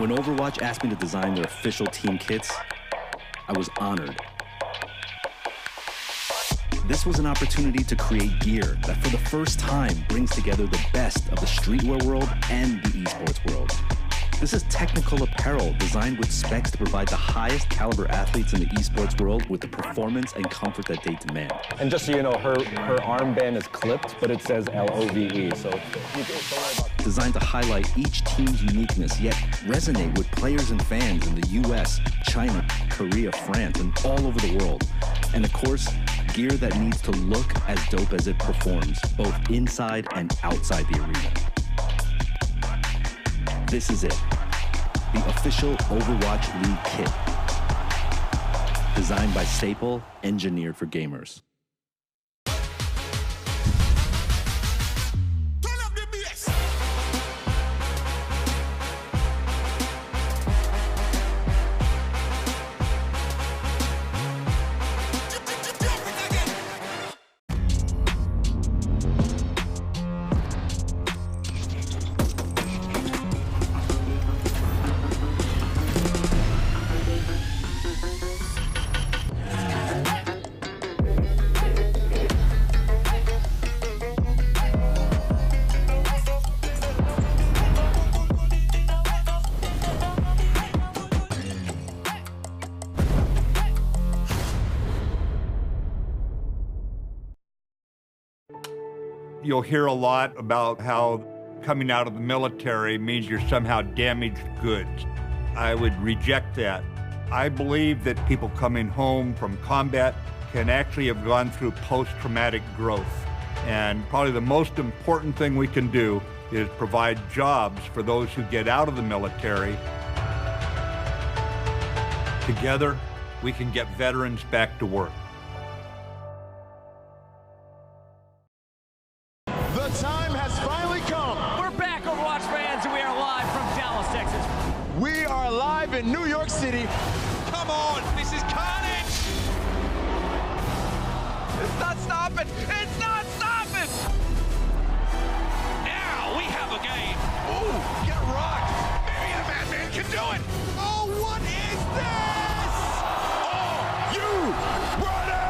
When Overwatch asked me to design their official team kits, I was honored. This was an opportunity to create gear that for the first time brings together the best of the streetwear world and the esports world. This is technical apparel designed with specs to provide the highest caliber athletes in the esports world with the performance and comfort that they demand. And just so you know, her armband is clipped, but it says LOVE, so you don't worry about. Designed to highlight each team's uniqueness, yet resonate with players and fans in the US, China, Korea, France, and all over the world. And of course, gear that needs to look as dope as it performs, both inside and outside the arena. This is it, the official Overwatch League kit. Designed by Staple, engineered for gamers. You'll hear a lot about how coming out of the military means you're somehow damaged goods. I would reject that. I believe that people coming home from combat can actually have gone through post-traumatic growth. And probably the most important thing we can do is provide jobs for those who get out of the military. Together, we can get veterans back to work. The time has finally come. We're back, Overwatch fans, and we are live from Dallas, Texas. We are live in New York City. Come on, this is carnage! It's not stopping! It's not stopping! Now we have a game. Ooh, get rocked. Maybe the Madman can do it. Oh, what is this? Oh, You ready?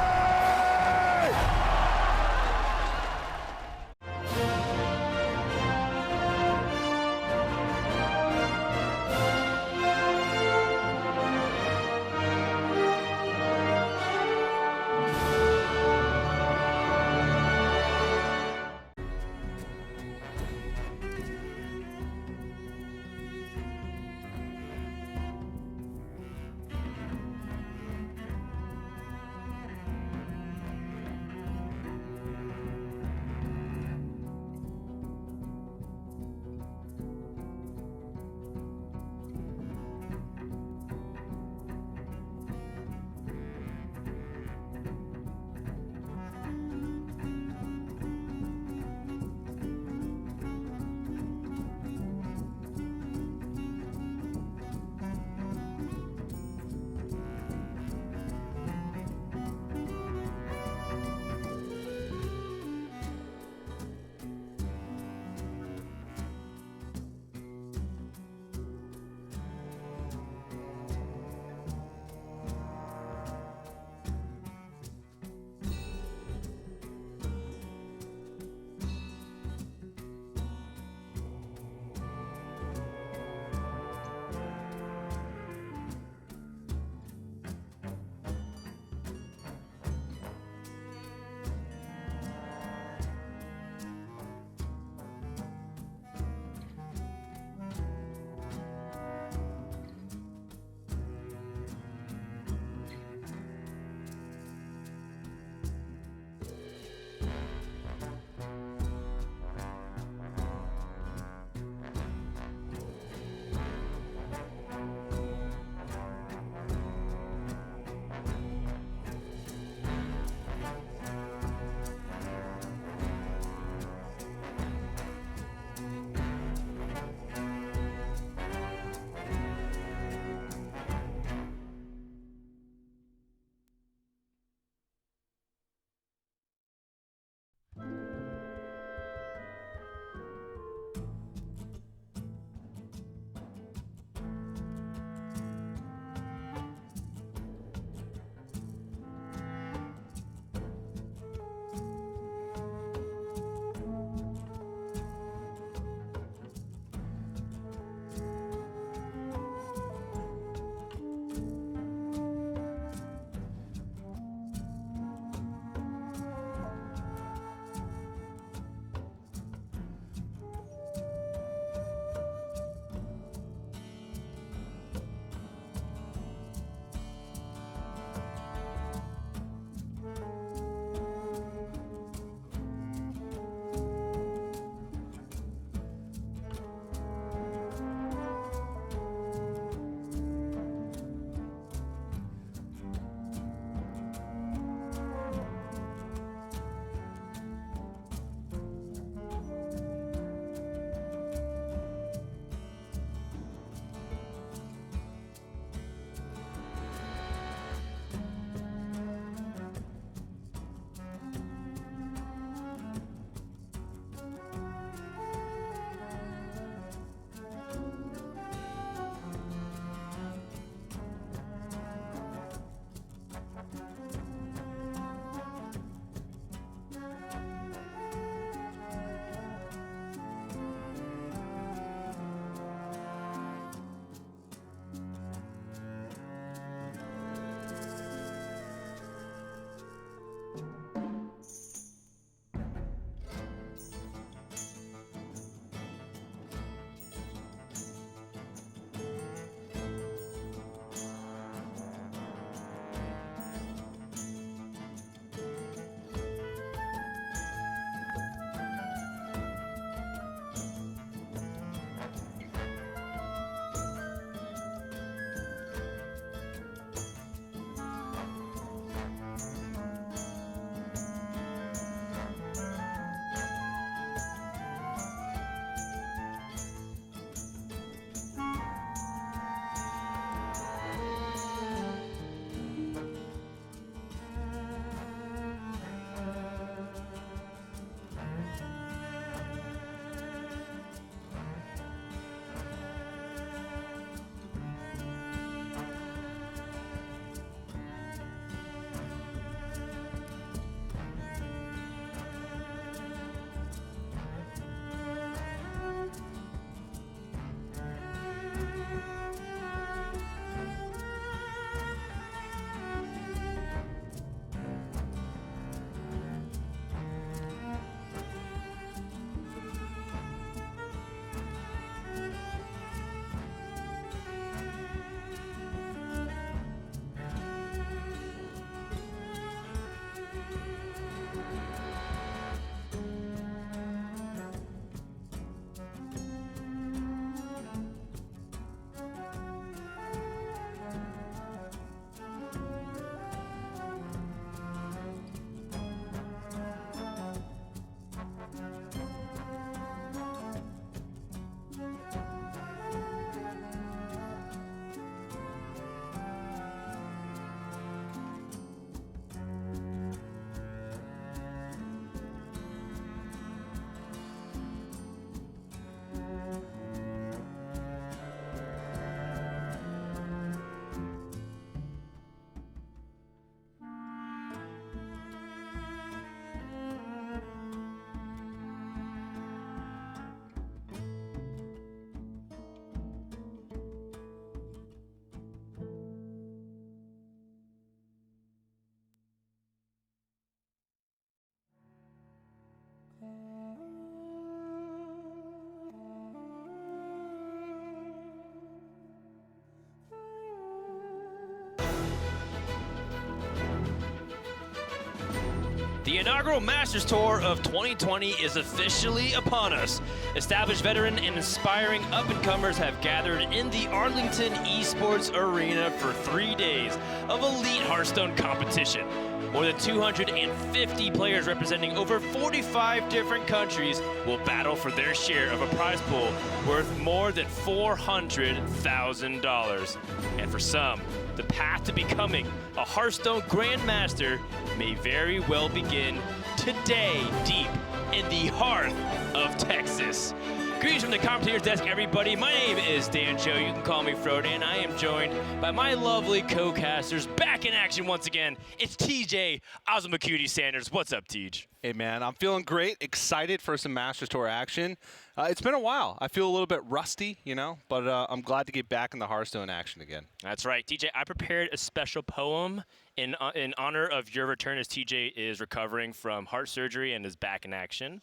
The inaugural Masters Tour of 2020 is officially upon us. Established veteran and inspiring up-and-comers have gathered in the Arlington Esports Arena for 3 days of elite Hearthstone competition. More than 250 players representing over 45 different countries will battle for their share of a prize pool worth more than $400,000. And for some, the path to becoming a Hearthstone Grandmaster may very well begin today, deep in the heart of Texas. Greetings from the commentator's desk, everybody. My name is Dan Cho. You can call me Frodan. I am joined by my lovely co-casters back in action once again. It's TJ Ozumacuti Sanders. What's up, TJ? Hey, man. I'm feeling great. Excited for some Masters Tour action. It's been a while. I feel a little bit rusty, you know, but I'm glad to get back in the Hearthstone action again. That's right. TJ, I prepared a special poem in honor of your return as TJ is recovering from heart surgery and is back in action.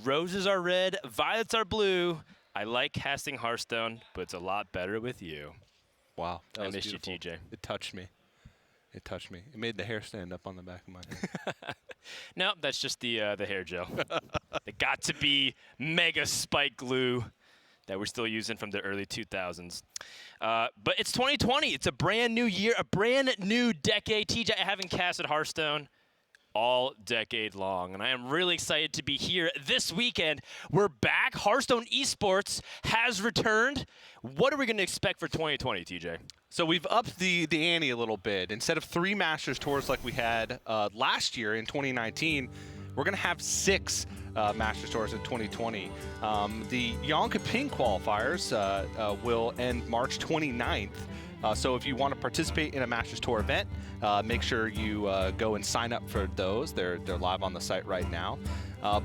Roses are red, violets are blue. I like casting Hearthstone, but it's a lot better with you. Wow. I missed you, TJ. It touched me. It touched me. It made the hair stand up on the back of my head. No, that's just the hair gel. It got to be mega spike glue that we're still using from the early 2000s. But it's 2020. It's a brand new year, a brand new decade. TJ, I haven't casted Hearthstone all decade long, and I am really excited to be here this weekend. We're back. Hearthstone Esports has returned. What are we going to expect for 2020, TJ? So we've upped the ante a little bit. Instead of 3 Masters Tours like we had last year in 2019, we're going to have 6 Masters Tours in 2020. The Yongkaping qualifiers will end March 29th. So if you want to participate in a Masters Tour event, make sure you go and sign up for those. They're live on the site right now.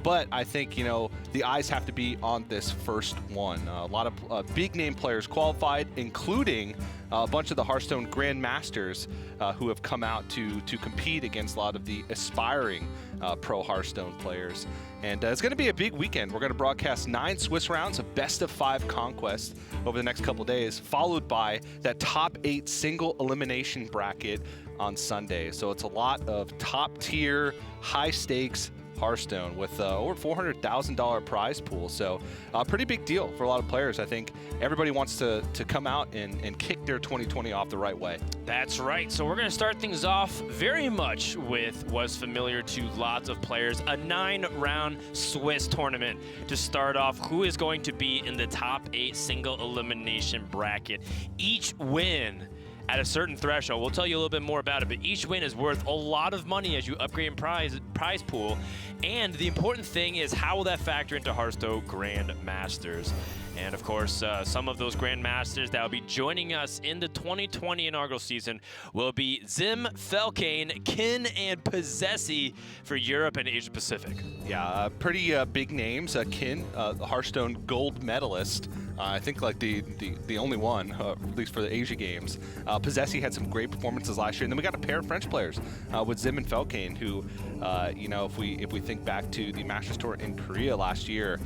But I think, you know, the eyes have to be on this first one. A lot of big name players qualified, including a bunch of the Hearthstone Grandmasters who have come out to compete against a lot of the aspiring pro Hearthstone players. And it's going to be a big weekend. We're going to broadcast 9 Swiss rounds of best-of-5 conquest over the next couple days, followed by that top 8 single elimination bracket on Sunday. So it's a lot of top-tier, high-stakes Hearthstone with over $400,000 prize pool. So a pretty big deal for a lot of players. I think everybody wants to come out and kick their 2020 off the right way. That's right. So we're going to start things off very much with what's familiar to lots of players, a 9-round Swiss tournament to start off. Who is going to be in the top 8 single elimination bracket? Each win at a certain threshold, we'll tell you a little bit more about it, but each win is worth a lot of money as you upgrade in prize pool. And the important thing is, how will that factor into Hearthstone Grandmasters? And of course, some of those Grandmasters that will be joining us in the 2020 inaugural season will be Zim, Felkane, Kin, and Possessi for Europe and Asia Pacific. Yeah, pretty big names. Kin, the Hearthstone gold medalist. I think like the only one, at least for the Asia Games. Possessi had some great performances last year, and then we got a pair of French players with Zim and Felkane, who, you know, if we think back to the Masters Tour in Korea last year,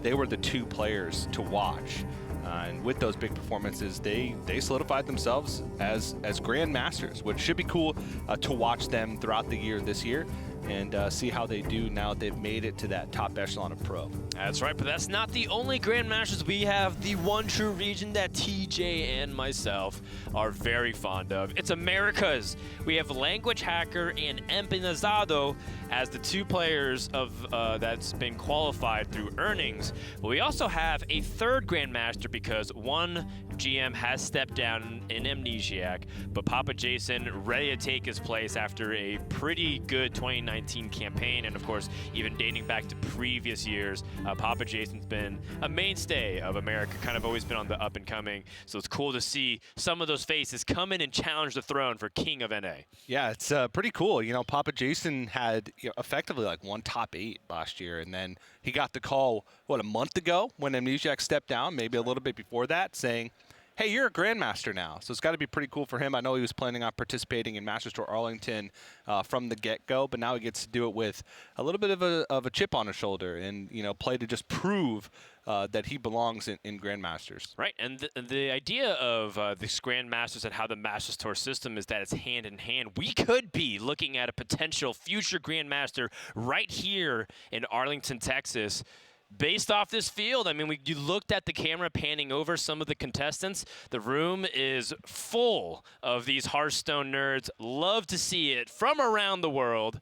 they were the 2 players to watch. And with those big performances, they solidified themselves as Grandmasters, which should be cool to watch them throughout the year this year and see how they do now they've made it to that top echelon of pro. That's right, but that's not the only Grandmasters. We have the one true region that TJ and myself are very fond of. It's Americas. We have Language Hacker and Empanizado as the 2 players of that's been qualified through earnings. But we also have a 3rd Grandmaster because one GM has stepped down in Amnesiac, but Papa Jason ready to take his place after a pretty good 2019 campaign, and of course, even dating back to previous years, Papa Jason's been a mainstay of America, kind of always been on the up and coming, so it's cool to see some of those faces come in and challenge the throne for King of NA. Yeah, it's pretty cool. You know, Papa Jason had effectively like 1 top 8 last year, and then he got the call, what, a month ago when Amnesiac stepped down, maybe a little bit before that, saying, hey, you're a Grandmaster now. So it's got to be pretty cool for him. I know he was planning on participating in Masters Tour Arlington from the get-go, but now he gets to do it with a little bit of a chip on his shoulder and, you know, play to just prove that he belongs in Grandmasters. Right, and the idea of this Grandmasters and how the Masters Tour system is that it's hand in hand. We could be looking at a potential future Grandmaster right here in Arlington, Texas, based off this field. I mean, you looked at the camera panning over some of the contestants. The room is full of these Hearthstone nerds. Love to see it from around the world.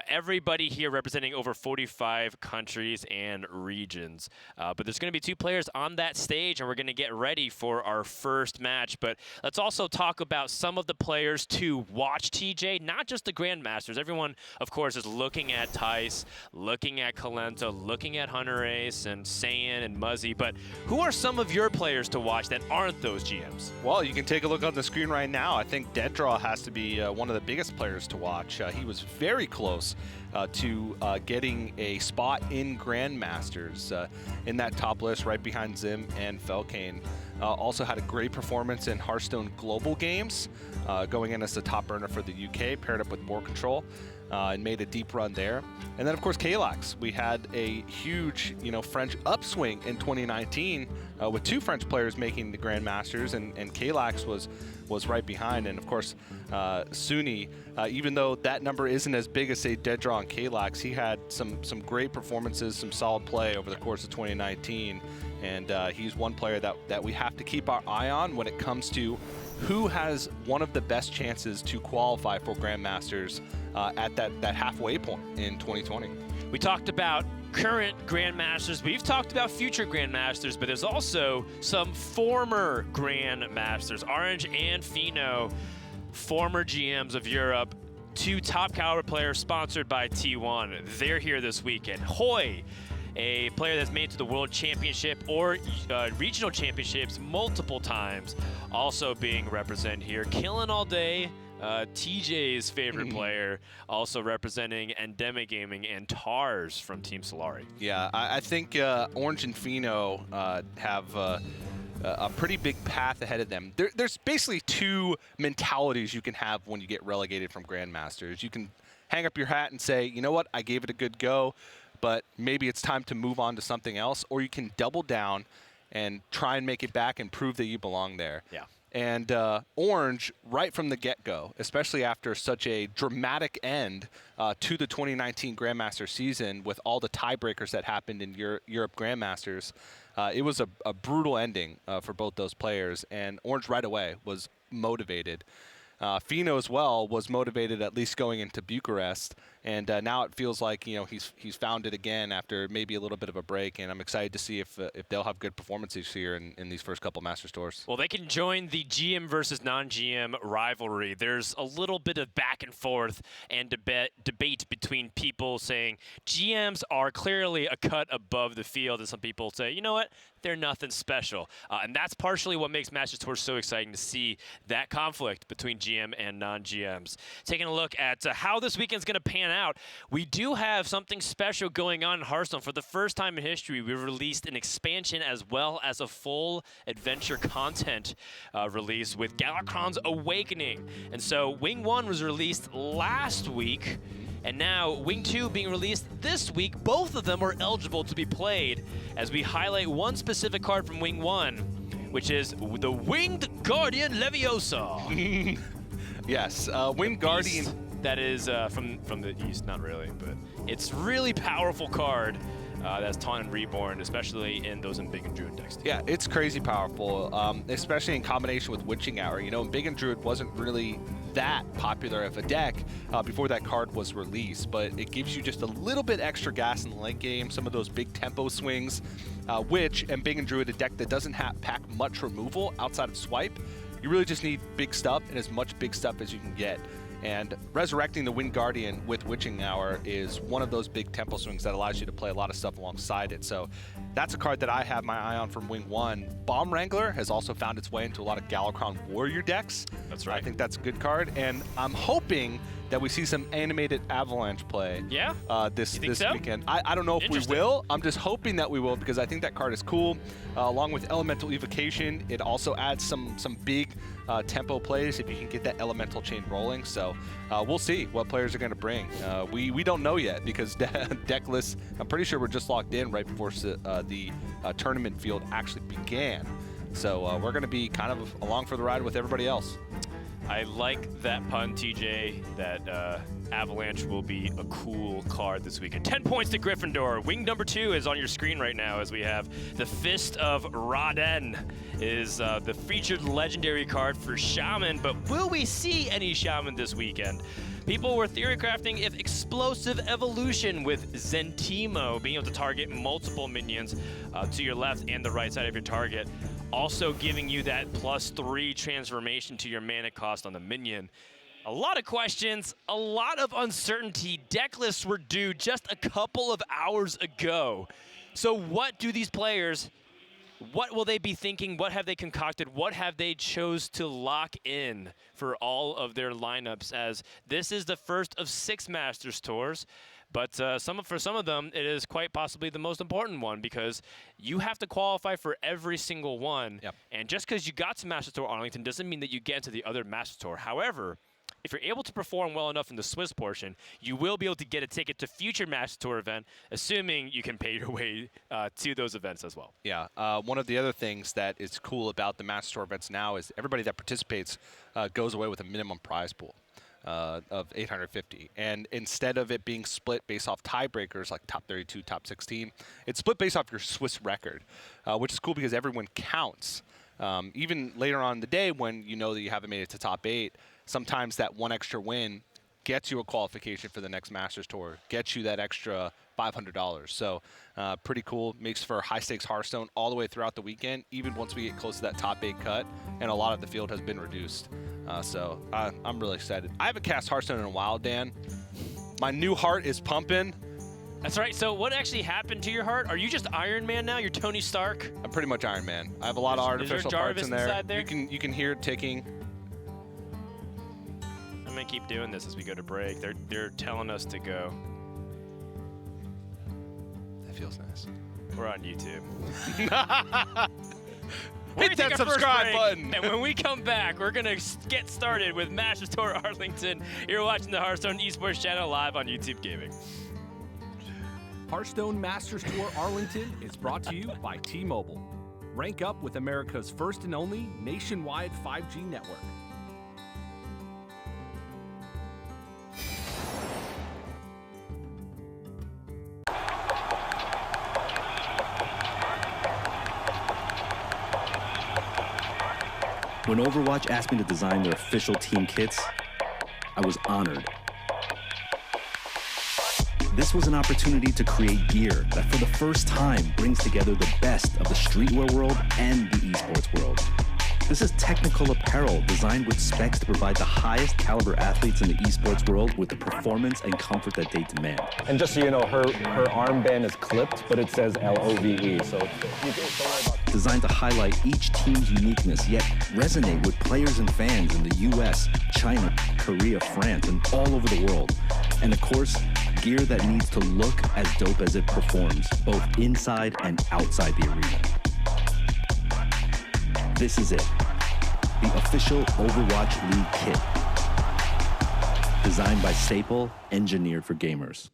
Everybody here representing over 45 countries and regions. But there's going to be 2 players on that stage, and we're going to get ready for our first match. But let's also talk about some of the players to watch, TJ, not just the Grandmasters. Everyone, of course, is looking at Tice, looking at Kalento, looking at Hunter Ace and Saiyan and Muzzy. But who are some of your players to watch that aren't those GMs? Well, you can take a look on the screen right now. I think Dead Draw has to be one of the biggest players to watch. He was very close to getting a spot in Grandmasters in that top list right behind Zim and Felkane. Also had a great performance in Hearthstone Global Games, going in as the top earner for the UK, paired up with Board Control. And made a deep run there. And then, of course, Kalax. We had a huge, French upswing in 2019 with 2 French players making the Grandmasters, and Kalax was right behind. And, of course, Suni, even though that number isn't as big as, say, Dead Draw and Kalax, he had some great performances, some solid play over the course of 2019. And he's one player that we have to keep our eye on when it comes to who has one of the best chances to qualify for Grandmasters at that halfway point in 2020. We talked about current Grandmasters. We've talked about future Grandmasters, but there's also some former Grandmasters. Orange and Fino, former GMs of Europe, 2 top caliber players sponsored by T1. They're here this weekend. Hoy, a player that's made it to the World Championship or regional championships multiple times, also being represented here. Killing all day. TJ's favorite player, also representing Endemic Gaming and Tars from Team Solari. Yeah, I think Orange and Fino have a pretty big path ahead of them. There's basically 2 mentalities you can have when you get relegated from Grandmasters. You can hang up your hat and say, you know what, I gave it a good go, but maybe it's time to move on to something else, or you can double down and try and make it back and prove that you belong there. Yeah. And Orange, right from the get-go, especially after such a dramatic end to the 2019 Grandmaster season with all the tiebreakers that happened in Europe Grandmasters, it was a brutal ending for both those players, and Orange right away was motivated. Fino as well was motivated, at least going into Bucharest, and now it feels like he's found it again after maybe a little bit of a break, and I'm excited to see if they'll have good performances here in these first couple Masters Tours. Well, they can join the GM versus non-GM rivalry. There's a little bit of back and forth and debate between people saying GMs are clearly a cut above the field, and some people say, you know what, they're nothing special. And that's partially what makes Masters Tour so exciting, to see that conflict between GM and non-GMs. Taking a look at how this weekend's going to pan out, we do have something special going on in Hearthstone. For the first time in history, we've released an expansion as well as a full adventure content release with Galakrond's Awakening. And so Wing 1 was released last week, and now Wing 2 being released this week. Both of them are eligible to be played as we highlight one specific card from Wing 1, which is the Winged Guardian Leviosa. Yes, Winged Guardian. That is from the east, not really, but it's really powerful card that's Taunt and Reborn, especially in those in Big and Druid decks. Yeah, it's crazy powerful, especially in combination with Witching Hour. Big and Druid wasn't really that popular of a deck before that card was released, but it gives you just a little bit extra gas in the late game, some of those big tempo swings, which, and Big and Druid, a deck that doesn't pack much removal outside of swipe. You really just need big stuff and as much big stuff as you can get. And resurrecting the Winged Guardian with Witching Hour is one of those big tempo swings that allows you to play a lot of stuff alongside it. So that's a card that I have my eye on from Wing 1. Bomb Wrangler has also found its way into a lot of Galakrond Warrior decks. That's right. I think that's a good card. And I'm hoping that we see some animated Avalanche play. Yeah? This so? weekend. I don't know if we will. I'm just hoping that we will because I think that card is cool. Along with Elemental Evocation, it also adds some big tempo plays if you can get that Elemental chain rolling. So we'll see what players are going to bring. We don't know yet because deck lists, I'm pretty sure we're just logged in right before the tournament field actually began. So we're going to be kind of along for the ride with everybody else. I like that pun, TJ, that Avalanche will be a cool card this weekend. 10 points to Gryffindor. Wing number 2 is on your screen right now as we have the Fist of Raden is the featured legendary card for Shaman, but will we see any Shaman this weekend? People were theory crafting if Explosive Evolution with Zentimo being able to target multiple minions to your left and the right side of your target. Also giving you that +3 transformation to your mana cost on the minion. A lot of questions, a lot of uncertainty. Deck lists were due just a couple of hours ago. So what do these players, what will they be thinking? What have they concocted? What have they chose to lock in for all of their lineups, as this is the first of 6 Masters Tours? But for some of them, it is quite possibly the most important one because you have to qualify for every single one. Yep. And just because you got to Masters Tour Arlington doesn't mean that you get into the other Masters Tour. However, if you're able to perform well enough in the Swiss portion, you will be able to get a ticket to future Masters Tour event, assuming you can pay your way to those events as well. Yeah, one of the other things that is cool about the Masters Tour events now is everybody that participates goes away with a minimum prize pool of 850, and instead of it being split based off tiebreakers like top 32, top 16, it's split based off your Swiss record, which is cool because everyone counts. Even later on in the day when you know that you haven't made it to top 8, sometimes that one extra win gets you a qualification for the next Masters Tour, gets you that extra $500. So pretty cool. Makes for high stakes Hearthstone all the way throughout the weekend, even once we get close to that top 8 cut, and a lot of the field has been reduced. So I'm really excited. I haven't cast Hearthstone in a while, Dan. My new heart is pumping. That's right. So what actually happened to your heart? Are you just Iron Man now? You're Tony Stark? I'm pretty much Iron Man. I have a lot of artificial parts in there. There. You can hear it ticking. I'm gonna keep doing this as we go to break. They're telling us to go. That feels nice. We're on YouTube. Hit that subscribe button. And when we come back, we're gonna get started with Masters Tour Arlington. You're watching the Hearthstone Esports channel live on YouTube Gaming. Hearthstone Masters Tour Arlington is brought to you by T-Mobile. Rank up with America's first and only nationwide 5G network. When Overwatch asked me to design their official team kits, I was honored. This was an opportunity to create gear that for the first time brings together the best of the streetwear world and the esports world. This is technical apparel designed with specs to provide the highest caliber athletes in the esports world with the performance and comfort that they demand. And just so you know, her armband is clipped, but it says LOVE. So you can Designed to highlight each team's uniqueness, yet resonate with players and fans in the US, China, Korea, France, and all over the world. And of course, gear that needs to look as dope as it performs, both inside and outside the arena. This is it, the official Overwatch League kit. Designed by Staple, engineered for gamers.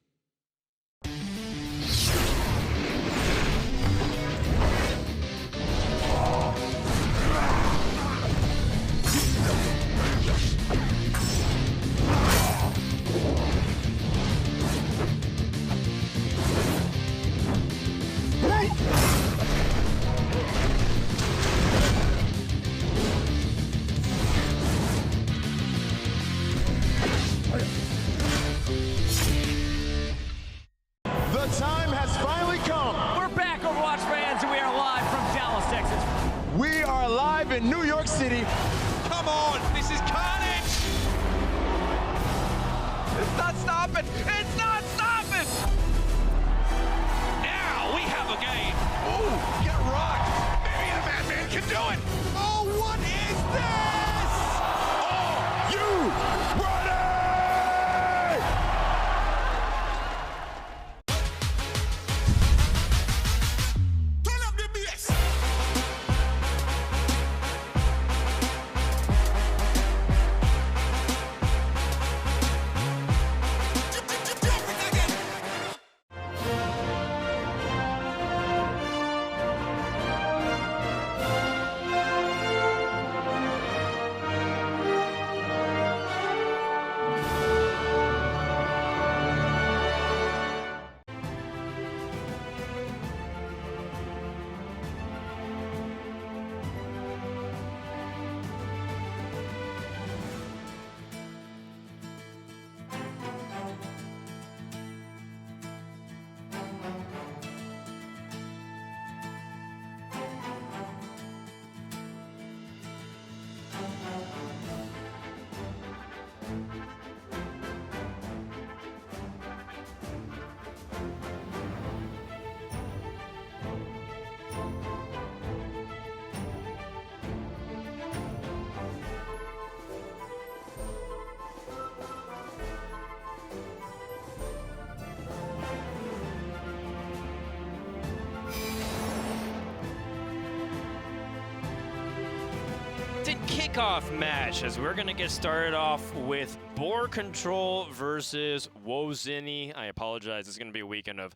kickoff match, as we're going to get started off with Boar Control versus Wozini. I apologize. It's going to be a weekend of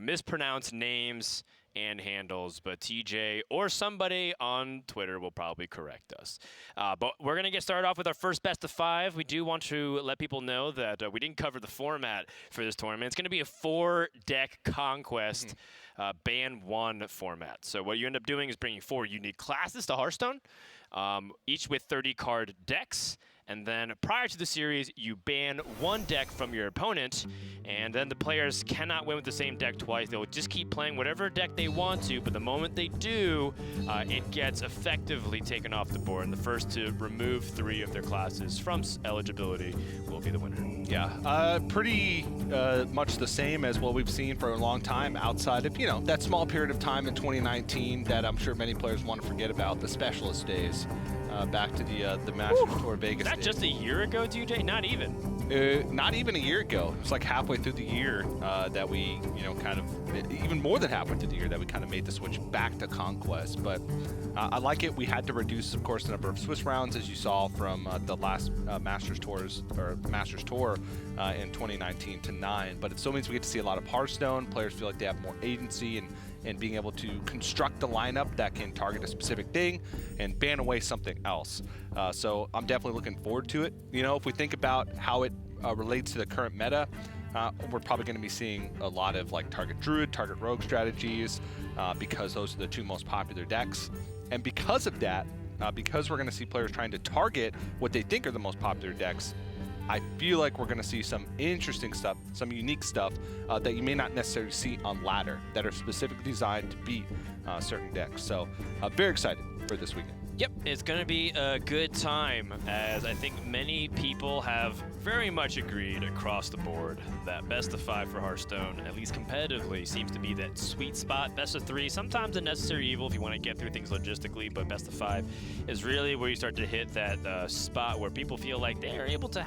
mispronounced names and handles, but TJ or somebody on Twitter will probably correct us. But we're going to get started off with our first best of 5. We do want to let people know that we didn't cover the format for this tournament. It's going to be a 4-deck conquest ban 1 format. So what you end up doing is bringing 4 unique classes to Hearthstone, each with 30-card decks. And then prior to the series, you ban 1 deck from your opponent, and then the players cannot win with the same deck twice. They'll just keep playing whatever deck they want to, but the moment they do, it gets effectively taken off the board. And the first to remove 3 of their classes from eligibility will be the winner. Yeah, pretty much the same as what we've seen for a long time outside of, that small period of time in 2019 that I'm sure many players want to forget about, the specialist days. Back to the Masters Tour Vegas. Is that just a year ago, TJ? Not even. Not even a year ago. It's like halfway through the year that we, kind of, even more than halfway through the year that we kind of made the switch back to Conquest. But I like it. We had to reduce, of course, the number of Swiss rounds, as you saw from the last Masters Tour in 2019 to 9. But it still means we get to see a lot of Hearthstone. Players feel like they have more agency and being able to construct a lineup that can target a specific thing and ban away something else. So I'm definitely looking forward to it. If we think about how it relates to the current meta, we're probably going to be seeing a lot of like target Druid, target Rogue strategies, because those are the 2 most popular decks. And because of that, because we're going to see players trying to target what they think are the most popular decks, I feel like we're going to see some interesting stuff, some unique stuff that you may not necessarily see on ladder that are specifically designed to beat certain decks. So very excited for this weekend. Yep, it's going to be a good time, as I think many people have very much agreed across the board that best of 5 for Hearthstone, at least competitively, seems to be that sweet spot. Best of 3, sometimes a necessary evil if you want to get through things logistically, but best of 5 is really where you start to hit that spot where people feel like they're able to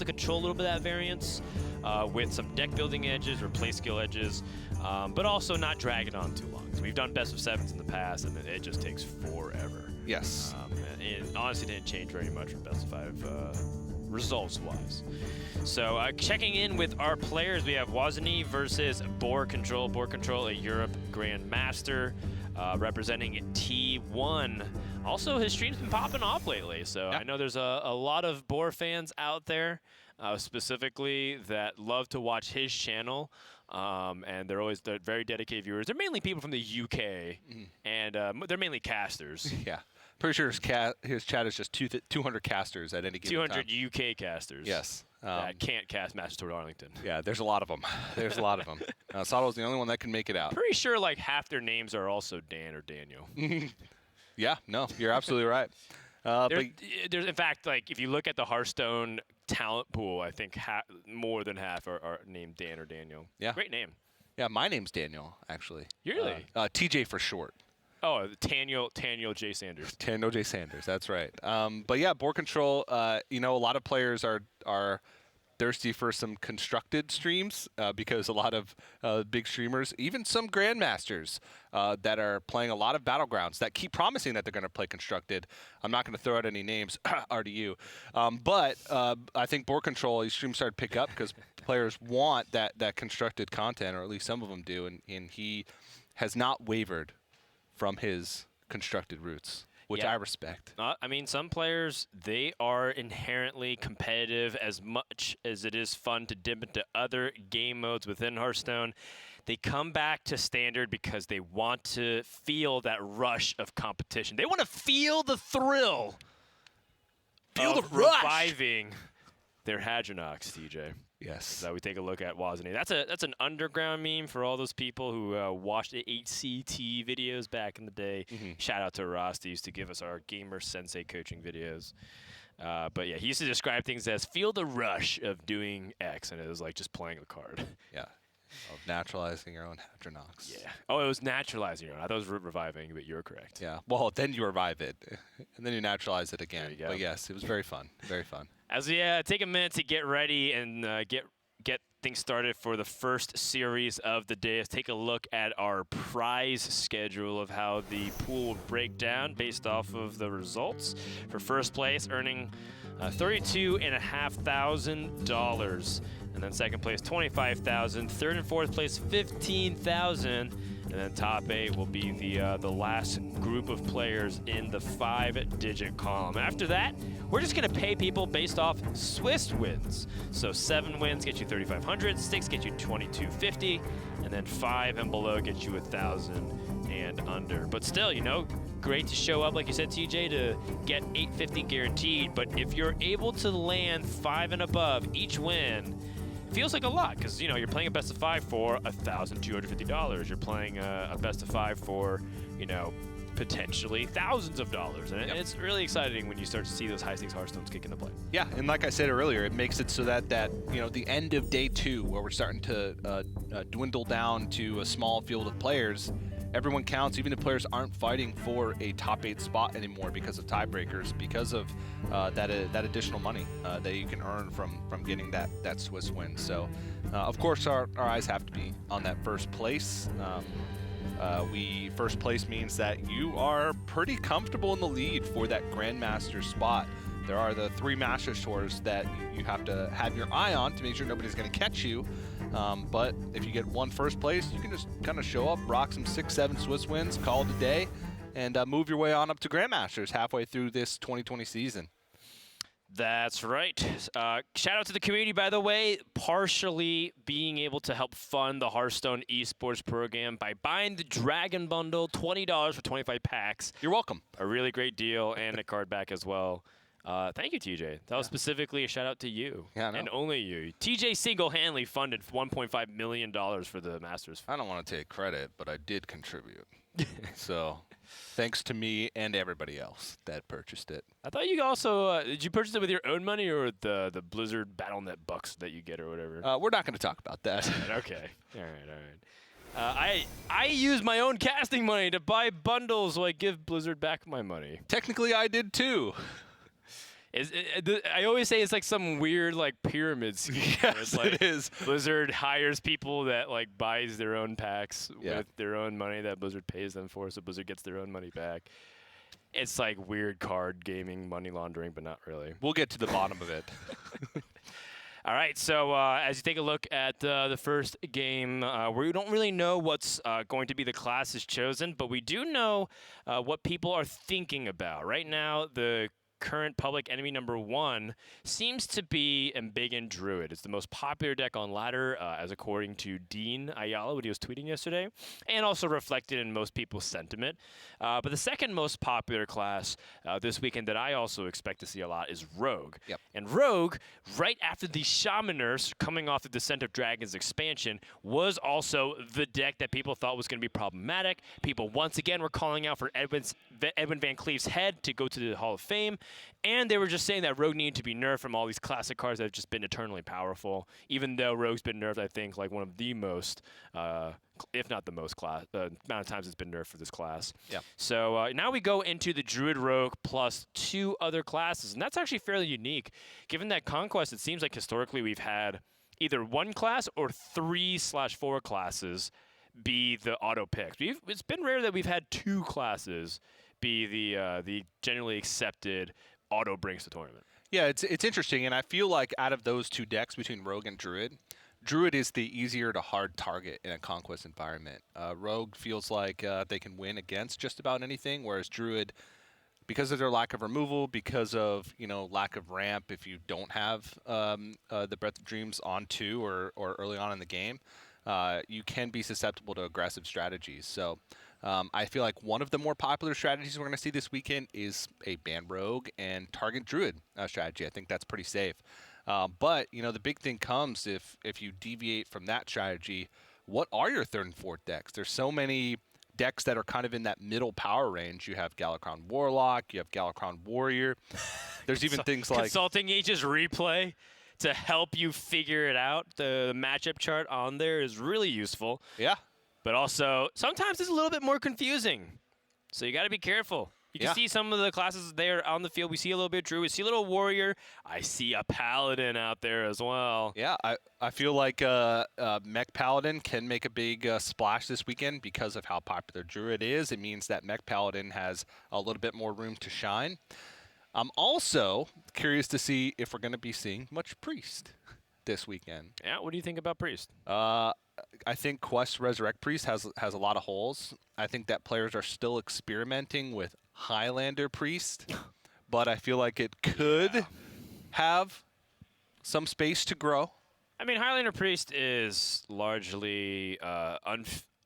control a little bit of that variance with some deck building edges or play skill edges, but also not drag it on too long. So we've done best of 7s in the past, and it just takes forever. Yes. It honestly didn't change very much from best of 5 results-wise. So checking in with our players, we have Wozini versus Boar Control. Boar Control, a Europe Grandmaster, representing T1. Also, his stream's been popping off lately, so I know there's a lot of Boar fans out there, specifically that love to watch his channel. And they're very dedicated viewers. They're mainly people from the UK, and they're mainly casters. Yeah. Pretty sure his chat is just 200 casters at any given time. 200 UK casters. Yes. That can't cast Masters Tour Arlington. Yeah, there's a lot of them. There's a lot of them. Sato's the only one that can make it out. Pretty sure like half their names are also Dan or Daniel. Yeah, no, you're absolutely right. There's in fact, like if you look at the Hearthstone talent pool, I think more than half are named Dan or Daniel. Yeah. Great name. Yeah, my name's Daniel, actually. Really? TJ for short. Oh, Taniel J. Sanders. Taniel J. Sanders, that's right. But yeah, Boar Control, a lot of players are thirsty for some constructed streams because a lot of big streamers, even some grandmasters that are playing a lot of battlegrounds that keep promising that they're going to play constructed. I'm not going to throw out any names, RDU. But I think Boar Control, these streams started to pick up because players want that constructed content, or at least some of them do, and he has not wavered from his constructed roots, which I respect. I mean, some players, they are inherently competitive as much as it is fun to dip into other game modes within Hearthstone. They come back to Standard because they want to feel that rush of competition. They want to feel the thrill of reviving their Hadronox, TJ. Yes. So we take a look at Wozini. That's an underground meme for all those people who watched the HCT videos back in the day. Shout out to Ross, who used to give us our Gamer Sensei coaching videos. But yeah, he used to describe things as feel the rush of doing X, and it was like just playing the card. Yeah. Of naturalizing your own Hadronox. Yeah. Oh, it was naturalizing your own. I thought it was reviving, but you were correct. Yeah. Well, then you revive it, and then you naturalize it again. There you go. But yes, it was very fun. Very fun. As we take a minute to get ready and get get things started for the first series of the day, let's take a look at our prize schedule of how the pool will break down based off of the results. For first place, earning $32,500, and then second place, $25,000. Third and fourth place, $15,000. And then top 8 will be the last group of players in the 5-digit column. After that, we're just going to pay people based off Swiss wins. So 7 wins get you $3,500, 6 get you $2,250, and then 5 and below get you $1,000 and under. But still, you know, great to show up, like you said, TJ, to get $850 guaranteed. But if you're able to land 5 and above each win, feels like a lot, because, you know, you're playing a best of 5 for $1,250. You're playing a best of 5 for, you know, potentially thousands of dollars. And it's really exciting when you start to see those high-stakes Hearthstones kick into play. Yeah, and like I said earlier, it makes it so that you know, the end of day 2, where we're starting to dwindle down to a small field of players, everyone counts, even if players aren't fighting for a top 8 spot anymore because of tiebreakers, because of that additional money that you can earn from getting that Swiss win. So, of course, our eyes have to be on that first place. First place means that you are pretty comfortable in the lead for that Grandmasters spot. There are the 3 Masters Tours that you have to have your eye on to make sure nobody's going to catch you. But if you get 1 first place, you can just kind of show up, rock some 6-7 Swiss wins, call it a day, and move your way on up to Grandmasters halfway through this 2020 season. That's right. Shout out to the community, by the way, partially being able to help fund the Hearthstone Esports program by buying the Dragon Bundle, $20 for 25 packs. You're welcome. A really great deal, and a card back as well. Thank you, TJ. That was specifically a shout out to you, and only you. TJ single-handedly funded $1.5 million for the Masters. I don't want to take credit, but I did contribute. So, thanks to me and everybody else that purchased it. I thought you also did you purchase it with your own money or the Blizzard BattleNet bucks that you get or whatever? We're not going to talk about that. Okay. All right. I use my own casting money to buy bundles, so I give Blizzard back my money. Technically, I did too. I always say it's like some weird like pyramid scheme. Yes, it's like it is. Blizzard hires people that like buys their own packs with their own money that Blizzard pays them for, so Blizzard gets their own money back. It's like weird card gaming, money laundering, but not really. We'll get to the bottom of it. All right, so as you take a look at the first game, we don't really know what's going to be the classes chosen, but we do know what people are thinking about. Right now, the current public enemy number 1 seems to be Embiggen Druid. It's the most popular deck on ladder, as according to Dean Ayala, what he was tweeting yesterday, and also reflected in most people's sentiment. But the second most popular class this weekend that I also expect to see a lot is Rogue. Yep. And Rogue, right after the Shamaners coming off the Descent of Dragons expansion, was also the deck that people thought was going to be problematic. People once again were calling out for Edwin Van Cleef's head to go to the Hall of Fame. And they were just saying that Rogue needed to be nerfed from all these classic cards that have just been eternally powerful, even though Rogue's been nerfed, I think, like one of the most, if not the most amount of times it's been nerfed for this class. Yeah. So now we go into the Druid Rogue plus 2 other classes, and that's actually fairly unique. Given that Conquest, it seems like historically we've had either 1 class or 3/4 classes be the auto picks. It's been rare that we've had 2 classes be the generally accepted auto brings to tournament. Yeah, it's interesting, and I feel like out of those 2 decks between Rogue and Druid, Druid is the easier to hard target in a Conquest environment. Rogue feels like they can win against just about anything, whereas Druid, because of their lack of removal, because of lack of ramp, if you don't have the Breath of Dreams on 2 or early on in the game, you can be susceptible to aggressive strategies. So I feel like one of the more popular strategies we're going to see this weekend is a ban Rogue and target Druid strategy. I think that's pretty safe. But, the big thing comes if you deviate from that strategy, what are your 3rd and 4th decks? There's so many decks that are kind of in that middle power range. You have Galakrond Warlock, you have Galakrond Warrior. There's even things like Consulting Age's replay to help you figure it out. The matchup chart on there is really useful. Yeah. But also, sometimes it's a little bit more confusing. So you got to be careful. You can see some of the classes there on the field. We see a little bit of Druid. We see a little Warrior. I see a Paladin out there as well. Yeah, I feel like Mech Paladin can make a big splash this weekend because of how popular Druid is. It means that Mech Paladin has a little bit more room to shine. I'm also curious to see if we're going to be seeing much Priest this weekend. Yeah, what do you think about Priest? I think Quest Resurrect Priest has a lot of holes. I think that players are still experimenting with Highlander Priest, but I feel like it could have some space to grow. I mean, Highlander Priest is largely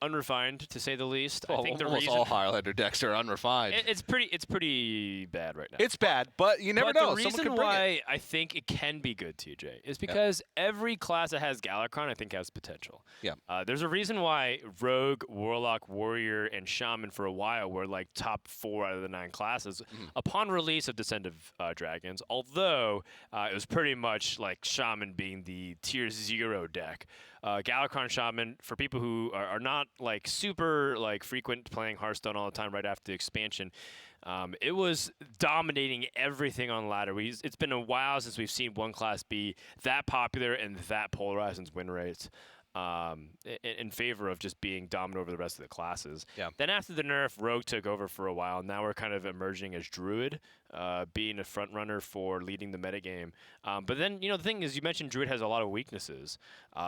unrefined, to say the least. I think almost all Highlander decks are unrefined. It's pretty bad right now. It's bad, but you never know. The reason why I think it can be good, TJ, is because every class that has Galakrond, I think, has potential. Yeah. There's a reason why Rogue, Warlock, Warrior, and Shaman for a while were like top 4 out of the 9 classes upon release of Descent of Dragons. Although it was pretty much like Shaman being the tier 0 deck. Galakrond Shaman, for people who are not like super like frequent playing Hearthstone all the time right after the expansion, it was dominating everything on ladder. It's been a while since we've seen one class be that popular and that polarized in win rates in favor of just being dominant over the rest of the classes. Yeah. Then after the nerf, Rogue took over for a while. Now we're kind of emerging as Druid, being a front runner for leading the metagame. But then, the thing is, you mentioned Druid has a lot of weaknesses.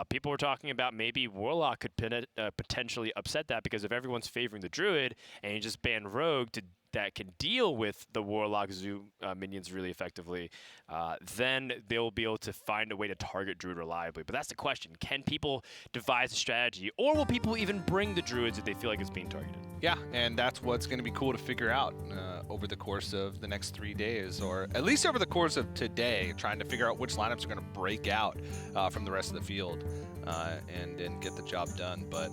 People were talking about maybe Warlock could potentially upset that, because if everyone's favoring the Druid and you just ban Rogue that can deal with the Warlock Zoo minions really effectively, then they'll be able to find a way to target Druid reliably. But that's the question. Can people devise a strategy, or will people even bring the Druids if they feel like it's being targeted? Yeah, and that's what's going to be cool to figure out over the course of the next 3 days, or at least over the course of today, trying to figure out which lineups are going to break out from the rest of the field and get the job done. But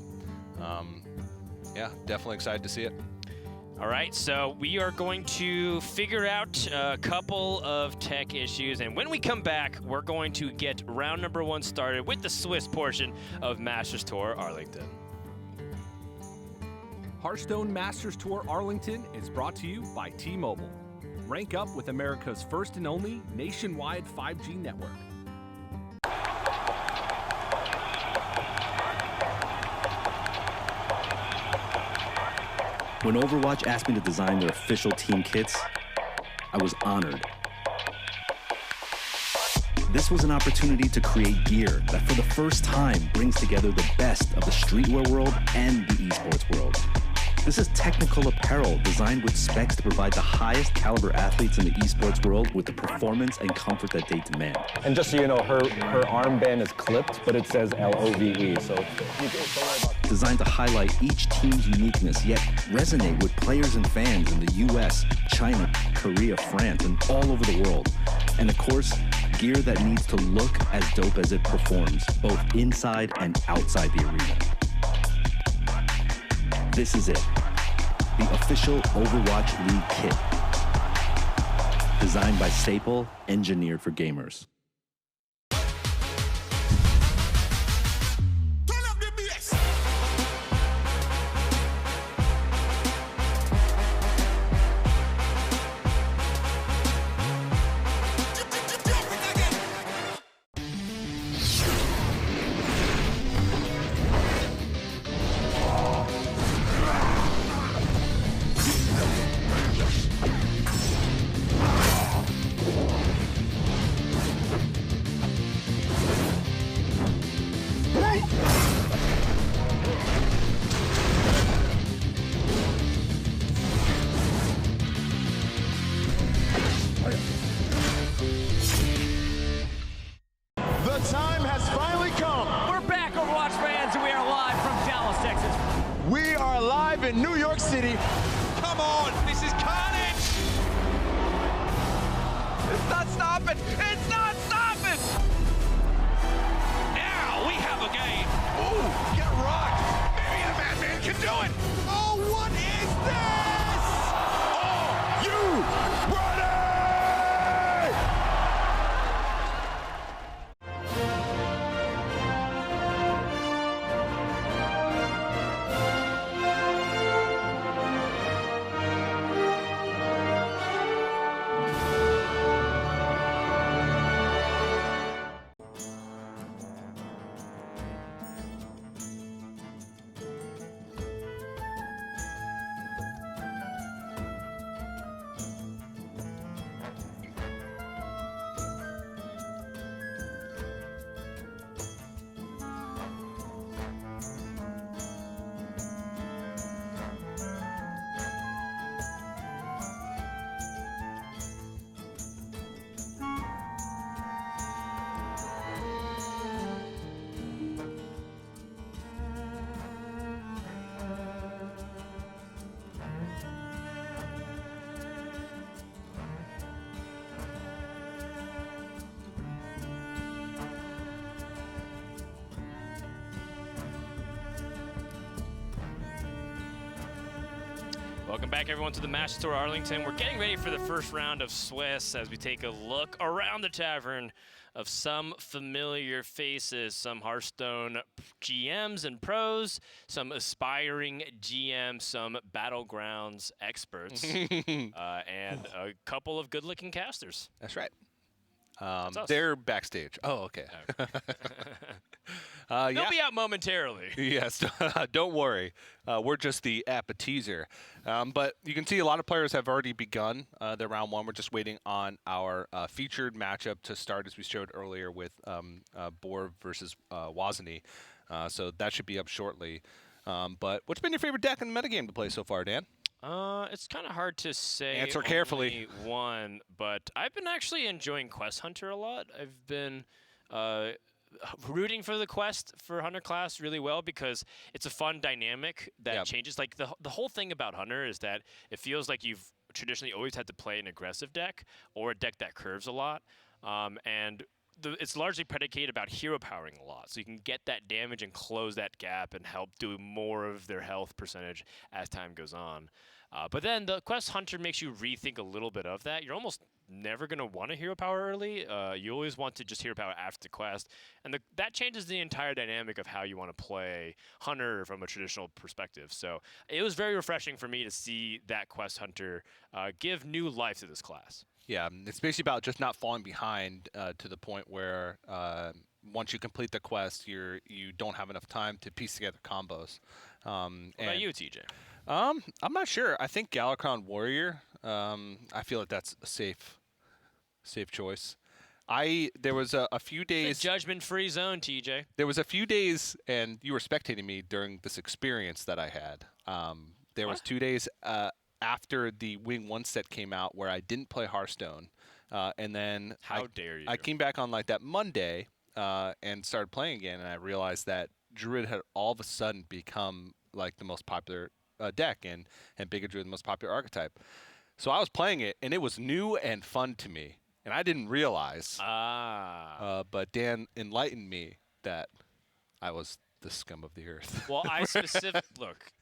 yeah, definitely excited to see it. All right, so we are going to figure out a couple of tech issues, and when we come back, we're going to get round number 1 started with the Swiss portion of Masters Tour Arlington. Hearthstone Masters Tour Arlington is brought to you by T-Mobile. Rank up with America's first and only nationwide 5G network. When Overwatch asked me to design their official team kits, I was honored. This was an opportunity to create gear that for the first time brings together the best of the streetwear world and the esports world. This is technical apparel designed with specs to provide the highest caliber athletes in the esports world with the performance and comfort that they demand. And just so you know, her armband is clipped, but it says LOVE, so don't worry about that. Designed to highlight each team's uniqueness, yet resonate with players and fans in the US, China, Korea, France, and all over the world. And of course, gear that needs to look as dope as it performs, both inside and outside the arena. This is it, the official Overwatch League kit. Designed by Staple, engineered for gamers. The time has finally come. We're back, Overwatch fans, and we are live from Dallas, Texas. We are live in New York City. Come on, this is carnage! It's not stopping! It's not stopping! Now we have a game. Ooh, get rocked. Maybe the Madman can do it. Oh, what is this? Oh, You ready? Welcome back, everyone, to the Masters Tour Arlington. We're getting ready for the first round of Swiss as we take a look around the tavern of some familiar faces, some Hearthstone GMs and pros, some aspiring GMs, some Battlegrounds experts, and a couple of good-looking casters. That's right. That's us. They're backstage. Oh, okay. They'll be out momentarily. Yes, don't worry. We're just the appetizer. But you can see a lot of players have already begun their round one. We're just waiting on our featured matchup to start, as we showed earlier with Boar versus Wozny. So that should be up shortly. But what's been your favorite deck in the metagame to play so far, Dan? It's kind of hard to say. Answer carefully. One, but I've been actually enjoying Quest Hunter a lot. I've been rooting for the Quest for Hunter class really well because it's a fun dynamic that changes. Like the whole thing about Hunter is that it feels like you've traditionally always had to play an aggressive deck or a deck that curves a lot, and it's largely predicated about hero powering a lot, so you can get that damage and close that gap and help do more of their health percentage as time goes on. But then the Quest Hunter makes you rethink a little bit of that. You're almost never going to want to hero power early. You always want to just hero power after the quest, and that changes the entire dynamic of how you want to play Hunter from a traditional perspective. So it was very refreshing for me to see that Quest Hunter give new life to this class. Yeah, it's basically about just not falling behind to the point where once you complete the quest, you don't have enough time to piece together combos. What about you, TJ? I'm not sure. I think Galakrond Warrior. I feel like that's a safe choice. There was a few days. Judgment-free zone, TJ. There was a few days, and you were spectating me during this experience that I had. There was 2 days after the Wing 1 set came out where I didn't play Hearthstone, and then How dare you? I came back on like that Monday and started playing again, and I realized that Druid had all of a sudden become like the most popular deck, and Bigger Druid the most popular archetype. So I was playing it, and it was new and fun to me, and I didn't realize. But Dan enlightened me that I was the scum of the earth. Well, look.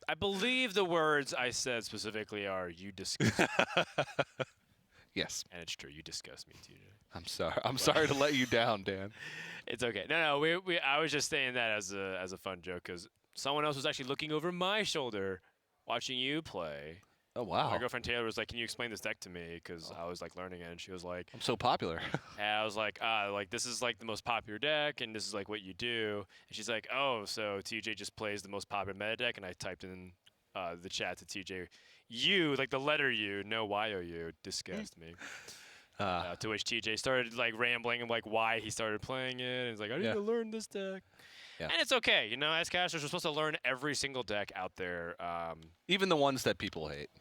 I believe the words I said specifically are, you disgust me. Yes. And it's true. You disgust me, TJ. I'm sorry. I'm sorry to let you down, Dan. It's okay. No. I was just saying that as a fun joke because someone else was actually looking over my shoulder watching you play. Oh, wow. My girlfriend Taylor was like, can you explain this deck to me? Because I was like learning it, and she was like, I'm so popular. And I was like, this is like the most popular deck, and this is like what you do. And she's like, oh, so TJ just plays the most popular meta deck, and I typed in the chat to TJ, you, like the letter U, no Y-O-U, disgust me. To which TJ started like rambling and like why he started playing it. And he's like, I need to learn this deck. Yeah. And it's okay. You know, as casters, we're supposed to learn every single deck out there. Even the ones that people hate.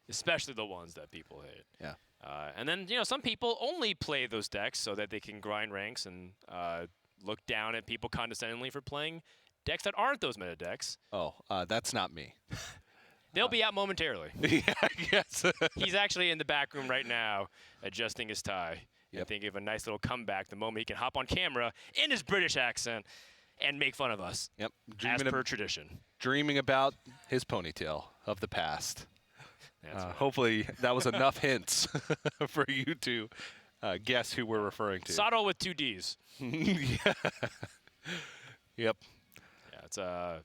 Especially the ones that people hate. Yeah. And then, you know, some people only play those decks so that they can grind ranks and look down at people condescendingly for playing decks that aren't those meta decks. Oh, that's not me. They'll be out momentarily. Yes. He's actually in the back room right now adjusting his tie. And thinking of a nice little comeback the moment he can hop on camera in his British accent and make fun of us. Yep. As per tradition. Dreaming about his ponytail of the past. That's right. Hopefully that was enough hints for you to guess who we're referring to. Sottle with 2 Ds. Yeah. Yep. Yeah, it's an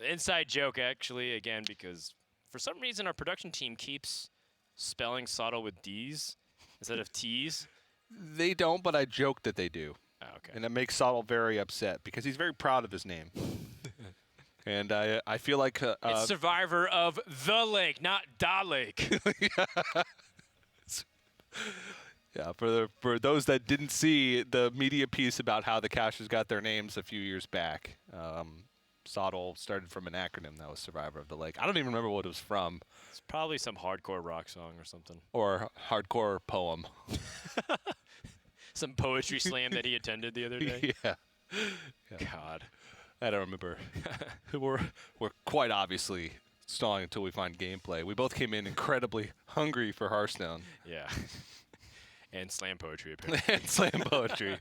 inside joke, actually, again, because for some reason our production team keeps spelling Sottle with Ds instead of Ts. They don't, but I joke that they do. Oh, okay. And it makes Sottle very upset because he's very proud of his name. And I feel like it's survivor of the lake, not da lake. Yeah, for those that didn't see the media piece about how the casters got their names a few years back, Sottle started from an acronym that was Survivor of the Lake. I don't even remember what it was from. It's probably some hardcore rock song or something. Or hardcore poem. Some poetry slam that he attended the other day. Yeah. God. I don't remember. We're quite obviously stalling until we find gameplay. We both came in incredibly hungry for Hearthstone. Yeah. And slam poetry, apparently. And slam poetry.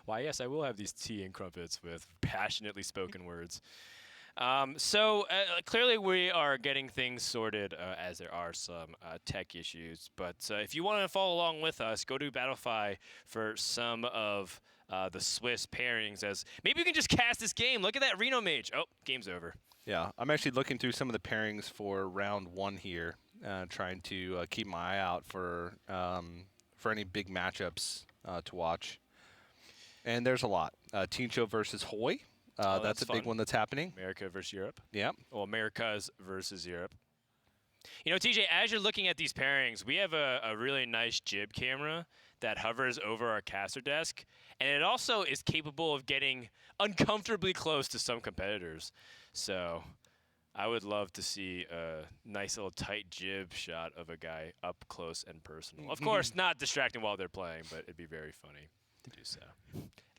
Why, yes, I will have these tea and crumpets with passionately spoken words. So clearly we are getting things sorted as there are some tech issues. But if you want to follow along with us, go to Battlefy for some of the Swiss pairings. As maybe you can just cast this game. Look at that Reno Mage. Oh, game's over. Yeah, I'm actually looking through some of the pairings for round 1 here, trying to keep my eye out for any big matchups to watch. And there's a lot. Tincho versus Hoy. That's a big one that's happening. America versus Europe. Yeah. Well, Americas versus Europe. You know, TJ, as you're looking at these pairings, we have a really nice jib camera that hovers over our caster desk, and it also is capable of getting uncomfortably close to some competitors. So I would love to see a nice little tight jib shot of a guy up close and personal. Of course, not distracting while they're playing, but it'd be very funny to do so.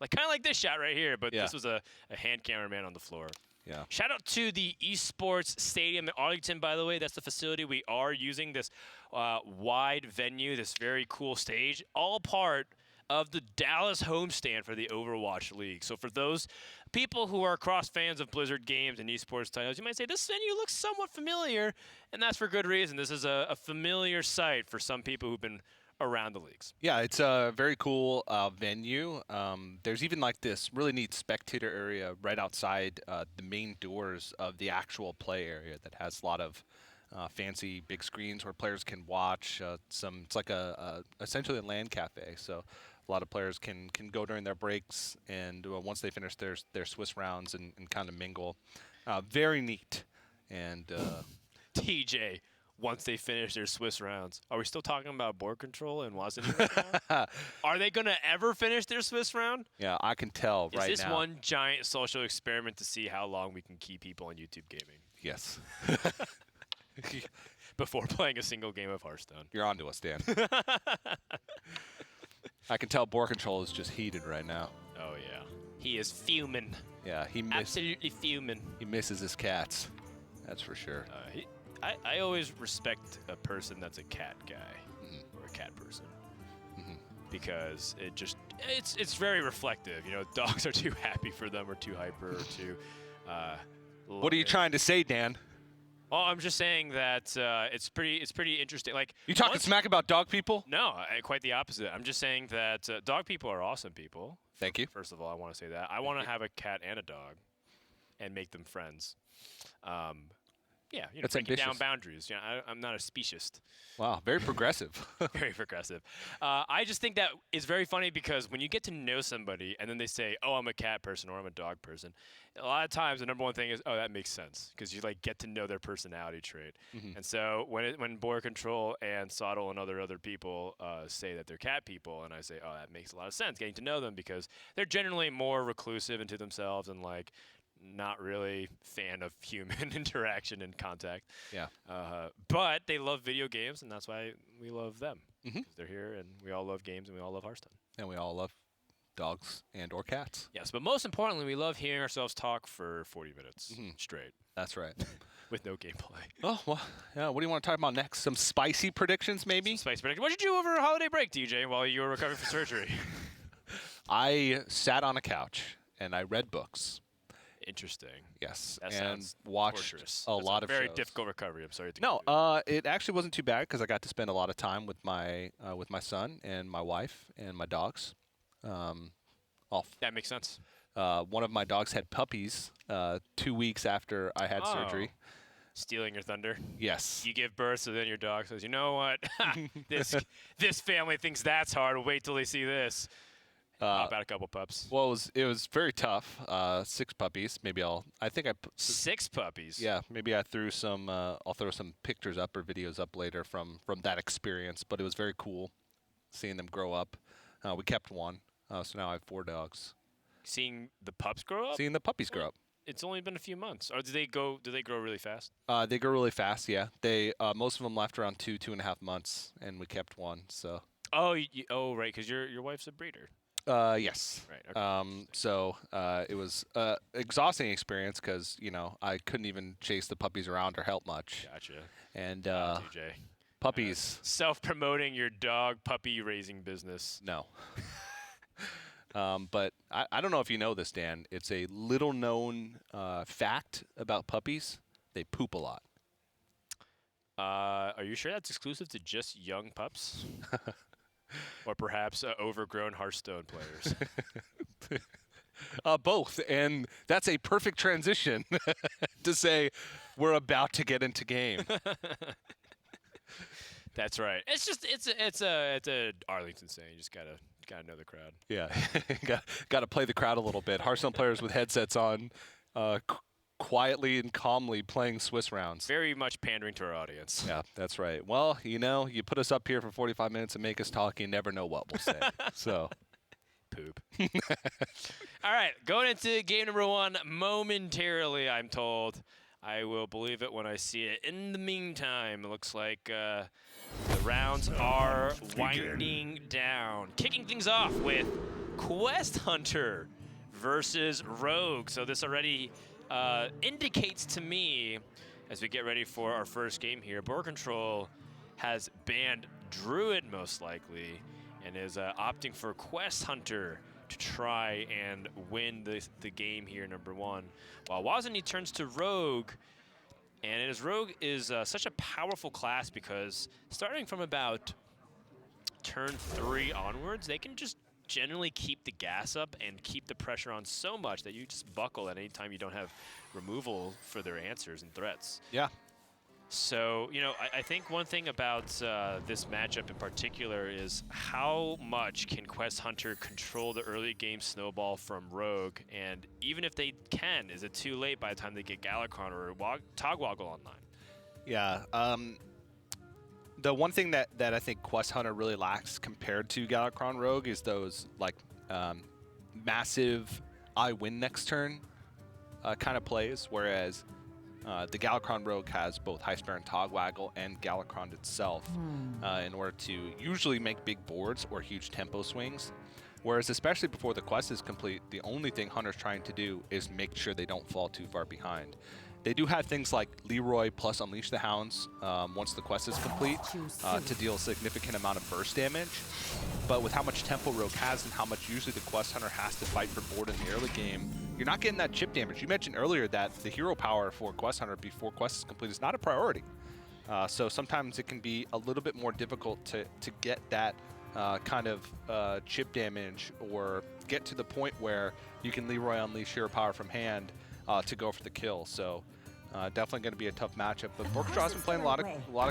Like kind of like this shot right here, but this was a hand cameraman on the floor. Yeah. Shout out to the Esports Stadium Arlington, by the way. That's the facility we are using, this wide venue, this very cool stage, all part of the Dallas homestand for the Overwatch League. So for those people who are cross fans of Blizzard games and esports titles, you might say, this venue looks somewhat familiar, and that's for good reason. This is a familiar sight for some people who've been around the leagues. Yeah, it's a very cool venue. There's even like this really neat spectator area right outside the main doors of the actual play area that has a lot of fancy big screens where players can watch it's like essentially a LAN cafe. So a lot of players can go during their breaks, and once they finish their Swiss rounds and kind of mingle. Very neat. And TJ, once they finish their Swiss rounds, are we still talking about board control and Wazini right now? Are they going to ever finish their Swiss round? Yeah, I can tell right now. Is this one giant social experiment to see how long we can keep people on YouTube gaming? Yes. Before playing a single game of Hearthstone. You're on to us, Dan. I can tell board control is just heated right now. Oh, yeah. He is fuming. Yeah, absolutely fuming. He misses his cats. That's for sure. I always respect a person that's a cat guy or a cat person because it's very reflective. You know, dogs are too happy for them or too hyper or too. What are you trying to say, Dan? Oh, I'm just saying that it's pretty interesting. Like you talking smack about dog people? No, quite the opposite. I'm just saying that dog people are awesome people. Thank you. First of all, I want to say that I want to have a cat and a dog, and make them friends. Yeah, you know, breaking down boundaries. You know, I'm not a speciesist. Wow, very progressive. Very progressive. I just think that it's very funny because when you get to know somebody and then they say, "Oh, I'm a cat person" or "I'm a dog person," a lot of times the number one thing is, "Oh, that makes sense," because you like get to know their personality trait. And so when Board Control and Soddle and other people say that they're cat people, and I say, "Oh, that makes a lot of sense," getting to know them because they're generally more reclusive into themselves and like not really fan of human interaction and contact. Yeah. But they love video games, and that's why we love them. They're here, and we all love games, and we all love Hearthstone. And we all love dogs and or cats. Yes, but most importantly, we love hearing ourselves talk for 40 minutes straight. That's right. With no gameplay. Oh, well, yeah, what do you want to talk about next? Some spicy predictions, maybe? Spicy predictions. What did you do over a holiday break, DJ, while you were recovering from surgery? I sat on a couch, and I read books. Interesting. Yes, that and watched torturous. a lot of very shows. difficult recovery. I'm sorry. It actually wasn't too bad because I got to spend a lot of time with my son and my wife and my dogs. That makes sense. One of my dogs had puppies 2 weeks after I had surgery. Stealing your thunder. Yes. You give birth, so then your dog says, "You know what? this family thinks that's hard. Wait till they see this." Pop out a couple pups. Well, it was very tough. 6 puppies. Maybe I think I put 6 puppies. Yeah, maybe I threw some. I'll throw some pictures up or videos up later from that experience. But it was very cool, seeing them grow up. We kept one, so now I have 4 dogs. Seeing the pups grow up. Seeing the puppies grow up. It's only been a few months. Or do they grow really fast? They grow really fast. Yeah. They most of them left around 2.5 months, and we kept one. So. Oh, right, because your wife's a breeder. Yes. Right. Okay. So it was exhausting experience because I couldn't even chase the puppies around or help much. Gotcha. And DJ. Puppies. Self-promoting your dog puppy raising business. No. But I don't know if you know this, Dan. It's a little-known fact about puppies. They poop a lot. Are you sure that's exclusive to just young pups? Or perhaps overgrown Hearthstone players? Both, and that's a perfect transition to say we're about to get into game. That's right. It's a Arlington saying. You just gotta know the crowd. Yeah, got to play the crowd a little bit. Hearthstone players with headsets on, quietly and calmly playing Swiss rounds. Very much pandering to our audience. Yeah, that's right. Well, you know, you put us up here for 45 minutes and make us talk, you never know what we'll say. So, poop. All right, going into game number 1 momentarily, I'm told. I will believe it when I see it. In the meantime, it looks like the rounds are winding down. Kicking things off with Quest Hunter versus Rogue. So this already indicates to me, as we get ready for our first game here, Board Control has banned Druid most likely and is opting for Quest Hunter to try and win the game here, number 1. While Wozny turns to Rogue, and Rogue is such a powerful class because starting from about turn 3 onwards, they can just generally keep the gas up and keep the pressure on so much that you just buckle at any time you don't have removal for their answers and threats. Yeah. So, you know, I think one thing about this matchup in particular is how much can Quest Hunter control the early game snowball from Rogue, and even if they can, is it too late by the time they get Galakron or Togwoggle online? Yeah. The one thing that I think Quest Hunter really lacks compared to Galakron Rogue is those like massive I win next turn kind of plays, whereas the Galakron Rogue has both High Spare and Togwaggle and Galakron itself in order to usually make big boards or huge tempo swings. Whereas especially before the quest is complete, the only thing Hunter's trying to do is make sure they don't fall too far behind. They do have things like Leroy plus Unleash the Hounds once the quest is complete to deal a significant amount of burst damage. But with how much tempo Rogue has and how much usually the Quest Hunter has to fight for board in the early game, you're not getting that chip damage. You mentioned earlier that the hero power for Quest Hunter before quest is complete is not a priority. So sometimes it can be a little bit more difficult to get that kind of chip damage or get to the point where you can Leroy Unleash hero power from hand to go for the kill. So definitely going to be a tough matchup. But Board Control has been playing a lot of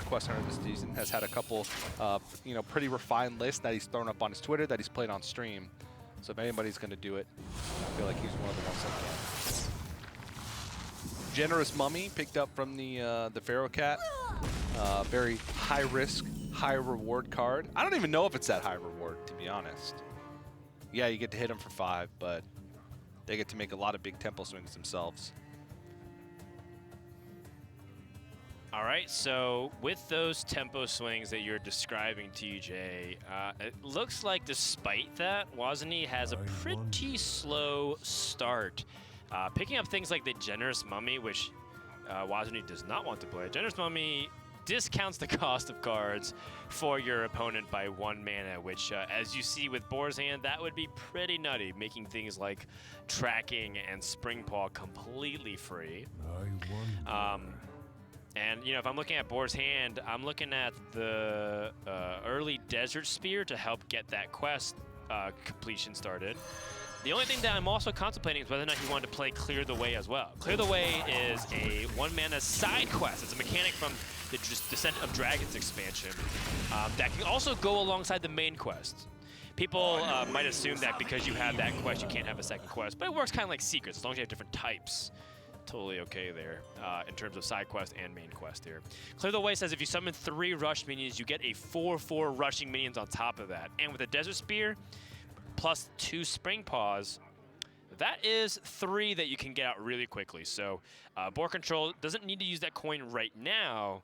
Quest Hunter this season. Has had a couple, pretty refined lists that he's thrown up on his Twitter that he's played on stream. So if anybody's going to do it, I feel like he's one of the ones that can. Generous Mummy picked up from the Pharaoh Cat. Very high risk, high reward card. I don't even know if it's that high reward, to be honest. Yeah, you get to hit them for 5, but they get to make a lot of big tempo swings themselves. All right, so with those tempo swings that you're describing, TJ, it looks like despite that, Wozny has a pretty slow start. Picking up things like the Generous Mummy, which Wozny does not want to play. Generous Mummy discounts the cost of cards for your opponent by 1 mana, which, as you see with Boar's Hand, that would be pretty nutty, making things like Tracking and Spring Paw completely free. And, if I'm looking at Boar's Hand, I'm looking at the early Desert Spear to help get that quest completion started. The only thing that I'm also contemplating is whether or not he wanted to play Clear the Way as well. Clear the Way is a 1-mana side quest. It's a mechanic from the Descent of Dragons expansion that can also go alongside the main quest. People might assume that because you have that quest, you can't have a second quest, but it works kind of like Secrets, as long as you have different types. Totally okay there in terms of side quest and main quest here. Clear the Way says if you summon 3 rush minions, you get a 4/4 rushing minions on top of that. And with a Desert Spear plus 2 Spring Paws, that is 3 that you can get out really quickly. So Board Control doesn't need to use that coin right now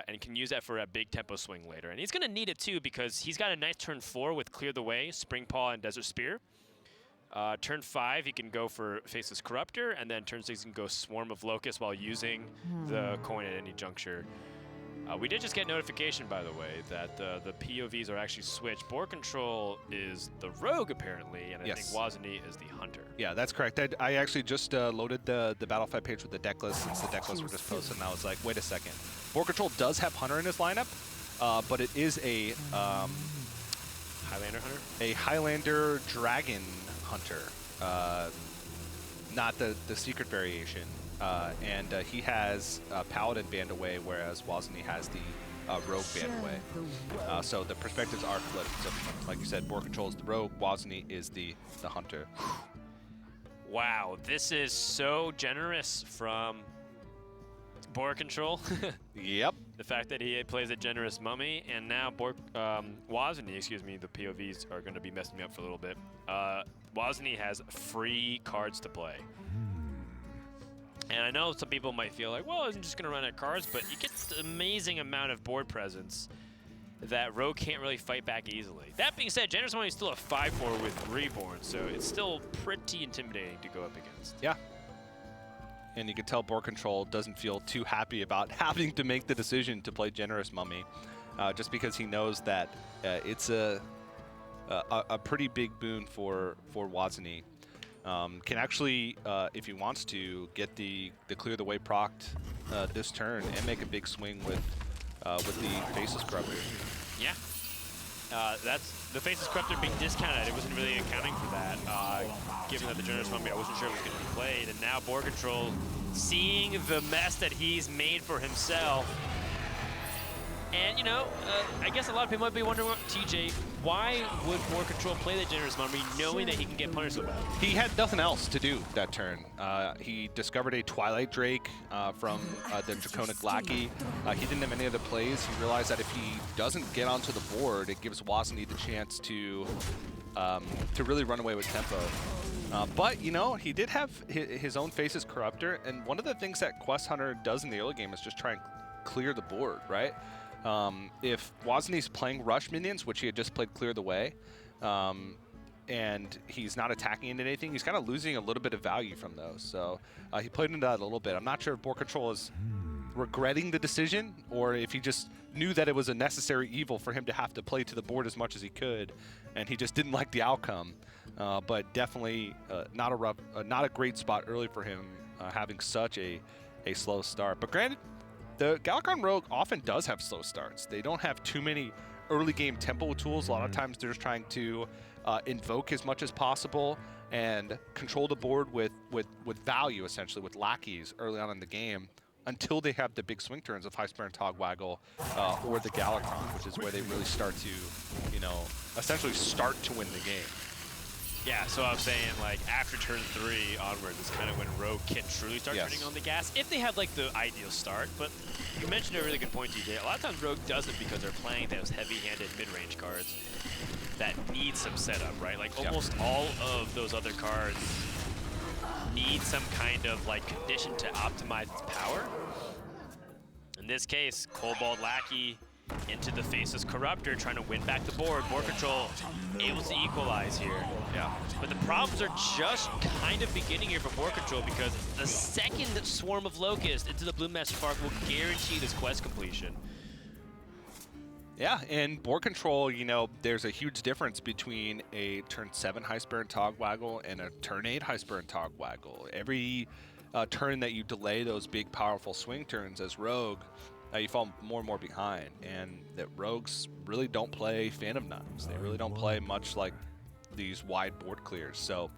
and can use that for a big tempo swing later. And he's going to need it too because he's got a nice turn 4 with Clear the Way, Spring Paw, and Desert Spear. Turn 5, he can go for Faceless Corruptor, and then turn 6, he can go Swarm of Locusts while using the coin at any juncture. We did just get notification, by the way, that the POVs are actually switched. Board control is the rogue, apparently, and I think Wozny is the hunter. Yeah, that's correct. I actually just loaded the Battlefy page with the deck list since the deck lists were just posted, and I was like, wait a second. Board control does have hunter in his lineup, but it is a Highlander hunter? A Highlander dragon hunter, not the secret variation. And he has Paladin banned away, whereas Wozny has the rogue banned away. So the perspectives are flipped. So, like you said, board control is the rogue, Wozny is the hunter. Wow, this is so generous from board control. Yep. The fact that he plays a generous mummy, and now Wozny, excuse me, the POVs are going to be messing me up for a little bit. Wozny has free cards to play. And I know some people might feel like, well, isn't just going to run out of cards, but you get this amazing amount of board presence that Rogue can't really fight back easily. That being said, Generous Money is still a 5/4 with Reborn, so it's still pretty intimidating to go up against. Yeah. And you can tell board control doesn't feel too happy about having to make the decision to play Generous Mummy, just because he knows that it's a pretty big boon for Wozny. Can actually, if he wants to, get the clear the way procced this turn and make a big swing with the Faceless Corruptor. Yeah, that's the Faceless Corruptor being discounted. It wasn't really accounting for that, given that the Generous Mummy, I wasn't sure it was going to be played, and now board control, seeing the mess that he's made for himself. And, you know, I guess a lot of people might be wondering, TJ, why would board control play the Generous Mummy knowing that he can get punished so bad? He had nothing else to do that turn. He discovered a Twilight Drake from the Draconic Lackey. He didn't have any other plays. He realized that if he doesn't get onto the board, it gives Wozny the chance to really run away with tempo. But, you know, he did have his own Faceless Corruptor, and one of the things that Quest Hunter does in the early game is just try and clear the board, right? If Wozny's playing rush minions, which he had just played Clear the Way, and he's not attacking into anything, he's kind of losing a little bit of value from those. So he played into that a little bit. I'm not sure if board control is regretting the decision or if he just knew that it was a necessary evil for him to have to play to the board as much as he could, and he just didn't like the outcome. But definitely not a great spot early for him, having such a slow start. But granted, the Galakrond Rogue often does have slow starts. They don't have too many early game tempo tools. A lot of times they're just trying to invoke as much as possible and control the board with value, essentially, with lackeys early on in the game until they have the big swing turns of High Spare and Togwaggle or the Galakrond, which is where they really start to, you know, essentially start to win the game. Yeah, so I was saying, like, after turn 3 onwards is kind of when Rogue can truly start turning on the gas, if they have, like, the ideal start. But you mentioned a really good point, TJ. A lot of times Rogue doesn't because they're playing those heavy-handed mid-range cards that need some setup, right? Like, almost all of those other cards need some kind of, like, condition to optimize its power. In this case, Kobold Lackey into the Faceless Corruptor, trying to win back the board. Board control able to equalize here. Yeah. But the problems are just kind of beginning here for board control, because the second Swarm of Locust into the Blue Master Park will guarantee this quest completion. Yeah, and board control, you know, there's a huge difference between a turn 7 High Spare and Togwaggle and a turn 8 High Spare and Togwaggle. Every turn that you delay those big, powerful swing turns as Rogue, you fall more and more behind, and that Rogues really don't play Phantom Knives. They really don't play much like these wide board clears. So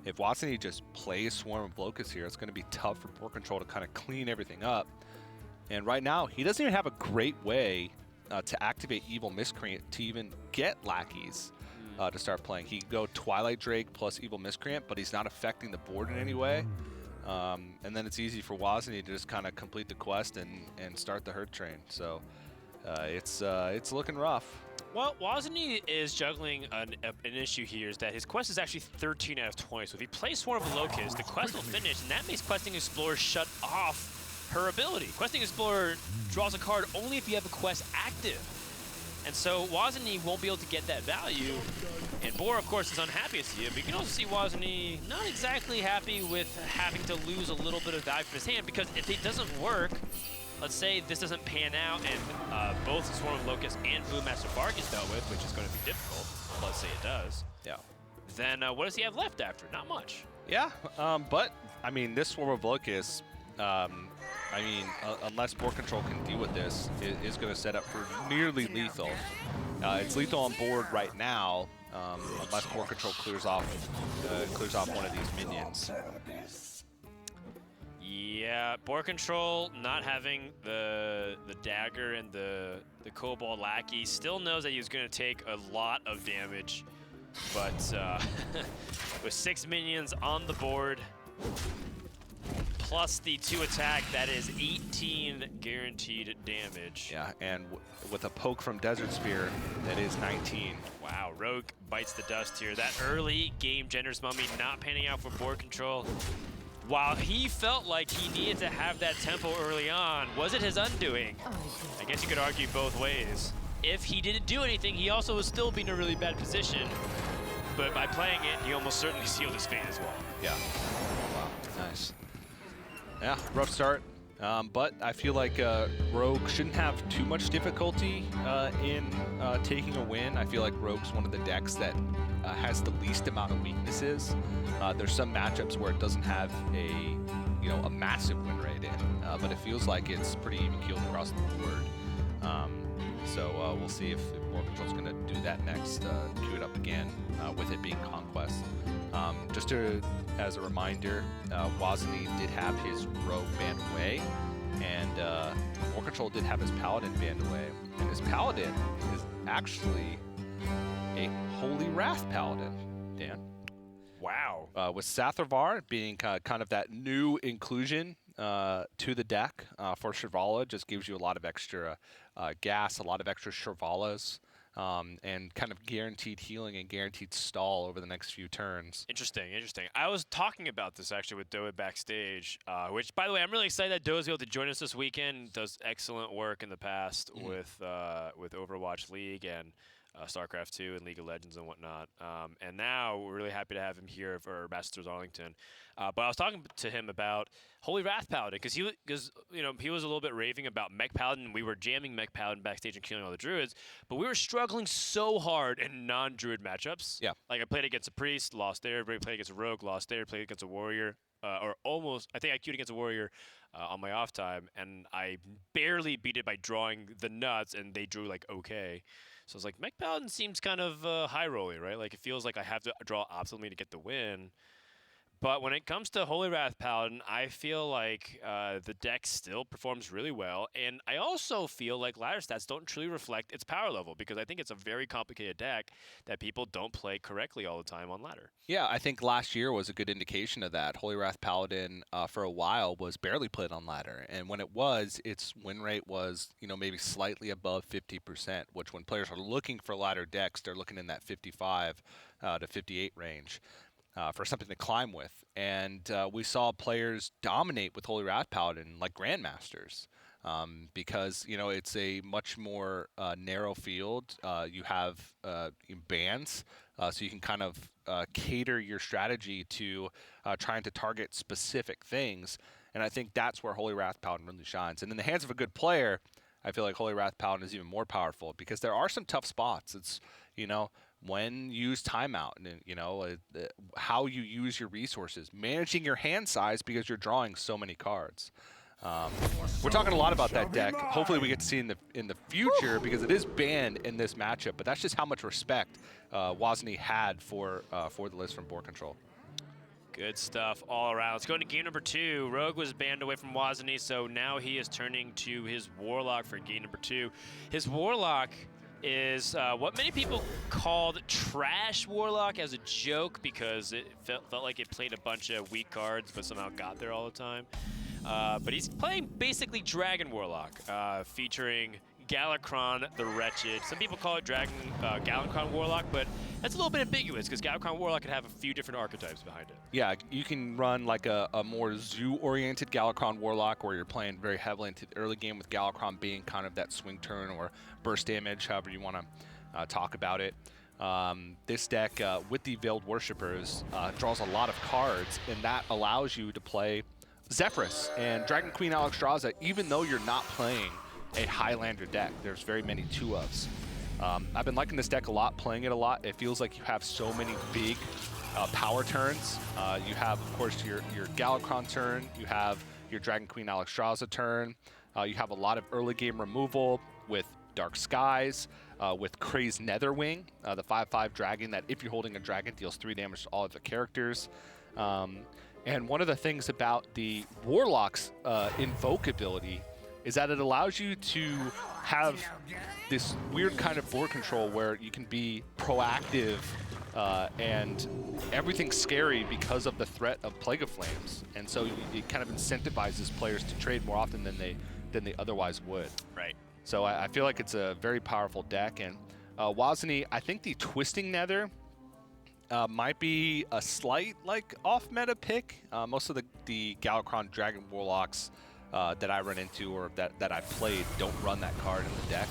if Wozny just plays Swarm of Locusts here, it's going to be tough for board control to kind of clean everything up. And right now, he doesn't even have a great way to activate Evil Miscreant to even get lackeys to start playing. He can go Twilight Drake plus Evil Miscreant, but he's not affecting the board in any way. And then it's easy for Wozny to just kind of complete the quest and start the herd train. So it's looking rough. Well, Wozny is juggling an issue here, is that his quest is actually 13 out of 20. So if he plays Swarm of Locust, the quest will finish, and that makes Questing Explorer shut off her ability. Questing Explorer draws a card only if you have a quest active. And so Wozny won't be able to get that value. And Boar, of course, is unhappy to see it, but you can also see Wozny not exactly happy with having to lose a little bit of value from his hand, because if it doesn't work, let's say this doesn't pan out and both Swarm of Locust and Blue Master Bark is dealt with, which is going to be difficult. Let's say it does. Yeah. Then what does he have left after? Not much. Yeah, but I mean, this Swarm of Locust, unless board control can deal with this, it is going to set up for nearly lethal. It's lethal on board right now, unless board control clears off one of these minions. Yeah, board control not having the dagger and the Cobalt Lackey still knows that he was going to take a lot of damage, but with 6 minions on the board, plus the 2 attack, that is 18 guaranteed damage. Yeah, and with a poke from Desert Spear, that is 19. Wow, Rogue bites the dust here. That early game Generous Mummy not panning out for board control. While he felt like he needed to have that tempo early on, was it his undoing? I guess you could argue both ways. If he didn't do anything, he also was still being in a really bad position. But by playing it, he almost certainly sealed his fate as well. Yeah. Wow, nice. Yeah, rough start. But I feel like Rogue shouldn't have too much difficulty in taking a win. I feel like Rogue's one of the decks that has the least amount of weaknesses. There's some matchups where it doesn't have a massive win rate in, but it feels like it's pretty even keeled across the board. So we'll see if Board Control's going to do that next, queue it up again with it being Conquest. Just as a reminder, Wozny did have his Rogue banned away, and Board Control did have his Paladin banned away. And his Paladin is actually a Holy Wrath Paladin, Dan. Wow. With Satharvar being kind of that new inclusion to the deck for Shirvala, just gives you a lot of extra gas, a lot of extra Shirvalas, and kind of guaranteed healing and guaranteed stall over the next few turns. Interesting, interesting. I was talking about this actually with Doa backstage, which, by the way, I'm really excited that Doa's able to join us this weekend. Does excellent work in the past with Overwatch League and StarCraft 2 and League of Legends and whatnot. And now we're really happy to have him here for Masters Arlington. But I was talking to him about Holy Wrath Paladin because he was a little bit raving about Mech Paladin. We were jamming Mech Paladin backstage and killing all the Druids, but we were struggling so hard in non-Druid matchups. Yeah. Like I played against a Priest, lost there. Everybody played against a Rogue, lost there. Played against a Warrior, or almost. I think I queued against a Warrior on my off time, and I barely beat it by drawing the nuts, and they drew like okay. So I was like, Mech Paladin seems kind of high rolling, right? Like it feels like I have to draw optimally to get the win. But when it comes to Holy Wrath Paladin, I feel like the deck still performs really well. And I also feel like ladder stats don't truly reflect its power level because I think it's a very complicated deck that people don't play correctly all the time on ladder. Yeah, I think last year was a good indication of that. Holy Wrath Paladin for a while was barely played on ladder. And when it was, its win rate was, maybe slightly above 50%, which when players are looking for ladder decks, they're looking in that 55 to 58 range. For something to climb with. And we saw players dominate with Holy Wrath Paladin like Grandmasters because, it's a much more narrow field. You have bans, so you can kind of cater your strategy to trying to target specific things. And I think that's where Holy Wrath Paladin really shines. And in the hands of a good player, I feel like Holy Wrath Paladin is even more powerful because there are some tough spots. It's, when you use timeout and, how you use your resources, managing your hand size because you're drawing so many cards. We're talking a lot about that deck. Hopefully we get to see in the future because it is banned in this matchup, but that's just how much respect Wozny had for the list from Board Control. Good stuff all around. Let's go into game number 2. Rogue was banned away from Wozny, so now he is turning to his Warlock for game number 2. His Warlock is what many people called trash Warlock as a joke because it felt like it played a bunch of weak cards but somehow got there all the time. But he's playing basically Dragon Warlock, featuring Galakrond the Wretched. Some people call it Galakrond Warlock, but that's a little bit ambiguous because Galakrond Warlock could have a few different archetypes behind it. Yeah, you can run like a more zoo-oriented Galakrond Warlock where you're playing very heavily into the early game with Galakrond being kind of that swing turn or burst damage, however you want to talk about it. This deck with the Veiled Worshippers draws a lot of cards, and that allows you to play Zephyrus and Dragon Queen Alexstrasza, even though you're not playing a Highlander deck, there's very many 2-ofs. I've been liking this deck a lot, playing it a lot. It feels like you have so many big power turns. You have, of course, your Galakrond turn. You have your Dragon Queen Alexstrasza turn. You have a lot of early game removal with Dark Skies, with Crazed Netherwing, the 5/5 dragon that if you're holding a dragon deals 3 damage to all of the characters. And one of the things about the Warlock's Invoke ability is that it allows you to have this weird kind of board control where you can be proactive and everything's scary because of the threat of Plague of Flames. And so it kind of incentivizes players to trade more often than they otherwise would. Right. So I feel like it's a very powerful deck. And Wozny, I think the Twisting Nether might be a slight off-meta pick. Most of the Galakrond Dragon Warlocks that I run into or that I've played don't run that card in the deck.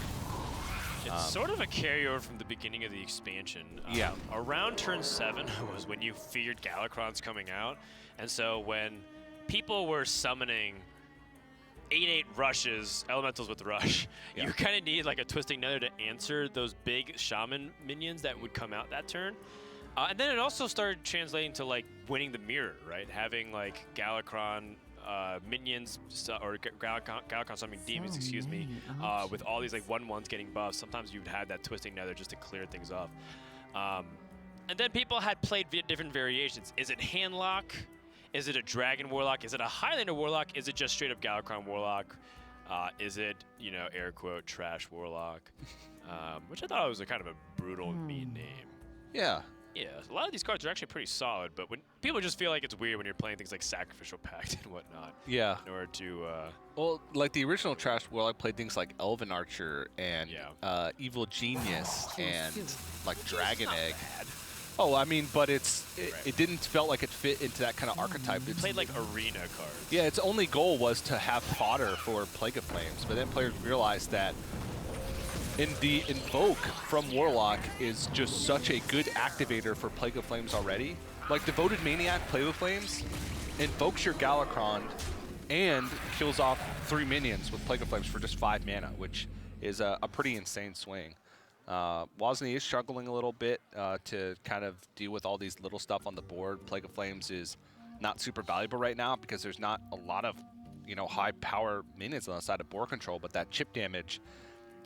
It's sort of a carryover from the beginning of the expansion. Yeah. Around turn 7 was when you feared Galakron's coming out. And so when people were summoning 8/8 rushes, elementals with rush, you kind of need like a Twisting Nether to answer those big shaman minions that would come out that turn. And then it also started translating to like winning the mirror, right? Having like Galakron minions or Galakron summoning demons, excuse me, with all these like 1/1s getting buffs. Sometimes you'd have that Twisting Nether just to clear things off. And then people had played different variations. Is it Handlock? Is it a Dragon Warlock? Is it a Highlander Warlock? Is it just straight up Galakron Warlock? Is it, you know, air quote, Trash Warlock? Which I thought was a kind of a brutal, mean name. Yeah. Yeah, a lot of these cards are actually pretty solid, but when people just feel like it's weird when you're playing things like Sacrificial Pact and whatnot. Yeah. In order to... well, like the original Trash Warlock played things like Elven Archer and Evil Genius and like Dragon Egg. Bad. Oh, I mean, but it didn't felt like it fit into that kind of archetype. It played like arena cards. Yeah, its only goal was to have fodder for Plague of Flames, but then players realized that the Invoke from Warlock is just such a good activator for Plague of Flames already. Like Devoted Maniac Plague of Flames invokes your Galakrond and kills off 3 minions with Plague of Flames for just 5 mana, which is a pretty insane swing. Wozny is struggling a little bit to kind of deal with all these little stuff on the board. Plague of Flames is not super valuable right now because there's not a lot of, you know, high power minions on the side of board control, but that chip damage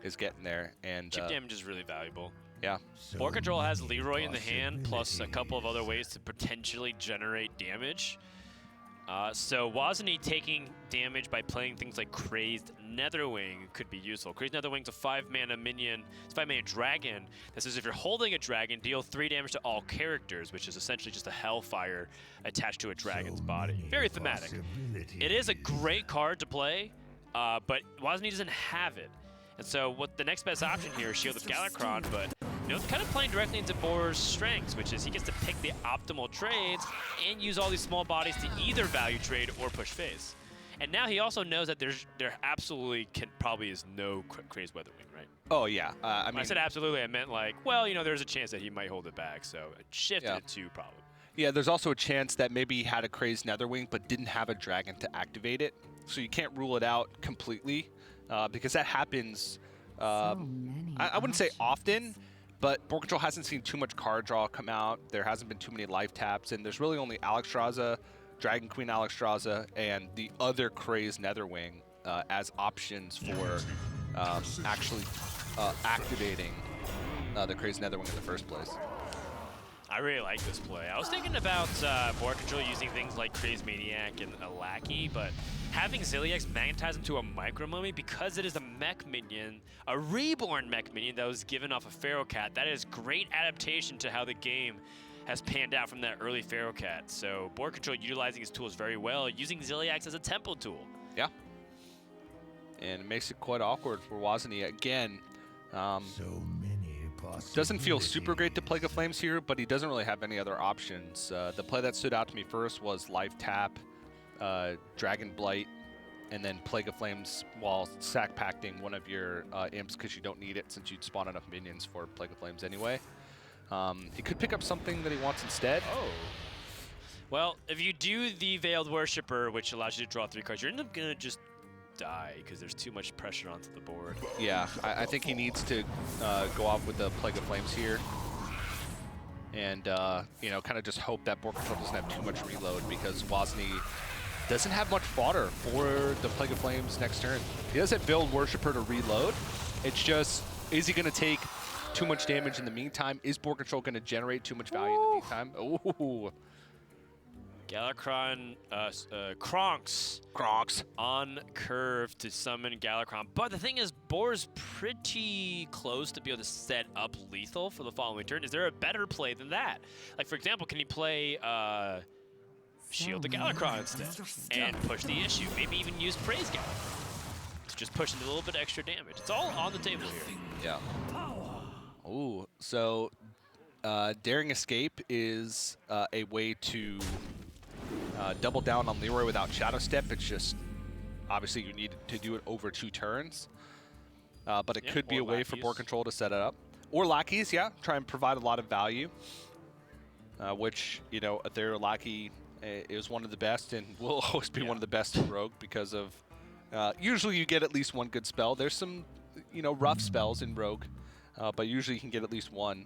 is getting there. And chip damage is really valuable. Yeah. Board control has Leroy in the hand, plus a couple of other ways to potentially generate damage. So Wozny taking damage by playing things like Crazed Netherwing could be useful. Crazed Netherwing's a 5-mana minion, it's a 5-mana dragon that says if you're holding a dragon, deal 3 damage to all characters, which is essentially just a Hellfire attached to a dragon's body. Very thematic. It is a great card to play, but Wozny doesn't have it. And so what the next best option here is Shield of Galakron, but you know, it's kind of playing directly into Boar's strengths, which is he gets to pick the optimal trades and use all these small bodies to either value trade or push face. And now he also knows that there absolutely probably is no Crazed Weatherwing, right? Oh, yeah. I mean, when I said absolutely, I meant like, well, you know, there's a chance that he might hold it back, so it shifted it to problem. Yeah, there's also a chance that maybe he had a Crazed Netherwing but didn't have a dragon to activate it. So you can't rule it out completely because that happens, I wouldn't say often, but Board Control hasn't seen too much card draw come out. There hasn't been too many life taps, and there's really only Alexstrasza, Dragon Queen Alexstrasza, and the other Crazed Netherwing as options for actually activating the Crazed Netherwing in the first place. I really like this play. I was thinking about Board Control using things like Crazed Maniac and a Lackey, but having Ziliax magnetize into a Micro Mummy because it is a mech minion, a reborn mech minion that was given off a Feral Cat, that is great adaptation to how the game has panned out from that early Feral Cat. So Board Control utilizing his tools very well, using Ziliax as a tempo tool. Yeah. And it makes it quite awkward for Wozny again. Doesn't feel super great to Plague of Flames here, but he doesn't really have any other options. The play that stood out to me first was Life Tap, Dragon Blight, and then Plague of Flames while sack pacting one of your imps because you don't need it since you'd spawn enough minions for Plague of Flames anyway. He could pick up something that he wants instead. Oh. Well, if you do the Veiled Worshipper, which allows you to draw 3 cards, you're going to just die because there's too much pressure onto the board. Yeah, I think he needs to go off with the Plague of Flames here. And, you know, kind of just hope that board control doesn't have too much reload because Wozni doesn't have much fodder for the Plague of Flames next turn. He doesn't build Worshipper to reload. It's just, is he going to take too much damage in the meantime? Is board control going to generate too much value in the meantime? Ooh. Galakrond, Kronks on curve to summon Galakrond. But the thing is, Boar's pretty close to be able to set up lethal for the following turn. Is there a better play than that? Like, for example, can he play Shield the Galakrond instead and push the issue? Maybe even use Praise Galakrond to just push in a little bit extra damage. It's all on the table here. Yeah. Ooh, so Daring Escape is a way to double down on Leroy without Shadow Step. It's just, obviously you need to do it over 2 turns. But it could be a way for board control to set it up. Or Lackeys, yeah, try and provide a lot of value. Which, you know, their Lackey is one of the best and will always be one of the best in Rogue because of, usually you get at least 1 good spell. There's some, you know, rough spells in Rogue, but usually you can get at least 1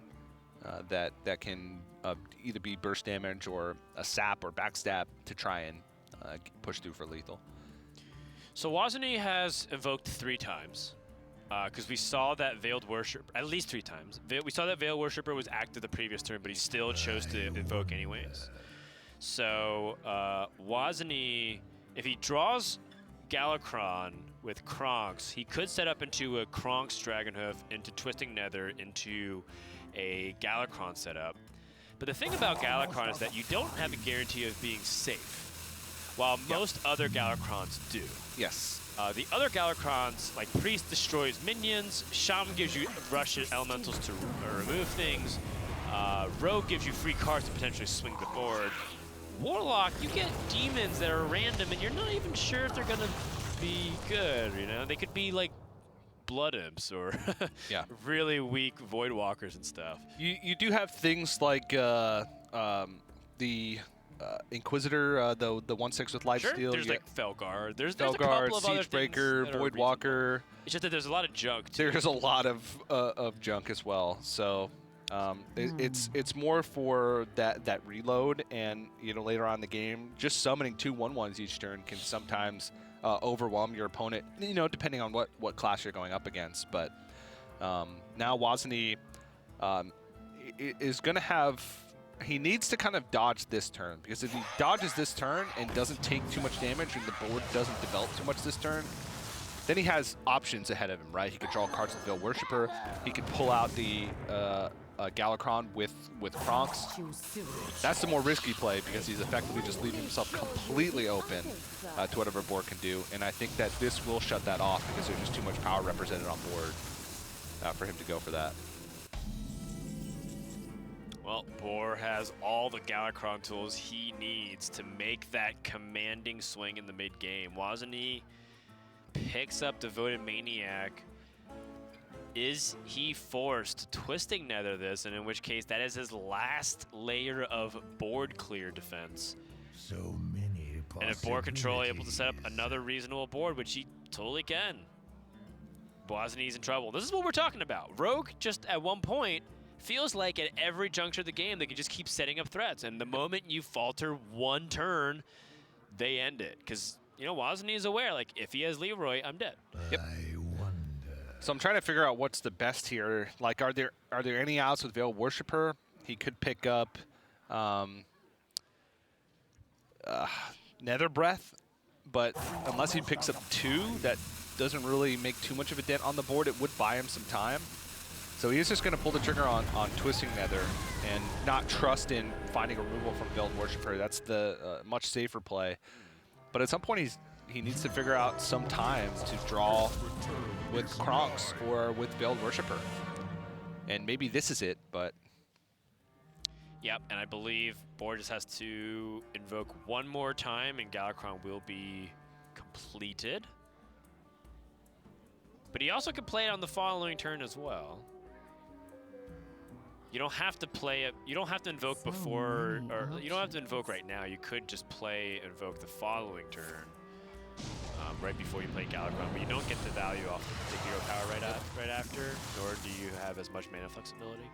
that can either be burst damage or a sap or backstab to try and push through for lethal. So Wozni has invoked 3 times because we saw that Veiled Worshipper, at least 3 times. We saw that Veiled Worshipper was active the previous turn, but he still chose to invoke anyways. So Wozni, if he draws Galakrond with Kronks, he could set up into a Kronks Dragonhoof, into Twisting Nether, into a Galakrond setup. But the thing about Galakrond is that you don't have a guarantee of being safe, while most other Galakronds do. Yes. The other Galakronds, like Priest destroys minions, Shaman gives you rush elementals to remove things, Rogue gives you free cards to potentially swing the board. Warlock, you get demons that are random and you're not even sure if they're gonna be good, you know? They could be like Blood Imps or really weak Void Walkers and stuff. You do have things like the Inquisitor, the 1/6 with Lifesteal. Sure, there's like Felguard. There's a Felguard, couple of other Siegebreaker, things Void Walker. It's just that there's a lot of junk too. There's a lot of junk as well. So it's more for that reload, and you know, later on in the game, just summoning 2 1/1s each turn can sometimes overwhelm your opponent, you know, depending on what class you're going up against. But now Wozni is going to have, he needs to kind of dodge this turn, because if he dodges this turn and doesn't take too much damage and the board doesn't develop too much this turn, then he has options ahead of him, right? He could draw cards with Veiled Worshipper. He could pull out the Galakrond with Kronks. That's the more risky play because he's effectively just leaving himself completely open to whatever board can do. And I think that this will shut that off because there's just too much power represented on board for him to go for that. Well, Boar has all the Galakrond tools he needs to make that commanding swing in the mid-game. Wozni picks up Devoted Maniac. Is he forced to Twisting Nether this, and in which case that is his last layer of board clear defense? So many possibilities. And if board control able to set up another reasonable board, which he totally can, Wozni's in trouble. This is what we're talking about. Rogue just at one point feels like at every juncture of the game they can just keep setting up threats, and the moment you falter 1 turn, they end it. Because, you know, Wozni is aware, like, if he has Leroy, I'm dead. Yep. So I'm trying to figure out what's the best here. Like, are there any outs with Veiled Worshipper? He could pick up Nether Breath, but unless he picks up 2, that doesn't really make too much of a dent on the board. It would buy him some time. So he's just going to pull the trigger on Twisting Nether and not trust in finding a removal from Veiled Worshipper. That's the much safer play. But at some point he needs to figure out some times to draw with Kronks or with Veiled Worshipper. And maybe this is it, but... Yep, and I believe Board just has to invoke 1 more time and Galakrond will be completed. But he also can play it on the following turn as well. You don't have to play it. You don't have to invoke before, or you don't have to invoke right now. You could just invoke the following turn, right before you play Galakrond, but you don't get the value off the hero power right after, nor do you have as much mana flexibility.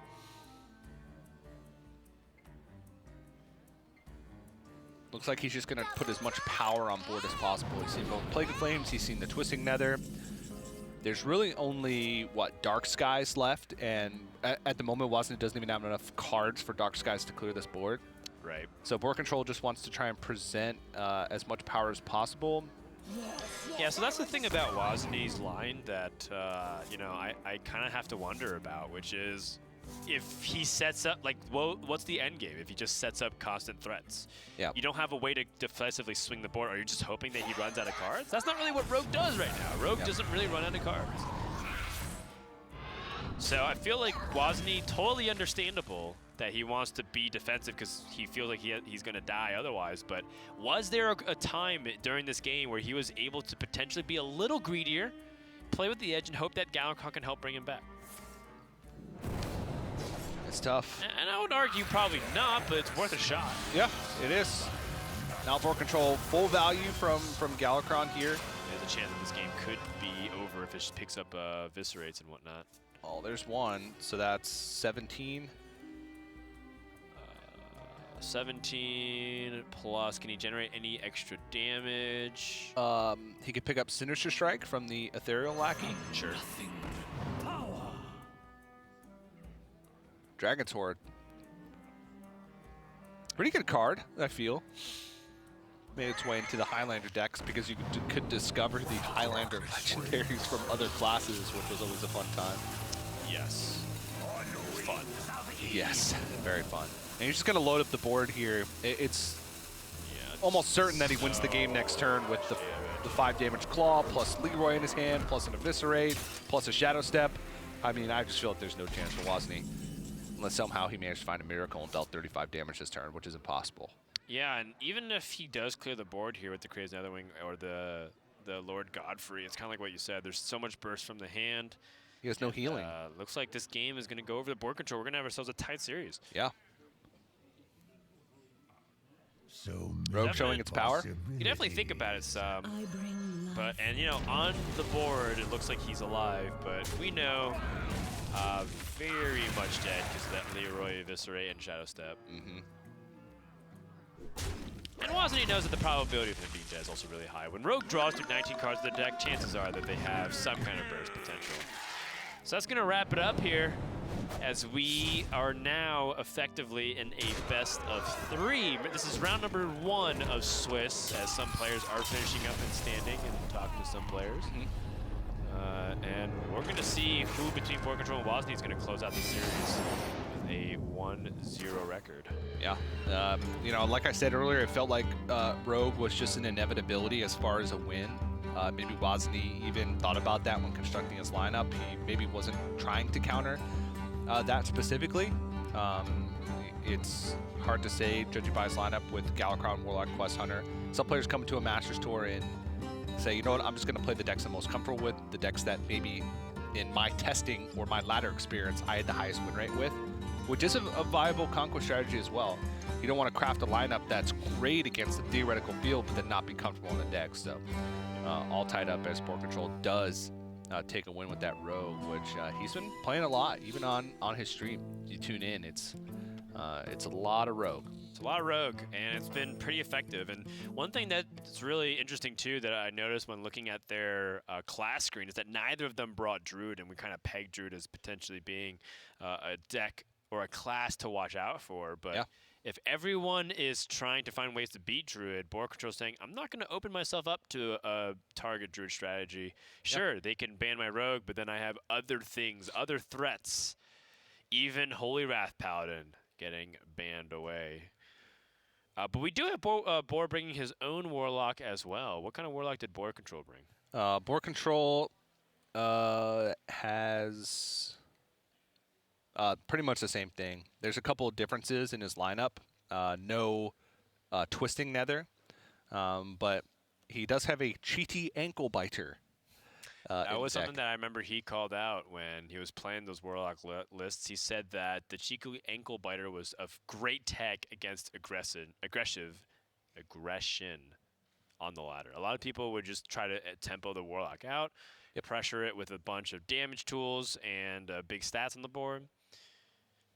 Looks like he's just going to put as much power on board as possible. He's seen both Plague of Flames, he's seen the Twisting Nether. There's really only, what, Dark Skies left, and at the moment, Wozniak doesn't even have enough cards for Dark Skies to clear this board. Right. So board control just wants to try and present as much power as possible. Yeah, so that's the thing about Wozniak's line that, you know, I kind of have to wonder about, which is if he sets up, like, what's the end game if he just sets up constant threats? Yeah. You don't have a way to defensively swing the board. Are you just hoping that he runs out of cards? That's not really what Rogue does right now. Rogue doesn't really run out of cards. So I feel like Wozniak, totally understandable that he wants to be defensive because he feels like he's going to die otherwise. But was there a time during this game where he was able to potentially be a little greedier, play with the edge, and hope that Galakrond can help bring him back? It's tough. And I would argue probably not, but it's worth a shot. Yeah, it is. Now board control, full value from Galakrond here. There's a chance that this game could be over if it just picks up Viscerates and whatnot. Oh, there's one, so that's 17. 17 plus, can he generate any extra damage? He could pick up Sinister Strike from the Ethereal Lackey. Sure. Dragon's Horde. Pretty good card, I feel. Made its way into the Highlander decks because you could discover the Highlander legendaries from other classes, which was always a fun time. Yes. Fun. Yes, very fun. And you're just going to load up the board here. It's almost certain that he wins the game next turn with the 5 damage Claw, plus Leroy in his hand, plus an Eviscerate, plus a Shadow Step. I mean, I just feel like there's no chance for Wozniak. Unless somehow he managed to find a miracle and dealt 35 damage this turn, which is impossible. Yeah, and even if he does clear the board here with the Crazed Netherwing or the Lord Godfrey, it's kind of like what you said. There's so much burst from the hand. He has no healing. Looks like this game is going to go over the board control. We're going to have ourselves a tight series. Yeah. So Rogue showing its power. You definitely think about it some. And you know, on the board, it looks like he's alive, but we know very much dead because of that Leroy, Eviscerate, and Shadow Step. And Wozniak knows that the probability of him being dead is also really high. When Rogue draws through 19 cards of the deck, chances are that they have some kind of burst potential. So that's going to wrap it up here as we are now effectively in a best of 3. This is round number 1 of Swiss, as some players are finishing up and standing and talking to some players. And we're going to see who between Board Control and Wozniak is going to close out the series with a 1-0 record. Yeah. You know, like I said earlier, it felt like Rogue was just an inevitability as far as a win. Maybe Wozniak even thought about that when constructing his lineup. He maybe wasn't trying to counter that specifically. It's hard to say, judging by his lineup with Galakrond, Warlock, Quest Hunter. Some players come to a Masters Tour and say, you know what, I'm just going to play the decks I'm most comfortable with, the decks that maybe in my testing or my ladder experience I had the highest win rate with, which is a viable conquest strategy as well. You don't want to craft a lineup that's great against the theoretical field, but then not be comfortable in the deck. So all tied up as Board Control does take a win with that Rogue, which he's been playing a lot, even on his stream. You tune in, it's a lot of Rogue. It's a lot of Rogue, and it's been pretty effective. And one thing that's really interesting, too, that I noticed when looking at their class screen is that neither of them brought Druid, and we kind of pegged Druid as potentially being a deck or a class to watch out for. But if everyone is trying to find ways to beat Druid, Board Control saying, I'm not going to open myself up to a target Druid strategy. Sure, they can ban my Rogue, but then I have other things, other threats. Even Holy Wrath Paladin getting banned away. But we do have Board bringing his own Warlock as well. What kind of Warlock did Board Control bring? Board Control has pretty much the same thing. There's a couple of differences in his lineup. No Twisting Nether, but he does have a cheaty Ankle Biter. That was something that I remember he called out when he was playing those Warlock lists. He said that the Chiku Ankle Biter was of great tech against aggression on the ladder. A lot of people would just try to tempo the Warlock out, pressure it with a bunch of damage tools and big stats on the board.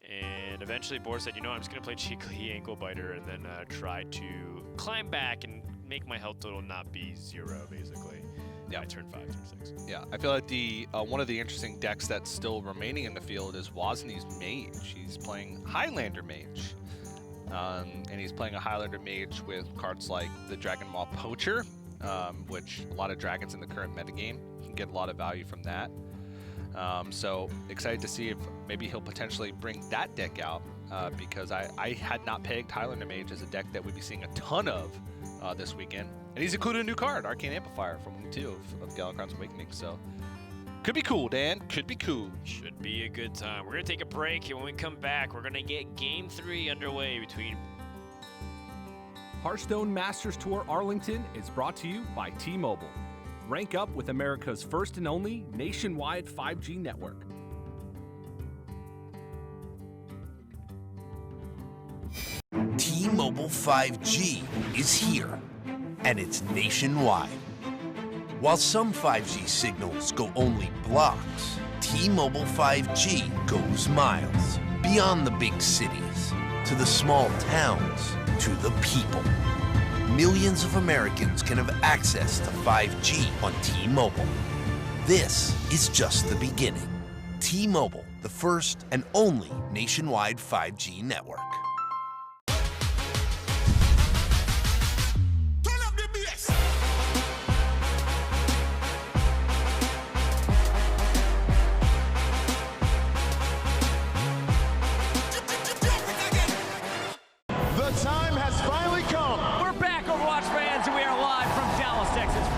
And eventually board said, you know, I'm just going to play Chiku Ankle Biter and then try to climb back and make my health total not be 0, basically. Yeah, I turn 5, turn 6. Yeah, I feel like the one of the interesting decks that's still remaining in the field is Wozni's Mage. He's playing Highlander Mage. And he's playing a Highlander Mage with cards like the Dragon Maw Poacher, which a lot of dragons in the current metagame can get a lot of value from that. So excited to see if maybe he'll potentially bring that deck out because I had not pegged Highlander Mage as a deck that we'd be seeing a ton of this weekend. And he's included a new card, Arcane Amplifier from Week 2 of Galakrond's Awakening. So could be cool, Dan. Could be cool. Should be a good time. We're going to take a break, and when we come back, we're going to get Game 3 underway between... Hearthstone Masters Tour Arlington is brought to you by T-Mobile. Rank up with America's first and only nationwide 5G network. T-Mobile 5G is here, and it's nationwide. While some 5G signals go only blocks, T-Mobile 5G goes miles, beyond the big cities, to the small towns, to the people. Millions of Americans can have access to 5G on T-Mobile. This is just the beginning. T-Mobile, the first and only nationwide 5G network. The time has finally come. We're back, Overwatch fans, and we are live from Dallas, Texas.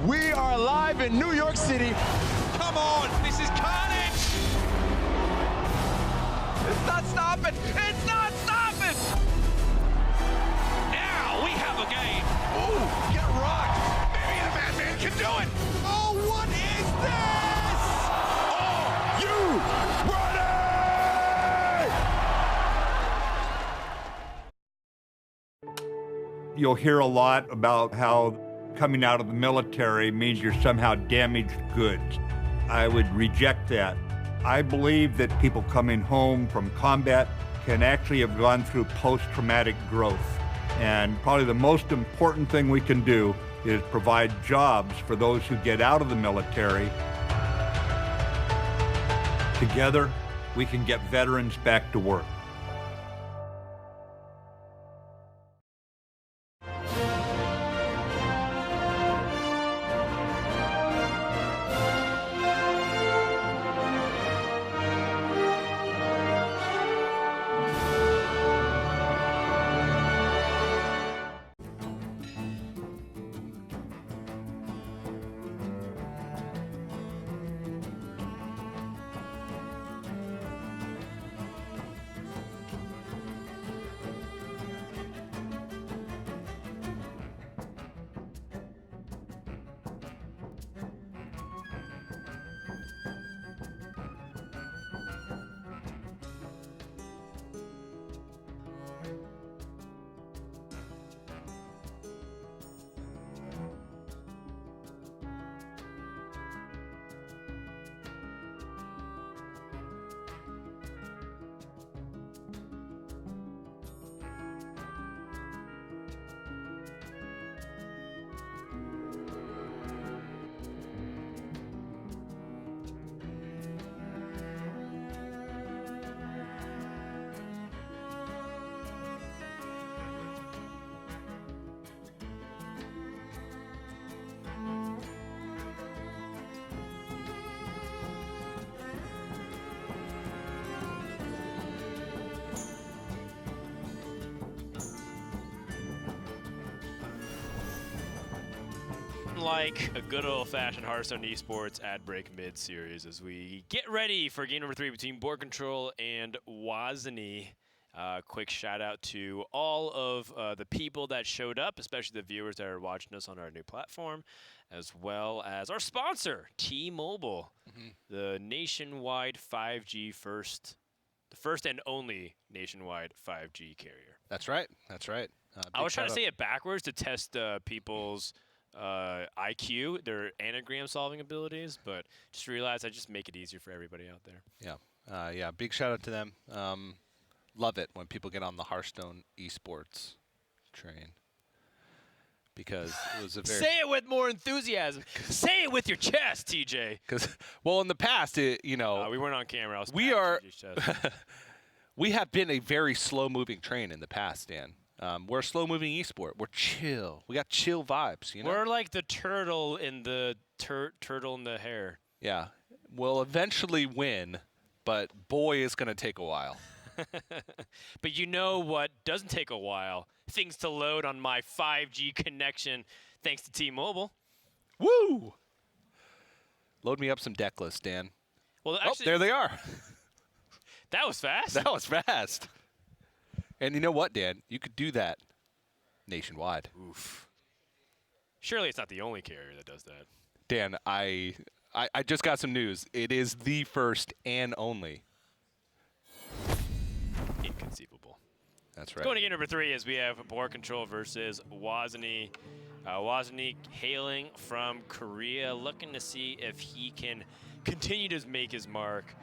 We are live in New York City. Come on, this is carnage! It's not stopping! It's not stopping! Now we have a game. Ooh, get rocked. Maybe the Madman can do it. Oh, what is this? Oh, You ready? You'll hear a lot about how coming out of the military means you're somehow damaged goods. I would reject that. I believe that people coming home from combat can actually have gone through post-traumatic growth. And probably the most important thing we can do is provide jobs for those who get out of the military. Together, we can get veterans back to work. Like a good old-fashioned Hearthstone Esports ad break mid-series as we get ready for game number 3 between Board Control and Wozni. Quick shout out to all of the people that showed up, especially the viewers that are watching us on our new platform, as well as our sponsor, T-Mobile, the nationwide 5G the first and only nationwide 5G carrier. That's right. That's right. I was trying to say it backwards to test people's IQ, their anagram solving abilities, but just realized I just make it easier for everybody out there. Yeah. Yeah. Big shout out to them. Love it when people get on the Hearthstone Esports train, because it was a very Say it with more enthusiasm. Say it with your chest, TJ. Because, well, in the past, we weren't on camera. We have been a very slow-moving train in the past, Dan. We're a slow-moving esport. We're chill. We got chill vibes. We're like the turtle in the turtle in the hair. Yeah, we'll eventually win, but boy, it's gonna take a while. But you know what doesn't take a while? Things to load on my 5G connection, thanks to T-Mobile. Woo! Load me up some deck lists, Dan. Well, actually, there they are. That was fast. That was fast. And you know what, Dan? You could do that nationwide. Oof. Surely it's not the only carrier that does that. Dan, I just got some news. It is the first and only. Inconceivable. That's right. Going to game number 3 is we have Board Control versus Wozny. Wozny hailing from Korea, looking to see if he can continue to make his mark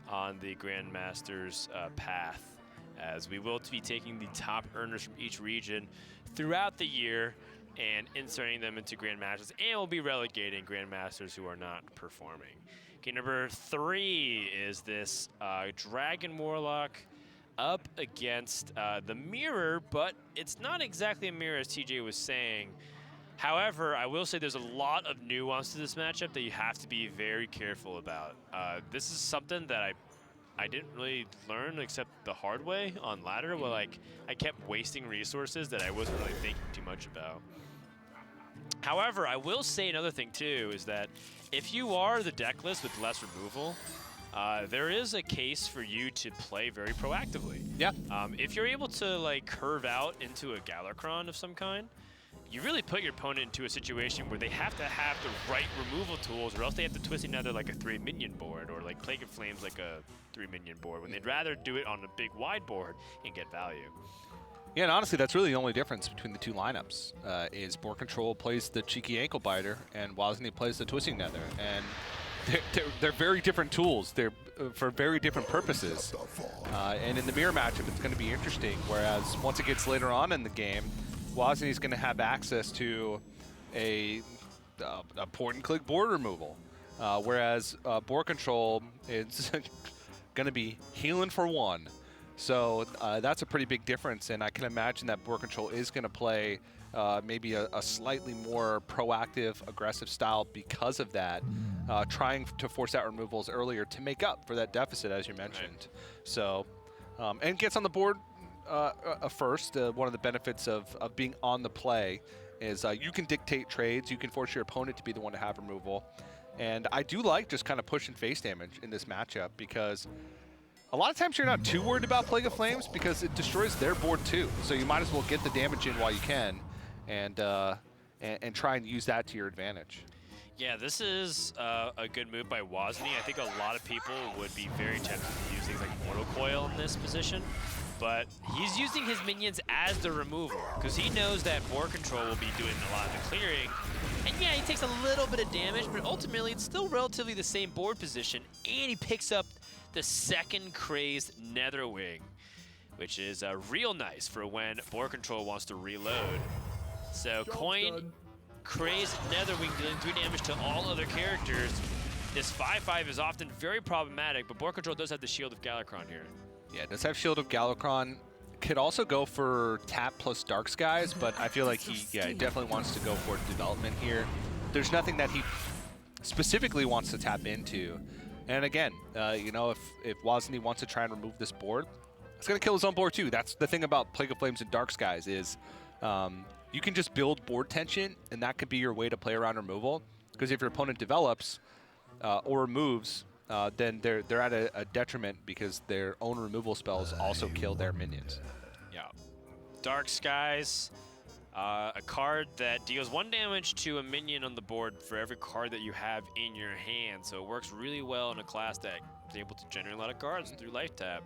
on the Grandmasters path, as we will be taking the top earners from each region throughout the year and inserting them into Grandmasters, and we'll be relegating Grandmasters who are not performing. Game number 3 is this Dragon Warlock up against the mirror, but it's not exactly a mirror, as TJ was saying. However, I will say there's a lot of nuance to this matchup that you have to be very careful about. This is something that I didn't really learn except the hard way on ladder, where I kept wasting resources that I wasn't really thinking too much about. However, I will say another thing too, is that if you are the deck list with less removal, there is a case for you to play very proactively. Yeah. If you're able to curve out into a Galakron of some kind, you really put your opponent into a situation where they have to have the right removal tools, or else they have to twist another like a 3-minion board, or like Plague of Flames like a 3-minion board, when they'd rather do it on a big wide board and get value. Yeah, and honestly, that's really the only difference between the two lineups, is Board Control plays the Cheeky Ankle Biter, and Wozny plays the Twisting Nether. And they're very different tools. They're for very different purposes. And in the mirror matchup, it's going to be interesting, whereas once it gets later on in the game, Wozny's going to have access to a point-and-click board removal, whereas Board Control is going to be healing for 1. So that's a pretty big difference, and I can imagine that Board Control is going to play maybe a slightly more proactive, aggressive style because of that, trying to force out removals earlier to make up for that deficit, as you mentioned. Right. So, and gets on the board first. One of the benefits of being on the play is you can dictate trades. You can force your opponent to be the one to have removal. And I do like just kind of pushing face damage in this matchup, because a lot of times you're not too worried about Plague of Flames because it destroys their board too. So you might as well get the damage in while you can, and try and use that to your advantage. Yeah, this is a good move by Wozny. I think a lot of people would be very tempted to use things like Mortal Coil in this position, but he's using his minions as the removal, because he knows that Board Control will be doing a lot of the clearing. And yeah, he takes a little bit of damage, but ultimately it's still relatively the same board position, and he picks up the second Crazed Netherwing, which is real nice for when Board Control wants to reload. So coin Crazed Netherwing dealing 3 damage to all other characters. This 5/5 is often very problematic, but Board Control does have the Shield of Galakron here. Yeah, it does have Shield of Galakron. Could also go for tap plus Dark Skies, but I feel like he definitely wants to go for development here. There's nothing that he specifically wants to tap into. And again, if Wozny wants to try and remove this board, it's going to kill his own board too. That's the thing about Plague of Flames and Dark Skies is you can just build board tension, and that could be your way to play around removal. Because if your opponent develops or removes, then they're at a detriment because their own removal spells also kill their minions. Yeah. Dark Skies, a card that deals 1 damage to a minion on the board for every card that you have in your hand. So it works really well in a class deck. It's able to generate a lot of cards through Life Tab.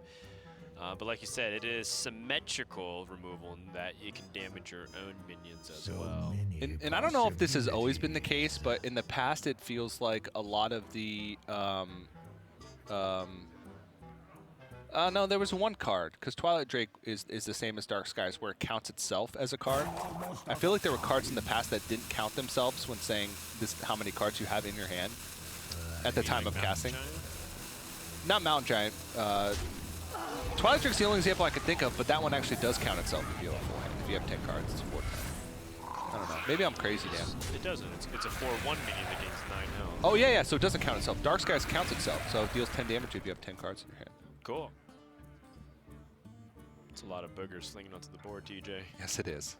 But like you said, it is symmetrical removal in that it can damage your own minions as well. And I don't know if this has always been the case, but in the past it feels like a lot of the no, there was one card, because Twilight Drake is the same as Dark Skies, where it counts itself as a card. I feel like there were cards in the past that didn't count themselves when saying how many cards you have in your hand at the time of casting. Not Mountain Giant. Twilight Drake's the only example I could think of, but that one actually does count itself if you have a full hand. If you have 10 cards, it's 4 times. I don't know. Maybe I'm crazy, Dan. It doesn't. It's a 4/1 minion that gains 9 health. Oh, yeah, so it doesn't count itself. Dark Skies counts itself, so it deals 10 damage if you have 10 cards in your hand. Cool. It's a lot of boogers slinging onto the board, TJ. Yes, it is.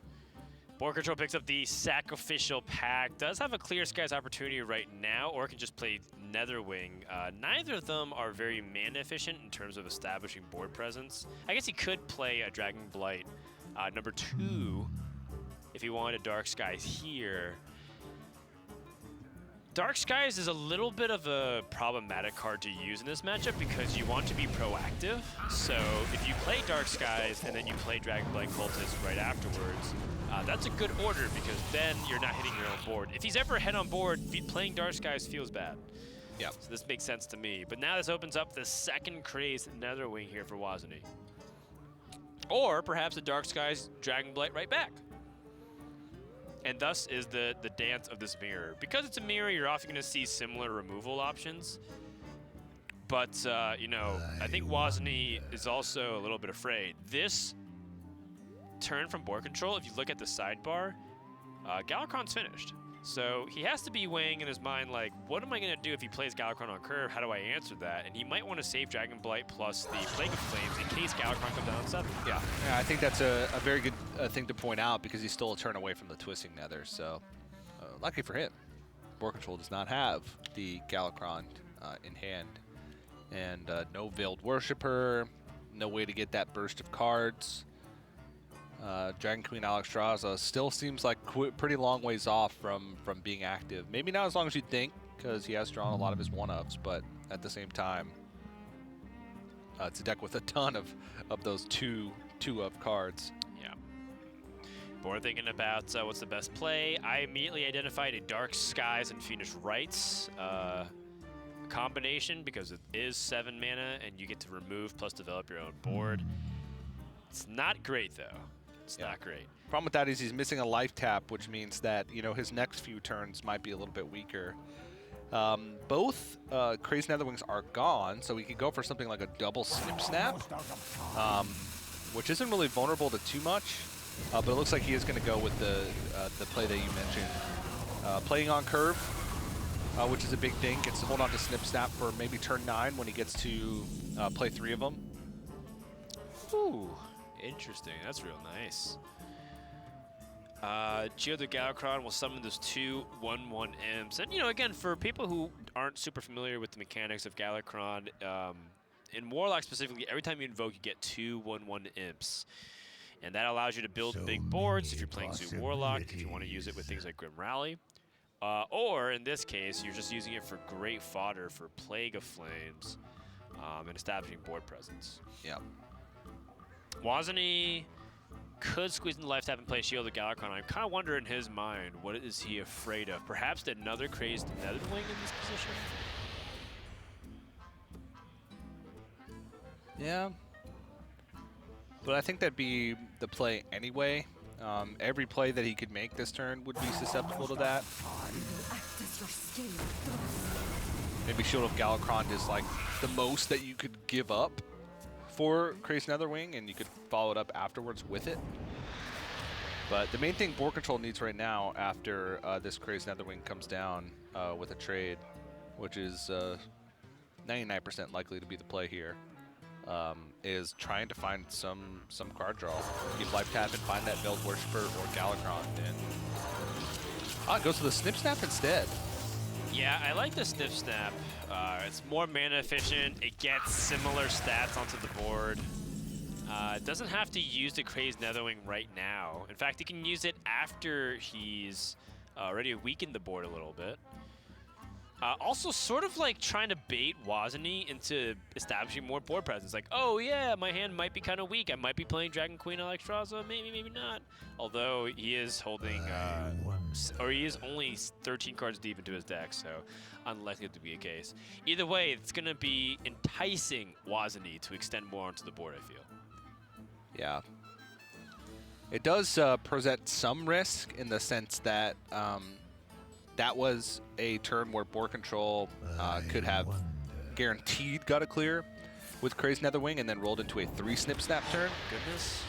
Board Control picks up the Sacrificial Pact. Does have a Clear Skies opportunity right now, or can just play Netherwing. Neither of them are very mana efficient in terms of establishing board presence. I guess he could play a Dragon Blight number 2 if he wanted a Dark Skies here. Dark Skies is a little bit of a problematic card to use in this matchup because you want to be proactive. So if you play Dark Skies and then you play Dragon Blight Cultist right afterwards, that's a good order because then you're not hitting your own board. If he's ever ahead on board, playing Dark Skies feels bad. Yeah. So this makes sense to me. But now this opens up the second crazed Netherwing here for Wozniak. Or perhaps a Dark Skies Dragon Blight right back. And thus is the dance of this mirror. Because it's a mirror, you're often going to see similar removal options. But, you know, I think Wozniak is also a little bit afraid. This turn from board control, if you look at the sidebar, Galakrond's finished. So he has to be weighing in his mind, like, what am I going to do if he plays Galakrond on curve? How do I answer that? And he might want to save Dragon Blight plus the Plague of Flames in case Galakrond comes down 7. Yeah, I think that's a very good thing to point out because he's still a turn away from the Twisting Nether. So lucky for him, board control does not have the Galakrond in hand. And no Veiled Worshipper, no way to get that burst of cards. Dragon Queen Alexstrasza still seems like pretty long ways off from being active. Maybe not as long as you'd think, because he has drawn a lot of his one-ups, but at the same time, it's a deck with a ton of those two-of cards. Yeah. Board thinking about what's the best play. I immediately identified a Dark Skies and Fiendish Rites combination because it is 7 mana and you get to remove plus develop your own board. It's not great, though. It's not great. Problem with that is he's missing a life tap, which means that, you know, his next few turns might be a little bit weaker. Both Crazed Netherwings are gone, so we could go for something like a double Snip Snap, which isn't really vulnerable to too much, but it looks like he is going to go with the play that you mentioned. Playing on curve, which is a big thing, gets to hold on to Snip Snap for maybe turn 9 when he gets to play 3 of them. Ooh. Interesting. That's real nice. Geodude Galakrond will summon those 2/1/1 imps. And, you know, again, for people who aren't super familiar with the mechanics of Galakrond, in Warlock specifically, every time you invoke, you get 2/1/1 imps. And that allows you to build big boards if you're playing Zoo Warlock, if you want to use it with things like Grim Rally. Or, in this case, you're just using it for great fodder for Plague of Flames and establishing board presence. Yeah. Wozniak could squeeze in the life tap and play Shield of Galakrond. I kind of wonder in his mind, what is he afraid of? Perhaps another crazed Netherwing in this position? Yeah. But I think that'd be the play anyway. Every play that he could make this turn would be susceptible to that. Maybe Shield of Galakrond is like the most that you could give up for Crazed Netherwing, and you could follow it up afterwards with it. But the main thing board control needs right now after this Crazed Netherwing comes down with a trade, which is 99% likely to be the play here, is trying to find some card draw. Keep life tap and find that Veiled Worshipper or Galakrond, and it goes to the Snip Snap instead. Yeah, I like the Sniff Snap. It's more mana efficient. It gets similar stats onto the board. It doesn't have to use the Crazed Netherwing right now. In fact, he can use it after he's already weakened the board a little bit. Also, sort of like trying to bait Wozny into establishing more board presence. Like, oh yeah, my hand might be kind of weak. I might be playing Dragon Queen Alexstrasza, maybe, maybe not. Although he is holding, or he is only 13 cards deep into his deck, so unlikely to be a case. Either way, it's going to be enticing Wozny to extend more onto the board, I feel. Yeah. It does present some risk in the sense that that was a turn where board control could have guaranteed got a clear with Crazed Netherwing and then rolled into a 3 Snip Snap turn. Goodness.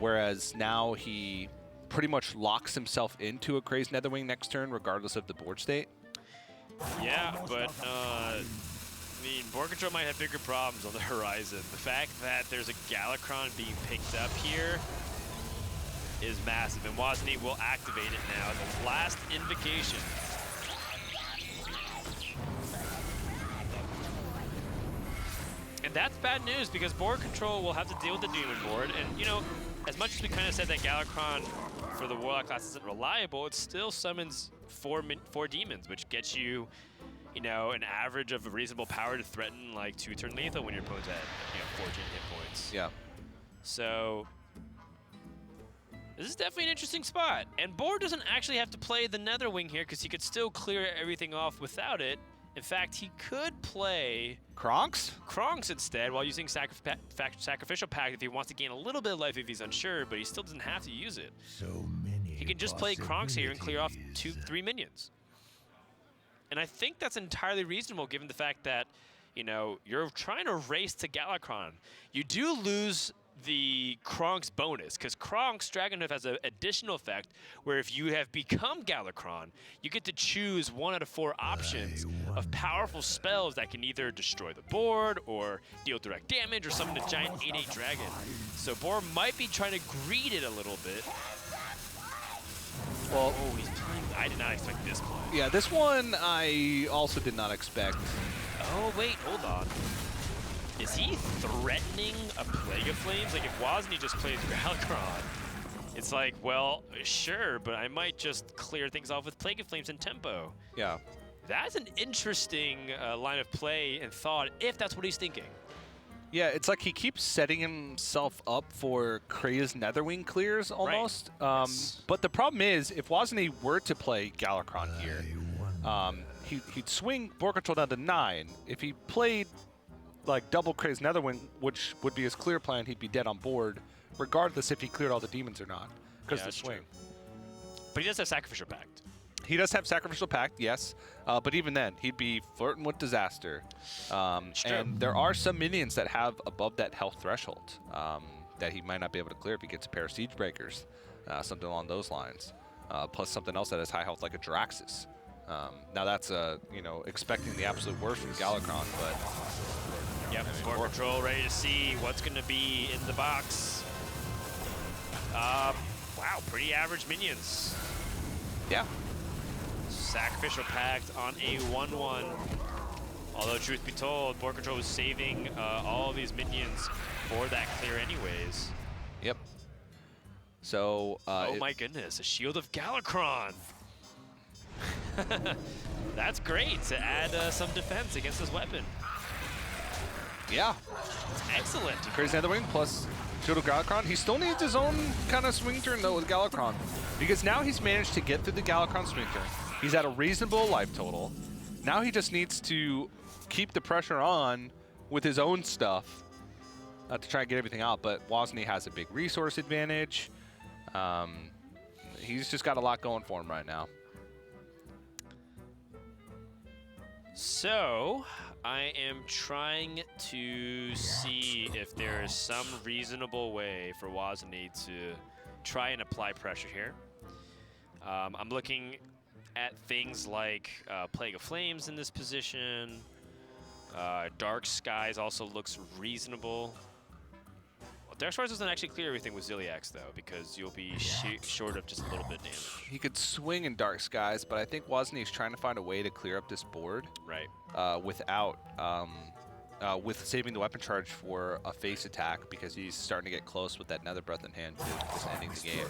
Whereas now he pretty much locks himself into a Crazed Netherwing next turn regardless of the board state. Yeah, but I mean, board control might have bigger problems on the horizon. The fact that there's a Galakrond being picked up here is massive, and Wozny will activate it now as its last invocation. And that's bad news because board control will have to deal with the Demon board. And, you know, as much as we kind of said that Galakrond for the Warlock class isn't reliable, it still summons four demons, which gets you, you know, an average of a reasonable power to threaten like 2-turn lethal when your opponent's at, you know, 14 hit points. Yeah. So this is definitely an interesting spot. And board doesn't actually have to play the Netherwing here because he could still clear everything off without it. In fact, he could play Kronks instead while using Sacrificial Pact if he wants to gain a little bit of life if he's unsure, but he still doesn't have to use it. So many. He can just play Kronks here and clear off 2-3 minions. And I think that's entirely reasonable given the fact that, you know, you're trying to race to Galakrond. You do lose the Kronks bonus, because Kronks Dragonhoof has an additional effect where if you have become Galakrond, you get to choose 1 out of 4 options of powerful spells that can either destroy the board or deal direct damage or summon a giant 8/8 dragon. So board might be trying to greed it a little bit. Well, oh, he's playing. I did not expect this play. Yeah, this one I also did not expect. Oh, wait, hold on. Is he threatening a Plague of Flames? Like, if Wozny just plays Galakrond, it's like, well, sure, but I might just clear things off with Plague of Flames and tempo. Yeah. That's an interesting line of play and thought, if that's what he's thinking. Yeah, it's like he keeps setting himself up for Crazed Netherwing clears almost. Right. Yes. But the problem is, if Wozny were to play Galakrond here, he'd swing board control down to 9. If he played like double Crazed Netherwing, which would be his clear plan, he'd be dead on board, regardless if he cleared all the demons or not, because of the swing. True. But he does have Sacrificial Pact. He does have Sacrificial Pact, yes, but even then, he'd be flirting with disaster. And there are some minions that have above that health threshold that he might not be able to clear if he gets a pair of Siege Breakers, something along those lines, plus something else that has high health like a Draxus. Now that's, you know, expecting the absolute worst from Galakrond, but... Yep, board control ready to see what's going to be in the box. Wow, pretty average minions. Yeah. Sacrificial Pact on a 1/1. Although, truth be told, board control was saving all of these minions for that clear anyways. Yep. So, oh my goodness, a Shield of Galakrond. That's great to add some defense against this weapon. Yeah. It's excellent. Crazed Netherwing plus Shield of Galakrond. He still needs his own kind of swing turn, though, with Galakrond. Because now he's managed to get through the Galakrond swing turn. He's at a reasonable life total. Now he just needs to keep the pressure on with his own stuff to try and get everything out. But Wozny has a big resource advantage. He's just got a lot going for him right now. So, I am trying to see if there is some reasonable way for Wozny to try and apply pressure here. I'm looking at things like Plague of Flames in this position. Dark Skies also looks reasonable. Well, Dark Swords doesn't actually clear everything with Ziliax, though, because you'll be short of just a little bit of damage. He could swing in Dark Skies, but I think Wozniak's trying to find a way to clear up this board. Right. Without, with saving the weapon charge for a face attack, because he's starting to get close with that Nether Breath in hand to just ending the game.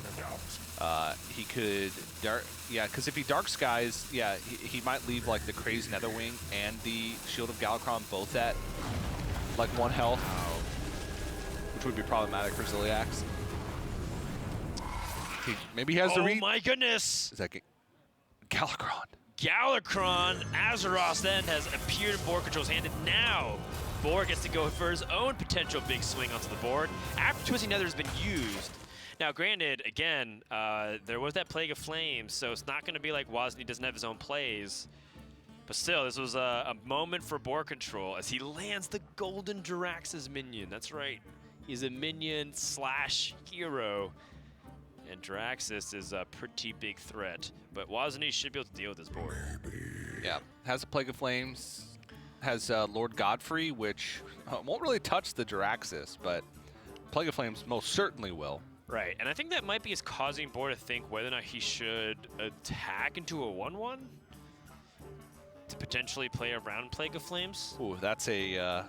He could, because if he Dark Skies, he might leave like the Crazed Netherwing and the Shield of Galakron both at like 1 health, which would be problematic for Ziliax. Maybe he has the read. Oh my goodness! Is that Galakron? Galakron, Azeroth then has appeared in board control's hand, and now Boar gets to go for his own potential big swing onto the board after Twisting Nether has been used. Now, granted, again, there was that Plague of Flames, so it's not going to be like Wozni doesn't have his own plays. But still, this was a moment for board control as he lands the Golden Jirax's minion. That's right. He's a minion / hero. And Jiraxis is a pretty big threat. But Wozni should be able to deal with this board. Yeah, has a Plague of Flames. Has Lord Godfrey, which won't really touch the Jiraxis, but Plague of Flames most certainly will. Right, and I think that might be his causing board to think whether or not he should attack into a 1/1 to potentially play around Plague of Flames. Ooh, that's a...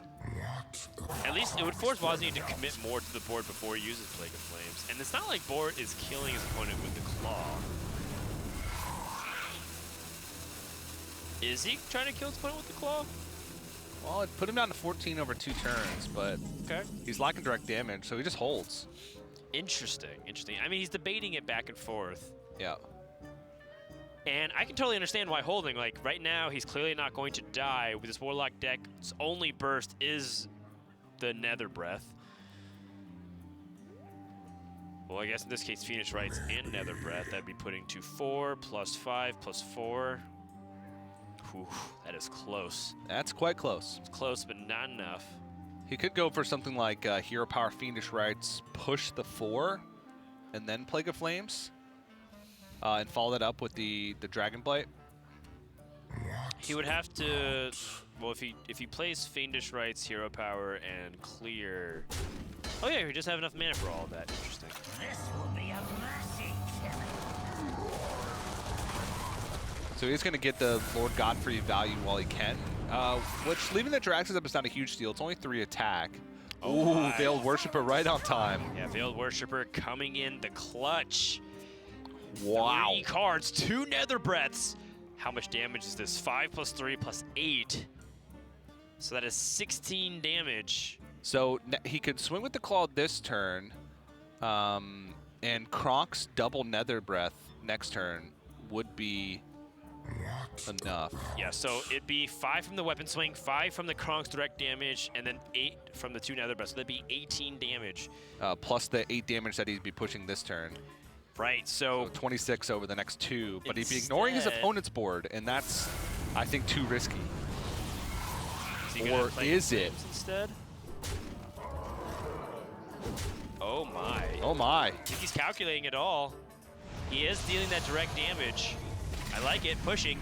At least it would force Wozni to commit more to the board before he uses Plague of Flames. And it's not like Board is killing his opponent with the Claw. Is he trying to kill his opponent with the Claw? Well, it put him down to 14 over 2 turns, but he's lacking direct damage, so he just holds. Interesting, interesting. I mean, he's debating it back and forth. Yeah. And I can totally understand why holding. Like, right now, he's clearly not going to die. With this Warlock deck, its only burst is the Nether Breath. Well, I guess in this case, Phoenix Rites and Nether Breath, that'd be putting to 4 + 5 + 4. Whew, that is close. That's quite close. It's close, but not enough. He could go for something like Hero Power Fiendish Rites, push the 4, and then Plague of Flames, and follow that up with the Dragon Blight. He would have to, well, if he plays Fiendish Rites, Hero Power, and Clear. Oh yeah, he just have enough mana for all of that. Interesting. This will be a massive So he's going to get the Lord Godfrey value while he can, which leaving the Jiraxis up is not a huge deal. It's only 3 attack. Oh, ooh, Veiled Worshipper right on time. Yeah, Veiled Worshipper coming in the clutch. Wow. 3 cards, 2 Nether Breaths. How much damage is this? 5 + 3 + 8. So that is 16 damage. So he could swing with the Claw this turn, and Kronk's double Nether Breath next turn would be enough. Yeah, so it'd be 5 from the weapon swing, 5 from the Kronk's direct damage, and then 8 from the 2 Nether Breaths. So that'd be 18 damage. Plus the 8 damage that he'd be pushing this turn. Right, so 26 over the next 2, but he'd be ignoring his opponent's board, and that's, I think, too risky. Or is it? Instead? Oh my. Oh my. I think he's calculating it all. He is dealing that direct damage. I like it, pushing.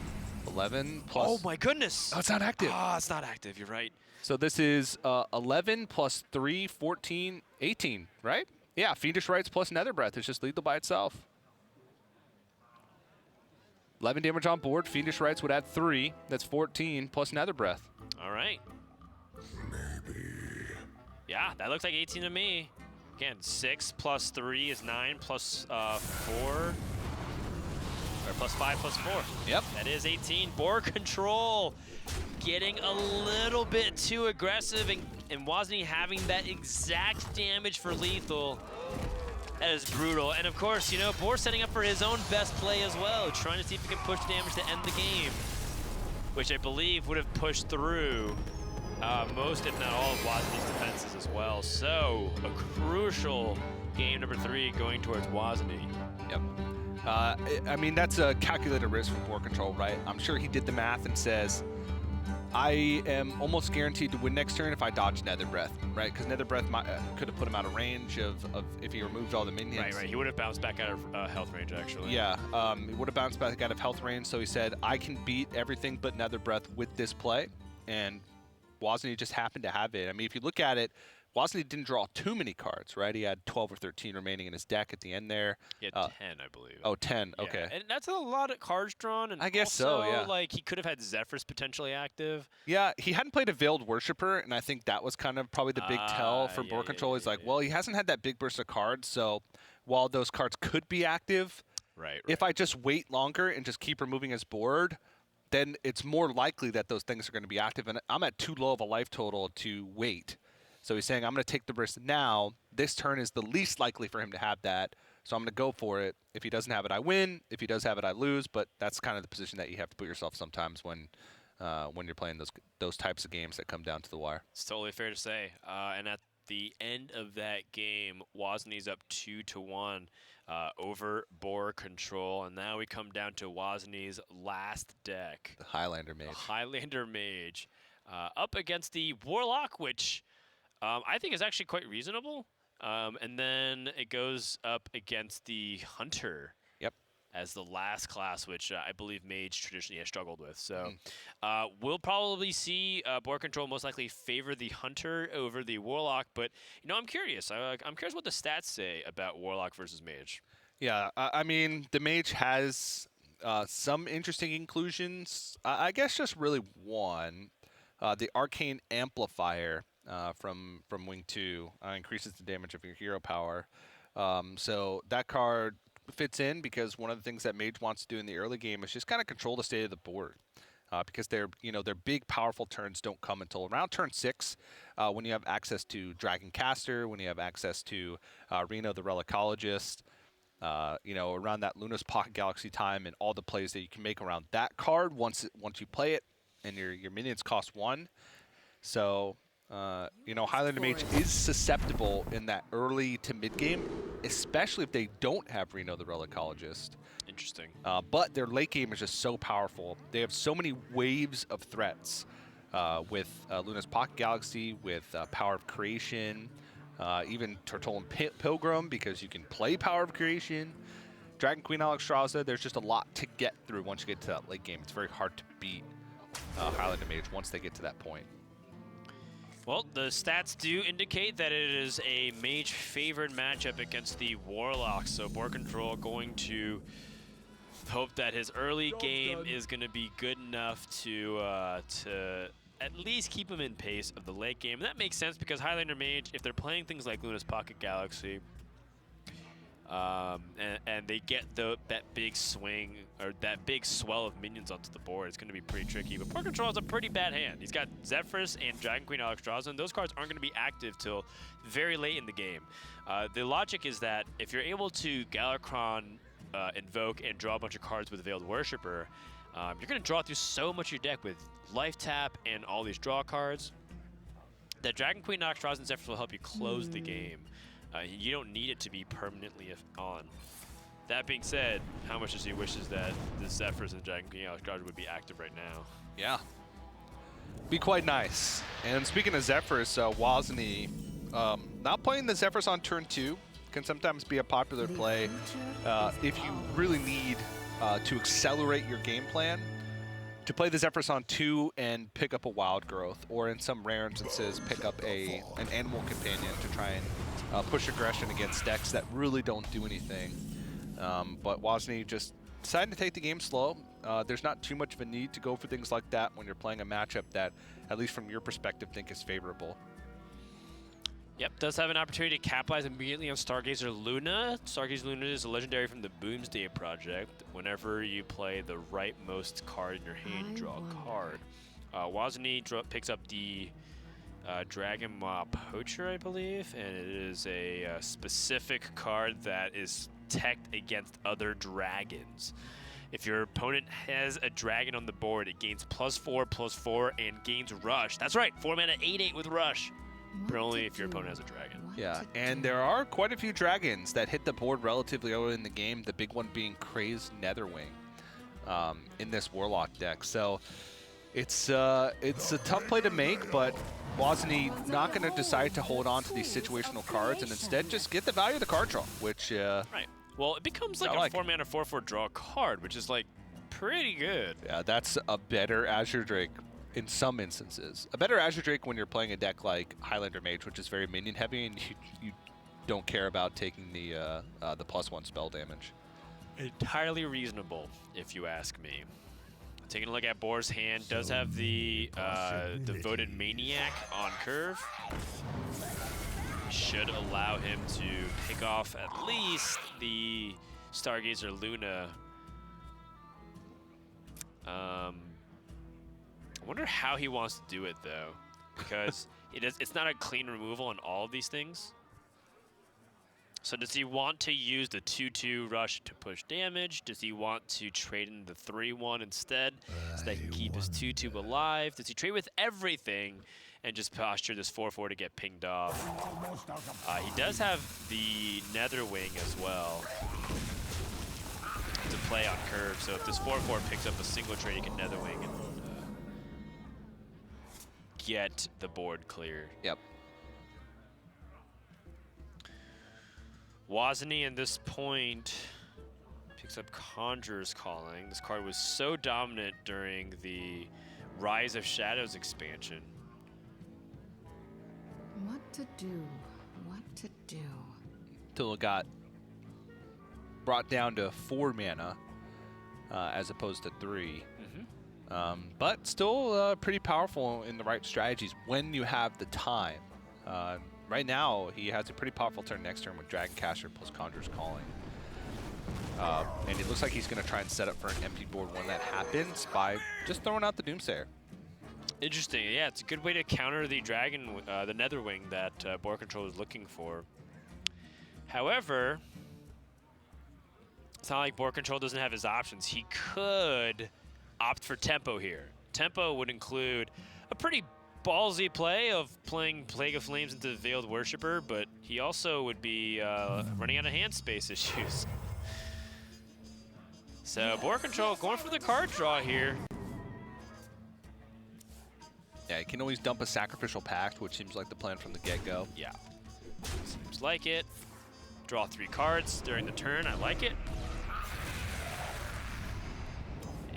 11 plus... Oh my goodness! Oh, it's not active. Ah, it's not active, you're right. So this is 11 plus 3, 14, 18, right? Yeah, Fiendish Rites plus Nether Breath. It's just lethal by itself. 11 damage on board. Fiendish Rites would add 3. That's 14 plus Nether Breath. All right. Maybe. Yeah, that looks like 18 to me. Again, 6 plus 3 is 9 plus 4. Or plus 5 plus 4. Yep. That is 18. Board control. Getting a little bit too aggressive, and Wozni having that exact damage for lethal. That is brutal. And of course, you know, Boar setting up for his own best play as well, trying to see if he can push damage to end the game, which I believe would have pushed through most, if not all, of Wozni's defenses as well. So, a crucial game number 3 going towards Wozni. Yep. I mean, that's a calculated risk for board control, right? I'm sure he did the math and says, I am almost guaranteed to win next turn if I dodge Nether Breath, right? Because Nether Breath could have put him out of range of if he removed all the minions. Right. He would have bounced back out of health range, actually. Yeah, he would have bounced back out of health range, so he said, I can beat everything but Nether Breath with this play, and Wozni just happened to have it. I mean, if you look at it, Wozni didn't draw too many cards, right? He had 12 or 13 remaining in his deck at the end there. He had 10, I believe. Oh, 10, Yeah, okay. and that's a lot of cards drawn. And I guess also, so, yeah. like, he could have had Zephyrs potentially active. Yeah, he hadn't played a Veiled Worshipper, and I think that was kind of probably the big tell for board control. He's like, well, he hasn't had that big burst of cards, so while those cards could be active, if I just wait longer and just keep removing his board, then it's more likely that those things are going to be active. And I'm at too low of a life total to wait. So he's saying, I'm going to take the risk now. This turn is the least likely for him to have that, so I'm going to go for it. If he doesn't have it, I win. If he does have it, I lose. But that's kind of the position that you have to put yourself sometimes when you're playing those types of games that come down to the wire. It's totally fair to say. And at the end of that game, Wozny's up 2-1 over board control. And now we come down to Wozny's last deck. The Highlander Mage. The Highlander Mage. Up against the Warlock, which I think is actually quite reasonable. And then it goes up against the Hunter. Yep. As the last class, which I believe Mage traditionally has struggled with. So we'll probably see board control most likely favor the Hunter over the Warlock. But, you know, I'm curious. I'm curious what the stats say about Warlock versus Mage. Yeah, I mean, the Mage has some interesting inclusions. I guess just really one. The Arcane Amplifier from Wing 2 increases the damage of your hero power. So that card fits in because one of the things that Mage wants to do in the early game is just kind of control the state of the board. Because their big powerful turns don't come until around turn 6, when you have access to Dragon Caster, when you have access to Reno the Relicologist, around that Luna's Pocket Galaxy time and all the plays that you can make around that card once you play it, and your minions cost 1. So, Highlander Mage is susceptible in that early to mid game, especially if they don't have Reno the Relicologist. Interesting. But their late game is just so powerful. They have so many waves of threats with Luna's Pocket Galaxy, with Power of Creation, even Tortolan Pilgrim, because you can play Power of Creation. Dragon Queen Alexstrasza, there's just a lot to get through once you get to that late game. It's very hard to beat Highlander Mage once they get to that point. Well, the stats do indicate that it is a Mage-favored matchup against the Warlock, so board control going to hope that his early game is going to be good enough to at least keep him in pace of the late game. And that makes sense because Highlander Mage, if they're playing things like Luna's Pocket Galaxy, and they get that big swing or that big swell of minions onto the board, it's going to be pretty tricky. But board control has a pretty bad hand. He's got Zephyrs and Dragon Queen Alexstrasza, and those cards aren't going to be active till very late in the game. The logic is that if you're able to Galakrond invoke and draw a bunch of cards with Veiled Worshipper, you're going to draw through so much of your deck with Life Tap and all these draw cards that Dragon Queen Alexstrasza and Zephyrs will help you close the game. You don't need it to be permanently on. That being said, how much does he wishes that the Zephyrs and Dragon Queen Alexstrasza would be active right now? Yeah. Be quite nice. And speaking of Zephyrs, Wozny, not playing the Zephyrs on turn 2 can sometimes be a popular play if you really need to accelerate your game plan. To play the Zephyrs on 2 and pick up a Wild Growth, or in some rare instances, pick up an Animal Companion to try and push aggression against decks that really don't do anything. But Wozny just decided to take the game slow. There's not too much of a need to go for things like that when you're playing a matchup that, at least from your perspective, think is favorable. Yep, does have an opportunity to capitalize immediately on Stargazer Luna. Stargazer Luna is a legendary from the Boomsday Project. Whenever you play the rightmost card in your hand, you draw a card. Wozny picks up the Dragon Maw Poacher, I believe, and it is a specific card that is teched against other dragons. If your opponent has a dragon on the board, it gains +4/+4 and gains Rush. That's right, 4 mana 8/8 with Rush. But only if your opponent has a dragon. Yeah, and there are quite a few dragons that hit the board relatively early in the game, the big one being Crazed Netherwing in this Warlock deck. So it's a tough play to make, but Wozny not going to decide to hold on to these situational cards and instead just get the value of the card draw, which... right. Well, it becomes like a 4 mana 4/4 draw card, which is like pretty good. Yeah, that's a better Azure Drake in some instances. A better Azure Drake when you're playing a deck like Highlander Mage, which is very minion heavy, and you don't care about taking the +1 spell damage. Entirely reasonable, if you ask me. Taking a look at Boar's hand, does have the Devoted Maniac on curve. Should allow him to pick off at least the Stargazer Luna. I wonder how he wants to do it, though, because it's not a clean removal on all of these things. So does he want to use the 2/2 rush to push damage? Does he want to trade in the 3/1 instead so that he can keep his 2/2 alive? Does he trade with everything and just posture this 4/4 to get pinged off? He does have the Netherwing as well to play on curve. So if this 4/4 picks up a single trade, he can Netherwing and get the board cleared. Yep. Wozny at this point picks up Conjurer's Calling. This card was so dominant during the Rise of Shadows expansion. What to do? What to do? Till it got brought down to 4 mana as opposed to 3. But still pretty powerful in the right strategies when you have the time. Right now, he has a pretty powerful turn next turn with Dragoncaster plus Conjurer's Calling. And it looks like he's going to try and set up for an empty board when that happens by just throwing out the Doomsayer. Interesting. Yeah, it's a good way to counter the the Netherwing that board control is looking for. However, it's not like board control doesn't have his options. He could opt for tempo here. Tempo would include a pretty ballsy play of playing Plague of Flames into the Veiled Worshipper, but he also would be running out of hand space issues. So board control going for the card draw here. Yeah, he can always dump a Sacrificial Pact, which seems like the plan from the get-go. Yeah, seems like it. Draw 3 cards during the turn, I like it.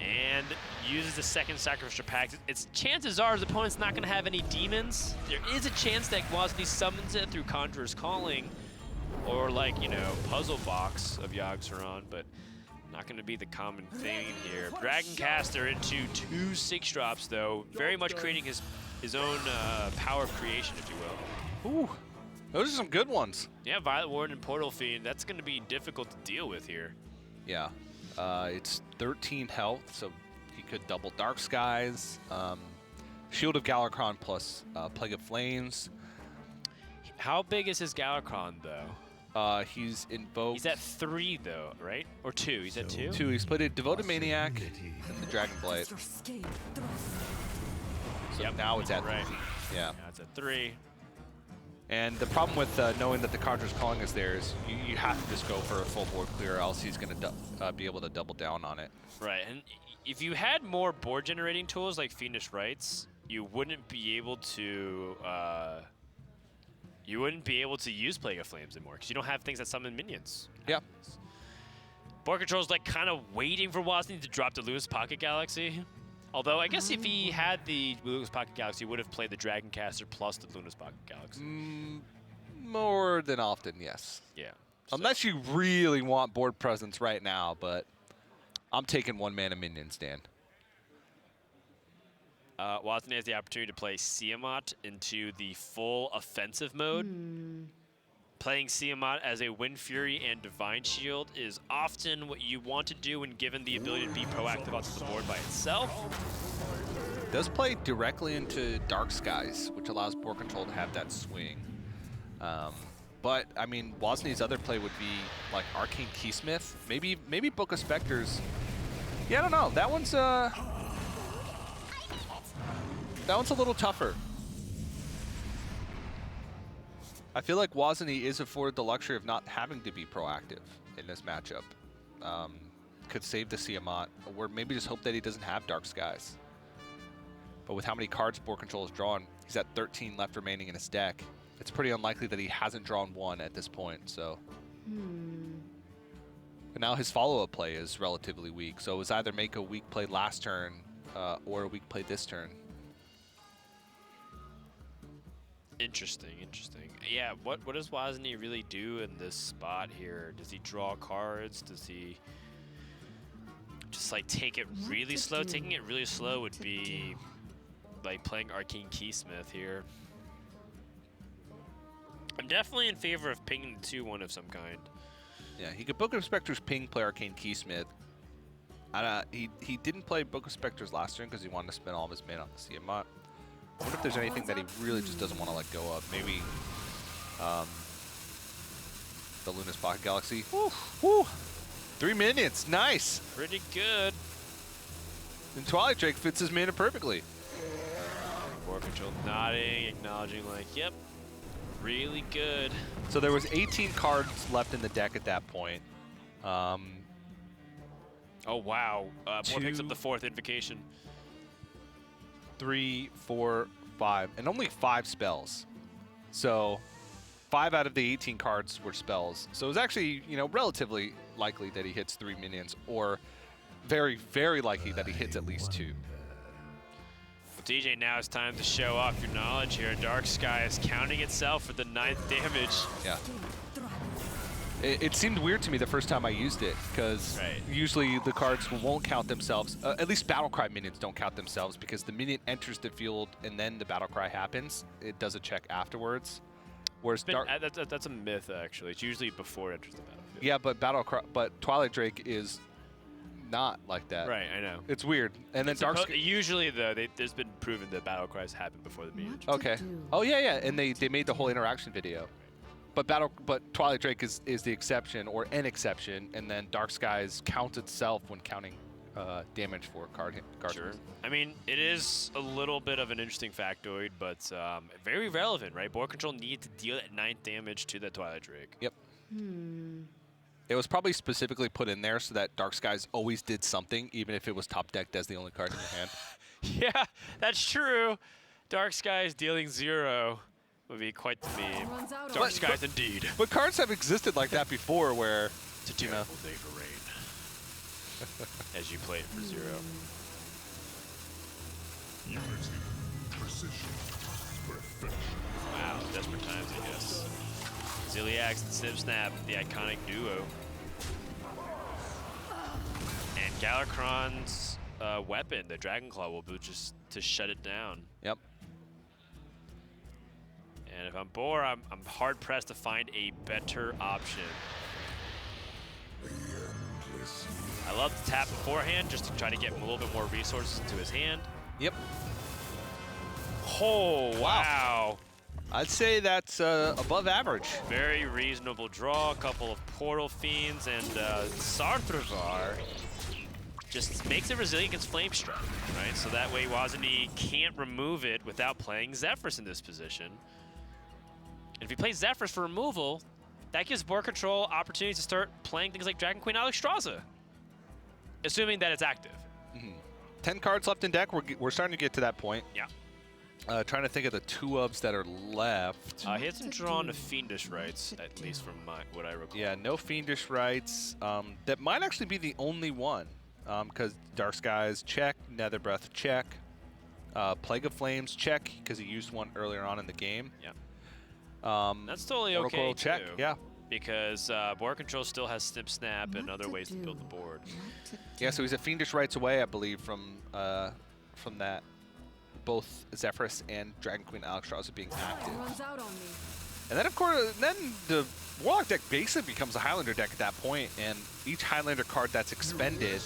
And uses the second Sacrificial Pact. Chances are his opponent's not going to have any demons. There is a chance that Wozny summons it through Conjurer's Calling or like, you know, Puzzle Box of Yogg-Saron, but not going to be the common thing here. Dragoncaster into 2 6-drops though, very much creating his own power of creation, if you will. Ooh, those are some good ones. Yeah, Violet Warden and Portal Fiend, that's going to be difficult to deal with here. Yeah. It's 13 health, so he could double Dark Skies, Shield of Galakrond plus Plague of Flames. How big is his Galakrond, though? He's invoked. He's at 3, though, right? Or 2? He's at 2? 2. He's played a Devoted Maniac and the Dragon Blade. So yep. Now it's at 3. Yeah. Now it's at 3. And the problem with knowing that the Conjurer's Calling is there is you have to just go for a full board clear, or else he's going to be able to double down on it. Right, and if you had more board generating tools like Fiendish Rites, you wouldn't be able to use Plague of Flames anymore because you don't have things that summon minions. Yeah. Board control's like kind of waiting for Wozny to drop the Luna's Pocket Galaxy. Although, I guess if he had the Luna's Pocket Galaxy, he would have played the Dragoncaster plus the Luna's Pocket Galaxy. More than often, yes. Yeah. Unless you really want board presence right now, but I'm taking 1-mana minions, Dan. Wozny has the opportunity to play Siamat into the full offensive mode. Playing Siamat as a Wind Fury and Divine Shield is often what you want to do when given the ability to be proactive onto the board by itself. It does play directly into Dark Skies, which allows board control to have that swing. But, I mean, Wozny's other play would be like Arcane Keysmith, maybe Book of Specters. Yeah, I don't know. That one's a little tougher. I feel like Wozny is afforded the luxury of not having to be proactive in this matchup. Could save the Siamat, or maybe just hope that he doesn't have Dark Skies. But with how many cards board control has drawn, he's at 13 left remaining in his deck. It's pretty unlikely that he hasn't drawn 1 at this point, so. But now his follow-up play is relatively weak, so it was either make a weak play last turn or a weak play this turn. Interesting, interesting. Yeah, what does Wozni really do in this spot here? Does he draw cards? Does he just like take it really slow? Taking it really slow would be like playing Arcane Keysmith here. I'm definitely in favor of pinging the 2-1 of some kind. Yeah, he could Book of Specters ping, play Arcane Keysmith. He didn't play Book of Specters last turn because he wanted to spend all of his mana on the Tiamat. I wonder if there's anything that he really just doesn't want to let go of. Maybe the Luna's Pocket Galaxy. Woo, woo. 3 minions, nice. Pretty good. And Twilight Drake fits his mana perfectly. Board control nodding, acknowledging like, yep, really good. So there was 18 cards left in the deck at that point. Oh wow, Board picks up the 4th Invocation. 3, 4, 5, and only 5 spells. So 5 out of the 18 cards were spells. So it was actually, you know, relatively likely that he hits 3 minions, or very, very likely that he hits at least 2. Well, DJ, now it's time to show off your knowledge here. Dark Sky is counting itself for the 9th damage. Yeah. It seemed weird to me the first time I used it, because usually the cards won't count themselves. At least Battlecry minions don't count themselves, because the minion enters the field and then the Battlecry happens. It does a check afterwards. Whereas that's a myth, actually. It's usually before it enters the battlefield. Yeah, but Twilight Drake is not like that. Right, I know. It's weird. And then usually, though, there's been proven that Battlecries happen before the minion. Okay. Oh yeah, yeah, and they made the whole interaction video. But Twilight Drake is the exception, or an exception, and then Dark Skies counts itself when counting damage for card. Sure. I mean, it is a little bit of an interesting factoid, but very relevant, right? Board control needs to deal that 9th damage to the Twilight Drake. Yep. It was probably specifically put in there so that Dark Skies always did something, even if it was top decked as the only card in your hand. Yeah, that's true. Dark Skies dealing 0. Would be quite the meme. Dark Skies indeed. But cards have existed like that before, where it's a terrible day for rain. As you play it for 0. Unity, precision, perfection. Wow, desperate times, I guess. Ziliax and Snip Snap, the iconic duo. And Galakrond's weapon, the Dragon Claw, will be just to shut it down. Yep. And if I'm bored, I'm hard pressed to find a better option. I love to tap beforehand just to try to get a little bit more resources into his hand. Yep. Oh, wow. I'd say that's above average. Very reasonable draw. A couple of Portal Fiends, and Sarthravar just makes it resilient against Flame Strike, right? So that way Wozni can't remove it without playing Zephrys in this position. And if he plays Zephrys for removal, that gives board control opportunities to start playing things like Dragon Queen Alexstrasza, assuming that it's active. 10 cards left in deck. We're starting to get to that point. Yeah. Trying to think of the 2-ofs that are left. He hasn't drawn a Fiendish Rites, at least from what I recall. Yeah, no Fiendish Rites. That might actually be the only one, because Dark Skies, check. Nether Breath, check. Plague of Flames, check, because he used one earlier on in the game. Yeah. That's totally okay, too. Check, yeah. Because board control still has Snip Snap and other ways to build the board. Yeah, so he's a Fiendish Rites away, I believe, from that. Both Zephrys and Dragon Queen Alexstrasza being active. And then, of course, the Warlock deck basically becomes a Highlander deck at that point, and each Highlander card that's expended,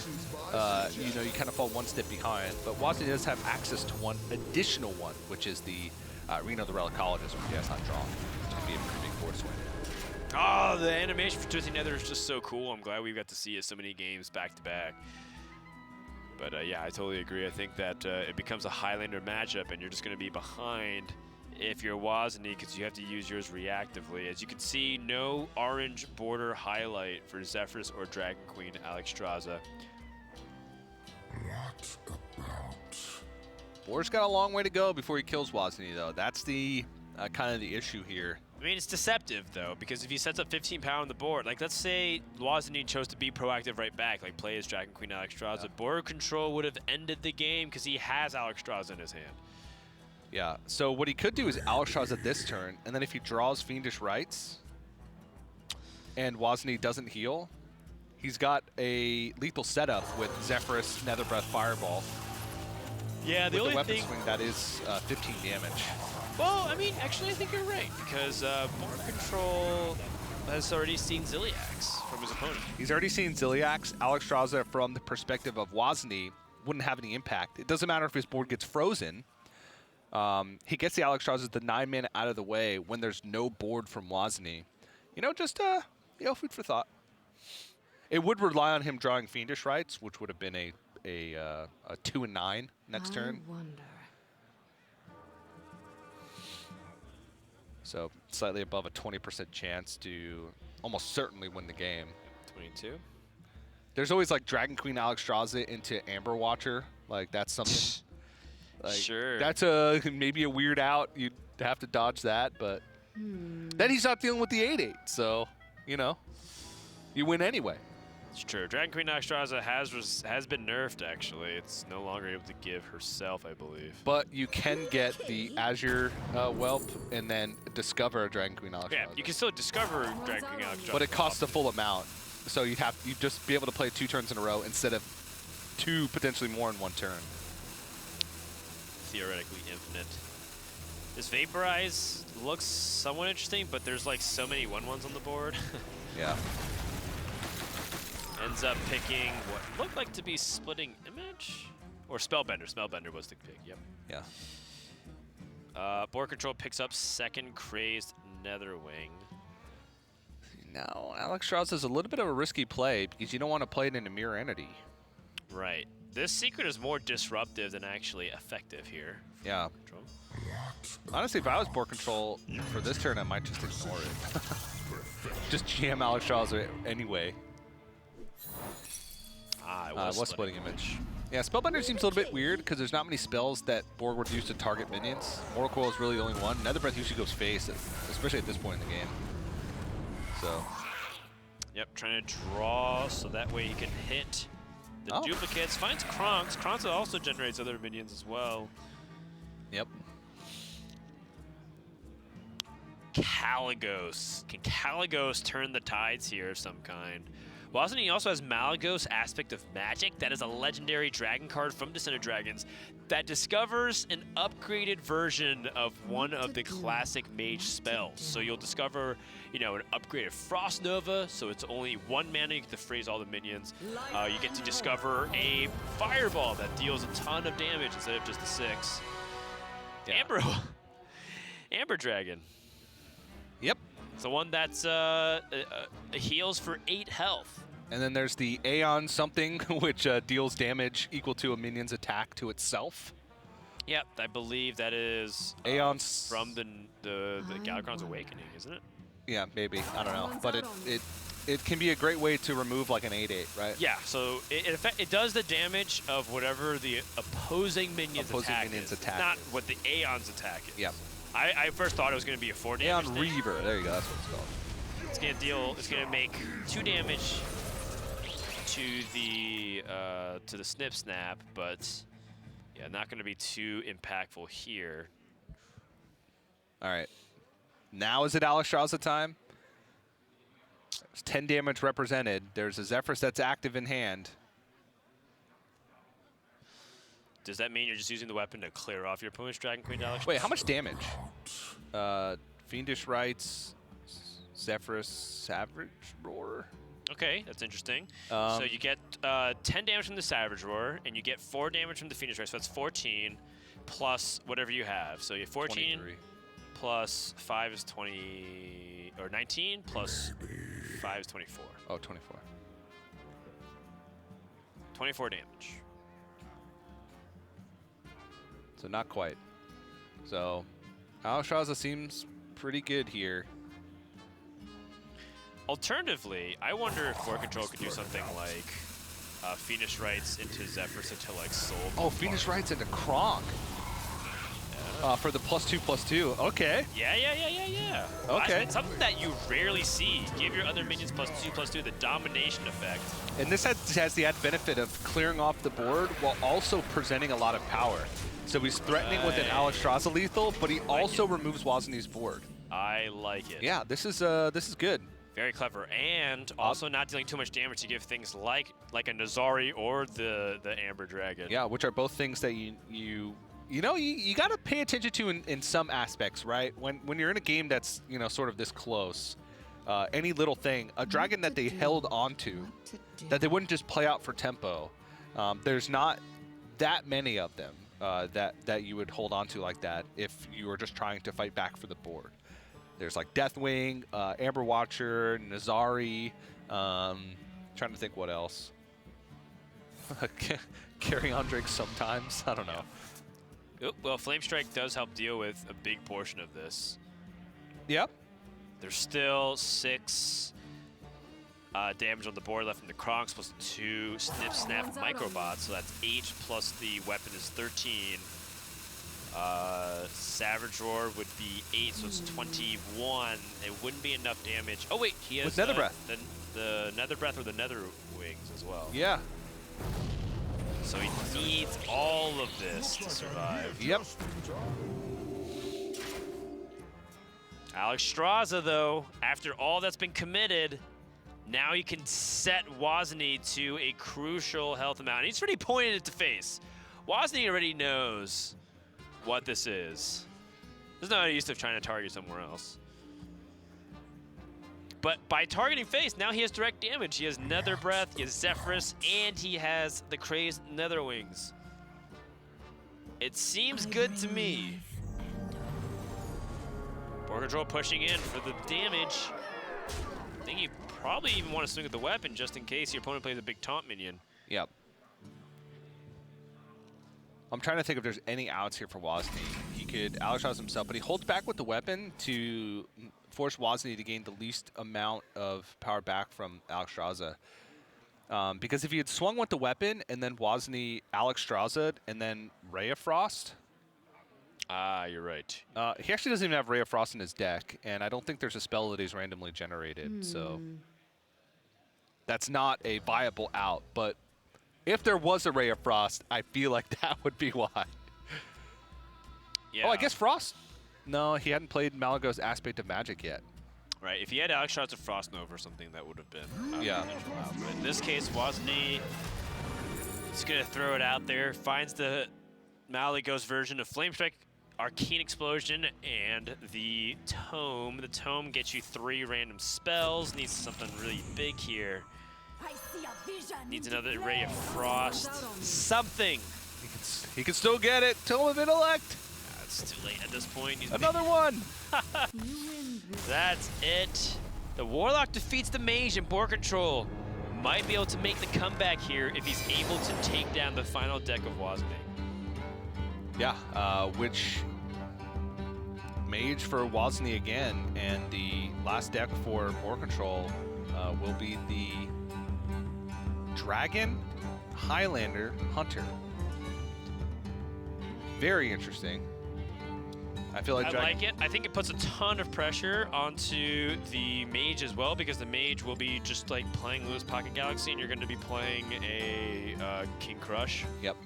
you know, you kind of fall one step behind. But Wozni does have access to one additional one, which is the Reno the Relicologist, which he has not drawn. It's going to be a pretty big board swing. Oh, the animation for Twisting Nether is just so cool. I'm glad we got to see it so many games back to back. But yeah, I totally agree. I think that it becomes a Highlander matchup, and you're just going to be behind if you're Wozni, because you have to use yours reactively. As you can see, no orange border highlight for Zephrys or Dragon Queen Alexstrasza. What about? Boar's got a long way to go before he kills Wozni, though. That's the kind of the issue here. I mean, it's deceptive, though, because if he sets up 15 power on the board, like, let's say Wozni chose to be proactive right back, like play his Dragon Queen Alexstrasza, board control would have ended the game because he has Alexstrasza in his hand. Yeah, so what he could do is Alexstrasza this turn, and then if he draws Fiendish Rites and Wozni doesn't heal, he's got a lethal setup with Zephyrus, Netherbreath, Fireball. Yeah, the with only the weapon thing... swing, that is 15 damage. Well, I mean, actually, I think you're right, because Board Control has already seen Ziliax from his opponent. He's already seen Ziliax. Alexstrasza, from the perspective of Wozni, wouldn't have any impact. It doesn't matter if his board gets frozen. He gets the Alexstrasza, the 9 mana out of the way when there's no board from Wozni. You know, just food for thought. It would rely on him drawing Fiendish Rites, which would have been a 2 and 9 next turn. Wonder. So slightly above a 20% chance to almost certainly win the game. 22. There's always like Dragon Queen Alexstrasza into Amber Watcher. Like that's something. Like, sure. That's maybe a weird out. You'd have to dodge that, but then he's not dealing with the 8/8, so you know, you win anyway. It's true. Dragon Queen Alexstrasza has been nerfed. Actually, it's no longer able to give herself, I believe. But you can get the Azure Whelp and then discover a Dragon Queen Alexstrasza. Yeah, you can still discover Dragon Queen Alexstrasza. But it costs the full amount, so you just be able to play 2 turns in a row instead of 2 potentially more in 1 turn. Theoretically infinite. This Vaporize looks somewhat interesting, but there's like so many 1/1s on the board. Yeah. Ends up picking what looked like to be Splitting Image? Or Spellbender. Spellbender was the pick, yep. Yeah. Board Control picks up 2nd Crazed Netherwing. Now, Alexstrasza is a little bit of a risky play because you don't want to play it in a mirror entity. Right. This secret is more disruptive than actually effective here. Yeah. Control. Honestly, if I was Board Control for this turn, I might just ignore it. Just jam Alexstrasza anyway. It was Splitting Image. Yeah, Spellbender seems a little bit weird because there's not many spells that Borg would use to target minions. Mortal Coil is really the only one. Netherbreath usually goes face, especially at this point in the game. So. Yep, trying to draw so that way he can hit the duplicates. Finds Kronks. Kronks also generates other minions as well. Yep. Kaligos. Can Kaligos turn the tides here of some kind? Wozni also has Malygos, Aspect of Magic. That is a legendary dragon card from Descent of Dragons that discovers an upgraded version of one of the classic Mage spells. So you'll discover, you know, an upgraded Frost Nova, so it's only 1 mana, you get to freeze all the minions. You get to discover a Fireball that deals a ton of damage instead of just a 6. Yeah. Amber Dragon. Yep. It's the one that's heals for 8 health. And then there's the Aeon something, which deals damage equal to a minion's attack to itself. Yep, I believe that is Aeon's from the Galakrond's Awakening, isn't it? Yeah, maybe. I don't know. But it can be a great way to remove like an 8/8, right? Yeah, so it does the damage of whatever the opposing minion's attack is, not what the Aeon's attack is. Yep. I first thought it was going to be a 4 damage. Aeon Reaver, there you go, that's what it's called. It's going to make 2 damage to the Snip Snap, but yeah, not going to be too impactful here. All right. Now is it Alexstrasza time? There's 10 damage represented. There's a Zephyrus that's active in hand. Does that mean you're just using the weapon to clear off your opponent's Dragon Queen Alexstrasza? Wait, how much damage? Fiendish Rites, Zephyrus, Savage Roar. Okay, that's interesting. So you get 10 damage from the Savage Roar, and you get 4 damage from the Fiendish Rites, so that's 14 plus whatever you have. So you have 14 23. plus 5 is 20, or 19 plus 5 is 24. Oh, 24. 24 damage. So not quite. So Alexstrasza seems pretty good here. Alternatively, I wonder if Board Control could do something like Fiendish Rites into Zephyrus into like Soul. Oh, Fiendish Rites into Kronk. For the +2/+2. Okay. Yeah. Okay. It's something that you rarely see. Give your other minions +2/+2, the domination effect. And this has the added benefit of clearing off the board while also presenting a lot of power. So he's threatening with an Alexstrasza lethal, but he also removes Wozniak's board. I like it. Yeah, this is good. Very clever, and also not dealing too much damage to give things like a Nazari or the Amber Dragon. Yeah, which are both things that you got to pay attention to in some aspects, right? When you're in a game that's sort of this close, any little thing, a dragon that they held onto, that they wouldn't just play out for tempo. There's not that many of them that you would hold onto like that if you were just trying to fight back for the board. There's like Deathwing, Amber Watcher, Nazari, trying to think what else. Carry on Drake sometimes, I don't know. Oh, well, Flame Strike does help deal with a big portion of this. Yep. There's still 6 damage on the board left from the Kronks plus 2 Snip Snap Microbots, so that's 8 plus the weapon is 13. Savage Roar would be 8, so it's 21. It wouldn't be enough damage. Oh wait, he has with Nether Breath. The Nether Breath or the Nether Wings as well. Yeah. So he needs all of this to survive. Yep. Alexstrasza, though, after all that's been committed, now he can set Wozniak to a crucial health amount. He's already pointed it to face. Wozniak already knows what this is. There's no use of trying to target somewhere else. But by targeting face, now he has direct damage. He has Nether Breath, he has Zephyrus, and he has the crazed Nether Wings. It seems good to me. Board control pushing in for the damage. I think you probably even want to swing at the weapon just in case your opponent plays a big taunt minion. Yep. I'm trying to think if there's any outs here for Wozniak. He could Alexstrasza himself, but he holds back with the weapon to force Wozniak to gain the least amount of power back from Alexstrasza. Because if he had swung with the weapon and then Wozniak Alexstrasza and then Ray of Frost. You're right. He actually doesn't even have Ray of Frost in his deck, and I don't think there's a spell that he's randomly generated, so that's not a viable out. But if there was a Ray of Frost, I feel like that would be why. Yeah. Oh, I guess Frost. No, he hadn't played Malagos Aspect of Magic yet. Right, if he had Alexstrasza Frost Nova or something, that would have been yeah. But in this case, Wozniak is going to throw it out there, finds the Malagos version of Flame Strike, Arcane Explosion, and the Tome. The Tome gets you 3 random spells, needs something really big here. Needs another Ray of Frost. Something! He can still get it. Tome of Intellect! It's too late at this point. Another one! That's it. The Warlock defeats the Mage in board control. Might be able to make the comeback here if he's able to take down the final deck of Wozniak. Yeah, which Mage for Wozniak again, and the last deck for board control will be the Dragon Highlander Hunter. Very interesting. I feel like I like it. I think it puts a ton of pressure onto the Mage as well, because the Mage will be just like playing Lewis Pocket Galaxy, and you're going to be playing a King Crush. Yep.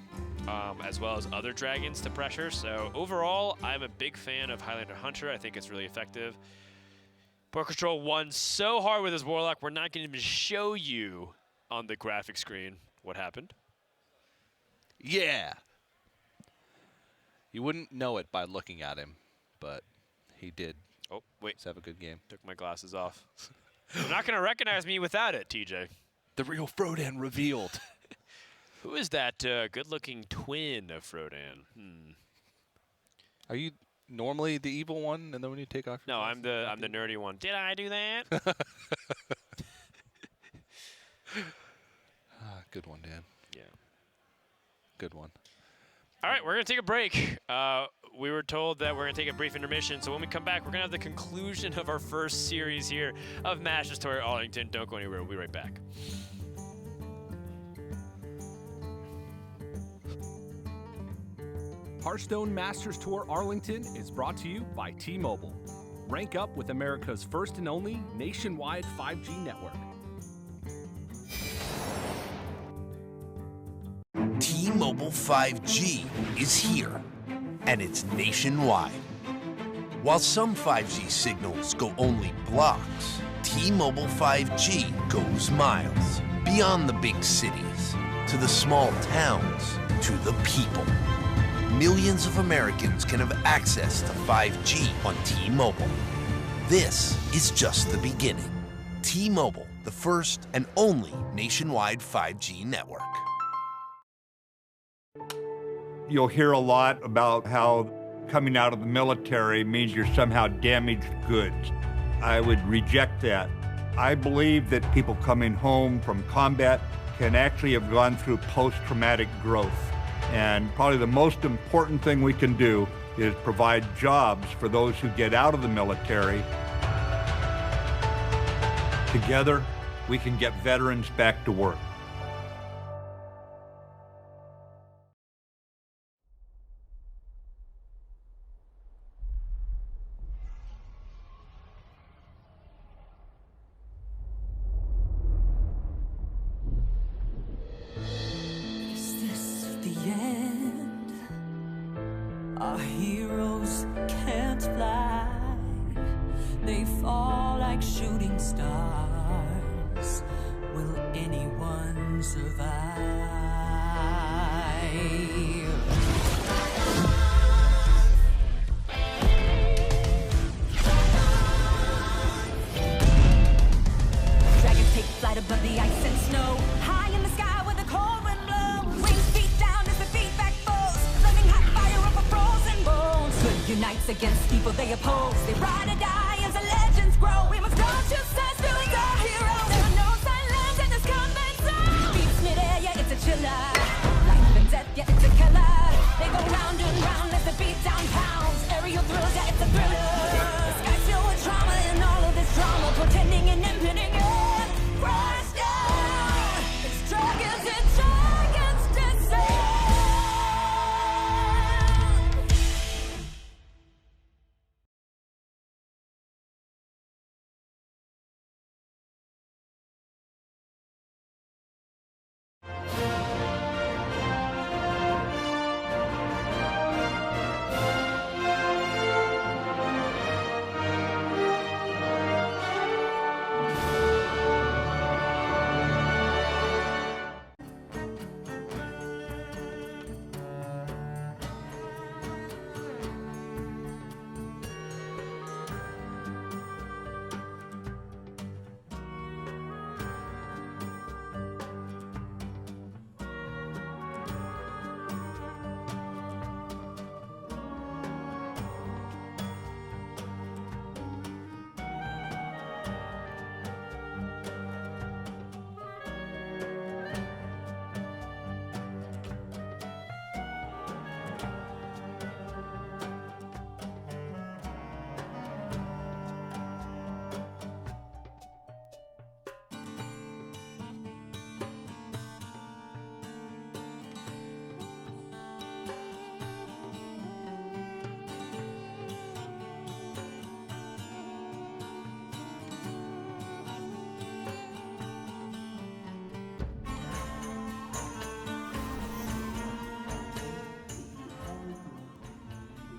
As well as other dragons to pressure. So overall, I'm a big fan of Highlander Hunter. I think it's really effective. Board control won so hard with his Warlock, we're not going to even show you on the graphic screen what happened. Yeah. You wouldn't know it by looking at him, but he did. Oh, wait. Have a good game. Took my glasses off. You're not going to recognize me without it, TJ. The real Frodan revealed. Who is that good-looking twin of Frodan? Are you normally the evil one, and then when you take off your glasses? No, I'm the nerdy one. Did I do that? Good one, Dan. Yeah. Good one. All right, we're going to take a break. We were told that we're going to take a brief intermission, so when we come back, we're going to have the conclusion of our first series here of Masters Tour Arlington. Don't go anywhere. We'll be right back. Hearthstone Masters Tour Arlington is brought to you by T-Mobile. Rank up with America's first and only nationwide 5G network. T-Mobile 5G is here, and it's nationwide. While some 5G signals go only blocks, T-Mobile 5G goes miles, beyond the big cities, to the small towns, to the people. Millions of Americans can have access to 5G on T-Mobile. This is just the beginning. T-Mobile, the first and only nationwide 5G network. You'll hear a lot about how coming out of the military means you're somehow damaged goods. I would reject that. I believe that people coming home from combat can actually have gone through post-traumatic growth. And probably the most important thing we can do is provide jobs for those who get out of the military. Together, we can get veterans back to work. Our heroes can't fly. They fall like shooting stars. Will anyone survive? Dragons take flight above the ice and snow. High in the sky where the cold wind blows. Wings beat down as they beat back foes. Flaming hot fire over frozen bones. Good unites against evil they oppose. They ride or die as the legends grow. We must don't choose sides, villains are heroes. There are no silence in this combat zone. Beats midair, yeah, it's a chiller. Life and death, yeah, it's a killer. They go round and round as the beat down pounds. Aerial thrills, yeah, it's a thriller. The sky's filled with trauma and all of this drama. Portending and impending, yeah. Crash down. It's dragons descend.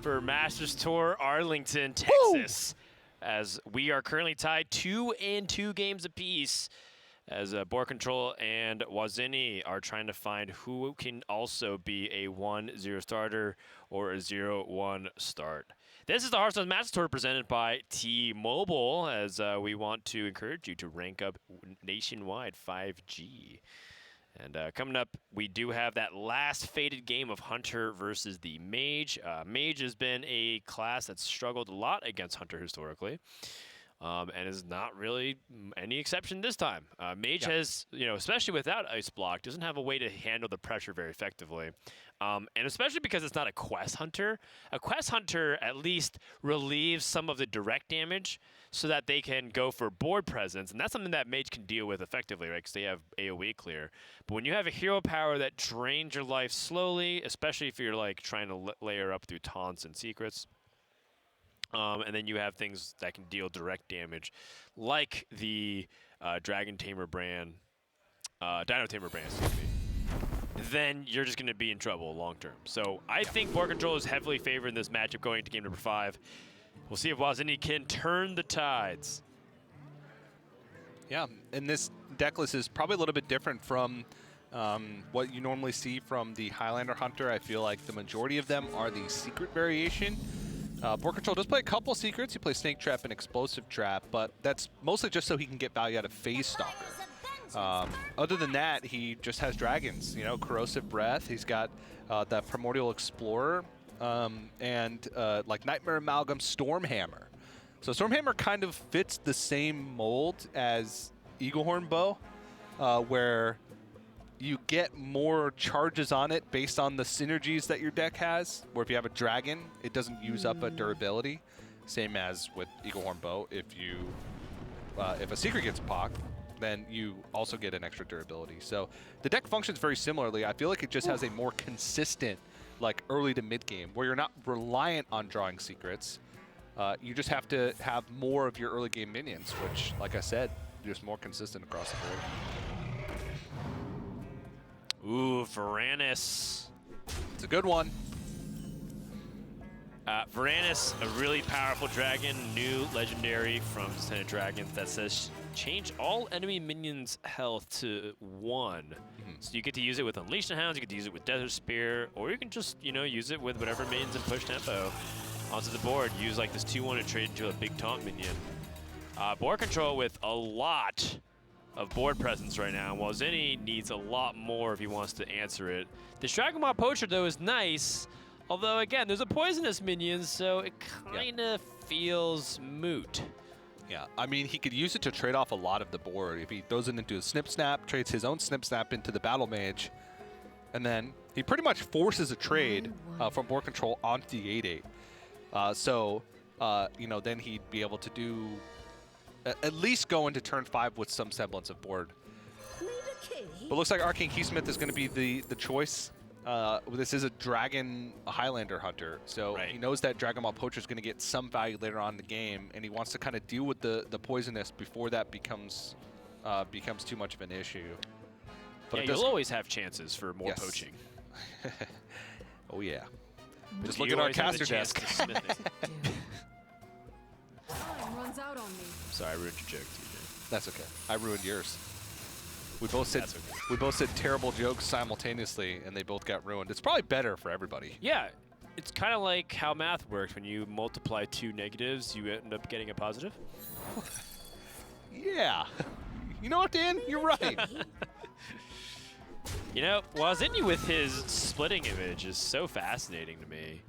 For Masters Tour Arlington, Texas, as we are currently tied 2-2 games apiece, as Board Control and Wazini are trying to find who can also be a 1-0 starter or a 0-1 start. This is the Hearthstone Masters Tour presented by T-Mobile, as we want to encourage you to rank up nationwide 5G. And coming up, we do have that last fated game of Hunter versus the Mage. Mage has been a class that's struggled a lot against Hunter historically, and is not really any exception this time. Mage has, especially without Ice Block, doesn't have a way to handle the pressure very effectively. And especially because it's not a quest hunter. A quest hunter at least relieves some of the direct damage so that they can go for board presence. And that's something that Mage can deal with effectively, right? Because they have AoE clear. But when you have a hero power that drains your life slowly, especially if you're like trying to layer up through taunts and secrets, and then you have things that can deal direct damage, like the Dragon Tamer brand, Dino Tamer brand, excuse me, then you're just going to be in trouble long term. So I think board control is heavily favored in this matchup going into game number 5. We'll see if Wozniak can turn the tides. Yeah, and this deck list is probably a little bit different from what you normally see from the Highlander Hunter. I feel like the majority of them are the secret variation. Board control does play a couple secrets. He plays Snake Trap and Explosive Trap, but that's mostly just so he can get value out of Phase Stalker. Other than that, he just has dragons, you know, Corrosive Breath. He's got the Primordial Explorer and like Nightmare Amalgam Stormhammer. So Stormhammer kind of fits the same mold as Eaglehorn Bow, where you get more charges on it based on the synergies that your deck has, where if you have a dragon, it doesn't use up a durability. Same as with Eaglehorn Bow, if a secret gets pocked, then you also get an extra durability. So the deck functions very similarly. I feel like it just has a more consistent, like early to mid game, where you're not reliant on drawing secrets. You just have to have more of your early game minions, which, like I said, just more consistent across the board. Ooh, Varanus. It's a good one. Varanus, a really powerful dragon, new legendary from Descent of Dragons that says change all enemy minions' health to 1. So you get to use it with Unleash the Hounds, you get to use it with Desert Spear, or you can just, you know, use it with whatever minions and push tempo onto the board. Use like this 2-1 to trade into a big taunt minion. Board control with a lot of board presence right now. Wozniak needs a lot more if he wants to answer it. The Dragonmaw Poacher, though, is nice. Although, again, there's a poisonous minion, so it kind of feels moot. Yeah, I mean, he could use it to trade off a lot of the board. If he throws it into a Snip Snap, trades his own Snip Snap into the Battle Mage, and then he pretty much forces a trade from board control onto the 8/8. You know, then he'd be able to do at least go into turn 5 with some semblance of board. But looks like Arcane Keysmith is going to be the choice. This is a Dragon Highlander Hunter, so he knows that Dragonmaw Poacher is going to get some value later on in the game, and he wants to kind of deal with the poisonous before that becomes too much of an issue. But yeah, you'll always have chances for more poaching. Oh yeah. Just look at our caster desk. Runs out on me. Sorry, I ruined your joke, TJ. That's okay. I ruined yours. We both said terrible jokes simultaneously, and they both got ruined. It's probably better for everybody. Yeah, it's kind of like how math works. When you multiply 2 negatives, you end up getting a positive. Yeah. You know what, Dan? You're right. You know, Wozniak with his splitting image is so fascinating to me.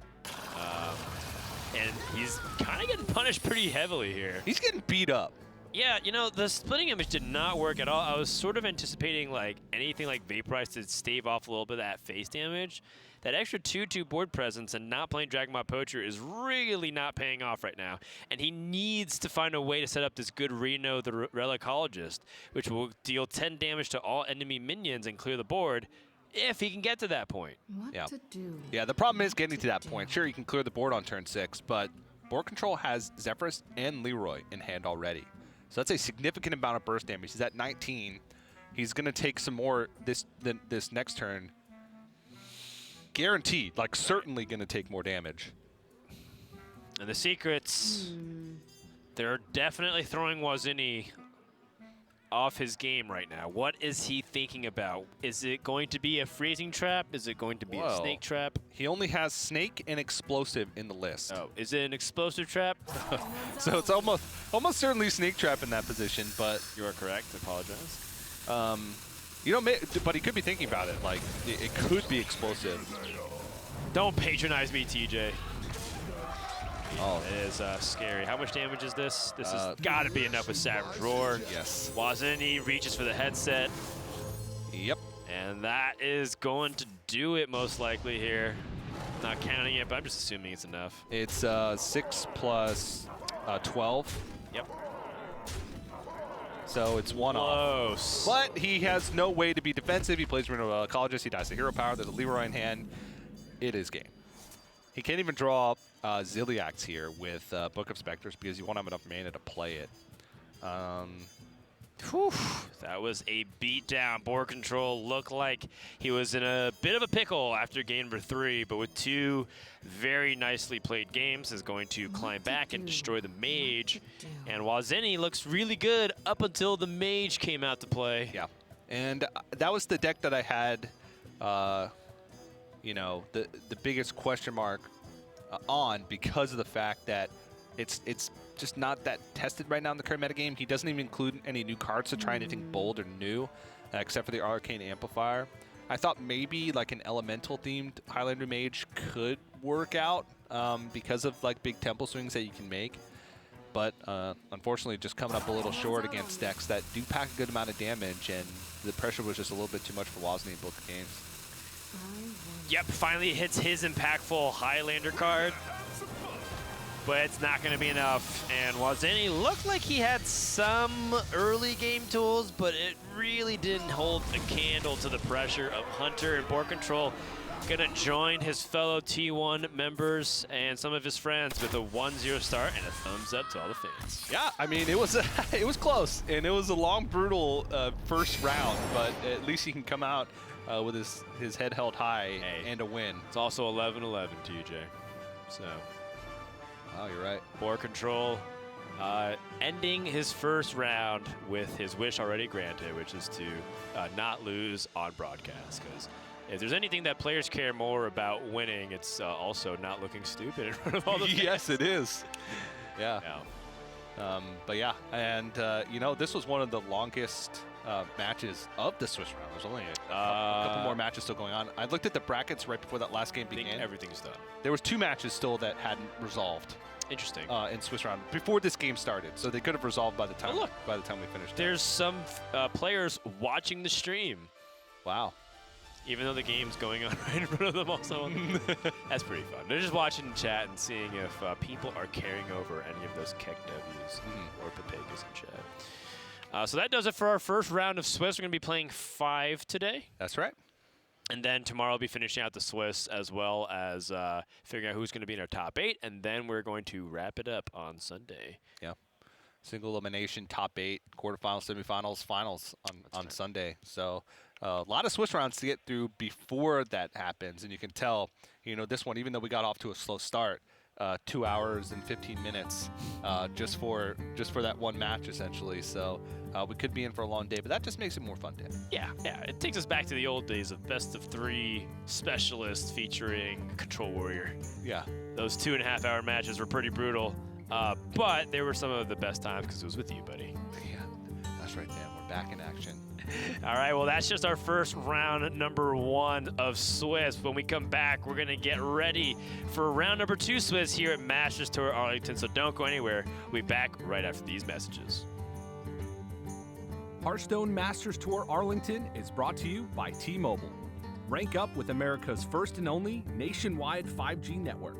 And he's kind of getting punished pretty heavily here. He's getting beat up. Yeah, you know, the splitting image did not work at all. I was sort of anticipating like anything like Vaporize to stave off a little bit of that face damage. That extra 2/2 board presence and not playing Dragonmaw Poacher is really not paying off right now. And he needs to find a way to set up this good Reno the Relicologist, which will deal 10 damage to all enemy minions and clear the board if he can get to that point. What to do? Yeah, the problem is getting to that point. Sure, you can clear the board on turn 6, but board control has Zephyrus and Leroy in hand already. So that's a significant amount of burst damage. He's at 19. He's going to take some more this next turn. Guaranteed, like certainly going to take more damage. And the secrets, they're definitely throwing Wozniak off his game right now. What is he thinking about? Is it going to be a freezing trap? Is it going to be a snake trap? He only has snake and explosive in the list. Oh, is it an explosive trap? So it's almost certainly snake trap in that position, but you are correct. I apologize. You know, but he could be thinking about it. Like it could be explosive. Don't patronize me, TJ. Oh, it is scary. How much damage is this? This has got to be enough with Savage Roar. Yes. Wozniak reaches for the headset. Yep. And that is going to do it most likely here. Not counting it, but I'm just assuming it's enough. It's 6 plus 12. Yep. So it's 1 off. But he has no way to be defensive. He plays Rhinocologist. He dies to Hero Power. There's a Leroy in hand. It is game. He can't even draw Ziliax here with Book of Specters because you won't have enough mana to play it. Whew, that was a beatdown. Board control looked like he was in a bit of a pickle after game number 3, but with 2 very nicely played games, is going to climb back and destroy the Mage. And Wazeni looks really good up until the Mage came out to play. Yeah, and that was the deck that I had, you know, the biggest question mark on because of the fact that it's just not that tested right now in the current metagame. He doesn't even include any new cards to try anything bold or new, except for the Arcane Amplifier. I thought maybe like an elemental-themed Highlander Mage could work out because of like big temple swings that you can make. But unfortunately, just coming up a little short against decks that do pack a good amount of damage, and the pressure was just a little bit too much for Wozniak in both games. Yep, finally hits his impactful Highlander card. But it's not going to be enough. And Wazeni looked like he had some early game tools, but it really didn't hold a candle to the pressure of Hunter. And Board Control going to join his fellow T1 members and some of his friends with a 1-0 start and a thumbs up to all the fans. Yeah, I mean, it was it was close, and it was a long, brutal first round, but at least he can come out with his head held high and a win. It's also 11-11, TJ. So... Oh, you're right. Board Control ending his first round with his wish already granted, which is to not lose on broadcast. Because if there's anything that players care more about winning, it's also not looking stupid in front of all the fans. Yes, it is. Yeah. But yeah, and you know, this was one of the longest matches of the Swiss round. There's only a couple more matches still going on. I looked at the brackets right before that last game began. Everything's done. There was 2 matches still that hadn't resolved. Interesting. In Swiss round before this game started, so they could have resolved by the time we finished. There's some players watching the stream. Wow. Even though the game's going on right in front of them also. That's pretty fun. They're just watching the chat and seeing if people are carrying over any of those Keck W's or Papegas in chat. So that does it for our first round of Swiss. We're going to be playing 5 today. That's right. And then tomorrow we'll be finishing out the Swiss as well as figuring out who's going to be in our top 8. And then we're going to wrap it up on Sunday. Yeah. Single elimination, top 8, quarterfinals, semifinals, finals on Sunday. So a lot of Swiss rounds to get through before that happens. And you can tell, you know, this one, even though we got off to a slow start, 2 hours and 15 minutes just for that one match, essentially. So we could be in for a long day, but that just makes it more fun, Dan. Yeah. It takes us back to the old days of best of 3 specialists featuring Control Warrior. Yeah. Those 2.5-hour matches were pretty brutal, but they were some of the best times because it was with you, buddy. Yeah, that's right, Dan. We're back in action. All right, well, that's just our first round number 1 of Swiss. When we come back, we're going to get ready for round number 2 Swiss here at Masters Tour Arlington, so don't go anywhere. We'll be back right after these messages. Hearthstone Masters Tour Arlington is brought to you by T-Mobile. Rank up with America's first and only nationwide 5G network.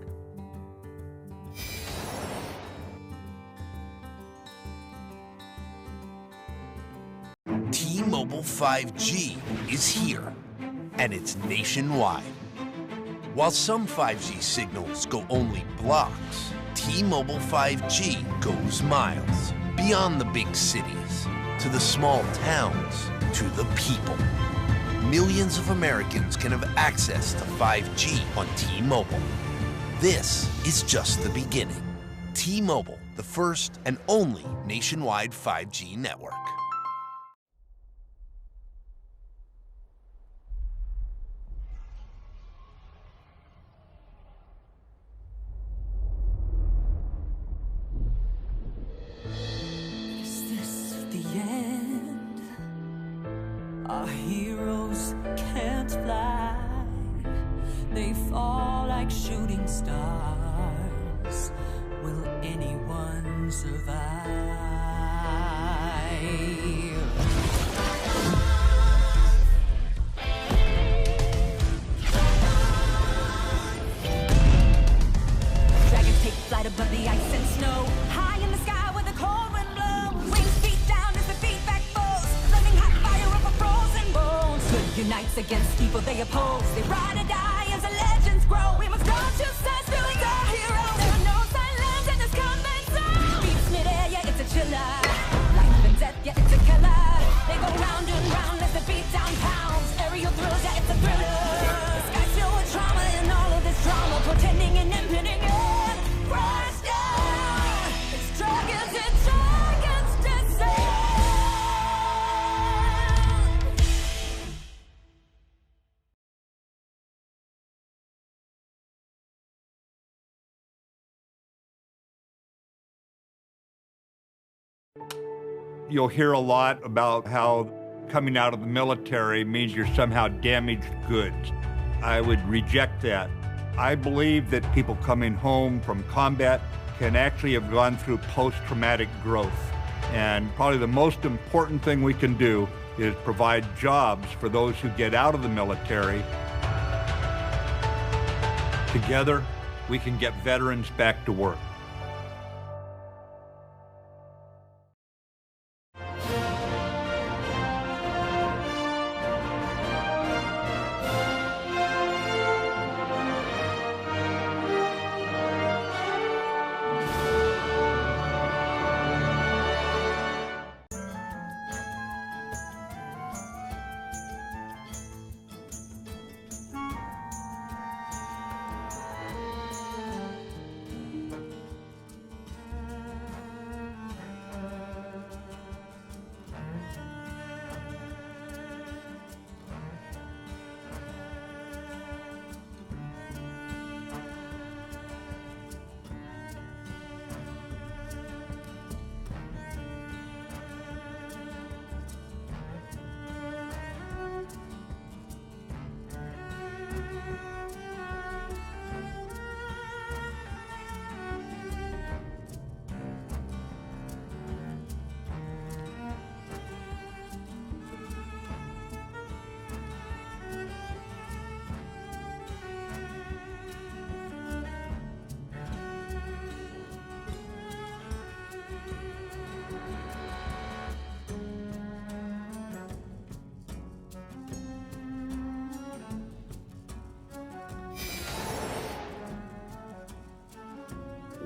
T-Mobile 5G is here, and it's nationwide. While some 5G signals go only blocks, T-Mobile 5G goes miles. Beyond the big cities, to the small towns, to the people. Millions of Americans can have access to 5G on T-Mobile. This is just the beginning. T-Mobile, the first and only nationwide 5G network. Our heroes can't fly. They fall like shooting stars. Will anyone survive? above the ice and snow. High in the sky where the cold wind blows. Wings beat down as the beat back foes. Flaming hot fire over frozen bones. Good unites against evil they oppose. They ride or die as the legends grow. We must go to sense doing our heroes. There are no silence in this combat zone. Beats mid-air, yeah, it's a chiller. Life and death, yeah, it's a killer. They go round and round as the beat down pounds. Aerial thrills, yeah, it's a thriller. The sky's filled with trauma and all of this drama. Pretending and impending, yeah. Crash down. It's dragons descend. You'll hear a lot about how coming out of the military means you're somehow damaged goods. I would reject that. I believe that people coming home from combat can actually have gone through post-traumatic growth. And probably the most important thing we can do is provide jobs for those who get out of the military. Together, we can get veterans back to work.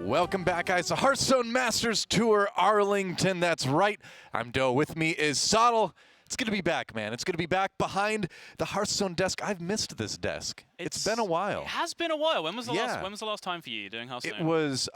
Welcome back, guys, to Hearthstone Masters Tour Arlington. That's right. I'm Doe. With me is Sottle. It's good to be back, man. It's good to be back behind the Hearthstone desk. I've missed this desk. It's been a while. It has been a while. When was the last time for you doing Hearthstone? It was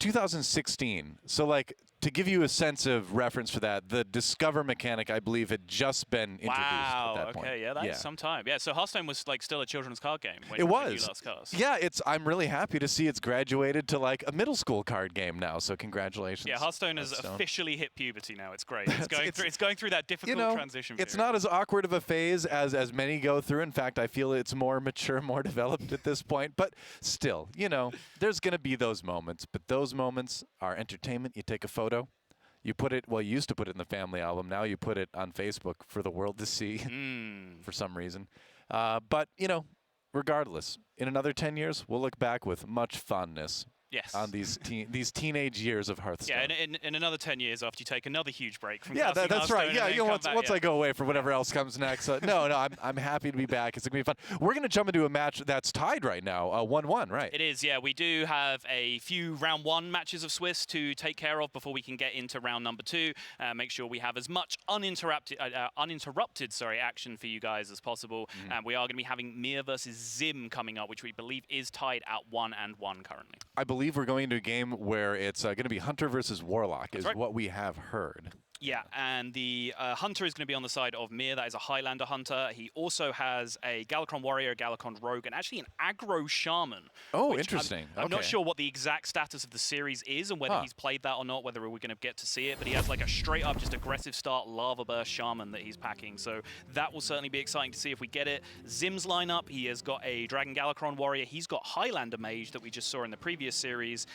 2016. So, like, to give you a sense of reference for that, the Discover mechanic, I believe, had just been introduced at that point. Okay, yeah, that's some time. Yeah, so Hearthstone was like still a children's card game when it was. when you last cast. Yeah, I'm really happy to see it's graduated to like a middle school card game now. So congratulations. Yeah, Hearthstone has officially hit puberty now. It's great. It's going through that difficult transition period. It's not as awkward of a phase as many go through. In fact, I feel it's more mature, more developed at this point. But still, there's going to be those moments. But those moments are entertainment. You take a photo. You put it, well, you used to put it in the family album. Now you put it on Facebook for the world to see for some reason. But, regardless, in another 10 years, we'll look back with much fondness. Yes. On these teenage years of Hearthstone. Yeah, in another 10 years after you take another huge break from that's right. Yeah, once I go away for whatever else comes next. No, I'm happy to be back. It's going to be fun. We're going to jump into a match that's tied right now, 1-1, right? It is, yeah. We do have a few round 1 matches of Swiss to take care of before we can get into round number 2. Make sure we have as much uninterrupted action for you guys as possible. We are going to be having Mir versus Zim coming up, which we believe is tied at 1-1 currently. I believe we're going to a game where it's going to be Hunter versus Warlock, is what we have heard. Yeah, and the Hunter is going to be on the side of Mir. That is a Highlander Hunter. He also has a Galakron Warrior, a Galakron Rogue, and actually an Aggro Shaman. Oh, interesting. I'm not sure what the exact status of the series is and whether he's played that or not, whether we're going to get to see it, but he has like a straight-up, just aggressive start Lava Burst Shaman that he's packing, so that will certainly be exciting to see if we get it. Zim's lineup, he has got a Dragon Galakron Warrior. He's got Highlander Mage that we just saw in the previous series,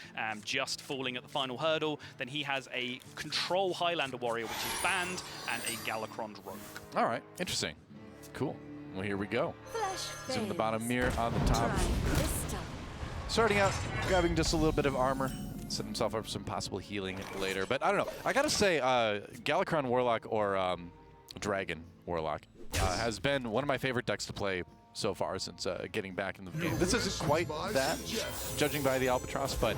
just falling at the final hurdle. Then he has a Control Highlander Warrior, which is banned, and a Galakron Rogue. All right, interesting. Cool. Well, here we go. Zim the bottom, Mir on the top. Starting out, grabbing just a little bit of armor. set himself up for some possible healing later. But I don't know. I got to say, Galakron Warlock or Dragon Warlock has been one of my favorite decks to play so far since getting back in the game. This isn't quite that, judging by the Albatross, but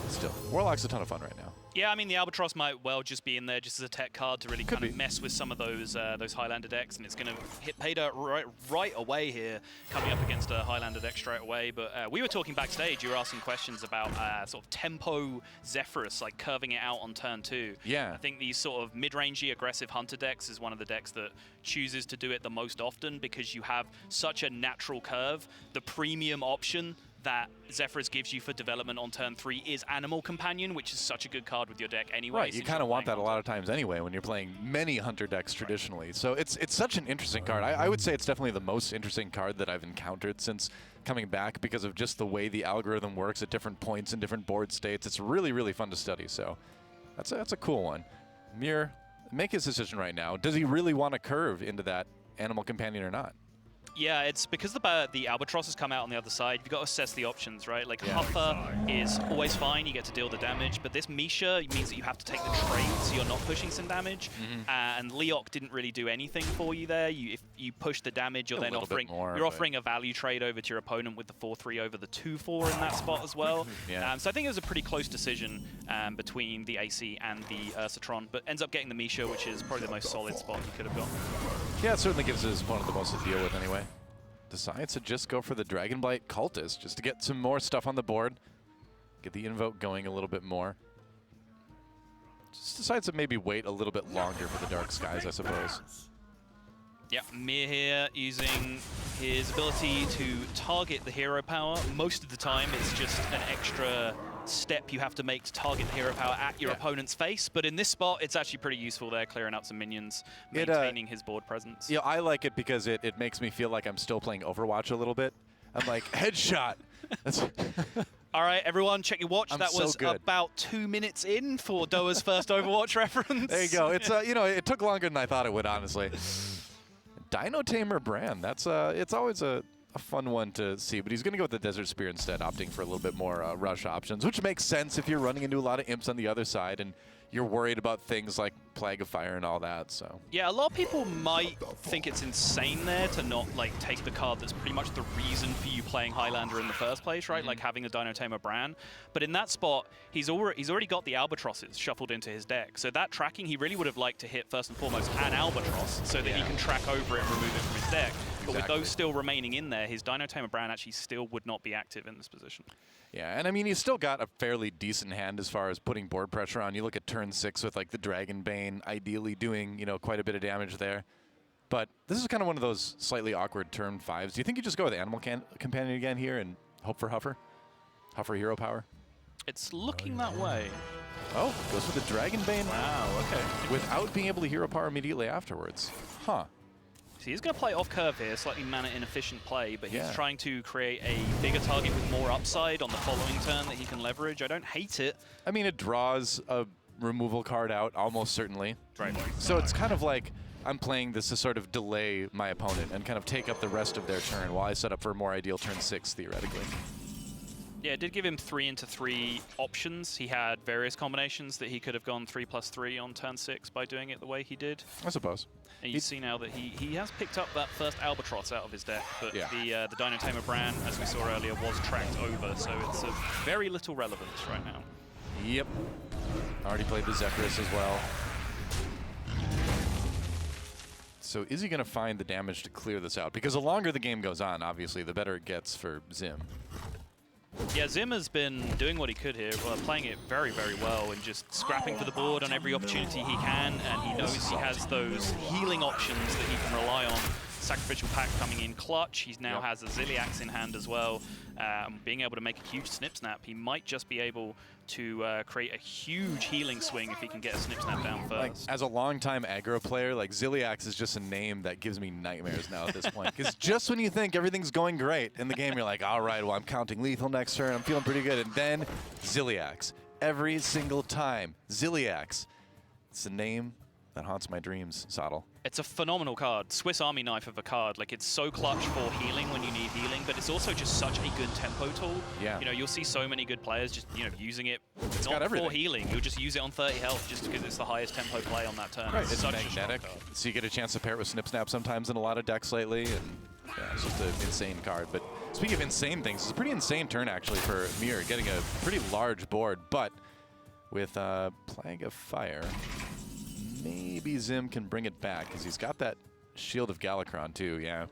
still, Warlock's a ton of fun right now. Yeah, I mean, the Albatross might well just be in there just as a tech card to really kind of mess with some of those Highlander decks, and it's going to hit pay dirt right away here, coming up against a Highlander deck straight away. But we were talking backstage, you were asking questions about sort of tempo Zephyrus, like curving it out on turn 2. Yeah. I think these sort of mid-rangey aggressive Hunter decks is one of the decks that chooses to do it the most often because you have such a natural curve. The premium option that Zephyrus gives you for development on turn 3 is Animal Companion, which is such a good card with your deck anyway. Right, you kind of want that a lot of times anyway when you're playing many Hunter decks traditionally. So it's such an interesting card. I would say it's definitely the most interesting card that I've encountered since coming back because of just the way the algorithm works at different points in different board states. It's really, really fun to study. So that's a cool one. Mir, make his decision right now. Does he really want to curve into that Animal Companion or not? Yeah, it's because the Albatross has come out on the other side. You've got to assess the options, right? Like, Huffer is always fine. You get to deal the damage. But this Misha means that you have to take the trade, so you're not pushing some damage. And Leok didn't really do anything for you there. If you push the damage, you're then offering a value trade over to your opponent with the 4-3 over the 2-4 in that spot as well. So I think it was a pretty close decision between the AC and the Ursatron, but ends up getting the Misha, which is probably the most solid spot you could have got. Yeah, it certainly gives his opponent the most to deal with anyway. Decides to just go for the Dragonblight Cultist just to get some more stuff on the board. Get the invoke going a little bit more. Just decides to maybe wait a little bit longer for the Dark Skies, I suppose. Yeah, Mir here using his ability to target the hero power. Most of the time it's just an extra step you have to make to target the hero power at your opponent's face, but in this spot it's actually pretty useful there, clearing out some minions, maintaining his board presence. Yeah, I like it because it makes me feel like I'm still playing Overwatch a little bit. I'm like, headshot! All right, everyone, check your watch. I'm that was so about 2 minutes in for Doa's first Overwatch reference. There you go. It's you know, it took longer than I thought it would, honestly. Dino Tamer brand. That's it's always a fun one to see, but he's going to go with the Desert Spear instead, opting for a little bit more rush options, which makes sense if you're running into a lot of imps on the other side and you're worried about things like Plague of Fire and all that. So yeah, a lot of people might think it's insane there to not like take the card that's pretty much the reason for you playing Highlander in the first place, right? Like having the Dino Tamer brand. But in that spot, he's already got the Albatrosses shuffled into his deck. So that tracking, he really would have liked to hit first and foremost an Albatross so that he can track over it and remove it from his deck. But with those still remaining in there, his Dino Tamer brand actually still would not be active in this position. Yeah, and I mean, he's still got a fairly decent hand as far as putting board pressure on. You look at turn 6 with like the Dragonbane ideally doing, you know, quite a bit of damage there. But this is kind of one of those slightly awkward turn 5s. Do you think you just go with Animal Companion again here and hope for Huffer? Huffer hero power? It's looking that way. Oh, goes for the Dragonbane. Wow, okay. Without being able to hero power immediately afterwards. Huh. So he's going to play off curve here, slightly mana inefficient play, but he's trying to create a bigger target with more upside on the following turn that he can leverage. I don't hate it. I mean, it draws a removal card out almost certainly. Right. So it's kind of like I'm playing this to sort of delay my opponent and kind of take up the rest of their turn while I set up for a more ideal turn 6 theoretically. Yeah, it did give him 3-into-3 options. He had various combinations that he could have gone 3+3 on turn 6 by doing it the way he did. I suppose. And you see now that he has picked up that first Albatross out of his deck, but the Dino Tamer brand, as we saw earlier, was tracked over, so it's of very little relevance right now. Yep. Already played the Zephyrus as well. So is he going to find the damage to clear this out? Because the longer the game goes on, obviously, the better it gets for Zim. Yeah, Zim has been doing what he could here, playing it very, very well and just scrapping for the board on every opportunity he can, and he knows he has those healing options that he can rely on. Sacrificial Pact coming in clutch. He now has a Ziliax in hand as well. Being able to make a huge Snip Snap, he might just be able to create a huge healing swing if he can get a Snip Snap down first. Like, as a longtime aggro player, like Ziliax is just a name that gives me nightmares now at this point. Because just when you think everything's going great in the game, you're like, all right, well, I'm counting lethal next turn. I'm feeling pretty good. And then Ziliax. Every single time. Ziliax. It's a name that haunts my dreams, Sottle. It's a phenomenal card. Swiss Army knife of a card. Like, it's so clutch for healing when you need healing, but it's also just such a good tempo tool. Yeah. You know, you'll see so many good players just, you know, using it It's not got everything. for healing. You'll just use it on 30 health just because it's the highest tempo play on that turn. Right, it's such magnetic, a strong card. so you get a chance to pair it with Snip Snap sometimes in a lot of decks lately, and yeah, it's just an insane card. But speaking of insane things, it's a pretty insane turn actually for Mir, getting a pretty large board, but with Plague of Fire, maybe Zim can bring it back, because he's got that Shield of Galakron too, yeah.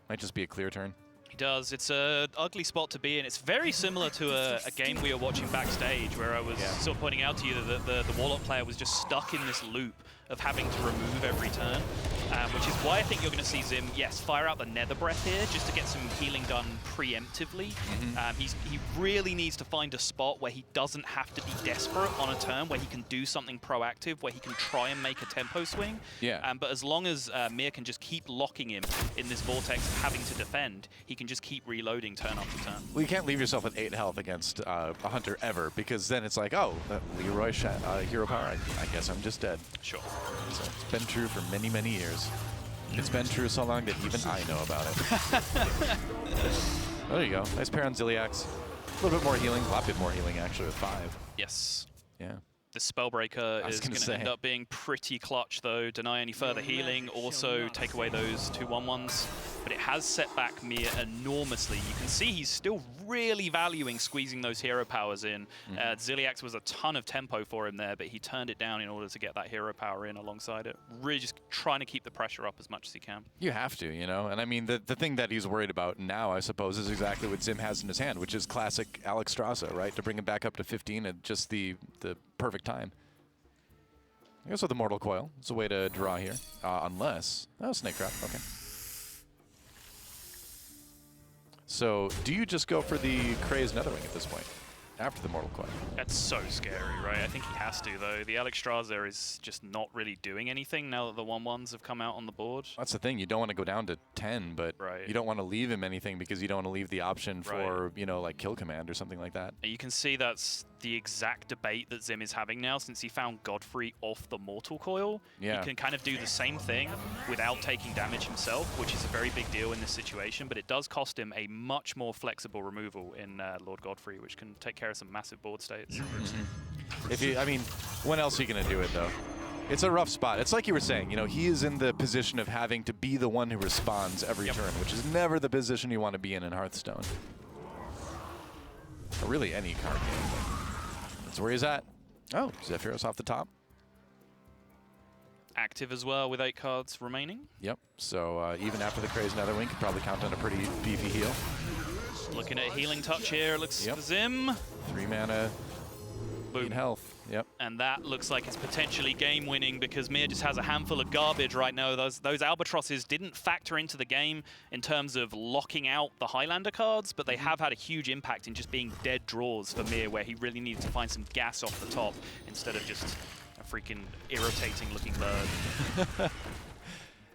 Might just be a clear turn. He does. It's an ugly spot to be in. It's very similar to a game we were watching backstage where I was sort of pointing out to you that the Warlock player was just stuck in this loop of having to remove every turn, which is why I think you're going to see Zim, yes, fire out the Nether Breath here just to get some healing done preemptively. He really needs to find a spot where he doesn't have to be desperate on a turn, where he can do something proactive, where he can try and make a tempo swing. Yeah. But as long as Mir can just keep locking him in this vortex of having to defend, he can just keep reloading turn after turn. Well, you can't leave yourself with 8 health against a Hunter ever, because then it's like, oh, that Leroy hero power, I guess I'm just dead. Sure. So it's been true for many, many years. It's been true so long that even I know about it. There you go. Nice pair on Ziliax. A little bit more healing, a lot bit more healing actually with 5. Yes. Yeah. The Spellbreaker is going to end say. up being pretty clutch, though. Deny any further healing, also take away those 2/1/1s. But it has set back Mir enormously. You can see he's still really valuing squeezing those hero powers in. Ziliax was a ton of tempo for him there, but he turned it down in order to get that hero power in alongside it. Really just trying to keep the pressure up as much as he can. You have to, you know? And I mean, the thing that he's worried about now, I suppose, is exactly what Zim has in his hand, which is classic Alex Strasza, right? To bring him back up to 15 at just the perfect time. I guess with the Mortal Coil, it's a way to draw here. Unless... Oh, Snake Trap, okay. So, do you just go for the Crazed Netherwing at this point, after the Mortal Coil? That's so scary, right? I think he has to, though. The Alex Strasza is just not really doing anything now that the 1/1s have come out on the board. That's the thing. You don't want to go down to 10, but you don't want to leave him anything because you don't want to leave the option for, you know, like Kill Command or something like that. You can see that's the exact debate that Zim is having now since he found Godfrey off the Mortal Coil. Yeah. He can kind of do the same thing without taking damage himself, which is a very big deal in this situation, but it does cost him a much more flexible removal in Lord Godfrey, which can take care of some massive board states. If you, I mean, when else are you going to do it, though? It's a rough spot. It's like you were saying, you know, he is in the position of having to be the one who responds every turn, which is never the position you want to be in Hearthstone. Or really any card game. That's where he's at. Oh, Zephyros off the top. Active as well with 8 cards remaining. Yep, so even after the Crazed Netherwing, could probably count on a pretty beefy heal. Looking at Healing Touch here, it looks for Zim. 3 mana, 8 health. Yep. And that looks like it's potentially game-winning because Mir just has a handful of garbage right now. Those Albatrosses didn't factor into the game in terms of locking out the Highlander cards, but they have had a huge impact in just being dead draws for Mir, where he really needed to find some gas off the top instead of just a freaking irritating-looking bird.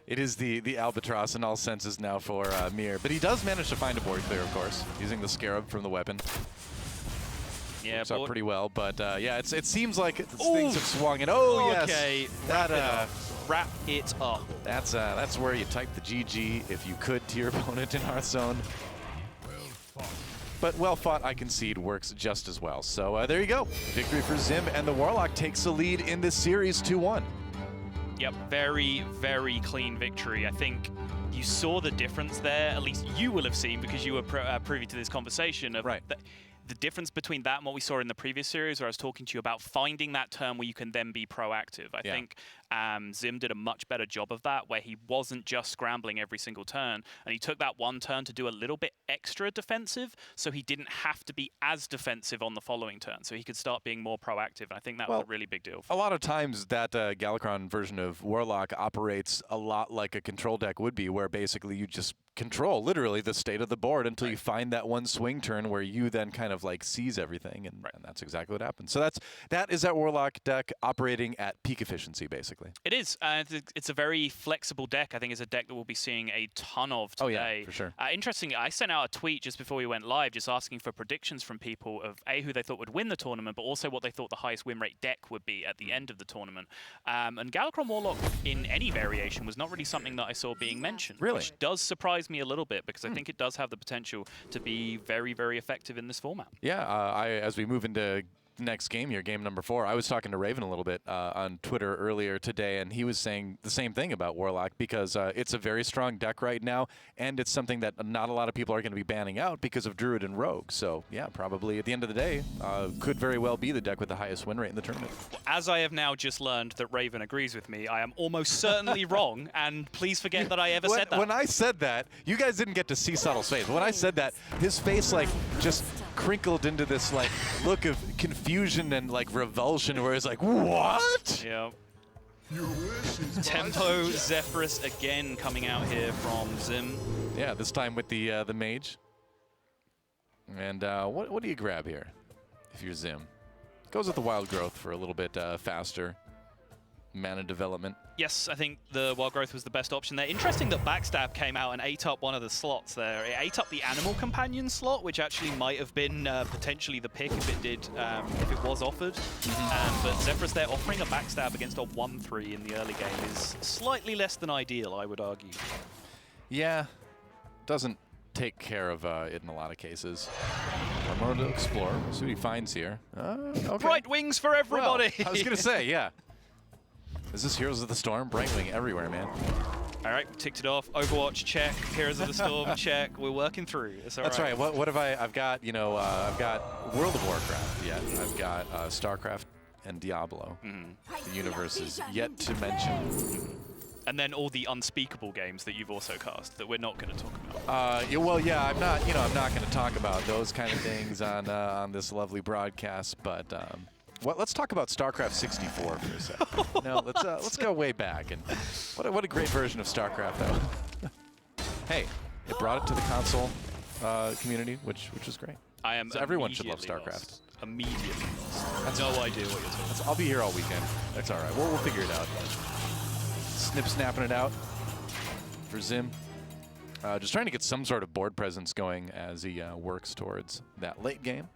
It is the Albatross in all senses now for Mir, but he does manage to find a board clear, of course, using the Scarab from the weapon. Yeah, works out pretty well, but yeah, it seems like things have swung. And yes, okay, wrap it up. That's where you type the GG if you could to your opponent in Hearthstone. But well fought, I concede, works just as well. So there you go, victory for Zim, and the Warlock takes the lead in this series 2-1. Yep, very, very clean victory. I think you saw the difference there, at least you will have seen because you were privy to this conversation. Of the difference between that and what we saw in the previous series where I was talking to you about finding that turn where you can then be proactive. I think Zim did a much better job of that, where he wasn't just scrambling every single turn, and he took that one turn to do a little bit extra defensive, so he didn't have to be as defensive on the following turn, so he could start being more proactive, and I think that was a really big deal. A lot of times that Galakron version of Warlock operates a lot like a control deck would be, where basically you just control literally the state of the board until you find that one swing turn where you then kind of like seize everything, and that's exactly what happens. So that is that Warlock deck operating at peak efficiency, basically. It is. It's a very flexible deck. I think it's a deck that we'll be seeing a ton of today. Oh yeah, for sure. Interestingly, I sent out a tweet just before we went live, just asking for predictions from people of who they thought would win the tournament, but also what they thought the highest win rate deck would be at the end of the tournament. And Galakron Warlock in any variation was not really something that I saw being mentioned, which does surprise me a little bit, because I think it does have the potential to be very, very effective in this format. Yeah, as we move into the next game here, game number 4, I was talking to Raven a little bit on Twitter earlier today, and he was saying the same thing about Warlock, because it's a very strong deck right now, and it's something that not a lot of people are going to be banning out because of Druid and Rogue. So yeah, probably at the end of the day, could very well be the deck with the highest win rate in the tournament. As I have now just learned that Raven agrees with me, I am almost certainly wrong, and please forget that I ever said that. When I said that, you guys didn't get to see Subtle's face. When I said that, his face like just crinkled into this like look of confusion and like revulsion, where it's like, what? Yeah. Tempo Zephyrus again coming out here from Zim. Yeah, this time with the Mage. And what do you grab here if you're Zim? Goes with the Wild Growth for a little bit faster mana development. Yes, I think the Wild Growth was the best option there. Interesting that Backstab came out and ate up one of the slots there. It ate up the Animal Companion slot, which actually might have been potentially the pick if it did, if it was offered. But Zephyrus there offering a Backstab against a 1-3 in the early game is slightly less than ideal, I would argue. Yeah, doesn't take care of it in a lot of cases. More to explore. See what he finds here. Okay. Bright wings for everybody! Well, I was going to say, yeah. Is this Heroes of the Storm? Brightwing everywhere, man. All right, ticked it off. Overwatch, check. Heroes of the Storm, check. We're working through. It's all That's right. What have I've got, you know, I've got World of Warcraft yet. I've got StarCraft and Diablo. The universe is yet to mention. And then all the unspeakable games that you've also cast that we're not going to talk about. Well, yeah, I'm not going to talk about those kind of things on this lovely broadcast, but let's talk about StarCraft 64 for a second. No, let's go way back, and what a great version of StarCraft though. Hey, it brought it to the console community, which was great. So everyone should love StarCraft. Immediately lost. No idea what you're talking about. I'll be here all weekend. That's all right. We'll figure it out. Snapping it out for Zim. Just trying to get some sort of board presence going as he works towards that late game.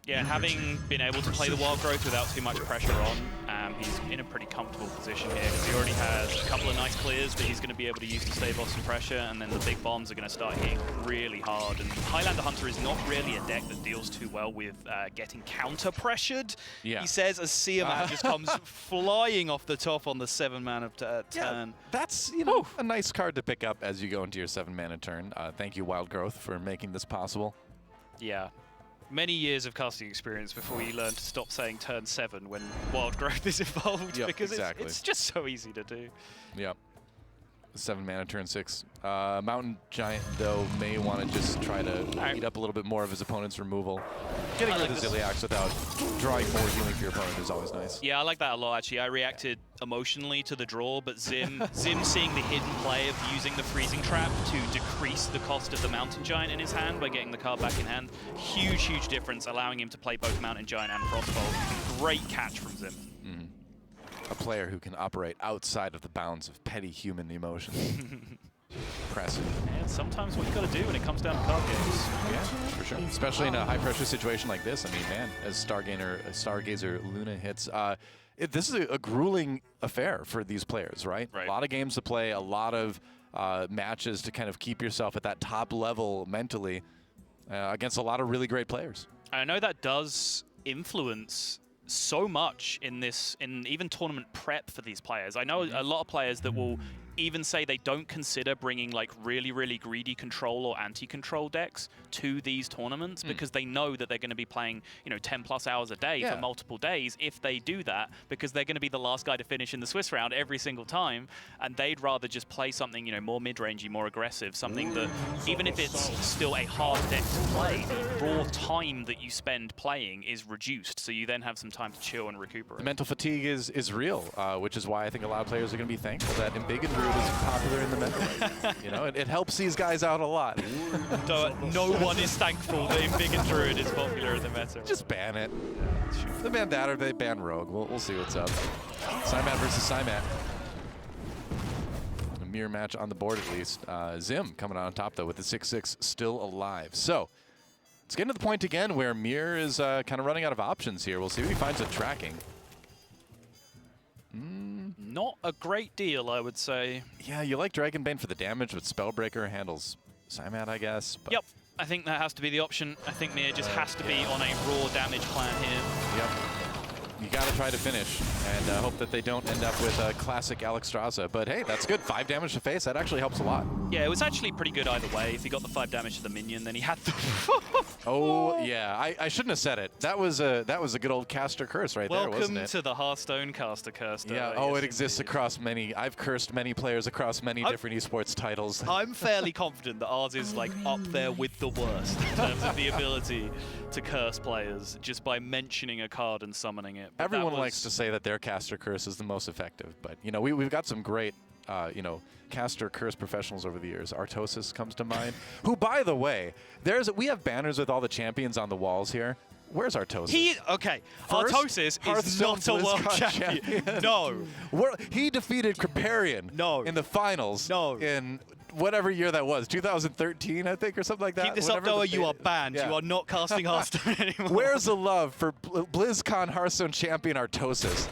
Yeah, and having been able to play the Wild Growth without too much pressure on, he's in a pretty comfortable position here, because he already has a couple of nice clears that he's going to be able to use to stave off some pressure, and then the big bombs are going to start hitting really hard. And Highlander Hunter is not really a deck that deals too well with getting counter-pressured, he says, as Siamat just comes flying off the top on the 7-mana turn. Yeah, that's, a nice card to pick up as you go into your 7-mana turn. Thank you, Wild Growth, for making this possible. Yeah. Many years of casting experience before you learn to stop saying turn 7 when Wild Growth is involved, because it's just so easy to do. Yep. 7-mana turn 6. Mountain Giant, though, may want to just try to eat up a little bit more of his opponent's removal. Getting rid of Ziliax without drawing more healing for your opponent is always nice. Yeah, I like that a lot, actually. I reacted emotionally to the draw, but Zim seeing the hidden play of using the Freezing Trap to decrease the cost of the Mountain Giant in his hand by getting the card back in hand. Huge, huge difference, allowing him to play both Mountain Giant and Frostbolt. Great catch from Zim. A player who can operate outside of the bounds of petty human emotion. Impressive. And sometimes what you got to do when it comes down to card games. Yeah, for sure. Especially in a high-pressure situation like this. I mean, man, as Stargazer Luna hits, this is a grueling affair for these players, right? A lot of games to play, a lot of matches to kind of keep yourself at that top level mentally against a lot of really great players. I know that does influence so much in even tournament prep for these players. I know a lot of players that will even say they don't consider bringing like really, really greedy control or anti-control decks to these tournaments because they know that they're going to be playing, 10+ hours a day for multiple days if they do that, because they're going to be the last guy to finish in the Swiss round every single time, and they'd rather just play something, more mid-rangey, more aggressive, something that even if it's still a hard deck to play, the raw time that you spend playing is reduced, so you then have some time to chill and recuperate. The mental fatigue is real, which is why I think a lot of players are going to be thankful that in big and Druid is popular in the meta. You know, it helps these guys out a lot. No one is thankful that Embiggen Druid is popular in the meta. Just ban it. They ban that or they ban Rogue. We'll see what's up. Symat versus Symat. A mirror match on the board at least. Zim coming out on top though with the 6-6 still alive. So it's getting to the point again where Mir is kind of running out of options here. We'll see if he finds a tracking. Not a great deal, I would say. Yeah, you like Dragonbane for the damage, but Spellbreaker handles Symat, I guess. But Yep, I think that has to be the option. I think Mir just has to be on a raw damage plan here. Yep. You got to try to finish and hope that they don't end up with a classic Alexstrasza. But hey, that's good. 5 damage to face. That actually helps a lot. Yeah, it was actually pretty good either way. If he got the 5 damage to the minion, then he had the... Oh, yeah. I shouldn't have said it. That was a good old caster curse right there, wasn't it? Welcome to the Hearthstone caster curse. Yeah, oh, it exists across many. I've cursed many players across many different esports titles. I'm fairly confident that ours is like up there with the worst in terms of the ability to curse players just by mentioning a card and summoning it. But everyone likes to say that their caster curse is the most effective, but you know we've got some great you know caster curse professionals over the years. Artosis comes to mind, who by the way, we have banners with all the champions on the walls here. Where's Artosis? Artosis is not a world champion. No. He defeated Kripparrian in the finals in whatever year that was, 2013, I think, or something like that. Keep this up, Noah. You are banned. Yeah. You are not casting Hearthstone anymore. Where's the love for BlizzCon Hearthstone champion Artosis?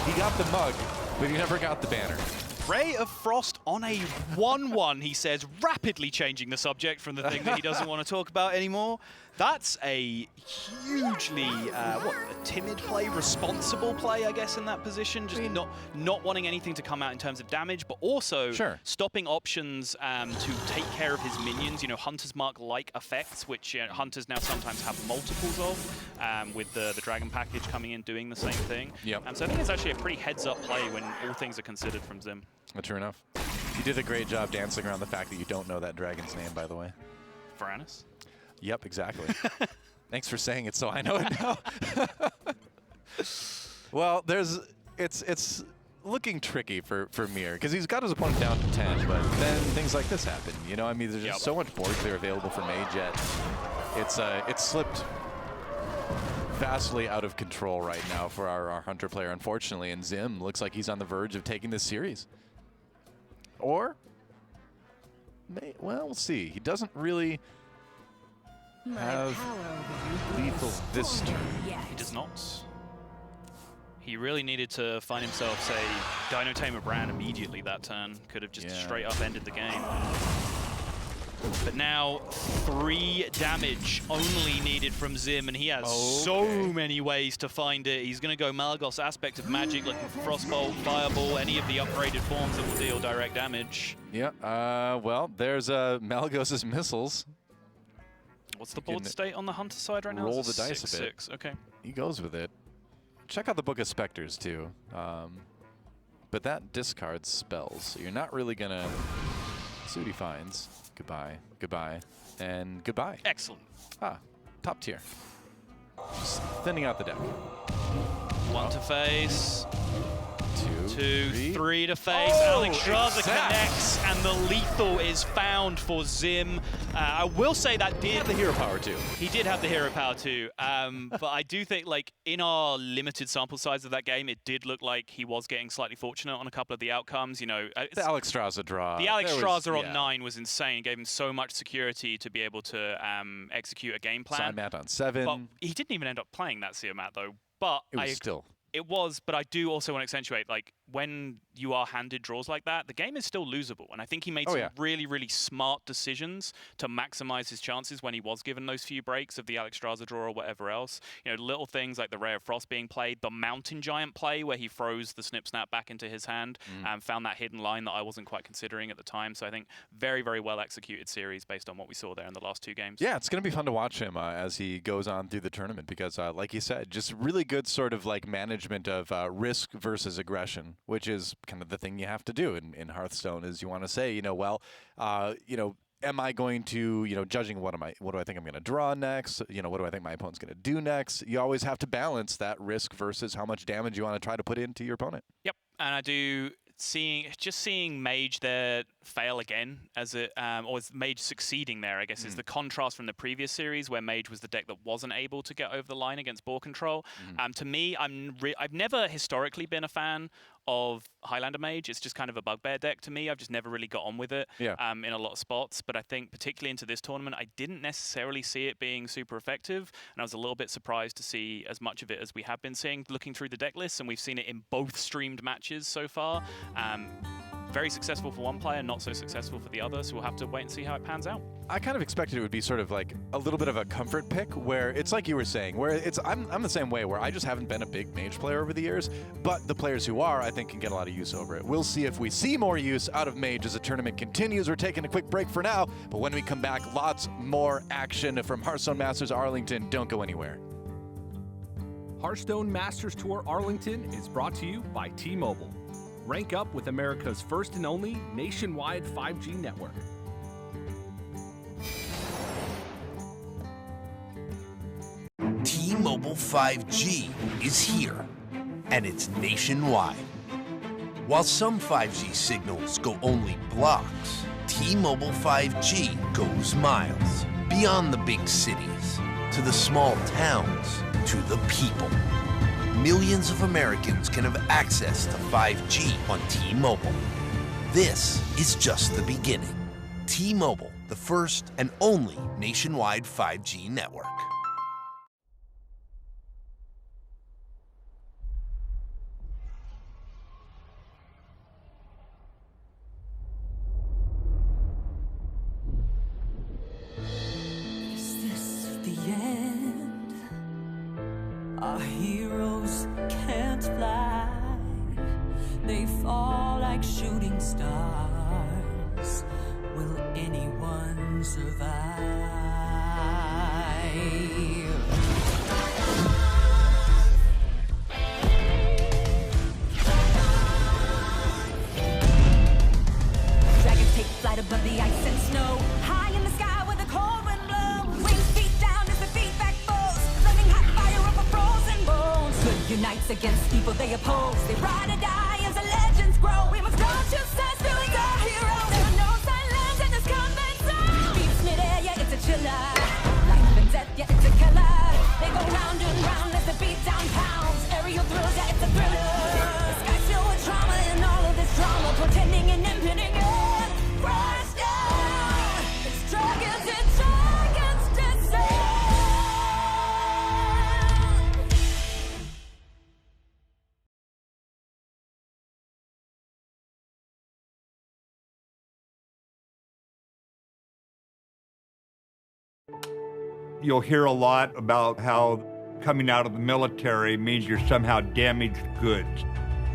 He got the mug, but he never got the banner. Ray of Frost on a 1-1, he says, rapidly changing the subject from the thing that he doesn't want to talk about anymore. That's a hugely, a timid play, responsible play, I guess, in that position. Just not wanting anything to come out in terms of damage, but also stopping options to take care of his minions. You know, Hunter's Mark-like effects, which Hunters now sometimes have multiples of, with the Dragon package coming in doing the same thing. Yep. So I think it's actually a pretty heads-up play when all things are considered from Zim. True enough. You did a great job dancing around the fact that you don't know that dragon's name, by the way. Varanus? Yep, exactly. Thanks for saying it so I know it now. Well, it's looking tricky for Mir, because he's got his opponent down to 10, but then things like this happen. You know, I mean, there's just so much board clear available for Mage yet. It's slipped vastly out of control right now for our Hunter player, unfortunately, and Zim looks like he's on the verge of taking this series. Or, well, we'll see. He doesn't really have lethal this turn. He does not. He really needed to find himself, say, Dino Tamer Brand immediately that turn. Could have just straight up ended the game. But now 3 damage only needed from Zim, and he has so many ways to find it. He's going to go Malagos Aspect of Magic, looking for Frostbolt, Fireball, any of the upgraded forms that will deal direct damage. Yeah, well, there's Malagos's missiles. What's the board state on the Hunter side right now? Roll the dice a bit. 6-6, okay. He goes with it. Check out the Book of Specters, too. But that discards spells, so you're not really going to... See what he finds. Goodbye, goodbye, and goodbye. Excellent. Top tier. Just thinning out the deck. 1 to face. 2, 3 to face. Alexstrasza connects, and the lethal is found for Zim. I will say that did have the hero power too. He did have the hero power too. But I do think, like, in our limited sample size of that game, it did look like he was getting slightly fortunate on a couple of the outcomes. You know, the Alexstrasza draw. The Alexstrasza on 9 was insane. Gave him so much security to be able to execute a game plan. Symat on 7. But he didn't even end up playing that Symat though. But it was still. It was, but I do also want to accentuate, like, when you are handed draws like that, the game is still losable. And I think he made some really, really smart decisions to maximize his chances when he was given those few breaks of the Alexstrasza draw or whatever else. You know, little things like the Ray of Frost being played, the Mountain Giant play where he froze the Snip Snap back into his hand and found that hidden line that I wasn't quite considering at the time. So I think very, very well executed series based on what we saw there in the last 2 games. Yeah, it's going to be fun to watch him as he goes on through the tournament because, like you said, just really good sort of like management of risk versus aggression, which is kind of the thing you have to do in Hearthstone. Is you want to say, you know, well, you know, am I going to, you know, judging what do I think I'm going to draw next? You know, what do I think my opponent's going to do next? You always have to balance that risk versus how much damage you want to try to put into your opponent. Yep, and I do seeing Mage there fail again as it, or is Mage succeeding there, I guess, is the contrast from the previous series where Mage was the deck that wasn't able to get over the line against ball control. To me, I've never historically been a fan of Highlander Mage. It's just kind of a bugbear deck to me. I've just never really got on with it in a lot of spots. But I think particularly into this tournament, I didn't necessarily see it being super effective. And I was a little bit surprised to see as much of it as we have been seeing looking through the deck lists. And we've seen it in both streamed matches so far. Very successful for one player, not so successful for the other. So we'll have to wait and see how it pans out. I kind of expected it would be sort of like a little bit of a comfort pick where it's like you were saying, where I'm the same way, where I just haven't been a big Mage player over the years, but the players who are, I think, can get a lot of use over it. We'll see if we see more use out of Mage as the tournament continues. We're taking a quick break for now, but when we come back, lots more action from Hearthstone Masters Arlington. Don't go anywhere. Hearthstone Masters Tour Arlington is brought to you by T-Mobile. Rank up with America's first and only nationwide 5G network. T-Mobile 5G is here, and it's nationwide. While some 5G signals go only blocks, T-Mobile 5G goes miles, beyond the big cities, to the small towns, to the people. Millions of Americans can have access to 5G on T-Mobile. This is just the beginning. T-Mobile, the first and only nationwide 5G network. Is this the end? Our heroes can't fly. They fall like shooting stars. Will anyone survive? Dragons take flight above the ice and snow. High in the sky where the cold wind blows. Wings beat down as they beat back foes. Flaming hot fire over frozen bones. Good unites against people they oppose. They ride or die as the legends grow. We must go to sense doing our heroes. There are no silence in this combat zone. Beats mid-air, yeah, it's a chiller. Life and death, yeah, it's a killer. They go round and round as the beat down pounds. Aerial thrills, yeah, it's a thriller. The sky's filled with trauma and all of this drama. Pretending and impending, yeah. Crash down. It's dragons and dragons descend. You'll hear a lot about how coming out of the military means you're somehow damaged goods.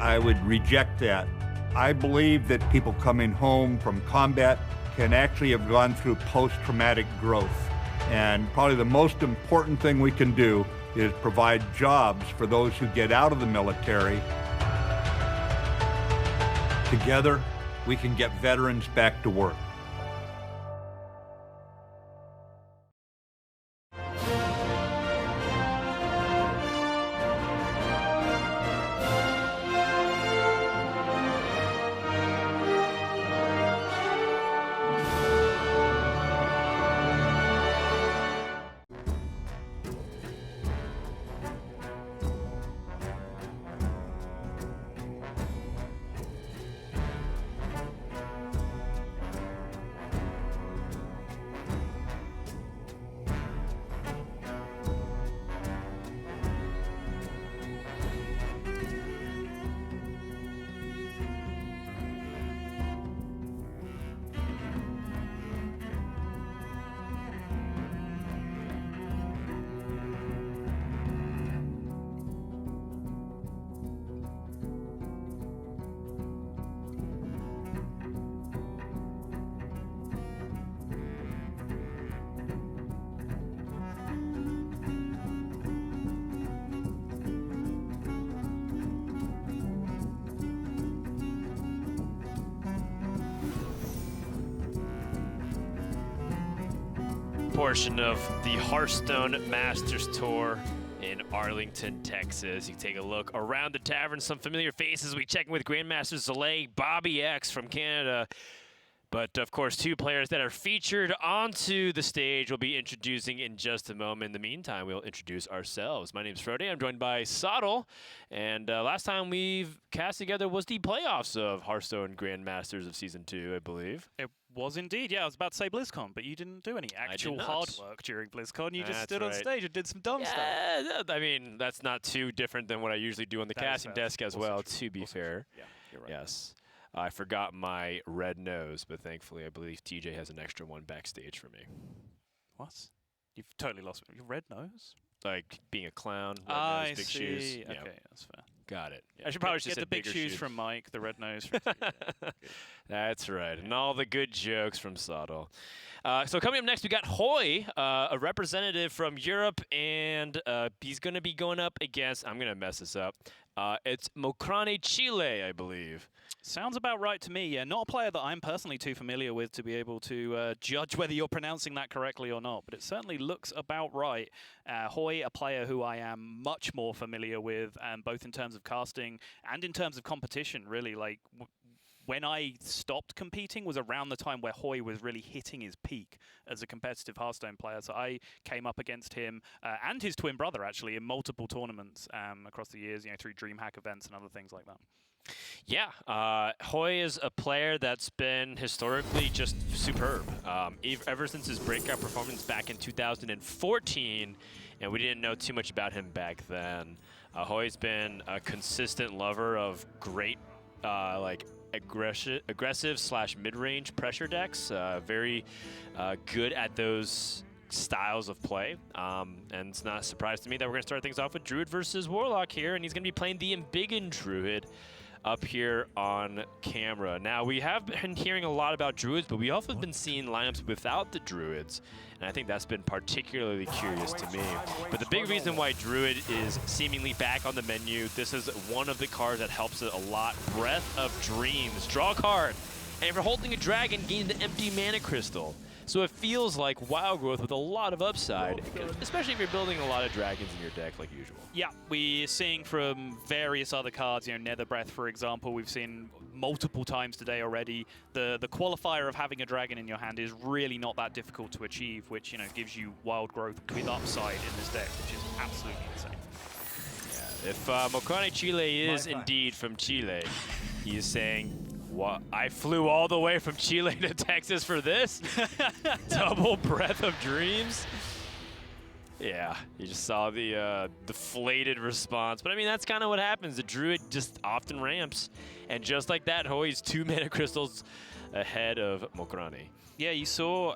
I would reject that. I believe that people coming home from combat can actually have gone through post-traumatic growth. And probably the most important thing we can do is provide jobs for those who get out of the military. Together, we can get veterans back to work. Portion of the Hearthstone Masters Tour in Arlington, Texas. You can take a look around the tavern, some familiar faces. We check in with Grandmaster Zalay, Bobby X from Canada. But, of course, 2 players that are featured onto the stage we'll be introducing in just a moment. In the meantime, we'll introduce ourselves. My name's Frode. I'm joined by Sottle. And last time we've cast together was the playoffs of Hearthstone Grandmasters of Season 2, I believe. It was indeed, yeah. I was about to say BlizzCon, but you didn't do any actual hard work during BlizzCon. You just stood on stage and did some dumb stuff. Yeah, I mean, that's not too different than what I usually do on the casting desk as well, to be fair. Yeah, you're right. Yes. I forgot my red nose, but thankfully I believe TJ has an extra one backstage for me. What? You've totally lost me. Your red nose? Like being a clown, red nose, big shoes. Okay, that's fair. Got it. Yeah. I should probably just get say the big shoes shoes from Mike, the red nose from TJ. That's right, and all the good jokes from Sottle. So coming up next, we got Hoy, a representative from Europe, and he's going to be going up against, I'm going to mess this up, it's Mokrane Chile, I believe. Sounds about right to me, yeah. Not a player that I'm personally too familiar with to be able to judge whether you're pronouncing that correctly or not, but it certainly looks about right. Hoy, a player who I am much more familiar with, both in terms of casting and in terms of competition, really. Like, when I stopped competing was around the time where Hoy was really hitting his peak as a competitive Hearthstone player. So I came up against him and his twin brother, actually, in multiple tournaments across the years, through DreamHack events and other things like that. Yeah, Hoy is a player that's been historically just superb. Ever since his breakout performance back in 2014, and we didn't know too much about him back then. Hoy's been a consistent lover of great, aggressive / mid-range pressure decks. Very good at those styles of play. And it's not a surprise to me that we're going to start things off with Druid versus Warlock here, and he's going to be playing the Embiggen Druid up here on camera. Now, we have been hearing a lot about Druids, but we also have been seeing lineups without the Druids, and I think that's been particularly curious to me. But the big reason why Druid is seemingly back on the menu, this is one of the cards that helps it a lot. Breath of Dreams. Draw a card, and if you're holding a dragon, gain the empty mana crystal. So it feels like Wild Growth with a lot of upside, especially if you're building a lot of dragons in your deck like usual. Yeah, we're seeing from various other cards, Nether Breath, for example, we've seen multiple times today already. The qualifier of having a dragon in your hand is really not that difficult to achieve, which gives you Wild Growth with upside in this deck, which is absolutely insane. Yeah, if Mokrane Chile is indeed from Chile, he is saying, what? I flew all the way from Chile to Texas for this? Double Breath of Dreams? Yeah, you just saw the deflated response. But I mean, that's kind of what happens. The Druid just often ramps. And just like that, Hoy's 2 mana crystals ahead of Mokrane. Yeah, you saw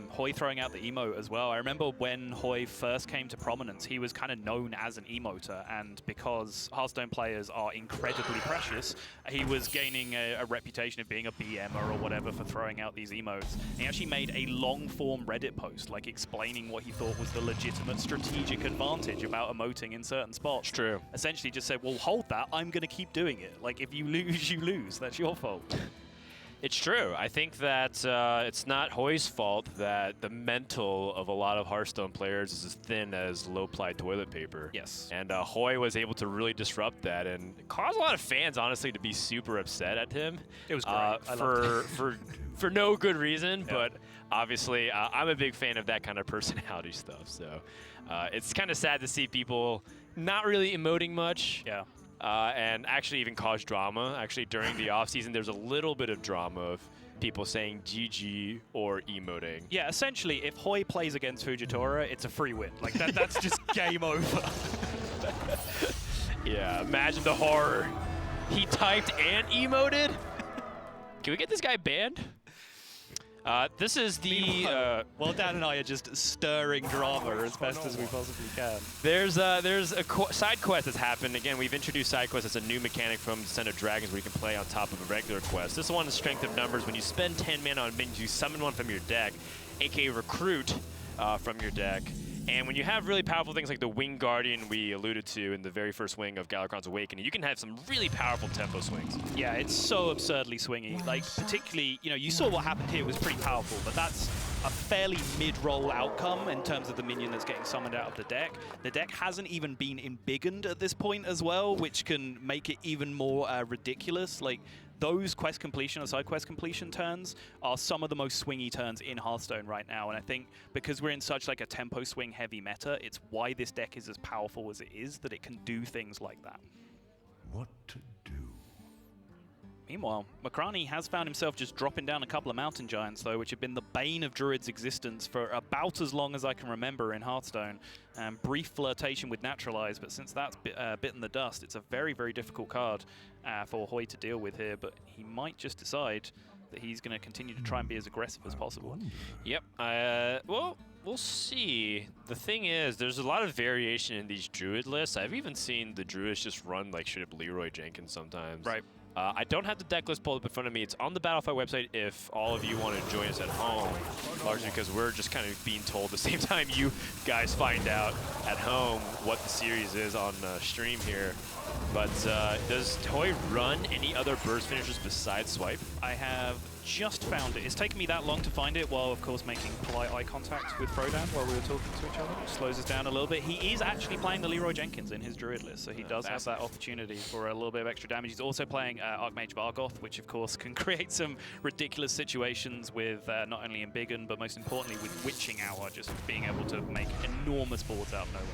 Hoy throwing out the emote as well. I remember when Hoy first came to prominence, he was kind of known as an emoter, and because Hearthstone players are incredibly precious, he was gaining a reputation of being a BMer or whatever for throwing out these emotes. And he actually made a long-form Reddit post, like explaining what he thought was the legitimate strategic advantage about emoting in certain spots. True. Essentially just said, well, hold that, I'm going to keep doing it. Like, if you lose, you lose. That's your fault. It's true. I think that it's not Hoy's fault that the mental of a lot of Hearthstone players is as thin as low-ply toilet paper. Yes. And Hoy was able to really disrupt that and cause a lot of fans, honestly, to be super upset at him. It was great. For no good reason, but obviously I'm a big fan of that kind of personality stuff. So it's kind of sad to see people not really emoting much. Yeah. And actually even cause drama. Actually, during the offseason, there's a little bit of drama of people saying GG or emoting. Yeah, essentially, if Hoy plays against Fujitora, it's a free win. Like, that's just game over. Yeah, imagine the horror. He typed and emoted? Can we get this guy banned? This is the... Well, Dan and I are just stirring drama as best as we possibly can. There's a side quest that's happened. Again, we've introduced side quests as a new mechanic from Descent of Dragons where you can play on top of a regular quest. This one is Strength of Numbers. When you spend 10 mana on minions, you summon one from your deck, aka recruit from your deck. And when you have really powerful things like the Winged Guardian we alluded to in the very first wing of Galakrond's Awakening, you can have some really powerful tempo swings. Yeah, it's so absurdly swingy. Like, particularly, you saw what happened here was pretty powerful, but that's a fairly mid-roll outcome in terms of the minion that's getting summoned out of the deck. The deck hasn't even been embiggened at this point as well, which can make it even more ridiculous. Like, those quest completion or side quest completion turns are some of the most swingy turns in Hearthstone right now, and I think because we're in such like a tempo swing heavy meta, it's why this deck is as powerful as it is, that it can do things like that. What to do? Meanwhile, Makrani has found himself just dropping down a couple of Mountain Giants, though, which have been the bane of Druid's existence for about as long as I can remember in Hearthstone. Brief flirtation with Naturalize, but since that's bitten the dust, it's a very, very difficult card for Hoy to deal with here, but he might just decide that he's going to continue to try and be as aggressive as possible. Yep. Well, we'll see. The thing is, there's a lot of variation in these Druid lists. I've even seen the Druids just run like straight up Leroy Jenkins sometimes. Right. I don't have the deck list pulled up in front of me. It's on the Battlefight website if all of you want to join us at home, largely because we're just kind of being told the same time you guys find out at home what the series is on stream here. But does Hoy run any other burst finishers besides Swipe? I have just found it. It's taken me that long to find it, while of course making polite eye contact with Frodan while we were talking to each other, which slows us down a little bit. He is actually playing the Leroy Jenkins in his Druid list, so he does have that opportunity for a little bit of extra damage. He's also playing Archmage Vargoth, which of course can create some ridiculous situations with not only Embiggen, but most importantly with Witching Hour, just being able to make enormous boards out of nowhere.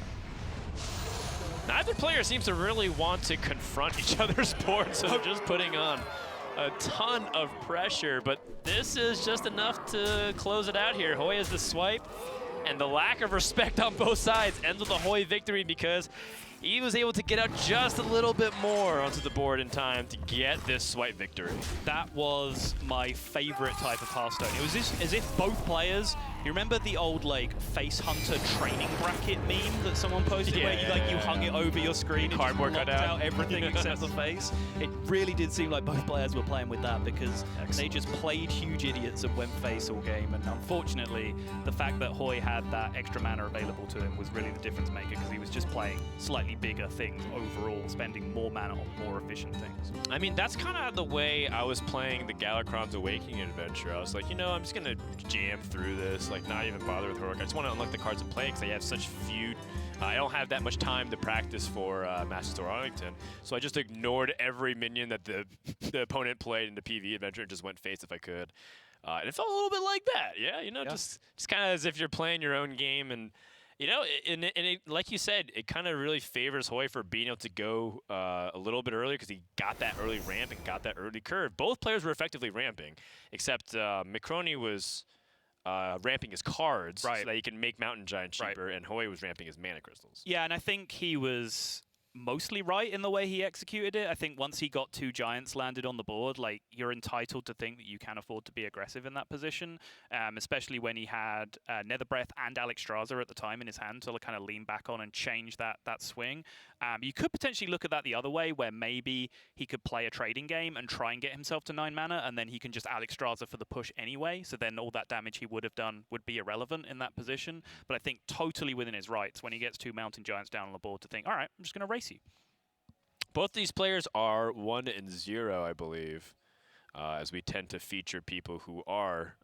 Neither player seems to really want to confront each other's boards, so they're just putting on a ton of pressure, but this is just enough to close it out here. Hoy has the swipe, and the lack of respect on both sides ends with a Hoy victory because he was able to get out just a little bit more onto the board in time to get this swipe victory. That was my favorite type of Hearthstone. It was as if both players, you remember the old like face hunter training bracket meme that someone posted where you hung it over your screen and cardboard blocked out everything except the face? It really did seem like both players were playing with that because they just played huge idiots and went face all game, and unfortunately the fact that Hoy had that extra mana available to him was really the difference maker because he was just playing slightly bigger things overall, spending more mana on more efficient things. I mean, that's kind of the way I was playing the Galakrond's Awakening adventure. I was like, you know, I'm just going to jam through this, like not even bother with Heroic. I just want to unlock the cards and play because I have such few. I don't have that much time to practice for Masters Tour Arlington, so I just ignored every minion that the opponent played in the PvE adventure and just went face if I could. And it felt a little bit like that, yeah, you know, just kind of as if you're playing your own game. And you know, like you said, it kind of really favors Hoy for being able to go a little bit earlier because he got that early ramp and got that early curve. Both players were effectively ramping, except Makroni was ramping his cards so that he can make Mountain Giant cheaper, and Hoy was ramping his mana crystals. Yeah, and I think he was mostly right in the way he executed it. I think once he got 2 giants landed on the board, like, you're entitled to think that you can afford to be aggressive in that position, especially when he had Nether Breath and Alexstrasza at the time in his hand to kind of lean back on and change that swing. You could potentially look at that the other way, where maybe he could play a trading game and try and get himself to 9 mana, and then he can just Alexstrasza for the push anyway, so then all that damage he would have done would be irrelevant in that position. But I think totally within his rights when he gets 2 Mountain Giants down on the board to think, all right, I'm just going to race you. Both these players are 1-0, I believe, as we tend to feature people who are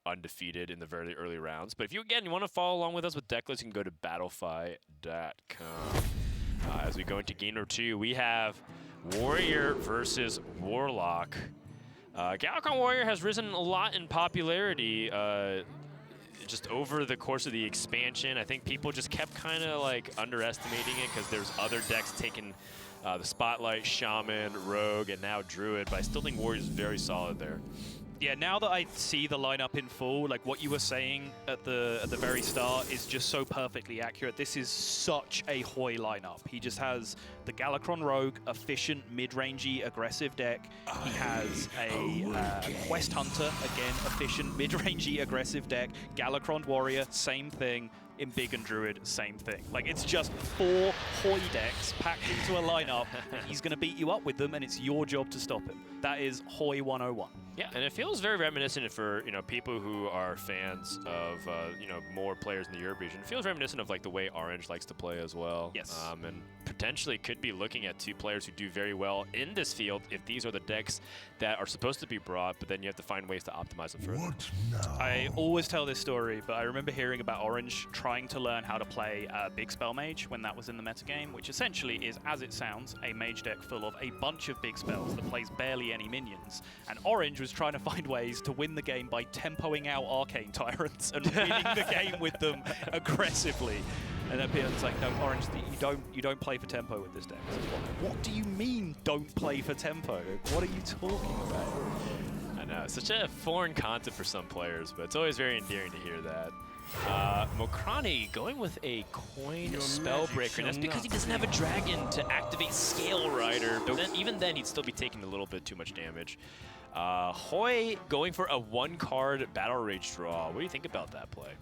undefeated in the very early rounds. But if you, again, you want to follow along with us with deck lists, you can go to battlefy.com. As we go into game number 2, we have Warrior versus Warlock. Galakrond Warrior has risen a lot in popularity just over the course of the expansion. I think people just kept kind of like underestimating it because there's other decks taking the spotlight, Shaman, Rogue, and now Druid, but I still think Warrior's very solid there. Yeah, now that I see the lineup in full, like what you were saying at the very start is just so perfectly accurate. This is such a Hoy lineup. He just has the Galakrond Rogue, efficient, mid-rangey, aggressive deck. He has a Quest Hunter, again, efficient, mid-rangey, aggressive deck. Galakrond Warrior, same thing. Embiggen Druid, same thing. Like, it's just 4 Hoy decks packed into a lineup, and he's going to beat you up with them, and it's your job to stop him. That is Hoy 101. Yeah, and it feels very reminiscent for people who are fans of more players in the Europe region. It feels reminiscent of like the way Orange likes to play as well. Yes. And potentially could be looking at two players who do very well in this field if these are the decks that are supposed to be brought, but then you have to find ways to optimize them further. What now? I always tell this story, but I remember hearing about Orange trying to learn how to play Big Spell Mage when that was in the metagame, which essentially is, as it sounds, a mage deck full of a bunch of big spells that plays barely any minions. And Orange was trying to find ways to win the game by tempoing out Arcane Tyrants and winning the game with them aggressively. And then Peter's like, no, Orange, you don't play for tempo with this deck. What do you mean, don't play for tempo? What are you talking about? I know, it's such a foreign concept for some players, but it's always very endearing to hear that. Mokrani going with a coin Spellbreaker, and that's because he doesn't have a dragon to activate Scale Rider, but then, even then he'd still be taking a little bit too much damage. Hoy going for a one-card Battle Rage draw. What do you think about that play?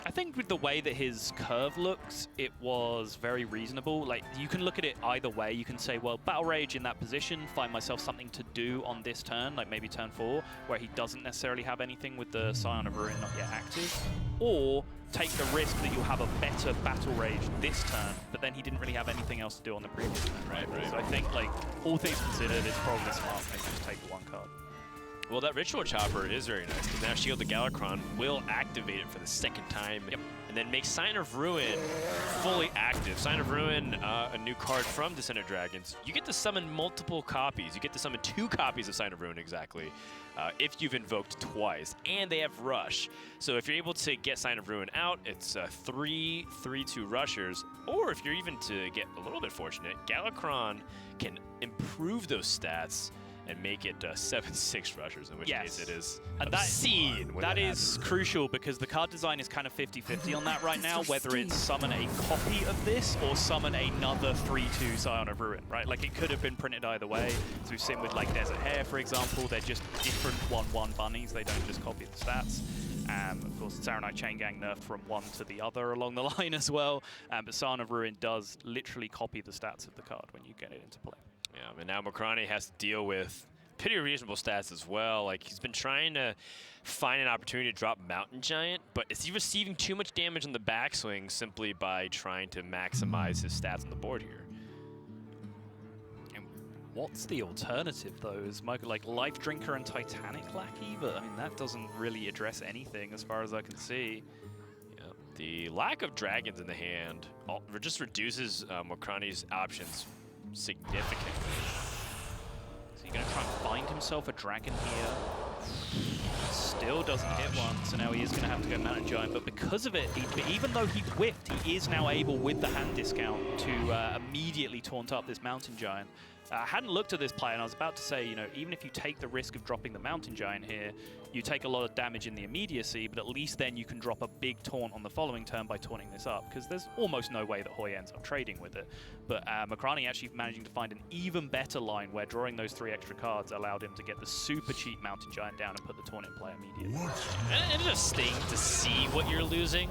I think with the way that his curve looks, it was very reasonable. Like, you can look at it either way. You can say, well, Battle Rage in that position, find myself something to do on this turn, like maybe turn 4, where he doesn't necessarily have anything with the Scion of Ruin not yet active. Or take the risk that you'll have a better Battle Rage this turn, but then he didn't really have anything else to do on the previous turn. Right. So I think, like, all things considered, it's probably smart to just take the one card. Well, that Ritual Chopper is very nice, because now Shield the Galakrond will activate it for the second time, and then make Sign of Ruin fully active. Sign of Ruin, a new card from Descendant Dragons. You get to summon multiple copies. You get to summon 2 copies of Sign of Ruin, exactly, if you've invoked twice, and they have Rush. So if you're able to get Sign of Ruin out, it's 3 3/2 rushers, or if you're even to get a little bit fortunate, Galakrond can improve those stats and make it 7/6 rushers, in which case it is obscene. That is crucial, because the card design is kind of 50-50 on that right now, whether it's summon a copy of this or summon another 3/2 Scion of Ruin, right? Like, it could have been printed either way. So we've seen with, like, Desert Hare, for example, they're just different 1/1 bunnies. They don't just copy the stats. Of course, Saronite Chain Gang nerfed from one to the other along the line as well. But Scion of Ruin does literally copy the stats of the card when you get it into play. Yeah, and now Mokrani has to deal with pretty reasonable stats as well. Like, he's been trying to find an opportunity to drop Mountain Giant, but is he receiving too much damage on the backswing simply by trying to maximize his stats on the board here? And what's the alternative, though? Is like Life Drinker and Titanic lackey? But I mean, that doesn't really address anything as far as I can see. Yeah, the lack of dragons in the hand just reduces Mokrani's options significantly. So he's going to try and find himself a dragon here. Still doesn't hit one, so now he is going to have to go Mountain Giant. But because of it, even though he whiffed, he is now able, with the hand discount, to immediately taunt up this Mountain Giant. I hadn't looked at this play, and I was about to say, even if you take the risk of dropping the Mountain Giant here, you take a lot of damage in the immediacy, but at least then you can drop a big taunt on the following turn by taunting this up, because there's almost no way that Hoy ends up trading with it. But Mokrani actually managing to find an even better line where drawing those 3 extra cards allowed him to get the super cheap Mountain Giant down and put the taunt in play immediately. And it ended up staying to see what you're losing.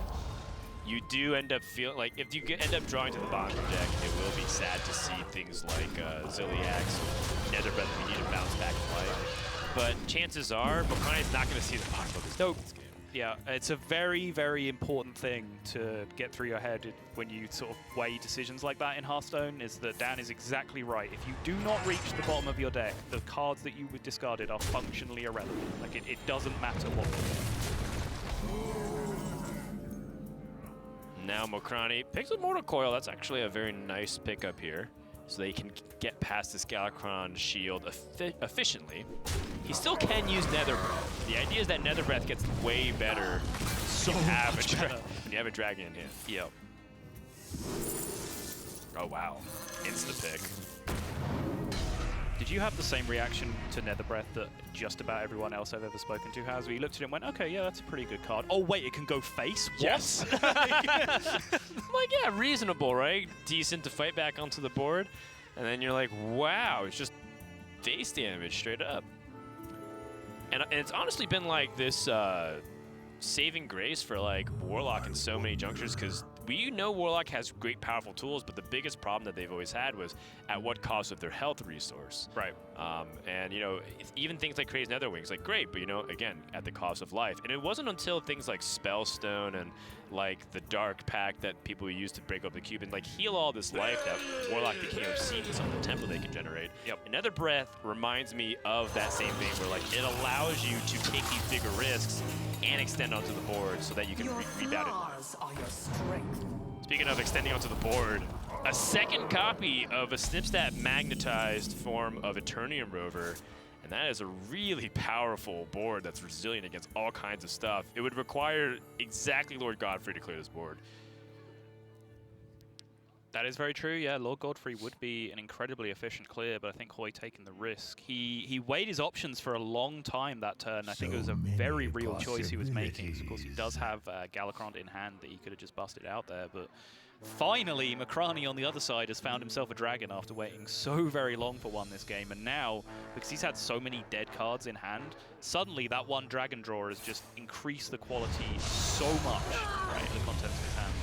You do end up feeling like if you end up drawing to the bottom of the deck, it will be sad to see things like Zilliax, Nether Breath we need to bounce back in life. But chances are, Mokrani's not going to see the bottom of this deck this game. Yeah, it's a very, very important thing to get through your head when you sort of weigh decisions like that in Hearthstone, is that Dan is exactly right. If you do not reach the bottom of your deck, the cards that you discarded are functionally irrelevant. Like, it doesn't matter what you do. Now Mokrani picks up Mortal Coil. That's actually a very nice pickup here. So they can get past this Galakrond shield efficiently. He still can use Nether Breath. The idea is that Nether Breath gets way better when you have a dragon in hand. Yep. Oh wow, insta-pick. Did you have the same reaction to Nether Breath that just about everyone else I've ever spoken to has, where you looked at it and went, okay, yeah, that's a pretty good card. Oh wait, it can go face? What? Yes. Like, yeah, reasonable, right? Decent to fight back onto the board. And then you're like, wow, it's just face damage straight up. And it's honestly been like this saving grace for like Warlock in so many junctures, because we know Warlock has great, powerful tools, but the biggest problem that they've always had was at what cost of their health resource. Right. And, you know, even things like Crazy Netherwings, like, great, but, you know, again, at the cost of life. And it wasn't until things like Spellstone and, like, the Dark Pact that people used to break up the cube and, like, heal all this life that Warlock became seamless on the tempo they can generate. Yep. Another Breath reminds me of that same thing where, like, it allows you to take these bigger risks and extend onto the board so that you can rebound it. Are your strength. Speaking of extending onto the board, a second copy of a Snipstat magnetized form of Eternium Rover, and that is a really powerful board that's resilient against all kinds of stuff. It would require exactly Lord Godfrey to clear this board. That is very true, yeah. Lord Godfrey would be an incredibly efficient clear, but I think Hoy taking the risk. He weighed his options for a long time that turn. I think it was a very real choice he was making. Of course, he does have Galakrond in hand that he could have just busted out there, but finally, Makrani on the other side has found himself a dragon after waiting so very long for one this game, and now, because he's had so many dead cards in hand, suddenly that one dragon draw has just increased the quality so much, right, in the contents of his hand.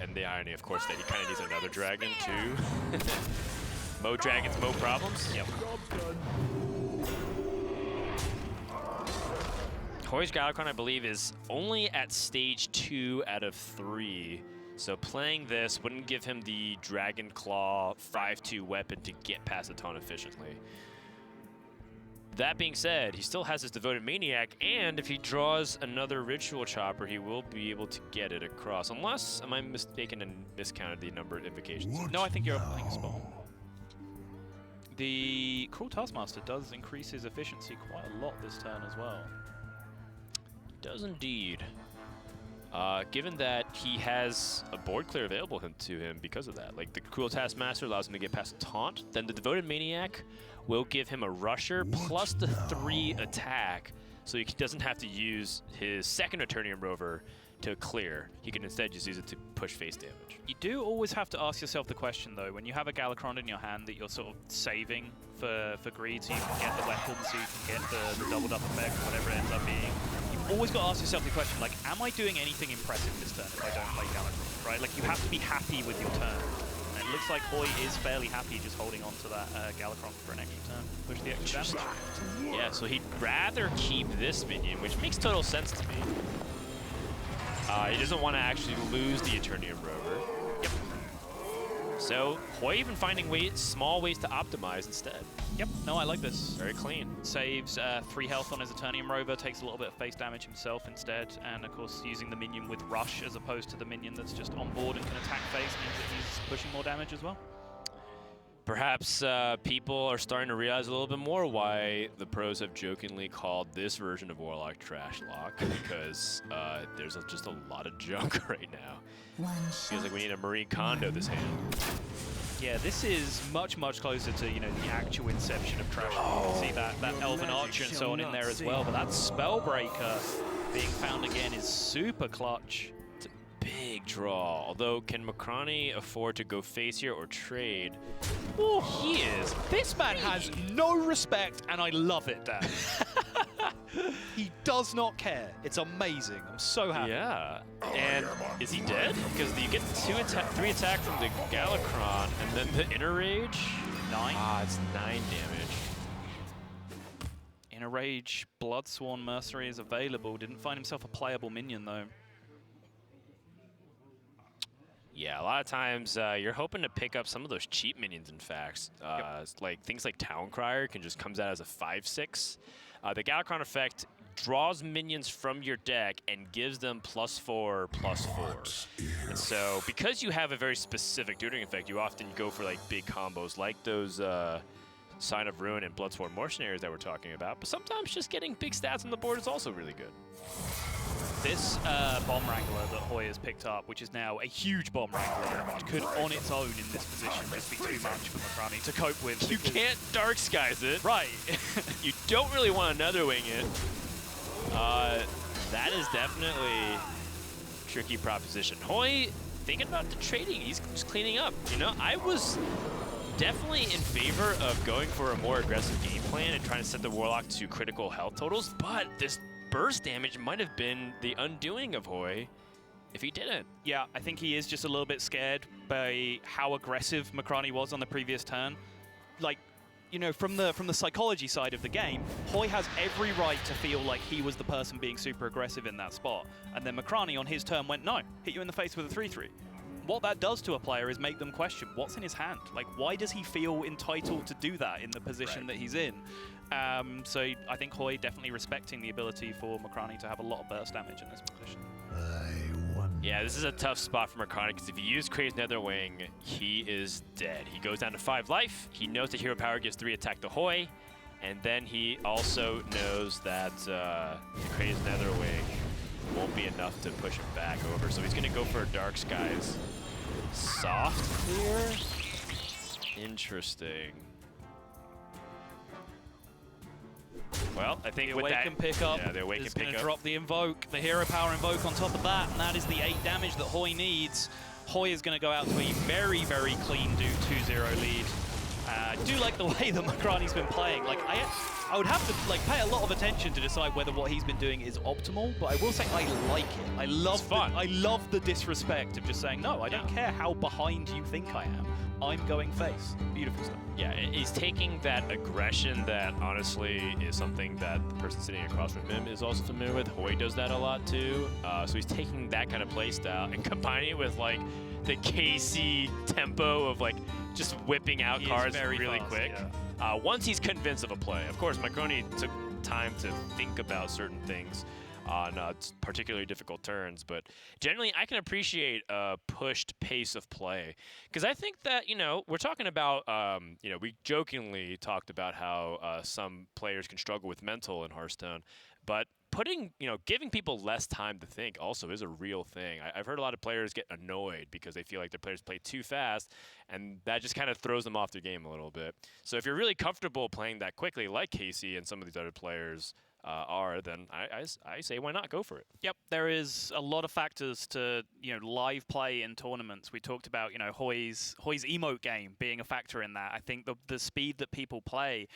And the irony, of course, that he kind of needs another dragon, too. Mo dragons, mo problems. Yep. Hoy's Galakrond, I believe, is only at stage 2 out of 3. So playing this wouldn't give him the Dragon Claw 5/2 weapon to get past the taunt efficiently. That being said, he still has his Devoted Maniac, and if he draws another Ritual Chopper, he will be able to get it across. Unless, am I mistaken and miscounted the number of invocations? No, I think you're playing spot on. The Cruel Taskmaster does increase his efficiency quite a lot this turn as well. Does indeed. Given that he has a board clear available to him because of that. Like, the Cruel Taskmaster allows him to get past the taunt, then the Devoted Maniac will give him a rusher plus the 3 attack, so he doesn't have to use his second Eternium Rover to clear. He can instead just use it to push face damage. You do always have to ask yourself the question, though, when you have a Galakrond in your hand that you're sort of saving for greed, so you can get the weapons, so you can get the doubled up effect, whatever it ends up being. You've always got to ask yourself the question, like, am I doing anything impressive this turn if I don't play Galakrond, right? Like, you have to be happy with your turn. And it looks like Hoy is fairly happy just holding on to that Galakrond for an extra turn. Push the extra damage. Yeah, so he'd rather keep this minion, which makes total sense to me. He doesn't want to actually lose the Eternium Rover. Yep. So Hoy even finding small ways to optimize instead. Yep, no, I like this. Very clean. Saves 3 health on his Eternium Rover, takes a little bit of face damage himself instead, and of course using the minion with Rush as opposed to the minion that's just on board and can attack face means that he's pushing more damage as well. Perhaps people are starting to realize a little bit more why the pros have jokingly called this version of Warlock Trash Lock, because there's just a lot of junk right now. Feels like we need a Marine Kondo this hand. Yeah, this is much, much closer to, you know, the actual inception of Trash Lock. You can see that Elven Archer and so on in there as well, but that Spellbreaker being found again is super clutch. It's a big draw, although can Makrani afford to go face here or trade? Oh, he is. This man has no respect, and I love it, Dan. He does not care. It's amazing. I'm so happy. Yeah. And is he dead? Because you get 3 attack from the Galakrond, and then the Inner Rage? 9. Ah, it's 9 damage. Inner Rage, Bloodsworn Mercenary is available. Didn't find himself a playable minion, though. Yeah, a lot of times you're hoping to pick up some of those cheap minions, in fact. Like things like Town Crier can just comes out as a 5/6. The Galakrond effect draws minions from your deck and gives them +4/+4. And so because you have a very specific tutoring effect, you often go for like big combos like those Sign of Ruin and Bloodsworn Mercenaries that we're talking about. But sometimes just getting big stats on the board is also really good. This Bomb Wrangler that Hoy has picked up, which is now a huge Bomb Wrangler, could on its own in this position just be too much for Makrani to cope with. You can't Dark Skies it. Right. You don't really want to Nether Wing it. That is definitely a tricky proposition. Hoy thinking about the trading. He's just cleaning up. You know, I was definitely in favor of going for a more aggressive game plan and trying to set the Warlock to critical health totals, but this burst damage might have been the undoing of Hoy. if he didn't. Yeah, I think he is just a little bit scared by how aggressive Makrani was on the previous turn. Like, you know, from the psychology side of the game, Hoy has every right to feel like he was the person being super aggressive in that spot. And then Makrani on his turn went, no, hit you in the face with a 3-3. What that does to a player is make them question what's in his hand. Like, why does he feel entitled to do that in the position that he's in? So I think Hoy definitely respecting the ability for Makrani to have a lot of burst damage in this position. Yeah, this is a tough spot for Makrani because if you use Crazed Netherwing, he is dead. He goes down to 5 life. He knows the hero power gives 3 attack to Hoy, and then he also knows that Crazed Netherwing won't be enough to push him back over. So he's going to go for a Dark Skies soft clear. Interesting. Well, I think the with Awaken that, pickup yeah, the Awaken is going to pickup. drop the Invoke, the Hero Power Invoke on top of that, and that is the 8 damage that Hoy needs. Hoy is going to go out to a very, very clean 2-0 lead. I do like the way that Makrani's been playing. Like, I would have to like pay a lot of attention to decide whether what he's been doing is optimal, but I will say I like it. I love the disrespect of just saying, no, I don't care how behind you think I am. I'm going face. Beautiful stuff. Yeah, he's taking that aggression that honestly is something that the person sitting across from him is also familiar with. Hoy does that a lot too. So he's taking that kind of play style and combining it with like the KC tempo of like just whipping out cards really fast, quick. yeah. Once he's convinced of a play. Of course, Makrani took time to think about certain things on particularly difficult turns, but generally I can appreciate a pushed pace of play because I think that, you know, we're talking about, you know, we jokingly talked about how some players can struggle with mental in Hearthstone, but putting, you know, giving people less time to think also is a real thing. I've heard a lot of players get annoyed because they feel like their players play too fast, and that just kind of throws them off their game a little bit. So if you're really comfortable playing that quickly, like Casey and some of these other players are, then I say why not go for it. Yep, there is a lot of factors to, you know, live play in tournaments. We talked about, you know, Hoy's emote game being a factor in that. I think the speed that people play,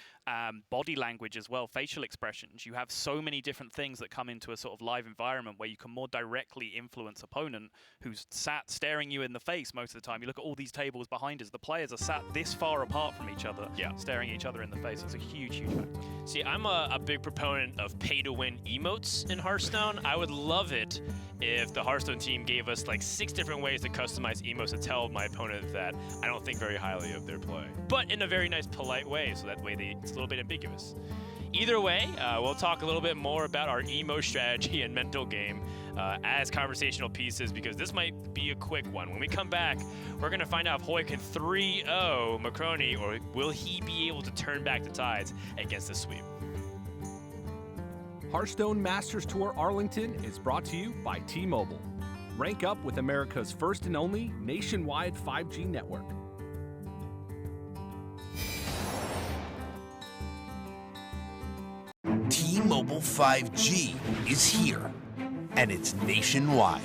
body language as well, facial expressions. You have so many different things that come into a sort of live environment where you can more directly influence opponent who's sat staring you in the face most of the time. You look at all these tables behind us. The players are sat this far apart from each other, staring each other in the face. It's a huge, huge factor. See, I'm a big proponent of pay-to-win emotes in Hearthstone. I would love it if the Hearthstone team gave us like 6 different ways to customize emotes to tell my opponent that I don't think very highly of their play, but in a very nice, polite way, so that way it's a little bit ambiguous. Either way, we'll talk a little bit more about our emo strategy and mental game as conversational pieces, because this might be a quick one. When we come back, we're going to find out if Hoy can 3-0 Makrani, or will he be able to turn back the tides against the sweep. Hearthstone Masters Tour Arlington is brought to you by T-Mobile. Rank up with America's first and only nationwide 5G network. T-Mobile 5G is here, and it's nationwide.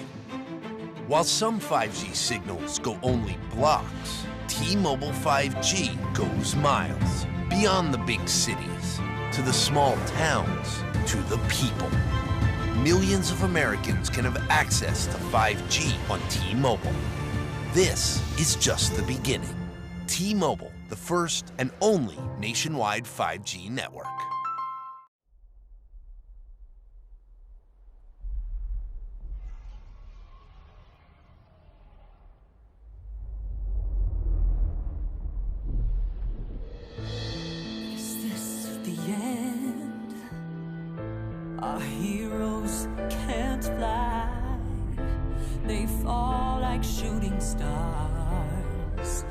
While some 5G signals go only blocks, T-Mobile 5G goes miles, beyond the big cities, to the small towns, to the people. Millions of Americans can have access to 5G on T-Mobile. This is just the beginning. T-Mobile, the first and only nationwide 5G network. Is this the end? Our heroes can't fly. They fall like shooting stars.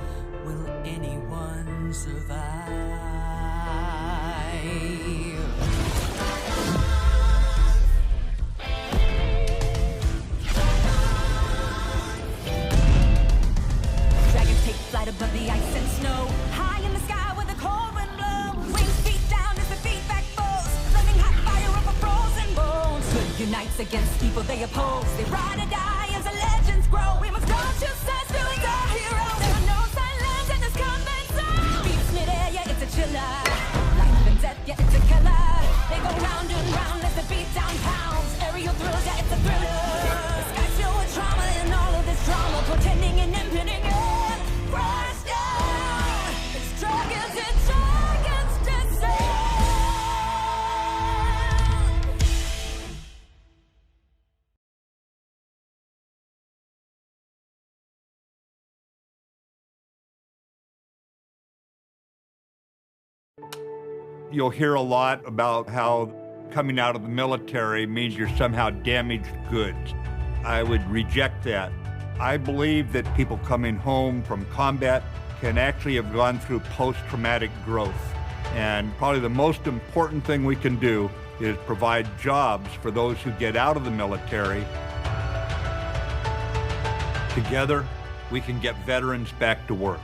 Will anyone survive? Dragons take flight above the ice and snow. High in the sky where the cold wind blows. Wings feet down as the feedback foes. Flaming hot fire over frozen bones. Good unites against evil they oppose. They ride or die as the legends grow. We must go to sides, feelings our heroes. There are no silence in this combat zone. Beats mid-air, yeah, it's a chiller. Life and death, yeah, it's a killer. They go round and round as the beat down pounds. Aerial thrills, yeah, it's a thriller. The sky's filled with triumph. You'll hear a lot about how coming out of the military means you're somehow damaged goods. I would reject that. I believe that people coming home from combat can actually have gone through post-traumatic growth. And probably the most important thing we can do is provide jobs for those who get out of the military. Together, we can get veterans back to work.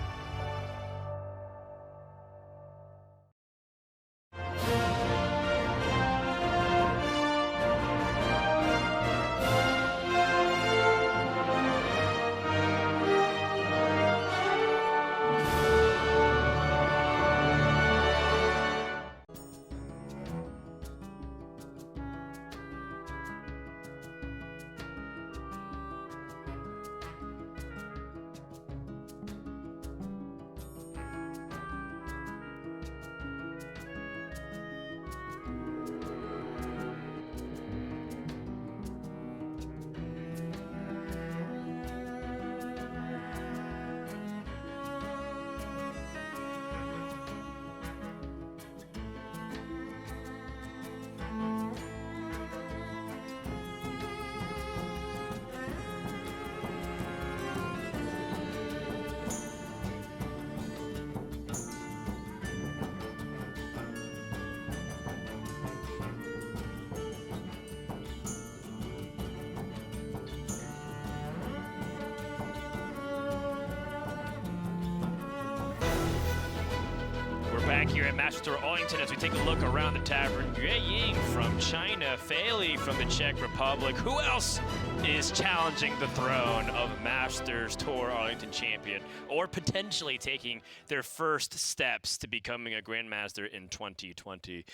Back here at Masters Tour Arlington as we take a look around the tavern. Ying from China, Faili from the Czech Republic. Who else is challenging the throne of Masters Tour Arlington champion, or potentially taking their first steps to becoming a Grandmaster in 2020?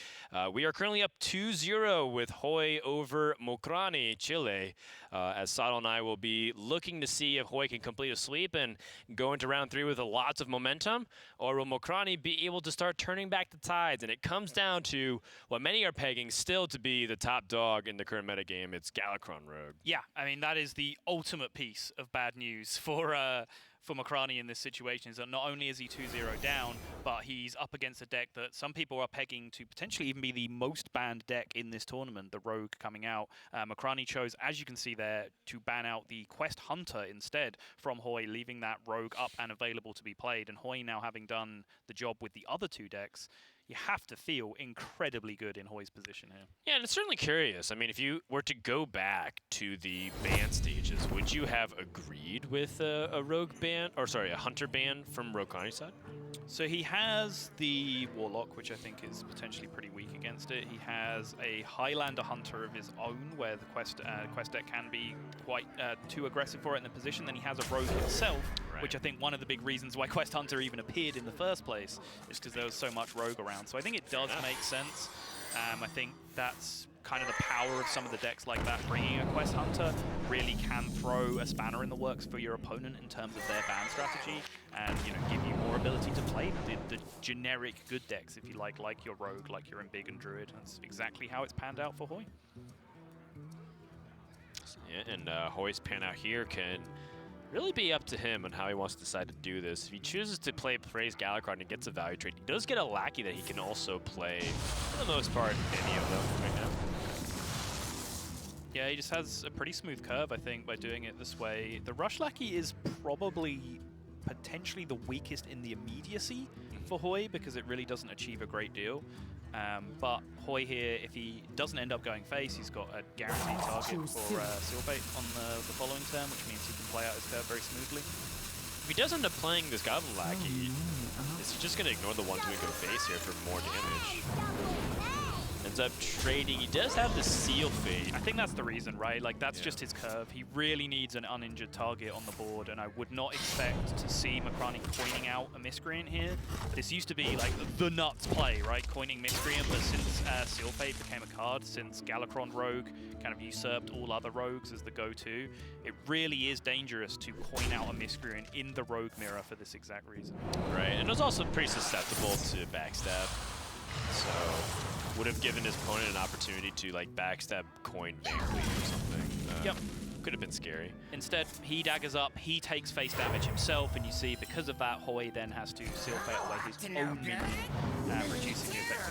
We are currently up 2-0 with Hoy over Mokrani, Chile, as Sato and I will be looking to see if Hoy can complete a sweep and go into round 3 with lots of momentum, or will Mokrani be able to start turning back the tides? And it comes down to what many are pegging still to be the top dog in the current metagame. It's Galakrond Rogue. Yeah, I mean, that is the ultimate piece of bad news for Mokrani in this situation, is that not only is he 2-0 down, but he's up against a deck that some people are pegging to potentially even be the most banned deck in this tournament, the Rogue coming out. Mokrani chose, as you can see there, to ban out the Quest Hunter instead from Hoy, leaving that Rogue up and available to be played. And Hoy now having done the job with the other two decks, you have to feel incredibly good in Hoy's position here. Yeah, and it's certainly curious. I mean, if you were to go back to the ban stages, would you have agreed with a Rogue ban, or sorry, a Hunter ban from Mokrani's side? So he has the Warlock, which I think is potentially pretty weak against it. He has a Highlander Hunter of his own, where the Quest deck can be quite too aggressive for it in the position. Then he has a Rogue himself, which I think one of the big reasons why Quest Hunter even appeared in the first place is because there was so much Rogue around. So I think it does make sense. I think that's kind of the power of some of the decks like that. Bringing a Quest Hunter really can throw a spanner in the works for your opponent in terms of their ban strategy, and give you more ability to play the generic good decks, if you like your Rogue, like your Embig and Druid. That's exactly how it's panned out for Hoy. Yeah, and Hoy's pan out here can really be up to him on how he wants to decide to do this. If he chooses to play Praise Galakrond and gets a value trade, he does get a Lackey that he can also play, for the most part, any of them right now. Yeah, he just has a pretty smooth curve, I think, by doing it this way. The Rush Lackey is probably potentially the weakest in the immediacy for Hoy, because it really doesn't achieve a great deal. But Hoy here, if he doesn't end up going face, he's got a guaranteed target for Sealbait on the following turn, which means he can play out his curve very smoothly. If he does end up playing this Goblin Lackey, is he just going to ignore the 1-2 and go face here for more damage? Ends up trading. He does have the Seal Fate. I think that's the reason, right? Like, that's just his curve. He really needs an uninjured target on the board, and I would not expect to see Mokrani coining out a Miscreant here. This used to be, like, the nuts play, right? Coining Miscreant, but since Seal Fate became a card, since Galakrond Rogue kind of usurped all other Rogues as the go-to, it really is dangerous to coin out a Miscreant in the Rogue mirror for this exact reason. Right, and it was also pretty susceptible to backstab, so would have given his opponent an opportunity to like backstab coin Van Cleave or something. Yep. Could have been scary. Instead, he daggers up, he takes face damage himself, and you see because of that, Hoy then has to seal fate away his own minion, reducing the effect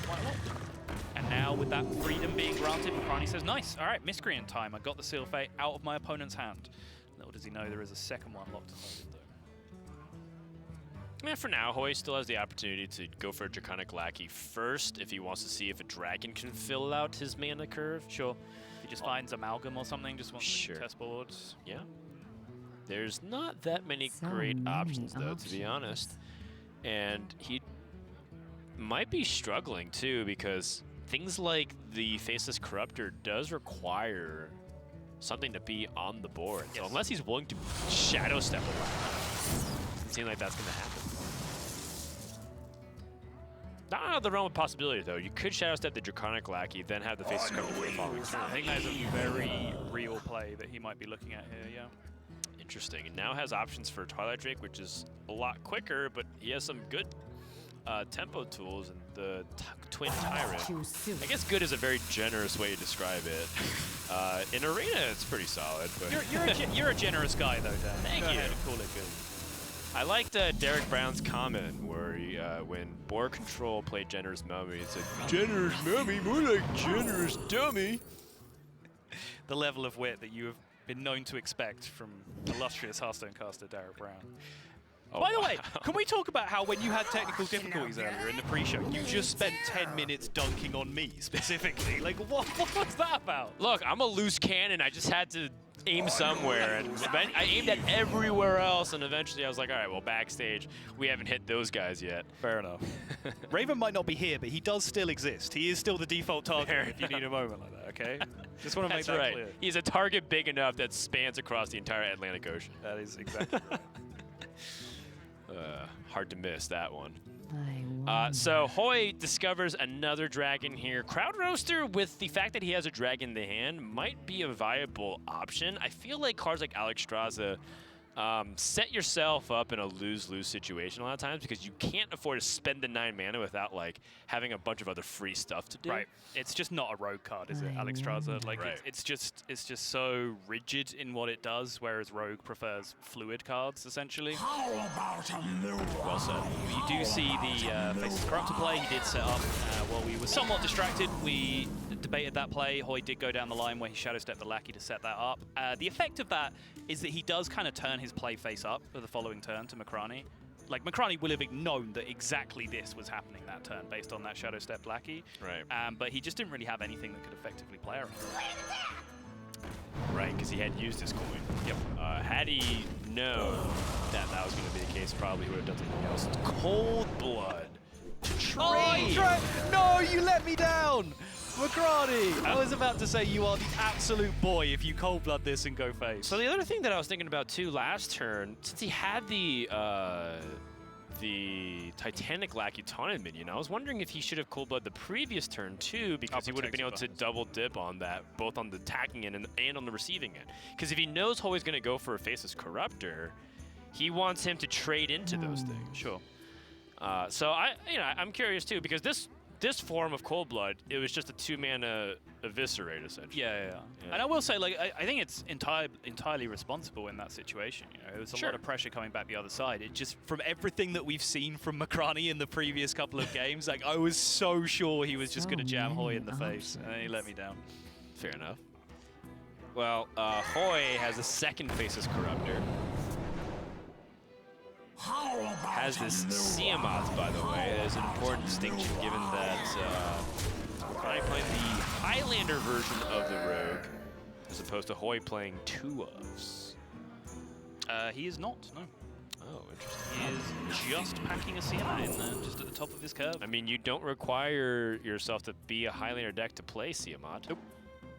quite a lot. And now with that freedom being granted, Makrani says, nice, all right, miscreant time. I got the seal fate out of my opponent's hand. Little does he know there is a second one locked and loaded though. Yeah, for now, Hoy still has the opportunity to go for a Draconic Lackey first if he wants to see if a dragon can fill out his mana curve. Sure. If he just finds Amalgam or something, just wants to test boards. Yeah. There's not that many great options, though, to be honest. And he might be struggling, too, because things like the Faceless Corruptor does require something to be on the board. So unless he's willing to Shadow Step around, it doesn't seem like that's going to happen. Not out of the realm of possibility, though. You could Shadow Step the Draconic Lackey, then have the Faceless Corruptor for the following turn. I think that's a very real play that he might be looking at here, yeah. Interesting. And now has options for Twilight Drake, which is a lot quicker, but he has some good tempo tools and the Twin Tyrant. I guess good is a very generous way to describe it. In Arena, it's pretty solid. But you're a generous guy, though, Dan. Thank you. Call it good. I liked Derek Brown's comment where he, when Board Control played Generous Mummy, it said, "Generous Mummy, more like Generous Dummy." The level of wit that you have been known to expect from illustrious Hearthstone caster Derek Brown. Oh, by the way, can we talk about how when you had technical difficulties earlier in the pre-show, you just spent 10 minutes dunking on me specifically? Like, what was that about? Look, I'm a loose cannon. I just had to aim somewhere, and I aimed at everywhere else, and eventually I was like, all right, well, backstage, we haven't hit those guys yet. Fair enough. Raven might not be here, but he does still exist. He is still the default target if you need a moment like that, okay? Just want to make that clear. He's a target big enough that spans across the entire Atlantic Ocean. That is exactly right. Hard to miss that one. So Hoy discovers another dragon here. Crowd Roaster, with the fact that he has a dragon in the hand, might be a viable option. I feel like cards like Alexstrasza set yourself up in a lose-lose situation a lot of times because you can't afford to spend the 9 mana without like having a bunch of other free stuff to do. Right. It's just not a rogue card, is it, Alexstrasza? Like it's just so rigid in what it does, whereas rogue prefers fluid cards essentially. How about a move? Well said. You do see the Faceless Corruptor play. He did set up while we were somewhat distracted. We debated that play. Hoy did go down the line where he Shadow Stepped the Lackey to set that up. The effect of that is that he does kind of turn his play face up for the following turn to Makrani. Like, Makrani will have known that exactly this was happening that turn based on that Shadow Step Lackey. Right. But he just didn't really have anything that could effectively play around. Right, because he had used his coin. Yep. Had he known that that was going to be the case, probably he would have done something else. Cold Blood to trade. Oh, no, you let me down! Makrani! I was about to say you are the absolute boy if you cold blood this and go face. So the other thing that I was thinking about too last turn, since he had the Titanic Lackey taunted minion, I was wondering if he should have cold blood the previous turn too, because he would have been able to double dip on that, both on the attacking end and on the receiving end. Because if he knows Hoy's going to go for a Faceless Corruptor, he wants him to trade into those things. Sure. So I'm curious too, because this form of Cold Blood, it was just a 2-mana Eviscerate, essentially. Yeah. And I will say, like, I think it's entirely responsible in that situation. You know, there was a lot of pressure coming back the other side. It just, from everything that we've seen from Makrani in the previous couple of games, like, I was so sure he was just going to jam Hoy in the face, and then he let me down. Fair enough. Well, Hoy has a second Faceless Corruptor. Has this Siamoth, by the way. That is an important distinction given that Makrani playing the Highlander version of the Rogue as opposed to Hoy playing 2 ofs. He is not, no. Oh, interesting. He is just packing a Siamoth in there, just at the top of his curve. I mean, you don't require yourself to be a Highlander deck to play Siamoth. Nope.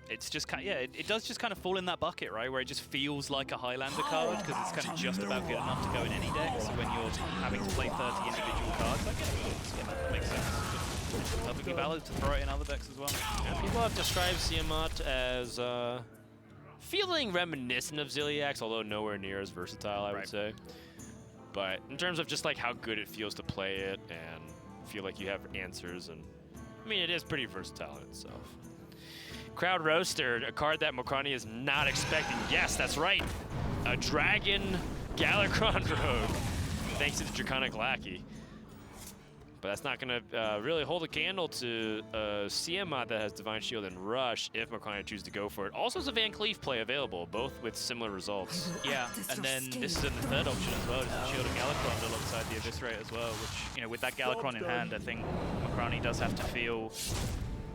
It's just kind of, it does just kind of fall in that bucket, right? Where it just feels like a Highlander card because it's kind of just about good enough to go in any deck. So when you're having to play 30 individual cards, I get it. Yeah, that makes sense. It's perfectly valid to throw it in other decks as well. Yeah, people have described Siamoth as feeling reminiscent of Ziliax, although nowhere near as versatile, I would say. But in terms of just like how good it feels to play it and feel like you have answers, and I mean, it is pretty versatile in itself. Crowd Roaster, a card that Mokrani is not expecting. Yes, that's right. A Dragon Galakrond Rogue, thanks to the Draconic Lackey. But that's not going to really hold a candle to Tiamat that has Divine Shield and Rush if Mokrani chooses to go for it. Also, there's a Van Cleef play available, both with similar results. Yeah, and then this is in the third option as well. There's a Shield of Galakrond alongside the Eviscerate as well, which, you know, with that Galakrond in hand, I think Mokrani does have to feel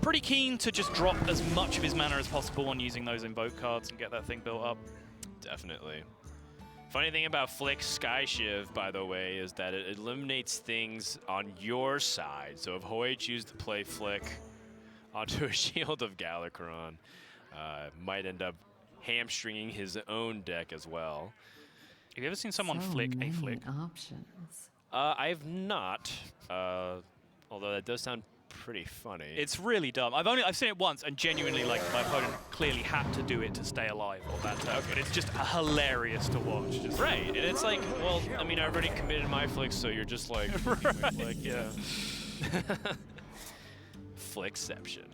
pretty keen to just drop as much of his mana as possible on using those Invoke cards and get that thing built up. Definitely. Funny thing about Flick Sky Shiv, by the way, is that it eliminates things on your side. So if Hoy chooses to play Flick onto a Shield of Galakrond, might end up hamstringing his own deck as well. Have you ever seen someone flick a Flick? Options. I've not, although that does sound pretty funny. It's really dumb. I've seen it once, and genuinely, like, my opponent clearly had to do it to stay alive on that turn. But it's just hilarious to watch. Just right, and it's like, well, I mean, I already committed my flicks, so you're just like, right. like, yeah. Flickception.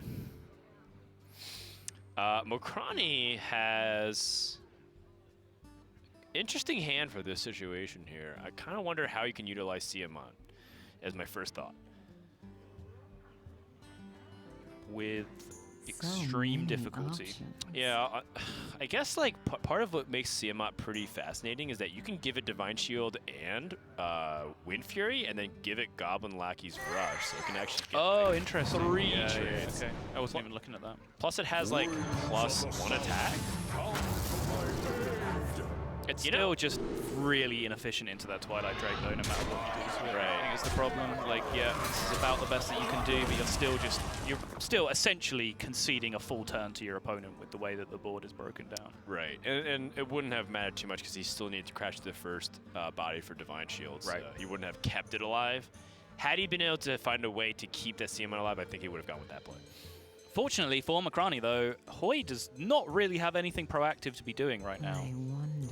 Mokrani has interesting hand for this situation here. I kind of wonder how you can utilize Tiamat, as my first thought. With extreme difficulty. Yeah, I guess like part of what makes Tiamat pretty fascinating is that you can give it Divine Shield and Wind Fury, and then give it Goblin Lackey's Rush, so it can actually get like, interesting. 3 yeah, trades. Okay, I wasn't even looking at that. Plus it has like +1 attack. It's still just really inefficient into that Twilight Drake though, no matter what you do to it. Right. I think it's the problem. Like, yeah, this is about the best that you can do, but you're still essentially conceding a full turn to your opponent with the way that the board is broken down. Right, and it wouldn't have mattered too much because he still needed to crash to the first body for Divine Shield. Right. So he wouldn't have kept it alive. Had he been able to find a way to keep that Tiamat alive, I think he would have gone with that play. Fortunately for Mokrani though, Hoy does not really have anything proactive to be doing right now. I wonder.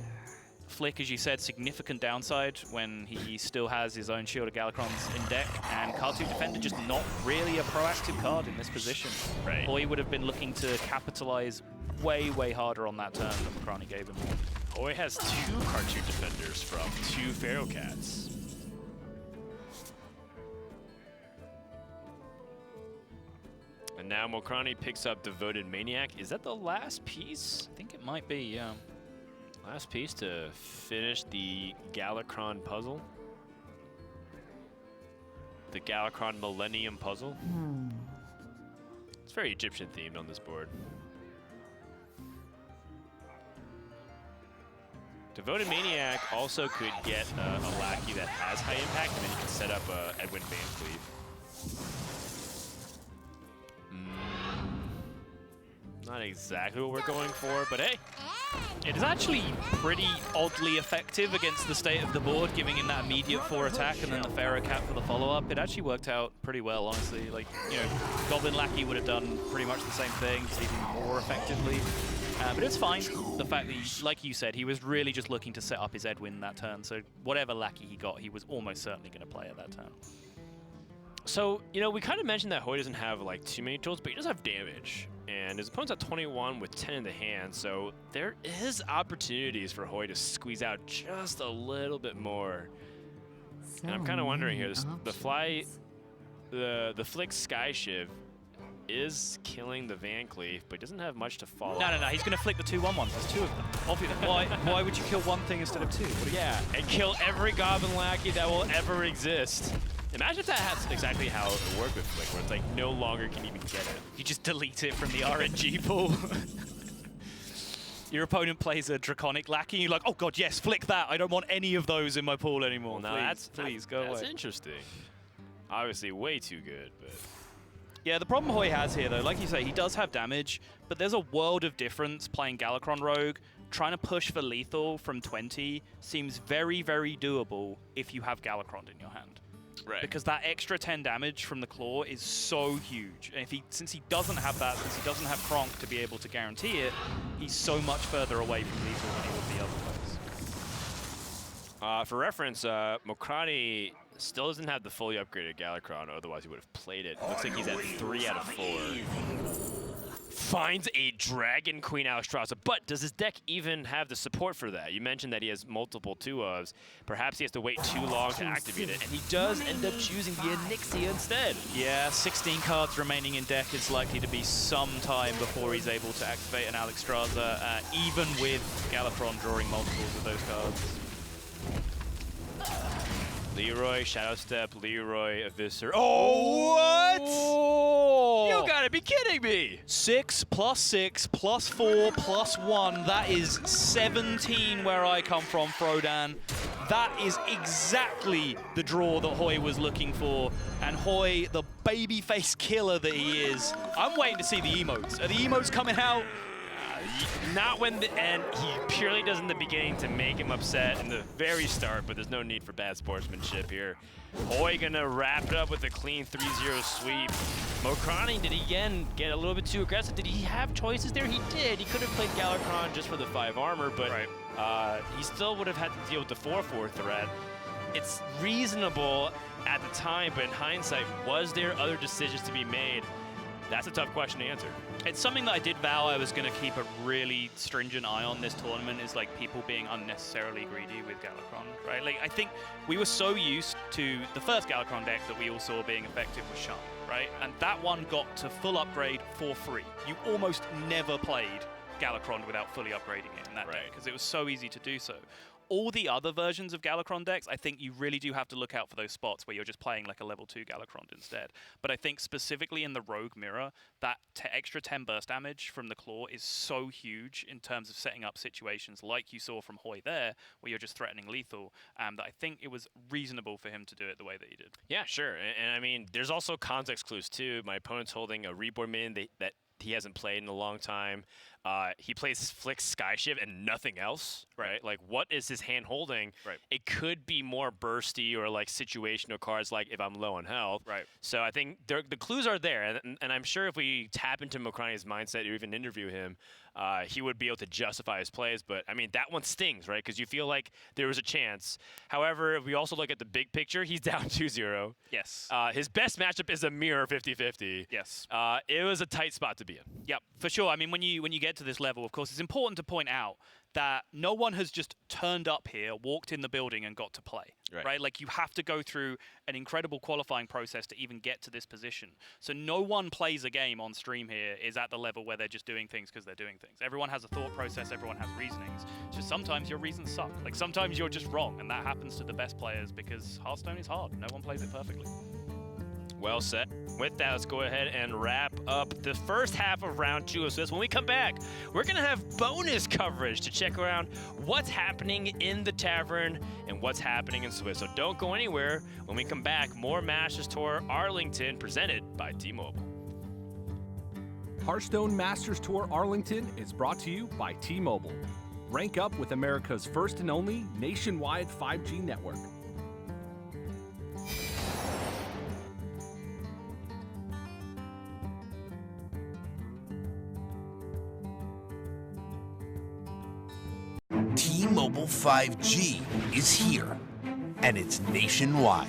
Flick, as you said, significant downside when he still has his own Shield of Galakron's in deck, and Card 2 Defender just not really a proactive card in this position. Right. Hoy would have been looking to capitalize way, way harder on that turn that Mokrani gave him. Hoy has 2 Card 2 Defenders from 2 Pharaoh Cats. And now Mokrani picks up Devoted Maniac. Is that the last piece? I think it might be, yeah. Last piece to finish the Galakrond puzzle. The Galakrond Millennium puzzle. It's very Egyptian themed on this board. Devoted Maniac also could get a Lackey that has high impact, and then you can set up Edwin Van Cleave. Not exactly what we're going for, but hey. It is actually pretty oddly effective against the state of the board, giving him that immediate 4 attack and then the Pharaoh Cat for the follow-up. It actually worked out pretty well, honestly. Like, you know, Goblin Lackey would have done pretty much the same thing, just even more effectively. But it's fine. The fact that, like you said, he was really just looking to set up his Edwin that turn, so whatever Lackey he got, he was almost certainly going to play at that turn. So, you know, we kind of mentioned that Hoy doesn't have, like, too many tools, but he does have damage. And his opponent's at 21 with 10 in the hand, so there is opportunities for Hoy to squeeze out just a little bit more. So and I'm kind of wondering here, the the Flick Sky Shiv is killing the Van Cleef, but he doesn't have much to follow. No, he's going to flick the 2/1 ones. There's 2 of them. Obviously. Why would you kill one thing instead of 2? Yeah, and kill every Goblin Lackey that will ever exist. Imagine if that's exactly how it would work with Flick, where it's like no longer can you even get it. You just delete it from the RNG pool. Your opponent plays a Draconic Lackey, and you're like, oh god, yes, flick that. I don't want any of those in my pool anymore. Well, now please go away. That's interesting. Obviously, way too good, but... Yeah, the problem Hoy has here, though, like you say, he does have damage, but there's a world of difference playing Galakrond Rogue. Trying to push for lethal from 20 seems very, very doable if you have Galakrond in your hand. Right. Because that extra 10 damage from the claw is so huge. And since he doesn't have that, since he doesn't have Kronk to be able to guarantee it, he's so much further away from lethal than he would be otherwise. For reference, Mokrani still doesn't have the fully upgraded Galakrond, otherwise he would have played it. Looks like he's at 3 out of 4. finds a Dragon Queen Alexstrasza, but does his deck even have the support for that? You mentioned that he has multiple 2-ofs. Perhaps he has to wait too long to activate it, and he does end up choosing the Onyxia instead. Yeah, 16 cards remaining in deck is likely to be some time before he's able to activate an Alexstrasza, even with Galakrond drawing multiples of those cards. Leroy, Shadow Step, Leroy, Eviscer. Oh, what? You gotta be kidding me! 6 + 6 + 4 + 1. That is 17 where I come from, Frodan. That is exactly the draw that Hoy was looking for. And Hoy, the babyface killer that he is, I'm waiting to see the emotes. Are the emotes coming out? Not when the end. He purely does in the beginning to make him upset in the very start, but there's no need for bad sportsmanship here. Hoy gonna wrap it up with a clean 3-0 sweep. Mokrani, did he again get a little bit too aggressive? Did he have choices there? He did. He could have played Galakrond just for the 5 armor, but he still would have had to deal with the 4/4 threat. It's reasonable at the time, but in hindsight, was there other decisions to be made? That's a tough question to answer. It's something that I did vow I was going to keep a really stringent eye on this tournament, is like people being unnecessarily greedy with Galakrond, right? Like, I think we were so used to the first Galakrond deck that we all saw being effective with Shaman, right? And that one got to full upgrade for free. You almost never played Galakrond without fully upgrading it in that deck, because it was so easy to do so. All the other versions of Galakrond decks, I think you really do have to look out for those spots where you're just playing like a level 2 Galakrond instead. But I think specifically in the Rogue Mirror, that extra 10 burst damage from the Claw is so huge in terms of setting up situations like you saw from Hoy there, where you're just threatening lethal, that I think it was reasonable for him to do it the way that he did. Yeah, sure. And I mean, there's also context clues too. My opponent's holding a Reborn minion that he hasn't played in a long time. He plays Flick Skyshift and nothing else, right? Like, what is his hand holding? Right. It could be more bursty or like situational cards, like if I'm low on health. Right. So I think the clues are there, and I'm sure if we tap into Mokrani's mindset or even interview him, he would be able to justify his plays. But I mean, that one stings, right? Because you feel like there was a chance. However, if we also look at the big picture, he's down 2-0. Yes. His best matchup is a mirror 50-50. Yes. It was a tight spot to be in. Yep, for sure. I mean, when you get to this level, of course, it's important to point out that no one has just turned up here, walked in the building, and got to play, right? Like, you have to go through an incredible qualifying process to even get to this position. So no one plays a game on stream here is at the level where they're just doing things because they're doing things. Everyone has a thought process, everyone has reasonings. It's just sometimes your reasons suck. Like, sometimes you're just wrong, and that happens to the best players because Hearthstone is hard. No one plays it perfectly. Well said. With that, let's go ahead and wrap up the first half of round 2 of Swiss. When we come back, we're going to have bonus coverage to check around what's happening in the tavern and what's happening in Swiss. So don't go anywhere. When we come back, more Masters Tour Arlington presented by T-Mobile. Hearthstone Masters Tour Arlington is brought to you by T-Mobile. Rank up with America's first and only nationwide 5G network. T-Mobile 5G is here, and it's nationwide.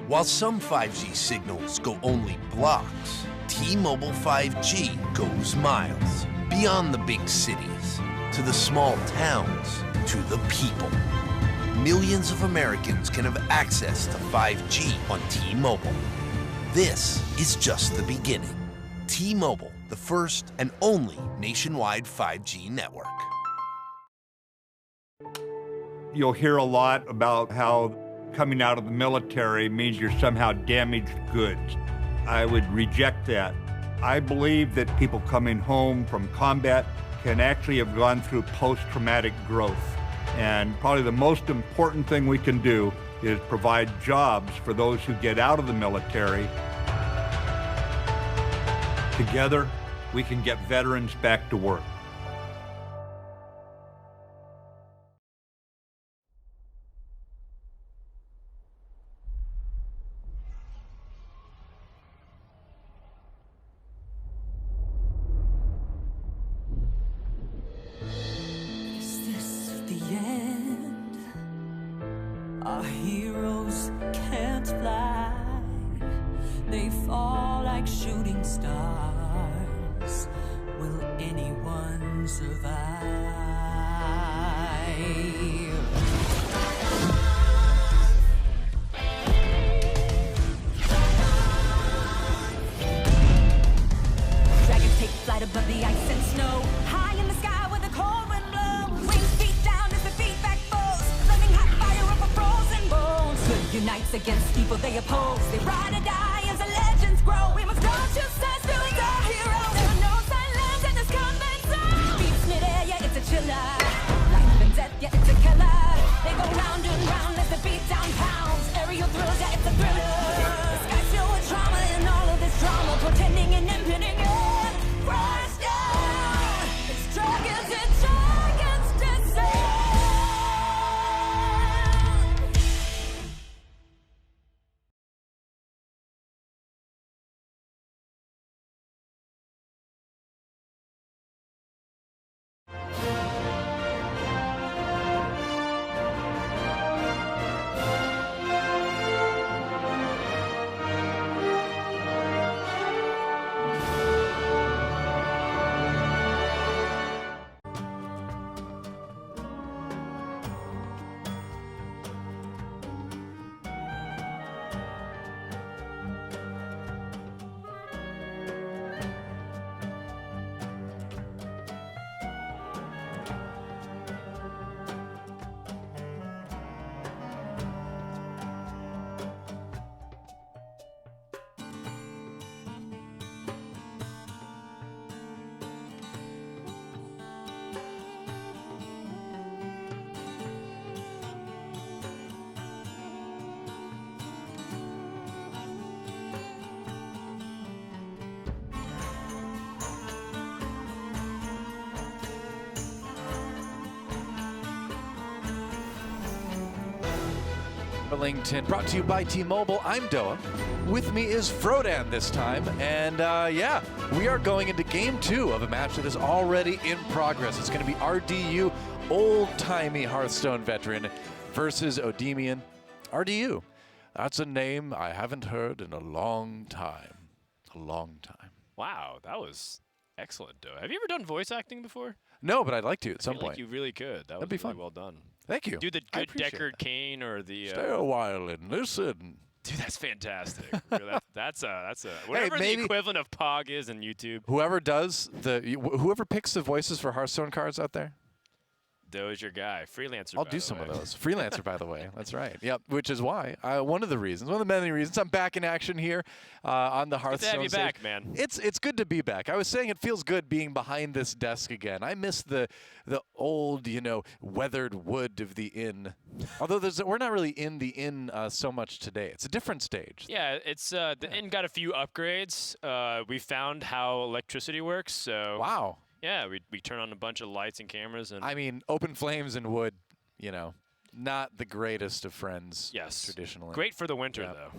While some 5G signals go only blocks, T-Mobile 5G goes miles, beyond the big cities, to the small towns, to the people. Millions of Americans can have access to 5G on T-Mobile. This is just the beginning. T-Mobile, the first and only nationwide 5G network. You'll hear a lot about how coming out of the military means you're somehow damaged goods. I would reject that. I believe that people coming home from combat can actually have gone through post-traumatic growth. And probably the most important thing we can do is provide jobs for those who get out of the military. Together, we can get veterans back to work. Our heroes can't fly. They fall like shooting stars can survive. Dragons take flight above the ice and snow, high in the sky where the cold wind blows. Wings feet down as the feedback foes, flaming hot fire over frozen bones. Good unites against evil they oppose. They ride or die as the legends grow. We must grow to size, doing our heroes. There are no silence in this combat zone. Beats mid-air, yeah, it's a chiller. Life and death, yeah, it's a killer. They go round and round as the beat down pounds. Aerial thrills, yeah, it's a thriller. The sky's filled with trauma and all of this drama, portending and impending end. Crash down. It's dragons descend. Arlington, brought to you by T-Mobile. I'm Doa. With me is Frodan this time, and yeah, we are going into Game 2 of a match that is already in progress. It's going to be RDU, old-timey Hearthstone veteran, versus Odemian. RDU, that's a name I haven't heard in a long time. A long time. Wow, that was excellent, Doa. Have you ever done voice acting before? No, but I'd like to at some I feel point. like you really could. That'd be really fun. Well done. Thank you. Do the I good appreciate Deckard that. Cain or the. Stay a while and listen. Dude, that's fantastic. That's a whatever maybe the equivalent of Pog is in YouTube. Whoever whoever picks the voices for Hearthstone cards out there, Doe's your guy. Freelancer. I'll by do the some way. of those. Freelancer, by the way. That's right. Yep. Which is why one of the many reasons I'm back in action here on the Hearthstone. Good to have you stage. back, man. It's good to be back. I was saying it feels good being behind this desk again. I miss the old, weathered wood of the inn. Although we're not really in the inn so much today. It's a different stage. Yeah, it's the inn got a few upgrades. We found how electricity works. So wow. Yeah, we turn on a bunch of lights and cameras, and I mean, open flames and wood, not the greatest of friends. Yes. Traditionally. Great for the winter, though.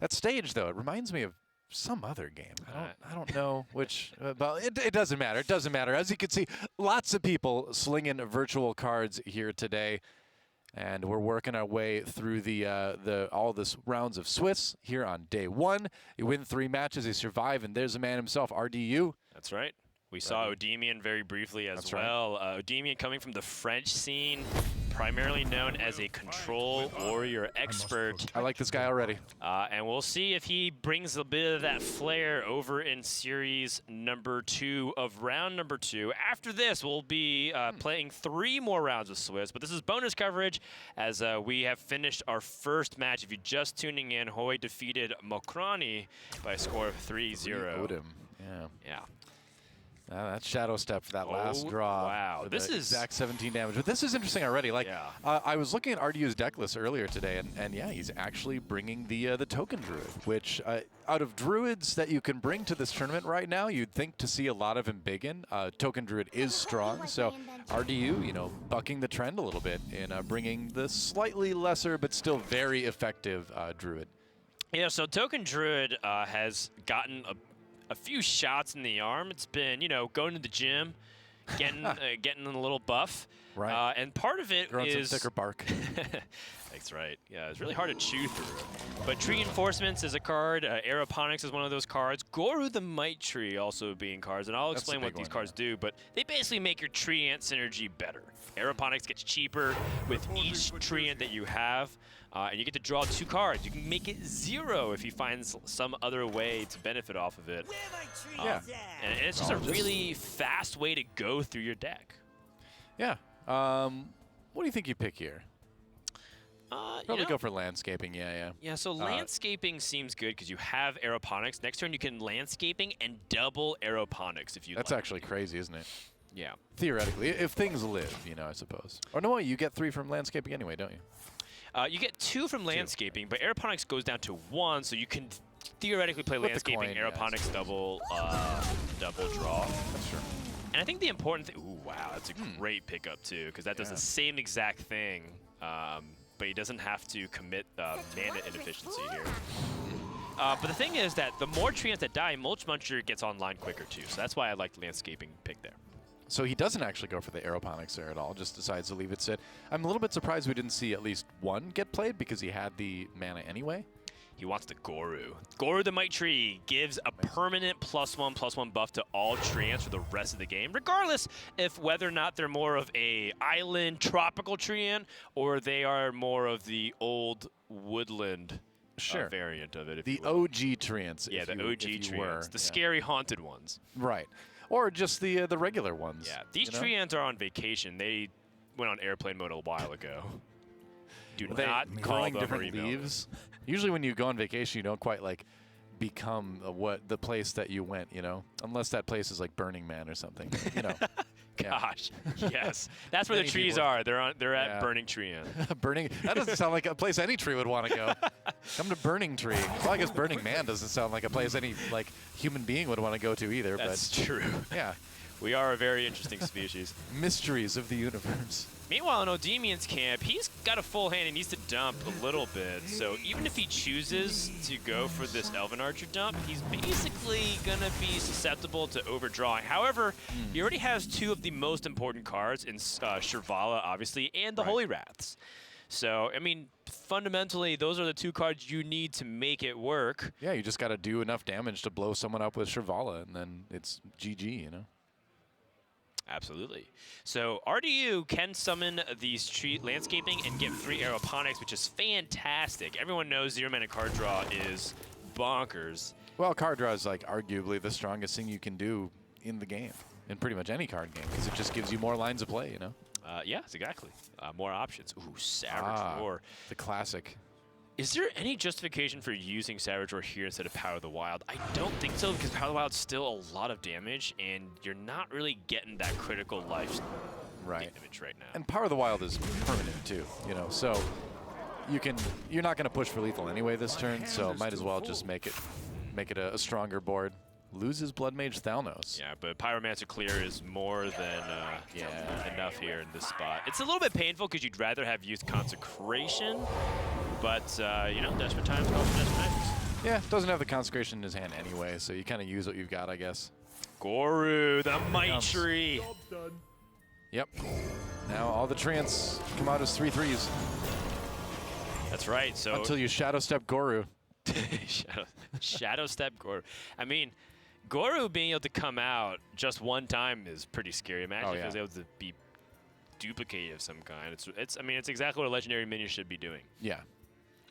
That stage, though, it reminds me of some other game. I don't know which. But it doesn't matter. It doesn't matter. As you can see, lots of people slinging virtual cards here today. And we're working our way through all this rounds of Swiss here on day 1. You win 3 matches, you survive, and there's a man himself, RDU. That's right. We saw Odemian very briefly as well. Odemian coming from the French scene, primarily known as a control warrior expert. I like this guy already. And we'll see if he brings a bit of that flair over in series number 2 of round number 2. After this, we'll be playing 3 more rounds of Swiss, but this is bonus coverage as we have finished our first match. If you're just tuning in, Hoy defeated Mokrani by a score of 3-0. Odem. Yeah. That shadow step for that last draw. Wow, this is exact 17 damage. But this is interesting already. Like, I was looking at RDU's deck list earlier today, and yeah, he's actually bringing the token Druid, which out of Druids that you can bring to this tournament right now, you'd think to see a lot of him big in. Token Druid is strong, so RDU, bucking the trend a little bit in bringing the slightly lesser but still very effective Druid. Yeah, so Token Druid has gotten a few shots in the arm. It's been, going to the gym, getting a little buff. Right. And part of it Growing is some thicker bark. That's right. Yeah, it's really hard to chew through. But Tree Enforcements is a card. Aeroponics is one of those cards. Goru the Might Tree also being cards. And I'll explain what these cards do, but they basically make your tree ant synergy better. Aeroponics gets cheaper with each tree ant that you have. And you get to draw 2 cards. You can make it 0 if you find some other way to benefit off of it. Yeah. And it's just a really fast way to go through your deck. Yeah. What do you think you pick here? Probably know, go for landscaping, yeah. Yeah, so landscaping seems good because you have aeroponics. Next turn you can landscaping and double aeroponics if you That's actually crazy, isn't it? Yeah. Theoretically, if things live, you know, I suppose. Or no, you get 3 from landscaping anyway, don't you? You get 2 from landscaping, but aeroponics goes down to 1, so you can theoretically play With landscaping, the coin, aeroponics, double draw. That's true. And I think the important thing, ooh, wow, that's a great pickup too, because that does the same exact thing, but he doesn't have to commit mana inefficiency here. But the thing is that the more treants that die, Mulch Muncher gets online quicker too, so that's why I like the landscaping pick there. So he doesn't actually go for the aeroponics there at all, just decides to leave it sit. I'm a little bit surprised we didn't see at least 1 get played because he had the mana anyway. He wants the Goru. Goru the Might Tree gives a permanent +1/+1 buff to all treants for the rest of the game, regardless if whether or not they're more of a island tropical treant or they are more of the old woodland variant of it. The OG treants. Yeah, the OG treants. The scary haunted ones. Right. Or just the regular ones. Yeah, these treants are on vacation. They went on airplane mode a while ago. Do not call them different leaves. Usually when you go on vacation, you don't quite like become what the place that you went, you know, unless that place is like Burning Man or something, you know. Gosh, yes, that's where the trees are. They're at Burning Tree Inn. Burning. That doesn't sound like a place any tree would want to go. Come to Burning Tree. Well, I guess Burning Man doesn't sound like a place any like human being would want to go to either. That's but true. Yeah, we are a very interesting species. Mysteries of the universe. Meanwhile, in Odemian's camp, he's got a full hand. He needs to dump a little bit. So even if he chooses to go for this Elven Archer dump, he's basically going to be susceptible to overdrawing. However, he already has 2 of the most important cards in Shirvala, obviously, and the Holy Wraths. So, I mean, fundamentally, those are the 2 cards you need to make it work. Yeah, you just got to do enough damage to blow someone up with Shirvala, and then it's GG, you know? Absolutely. So RDU can summon these tree landscaping and get 3 aeroponics, which is fantastic. Everyone knows 0-mana card draw is bonkers. Well, card draw is like arguably the strongest thing you can do in the game, in pretty much any card game, because it just gives you more lines of play, you know? Yes, exactly. More options. Ooh, Savage Roar. The classic. Is there any justification for using Savage Roar here instead of Power of the Wild? I don't think so, because Power of the Wild's still a lot of damage, and you're not really getting that critical life damage right now. And Power of the Wild is permanent too, you know, so you're not going to push for lethal anyway this turn, so might as well just make it a stronger board. Loses Blood Mage Thalnos. Yeah, but Pyromancer Clear is more than enough here in this spot. It's a little bit painful because you'd rather have used Consecration, but, you know, desperate times call for desperate measures. Yeah, doesn't have the Consecration in his hand anyway, so you kind of use what you've got, I guess. Goru, the Might Tree. Yep. Now all the treants come out as 3/3s. That's right. So until you Shadow Step Goru. Shadow Step Goru. I mean, Goru being able to come out just one time is pretty scary. Imagine if it was able to be duplicated of some kind. I mean, it's exactly what a legendary minion should be doing. Yeah.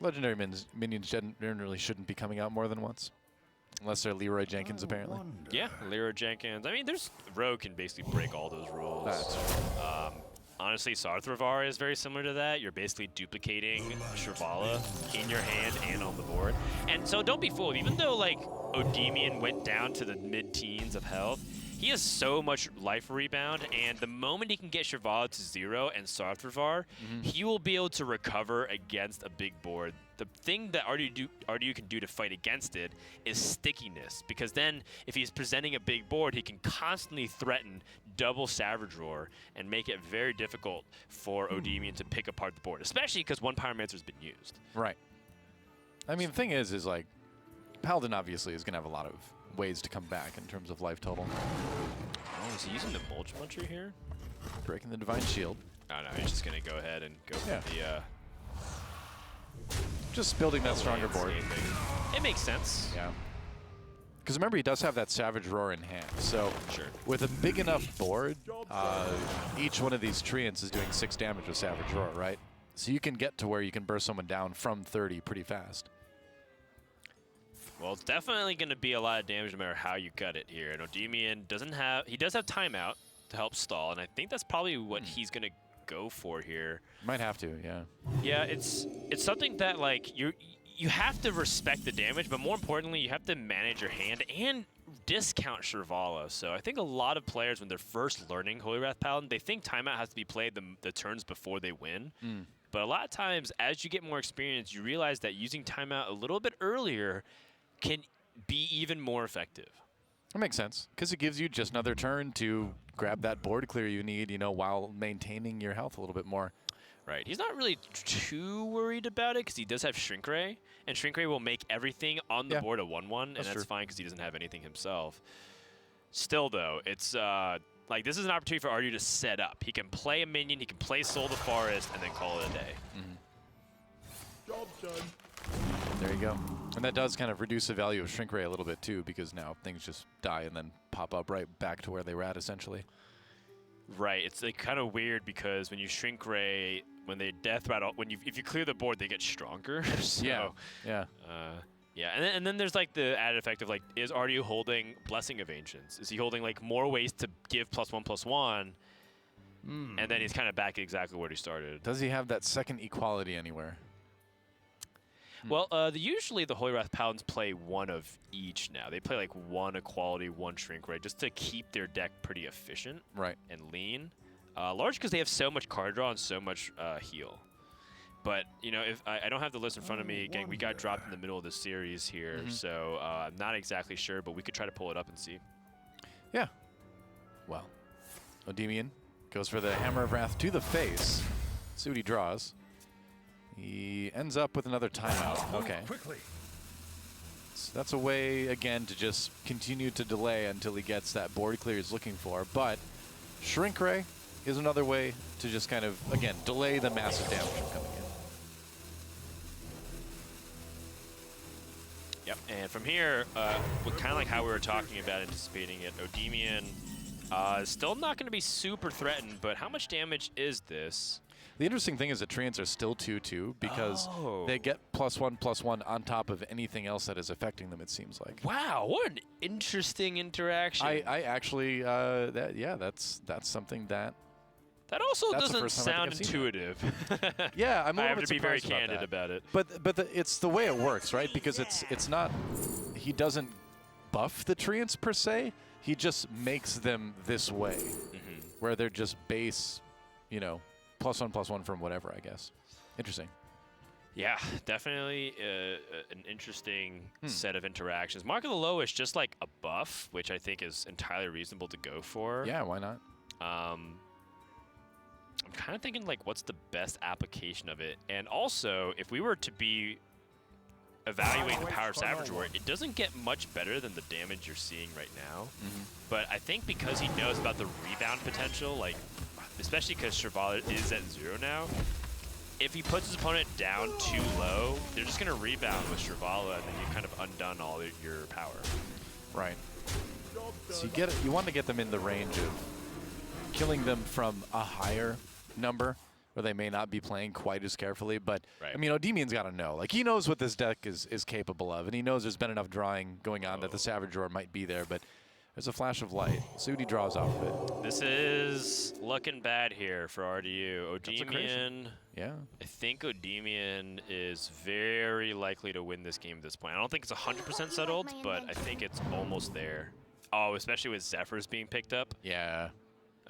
Legendary minions generally shouldn't be coming out more than once. Unless they're Leroy Jenkins, apparently. Yeah, Leroy Jenkins. I mean, Rogue can basically break all those rules. That's true. Honestly, Sarthravar is very similar to that. You're basically duplicating Shirvala in your hand and on the board. And so don't be fooled. Even though, like, Odemian went down to the mid-teens of health, he has so much life rebound, and the moment he can get Shirvala to 0 and Sarthravar, he will be able to recover against a big board. The thing that RDU can do to fight against it is stickiness, because then if he's presenting a big board, he can constantly threaten double Savage Roar and make it very difficult for Odemian to pick apart the board, especially because one Pyromancer's been used. Right. I mean, the thing is like, Paladin obviously is going to have a lot of ways to come back in terms of life total. Is he using the Mulch Muncher here? Breaking the Divine Shield. Oh no, he's just going to go ahead and go for the... Just building that stronger board. It makes sense. Yeah. Because remember, he does have that Savage Roar in hand. So with a big enough board, each one of these treants is doing 6 damage with Savage Roar, right? So you can get to where you can burst someone down from 30 pretty fast. Well, it's definitely going to be a lot of damage no matter how you cut it here. And Odemian doesn't have... He does have timeout to help stall, and I think that's probably what he's going to go for here. Might have to, yeah. Yeah, it's something that, like, you have to respect the damage, but more importantly, you have to manage your hand and discount Shrivala. So I think a lot of players, when they're first learning Holy Wrath Paladin, they think timeout has to be played the turns before they win. But a lot of times, as you get more experience, you realize that using timeout a little bit earlier can be even more effective. That makes sense, because it gives you just another turn to grab that board clear you need, you know, while maintaining your health a little bit more. Right. He's not really too worried about it because he does have Shrink Ray, and Shrink Ray will make everything on the board a 1/1, and that's fine because he doesn't have anything himself. Still, though, it's like this is an opportunity for Ardu to set up. He can play a minion, he can play Soul the Forest, and then call it a day. Job done. There you go. And that does kind of reduce the value of Shrink Ray a little bit, too, because now things just die and then pop up right back to where they were at, essentially. Right. It's like kind of weird because when you Shrink Ray, when they death rattle, if you clear the board, they get stronger. So, yeah. Yeah. And then there's like the added effect of like, is Ardu holding Blessing of Ancients? Is he holding like more ways to give +1/+1? And then he's kind of back exactly where he started. Does he have that second equality anywhere? Well, usually the Holy Wrath Paladins play one of each now. They play like 1 equality, 1 Shrink Ray, just to keep their deck pretty efficient and lean. Large because they have so much card draw and so much heal. But, you know, if I don't have the list in front of me. Again, we got dropped in the middle of the series here, so I'm not exactly sure, but we could try to pull it up and see. Yeah. Well, Odemian goes for the Hammer of Wrath to the face. See what he draws. He ends up with another timeout. Okay. So that's a way, again, to just continue to delay until he gets that board clear he's looking for. But Shrink Ray is another way to just kind of, again, delay the massive damage from coming in. Yep, and from here, kind of like how we were talking about anticipating it, Odemian is still not going to be super threatened, but how much damage is this? The interesting thing is that treants are still 2/2 because they get +1/+1 on top of anything else that is affecting them, it seems like. Wow, what an interesting interaction. I actually, that's something that... That also doesn't sound intuitive. Yeah, I'm a little I have bit to be very surprised candid about it. But it's the way it works, right? Because it's not... He doesn't buff the treants per se. He just makes them this way, where they're just base, you know, +1/+1 from whatever, I guess. Interesting. Yeah, definitely an interesting set of interactions. Mark of the Low is just like a buff, which I think is entirely reasonable to go for. Yeah, why not? I'm kind of thinking, like, what's the best application of it? And also, if we were to be evaluating the power of Savage Roar, it doesn't get much better than the damage you're seeing right now. But I think because he knows about the rebound potential, like, especially because Shrivala is at 0 now, if he puts his opponent down too low, they're just going to rebound with Shrivala, and then you kind of undone all your power. Right. So you want to get them in the range of killing them from a higher number, where they may not be playing quite as carefully. But, I mean, Odemian's got to know. Like, he knows what this deck is capable of, and he knows there's been enough drawing going on that the Savage Roar might be there, but there's a flash of light. See what he draws off of it. This is looking bad here for RDU. Odemian, I think Odemian is very likely to win this game at this point. I don't think it's 100% settled, but I think it's almost there. Oh, especially with Zephyrs being picked up. Yeah.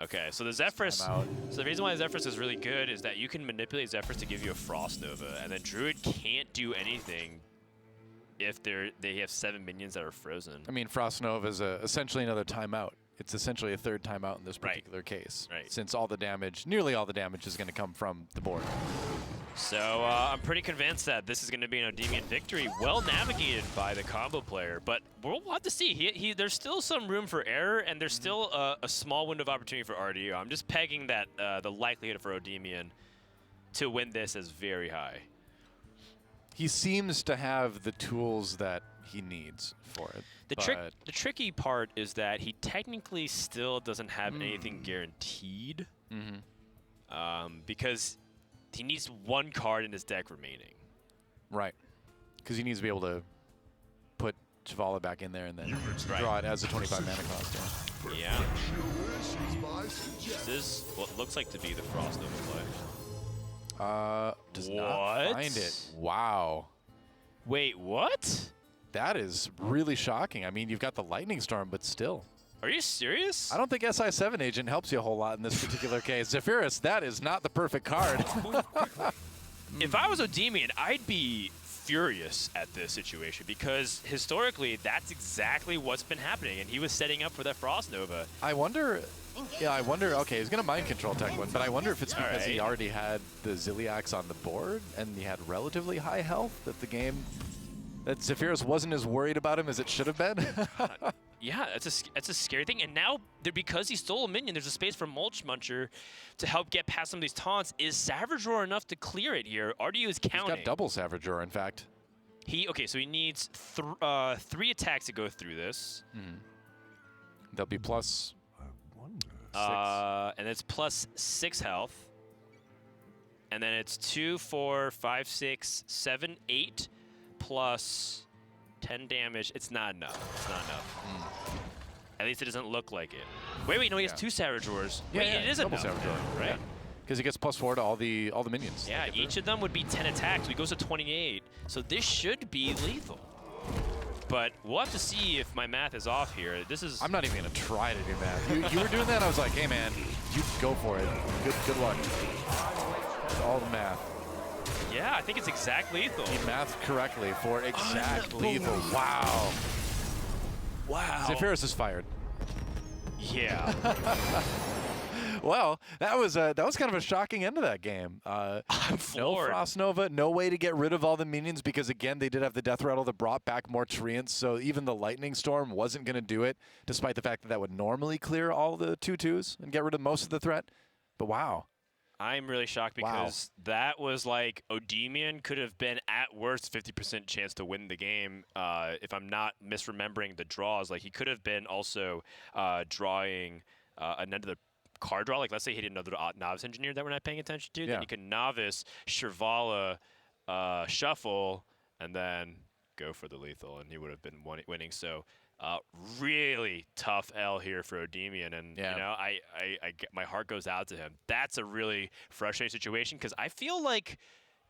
Okay, so the Zephyrs, so the reason why Zephyrs is really good is that you can manipulate Zephyrs to give you a Frost Nova, and then Druid can't do anything if they have 7 minions that are frozen. I mean, Frost Nova is essentially another timeout. It's essentially a third timeout in this particular case, since all the damage, nearly all the damage, is going to come from the board. So I'm pretty convinced that this is going to be an Odemian victory, well navigated by the combo player. But we'll have to see. There's still some room for error, and there's still a small window of opportunity for RDO. I'm just pegging that the likelihood for Odemian to win this is very high. He seems to have the tools that he needs for it. The tricky part is that he technically still doesn't have anything guaranteed, because he needs one card in his deck remaining. Right. Because he needs to be able to put Chavala back in there and then draw it as a 25 mana cost. Yeah. This is what looks like to be the Frost Nova play. Does not find it. Wow. Wait, what? That is really shocking. I mean, you've got the Lightning Storm, but still. Are you serious? I don't think SI7 Agent helps you a whole lot in this particular case. Zephyrus, that is not the perfect card. If I was Odemian, I'd be furious at this situation because historically, that's exactly what's been happening, and he was setting up for that Frost Nova. I wonder, okay, he's going to Mind Control tech one, but I wonder if it's because he already had the Ziliax on the board and he had relatively high health that Zephyrus wasn't as worried about him as it should have been. Yeah, it's a scary thing. And now, because he stole a minion, there's a space for Mulch Muncher to help get past some of these taunts. Is Savage Roar enough to clear it here? RDU is counting. He's got double Savage Roar, in fact. Okay, so he needs 3 attacks to go through this. They'll be plus 6. And it's plus 6 health. And then it's 2, 4, 5, 6, 7, 8 plus 10 damage. It's not enough. It's not enough. At least it doesn't look like it. Wait, no, he has 2 Savage Roars. Yeah, Wait, it is double enough, Savage Roar, right? Because he gets +4 to all the minions. Yeah, each of them would be 10 attacks. So he goes to 28. So this should be lethal. But we'll have to see if my math is off here. I'm not even going to try to do math. You were doing that, I was like, hey, man, you go for it. Good luck. It's all the math. Yeah, I think it's exact lethal. He mathed correctly for exact lethal. Wow. Wow. Zephyrus is fired. Yeah. Well, that was kind of a shocking end to that game. I'm no floored. Frost Nova, no way to get rid of all the minions because, again, they did have the Death Rattle that brought back more Treants, so even the Lightning Storm wasn't going to do it, despite the fact that that would normally clear all the 2/2s and get rid of most of the threat. But wow. I'm really shocked because that was like Odemian could have been at worst 50% chance to win the game if I'm not misremembering the draws. Like he could have been also drawing another card draw. Like let's say he did another Novice Engineer that we're not paying attention to. Then you can Novice, Shirvala, Shuffle, and then go for the lethal, and he would have been winning. So really tough L here for Odemian, and you know, my heart goes out to him. That's a really frustrating situation because I feel like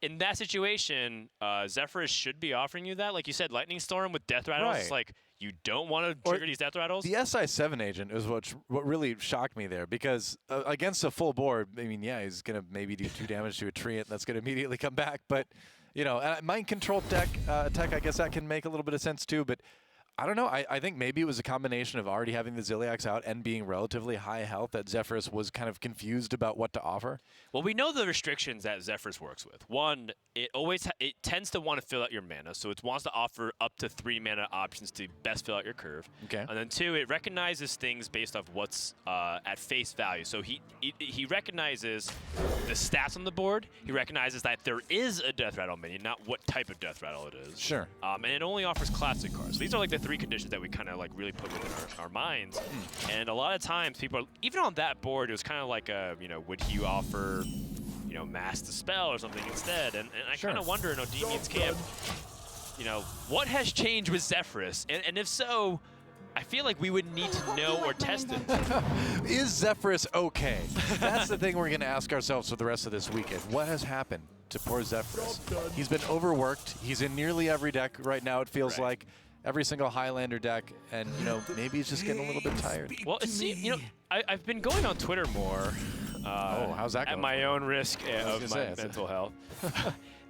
in that situation, Zephyrus should be offering you that. Like you said, Lightning Storm with Death Rattles. It's like you don't want to trigger these Death Rattles. The SI7 Agent is what really shocked me there because against a full board, I mean, yeah, he's gonna maybe do 2 damage to a Treant, and that's gonna immediately come back. But you know, Mind Control tech, I guess that can make a little bit of sense too. But I don't know. I think maybe it was a combination of already having the Ziliax out and being relatively high health that Zephyrus was kind of confused about what to offer. Well, we know the restrictions that Zephyrus works with. One, it tends to want to fill out your mana, so it wants to offer up to 3 mana options to best fill out your curve. Okay. And then 2, it recognizes things based off what's at face value. So he recognizes the stats on the board. He recognizes that there is a Death Rattle minion, not what type of Death Rattle it is. Sure. And it only offers classic cards. So these are like the 3 conditions that we kind of like really put within our minds. And a lot of times people, even on that board, it was kind of like would he offer, Mass Dispel or something instead? And I kind of wonder in Odemian's camp, what has changed with Zephyrus? And if so, I feel like we would need to know or test it. Is Zephyrus okay? That's the thing we're going to ask ourselves for the rest of this weekend. What has happened to poor Zephyrus? He's been overworked. He's in nearly every deck right now, it feels like. Every single Highlander deck, and maybe he's just getting a little bit tired. Well, it seems, I've been going on Twitter more. How's that going? At my own risk of my mental health.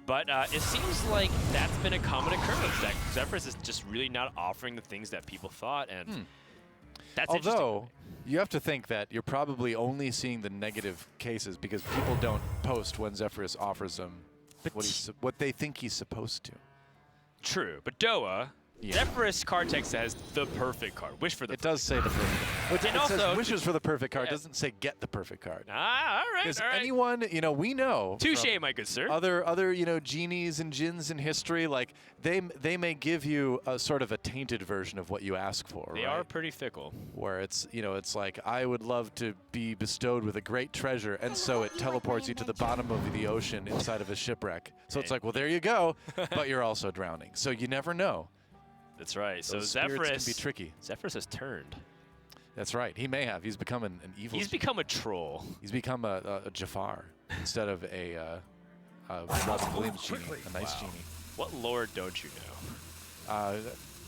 But it seems like that's been a common occurrence, that Zephyrus is just really not offering the things that people thought, and that's Although, you have to think that you're probably only seeing the negative cases because people don't post when Zephyrus offers them what they think he's supposed to. True, but Doa, Zephyrus card text says the perfect card. Wish for the. It does say the perfect. Which And it also, says wishes for the perfect card. Doesn't say get the perfect card. Ah, all right. Because all right. anyone, we know. Touche, my good sir. Other genies and jinns in history, like they may give you a sort of a tainted version of what you ask for. They are pretty fickle. Where it's it's like, I would love to be bestowed with a great treasure, and so it teleports you to the bottom of the ocean inside of a shipwreck. So it's like, well, there you go, but you're also drowning. So you never know. That's right. So Those spirits Zephyrus can be tricky. Zephyrus has turned. That's right. He may have. He's become an evil. He's become a troll. He's become a Jafar instead of a Robin Williams genie, a nice genie. What lore don't you know?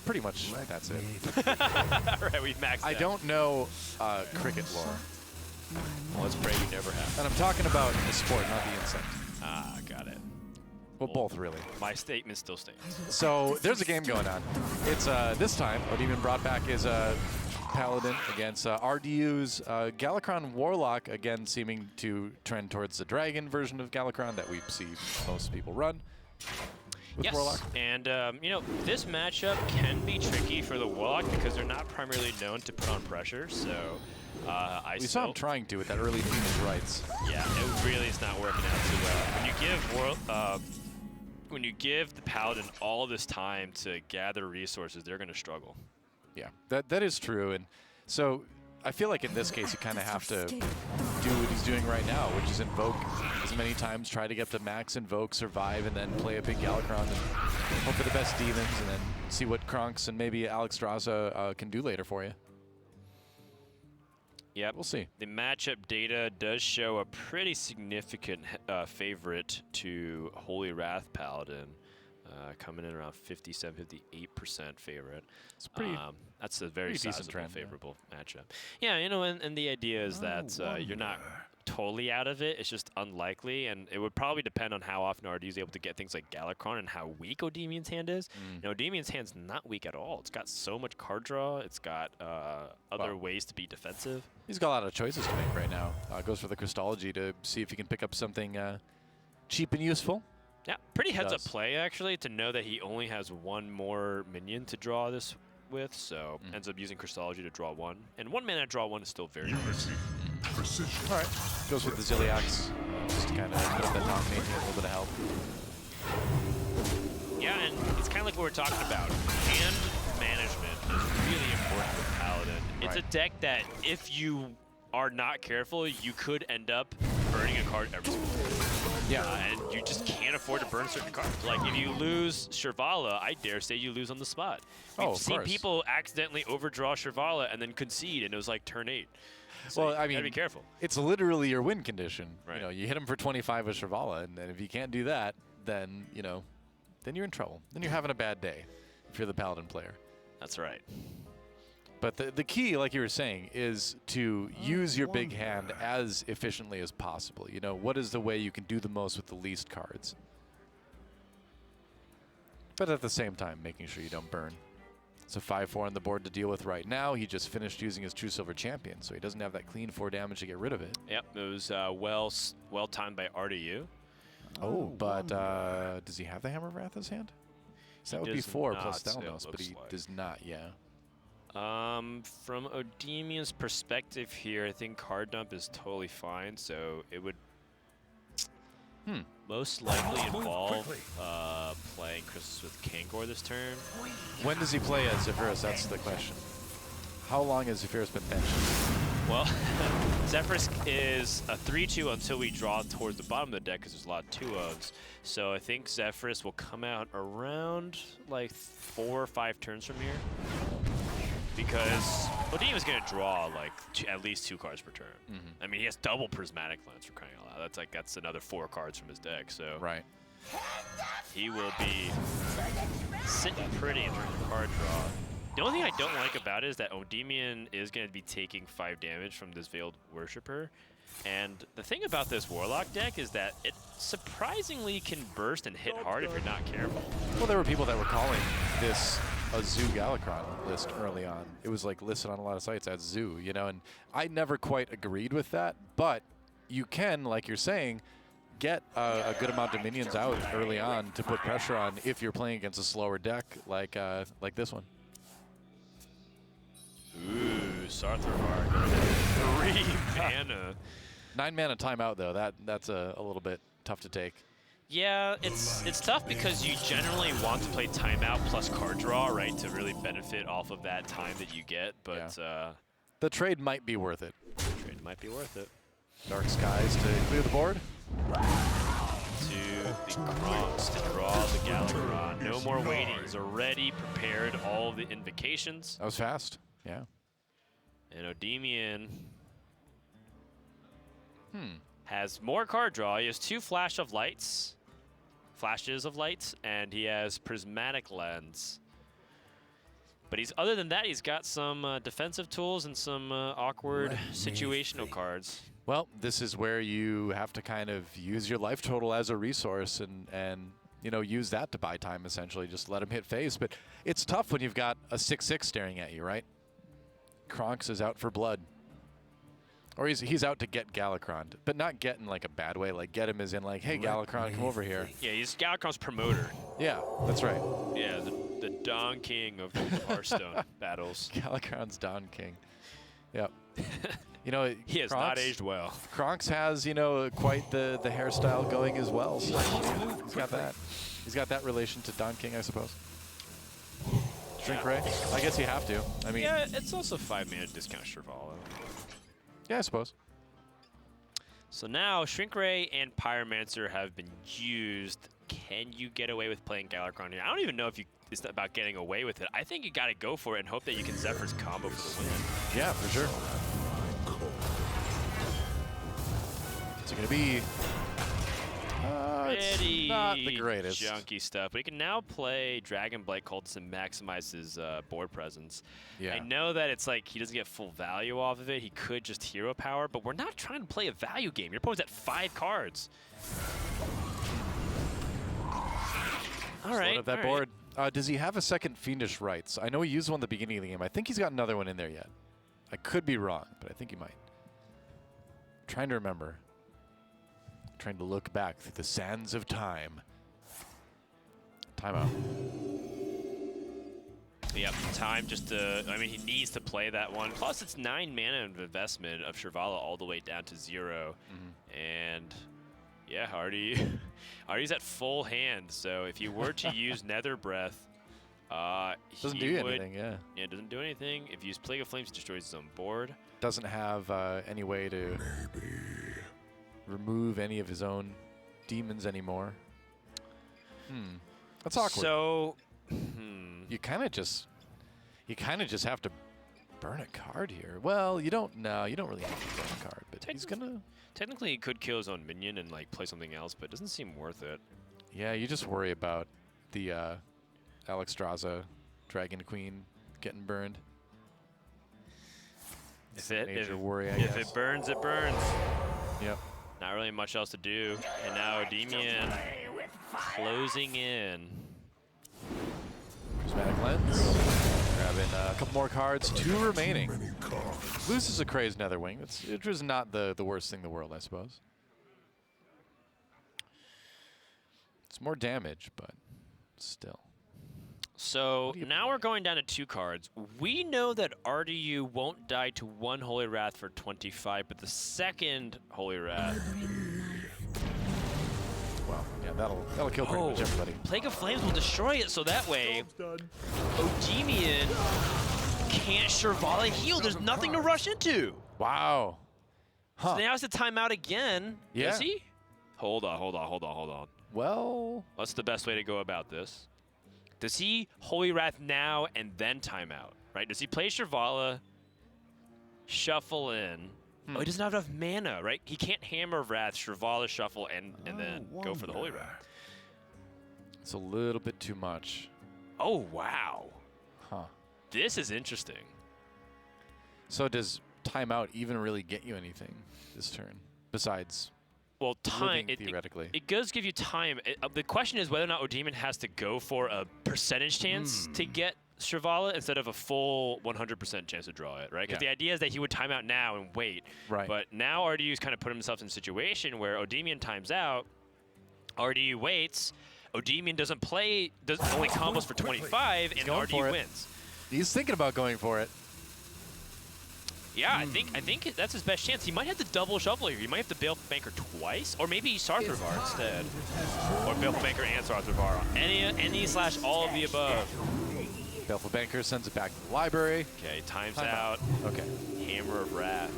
Pretty much that's it. All right, we've maxed I out. don't know cricket lore. Well, let's pray you never have. And I'm talking about the sport, not the insect. Ah, got it. Well, both really. My statement still stands. So there's a game going on. It's this time what even brought back is Paladin against RDU's Galakron Warlock, again seeming to trend towards the dragon version of Galakron that we see most people run. With Yes, Warlock. and this matchup can be tricky for the Warlock because they're not primarily known to put on pressure. So we saw him trying to with that early Phoenix Rights. Yeah, it really is not working out too well. When you give the Paladin all this time to gather resources, they're going to struggle. Yeah, that is true, and so I feel like in this case you kind of have to do what he's doing right now, which is invoke as many times, try to get to max invoke, survive, and then play a big Galakron and hope for the best demons, and then see what Kronks and maybe Alex Straza can do later for you. Yep. We'll see. The matchup data does show a pretty significant favorite to Holy Wrath Paladin, coming in around 57-58% favorite. It's pretty. That's a very decent sizable, trend, favorable matchup. Yeah, and the idea is that you're not totally out of it. It's just unlikely, and it would probably depend on how often RD is able to get things like Galakron and how weak Odemian's hand is. Odemian's hand's not weak at all. It's got so much card draw. It's got other ways to be defensive. He's got a lot of choices to make right now. Goes for the Crystology to see if he can pick up something cheap and useful. Yeah, pretty heads-up play, actually, to know that he only has one more minion to draw this with, so ends up using Crystology to draw one. And 1 mana draw one is still very nice. All right. Goes with the Ziliax, just to kind of put up that dominate, a little bit of help. Yeah, and it's kind of like what we're talking about. Hand management is really important with Paladin. It's a deck that, if you are not careful, you could end up burning a card every single time. Yeah. And you just can't afford to burn certain cards. Like, if you lose Shirvala, I dare say you lose on the spot. We've seen people accidentally overdraw Shirvala and then concede, and it was like turn 8. So well, I mean, gotta be careful. It's literally your win condition. Right. You hit him for 25 with Shirvala, and then if you can't do that, then then you're in trouble. Then you're having a bad day if you're the Paladin player. That's right. But the key, like you were saying, is to use your big hand as efficiently as possible. What is the way you can do the most with the least cards? But at the same time, making sure you don't burn. So 5-4 on the board to deal with right now. He just finished using his True Silver Champion, so he doesn't have that clean 4 damage to get rid of it. Yep, it was well timed by RDU. Oh, but does he have the Hammer of Wrath in his hand? So that would be 4 plus Thalanos, but he does not, yeah. From Odemian's perspective here, I think card dump is totally fine, so it would most likely involve playing Crystal with Kangor this turn. When does he play as Zephyrus? That's the question. How long has Zephyrus been benched? Well, Zephyrus is a 3-2 until we draw towards the bottom of the deck because there's a lot of 2-ofs. So I think Zephyrus will come out around like 4 or 5 turns from here. Because Odemian's going to draw like at least 2 cards per turn. I mean, he has double Prismatic Lens for crying out loud. That's another 4 cards from his deck. So he will be sitting pretty in terms of card draw. The only thing I don't like about it is that Odemian is going to be taking 5 damage from this Veiled Worshipper. And the thing about this Warlock deck is that it surprisingly can burst and hit hard if you're not careful. Well, there were people that were calling this a Zoo Galakron list early on. It was like listed on a lot of sites as Zoo, and I never quite agreed with that. But you can, like you're saying, get a good amount of minions out early on to put pressure on if you're playing against a slower deck like this one. Ooh, Sarthar 3 mana. 9 mana timeout though. That's a little bit tough to take. Yeah, it's tough because you generally want to play timeout plus card draw, right, to really benefit off of that time that you get. But the trade might be worth it. Trade might be worth it. Dark Skies to clear the board. To the Kronks to draw the Galakrond. No more waiting. He's already prepared all of the invocations. That was fast. Yeah. And Odemian has more card draw. He has 2 flashes of lights, and he has Prismatic Lens. But other than that, he's got some defensive tools and some awkward situational cards. Well, this is where you have to kind of use your life total as a resource and use that to buy time, essentially. Just let him hit phase. But it's tough when you've got a 6/6 staring at you, right? Kronks is out for blood. Or he's out to get Galakrond, but not get in like a bad way. Like get him as in like, hey, Galakrond, come over here. Yeah, he's Galakrond's promoter. Yeah, that's right. Yeah, the Don King of Hearthstone battles. Galakrond's Don King. Yep. He has not aged well. Kronks has, quite the hairstyle going as well. So he's got that. He's got that relation to Don King, I suppose. Shrink Ray? I guess you have to. I mean, yeah, it's also 5 mana discount Shrivala. Yeah, I suppose. So now Shrink Ray and Pyromancer have been used. Can you get away with playing Galakrond here? I don't even know if it's about getting away with it. I think you got to go for it and hope that you can Zephyr's combo for the win. Yeah, for sure. It's going to be pretty not the greatest. Junky stuff. But he can now play Dragon Blight Cult to maximize his board presence. Yeah. I know that it's like he doesn't get full value off of it. He could just hero power, but we're not trying to play a value game. Your opponent's at 5 cards. All right. Up that board. Does he have a second Fiendish Rites? I know he used one at the beginning of the game. I think he's got another one in there yet. I could be wrong, but I think he might. I'm trying to remember. Trying to look back through the sands of time. Timeout. Yep, time just to, I mean, he needs to play that one. Plus, it's 9 mana of investment of Shrivala all the way down to 0. And yeah, Artie's at full hand. So if you were to use Nether Breath, doesn't do anything, yeah. Yeah, it doesn't do anything. If you use Plague of Flames, it destroys his own board. Doesn't have any way to remove any of his own demons anymore. That's awkward. So, you kind of just have to burn a card here. Well, you don't really have to burn a card, but he's gonna. Technically, he could kill his own minion and like play something else, but it doesn't seem worth it. Yeah, you just worry about the Alexstrasza Dragon Queen getting burned. If it burns, it burns. Yep. Not really much else to do. And now Odemian closing in. Prismatic Lens. Grabbing a couple more cards. 2 remaining. Loses a Crazed Netherwing. It was not the worst thing in the world, I suppose. It's more damage, but still. So now we're going down to 2 cards. We know that RDU won't die to 1 Holy Wrath for 25, but the second Holy Wrath. Well, yeah, that'll kill pretty much everybody. Plague of Flames will destroy it, so that way Odemian can't Shrivala heal. There's nothing to rush into. Wow. So now it's a timeout again. Yeah. Does he? Hold on. Well, what's the best way to go about this? Does he Holy Wrath now and then timeout, right? Does he play Shrivala, shuffle in? Oh, he doesn't have enough mana, right? He can't Hammer of Wrath, Shrivala, shuffle, and then go for the Holy Wrath. It's a little bit too much. Oh, wow. Huh. This is interesting. So does timeout even really get you anything this turn besides... Well, time, theoretically. It does give you time. The question is whether or not Odemian has to go for a percentage chance to get Shivala instead of a full 100% chance to draw it, right? Because the idea is that he would time out now and wait. Right. But now RDU's kind of put himself in a situation where Odemian times out, RDU waits, Odemian doesn't play, only combos for 25, and RDU wins. He's thinking about going for it. Yeah, I think that's his best chance. He might have to double shuffle here. He might have to Baleful Banker twice, or maybe Sarthravar instead. Or Baleful Banker and Sarthravar. Any/all of the above. Baleful Banker sends it back to the library. Okay, times out. Okay. Hammer of Wrath.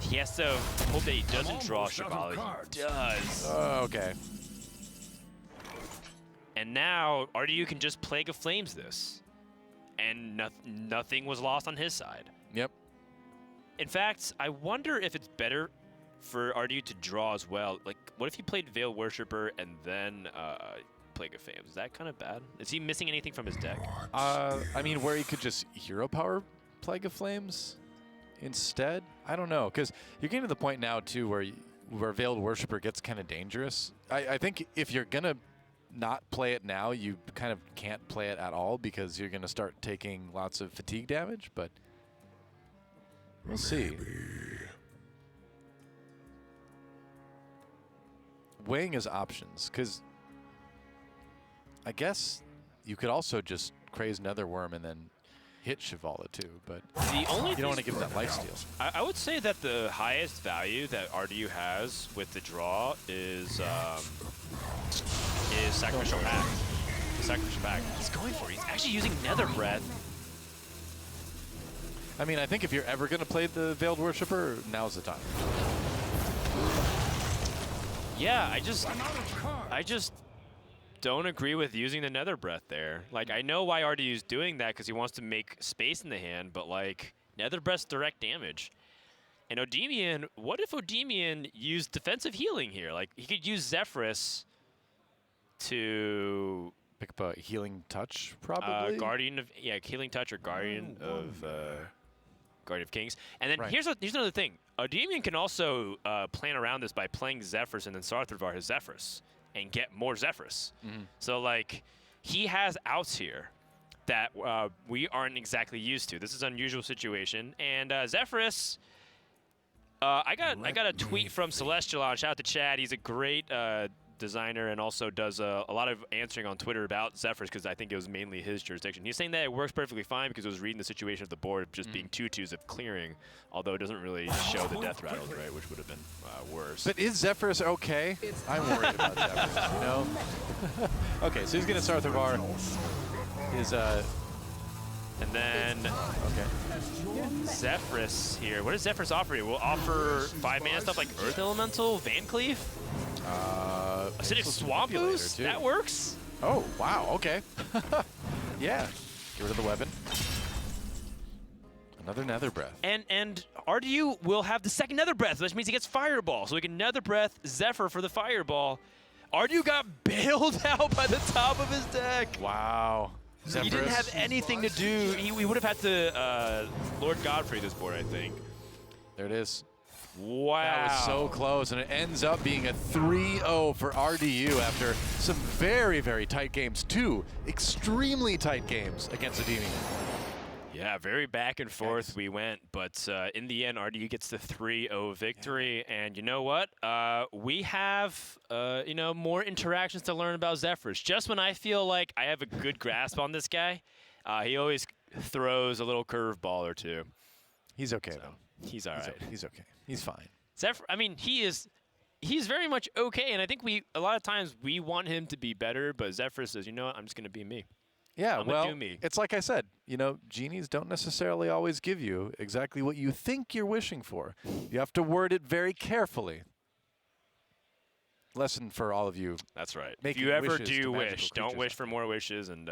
He has to hope that he doesn't draw Shivala. He does. Oh, okay. And now RDU can just Plague of Flames this. And nothing was lost on his side. Yep. In fact, I wonder if it's better for RDU to draw as well. Like, what if he played Veil Worshipper and then Plague of Flames? Is that kind of bad? Is he missing anything from his deck? I mean, where he could just Hero Power Plague of Flames instead? I don't know, because you're getting to the point now, too, where Veiled Worshipper gets kind of dangerous. I think if you're going to not play it now, you kind of can't play it at all because you're going to start taking lots of fatigue damage, but we'll see. Weighing his options, because I guess you could also just Craze Netherworm and then hit Shivala too, but you don't want to give that lifesteal. I would say that the highest value that RDU has with the draw is Sacrificial Pact. Sacrificial Pact. He's going for it. He's actually using Nether Breath. I mean, I think if you're ever going to play the Veiled Worshipper, now's the time. Yeah, I just don't agree with using the Nether Breath there. Like, I know why RDU's doing that because he wants to make space in the hand, but like, Nether Breath's direct damage. And Odemian, what if Odemian used defensive healing here? Like, he could use Zephyrus to pick up a Healing Touch, probably. Guardian of Healing Touch or Guardian of Kings. And then here's another thing. Odemian can also plan around this by playing Zephyrus and then Sarthravar his Zephyrus and get more Zephyrus. So like, he has outs here that we aren't exactly used to. This is an unusual situation. And Zephyrus, I got a tweet from Celestial on. Shout out to Chad. He's a great designer and also does a lot of answering on Twitter about Zephyrus because I think it was mainly his jurisdiction. He's saying that it works perfectly fine because it was reading the situation of the board just being 2/2s of clearing, although it doesn't really show the death rattles, right, which would have been worse. But is Zephyrus okay? I'm worried about Zephyrus, you know? Okay, so he's going to Sarthravar his and then Zephyrus here. What does Zephyrus offer you? We'll offer 5 mana stuff like Earth Elemental, Van Cleave, Acidic Swamp Boost. That works. Oh, wow, okay. Yeah, get rid of the weapon. Another Nether Breath. And RDU will have the second Nether Breath, which means he gets Fireball. So we can Nether Breath Zephyr for the Fireball. RDU got bailed out by the top of his deck. Wow. Zephyrus. He didn't have anything to do. We would have had to Lord Godfrey this board, I think. There it is. Wow. That was so close, and it ends up being a 3-0 for RDU after some very, very tight games. 2 extremely tight games against Odemian. Yeah, very back and forth we went, but in the end, RDU gets the 3-0 victory. And you know what? We have, more interactions to learn about Zephyrus. Just when I feel like I have a good grasp on this guy, he always throws a little curveball or two. He's okay, though. He's all right. He's okay. He's fine. Zephyr, I mean, he's very much okay, and I think a lot of times we want him to be better, but Zephyrus says, you know what, I'm just going to be me. Yeah, I'm well, gonna do me. It's like I said, genies don't necessarily always give you exactly what you think you're wishing for. You have to word it very carefully. Lesson for all of you. That's right. If you ever do wish, don't wish for more wishes, and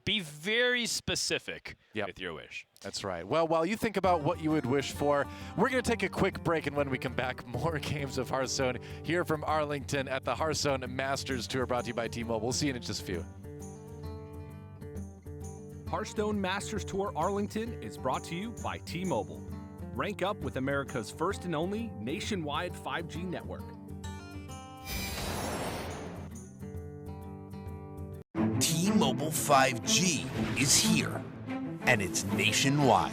be very specific with your wish. That's right. Well, while you think about what you would wish for, we're going to take a quick break, and when we come back, more games of Hearthstone here from Arlington at the Hearthstone Masters Tour, brought to you by T-Mobile. We'll see you in just a few. Hearthstone Masters Tour Arlington is brought to you by T-Mobile. Rank up with America's first and only nationwide 5G network. T-Mobile 5G is here, and it's nationwide.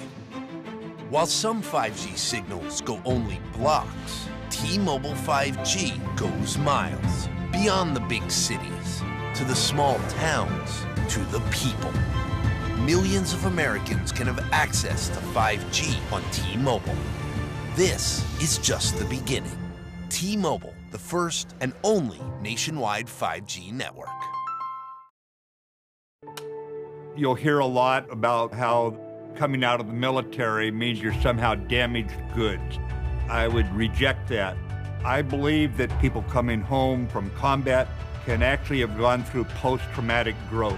While some 5G signals go only blocks, T-Mobile 5G goes miles, beyond the big cities, to the small towns, to the people. Millions of Americans can have access to 5G on T-Mobile. This is just the beginning. T-Mobile, the first and only nationwide 5G network. You'll hear a lot about how coming out of the military means you're somehow damaged goods. I would reject that. I believe that people coming home from combat can actually have gone through post-traumatic growth.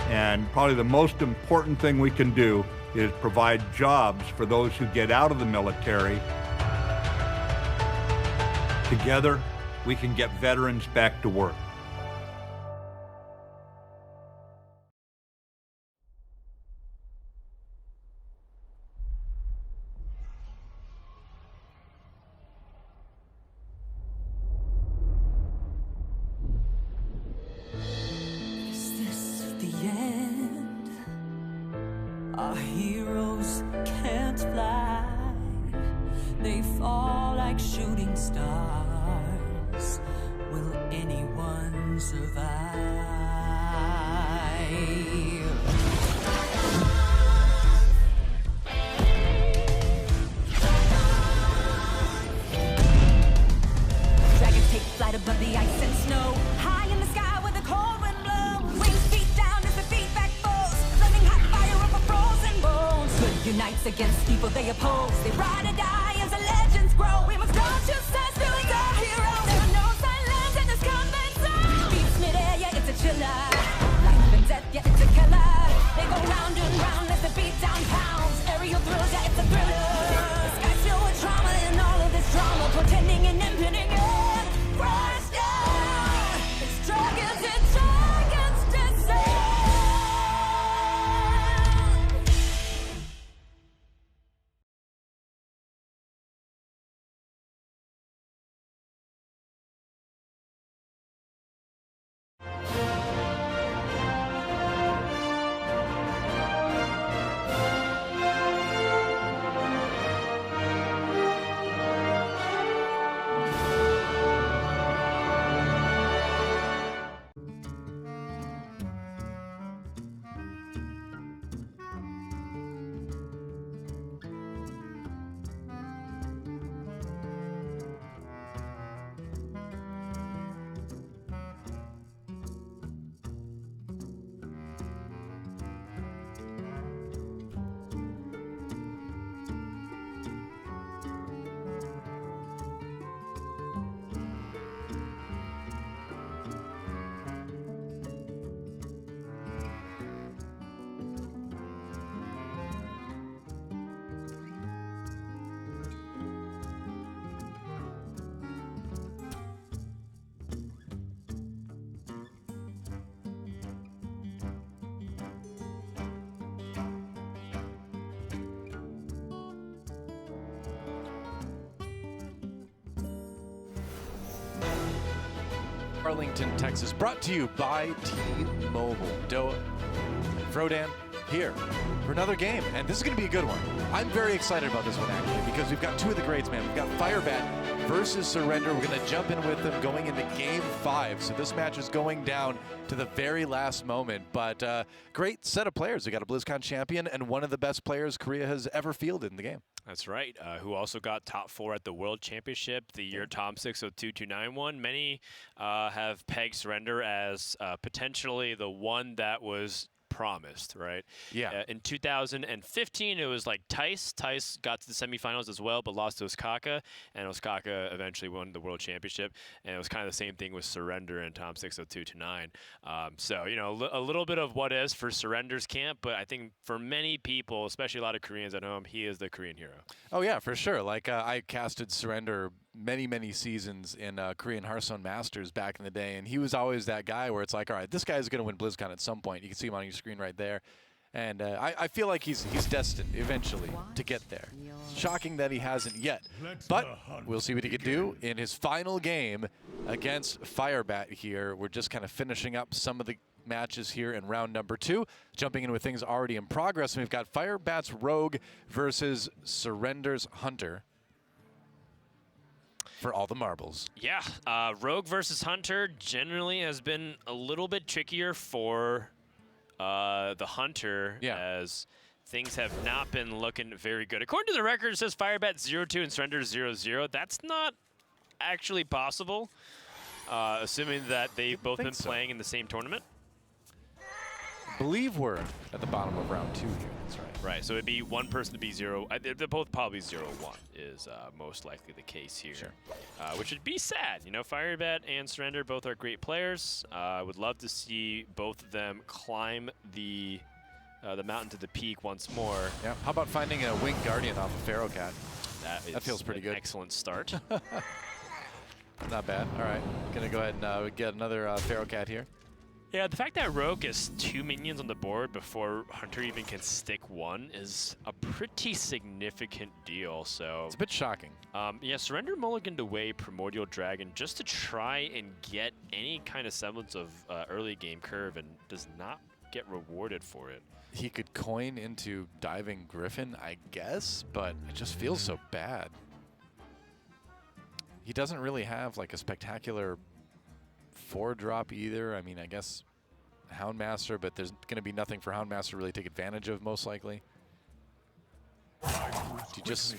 And probably the most important thing we can do is provide jobs for those who get out of the military. Together, we can get veterans back to work. Is this the end? Our heroes can't fly. They fall like shooting stars. Will anyone survive? Dragons take flight above the ice and snow. High in the sky where the cold wind blows. Wings beat down as they beat back foes. Flaming hot fire over frozen bones. Good unites against evil they oppose. They ride or die as the legends grow. We must go to sense, doing our heroes. There are no silence in this combat zone. Beats mid-air, yeah, it's a chiller. Life and death, yeah, it's a killer. They go round and round as the beat down pounds. Aerial thrills, yeah, it's a thriller. The sky's filled with trauma and all of this drama. Pretending and impending, yeah. Crash down. It's dragons descend. Arlington, Texas, brought to you by T-Mobile. Doa, Frodan, here for another game, and this is going to be a good one. I'm very excited about this one, actually, because we've got two of the greats, man. We've got Firebat versus Surrender. We're going to jump in with them going into Game 5, so this match is going down to the very last moment, but great set of players. We got a BlizzCon champion and one of the best players Korea has ever fielded in the game. That's right, who also got top 4 at the World Championship the year Tom602291 won. Many have pegged Surrender as potentially the one that was promised, right? Yeah. In 2015, it was like Tice. Tice got to the semifinals as well, but lost to Osaka, and Osaka eventually won the World Championship. And it was kind of the same thing with Surrender and Tom602291. So, you know, a little bit of what is for Surrender's camp, but I think for many people, especially a lot of Koreans at home, he is the Korean hero. Oh, yeah, for sure. Like, I casted Surrender many seasons in Korean Hearthstone Masters back in the day, and he was always that guy where it's like, all right, this guy is going to win BlizzCon at some point. You can see him on your screen right there. And I feel like he's destined eventually to get there. Shocking that he hasn't yet. But we'll see what he can do in his final game against Firebat here. We're just kind of finishing up some of the matches here in round number 2. Jumping in with things already in progress. We've got Firebat's Rogue versus Surrender's Hunter for all the marbles. Yeah, Rogue versus Hunter generally has been a little bit trickier for the Hunter, as things have not been looking very good. According to the record, it says Firebat 0-2 and Surrender 0-0. That's not actually possible, assuming that they've both been playing in the same tournament. I believe we're at the bottom of round 2 here. That's right. Right, so it'd be one person to be 0. They're both probably 0-1 is most likely the case here. Sure. Which would be sad. You know, Firebat and Surrender both are great players. I would love to see both of them climb the mountain to the peak once more. Yeah. How about finding a Winged Guardian off of Pharaoh Cat? That feels pretty good. Excellent start. Not bad. All right. Gonna go ahead and get another Pharaoh Cat here. Yeah, the fact that Rogue gets 2 minions on the board before Hunter even can stick 1 is a pretty significant deal. So it's a bit shocking. Yeah, Surrender mulliganed away Primordial Dragon just to try and get any kind of semblance of early game curve, and does not get rewarded for it. He could coin into Diving Griffin, I guess, but it just feels so bad. He doesn't really have like a spectacular 4-drop either. I mean, I guess Houndmaster, but there's going to be nothing for Houndmaster to really take advantage of, most likely. Do you just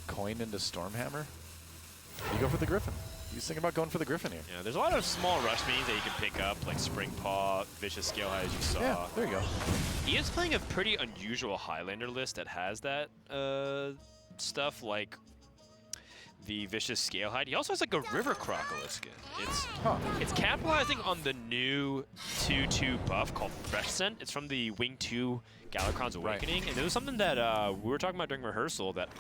coin into Stormhammer? You go for the Griffin. He's thinking about going for the Griffin here. Yeah, there's a lot of small rush minis that you can pick up, like Spring Paw, Vicious Scalehide, as you saw. Yeah, there you go. He is playing a pretty unusual Highlander list that has that stuff, like the Vicious Scalehide. He also has like a River Crocodile skin. It's capitalizing on the new 2/2 buff called Fresh Scent. It's from the Wing 2 Galakrond's Awakening, and it was something that we were talking about during rehearsal, that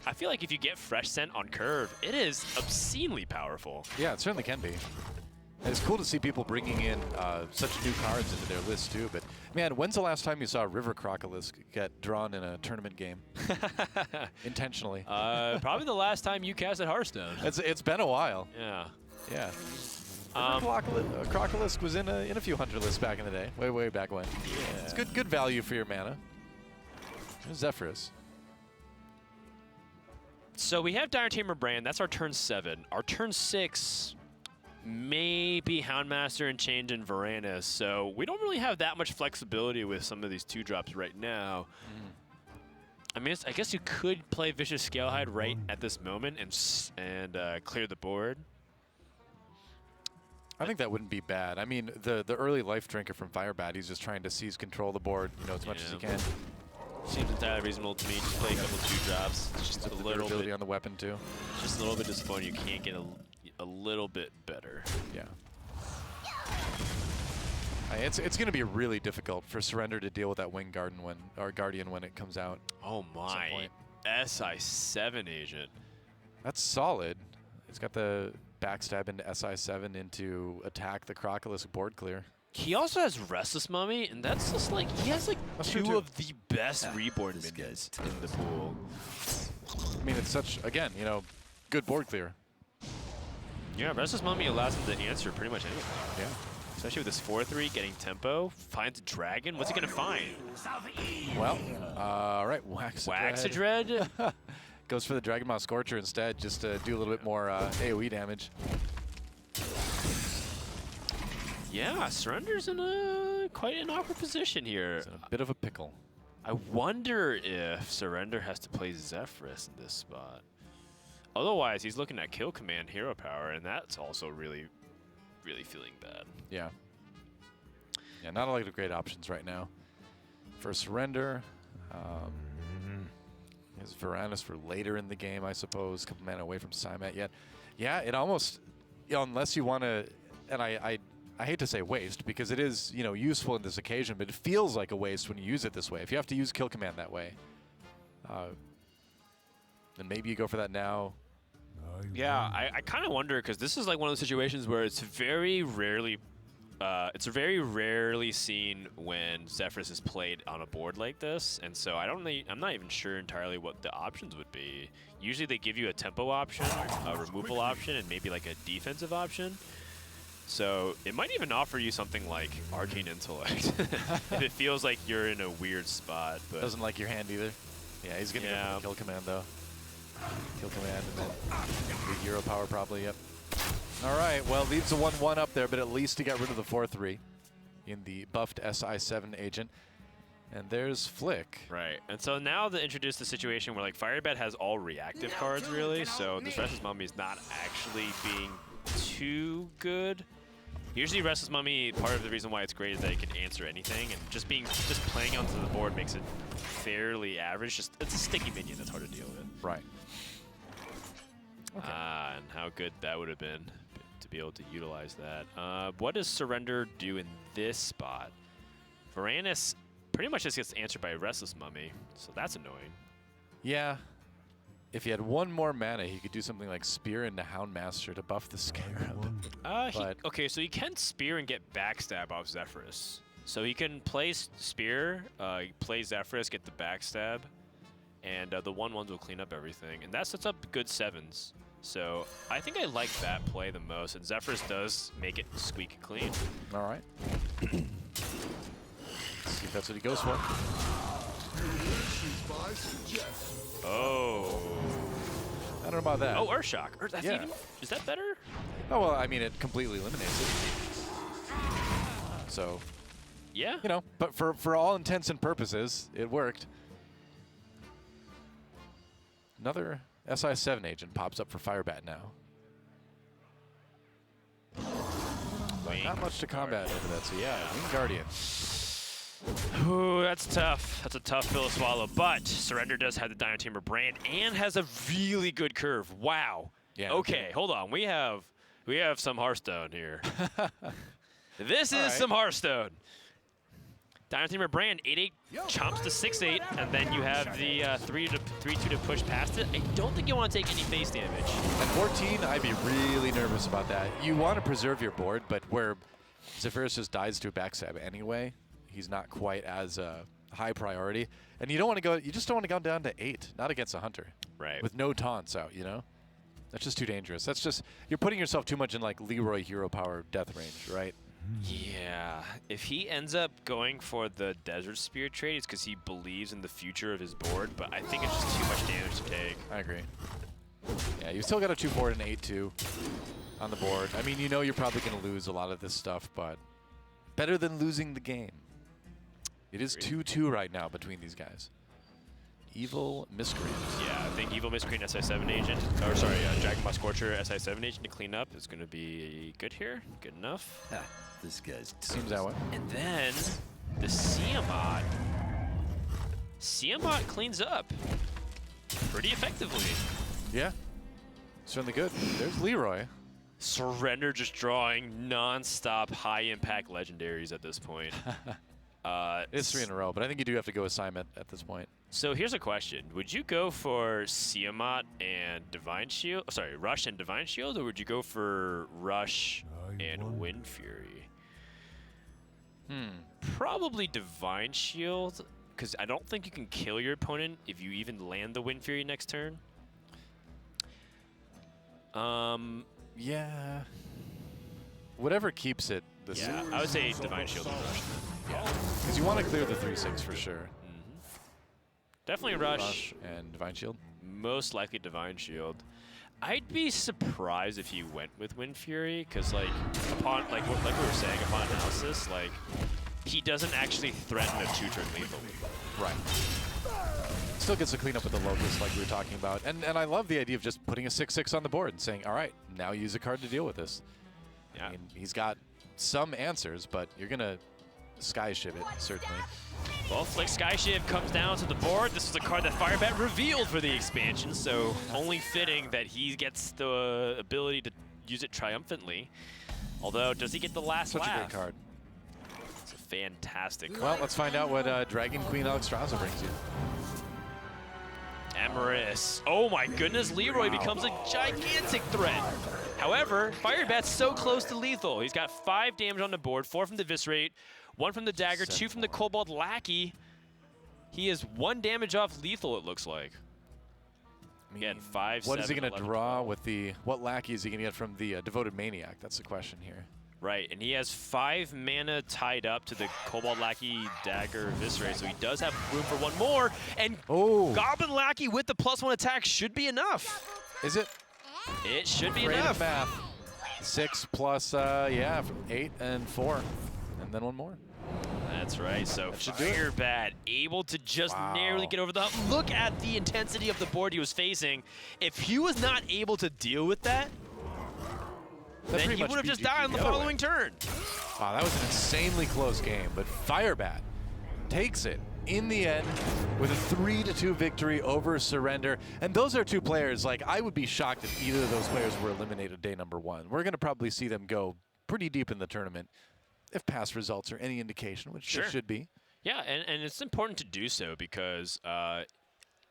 I feel like if you get Fresh Scent on curve, it is obscenely powerful. Yeah, it certainly can be. And it's cool to see people bringing in such new cards into their list too, but man, when's the last time you saw River Crocodile get drawn in a tournament game? Intentionally. Probably the last time you cast at Hearthstone. It's been a while. Yeah. Yeah. Crocodile was in a few Hunter lists back in the day, way back when. Yeah. It's good value for your mana. There's Zephyrus. So we have Dire Tamer Brand. That's our turn 7. Our turn 6. Maybe Houndmaster and Change and Varanus, so we don't really have that much flexibility with some of these 2-drops right now. I mean, I guess you could play Vicious Scalehide right at this moment and clear the board. I think that wouldn't be bad. I mean, the early Life Drinker from Firebat, he's just trying to seize control of the board, as much as he can. Seems entirely reasonable to me. Just play a couple 2-drops. Just a little bit on the weapon too. Just a little bit disappointing. You can't get a little bit better. Yeah. It's going to be really difficult for Surrender to deal with that Winged Guardian when it comes out. Oh my. SI7 agent. That's solid. He's got the backstab into SI7 into attack the Crocodile board clear. He also has Restless Mummy, and that's just like, he has like two of the best reborn minions in the pool. I mean, it's such, again, good board clear. Yeah, Restless Mummy allows him to answer pretty much anything. Yeah. Especially with this 4/3 getting tempo. Finds a dragon. What's he going to find? Well, all right, Waxadread. Goes for the Dragon Maw Scorcher instead, just to do a little bit more AoE damage. Yeah, Surrender's in quite an awkward position here. It's in a bit of a pickle. I wonder if Surrender has to play Zephyrus in this spot. Otherwise, he's looking at Kill Command Hero Power, and that's also really, really feeling bad. Yeah. Yeah, not a lot of great options right now. For Surrender, his Varanus for later in the game, I suppose. A couple mana away from Psymat yet. Yeah, it almost, unless you want to, and I hate to say waste, because it is, useful in this occasion, but it feels like a waste when you use it this way. If you have to use Kill Command that way, then maybe you go for that now. Yeah, I kind of wonder, because this is like one of those situations where it's very rarely it's very rarely seen when Zephyrus is played on a board like this, and so I'm not even sure entirely what the options would be. Usually they give you a tempo option, a removal option, and maybe like a defensive option. So it might even offer you something like Arcane Intellect if it feels like you're in a weird spot. But doesn't like your hand either. Yeah, he's gonna go for the kill command though. Kill command and then the hero power probably. Yep. All right, well, leaves the 1-1 up there, but at least he got rid of the 4-3 in the buffed SI7 agent. And there's Flick. Right, and so now they introduce the situation where like Firebat has all reactive cards really, so this Restless Mummy is not actually being too good. Usually Restless Mummy, part of the reason why it's great is that it can answer anything, and just playing onto the board makes it fairly average. It's a sticky minion that's hard to deal with. Right. Okay. And how good that would have been to be able to utilize that. What does Surrender do in this spot? Varanus pretty much just gets answered by a Restless Mummy, so that's annoying. Yeah. If he had one more mana, he could do something like Spear into Houndmaster to buff the Scarab. Okay, so he can Spear and get Backstab off Zephyrus. So he can play Spear, play Zephyrus, get the Backstab, and the 1/1s will clean up everything. And that sets up good 7s. So I think I like that play the most, and Zephyrus does make it squeaky clean. All right. Let's see if that's what he goes for. Oh. I don't know about that. Oh, Earthshock. Is that better? Oh, well, I mean, it completely eliminates it. So, yeah. You know, but for all intents and purposes, it worked. Another SI7 agent pops up for Firebat now. Not much to combat over that, so yeah, Wing Guardian. Ooh, that's tough. That's a tough pill to swallow. But Surrender does have the Dinotamer brand and has a really good curve. Wow. Yeah. Okay, hold on. We have some Hearthstone here. This is some Hearthstone. Dinotamer brand 8/8 chomps to 6/8, and then you have the 3/2 to push past it. I don't think you want to take any face damage. At 14, I'd be really nervous about that. You want to preserve your board, but where Zephyrus just dies to a backstab anyway, he's not quite as high priority. And you don't want to go. You just don't want to go down to 8, not against a hunter. Right. With no taunts out, you know. That's just too dangerous. That's just you're putting yourself too much in like Leroy hero power death range, right? Yeah, if he ends up going for the Desert Spear trade, it's because he believes in the future of his board, but I think it's just too much damage to take. I agree. Yeah, you've still got a 2/4 and an 8/2 on the board. I mean, you know you're probably going to lose a lot of this stuff, but better than losing the game. It is 2-2 right now between these guys. Evil Miscreant. Yeah, I think Evil Miscreant SI7 agent, or sorry, Dragonbot Scorcher SI7 agent to clean up is going to be good here. Good enough. This guy's seems that way. And then the Siamot. Siamot cleans up pretty effectively. Yeah, certainly good. There's Leroy. Surrender just drawing non-stop high-impact legendaries at this point. It's 3 in a row, but I think you do have to go assignment at this point. So here's a question. Would you go for Siamot and Divine Shield? Sorry, Rush and Divine Shield, or would you go for Rush and Wind Fury? Probably Divine Shield, because I don't think you can kill your opponent if you even land the Wind Fury next turn. Yeah. Whatever keeps it the same. Yeah, I would say Divine Shield and Rush. Yeah, because you want to clear the 3/6 for sure. Definitely Rush and Divine Shield. Most likely Divine Shield. I'd be surprised if you went with Wind Fury, because like upon like we were saying, upon analysis, like he doesn't actually threaten a 2-turn lethally. Right. Still gets to clean up with the Locust like we were talking about. And I love the idea of just putting a 6/6 on the board and saying, all right, now use a card to deal with this. Yeah. I mean, he's got some answers, but you're going to Skyshiv it, certainly. Well, Flick Skyshiv comes down to the board. This is a card that Firebat revealed for the expansion, so only fitting that he gets the ability to use it triumphantly. Although, does he get the last laugh? Such a great card. It's a fantastic card. Well, let's find out what Dragon Queen Alexstrasza brings you. Emrys. Oh my goodness, Leroy becomes a gigantic threat. However, Firebat's so close to lethal. He's got 5 damage on the board, 4 from the Viscerate, 1 from the Dagger, 2 from the Cobalt Lackey. He is 1 damage off lethal, it looks like. Again, 5, What 7, is he going to 11, draw 12. with the, what Lackey is he going to get from the Devoted Maniac? That's the question here. Right, and he has 5 mana tied up to the Cobalt Lackey, Dagger, Viscerate, so he does have room for 1 more. And Goblin Lackey with the +1 attack should be enough. Is it? It should be Great enough. math. 6 plus, 8 and 4, and then 1 more. That's right, so Firebat able to just narrowly get over the hump. Look at the intensity of the board he was facing. If he was not able to deal with that, then he would have just died on the following turn. Wow, that was an insanely close game, but Firebat takes it in the end with a 3-2 victory over Surrender. And those are 2 players, like, I would be shocked if either of those players were eliminated day number 1. We're going to probably see them go pretty deep in the tournament, if past results are any indication, which they should be. Yeah, and it's important to do so because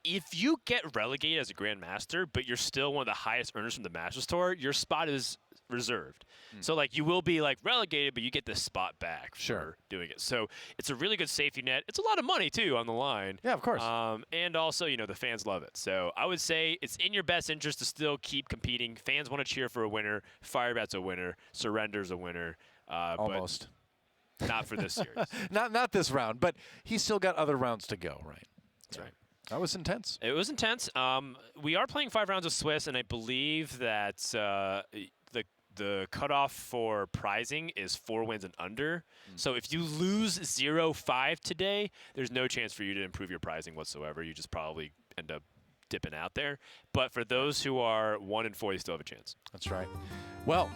if you get relegated as a Grandmaster, but you're still one of the highest earners from the Masters Tour, your spot is reserved. So, like, you will be, like, relegated, but you get this spot back for doing it. So it's a really good safety net. It's a lot of money, too, on the line. Yeah, of course. And also, you know, the fans love it. So I would say it's in your best interest to still keep competing. Fans want to cheer for a winner. Firebat's a winner. Surrender's a winner. Almost. But not for this series. not this round, but he's still got other rounds to go, right? That's right. That was intense. It was intense. We are playing 5 rounds of Swiss, and I believe that the cutoff for prizing is 4 wins and under. So if you lose 0-5 today, there's no chance for you to improve your prizing whatsoever. You just probably end up dipping out there. But for those who are 1-4, you still have a chance. That's right. Well,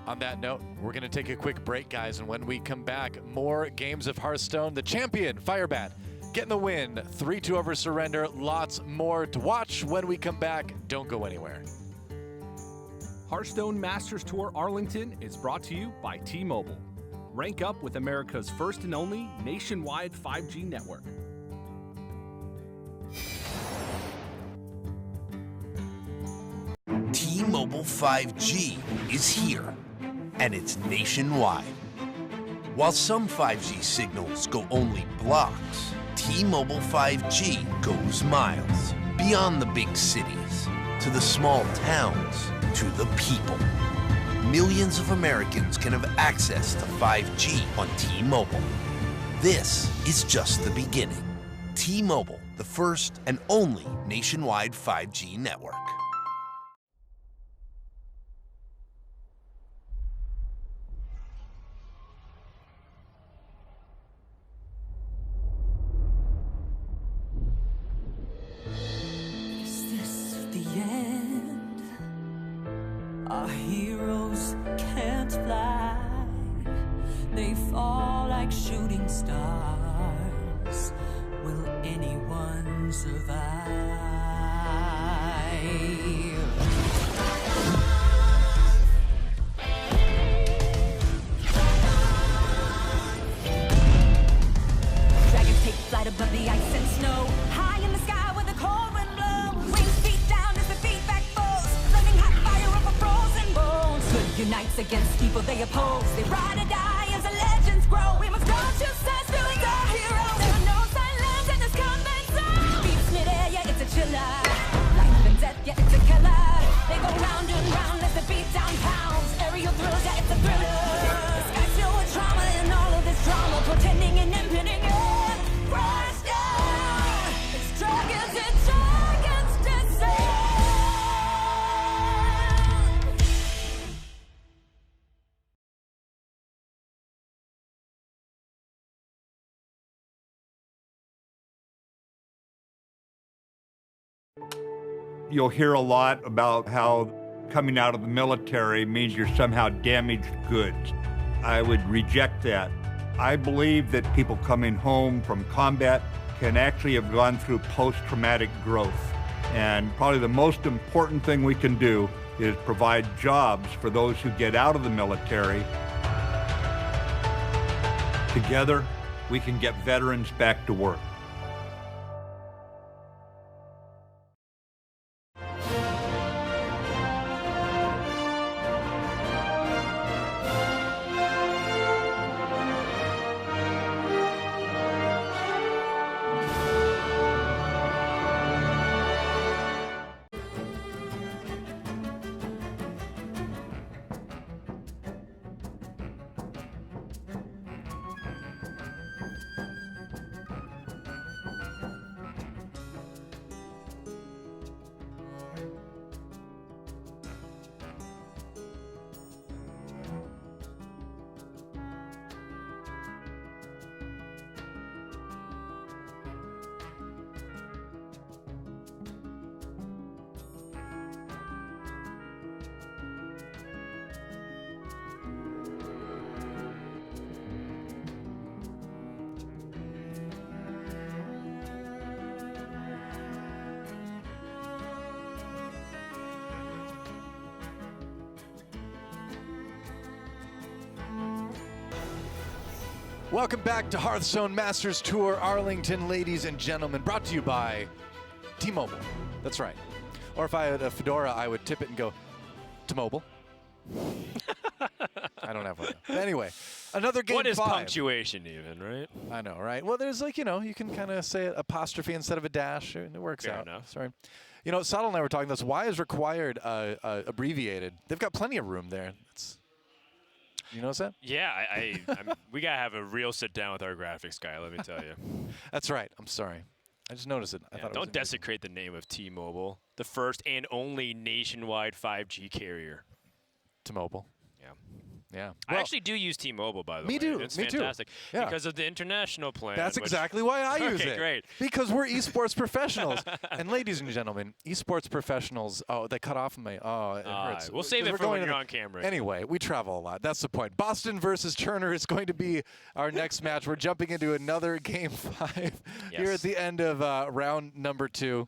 on that note, we're going to take a quick break, guys, and when we come back, more games of Hearthstone. The champion, Firebat, getting the win, 3-2 over Surrender. Lots more to watch when we come back. Don't go anywhere. Hearthstone Masters Tour Arlington is brought to you by T-Mobile. Rank up with America's first and only nationwide 5G network. T-Mobile 5G is here, and it's nationwide. While some 5G signals go only blocks, T-Mobile 5G goes miles, beyond the big cities, to the small towns, to the people. Millions of Americans can have access to 5G on T-Mobile. This is just the beginning. T-Mobile, the first and only nationwide 5G network. Is this the end? Our heroes can't fly. They fall like shooting stars. Will anyone survive? Dragons take flight above the ice and snow. High in the sky where the cold wind blows. Wings beat down as they beat back foes. Flaming hot fire over frozen bones. Good unites against people they oppose. They ride or die as the legends grow. We must go to sense doing our heroes. There are no silence in this combat zone. Beats mid-air, yeah, it's a chiller. Life and death, yeah, it's a killer. They go round and round as the beat down pounds. Aerial thrills, yeah, it's a thriller. The sky's filled with trauma and all of this drama. Pretending and impending, yeah. Crash down. It's dragons descend. You'll hear a lot about how coming out of the military means you're somehow damaged goods. I would reject that. I believe that people coming home from combat can actually have gone through post-traumatic growth. And probably the most important thing we can do is provide jobs for those who get out of the military. Together, we can get veterans back to work. Welcome back to Hearthstone Masters Tour Arlington, ladies and gentlemen, brought to you by T-Mobile. That's right. Or if I had a fedora, I would tip it and go, T-Mobile. I don't have one. But anyway, another game 5. What is punctuation even, right? I know, right? Well, there's like, you know, you can kind of say apostrophe instead of a dash, and it works Fair out. enough. Sorry. You know, Sottle and I were talking this. Why is required abbreviated? They've got plenty of room there. You notice that? Yeah, we gotta have a real sit down with our graphics guy. Let me tell you. That's right. I'm sorry. I just noticed it. I thought don't desecrate the name of T-Mobile, the first and only nationwide 5G carrier. T-Mobile. Yeah. Yeah. I actually do use T-Mobile, by the way. Me too. It's me fantastic. Too. Yeah. Because of the international plan. That's exactly why I use it. Okay, great. Because we're esports professionals. And ladies and gentlemen, esports professionals, oh, they cut off me. Oh, it hurts. We'll save it for when you're on camera. Anyway, we travel a lot. That's the point. Boston versus Turner is going to be our next match. We're jumping into another Game 5 here at the end of round number 2.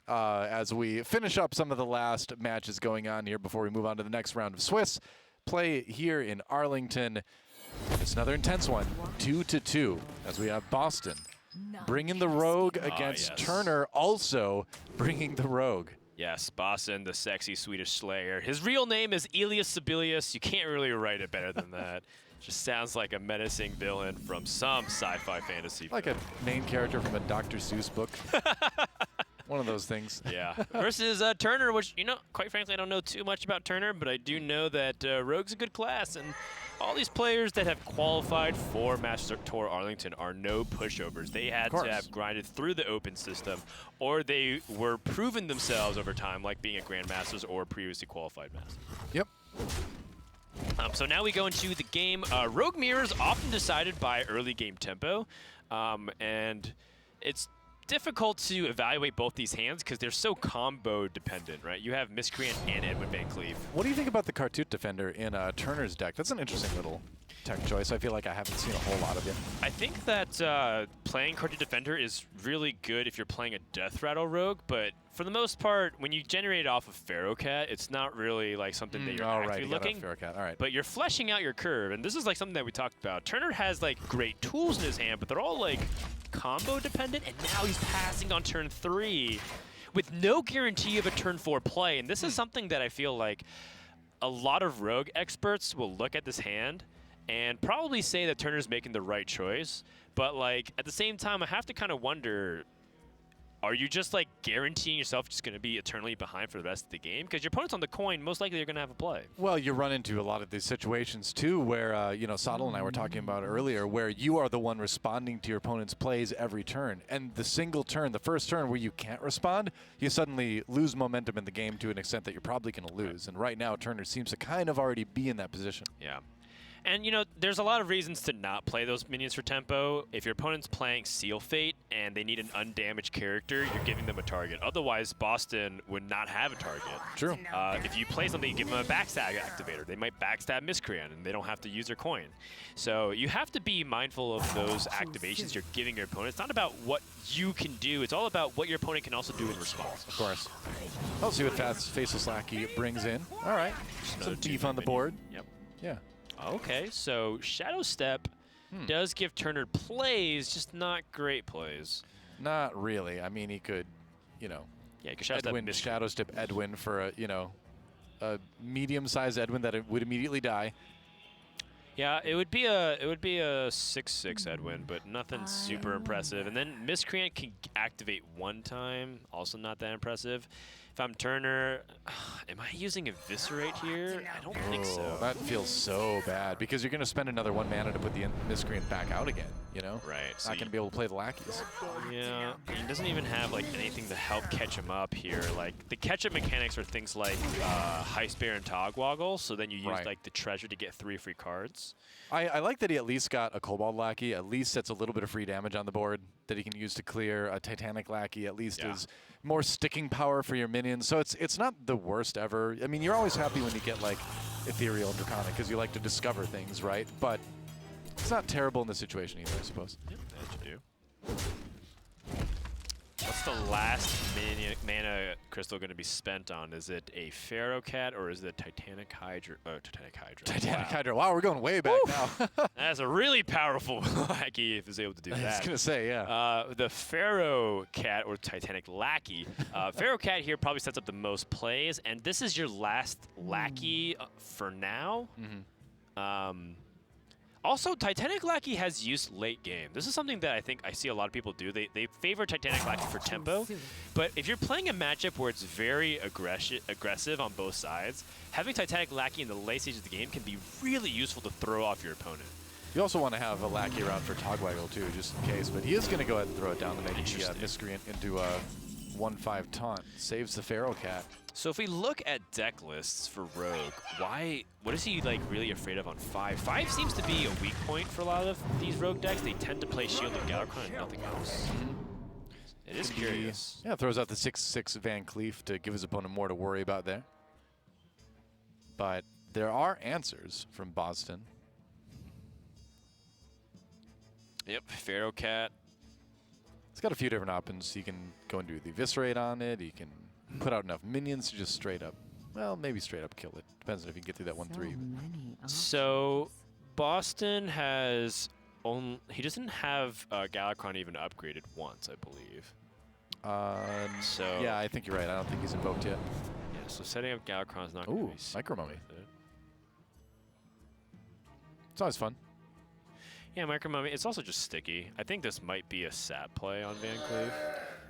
As we finish up some of the last matches going on here before we move on to the next round of Swiss play here in Arlington. It's another intense one, 2-2, as we have Boston bringing the Rogue against Turner, also bringing the Rogue. Yes, Boston, the sexy Swedish Slayer. His real name is Elias Sibelius. You can't really write it better than that. Just sounds like a menacing villain from some sci-fi fantasy like film. A main character from a Dr. Seuss book. One of those things. Yeah. Versus Turner, which, you know, quite frankly, I don't know too much about Turner, but I do know that Rogue's a good class, and all these players that have qualified for Masters Tour Arlington are no pushovers. They had to have grinded through the open system, or they were proven themselves over time, like being a Grandmasters or previously qualified Masters. Yep. So now we go into the game. Rogue mirrors often decided by early game tempo, and it's difficult to evaluate both these hands because they're so combo dependent, right? You have Miscreant and Edwin Van Cleave. What do you think about the Cartoot Defender in Turner's deck? That's an interesting little tech choice. I feel like I haven't seen a whole lot of it. I think that playing Cartoot Defender is really good if you're playing a Death Rattle Rogue, but for the most part, when you generate it off of Pharaoh Cat, it's not really like something that you're actually looking. Pharaoh Cat. All right. But you're fleshing out your curve, and this is like something that we talked about. Turner has like great tools in his hand, but they're all like combo dependent, and now he's passing on turn 3 with no guarantee of a turn 4 play. And this is something that I feel like a lot of Rogue experts will look at this hand and probably say that Turner's making the right choice. But like at the same time, I have to kind of wonder, are you just like guaranteeing yourself just going to be eternally behind for the rest of the game? Because your opponent's on the coin, most likely you're going to have a play. Well, you run into a lot of these situations too where, you know, Sottle and I were talking about earlier, where you are the one responding to your opponent's plays every turn. And the single turn, the first turn where you can't respond, you suddenly lose momentum in the game to an extent that you're probably going to lose. And right now, Turner seems to kind of already be in that position. Yeah. And, you know, there's a lot of reasons to not play those minions for tempo. If your opponent's playing Seal Fate and they need an undamaged character, you're giving them a target. Otherwise, Boston would not have a target. True. If you play something, you give them a backstab activator. They might backstab Miscreant, and they don't have to use their coin. So you have to be mindful of those activations you're giving your opponent. It's not about what you can do. It's all about what your opponent can also do in response. Of course. I'll see what Faceless Lackey brings in. All right. Some beef on the board. Yep. Yeah. Okay, so Shadow Step does give Turner plays, just not great plays. Not really. I mean, he could, you know, Shadow Step Edwin for a, you know, a medium-sized Edwin that it would immediately die. Yeah, it would be a 6/6 Edwin, but nothing super impressive. And then Miscreant can activate one time, also not that impressive. If I'm Turner, am I using Eviscerate here? I don't think so. That feels so bad because you're going to spend another 1 mana to put the Miscreant back out again, you know? Right. So not going to be able to play the lackeys. Yeah, he doesn't even have like anything to help catch him up here. Like the catch-up mechanics are things like Heist Bear and Togwoggle, so then you use like the treasure to get 3 free cards. I like that he at least got a Kobold Lackey, at least sets a little bit of free damage on the board that he can use to clear. A Titanic Lackey at least is more sticking power for your minions. So it's not the worst ever. I mean, you're always happy when you get like Ethereal and Draconic because you like to discover things, right? But it's not terrible in this situation either, I suppose. Yep, that you do. What's the last mana crystal going to be spent on? Is it a Pharaoh Cat or is it a Titanic Hydra? Oh, Titanic Hydra. Titanic Hydra. Wow, we're going way back now. That's a really powerful lackey if it's able to do that. I was going to say, yeah. The Pharaoh Cat or Titanic Lackey. Pharaoh Cat here probably sets up the most plays, and this is your last lackey for now. Also, Titanic Lackey has use late game. This is something that I think I see a lot of people do. They favor Titanic Lackey for tempo, but if you're playing a matchup where it's very aggressive on both sides, having Titanic Lackey in the late stage of the game can be really useful to throw off your opponent. You also want to have a Lackey around for Togwaggle too, just in case, but he is going to go ahead and throw it down to make the Miscreant into a 1/5 taunt. Saves the Pharaoh Cat. So if we look at deck lists for Rogue, what is he like really afraid of on 5? 5 seems to be a weak point for a lot of these Rogue decks. They tend to play Shield and Galakrond and nothing else. It is curious. Yeah, throws out the 6/6 Van Cleef to give his opponent more to worry about there. But there are answers from Boston. Yep, Pharaoh Cat. It's got a few different options. You can go and do the Eviscerate on it. You can put out enough minions to just straight up, well, maybe straight up kill it. Depends on if you can get through that 1/3. So Boston has he doesn't have Galakrond even upgraded once, I believe. So yeah, I think you're right. I don't think he's invoked yet. Yeah, so setting up Galakrond is not going to be Micro Mummy. It's always fun. Yeah, Micro Mummy. It's also just sticky. I think this might be a sap play on Van Cleef.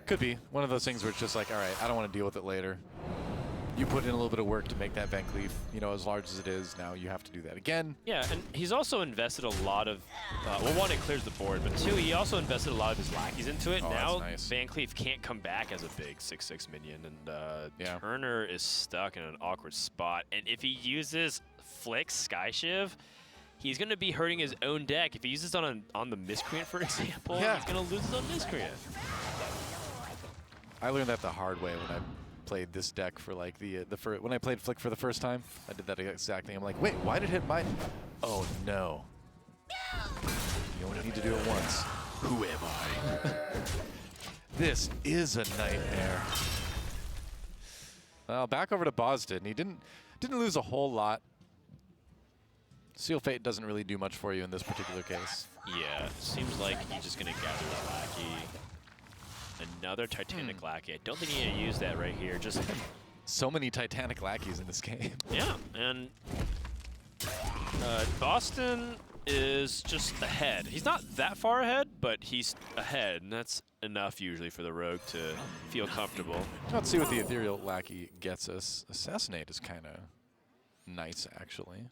Could be. One of those things where it's just like, all right, I don't want to deal with it later. You put in a little bit of work to make that Van Cleef, you know, as large as it is. Now you have to do that again. Yeah, and he's also invested a lot of, well, one, it clears the board, but two, he also invested a lot of his lackeys into it. Now nice. Van Cleef can't come back as a big 6/6 minion, and Turner is stuck in an awkward spot. And if he uses Flick Sky Shiv, he's going to be hurting his own deck. If he uses it on the Miscreant, for example, he's going to lose his own Miscreant. I learned that the hard way when I played this deck for like when I played Flick for the first time. I did that exact thing. I'm like, wait, why did it hit my? Oh no! You only need to do it once. Who am I? This is a nightmare. Well, back over to Boston. He didn't lose a whole lot. Seal Fate doesn't really do much for you in this particular case. Yeah, seems like he's just going to gather his lackey. Another Titanic Lackey. I don't think he need to use that right here. Just so many Titanic Lackeys in this game. Yeah, and Boston is just ahead. He's not that far ahead, but he's ahead, and that's enough usually for the Rogue to feel comfortable. Let's see what the Ethereal Lackey gets us. Assassinate is kind of nice, actually.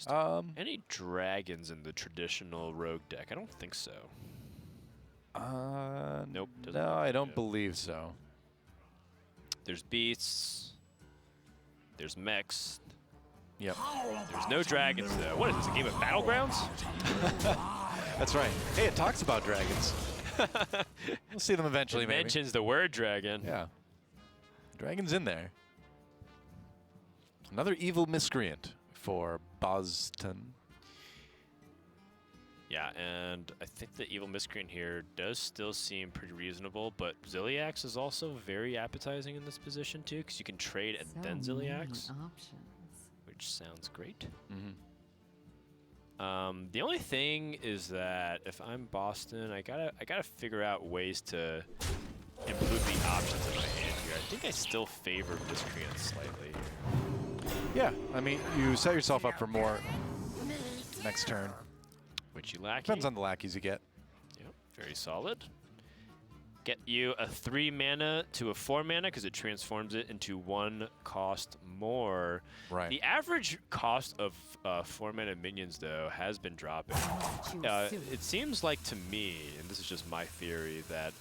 Any dragons in the traditional Rogue deck? I don't think so. Nope. No, I don't believe so. There's beasts. There's mechs. Yep. There's no dragons, though. What is this, a game of Battlegrounds? That's right. Hey, it talks about dragons. We'll see them eventually, maybe. It mentions the word dragon. Yeah. Dragon's in there. Another evil miscreant for Boston. Yeah, and I think the evil miscreant here does still seem pretty reasonable, but Ziliax is also very appetizing in this position too, because you can trade and then Ziliax, which sounds great. The only thing is that if I'm Boston, I gotta figure out ways to improve the options in my hand here. I think I still favor miscreant slightly here. Yeah, I mean, you set yourself up for more next turn. Which you lackey. Depends on the lackeys you get. Yep, very solid. Get you a 3 mana to a 4 mana because it transforms it into 1 cost more. Right. The average cost of 4 mana minions, though, has been dropping. It seems like to me, and this is just my theory, that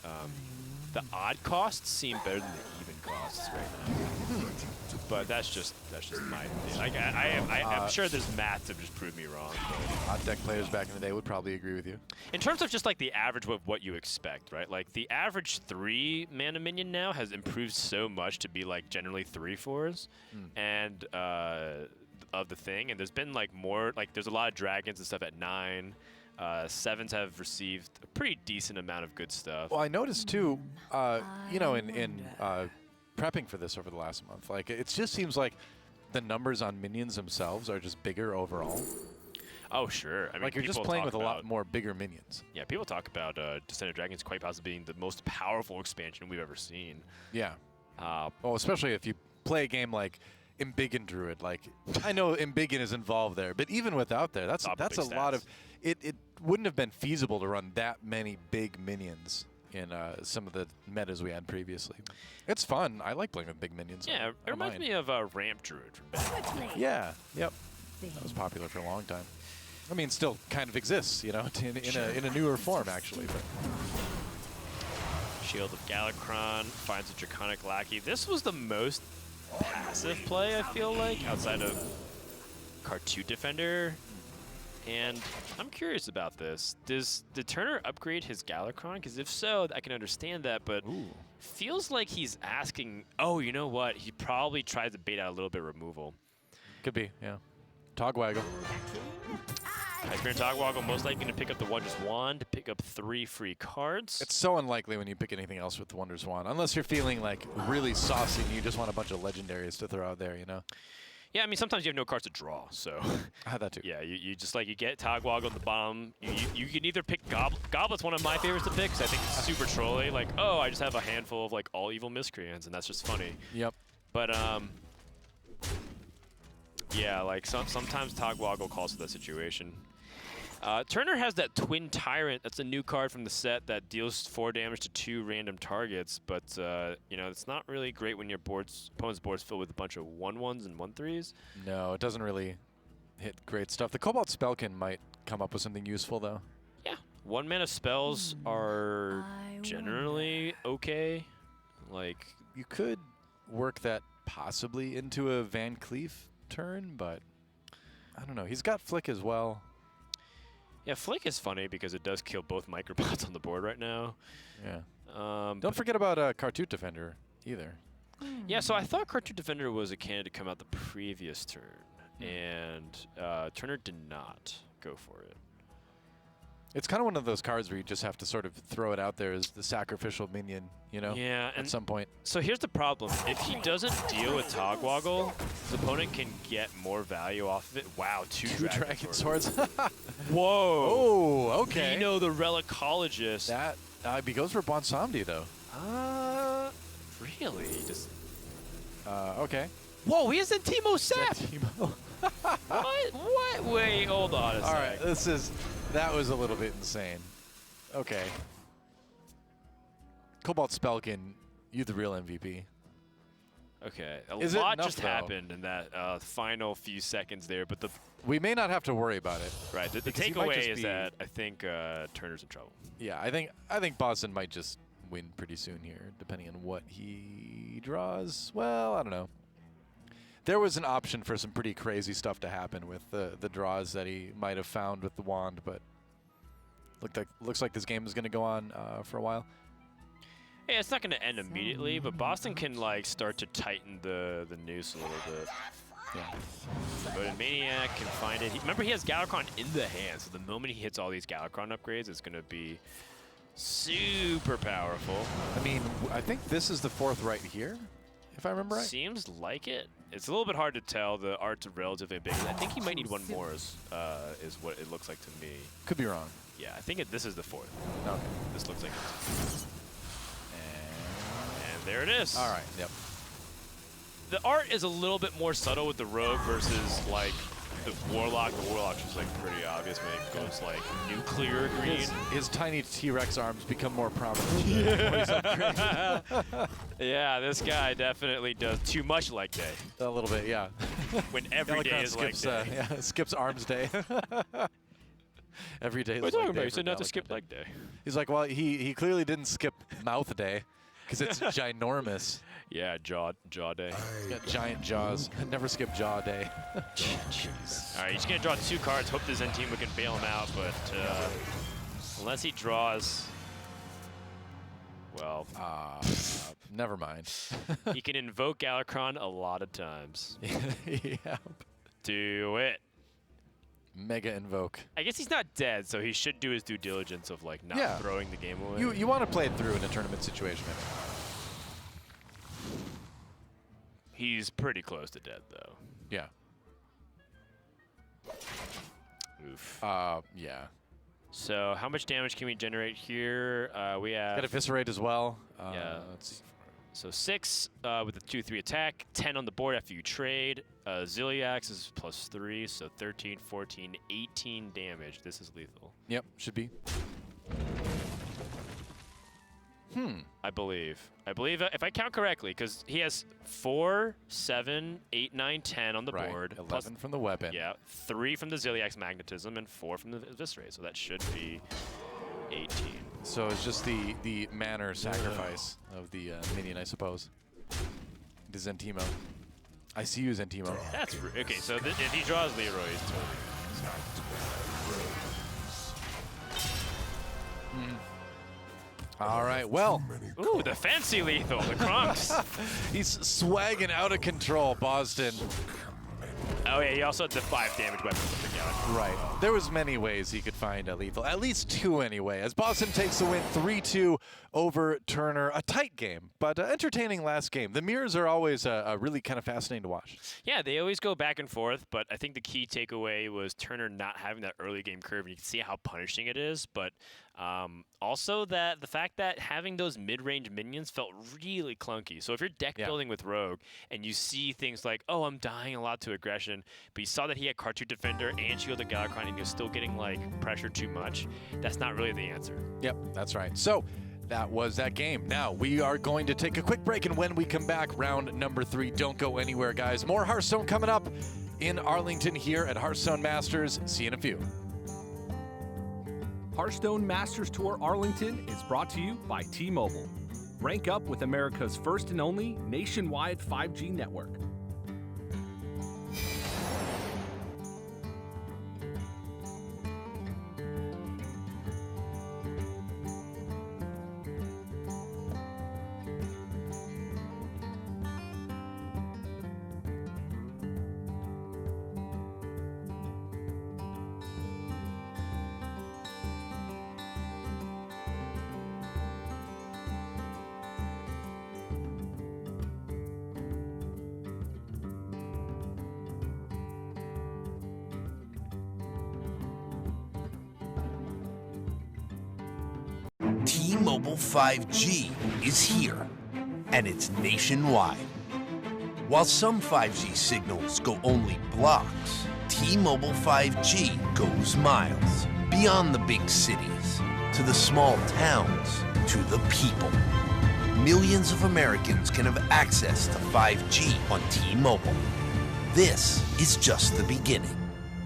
the odd costs seem better than the even costs right now. But that's just my thing. I'm sure there's math to just prove me wrong. Hot deck players back in the day would probably agree with you. In terms of just like the average of what you expect, right? Like the average 3 mana minion now has improved so much to be like generally 3/4s, and of the thing. And there's been like more, like there's a lot of dragons and stuff at 9. Sevens have received a pretty decent amount of good stuff. Well, I noticed too, you know, in prepping for this over the last month, like it just seems like the numbers on minions themselves are just bigger overall. Oh, sure. I mean, like you're just playing with a lot more bigger minions. Yeah, people talk about Descent of Dragons quite possibly being the most powerful expansion we've ever seen. Yeah. Well, especially if you play a game like Embiggen Druid. Like, I know Embiggen is involved there, but even without there, that's a lot of. It wouldn't have been feasible to run that many big minions in some of the metas we had previously. It's fun. I like playing with big minions. Yeah, it reminds me of Ramp Druid from back. Yeah. Yep. That was popular for a long time. I mean, still kind of exists, you know, in a newer form actually. But Shield of Galakrond finds a Draconic Lackey. This was the most passive play, I feel like, outside of Cartoon Defender. And I'm curious about this. Did Turner upgrade his Galakrond? Because if so, I can understand that, but feels like he's asking, oh, you know what? He probably tried to bait out a little bit of removal. Could be, yeah. Togwaggle. Icebear and Togwaggle most likely going to pick up the Wondrous Wand to pick up 3 free cards. It's so unlikely when you pick anything else with the Wondrous Wand, unless you're feeling like really saucy and you just want a bunch of legendaries to throw out there, you know? Yeah, I mean, sometimes you have no cards to draw, so. I had that too. Yeah, you just like, you get Togwaggle at the bottom. You can either pick Goblet's one of my favorites to pick, because I think it's super trolly. Like, oh, I just have a handful of like all evil miscreants, and that's just funny. Yep. But, yeah, like sometimes Togwaggle calls for that situation. Turner has that Twin Tyrant. That's a new card from the set that deals 4 damage to 2 random targets. But you know, it's not really great when your opponent's board's filled with a bunch of 1/1s and 1/3s. No, it doesn't really hit great stuff. The Cobalt Spellkin might come up with something useful though. Yeah, 1-mana spells are generally okay. Like, you could work that possibly into a Van Cleef turn, but I don't know. He's got Flick as well. Yeah, Flick is funny because it does kill both microbots on the board right now. Yeah. Don't forget about Cartoon Defender either. Yeah, so I thought Cartoon Defender was a candidate to come out the previous turn, and Turner did not go for it. It's kind of one of those cards where you just have to sort of throw it out there as the sacrificial minion, you know? Yeah, at some point. So here's the problem. If he doesn't deal with Togwaggle, his opponent can get more value off of it. Wow, 2 Dragon Swords. Whoa. Oh, okay. Dino the Relicologist. That he goes for Bonsamdi, though. Really? Just. Okay. Whoa, he is in Teemo Sep. What? Wait, hold on a sec. All right, that was a little bit insane. Okay. Cobalt Spellkin, you the real MVP. Okay, a lot just happened in that final few seconds there, but we may not have to worry about it. Right. The takeaway is that I think Turner's in trouble. Yeah, I think Boston might just win pretty soon here, depending on what he draws. Well, I don't know. There was an option for some pretty crazy stuff to happen with the draws that he might have found with the wand, but looks like this game is going to go on for a while. Yeah, it's not going to end immediately, but Boston can like start to tighten the noose a little bit. Yeah. But Maniac can find it. Remember, he has Galakrond in the hand, so the moment he hits all these Galakrond upgrades, it's going to be super powerful. I mean, I think this is the 4th right here, if I remember right. Seems like it. It's a little bit hard to tell. The art's relatively big. I think he might need 1 more is what it looks like to me. Could be wrong. Yeah, I think this is the 4th. Okay. This looks like it. And there it is. All right, yep. The art is a little bit more subtle with the Rogue versus like the Warlock. The Warlock's just like pretty obvious when it goes like nuclear green. His tiny T-Rex arms become more prominent. Yeah. Yeah, this guy definitely does too much leg day. A little bit, yeah. When every day is leg day. Yeah, skips arms day. Every day is what are you leg talking about? day. You said not to skip leg day. He's like, well, he clearly didn't skip mouth day because it's ginormous. Yeah, jaw day. He's got giant jaws. Never skip jaw day. Jeez. All right, he's going to draw 2 cards. Hope the Zen team can bail him out, but unless he draws, well, never mind. He can invoke Galakrond a lot of times. Yeah. Do it. Mega Invoke. I guess he's not dead, so he should do his due diligence of like not throwing the game away. You want to play it through in a tournament situation. He's pretty close to dead, though. Yeah. Oof. Yeah. So how much damage can we generate here? We have... Got Eviscerate as well. Yeah. Let's see. So 6 with the 2/3 attack, 10 on the board after you trade. Ziliax is +3, so 13, 14, 18 damage. This is lethal. Yep, should be. I believe if I count correctly, because he has 4, 7, 8, 9, 10 on the board. 11 from the weapon. Yeah, 3 from the Ziliax magnetism and 4 from the Eviscerate. So that should be 18. So it's just the manner sacrifice of the minion, I suppose. The Zentimo. I see you, Zentimo. That's okay. So if he draws Leroy, he's totally. All right, well. Ooh, the fancy lethal, the Krunks. He's swagging out of control, Boston. Oh yeah, he also had the 5 damage weapon with the Galaxy. Right. There was many ways he could find a lethal. At least 2 anyway. As Boston takes the win 3-2 over Turner. A tight game, but entertaining last game. The mirrors are always really kind of fascinating to watch. Yeah, they always go back and forth, but I think the key takeaway was Turner not having that early game curve. And you can see how punishing it is, but also that the fact that having those mid-range minions felt really clunky. So if you're deck building with Rogue and you see things like, oh, I'm dying a lot to aggression, but you saw that he had Cartoon Defender and Shield of Galakrond and he was still getting like pressured too much, that's not really the answer. Yep, that's right. So that was that game. Now we are going to take a quick break, and when we come back, round number 3. Don't go anywhere, guys. More Hearthstone coming up in Arlington here at Hearthstone Masters. See you in a few. Hearthstone Masters Tour Arlington is brought to you by T-Mobile. Rank up with America's first and only nationwide 5G network. T-Mobile 5G is here, and it's nationwide. While some 5G signals go only blocks, T-Mobile 5G goes miles. Beyond the big cities, to the small towns, to the people. Millions of Americans can have access to 5G on T-Mobile. This is just the beginning.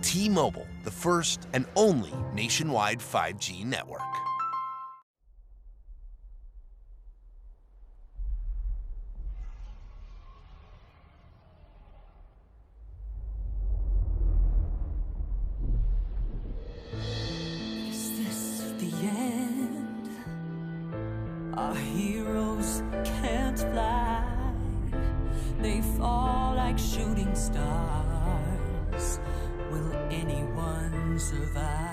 T-Mobile, the first and only nationwide 5G network. Is this the end? Our heroes can't fly. They fall like shooting stars. Will anyone survive?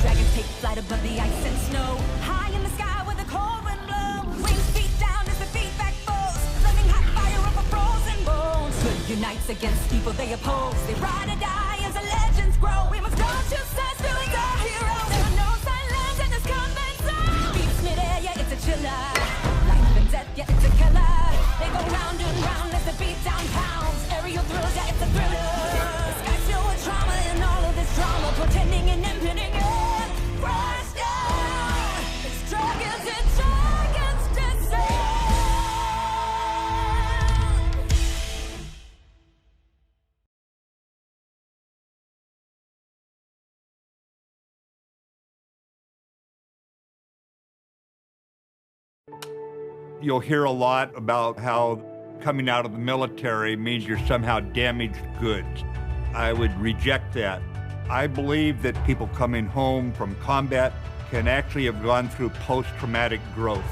Dragons take flight above the ice and snow. High in the sky where the cold wind blows. Wings beat down as they beat back foes. Flaming hot fire over frozen bones. Good unites against people they oppose. They ride or die as the legends grow. We must go to sense doing our heroes. There are no silence in this combat zone. Beats mid-air, yeah, it's a chiller. Life and death, yeah, it's a killer. They go round and round as the beat down pounds. Aerial thrills, yeah, it's a thriller. The sky's filled with trauma and all of this drama. Pretending and impending, yeah. Crash down. It's dragons descend. You'll hear a lot about how coming out of the military means you're somehow damaged goods. I would reject that. I believe that people coming home from combat can actually have gone through post-traumatic growth.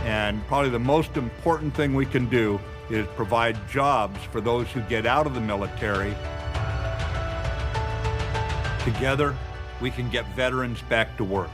And probably the most important thing we can do is provide jobs for those who get out of the military. Together, we can get veterans back to work.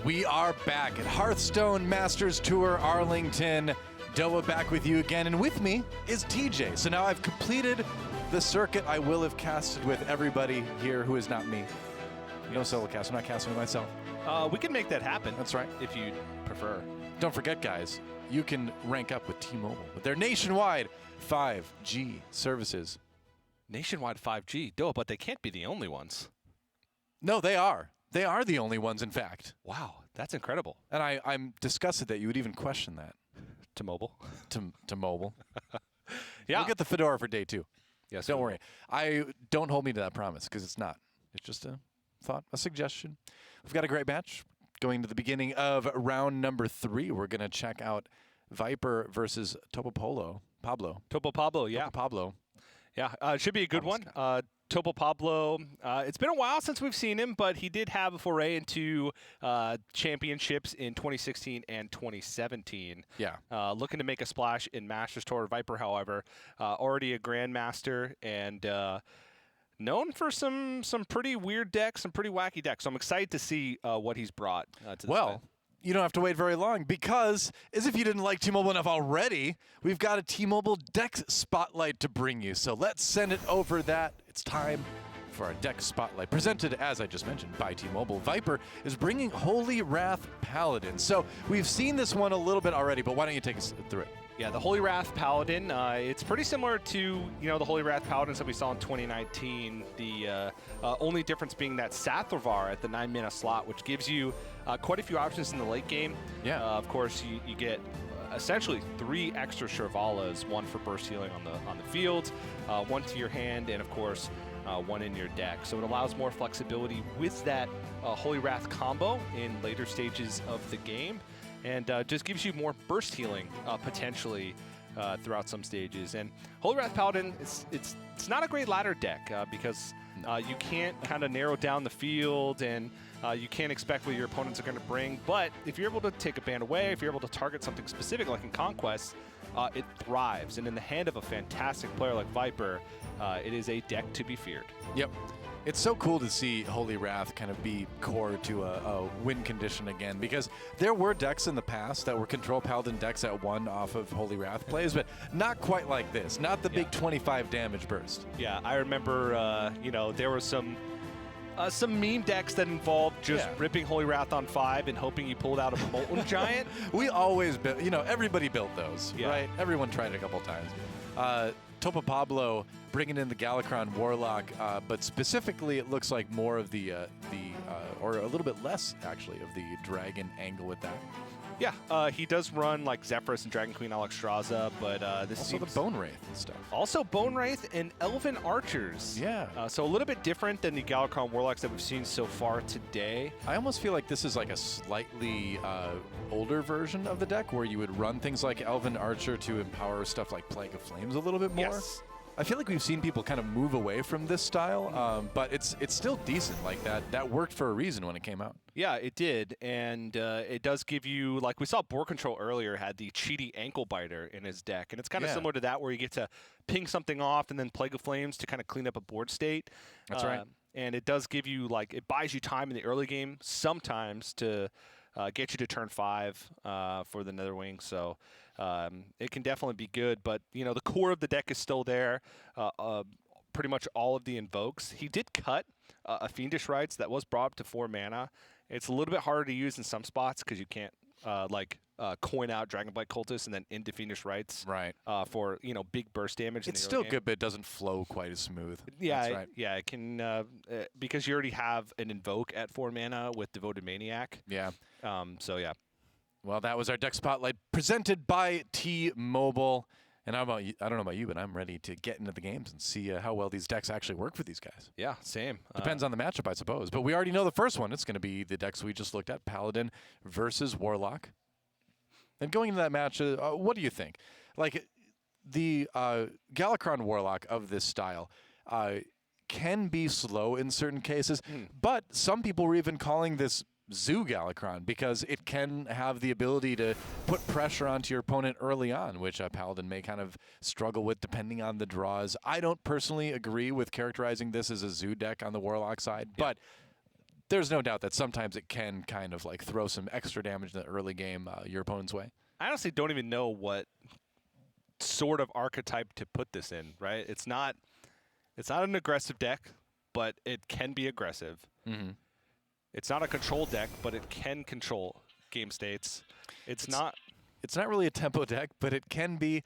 We are back at Hearthstone Masters Tour Arlington. Doa back with you again, and with me is TJ. So now I've completed the circuit I will have casted with everybody here who is not me. No solo cast, I'm not casting with myself. We can make that happen. That's right. If you prefer. Don't forget, guys, you can rank up with T-Mobile with their nationwide 5G services. Nationwide 5G, Doa, but they can't be the only ones. No, they are. They are the only ones, in fact. Wow, that's incredible. And I'm disgusted that you would even question that. To mobile. To mobile. Yeah. We'll get the Fedora for day 2. Yes. Don't worry. Don't hold me to that promise, because it's not. It's just a thought, a suggestion. We've got a great match going to the beginning of round number 3. We're going to check out Viper versus Topo Pablo. Topo Pablo, yeah. Topo Pablo. Yeah, it should be a good one. Topo Pablo, it's been a while since we've seen him, but he did have a foray into championships in 2016 and 2017. Yeah. Looking to make a splash in Masters Tour. Viper, however, already a Grandmaster and known for some pretty weird decks, some pretty wacky decks. So I'm excited to see what he's brought to this event. You don't have to wait very long, because, as if you didn't like T-Mobile enough already, we've got a T-Mobile deck spotlight to bring you. So let's send it over that. It's time for our deck spotlight, presented, as I just mentioned, by T-Mobile. Viper is bringing Holy Wrath Paladin. So we've seen this one a little bit already, but why don't you take us through it? Yeah, the Holy Wrath Paladin, it's pretty similar to, the Holy Wrath Paladins that we saw in 2019. The only difference being that Sathravar at the 9-mana slot, which gives you quite a few options in the late game. Yeah. Of course, you get essentially 3 extra Shirvallas, 1 for burst healing on the field, 1 to your hand, and of course, 1 in your deck. So it allows more flexibility with that Holy Wrath combo in later stages of the game. And just gives you more burst healing potentially throughout some stages. And Holy Wrath Paladin, it's not a great ladder deck because you can't kind of narrow down the field, and you can't expect what your opponents are going to bring. But if you're able to take a band away, if you're able to target something specific like in Conquest, it thrives. And in the hand of a fantastic player like Viper, it is a deck to be feared. Yep. It's so cool to see Holy Wrath kind of be core to a win condition again, because there were decks in the past that were Control Paladin decks that won off of Holy Wrath plays, but not quite like this. Not the big 25 damage burst. Yeah, I remember, there were some meme decks that involved just ripping Holy Wrath on 5 and hoping you pulled out a Molten Giant. We always built, everybody built those, right? Everyone tried it a couple times. Topo Pablo bringing in the Galakron Warlock, but specifically it looks like more of the or a little bit less, actually, of the dragon angle with that. Yeah, he does run like Zephyrus and Dragon Queen Alexstrasza, but this also seems the Bone Wraith and stuff. Also Bone Wraith and Elven Archers. Yeah. So a little bit different than the Galakron Warlocks that we've seen so far today. I almost feel like this is like a slightly older version of the deck, where you would run things like Elven Archer to empower stuff like Plague of Flames a little bit more. Yes. I feel like we've seen people kind of move away from this style, but it's still decent. Like that worked for a reason when it came out. Yeah, it did, and it does give you, like we saw Board Control earlier had the Cheaty Ankle Biter in his deck, and it's kind of similar to that, where you get to ping something off and then Plague of Flames to kind of clean up a board state. That's right. And it does give you, like, it buys you time in the early game sometimes to get you to turn 5 for the Netherwing, so it can definitely be good, but, the core of the deck is still there. Pretty much all of the invokes. He did cut a Fiendish Rites that was brought up to 4 mana, It's a little bit harder to use in some spots because you can't coin out Dragonblight Cultist and then into Fiendish Rites for big burst damage. It's still good, but it doesn't flow quite as smooth. Yeah, That's right. yeah, it can because you already have an Invoke at 4 mana with Devoted Maniac. Yeah. So yeah. Well, that was our deck spotlight presented by T-Mobile. And how about you? I don't know about you, but I'm ready to get into the games and see how well these decks actually work for these guys. Yeah, same. Depends on the matchup, I suppose. But we already know the first one. It's going to be the decks we just looked at, Paladin versus Warlock. And going into that match, what do you think? Like, the Galakron Warlock of this style can be slow in certain cases, but some people were even calling this Zoo Galakron because it can have the ability to put pressure onto your opponent early on, which Paladin may kind of struggle with depending on the draws. I don't personally agree with characterizing this as a Zoo deck on the Warlock side, but there's no doubt that sometimes it can kind of like throw some extra damage in the early game your opponent's way. I honestly don't even know what sort of archetype to put this in, right? It's not an aggressive deck, but it can be aggressive. Mm-hmm. It's not a control deck, but it can control game states. It's not really a tempo deck, but it can be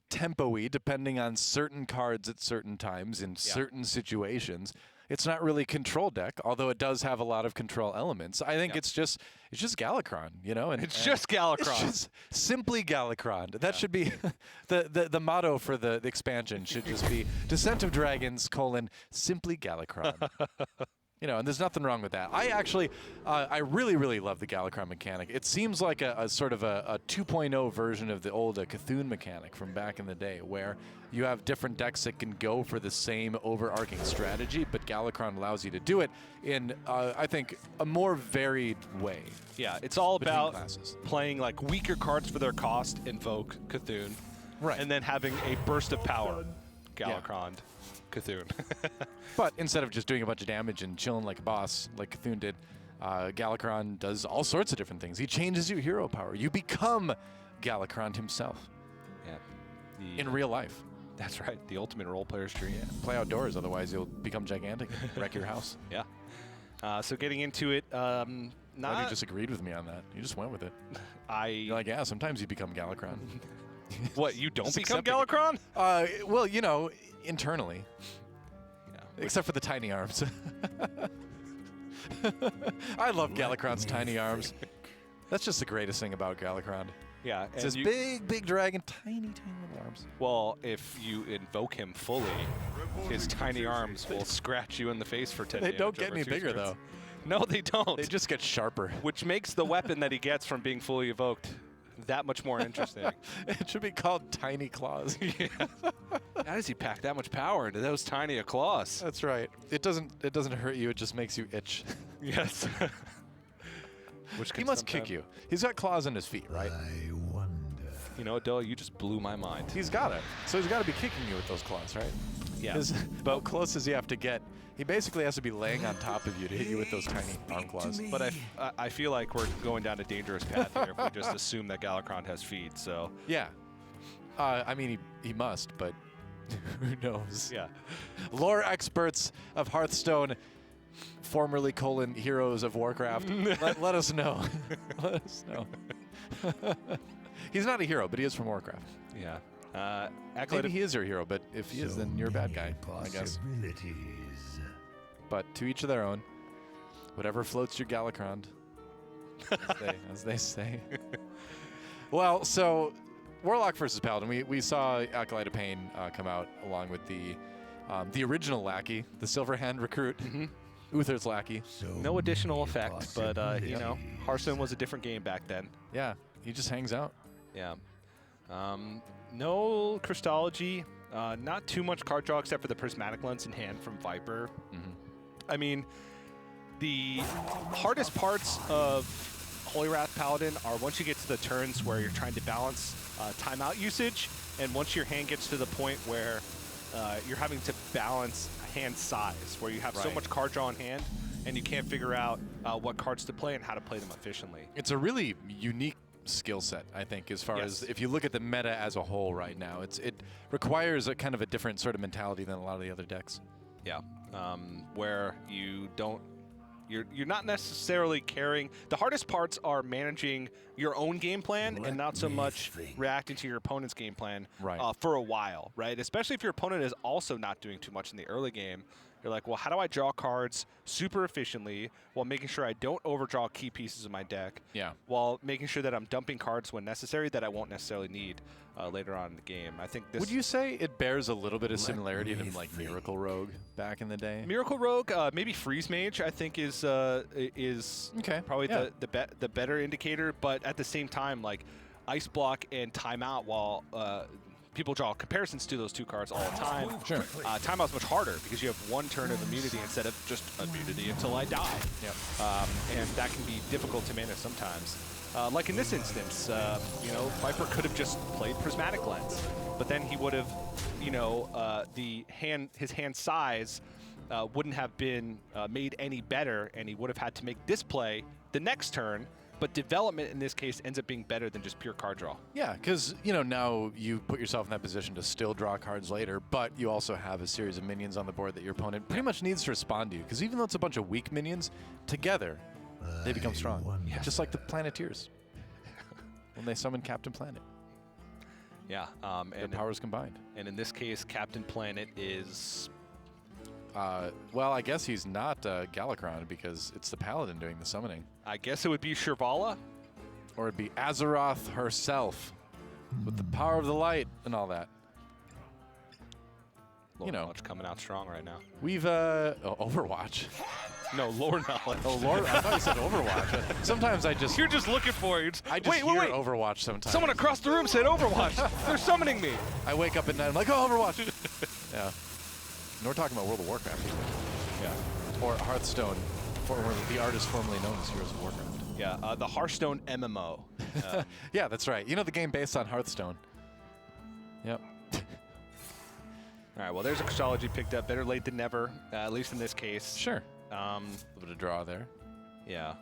tempo-y depending on certain cards at certain times in certain situations. It's not really control deck, although it does have a lot of control elements. I think it's just Galakron, and it's just Galakron. It's just simply Galakron. That should be the motto for the expansion should just be Descent of Dragons, simply Galakron. And there's nothing wrong with that. I actually, I really, really love the Galakron mechanic. It seems like a sort of a 2.0 version of the old Cthulhu mechanic from back in the day, where you have different decks that can go for the same overarching strategy, but Galakron allows you to do it in, I think, a more varied way. Yeah, it's all about classes. Playing like weaker cards for their cost, Invoke, Cthulhu, and then having a burst of power, Galakron. Cthulhu. But instead of just doing a bunch of damage and chilling like a boss, like Cthulhu did, Galakron does all sorts of different things. He changes your hero power. You become Galakron himself. Yeah. In real life. That's right. The ultimate role player's dream. Yeah. Play outdoors, otherwise you'll become gigantic and wreck your house. Yeah. So getting into it, you just agreed with me on that. You just went with it. You're like, yeah, sometimes you become Galakron. What, you don't become Galakron? Well, internally. Yeah. Except for the tiny arms. I love Galakron's tiny arms. That's just the greatest thing about Galakron. Yeah. It's this big dragon, tiny little arms. Well, if you invoke him fully, his tiny arms will scratch you in the face for 10 They don't get any bigger, though. No, they don't. They just get sharper. Which makes the weapon that he gets from being fully evoked that much more interesting. It should be called Tiny Claws. Yeah. How does he pack that much power into those tiny claws? That's right. It doesn't hurt you. It just makes you itch. Yes. Which he must kick you. He's got claws in his feet, right? I wonder. You know what, Dill? You just blew my mind. He's got it. So he's got to be kicking you with those claws, right? Yeah. But how close does he have to get? He basically has to be laying on top of you to hit you with those tiny arm claws. But I feel like we're going down a dangerous path here if we just assume that Galakron has feet. So yeah. I mean, he must, but who knows? Yeah. Lore experts of Hearthstone, formerly Heroes of Warcraft, let us know. Let us know. He's not a hero, but he is from Warcraft. Yeah. Maybe he is your hero, but if he is, then you're a bad guy, I guess. But to each of their own. Whatever floats your Galakron, as they say. Well, so Warlock versus Paladin. We saw Acolyte of Pain come out along with the original lackey, the Silverhand recruit, Uther's lackey. No additional effect, but Hearthstone was a different game back then. Yeah, he just hangs out. Yeah. No Crystology. Not too much card draw except for the Prismatic Lens in hand from Viper. I mean, the hardest parts of Holy Wrath Paladin are once you get to the turns where you're trying to balance timeout usage, and once your hand gets to the point where you're having to balance hand size, where you have so much card draw in hand, and you can't figure out what cards to play and how to play them efficiently. It's a really unique skill set, I think, as far as if you look at the meta as a whole right now. It requires a kind of a different sort of mentality than a lot of the other decks. Yeah, where you You're not necessarily carrying. The hardest parts are managing your own game plan and not so much reacting to your opponent's game plan for a while, right? Especially if your opponent is also not doing too much in the early game. You're like, well, how do I draw cards super efficiently while making sure I don't overdraw key pieces of my deck? Yeah. While making sure that I'm dumping cards when necessary that I won't necessarily need later on in the game. I think this. Would you say it bears a little bit of similarity to like Miracle Rogue back in the day? Miracle Rogue, maybe Freeze Mage, I think is probably the better indicator. But at the same time, like Ice Block and Timeout, while people draw comparisons to those two cards all the time. Sure. Timeout's much harder because you have one turn of immunity instead of just immunity until I die. Yep. And that can be difficult to manage sometimes. Like in this instance, Viper could have just played Prismatic Lens, but then he would have, his hand size wouldn't have been made any better, and he would have had to make this play the next turn. But development in this case ends up being better than just pure card draw. Yeah, because now you put yourself in that position to still draw cards later, but you also have a series of minions on the board that your opponent pretty much needs to respond to. Because even though it's a bunch of weak minions, together they become strong. Just like the Planeteers when they summon Captain Planet. Yeah, their powers combined. And in this case, Captain Planet is. Well, I guess he's not Galakron because it's the Paladin doing the summoning. I guess it would be Shirvala. Or it'd be Azeroth herself with the power of the light and all that. Lord Knowledge coming out strong right now. We've, Overwatch. No, Lord Knowledge. Oh, Lord, I thought you said Overwatch. Sometimes I just... You're just looking for it. I just hear Overwatch sometimes. Someone across the room said Overwatch. They're summoning me. I wake up at night, I'm like, oh, Overwatch. Yeah. And we're talking about World of Warcraft. Yeah. Or Hearthstone, the artist formerly known as Heroes of Warcraft. Yeah, the Hearthstone MMO. Yeah, that's right. The game based on Hearthstone. Yep. All right, well, there's a Christology picked up. Better late than never, at least in this case. Sure. A little bit of draw there. Yeah.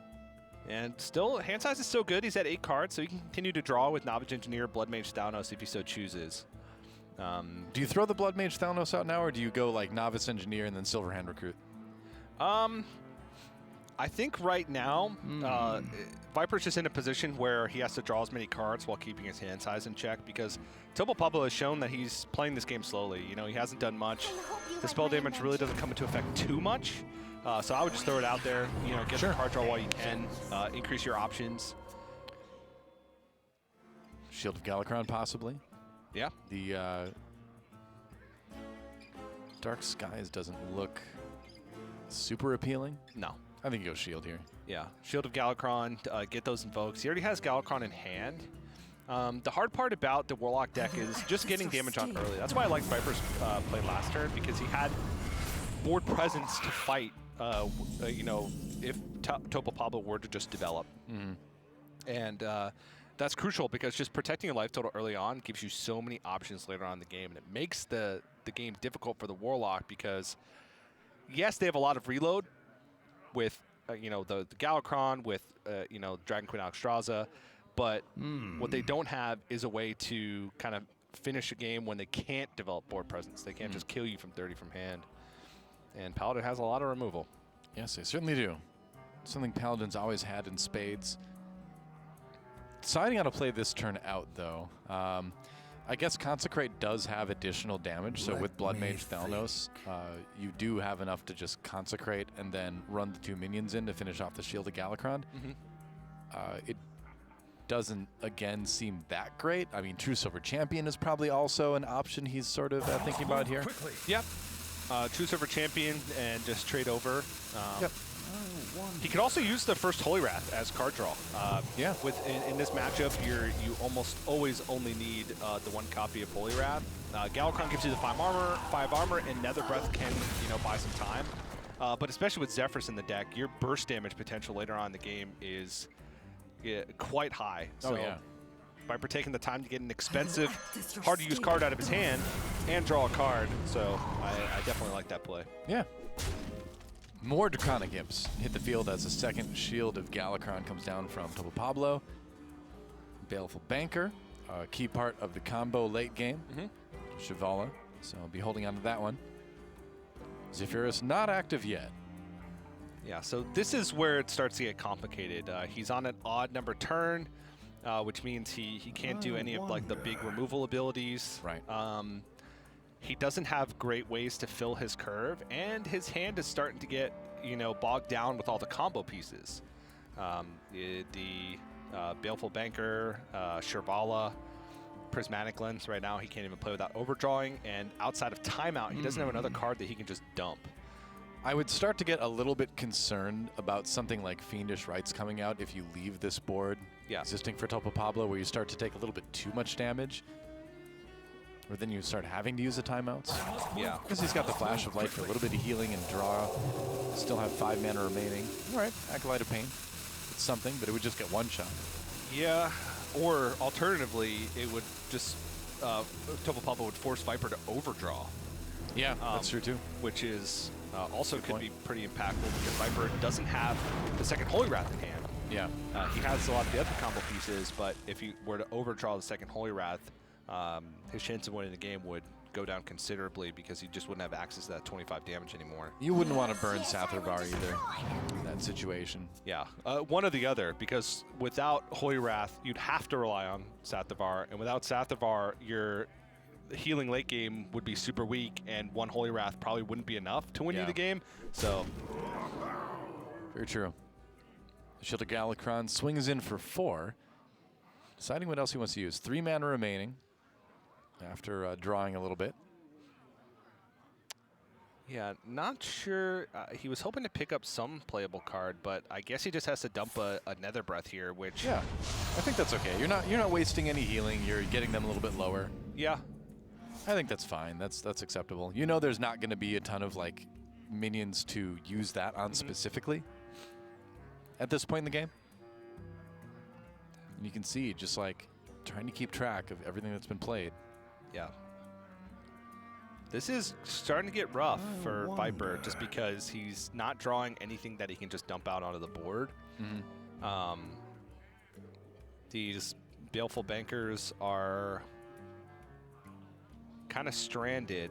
And still, hand size is still good. He's at 8 cards, so he can continue to draw with Novice Engineer, Blood Mage, Thalnos if he so chooses. Do you throw the Blood Mage Thalnos out now, or do you go like Novice Engineer and then Silverhand Recruit? I think right now, Viper's just in a position where he has to draw as many cards while keeping his hand size in check because Topo Pablo has shown that he's playing this game slowly. He hasn't done much. The spell damage really doesn't come into effect too much. So I would just throw it out there, get the card draw while you can, increase your options. Shield of Galakron, possibly. Yeah. The Dark Skies doesn't look super appealing. No. I think you go Shield here. Yeah. Shield of Galakron, get those invokes. He already has Galakron in hand. The hard part about the Warlock deck is just getting damage on early. That's why I liked Viper's play last turn, because he had board presence to fight, if Topo Pablo were to just develop. And that's crucial because just protecting your life total early on gives you so many options later on in the game, and it makes the game difficult for the Warlock because, yes, they have a lot of reload with, the Galakron, with, Dragon Queen Alexstrasza, but what they don't have is a way to kind of finish a game when they can't develop board presence. They can't just kill you from 30 from hand. And Paladin has a lot of removal. Yes, they certainly do. Something Paladin's always had in spades. Deciding how to play this turn out, though. I guess Consecrate does have additional damage, so with Blood Mage Thalnos, you do have enough to just Consecrate and then run the 2 minions in to finish off the Shield of Galakron. It doesn't, again, seem that great. I mean, True Silver Champion is probably also an option he's sort of thinking about here. Yep. True Silver Champion and just trade over. Yep. He could also use the first Holy Wrath as card draw. Yeah. In this matchup, you almost always only need the 1 copy of Holy Wrath. Galakron gives you the 5 armor, and Nether Breath can buy some time. But especially with Zephrys in the deck, your burst damage potential later on in the game is quite high. So Viper taking the time to get an expensive, hard-to-use card out of his hand and draw a card. So I definitely like that play. Yeah. More Draconic Imps hit the field as a second Shield of Galakron comes down from Topo Pablo. Baleful Banker, a key part of the combo late game. Shivala, so I'll be holding on to that one. Zephyrus not active yet. Yeah, so this is where it starts to get complicated. He's on an odd number turn, which means he can't do any of like the big removal abilities. Right. He doesn't have great ways to fill his curve, and his hand is starting to get, you know, bogged down with all the combo pieces. Baleful Banker, Shirvala, Prismatic Lens. Right now he can't even play without overdrawing, and outside of timeout, he doesn't have another card that he can just dump. I would start to get a little bit concerned about something like Fiendish Rites coming out if you leave this board existing for Topo Pablo, where you start to take a little bit too much damage, or then you start having to use the timeouts. Yeah. Because he's got the Flash of Life for a little bit of healing and draw. Still have 5 mana remaining. All right, Acolyte of Pain. It's something, but it would just get one shot. Yeah, or alternatively, it would just, Topo Pablo would force Viper to overdraw. Yeah, that's true too. Which is also could be pretty impactful because Viper doesn't have the second Holy Wrath in hand. Yeah. He has a lot of the other combo pieces, but if he were to overdraw the second Holy Wrath, his chance of winning the game would go down considerably because he just wouldn't have access to that 25 damage anymore. You wouldn't want to burn Satharvar either in that situation. Yeah, one or the other, because without Holy Wrath, you'd have to rely on Satharvar, and without Satharvar, your healing late game would be super weak, and one Holy Wrath probably wouldn't be enough to win you the game. So, very true. The Shield of Galakron swings in for 4, deciding what else he wants to use. 3 mana remaining after drawing a little bit. Yeah, not sure. He was hoping to pick up some playable card, but I guess he just has to dump a Nether Breath here, which... Yeah, I think that's okay. You're not wasting any healing. You're getting them a little bit lower. Yeah. I think that's fine. That's acceptable. You know there's not going to be a ton of like minions to use that on specifically at this point in the game. And you can see just like trying to keep track of everything that's been played. Yeah. This is starting to get rough for Viper just because he's not drawing anything that he can just dump out onto the board. These Baleful Bankers are kind of stranded.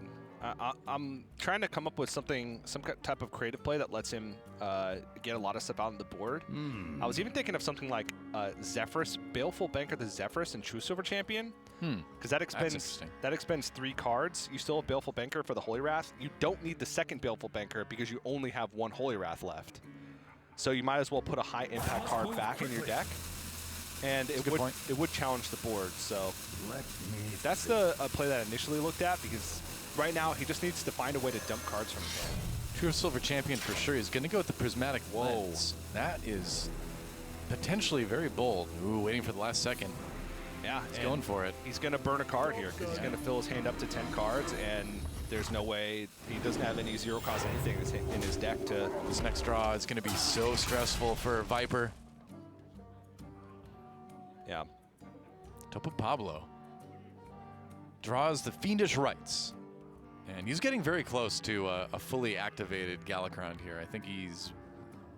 I'm trying to come up with some type of creative play that lets him get a lot of stuff out on the board. I was even thinking of something like Zephyrus, Baleful Banker the Zephyrus and True Silver Champion. Because that expends 3 cards. You still have Baleful Banker for the Holy Wrath. You don't need the second Baleful Banker because you only have 1 Holy Wrath left. So you might as well put a high impact card back in your deck. And it would challenge the board. So that's the play that I initially looked at, because right now he just needs to find a way to dump cards from his hand. True Silver Champion for sure. He's going to go with the Prismatic Lens. That is potentially very bold. Ooh, waiting for the last second. Yeah, he's going for it. He's going to burn a card here because he's going to fill his hand up to 10 cards, and there's no way he doesn't have any zero cost anything in his deck to. This next draw is going to be so stressful for Viper. Yeah. Topo Pablo draws the Fiendish Rites. And he's getting very close to a fully activated Galakron here. I think he's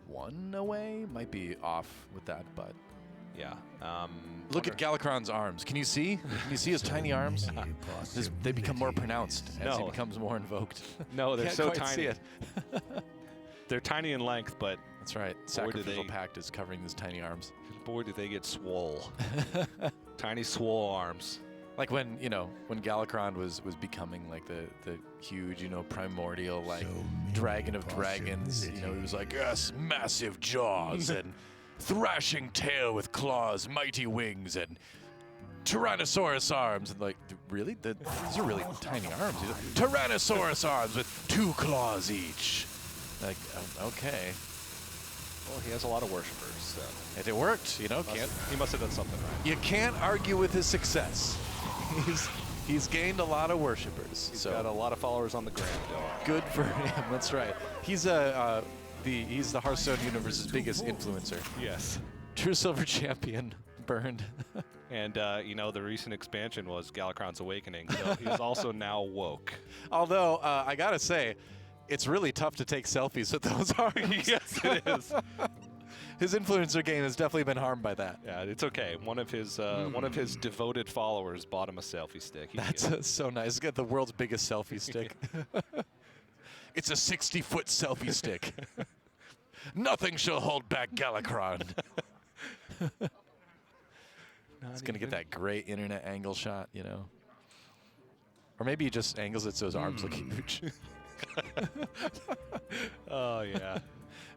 1 away. Might be off with that, but... Yeah. Look at Galakron's arms. Can you see? Can you see his tiny arms? They become more pronounced as he becomes more invoked. No, they're so tiny. See it. They're tiny in length, but... That's right. Sacrificial Pact is covering those tiny arms. Boy, do they get swole. Tiny swole arms. Like when Galakron was becoming like the huge, primordial like dragon of dragons. He was like, yes, massive jaws and thrashing tail with claws, mighty wings, and Tyrannosaurus arms. And like, really? These are really tiny arms. Tyrannosaurus arms with 2 claws each. Like, okay. Well, he has a lot of worshippers, so. And it worked, He must have done something right. You can't argue with his success. He's gained a lot of worshippers. He's got a lot of followers on the gram. Good for him. That's right. He's he's the Hearthstone universe's biggest influencer. Yes. True Silver Champion burned. And the recent expansion was Galakron's Awakening, so he's also now woke. Although I gotta say, it's really tough to take selfies with those arms. Yes, it is. His influencer game has definitely been harmed by that. Yeah, it's okay. One of his devoted followers bought him a selfie stick. That's so nice. He's got the world's biggest selfie stick. It's a 60-foot selfie stick. Nothing shall hold back Galakrond. It's going to get that great internet angle shot, you know. Or maybe he just angles it so his arms look huge. Oh, yeah.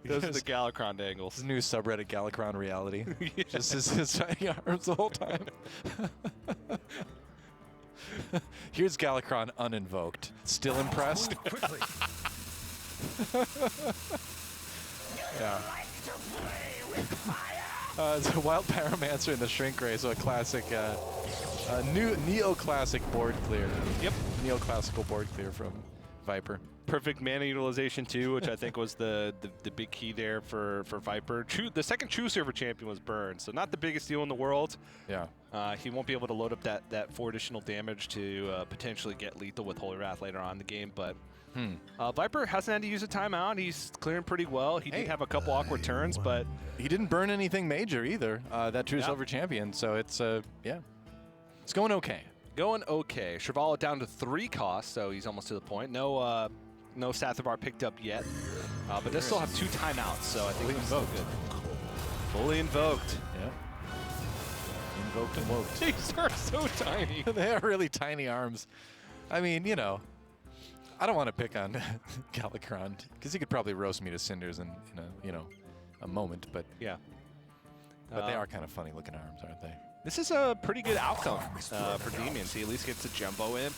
Those are the Galakrond angles. His new subreddit, Galakrond Reality. Yeah. Just his tiny arms the whole time. Here's Galakrond uninvoked. Still impressed? Quickly. Yeah. It's a Wild Pyromancer in the Shrink Ray, so a classic, new neoclassic board clear. Yep. Neoclassical board clear from Viper. Perfect mana utilization too, which I think was the big key there for Viper. The second True Server champion was Burn, so not the biggest deal in the world. Yeah. He won't be able to load up that 4 additional damage to potentially get lethal with Holy Wrath later on in the game, but Viper hasn't had to use a timeout. He's clearing pretty well. He did have a couple awkward turns, but he didn't burn anything major either, that True Silver champion, so it's, yeah. It's going okay. Going okay. Shrivala down to 3 costs, so he's almost to the point. No Sathavar picked up yet, but does still have 2 timeouts, so I think he's still good. Fully invoked. Yeah. Invoked and woked. These are so tiny. They are really tiny arms. I mean, you know, I don't want to pick on Galakrond because he could probably roast me to cinders in a moment, but yeah. But they are kind of funny looking arms, aren't they? This is a pretty good outcome for Demons. He at least gets a Jumbo Imp,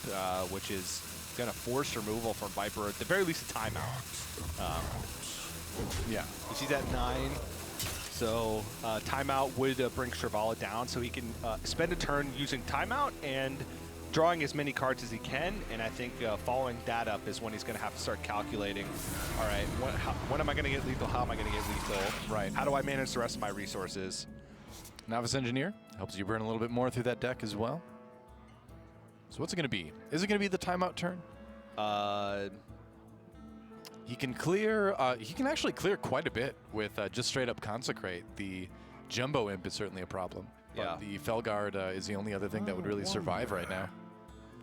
which is going to force removal from Viper, at the very least a timeout. Yeah. She's at 9, so timeout would bring Shrivala down, so he can spend a turn using timeout and drawing as many cards as he can, and I think following that up is when he's going to have to start calculating, all right, when am I going to get lethal, how am I going to get lethal? Right. How do I manage the rest of my resources? Novice Engineer helps you burn a little bit more through that deck as well. So what's it going to be? Is it going to be the timeout turn? He can clear. He can actually clear quite a bit with just straight up Consecrate. The Jumbo Imp is certainly a problem. Yeah. The Felguard is the only other thing that would really survive right now.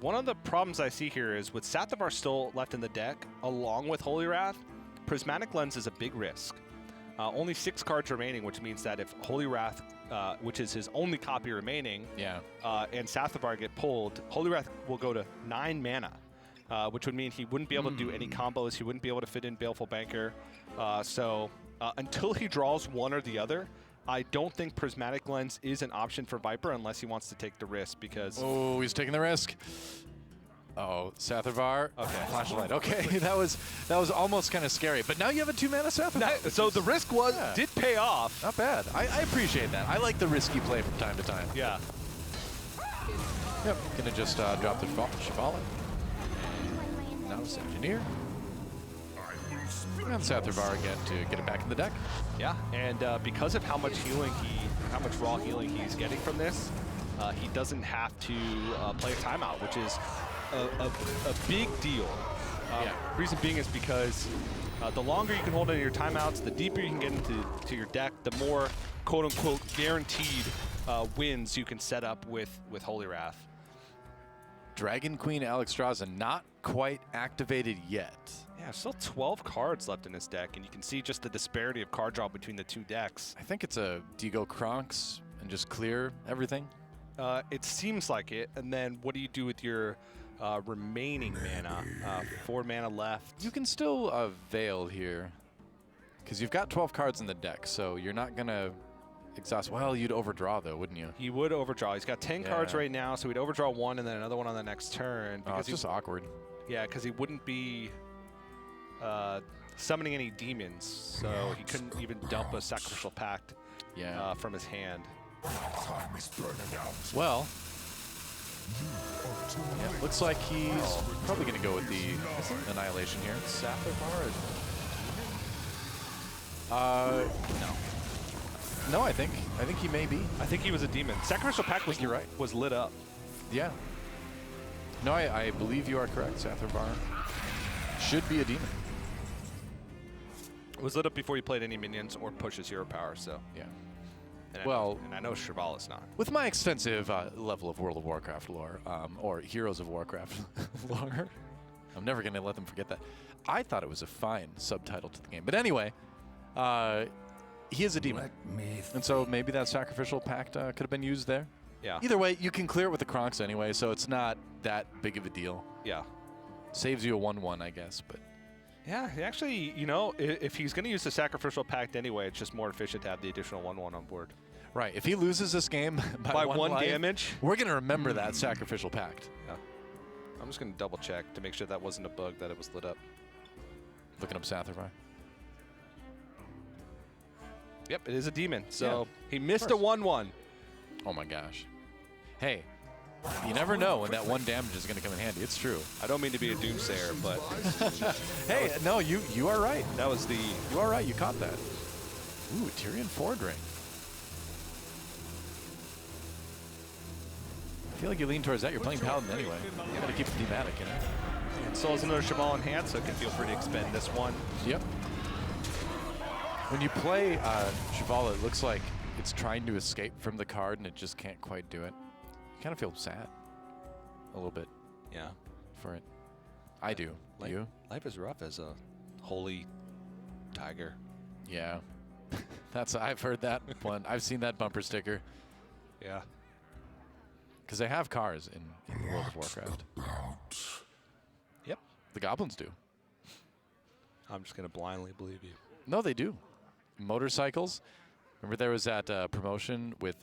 One of the problems I see here is with Sathavar still left in the deck, along with Holy Wrath, Prismatic Lens is a big risk. Only 6 cards remaining, which means that if Holy Wrath, which is his only copy remaining, and Sathavar get pulled, Holy Wrath will go to 9 mana, which would mean he wouldn't be able to do any combos. He wouldn't be able to fit in Baleful Banker. So until he draws one or the other, I don't think Prismatic Lens is an option for Viper unless he wants to take the risk because... Oh, he's taking the risk. Oh, Sathavar. Okay, Flashlight. Okay, that was almost kind of scary. But now you have a 2-mana Sathavar. So the risk did pay off. Not bad. I appreciate that. I like the risky play from time to time. Yeah. Yep. Gonna just drop the Shrivala. Now it's Engineer. And Sathavar again to get it back in the deck. Yeah, and because of how much raw healing he's getting from this, he doesn't have to play a timeout, which is a big deal. Reason being is because the longer you can hold on to your timeouts, the deeper you can get into your deck, the more quote-unquote guaranteed wins you can set up with Holy Wrath. Dragon Queen Alexstrasza not quite activated yet. Yeah, still 12 cards left in this deck, and you can see just the disparity of card draw between the 2 decks. I think it's a Digo Kronks and just clear everything. It seems like it, and then what do you do with your remaining mana? 4 mana left. You can still Veil here, because you've got 12 cards in the deck, so you're not going to exhaust. Well, you'd overdraw, though, wouldn't you? He would overdraw. He's got 10 cards right now, so he'd overdraw 1 and then another one on the next turn. Oh, it's just awkward. Yeah, because he wouldn't be summoning any demons, so he couldn't even dump a Sacrificial Pact from his hand. Well, yeah, looks like he's probably going to go with the Annihilation here. Sathavar No. No, I think he may be. I think he was a demon. Sacrificial Pact was lit up. Yeah. No, I believe you are correct. Sathavar should be a demon. It was lit up before you played any minions or pushes hero power, so. Yeah. And I know Shrivala's not. With my extensive level of World of Warcraft lore, or Heroes of Warcraft lore, I'm never going to let them forget that. I thought it was a fine subtitle to the game. But anyway, He is a demon. And so maybe that Sacrificial Pact could have been used there. Yeah. Either way, you can clear it with the Kronks anyway, so it's not that big of a deal. Yeah. Saves you a 1/1, I guess, but... Yeah, actually, you know, if he's going to use the Sacrificial Pact anyway, it's just more efficient to have the additional 1/1 on board. Right. If he loses this game by one life, damage, we're going to remember that Sacrificial Pact. Yeah. I'm just going to double check to make sure that wasn't a bug, that it was lit up. Looking up Sathrivar. Yep, it is a demon. So he missed a 1/1. Oh my gosh. Hey, you never know when that 1 damage is going to come in handy. It's true. I don't mean to be a doomsayer, but hey, no, you are right. That was the... You are right. You caught that. Ooh, Tyrion Ford ring. I feel like you lean towards that. You're playing Paladin anyway. You got to keep it thematic, you know. And so is another Cheval in hand, so can feel free to expend this one. Yep. When you play Cheval, it looks like it's trying to escape from the card and it just can't quite do it. You kind of feel sad. A little bit. Yeah. For it. I do. You? Life is rough as a holy tiger. Yeah. I've heard that one. I've seen that bumper sticker. Yeah. Because they have cars in World of Warcraft. Yep. The goblins do. I'm just going to blindly believe you. No, they do. Motorcycles. Remember there was that promotion with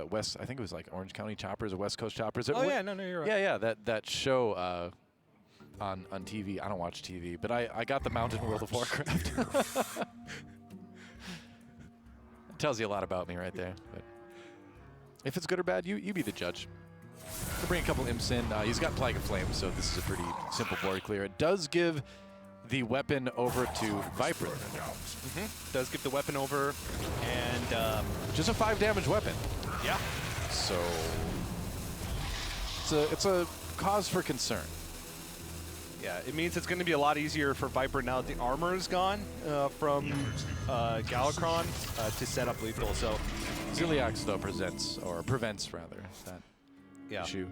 West, I think it was like Orange County Choppers or West Coast Choppers. Oh, yeah, no, you're right. Yeah, that show on TV. I don't watch TV, but I got the mount in World of Warcraft. It tells you a lot about me right there. But if it's good or bad, you be the judge. We'll bring a couple imps in. He's got Plague of Flame, so this is a pretty simple board clear. It does give the weapon over to Viper. Does give the weapon over, and just a 5 damage weapon. Yeah. So it's a cause for concern. Yeah, it means it's going to be a lot easier for Viper now that the armor is gone from Galakron to set up lethal. So Ziliax though prevents that issue.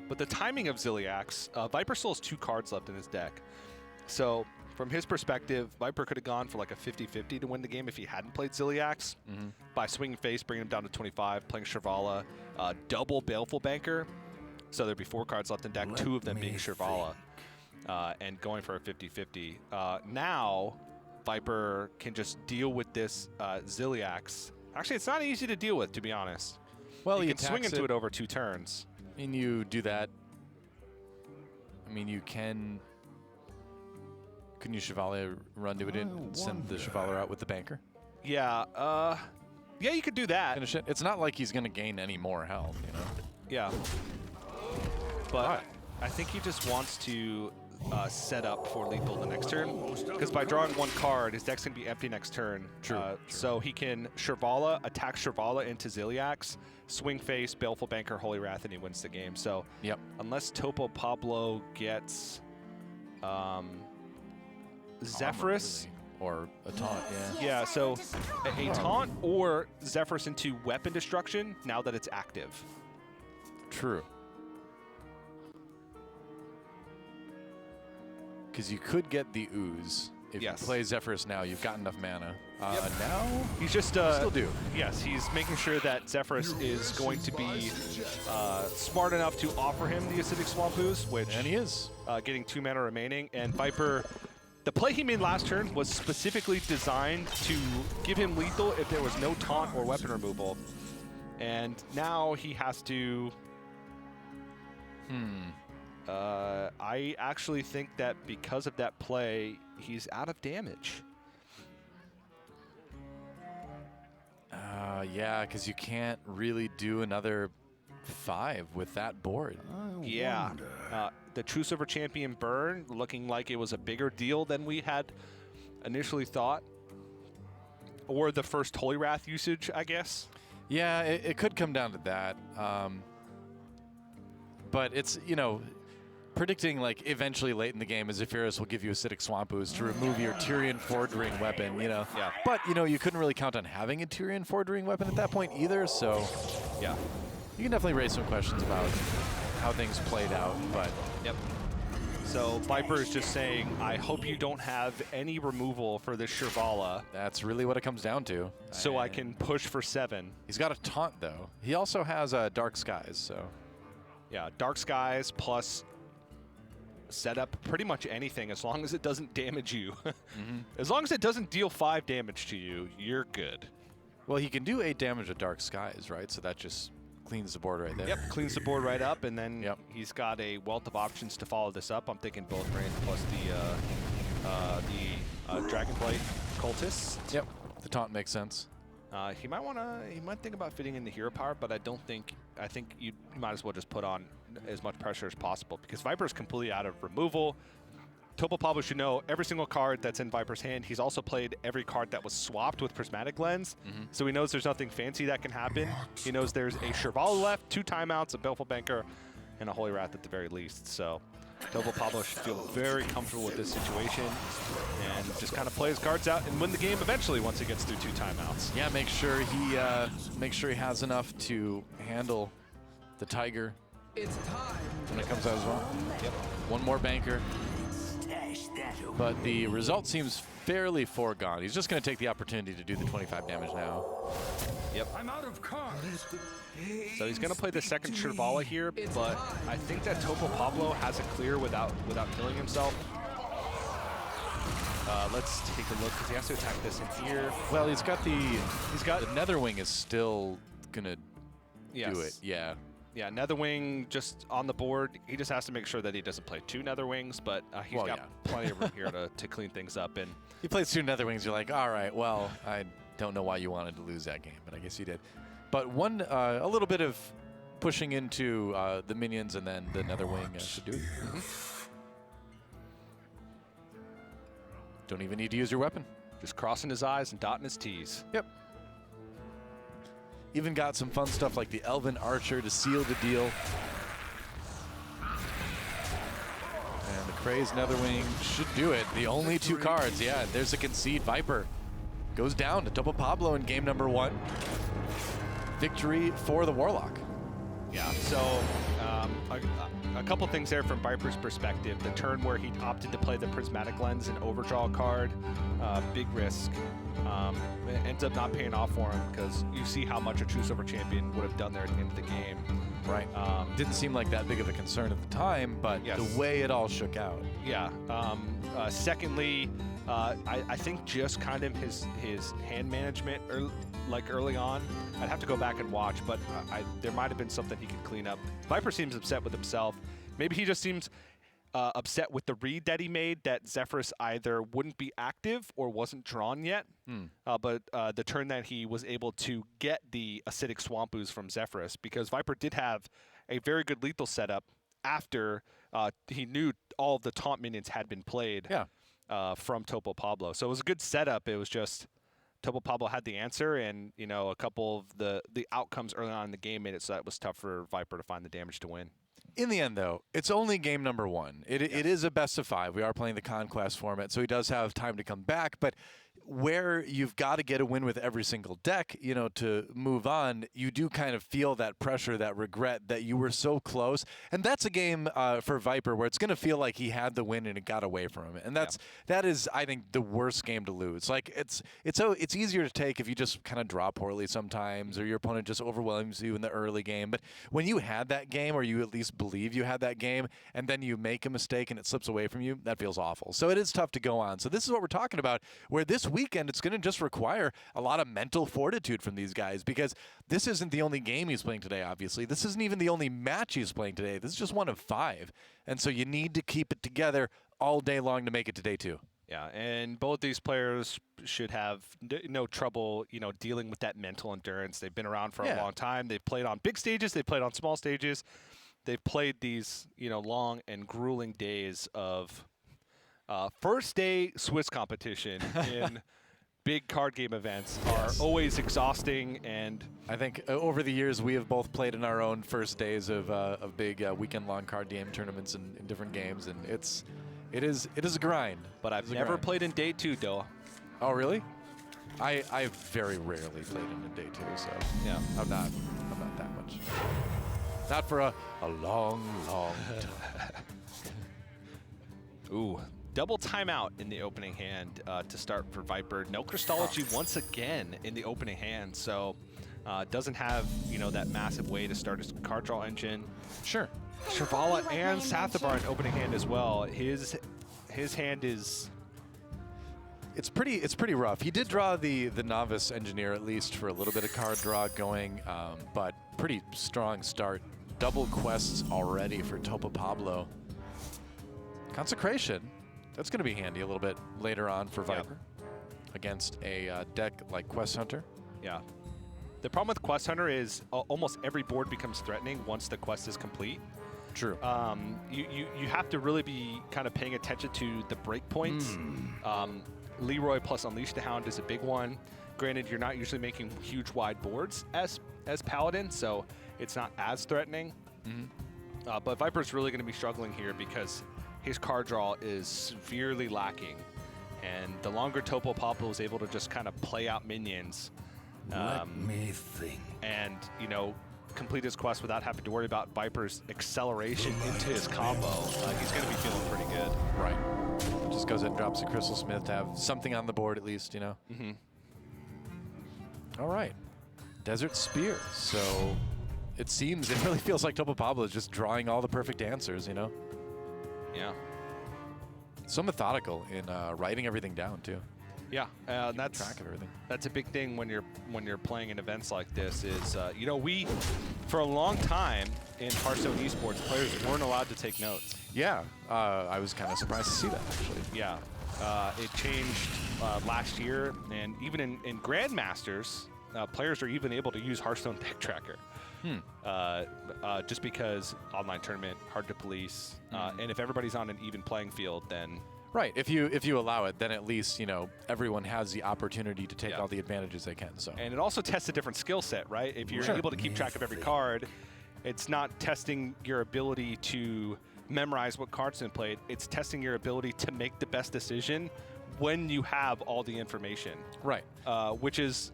But the timing of Ziliax, Viper still has 2 cards left in his deck. So from his perspective, Viper could have gone for like a 50-50 to win the game if he hadn't played Ziliax. By swinging face, bringing him down to 25, playing Shirvala, double Baleful Banker. So there'd be 4 cards left in deck, 2 of them being Shirvala, and going for a 50-50. Now, Viper can just deal with this Ziliax. Actually, it's not easy to deal with, to be honest. Well, you can swing into it over 2 turns. And you do that. I mean, you can... Couldn't you Chevalier run to it and send the Chevalier out with the banker? Yeah, yeah, you could do that. Finish it. It's not like he's going to gain any more health, you know? Yeah. But I think he just wants to set up for lethal the next turn. Because by drawing 1 card, his deck's going to be empty next turn. True. So he can Shirvala, attack Shirvala into Ziliax, swing face, Baleful Banker, Holy Wrath, and he wins the game. So unless Topo Pablo gets... Zephyrus or a taunt, yeah, so a taunt or Zephyrus into weapon destruction now that it's active. True. Because you could get the ooze if you play Zephyrus now. You've got enough mana. Now he's just still do. Yes, he's making sure that Zephyrus is going to be smart enough to offer him the Acidic Swamp Ooze, which he is getting 2 mana remaining, and Viper. The play he made last turn was specifically designed to give him lethal if there was no taunt or weapon removal. And now he has to... I actually think that because of that play, he's out of damage. Yeah, because you can't really do another 5 with that board. Yeah. The True Silver Champion burn looking like it was a bigger deal than we had initially thought. Or the first Holy Wrath usage, I guess. Yeah, it could come down to that. But it's, you know, predicting like eventually late in the game as Zephyrus will give you Acidic Swamp Ooze to remove your Tyrion Ford Ring weapon, you know. Yeah. But, you know, you couldn't really count on having a Tyrion Ford Ring weapon at that point either, so... Yeah. You can definitely raise some questions about how things played out, but... So Viper is just saying, I hope you don't have any removal for this Shirvala. That's really what it comes down to. So I can push for 7. He's got a taunt, though. He also has Dark Skies, so. Yeah, Dark Skies plus set up pretty much anything as long as it doesn't damage you. As long as it doesn't deal 5 damage to you, you're good. Well, he can do 8 damage with Dark Skies, right? So that just cleans the board right there. Yep, cleans the board right up, and then he's got a wealth of options to follow this up. I'm thinking both Brains plus the Dragonblight Cultists. Yep, the taunt makes sense. He might think about fitting in the hero power, but I think you might as well just put on as much pressure as possible because Viper's completely out of removal. Topo Pablo should know every single card that's in Viper's hand. He's also played every card that was swapped with Prismatic Lens, so he knows there's nothing fancy that can happen. He knows there's a Shirvala left, 2 timeouts, a Baleful Banker, and a Holy Wrath at the very least. So Topo Pablo should feel very comfortable with this situation and just kind of play his cards out and win the game eventually once he gets through 2 timeouts. Yeah, make sure he has enough to handle the Tiger when it comes out as well. Yep. 1 more Banker. But the result seems fairly foregone. He's just going to take the opportunity to do the 25 damage now. Yep. I'm out of cards. So he's going to play the second Shirvala here, but I think that Topo Pablo has it clear without killing himself. Let's take a look because he has to attack this in here. Well, he's got the Netherwing is still going to do it. Yeah. Yeah, Netherwing just on the board. He just has to make sure that he doesn't play 2 Netherwings, but he's got plenty of room here to clean things up. And he plays 2 Netherwings. You're like, all right, well, I don't know why you wanted to lose that game, but I guess you did. But a little bit of pushing into the minions and then the Netherwing should do it. Don't even need to use your weapon. Just crossing his I's and dotting his T's. Yep. Even got some fun stuff like the Elven Archer to seal the deal. And the Crazed Netherwing should do it. The only 2 cards. Yeah, there's a concede. Viper goes down to Topo Pablo in game number 1. Victory for the Warlock. Yeah, so a couple things there from Viper's perspective. The turn where he opted to play the Prismatic Lens and overdraw card, big risk. It ends up not paying off for him because you see how much a True Silver Champion would have done there at the end of the game. Right. Didn't seem like that big of a concern at the time, but the way it all shook out. Yeah. Secondly, I think just kind of his hand management early on. I'd have to go back and watch, but there might have been something he could clean up. Viper seems upset with himself. Maybe he just seems upset with the read that he made that Zephyrus either wouldn't be active or wasn't drawn yet. But the turn that he was able to get the Acidic Swamp Ooze from Zephyrus, because Viper did have a very good lethal setup after he knew all of the taunt minions had been played from Topo Pablo. So it was a good setup. It was just Topo Pablo had the answer, and a couple of the outcomes early on in the game made it so that it was tough for Viper to find the damage to win. In the end, though, it's only game number 1. It is a best of 5. We are playing the Conquest format, so he does have time to come back. But where you've got to get a win with every single deck, to move on, you do kind of feel that pressure, that regret that you were so close. And that's a game for Viper where it's going to feel like he had the win and it got away from him. And that is, I think, the worst game to lose. Like it's easier to take if you just kind of draw poorly sometimes, or your opponent just overwhelms you in the early game. But when you had that game, or you at least believe you had that game, and then you make a mistake and it slips away from you, that feels awful. So it is tough to go on. So this is what we're talking about, where this weekend it's going to just require a lot of mental fortitude from these guys, because this isn't the only game he's playing today, obviously. This isn't even the only match he's playing today. This is just one of 5. And so you need to keep it together all day long to make it to day 2. Yeah, and both these players should have no trouble, dealing with that mental endurance. They've been around for a long time. They've played on big stages. They've played on small stages. They've played these, long and grueling days of first day Swiss competition in big card game events are always exhausting. And I think over the years we have both played in our own first days of big weekend-long card game tournaments in different games, and it is a grind. But I've never played in day 2, Doa. Oh, really? I very rarely played in day 2, so yeah, I'm not that much. Not for a long, long time. Ooh, double timeout in the opening hand to start for Viper. No Crystology once again in the opening hand, so doesn't have, you know, that massive way to start his card draw engine. Sure. Shirvala and Sathabar in opening hand as well. His hand is... It's pretty rough. He did draw the Novice Engineer at least for a little bit of card draw going, but pretty strong start. Double quests already for Topo Pablo. Consecration. That's going to be handy a little bit later on for Viper against a deck like Quest Hunter. Yeah. The problem with Quest Hunter is almost every board becomes threatening once the quest is complete. True. You have to really be kind of paying attention to the breakpoints. Leroy plus Unleash the Hound is a big one. Granted, you're not usually making huge wide boards as Paladin, so it's not as threatening. But Viper's really going to be struggling here because his card draw is severely lacking. And the longer Topo Pablo is able to just kind of play out minions, Let me think. and, you know, complete his quest without having to worry about Viper's acceleration into his combo, he's going to be feeling pretty good. Right. Just goes ahead and drops a Crystal Smith to have something on the board at least, you know. All right. Desert Spear. So it seems, it really feels like Topo Pablo is just drawing all the perfect answers, you know. Yeah. So methodical in writing everything down too. Yeah, that's track of everything. That's a big thing when you're playing in events like this. Is you know, we for a long time in Hearthstone Esports, players weren't allowed to take notes. Yeah, I was kind of surprised to see that actually. Yeah, it changed last year, and even in Grandmasters, players are even able to use Hearthstone Deck Tracker. Just because online tournament, hard to police, and if everybody's on an even playing field, then right. If you allow it, then at least, you know, everyone has the opportunity to take all the advantages they can. So, and it also tests a different skill set, right? If you're able to keep track of every card, it's not testing your ability to memorize what cards been played. It's testing your ability to make the best decision when you have all the information. Right. Which is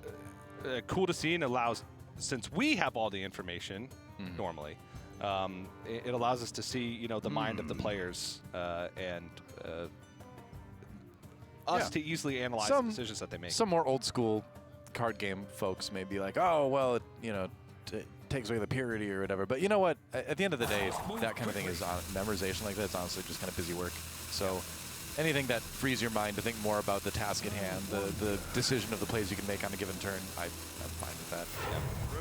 cool to see, and allows, since we have all the information normally, it allows us to see, you know, the mind of the players and us to easily analyze the decisions that they make. Some more old school card game folks may be like, oh, well, it, you know, takes away the purity or whatever. But you know what? At the end of the day, that kind of thing is memorization like that. It's honestly just kind of busy work. So anything that frees your mind to think more about the task at hand, the decision of the plays you can make on a given turn, I'm fine with that.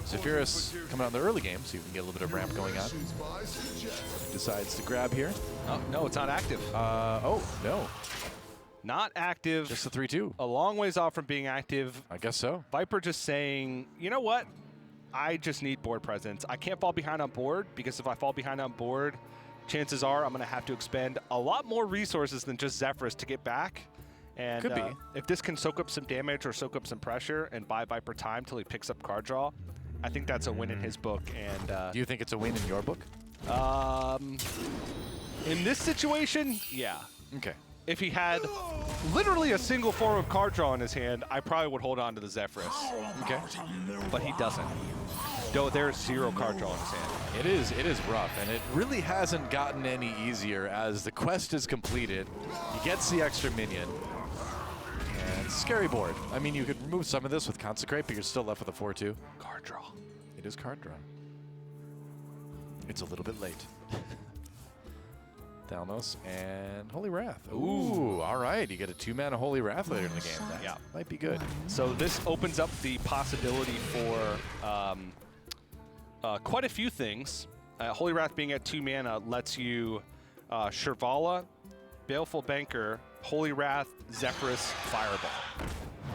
Zephyrus coming on the early game, so you can get a little bit of ramp going on. Decides to grab here. Oh, no, it's not active. Oh, no. Not active. Just a 3-2. A long ways off from being active. I guess so. Viper just saying, you know what? I just need board presence. I can't fall behind on board, because if I fall behind on board, chances are I'm going to have to expend a lot more resources than just Zephyrus to get back. And could be. If this can soak up some damage or soak up some pressure and buy Viper time till he picks up card draw, I think that's a win in his book. And do you think it's a win in your book? In this situation, yeah. Okay. If he had literally a single form of card draw in his hand, I probably would hold on to the Zephyrus. Okay. But he doesn't. No, there's 0 card draw in his hand. It is rough, and it really hasn't gotten any easier as the quest is completed. He gets the extra minion. And scary board. I mean, you could remove some of this with Consecrate, but you're still left with a 4-2. Card draw. It is card draw. It's a little bit late. Thalmos and Holy Wrath. Ooh, all right. You get a 2-mana Holy Wrath later in the game. That might be good. So this opens up the possibility for quite a few things. Holy Wrath being at 2 mana lets you Shirvala, Baleful Banker, Holy Wrath, Zephyrus, Fireball.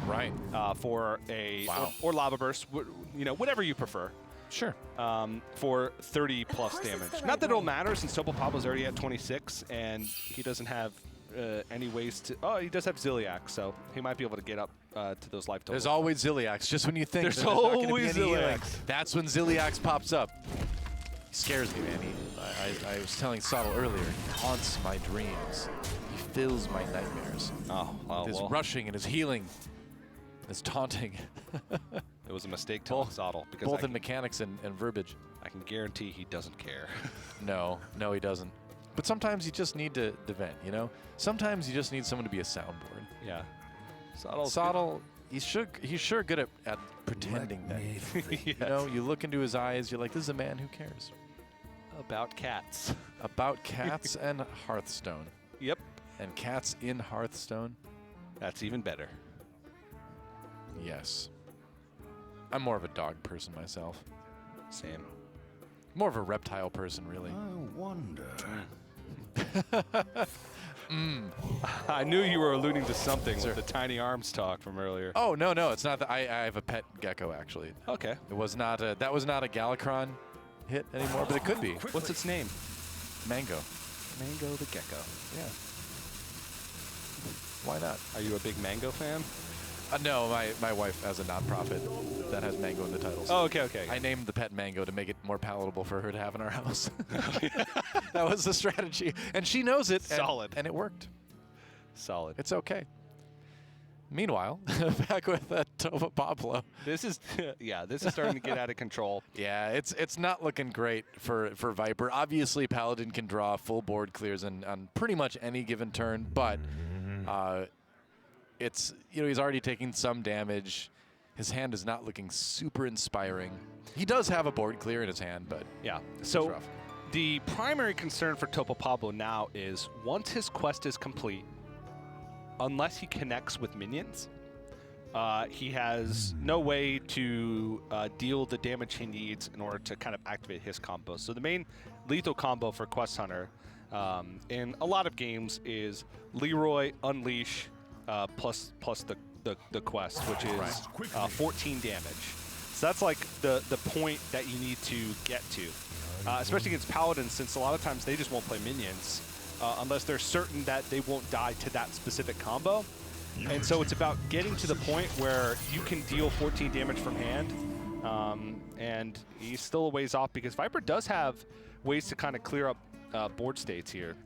Right. For a or Lava Burst, you know, whatever you prefer. Sure. For 30 plus damage. Not that it'll matter, since Topo Pablo's already at 26 and he doesn't have any ways to. Oh, he does have Ziliax, so he might be able to get up to those life totals. There's always Ziliax. Just when you think there's not gonna always be any healing, Ziliax. that's when Ziliax pops up. He scares me, man. I was telling Sottle earlier, he haunts my dreams. He fills my nightmares. Oh, wow. His rushing and his healing, his taunting. It was a mistake telling Sottle, because both in mechanics and verbiage. I can guarantee he doesn't care. No, he doesn't. But sometimes you just need to vent, you know? Sometimes you just need someone to be a soundboard. Yeah. Soddle, he's sure good at pretending that. Yes. You know, you look into his eyes, you're like, this is a man who cares. About cats. About cats and Hearthstone. Yep. And cats in Hearthstone. That's even better. Yes. I'm more of a dog person myself. Same. More of a reptile person, really. I wonder. I knew you were alluding to something with the tiny arms talk from earlier. Oh, no, it's not that. I have a pet gecko, actually. Okay. It was not that was not a Galakron hit anymore, but it could be. What's its name? Mango. Mango the gecko. Yeah. Why not? Are you a big Mango fan? No, my wife has a nonprofit that has Mango in the title. Oh, okay. I named the pet Mango to make it more palatable for her to have in our house. That was the strategy. And she knows it. Solid. And it worked. Solid. It's okay. Meanwhile, back with Tova Pablo. This is starting to get out of control. Yeah, it's not looking great for Viper. Obviously, Paladin can draw full board clears on pretty much any given turn, but it's, you know, he's already taking some damage. His hand is not looking super inspiring. He does have a board clear in his hand, but yeah. It's So rough. the primary concern for Topo Pablo now is once his quest is complete, unless he connects with minions, he has no way to deal the damage he needs in order to kind of activate his combo. So the main lethal combo for Quest Hunter in a lot of games is Leroy, Unleash, plus the quest, which is 14 damage. So that's like the point that you need to get to, especially against Paladins, since a lot of times they just won't play minions unless they're certain that they won't die to that specific combo. And so it's about getting to the point where you can deal 14 damage from hand, and he's still a ways off because Viper does have ways to kind of clear up board states here.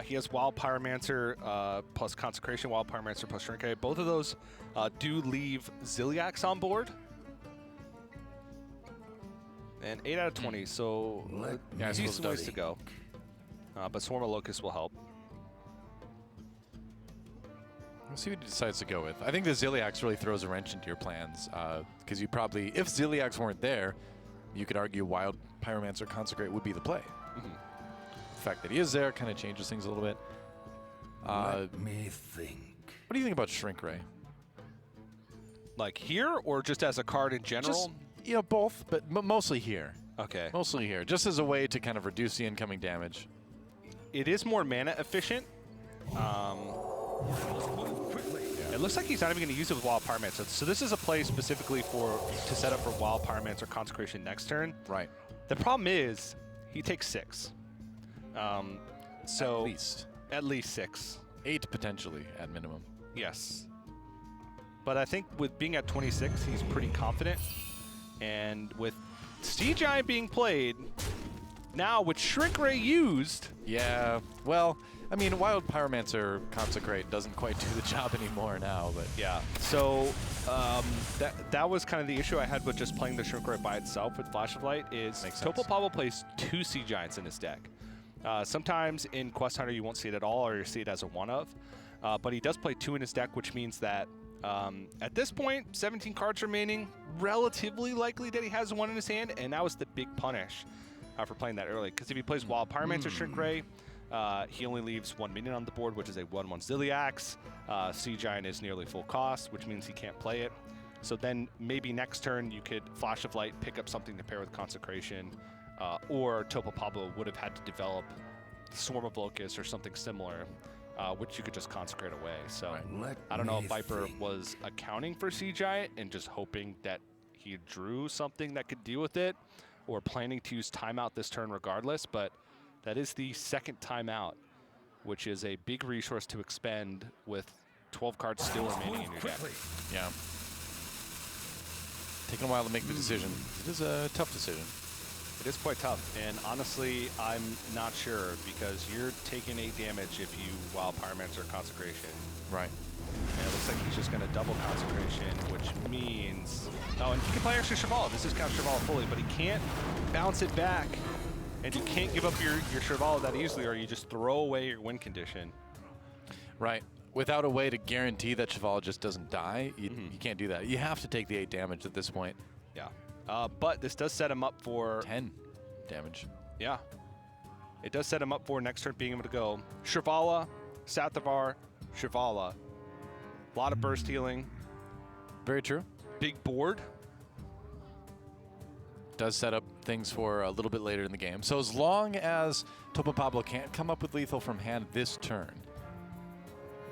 He has Wild Pyromancer plus Consecration, Wild Pyromancer plus Shrink Ray. Both of those do leave Ziliax on board. And 8 out of 20, so decent ways to go. But Swarm of Locusts will help. We'll see what he decides to go with. I think the Ziliax really throws a wrench into your plans, because you probably, if Ziliax weren't there, you could argue Wild Pyromancer Consecrate would be the play. The fact that he is there kind of changes things a little bit. Let me think. What do you think about Shrink Ray? Like here, or just as a card in general? Just, you know, both, but mostly here. Okay. Mostly here, just as a way to kind of reduce the incoming damage. It is more mana efficient. It looks like he's not even going to use it with Wild Pyromancer. So this is a play specifically to set up for Wild Pyromancer Consecration next turn. Right. The problem is he takes 6. So at least 6. 8 potentially at minimum. Yes. But I think with being at 26, he's pretty confident. And with Sea Giant being played, now with Shrink Ray used. Yeah, well, I mean, Wild Pyromancer Consecrate doesn't quite do the job anymore now, but yeah. So that was kind of the issue I had with just playing the Shrink Ray by itself with Flash of Light is Topo Pablo plays 2 Sea Giants in his deck. Sometimes in Quest Hunter you won't see it at all, or you see it as a one of, but he does play 2 in his deck, which means that at this point, 17 cards remaining, relatively likely that he has 1 in his hand, and that was the big punish for playing that early. Because if he plays Wild Pyromancer Shrink Ray, he only leaves 1 minion on the board, which is a 1/1 Ziliax. Sea Giant is nearly full cost, which means he can't play it. So then maybe next turn you could Flash of Light, pick up something to pair with Consecration, or Topo Pablo would have had to develop Swarm of Locusts or something similar, which you could just consecrate away. So I don't know if Viper was accounting for Sea Giant and just hoping that he drew something that could deal with it, or planning to use timeout this turn regardless, but that is the second timeout, which is a big resource to expend with 12 cards still remaining in your deck. Yeah. Taking a while to make the decision. It is a tough decision. It is quite tough, and honestly, I'm not sure, because you're taking 8 damage if you Wild Pyromancer Consecration. Right. And it looks like he's just going to double Consecration, which means... Oh, and he can play extra Cheval. This is count Cheval fully, but he can't bounce it back And you can't give up your Shivala that easily, or you just throw away your win condition. Right. Without a way to guarantee that Shivala just doesn't die, you can't do that. You have to take the 8 damage at this point. Yeah. But this does set him up for 10 damage. Yeah. It does set him up for next turn being able to go Shivala, Sathavar, Shivala. A lot of burst healing. Very true. Big board. Does set up things for a little bit later in the game. So as long as Topo Pablo can't come up with lethal from hand this turn,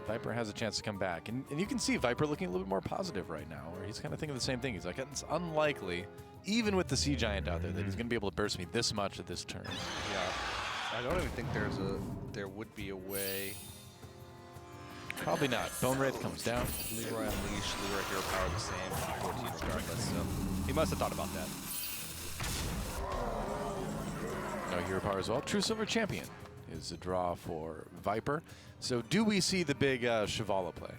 Viper has a chance to come back. And you can see Viper looking a little bit more positive right now, where he's kind of thinking the same thing. He's like, it's unlikely, even with the Sea Giant out there, that he's going to be able to burst me this much at this turn. Yeah. I don't even think there would be a way. Probably not. Bone Wraith comes down. Leroy Unleash, Leroy Hero Power the same, 14 regardless, so he must have thought about that. No Hero Power as well. True Silver Champion is a draw for Viper. So do we see the big Shivala play?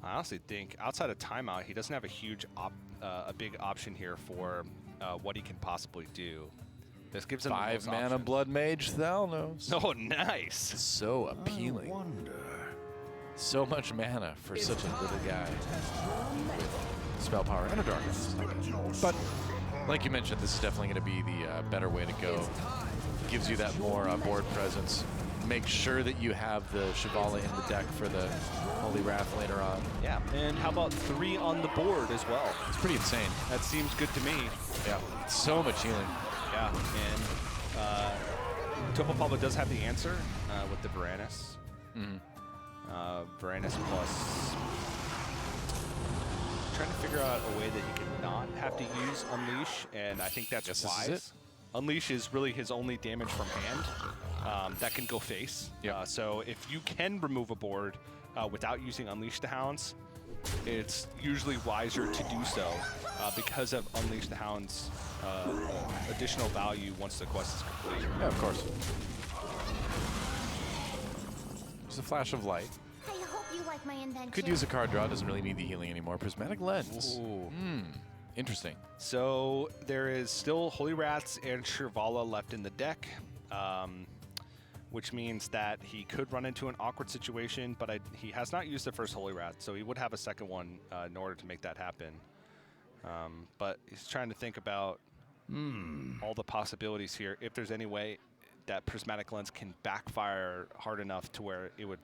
I honestly think outside of timeout, he doesn't have a huge, a big option here for what he can possibly do. This gives him 5 mana Blood Mage Thalnos. Oh, nice. So appealing. So much mana for such a little guy with spell power and a darkness. But like you mentioned, this is definitely going to be the better way to go. Gives you that more board presence. Make sure that you have the Shivala in the deck for the Holy Wrath later on. Yeah, and how about 3 on the board as well? It's pretty insane. That seems good to me. Yeah, so much healing. Yeah, and Topo Pablo does have the answer with the Varanus. Varanus plus... Trying to figure out a way that he can not have to use Unleash, and I think that's wise. Unleash is really his only damage from hand that can go face. Yeah. So if you can remove a board without using Unleash the Hounds, it's usually wiser to do so because of Unleash the Hounds' additional value once the quest is complete. Yeah, of course. Just a flash of light. I hope you like my invention. Could use a card draw, doesn't really need the healing anymore. Prismatic Lens. Interesting. So there is still Holy Wraths and Shivala left in the deck, which means that he could run into an awkward situation, but he has not used the first Holy Wrath, so he would have a second one in order to make that happen. But he's trying to think about all the possibilities here. If there's any way that Prismatic Lens can backfire hard enough to where it would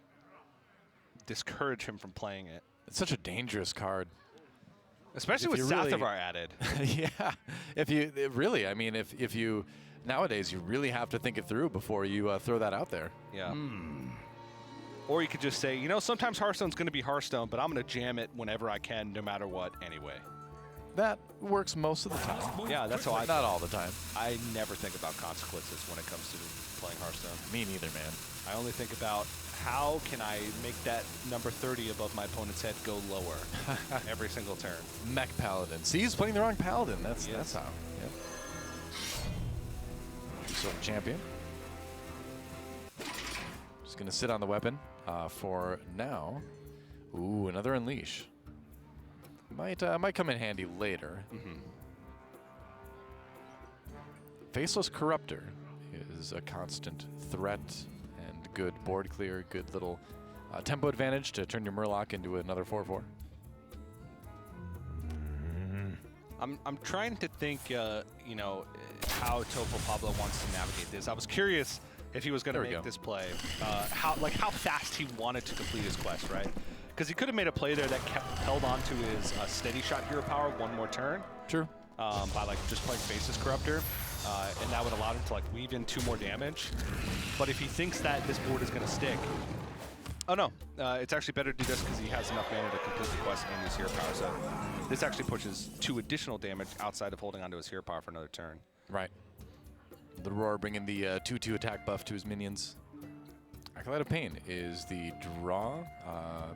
discourage him from playing it. It's such a dangerous card. Especially with Sathavar added. Yeah. If you really, I mean, if you nowadays you really have to think it through before you throw that out there. Yeah. Or you could just say, you know, sometimes Hearthstone's going to be Hearthstone, but I'm going to jam it whenever I can, no matter what, anyway. That works most of the time. Yeah, that's how I. Not all the time. I never think about consequences when it comes to playing Hearthstone. Me neither, man. I only think about how can I make that number 30 above my opponent's head go lower every single turn. Mech Paladin. See, he's playing the wrong Paladin. That's how. Yep. So champion. Just gonna sit on the weapon for now. Ooh, another Unleash. Might come in handy later. Faceless Corruptor is a constant threat and good board clear, good little tempo advantage to turn your Murloc into another 4/4. I'm trying to think, you know, how Topo Pablo wants to navigate this. I was curious if he was going to make this play, how fast he wanted to complete his quest, right? Because he could have made a play there that held on to his steady shot hero power one more turn. True. By like just playing Faceless Corruptor, and that would allow him to like weave in 2 more damage. But if he thinks that this board is going to stick, oh no, it's actually better to do this because he has enough mana to complete the quest and his hero power. So this actually pushes 2 additional damage outside of holding onto his hero power for another turn. Right. The Roar bringing the 2/2 attack buff to his minions. Acolyte of Pain is the draw.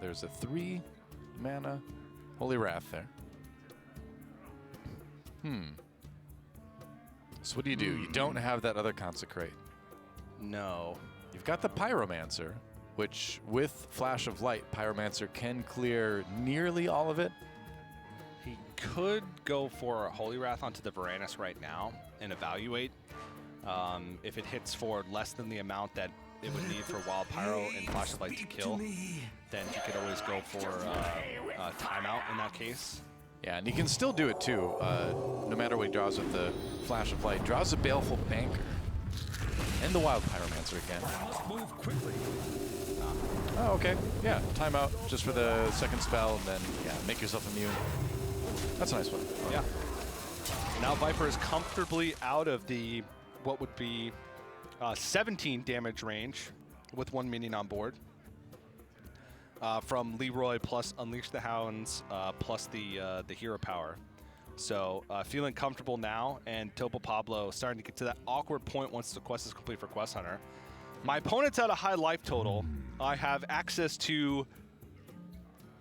There's a 3 mana Holy Wrath there. So what do? You don't have that other Consecrate. No. You've got the Pyromancer, which with Flash of Light, Pyromancer can clear nearly all of it. He could go for a Holy Wrath onto the Varanus right now and evaluate. If it hits for less than the amount that it would need for Wild Pyro and Flash of Light to kill, then he could always go for timeout in that case. Yeah, and he can still do it too, no matter what he draws with the Flash of Light. Draws a Baleful Banker and the Wild Pyromancer again. Move quickly. Oh, okay. Yeah, timeout just for the second spell, and then yeah, make yourself immune. That's a nice one. Yeah. Now Viper is comfortably out of the what would be 17 damage range with 1 minion on board. From Leroy plus Unleash the Hounds plus the hero power. So feeling comfortable now, and Topo Pablo starting to get to that awkward point once the quest is complete for Quest Hunter. My opponent's at a high life total. I have access to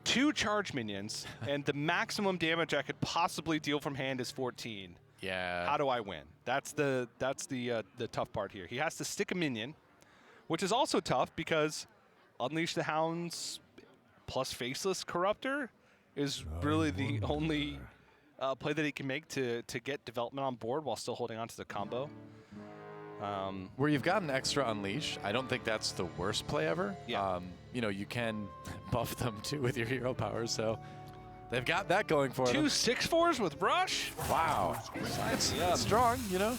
2 charge minions, and the maximum damage I could possibly deal from hand is 14. Yeah. How do I win? That's the tough part here. He has to stick a minion, which is also tough because Unleash the Hounds plus Faceless Corruptor is really the only play that he can make to get development on board while still holding on to the combo. Where you've got an extra Unleash, I don't think that's the worst play ever. Yeah. You know, you can buff them too with your hero power, so they've got that going for them. 2 6/4s with Rush? Wow. It's strong, you know?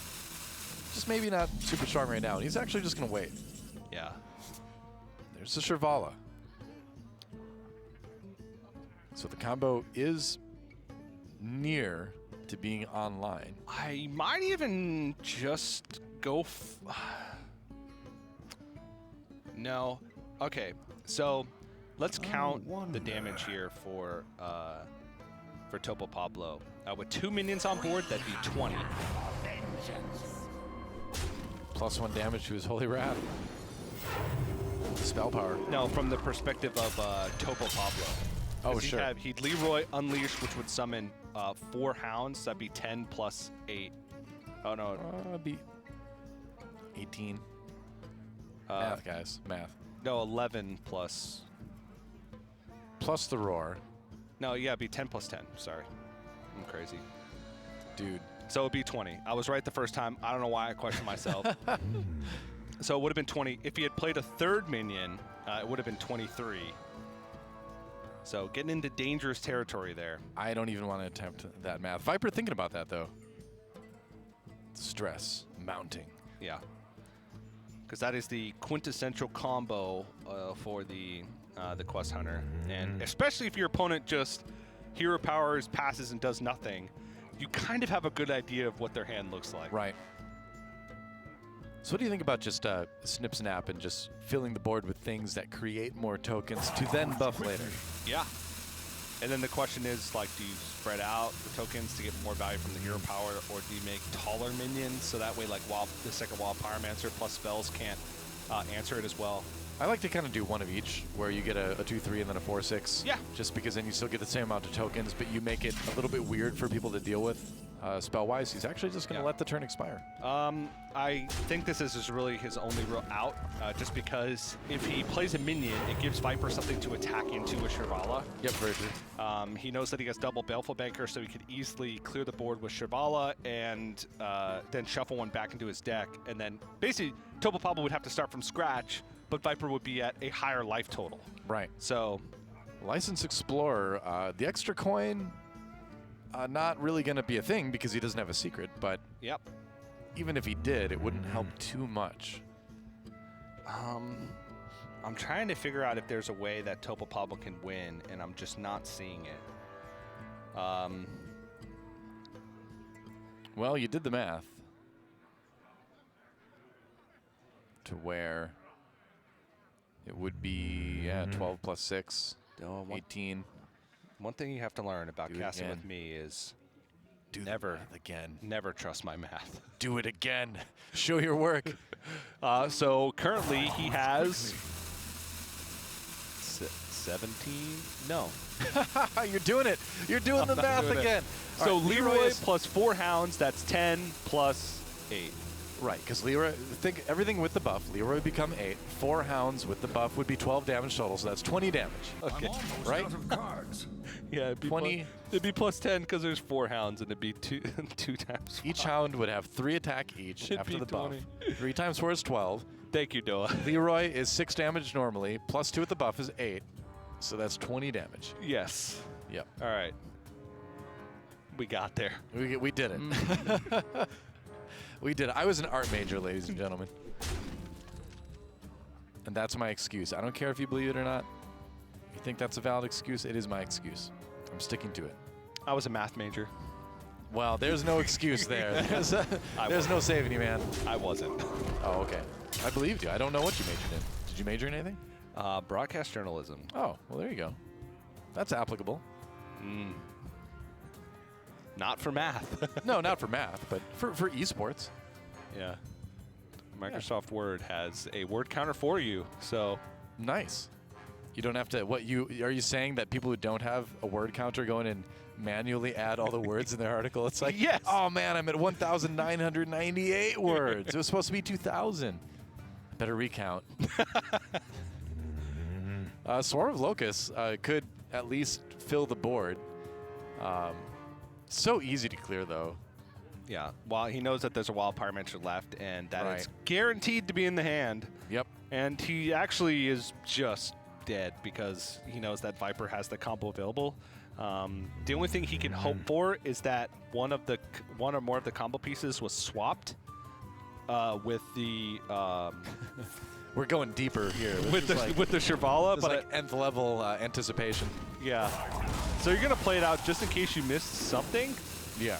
Just maybe not super strong right now. He's actually just going to wait. Yeah. There's the Shirvala. So the combo is near to being online. I might even just go... No. Okay, so let's count the damage here for Topo Pablo. With 2 minions on board, that'd be 20. Plus 1 damage to his Holy Wrath. Spell power. No, from the perspective of Topo Pablo. Oh, sure. He'd Leroy Unleash, which would summon 4 hounds. That'd be 10 plus 8. Oh, no. It'd be 18. Math, guys. Math. No, 11 plus... Plus the roar. No, yeah, it'd be 10 plus 10. Sorry. I'm crazy. Dude. So it'd be 20. I was right the first time. I don't know why I questioned myself. So it would have been 20. If he had played a 3rd minion, it would have been 23. So getting into dangerous territory there. I don't even want to attempt that math. Viper thinking about that, though. Stress mounting. Yeah. Because that is the quintessential combo for the Quest Hunter. And especially if your opponent just hero powers, passes, and does nothing, you kind of have a good idea of what their hand looks like. Right. So what do you think about just snip snap and just filling the board with things that create more tokens to then buff later? Yeah. And then the question is, like, do you spread out the tokens to get more value from the hero power, or do you make taller minions so that way, like, the second Wild Pyromancer plus spells can't answer it as well? I like to kind of do one of each, where you get a 2/3 and then a 4/6. Yeah. Just because then you still get the same amount of tokens, but you make it a little bit weird for people to deal with spell-wise. He's actually just going to let the turn expire. I think this is really his only real out, just because if he plays a minion, it gives Viper something to attack into with Shirvala. Yep, very true. He knows that he has double Baleful Banker, so he could easily clear the board with Shirvala and then shuffle one back into his deck. And then basically, Topo Pablo would have to start from scratch, but Viper would be at a higher life total. Right. So, License Explorer, the extra coin, not really going to be a thing because he doesn't have a secret, but yep. Even if he did, it wouldn't help too much. I'm trying to figure out if there's a way that Topo Pablo can win, and I'm just not seeing it. Well, you did the math to where it would be 12 plus 6, 18. One thing you have to learn about casting with me is never trust my math. Do it again. Show your work. So currently he has 17. No. You're doing it. You're doing the math again. So right, Leroy plus 4 hounds, that's 10 plus 8. Right, because Leroy, think everything with the buff, Leroy would become 8. 4 Hounds with the buff would be 12 damage total, so that's 20 damage. Okay. Right? Out of cards. Yeah, it'd be 20. It'd be plus 10 because there's 4 Hounds, and it'd be 2 times. Each Hound would have 3 attack each It'd after be the 20. buff. 3 times 4 is 12. Thank you, Noah. Leroy is 6 damage normally, plus 2 with the buff is 8. So that's 20 damage. Yes. Yep. All right. We got there. We did it. We did it. I was an art major, ladies and gentlemen. And that's my excuse. I don't care if you believe it or not. If you think that's a valid excuse, it is my excuse. I'm sticking to it. I was a math major. Well, there's no excuse there. There's no saving you, man. I wasn't. Oh, okay. I believed you. I don't know what you majored in. Did you major in anything? Broadcast journalism. Oh, well, there you go. That's applicable. Not for math. No, not for math, but for esports. Yeah. Microsoft Word has a word counter for you, so. Nice. You don't have to, are you saying that people who don't have a word counter go in and manually add all the words in their article? It's like, yes. Oh man, I'm at 1,998 words. It was supposed to be 2,000. Better recount. Swarm of Locusts could at least fill the board. So easy to clear, though. Yeah. Well, he knows that there's a Wild Pyromancer left, and that Right. it's guaranteed to be in the hand. Yep. And he actually is just dead because he knows that Viper has the combo available. The only thing he can hope for is that one or more of the combo pieces was swapped with the. We're going deeper here. With the Shirvala, but like nth level anticipation. Yeah. So you're gonna play it out just in case you missed something. Yeah.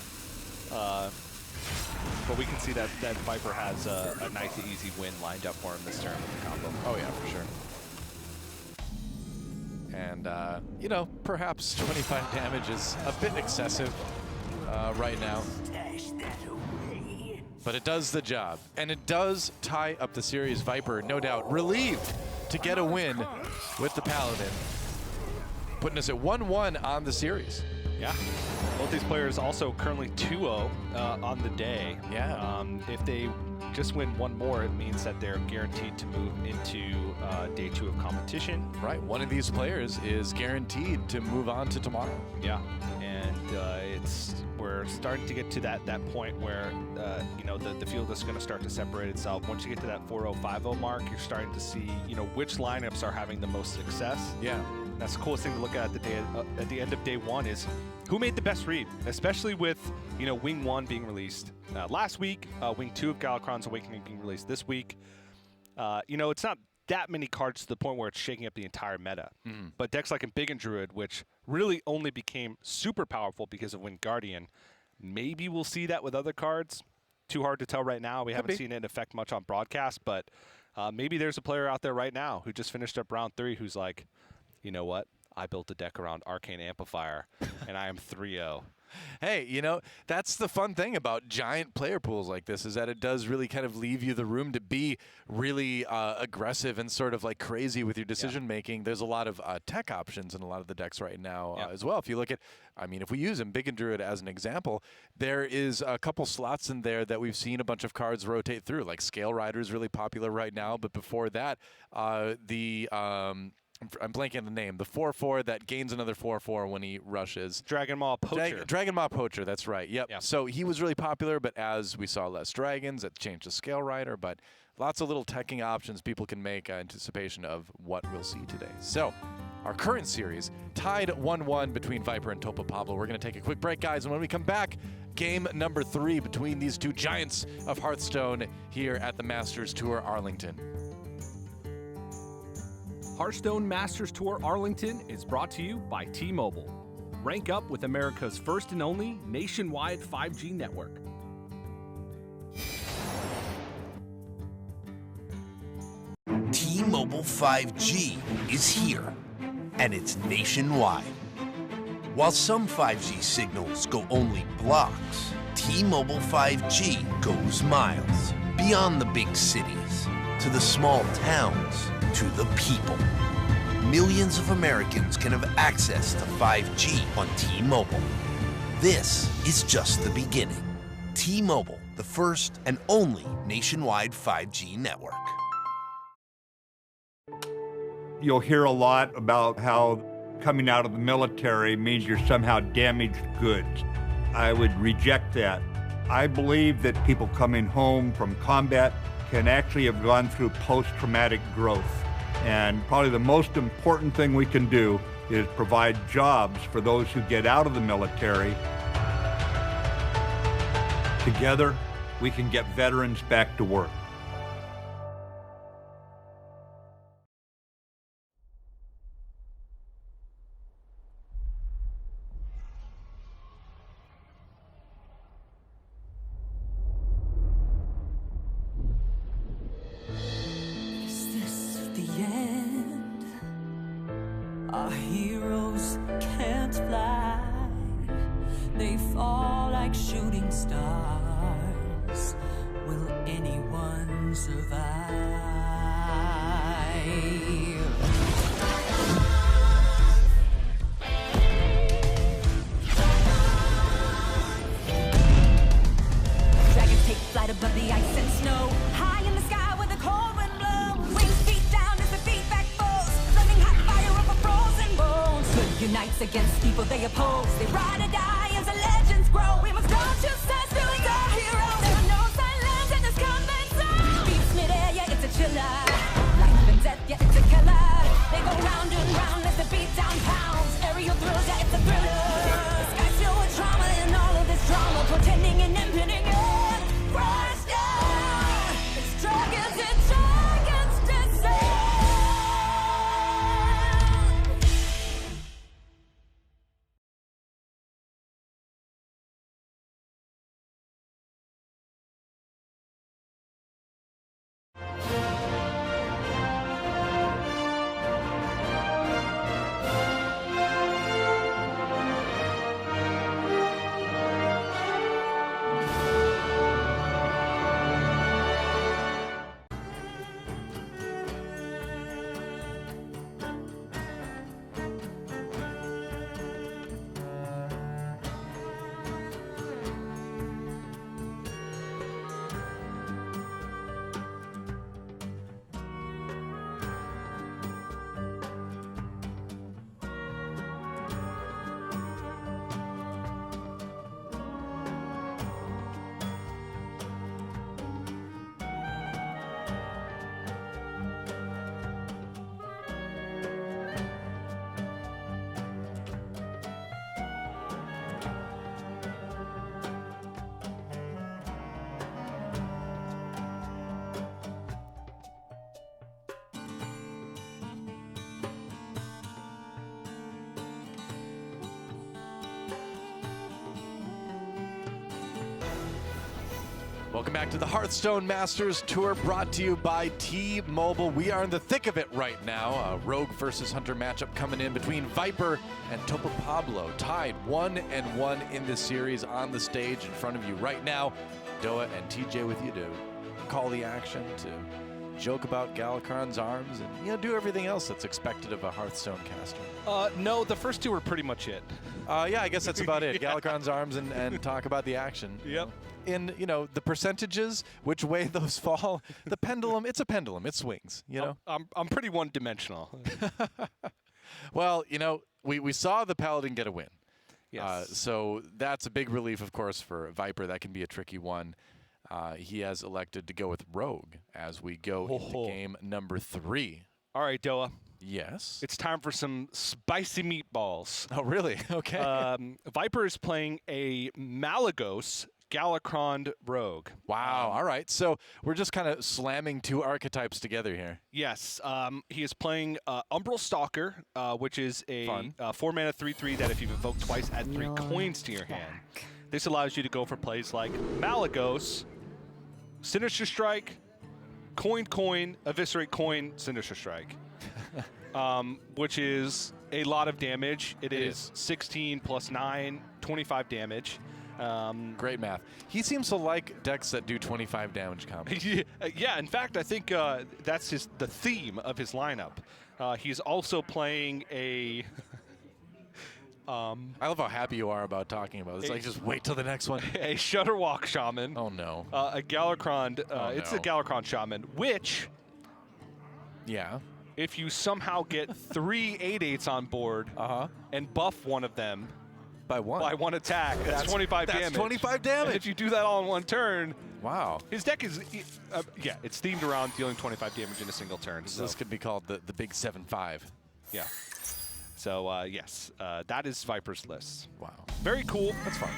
But we can see that Viper has a nice and easy win lined up for him this turn with the combo. Oh yeah, for sure. And you know, perhaps 25 damage is a bit excessive right now. But it does the job, and it does tie up the series. Viper, no doubt, relieved to get a win with the Paladin, putting us at 1-1 on the series. Yeah. Both these players also currently 2-0 on the day. Yeah. If they just win one more, it means that they're guaranteed to move into day 2 of competition. Right. One of these players is guaranteed to move on to tomorrow. Yeah. And we're starting to get to that point where you know, the field is going to start to separate itself. Once you get to that 4-0-5-0 mark, you're starting to see, you know, which lineups are having the most success. Yeah. That's the coolest thing to look at the end of day 1 is who made the best read, especially with, you know, Wing 1 being released last week, Wing 2 of Galakrond's Awakening being released this week. You know, it's not that many cards to the point where it's shaking up the entire meta. But decks like Big and Druid, which really only became super powerful because of Wind Guardian, maybe we'll see that with other cards. Too hard to tell right now. We haven't seen it affect much on broadcast, but maybe there's a player out there right now who just finished up round 3 who's like, you know what? I built a deck around Arcane Amplifier, and I am 3-0. Hey, you know, that's the fun thing about giant player pools like this, is that it does really kind of leave you the room to be really aggressive and sort of like crazy with your decision making. There's a lot of tech options in a lot of the decks right now as well. If you look at, I mean, if we use Big and Druid as an example, there is a couple slots in there that we've seen a bunch of cards rotate through. Like Scale Rider is really popular right now, but before that, I'm blanking on the name. The 4/4 that gains another 4/4 when he rushes. Dragon Maw Poacher. Dragon Maw Poacher, that's right. Yep. So he was really popular, but as we saw less dragons, it changed to Scale Rider. But lots of little teching options people can make in anticipation of what we'll see today. So our current series tied 1-1 between Viper and Topa Pablo. We're going to take a quick break, guys, and when we come back, game number 3 between these two giants of Hearthstone here at the Masters Tour Arlington. Hearthstone Masters Tour Arlington is brought to you by T-Mobile. Rank up with America's first and only nationwide 5G network. T-Mobile 5G is here, and it's nationwide. While some 5G signals go only blocks, T-Mobile 5G goes miles. Beyond the big cities, to the small towns, to the people. Millions of Americans can have access to 5G on T-Mobile. This is just the beginning. T-Mobile the first and only nationwide 5G network. You'll hear a lot about how coming out of the military means you're somehow damaged goods. I would reject that. I believe that people coming home from combat can actually have gone through post-traumatic growth. And probably the most important thing we can do is provide jobs for those who get out of the military. Together, we can get veterans back to work. Is this the end? Our heroes can't fly. They fall like shooting stars. Will anyone survive? Dragons take flight above the ice and snow. High in the sky where the cold wind blows. Wings beat down as they beat back foes. Flaming hot fire over frozen bones. Good unites against people they oppose. They ride or die as the legends grow. We must go to sense doing our heroes. There are no silence in this combat zone. Beats mid-air, yeah, it's a chiller. Life and death, yeah, it's a killer. They go round and round as the beat down pounds. Aerial thrills, yeah, it's a thriller. The sky's filled with trauma and all of this drama. Pretending and impending end. Crash down. It's dragons descend. Welcome back to the Hearthstone Masters Tour, brought to you by T-Mobile. We are in the thick of it right now. A Rogue versus Hunter matchup coming in between Viper and Topo Pablo. Tied 1-1 in this series on the stage in front of you right now. Doa and TJ with you to call the action, to joke about Galakron's arms, and do everything else that's expected of a Hearthstone caster. No, the first two were pretty much it. Yeah, I guess that's about it. Yeah. Galakron's arms and talk about the action. Yep. In the percentages, which way those fall, the pendulum, it's a pendulum. It swings, I'm pretty one-dimensional. Well, we saw the Paladin get a win. Yes. So that's a big relief, of course, for Viper. That can be a tricky one. He has elected to go with Rogue as we go into game number 3. All right, Doa. Yes? It's time for some spicy meatballs. Oh, really? Okay. Viper is playing a Malagos Galakron Rogue. Wow. All right. So we're just kind of slamming two archetypes together here. Yes. He is playing Umbral Stalker, which is a 4-mana 3/3 that if you've invoked twice, add 3 coins to your hand. This allows you to go for plays like Malagos, Sinister Strike, coin, eviscerate coin, Sinister Strike, which is a lot of damage. It is 16 plus 9, 25 damage. Great math. He seems to like decks that do 25 damage combos. Yeah, in fact, I think that's the theme of his lineup. He's also playing a I love how happy you are about talking about it. It's like, just wait till the next one. A Shutterwalk Shaman. Oh, no. A Galakrond. It's a Galakrond Shaman, which... Yeah. If you somehow get 3 8/8s on board and buff one of them... By one? By one attack. That's 25 damage. That's 25 damage. And if you do that all in one turn... Wow. His deck is... yeah, it's themed around dealing 25 damage in a single turn. So this could be called the big 7-5. Yeah. So, yes, that is Viper's list. Wow. Very cool. That's fun.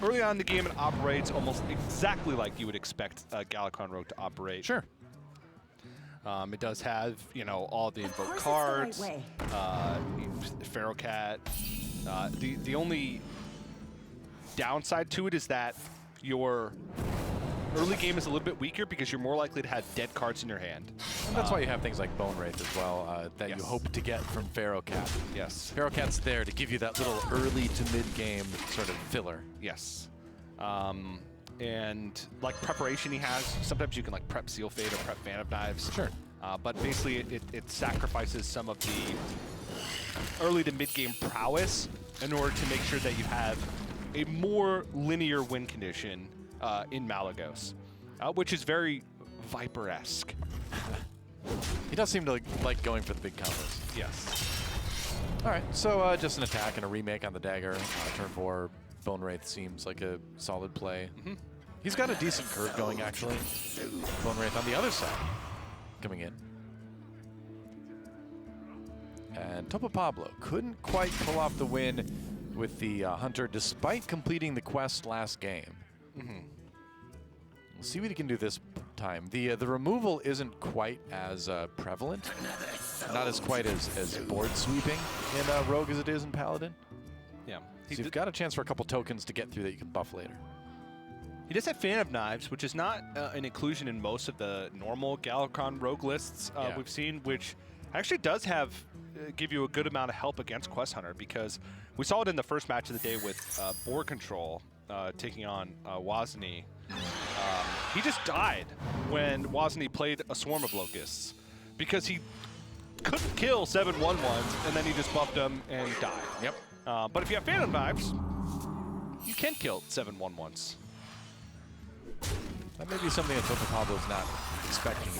Early on in the game, it operates almost exactly like you would expect a Galakrond Rogue to operate. Sure. It does have, you know, all the invoke cards, Feral Cat. The only downside to it is that your early game is a little bit weaker because you're more likely to have dead cards in your hand. And that's why you have things like Bone Wraith as well that you hope to get from Feral Cat. Yes. Feral Cat's there to give you that little early to mid-game sort of filler. Yes. And like preparation he has, sometimes you can like prep Seal Fade or prep Fan of Knives. Sure. But basically it sacrifices some of the early to mid-game prowess in order to make sure that you have a more linear win condition in Malagos, which is very Viper-esque. He does seem to like going for the big combos. Yes. All right, so just an attack and a remake on the dagger. Turn 4, Bone Wraith seems like a solid play. He's got a decent curve going, actually. Bone Wraith on the other side coming in. And Topo Pablo couldn't quite pull off the win with the Hunter despite completing the quest last game. We'll see what he can do this time. The removal isn't quite as prevalent, not as quite as board sweeping in Rogue as it is in Paladin. Yeah. So you've got a chance for a couple tokens to get through that you can buff later. He does have Fan of Knives, which is not an inclusion in most of the normal Galakrond Rogue lists we've seen, which actually does have give you a good amount of help against Quest Hunter, because we saw it in the first match of the day with Board Control taking on Wozni. He just died when Wozni played a Swarm of Locusts because he couldn't kill 7/1/1s, and then he just buffed them and died. Yep. But if you have Phantom Knives, you can kill 7/1/1s. That may be something that Topo Pablo's not expecting.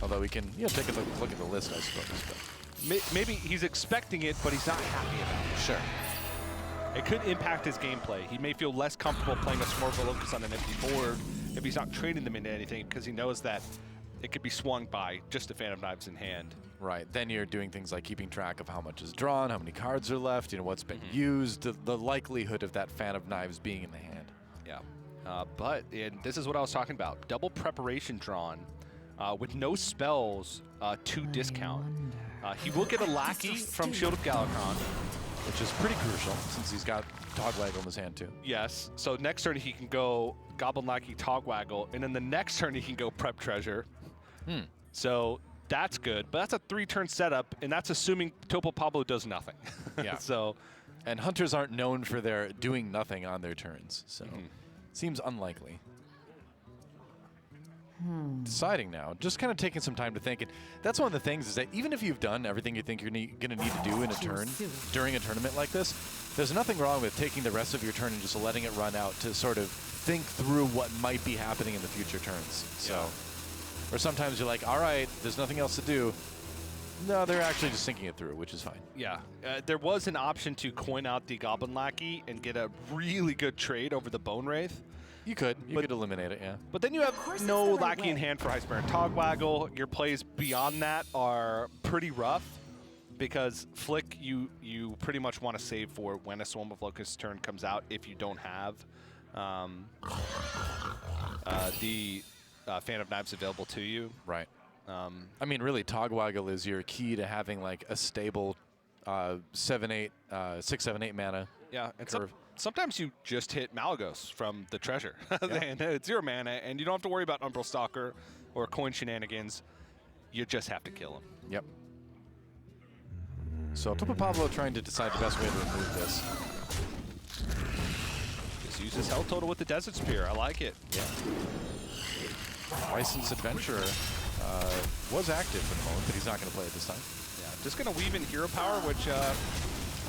Although we can take a look at the list, I suppose. But. Maybe he's expecting it, but he's not happy about it. Sure. It could impact his gameplay. He may feel less comfortable playing a Swarm of Locust on an empty board if he's not training them into anything, because he knows that it could be swung by just a Fan of Knives in hand. Right. Then you're doing things like keeping track of how much is drawn, how many cards are left, what's been used, the likelihood of that Fan of Knives being in the hand. Yeah. And this is what I was talking about. Double preparation drawn with no spells to discount. He will get a Lackey from Shield of Galakrond, which is pretty crucial since he's got Togwaggle in his hand too. Yes. So next turn he can go Goblin Lackey, Togwaggle, and then the next turn he can go Prep Treasure. So that's good, but that's a 3-turn setup, and that's assuming Topo Pablo does nothing. Yeah. And hunters aren't known for their doing nothing on their turns, so seems unlikely. Deciding now, just kind of taking some time to think. And that's one of the things is that even if you've done everything you think you're going to need to do in a turn during a tournament like this, there's nothing wrong with taking the rest of your turn and just letting it run out to sort of think through what might be happening in the future turns. So, or sometimes you're like, all right, there's nothing else to do. No, they're actually just thinking it through, which is fine. Yeah, there was an option to coin out the Goblin Lackey and get a really good trade over the Bone Wraith. You could eliminate it, yeah. But then you have no Lackey in hand for Icebear and Togwaggle. Your plays beyond that are pretty rough because Flick, you pretty much want to save for when a Swarm of Locusts turn comes out if you don't have the Fan of Knives available to you. Right. I mean, really, Togwaggle is your key to having like a stable 6/7/8 mana. Yeah, and sometimes you just hit Malagos from the treasure. And it's 0 mana, and you don't have to worry about Umbral Stalker or coin shenanigans. You just have to kill him. Yep. So Topo Pablo trying to decide the best way to remove this. Just use his health total with the Desert Spear. I like it. Yeah. Licensed Adventurer was active for the moment, but he's not going to play it this time. Yeah, just going to weave in Hero Power, which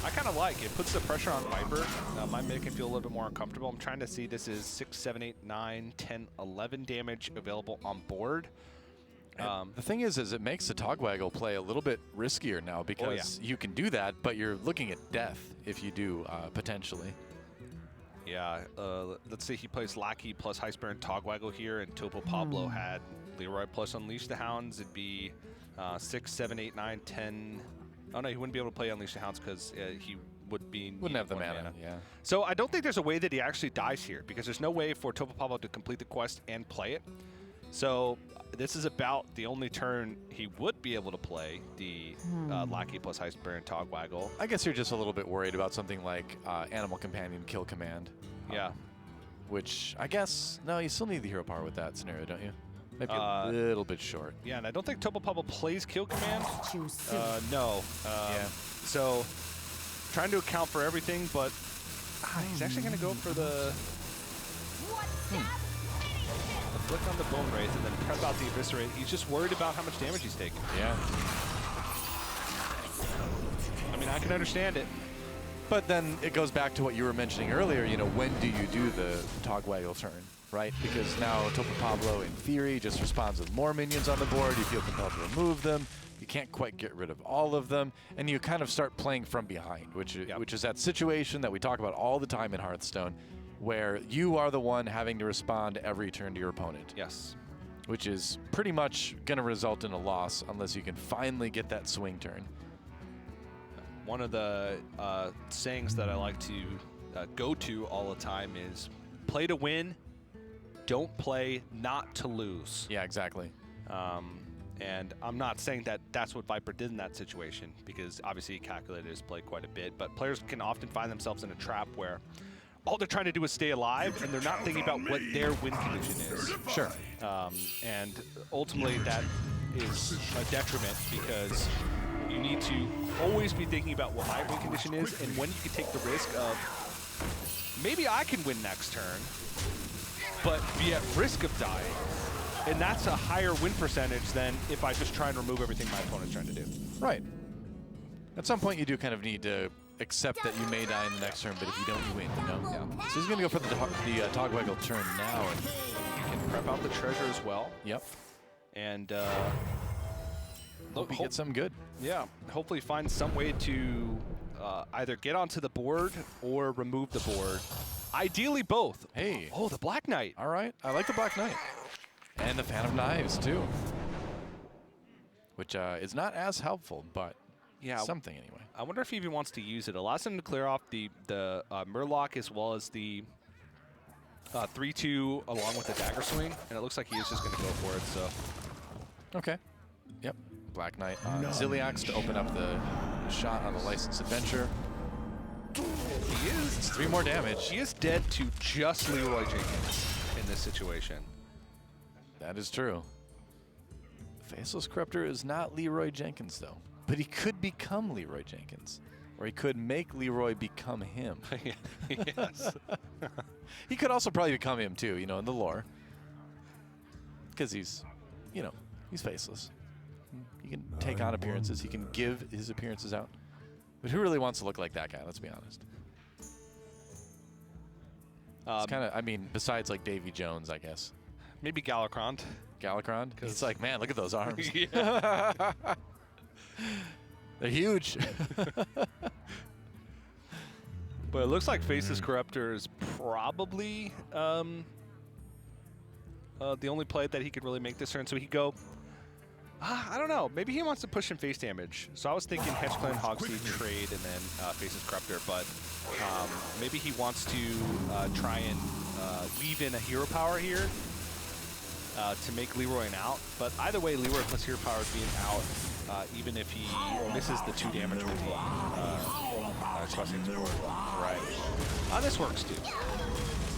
I kind of like it. Puts the pressure on Viper. Might make him feel a little bit more uncomfortable. I'm trying to see, this is 6, 7, 8, 9, 10, 11 damage available on board. The thing is it makes the Togwaggle play a little bit riskier now because you can do that, but you're looking at death if you do, potentially. Yeah, let's say he plays Lackey plus Heisper and Togwaggle here, and Topo Pablo had Leroy plus Unleash the Hounds. It'd be 6, 7, 8, 9, 10. Oh no, he wouldn't be able to play Unleash the Hounds because he wouldn't have the mana. Yeah. So I don't think there's a way that he actually dies here, because there's no way for Topo Pablo to complete the quest and play it. So this is about the only turn he would be able to play the Lackey plus Heisper and Togwaggle. I guess you're just a little bit worried about something like Animal Companion Kill Command. Yeah. Which I guess, no, you still need the hero power with that scenario, don't you? Maybe a little bit short. Yeah, and I don't think Topo Pablo plays Kill Command. No. Yeah. So trying to account for everything, but he's actually going to go for the flick on the Bone Wraith and then prep out the Eviscerate. He's just worried about how much damage he's taking. Yeah. I mean, I can understand it. But then it goes back to what you were mentioning earlier, you know, when do you do the Togwaggle turn, right? Because now Topo Pablo, in theory, just responds with more minions on the board. You feel compelled to remove them. You can't quite get rid of all of them. And you kind of start playing from behind, which is that situation that we talk about all the time in Hearthstone, where you are the one having to respond every turn to your opponent. Yes. Which is pretty much going to result in a loss unless you can finally get that swing turn. One of the sayings that I like to go to all the time is play to win, don't play not to lose. Yeah, exactly. And I'm not saying that that's what Viper did in that situation, because obviously he calculated his play quite a bit, but players can often find themselves in a trap where all they're trying to do is stay alive, and they're not thinking about what their win condition is. Sure. And ultimately that is a detriment, because you need to always be thinking about what my win condition is and when you can take the risk of maybe I can win next turn, but be at risk of dying. And that's a higher win percentage than if I just try and remove everything my opponent's trying to do. Right. At some point, you do kind of need to accept that you may die in the next turn, but if you don't, you win, you know? Yeah. So he's going to go for the Togwaggle turn now. And he can prep out the treasure as well. Yep. And hope he gets something good. Yeah. Hopefully find some way to either get onto the board or remove the board. Ideally, both. Hey. Oh, the Black Knight. All right. I like the Black Knight. And the Fan of Knives, too. Which is not as helpful, but something anyway. I wonder if he even wants to use it. It allows him to clear off the Murloc as well as the 3-2 along with the Dagger Swing. And it looks like he is just going to go for it, so. Okay. Yep. Black Knight on Ziliax to open up the shot on the Licensed Adventure. He is. It's 3 more damage. He is dead to just Leroy Jenkins in this situation. That is true. Faceless Corruptor is not Leroy Jenkins, though. But he could become Leroy Jenkins. Or he could make Leroy become him. Yes. He could also probably become him, too, you know, in the lore. Because he's, you know, he's faceless. He can take on appearances. He can give his appearances out. But who really wants to look like that guy? Let's be honest. It's kind of, I mean, besides like Davy Jones, I guess. Maybe Galakrond. Galakrond? It's like, man, look at those arms. Yeah. They're huge. But it looks like Faceless Corruptor is probably the only play that he could really make this turn. So he go, I don't know. Maybe he wants to push in face damage. So I was thinking Hedge Clan, Hogseed, trade, and then Faceless Corruptor. But maybe he wants to try and weave in a hero power here to make Leroy an out. But either way, Leroy plus hero power being out, even if he misses the 2 damage with the Crossing Support. Right. This works too.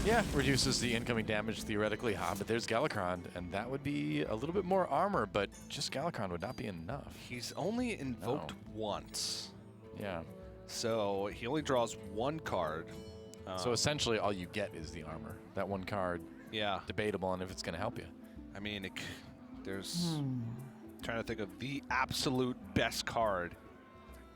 Yeah, reduces the incoming damage theoretically. But there's Galakrond, and that would be a little bit more armor, but just Galakrond would not be enough. He's only invoked once. Yeah. So he only draws 1 card. So essentially all you get is the armor. That 1 card, debatable on if it's going to help you. I mean, there's... trying to think of the absolute best card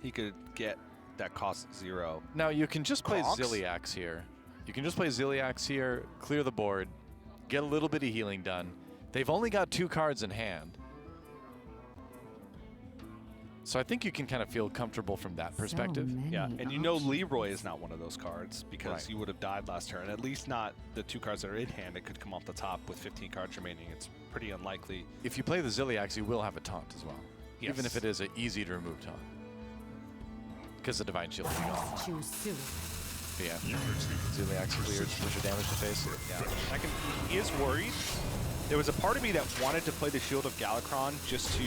he could get that costs 0. Now you can just play Conks? Ziliax here. You can just play Ziliax here, clear the board, get a little bit of healing done. They've only got 2 cards in hand. So I think you can kind of feel comfortable from that perspective. Yeah, and you know Leroy is not one of those cards because you would have died last turn. At least not the 2 cards that are in hand. It could come off the top with 15 cards remaining. It's pretty unlikely. If you play the Ziliax, you will have a taunt as well. Yes. Even if it is an easy to remove taunt. Because the Divine Shield is gone. Choose Sue. Yeah. Ziliax cleared, push your damage to face. Yeah. He is worried. There was a part of me that wanted to play the Shield of Galakron just to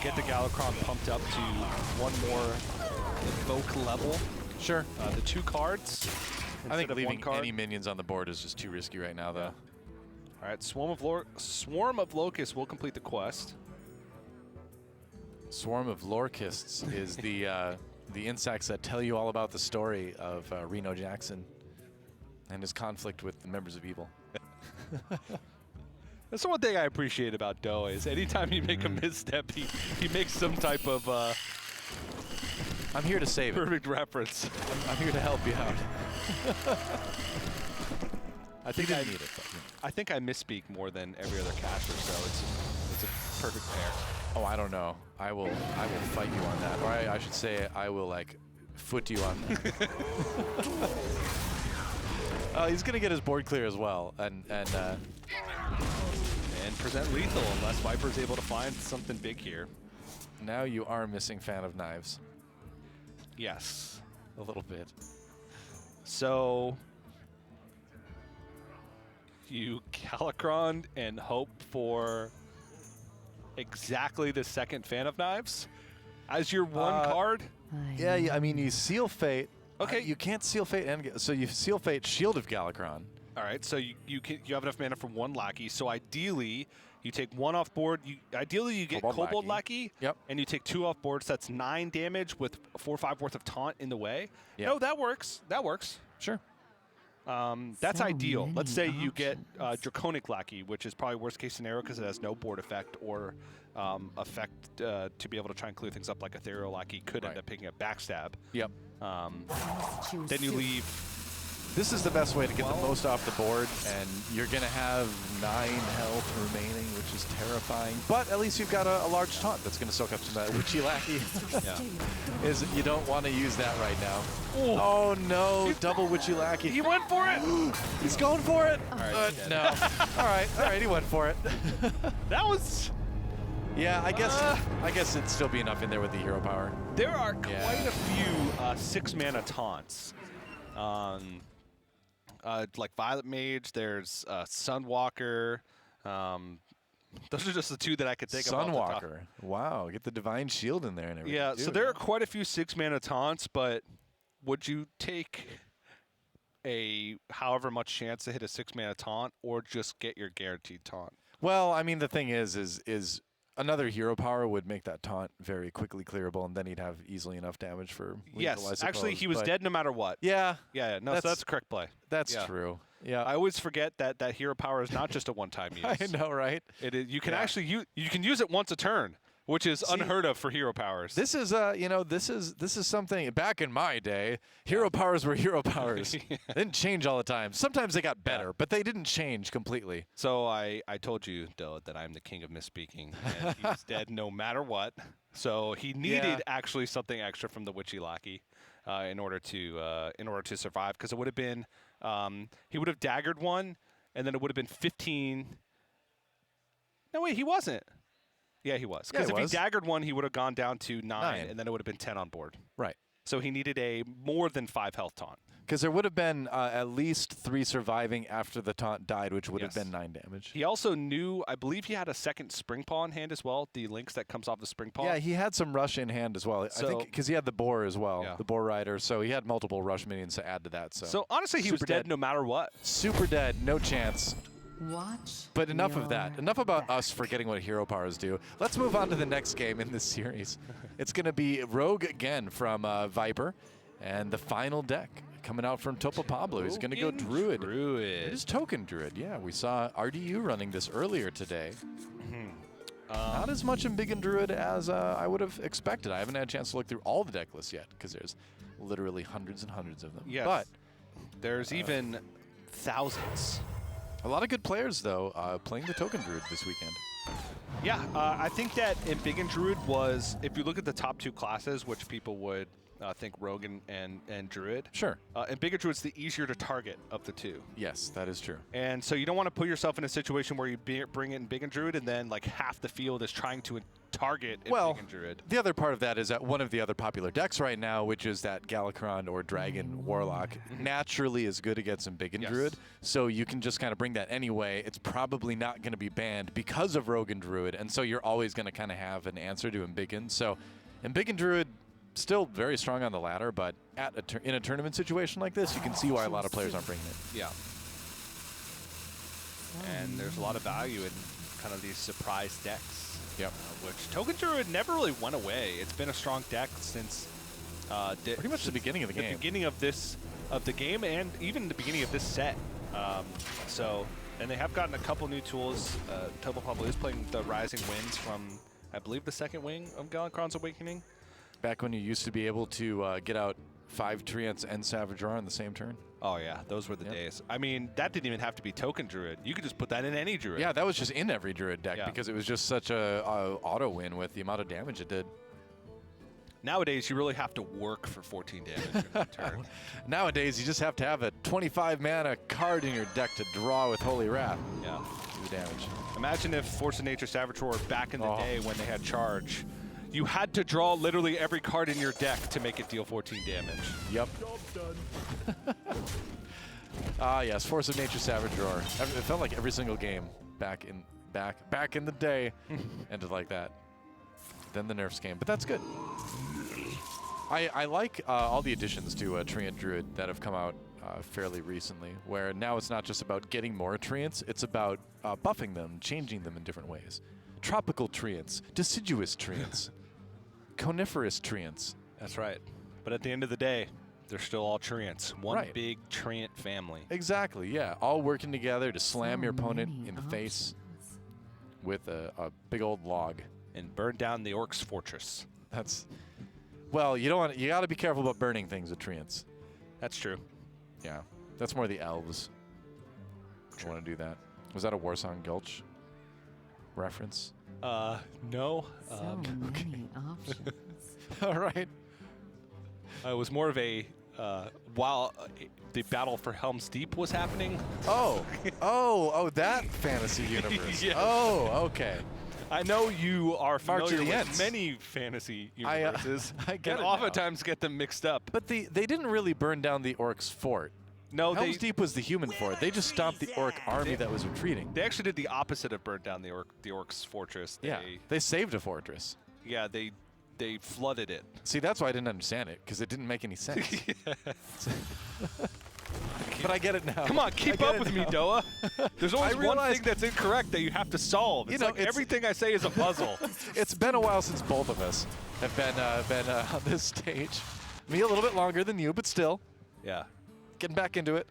get the Galakron pumped up to one more evoke level. Sure. The 2 cards. I think leaving any minions on the board is just too risky right now, though. All right, Swarm of Locusts will complete the quest. Swarm of Lorkists is the insects that tell you all about the story of Reno Jackson and his conflict with the members of evil. That's the one thing I appreciate about Doe is anytime you make a misstep, he makes some type of I'm here to save it. Perfect reference. I'm here to help you out. I think I need it. I think I misspeak more than every other caster, so it's a perfect pair. Oh, I don't know. I will fight you on that, or I should say I will like foot you on that. He's gonna get his board clear as well, and present lethal unless Viper's able to find something big here. Now you are missing Fan of Knives. Yes, a little bit. So you Galakron and hope for exactly the second Fan of Knives as your one card. Yeah, I mean you seal Fate. Okay, you can't seal Fate, and so you seal Fate Shield of Galakron. All right, so you have enough mana for 1 Lackey. So ideally, you take 1 off board. Ideally, you get Kobold Lackey. Yep. And you take 2 off board. So that's 9 damage with 4/5 worth of taunt in the way. Yep. No, that works. That works. Sure. That's ideal. Let's say you get Draconic Lackey, which is probably worst case scenario because it has no board effect or effect to be able to try and clear things up like Ethereal Lackey could end up picking up Backstab. Yep. Then you leave. This is the best way to get the most off the board, and you're going to have 9 health remaining, which is terrifying. But at least you've got a large taunt that's going to soak up some of that Witchy Lackey. You don't want to use that right now. Oh no, double Witchy Lackey. He went for it. He's going for it. All right, no. All right, he went for it. That was... Yeah, I guess it'd still be enough in there with the hero power. There are quite a few 6-mana taunts. Like Violet Mage, there's Sunwalker. Those are just the 2 that I could think of. Sunwalker. Wow, get the Divine Shield in there and everything. Yeah, so there are quite a few 6-mana taunts, but would you take a however much chance to hit a 6-mana taunt or just get your guaranteed taunt? Well, I mean, the thing is another hero power would make that taunt very quickly clearable, and then he'd have easily enough damage for lethal, Yes, actually, he was dead no matter what. Yeah. Yeah, no, so that's a correct play. That's true. Yeah. I always forget that hero power is not just a one-time use. I know, right? It is. You can actually you can use it once a turn, which is unheard of for hero powers. This is this is something back in my day. Hero powers were hero powers. They didn't change all the time. Sometimes they got better, but they didn't change completely. So I told you, Doe, that I'm the king of misspeaking, and he's dead no matter what. So he needed actually something extra from the Witchy Lackey in order to survive, because it would have been he would have daggered 1, and then it would have been 15. No, wait, he wasn't. Yeah, he was. Because if he daggered 1, he would have gone down to 9, and then it would have been 10 on board. Right. So he needed a more than 5 health taunt. Because there would have been at least 3 surviving after the taunt died, which would have been 9 damage. He also knew, I believe he had a second Spring Paw in hand as well, the links that comes off the Spring Paw. Yeah, he had some rush in hand as well. So, I think because he had the boar as well, the boar rider. So he had multiple rush minions to add to that. So honestly, he was dead no matter what. Super dead, no chance. Watch. But enough of that. Enough about us forgetting what hero powers do. Let's move on to the next game in this series. It's going to be Rogue again from Viper, and the final deck coming out from Topo Pablo. He's going to go Druid. It is Token Druid. Yeah, we saw RDU running this earlier today. Not as much in Big and Druid as I would have expected. I haven't had a chance to look through all the deck lists yet because there's literally hundreds and hundreds of them. Yes. But there's even thousands. A lot of good players, though, playing the Token Druid this weekend. Yeah, I think that in Big and Druid was, if you look at the top 2 classes, which people would think Rogue and Druid. Sure. And Big and Druid's the easier to target of the 2. Yes, that is true. And so you don't want to put yourself in a situation where you bring in Big and Druid and then like half the field is trying to target Big and Druid. The other part of that is that one of the other popular decks right now, which is that Galakron or Dragon Warlock, naturally is good against some Big and Druid. So you can just kind of bring that anyway. It's probably not going to be banned because of Rogue and Druid. And so you're always going to kind of have an answer to Embiggen. So Embiggen Druid, still very strong on the ladder, but in a tournament situation like this, you can see why a lot of players aren't bringing it. Yeah. And there's a lot of value in kind of these surprise decks. Yep. Which Token Druid never really went away. It's been a strong deck since pretty much the beginning of the game. The beginning of the game, and even the beginning of this set. And they have gotten a couple new tools. Topo Pablo is playing the Rising Winds from, I believe, the second wing of Galakron's Awakening. Back when you used to be able to get out 5 Treants and Savage Roar on the same turn. Oh, yeah. Those were the days. I mean, that didn't even have to be Token Druid. You could just put that in any Druid. Yeah, that was just in every Druid deck because it was just such a auto win with the amount of damage it did. Nowadays, you really have to work for 14 damage in a turn. Nowadays, you just have to have a 25 mana card in your deck to draw with Holy Wrath. Yeah. Do the damage. Imagine if Force of Nature Savage Roar back in the day when they had charge. You had to draw literally every card in your deck to make it deal 14 damage. Yep. Yes, Force of Nature Savage Roar. It felt like every single game back in the day ended like that. Then the nerfs came, but that's good. I like all the additions to Treant Druid that have come out fairly recently, where now it's not just about getting more Treants, it's about buffing them, changing them in different ways. Tropical Treants, deciduous Treants, coniferous Treants. That's right. But at the end of the day, they're still all Treants. One big Treant family. Exactly, yeah. All working together to slam your opponent in the face with a big old log. And burn down the Orc's fortress. That's... Well, you got to be careful about burning things with Treants. That's true. Yeah. That's more the elves. I want to do that. Was that a Warsong Gulch reference? No. So many options. All right. It was more of a while the battle for Helm's Deep was happening. Oh, that fantasy universe. Yes. Oh, okay. I know you are familiar with Ents. many fantasy universes. I get and it oftentimes get them mixed up. But they didn't really burn down the Orc's fort. No, Helm's Deep was the human fort. They just stopped the Orc army that was retreating. They actually did the opposite of burn down the Orc's fortress. They saved a fortress. Yeah, they flooded it. See, that's why I didn't understand it, because it didn't make any sense. But I get it now. Come on, keep up with me, Doa. There's always one thing that's incorrect that you have to solve. It's like everything I say is a puzzle. It's been a while since both of us have been on this stage. Me a little bit longer than you, but still. Yeah. Getting back into it.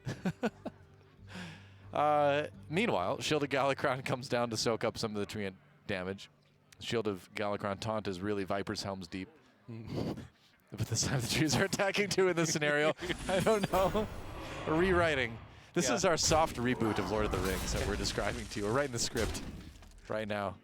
Meanwhile, Shield of Galakron comes down to soak up some of the Treant damage. Shield of Galakron taunt is really Viper's Helm's Deep. But this time the trees are attacking too in this scenario. I don't know. Rewriting. This is our soft reboot of Lord of the Rings that we're describing to you. We're writing the script right now.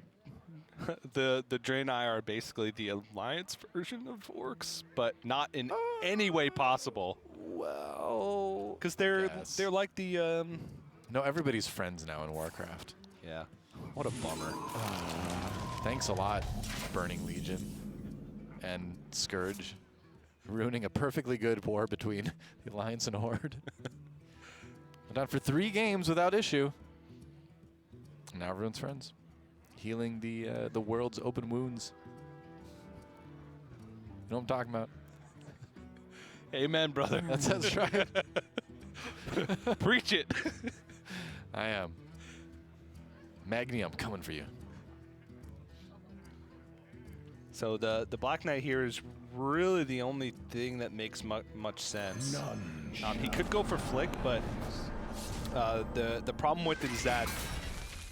The Draenei are basically the Alliance version of Orcs, but not in any way possible. Well, because they're like the No, everybody's friends now in Warcraft. Yeah. What a bummer. Thanks a lot, Burning Legion and Scourge, ruining a perfectly good war between the Alliance and Horde. Went on for 3 games without issue. Now everyone's friends, healing the world's open wounds. You know what I'm talking about? Amen, brother. That's right. Preach it. I am. Magni, I'm coming for you. So the Black Knight here is really the only thing that makes much sense. He could go for Flick, but the problem with it is that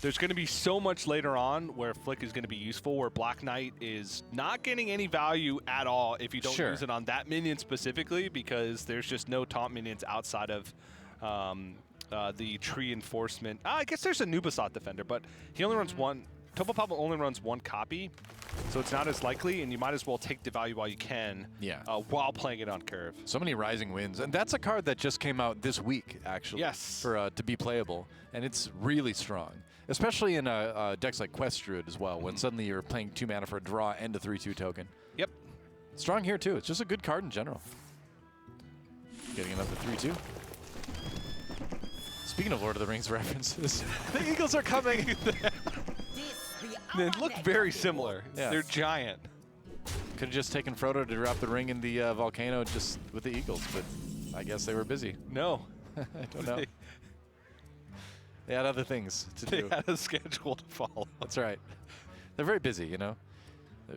there's going to be so much later on where Flick is going to be useful, where Black Knight is not getting any value at all if you don't use it on that minion specifically, because there's just no taunt minions outside of the tree enforcement. I guess there's a Nubisat defender, but he only runs one. Topo Pablo only runs one copy, so it's not as likely, and you might as well take the value while you can while playing it on curve. So many Rising Winds, and that's a card that just came out this week, actually. Yes. For to be playable, and it's really strong, especially in decks like Quest Druid as well, when suddenly you're playing 2 mana for a draw and a 3/2 token. Yep. Strong here too. It's just a good card in general. Getting another 3/2. Speaking of Lord of the Rings references, the Eagles are coming. They look very similar. Yeah. They're giant. Could have just taken Frodo to drop the ring in the volcano just with the Eagles, but I guess they were busy. No. I don't know. They had other things to do. They had a schedule to follow. That's right. They're very busy, you know.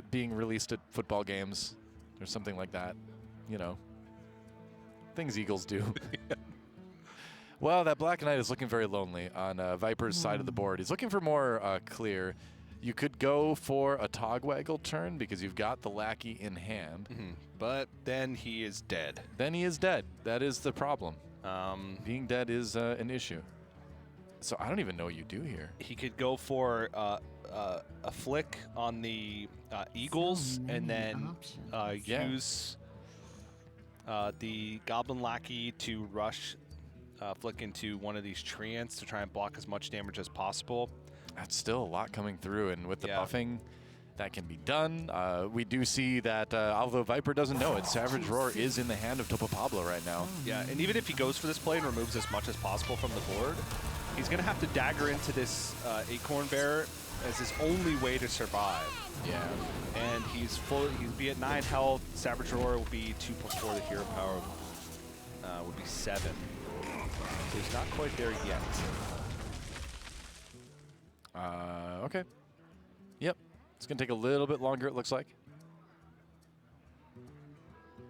Being released at football games or something like that, you know. Things Eagles do. Well, that Black Knight is looking very lonely on Viper's side of the board. He's looking for more clear. You could go for a Togwaggle turn because you've got the Lackey in hand. But then he is dead. Then he is dead. That is the problem. Being dead is an issue. So I don't even know what you do here. He could go for a flick on the Eagles and then use the Goblin Lackey to rush flick into one of these treants to try and block as much damage as possible. That's still a lot coming through, and with the buffing, that can be done. We do see that, although Viper doesn't know it, Savage Roar is in the hand of Topo Pablo right now. Yeah, and even if he goes for this play and removes as much as possible from the board, he's going to have to dagger into this Acorn Bear as his only way to survive. Yeah. And he's be at 9 health. Savage Roar will be 2+4. The hero power would be 7. So he's not quite there yet. Okay. Yep. It's going to take a little bit longer, it looks like.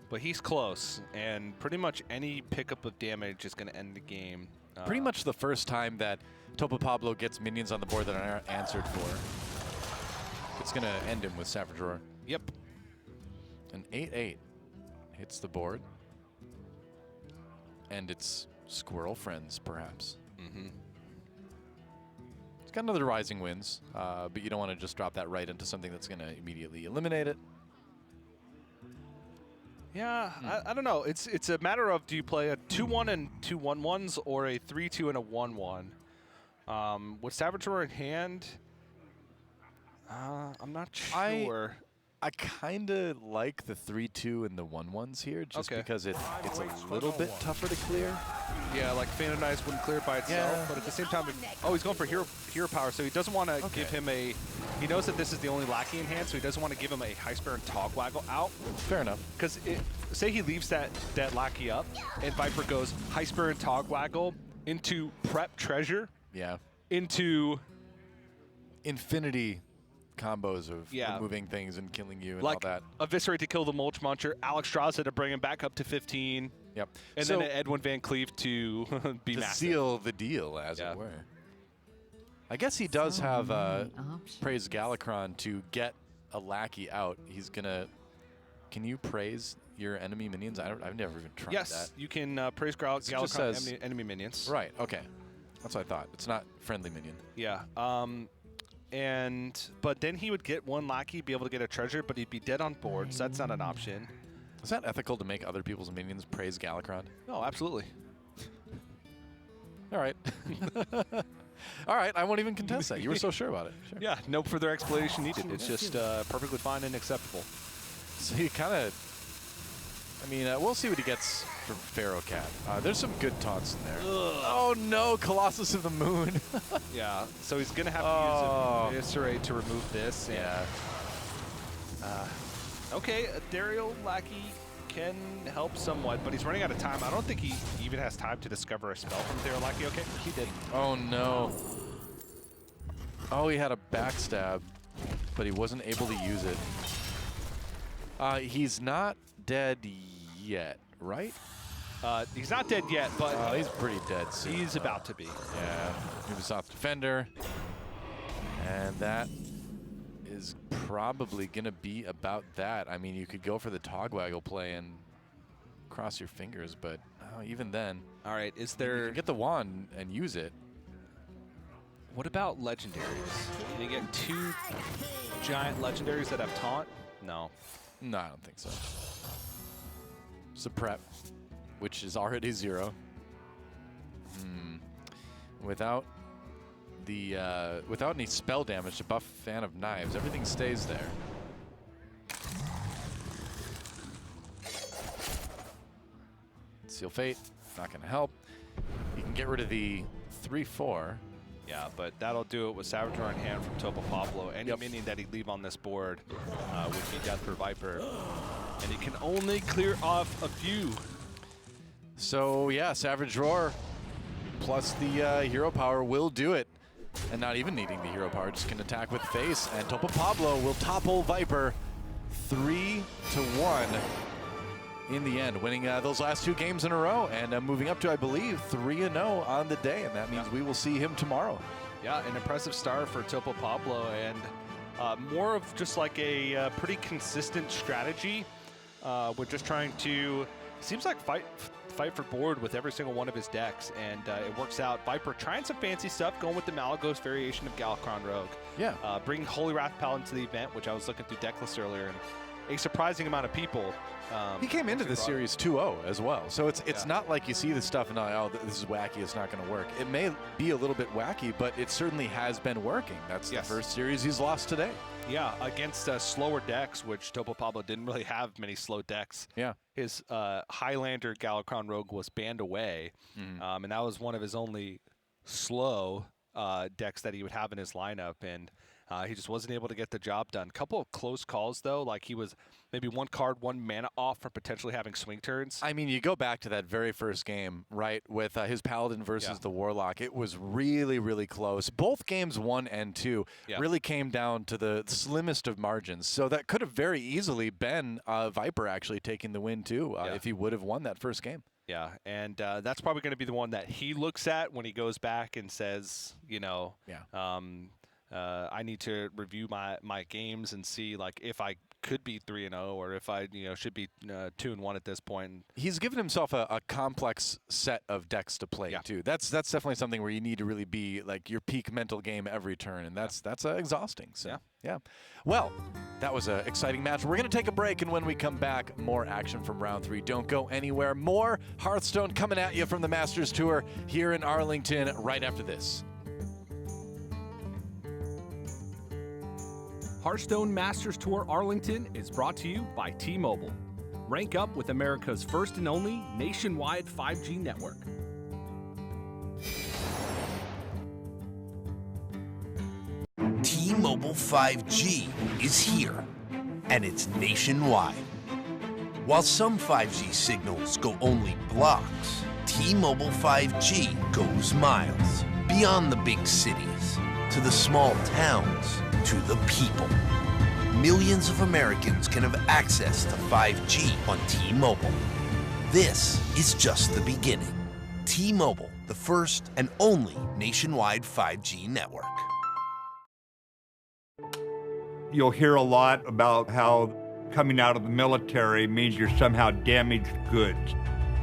But he's close, and pretty much any pickup of damage is going to end the game. Pretty much the first time that Topo Pablo gets minions on the board that aren't answered for. It's going to end him with Savage Roar. Yep. An 8/8 hits the board. And it's Squirrel Friends, perhaps. It's got another Rising Winds, but you don't want to just drop that right into something that's going to immediately eliminate it. Yeah, I don't know. It's a matter of, do you play a 2/1 and 2 1/1s or a 3/2 and a 1/1? With Savage Roar in hand, I'm not sure. I kind of like the 3/2 and the 1/1s here, just because it's a little bit tougher to clear. Yeah, like Phantom Knights wouldn't clear it by itself, but at the same time, he's going for hero power, so he doesn't want to give him a. He knows that this is the only Lackey in hand, so he doesn't want to give him a High Spear and Togwaggle out. Fair enough. Because say he leaves that Lackey up, and Viper goes High Spear and Togwaggle into Prep Treasure. Yeah. Into infinity combos of removing things and killing you and like all that. Eviscerate to kill the Mulch Muncher, Alex Straza to bring him back up to 15. Yep. And so then Edwin Van Cleef to be to massive. seal the deal, as it were. I guess he does have Praise Galakron to get a Lackey out. He's gonna. Can you praise your enemy minions? I've never even tried that. Yes, you can praise Galakron enemy minions. Right. Okay. That's what I thought. It's not friendly minion. Yeah. But then he would get one Lackey, be able to get a treasure, but he'd be dead on board, so that's not an option. Is that ethical to make other people's minions praise Galakron? No, absolutely. All right. All right, I won't even contest that. You were so sure about it. Sure. Yeah, no further explanation needed. It's just perfectly fine and acceptable. So he kind of, I mean, we'll see what he gets from Pharaoh Cat. There's some good taunts in there. Oh no, Colossus of the Moon. Yeah, so he's going to have to use Eviscerate to remove this. Yeah. Okay, a Dario Lackey can help somewhat, but he's running out of time. I don't think he even has time to discover a spell from Dario Lackey. Okay, he did. Oh no. Oh, he had a backstab, but he wasn't able to use it. He's not dead yet, right? He's not dead yet, but he's pretty dead soon. He's about to be. Yeah, Ubisoft Defender. And that is probably going to be about that. I mean, you could go for the Togwaggle play and cross your fingers, but even then. All right, is there... You can get the wand and use it. What about legendaries? Can you get 2 giant legendaries that have taunt? No. No, I don't think so. Support, which is already 0. Without any spell damage to buff Fan of Knives, everything stays there. Seal Fate, not going to help. You can get rid of the 3/4. Yeah, but that'll do it with Savage Roar in hand from Topo Pablo. Any minion that he'd leave on this board would be death for Viper. And he can only clear off a few. So yeah, Savage Roar plus the hero power will do it. And not even needing the hero power, just can attack with face. And Topo Pablo will topple Viper 3-1 in the end, winning those last 2 games in a row and moving up to, I believe, 3-0 on the day. And that means we will see him tomorrow. Yeah, an impressive start for Topo Pablo, and more of just like a pretty consistent strategy. We're just trying to, seems like fight for board with every single one of his decks, and it works out. Viper trying some fancy stuff, going with the Malagos variation of Galakron Rogue. Yeah. Bringing Holy Wrath Paladin to the event, which I was looking through deck lists earlier, and a surprising amount of people. He came into the series 2-0 as well, so it's not like you see this stuff and oh, this is wacky, it's not going to work. It may be a little bit wacky, but it certainly has been working. That's the first series he's lost today. Yeah, against slower decks, which Topo Pablo didn't really have many slow decks. Yeah. His Highlander Galakron Rogue was banned away, and that was one of his only slow decks that he would have in his lineup, and he just wasn't able to get the job done. Couple of close calls, though, like he was maybe 1 card, 1 mana off from potentially having swing turns. I mean, you go back to that very first game, right, with his Paladin versus the Warlock. It was really, really close. Both games 1 and 2 really came down to the slimmest of margins. So that could have very easily been Viper actually taking the win, too, if he would have won that first game. Yeah, and that's probably going to be the one that he looks at when he goes back and says, you know, I need to review my games and see like if I could be 3-0 or if I should be 2-1 at this point. He's given himself a complex set of decks to play too. That's definitely something where you need to really be like your peak mental game every turn, and that's exhausting. So yeah. Well, that was an exciting match. We're gonna take a break, and when we come back, more action from round 3. Don't go anywhere. More Hearthstone coming at you from the Masters Tour here in Arlington right after this. Hearthstone Masters Tour Arlington is brought to you by T-Mobile. Rank up with America's first and only nationwide 5G network. T-Mobile 5G is here, and it's nationwide. While some 5G signals go only blocks, T-Mobile 5G goes miles, beyond the big cities, to the small towns, to the people. Millions of Americans can have access to 5G on T-Mobile. This is just the beginning. T-Mobile, the first and only nationwide 5G network. You'll hear a lot about how coming out of the military means you're somehow damaged goods.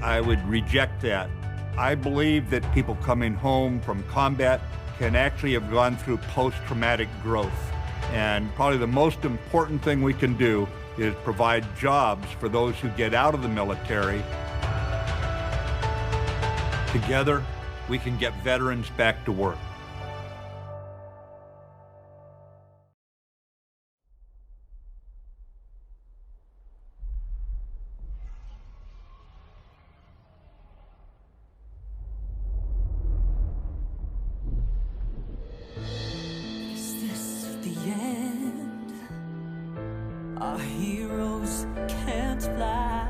I would reject that. I believe that people coming home from combat can actually have gone through post-traumatic growth. And probably the most important thing we can do is provide jobs for those who get out of the military. Together, we can get veterans back to work. Our heroes can't fly.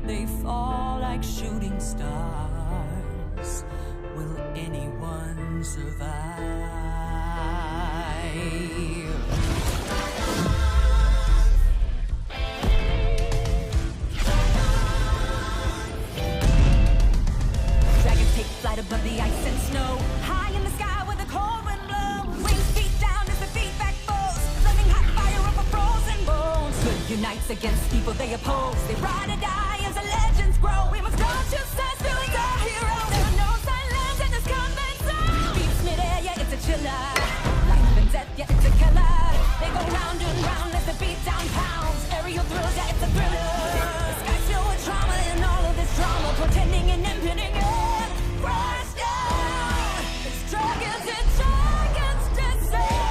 They fall like shooting stars. Will anyone survive? Dragons take flight above the ice and snow. High in the sky where the cold wind blows. Wings unites against evil they oppose. They ride or die as the legends grow. We must all choose sides, villains are heroes. There are no silence in this combat zone. Beats midair, yeah, it's a chiller. Life and death, yeah, it's a killer. They go round and round as the beat down pounds. Aerial thrills, yeah, it's a thriller. The sky's filled with trauma and all of this drama, pretending and impending end. Crash down. It's dragons and dragons descend.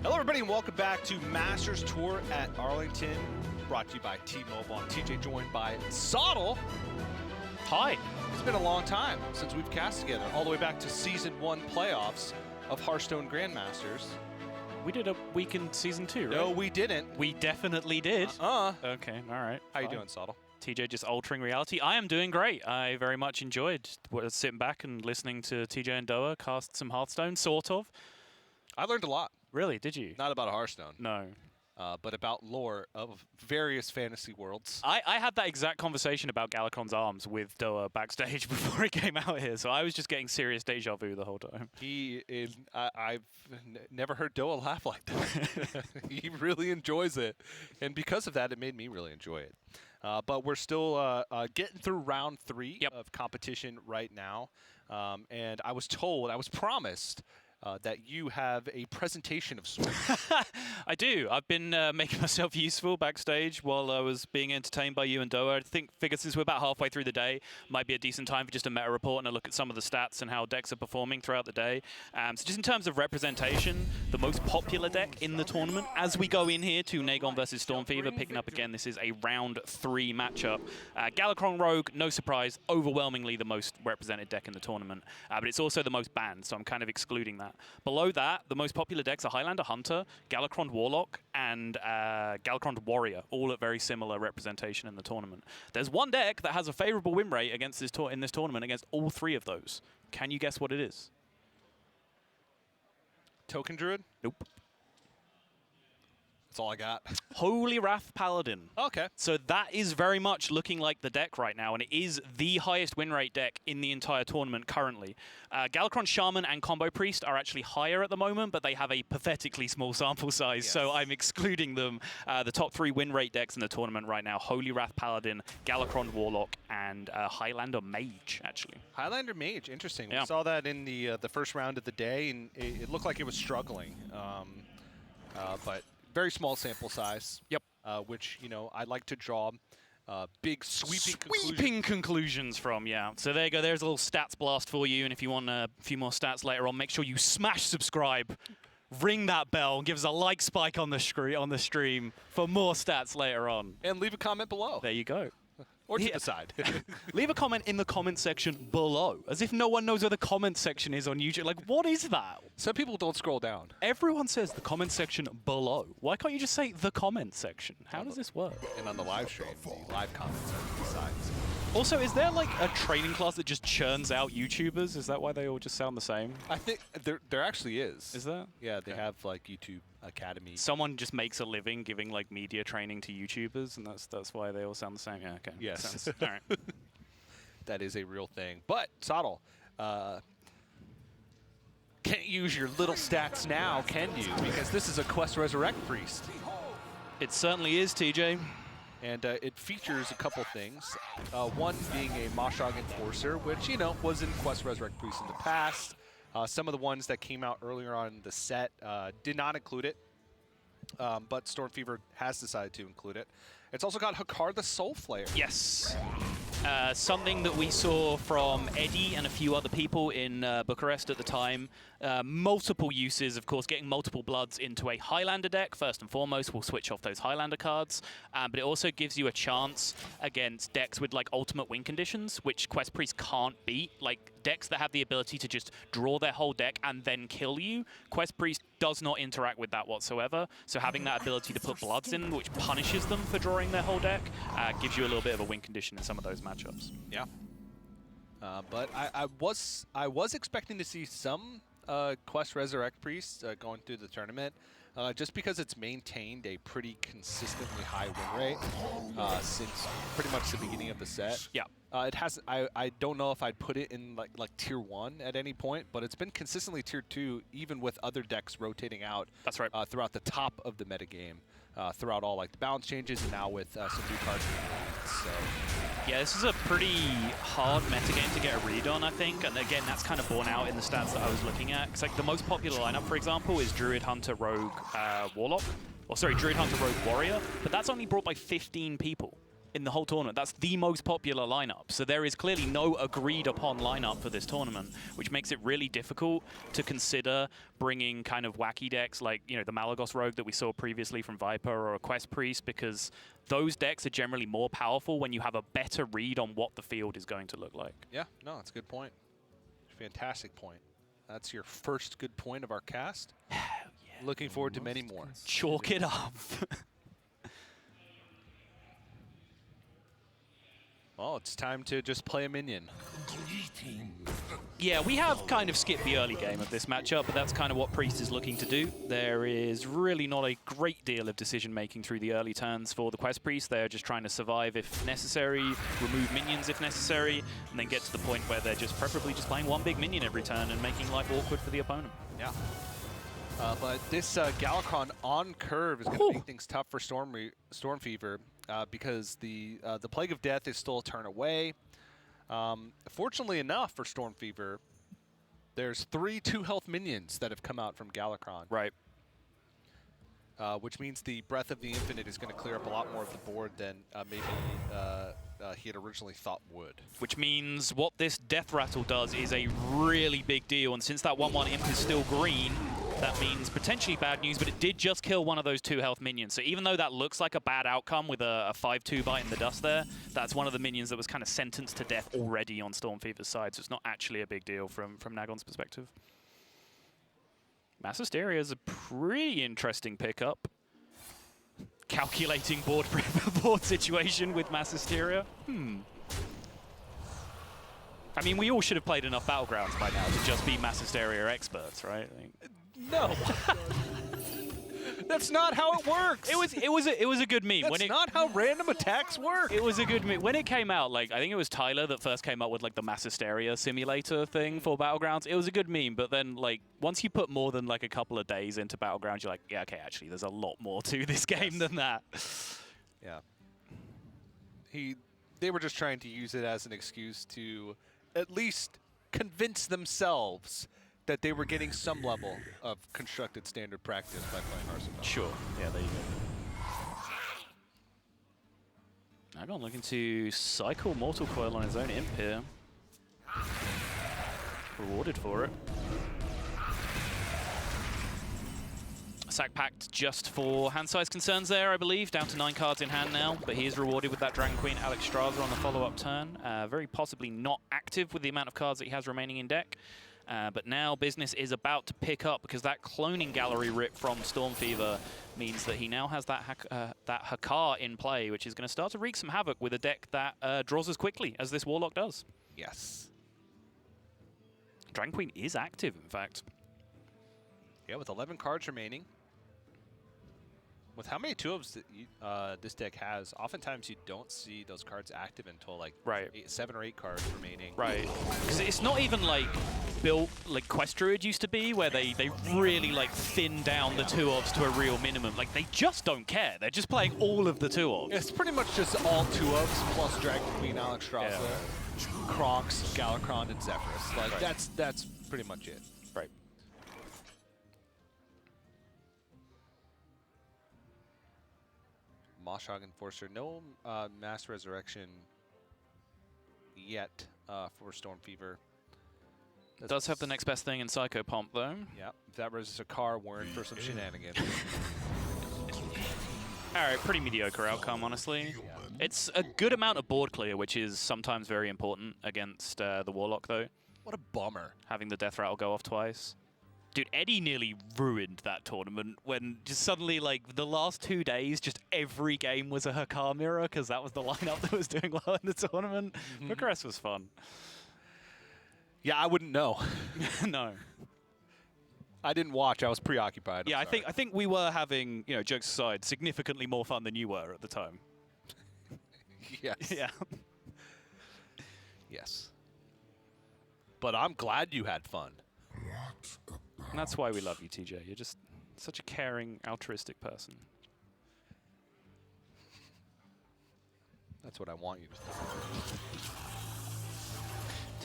Hello, everybody, and welcome back to Masters Tour at Arlington, brought to you by T-Mobile. I'm TJ, joined by Sottle. Hi. It's been a long time since we've cast together, all the way back to Season 1 playoffs of Hearthstone Grandmasters. We did a week in Season 2, right? No, we didn't. We definitely did. Okay, all right. How you doing, Sottle? TJ just altering reality. I am doing great. I very much enjoyed sitting back and listening to TJ and Doa cast some Hearthstone, sort of. I learned a lot. Really? Did you? Not about Hearthstone. No. But about lore of various fantasy worlds. I had that exact conversation about Galakron's arms with Doa backstage before he came out here, so I was just getting serious deja vu the whole time. I've never heard Doa laugh like that. He really enjoys it. And because of that, it made me really enjoy it. But we're still getting through round 3 of competition right now. And I was promised that you have a presentation of sorts. I do. I've been making myself useful backstage while I was being entertained by you and Doa. I figure since we're about halfway through the day, might be a decent time for just a meta report and a look at some of the stats and how decks are performing throughout the day. So just in terms of representation, the most popular deck in the tournament, as we go in here to Nagon versus Stormfever, picking up again, this is a round 3 matchup. Galakron Rogue, no surprise, overwhelmingly the most represented deck in the tournament, but it's also the most banned, so I'm kind of excluding that. Below that, the most popular decks are Highlander Hunter, Galakron Warlock, and Galakron Warrior, all at very similar representation in the tournament. There's one deck that has a favorable win rate against this in this tournament against all 3 of those. Can you guess what it is? Token Druid? Nope. That's all I got. Holy Wrath Paladin. Okay. So that is very much looking like the deck right now, and it is the highest win rate deck in the entire tournament currently. Galakron Shaman and Combo Priest are actually higher at the moment, but they have a pathetically small sample size, so I'm excluding them. The top 3 win rate decks in the tournament right now, Holy Wrath Paladin, Galakron Warlock, and Highlander Mage, actually. Highlander Mage, interesting. Yeah. We saw that in the first round of the day, and it looked like it was struggling. But very small sample size. Yep. Which, you know, I like to draw big sweeping conclusions from, yeah. So there you go. There's a little stats blast for you. And if you want a few more stats later on, make sure you smash subscribe, ring that bell, and give us a like spike on the stream for more stats later on. And leave a comment below. There you go. Or to the side. Leave a comment in the comment section below, as if no one knows where the comment section is on YouTube. Like, what is that? Some people don't scroll down. Everyone says the comment section below. Why can't you just say the comment section? How does this work? And on the live stream, the live comments are the sides. Also, is there like a training class that just churns out YouTubers? Is that why they all just sound the same? I think there actually is. Is there? Yeah, they have like YouTube Academy. Someone just makes a living giving like media training to YouTubers, and that's why they all sound the same. Yeah, okay. Yes. All right. That is a real thing. But Sottle, can can't use your little stats now, can you? Because this is a Quest Resurrect Priest. It certainly is, TJ. And it features a couple things. One being a Mashog Enforcer, which, you know, was in Quest Resurrect Priest in the past. Some of the ones that came out earlier on in the set did not include it, but Stormfever has decided to include it. It's also got Hakar the Soulflayer. Yes. Something that we saw from Eddie and a few other people in Bucharest at the time. Multiple uses, of course, getting multiple bloods into a Highlander deck. First and foremost, we'll switch off those Highlander cards. But it also gives you a chance against decks with like ultimate win conditions, which Quest Priest can't beat. Like decks that have the ability to just draw their whole deck and then kill you. Quest Priest does not interact with that whatsoever. So having that ability to put bloods in, which punishes them for drawing their whole deck, gives you a little bit of a win condition in some of those matchups. Yeah. But I was expecting to see some Quest Resurrect Priest going through the tournament, just because it's maintained a pretty consistently high win rate since pretty much the beginning of the set. Yeah. It has. I don't know if I'd put it in like tier 1 at any point, but it's been consistently tier 2, even with other decks rotating out. That's right. Throughout the top of the metagame, throughout all like the balance changes, and now with some new cards. So. Yeah, this is a pretty hard metagame to get a read on, I think. And again, that's kind of borne out in the stats that I was looking at. It's like the most popular lineup, for example, is Druid, Hunter, Rogue, Warlock. Or sorry, Druid, Hunter, Rogue, Warrior. But that's only brought by 15 people in the whole tournament. That's the most popular lineup. So there is clearly no agreed upon lineup for this tournament, which makes it really difficult to consider bringing kind of wacky decks like, you know, the Malagos Rogue that we saw previously from Viper or a Quest Priest, because those decks are generally more powerful when you have a better read on what the field is going to look like. Yeah, no, that's a good point. Fantastic point. That's your first good point of our cast. Yeah. Looking forward to many more. Chalk it up. Well, it's time to just play a minion. Yeah, we have kind of skipped the early game of this matchup, but that's kind of what Priest is looking to do. There is really not a great deal of decision-making through the early turns for the Quest Priest. They're just trying to survive if necessary, remove minions if necessary, and then get to the point where they're just preferably just playing one big minion every turn and making life awkward for the opponent. Yeah. But this Galakron on curve is going to make things tough for Stormfever. Because the Plague of Death is still a turn away. Fortunately enough for Stormfever, there's 3 2-health minions that have come out from Galakron. Right. Which means the Breath of the Infinite is going to clear up a lot more of the board than maybe he had originally thought would. Which means what this Death Rattle does is a really big deal, and since that 1/1 imp is still green, that means potentially bad news, but it did just kill one of those 2-health minions. So even though that looks like a bad outcome with a 5/2 bite in the dust there, that's one of the minions that was kind of sentenced to death already on Stormfever's side, so it's not actually a big deal from Nagon's perspective. Mass Hysteria is a pretty interesting pickup. Calculating board situation with Mass Hysteria. I mean, we all should have played enough Battlegrounds by now to just be Mass Hysteria experts, right? No. That's not how it works. It was a good meme. That's not how random attacks work. It was a good meme. When it came out, like, I think it was Tyler that first came up with like the Mass Hysteria simulator thing for Battlegrounds. It was a good meme, but then like once you put more than like a couple of days into Battlegrounds, you're like, yeah, okay, actually there's a lot more to this game than that. Yeah. They were just trying to use it as an excuse to at least convince themselves that they were getting some level of constructed standard practice by playing Hearthstone. Sure. Yeah, there you go. Nagon looking to cycle Mortal Coil on his own imp here. Rewarded for it. Sack packed just for hand size concerns there, I believe. Down to 9 cards in hand now, but he is rewarded with that Dragon Queen Alex Straza on the follow-up turn. Very possibly not active with the amount of cards that he has remaining in deck. But now business is about to pick up because that cloning gallery rip from Stormfever means that he now has that Hakar in play, which is going to start to wreak some havoc with a deck that draws as quickly as this Warlock does. Yes. Dragon Queen is active, in fact. Yeah, with 11 cards remaining. With how many 2-ofs that this deck has, oftentimes you don't see those cards active until like 7 or 8 cards remaining. Right. Because it's not even like built like Quest Druid used to be, where they really like thin down the 2-ofs to a real minimum. Like they just don't care. They're just playing all of the 2-ofs. It's pretty much just all 2-ofs plus Dragon Queen, Alexstrasza, Kronx, Galakrond, and Zephrys. Like that's pretty much it. Right. Moshog Enforcer, no Mass Resurrection yet for Storm Fever. It does have the next best thing in Psycho Pomp, though. Yeah, if that was a car, we're in for some shenanigans. All right, pretty mediocre outcome, honestly. Yeah. It's a good amount of board clear, which is sometimes very important against the Warlock, though. What a bummer. Having the Death Rattle go off twice. Dude, Eddie nearly ruined that tournament when just suddenly, like, the last 2 days, just every game was a Hakar mirror because that was the lineup that was doing well in the tournament. Progress was fun. Yeah, I wouldn't know. No. I didn't watch. I was preoccupied. Yeah, I think we were having, you know, jokes aside, significantly more fun than you were at the time. Yes. Yeah. Yes. But I'm glad you had fun. And that's why we love you, TJ. You're just such a caring, altruistic person. That's what I want you to think.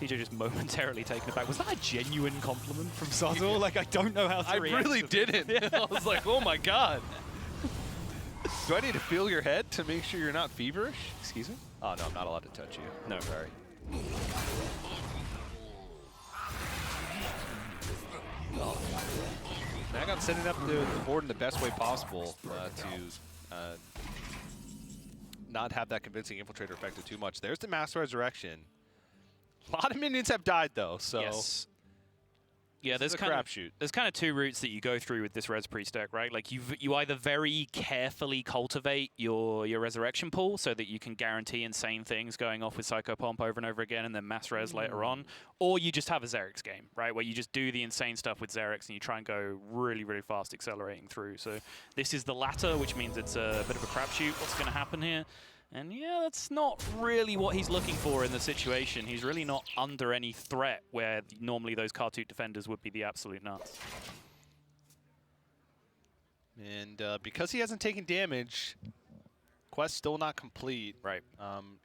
TJ just momentarily taken aback. Was that a genuine compliment from Sazor? Like, I don't know how to react. I really didn't. Yeah. I was like, oh my god. Do I need to feel your head to make sure you're not feverish? Excuse me? Oh, no, I'm not allowed to touch you. No. Sorry. Nagon setting up the board in the best way possible to not have that convincing infiltrator affected too much. There's the Mass Resurrection. A lot of minions have died, though, so... Yes. Yeah, there's kind of 2 routes that you go through with this Res Priest deck, right? Like you either very carefully cultivate your resurrection pool so that you can guarantee insane things going off with Psycho Pomp over and over again and then mass res later on, or you just have a Xerix game, right? Where you just do the insane stuff with Xerix and you try and go really, really fast accelerating through. So this is the latter, which means it's a bit of a crapshoot. What's going to happen here? And yeah, that's not really what he's looking for in the situation. He's really not under any threat where normally those Kartut defenders would be the absolute nuts. And because he hasn't taken damage, quest still not complete. Right.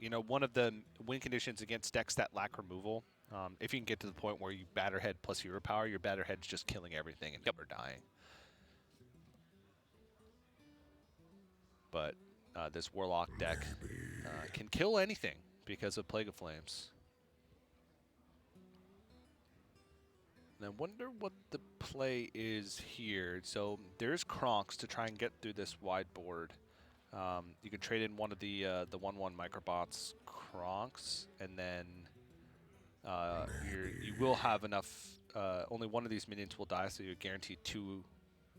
You know, one of the win conditions against decks that lack removal, if you can get to the point where you Batterhead plus hero power, your Batterhead's just killing everything and never dying. But this Warlock deck can kill anything because of Plague of Flames. And I wonder what the play is here. So there's Kronx to try and get through this wide board. You can trade in one of the 1/1 microbots, Kronx, and then you will have enough. Only one of these minions will die, so you're guaranteed 2.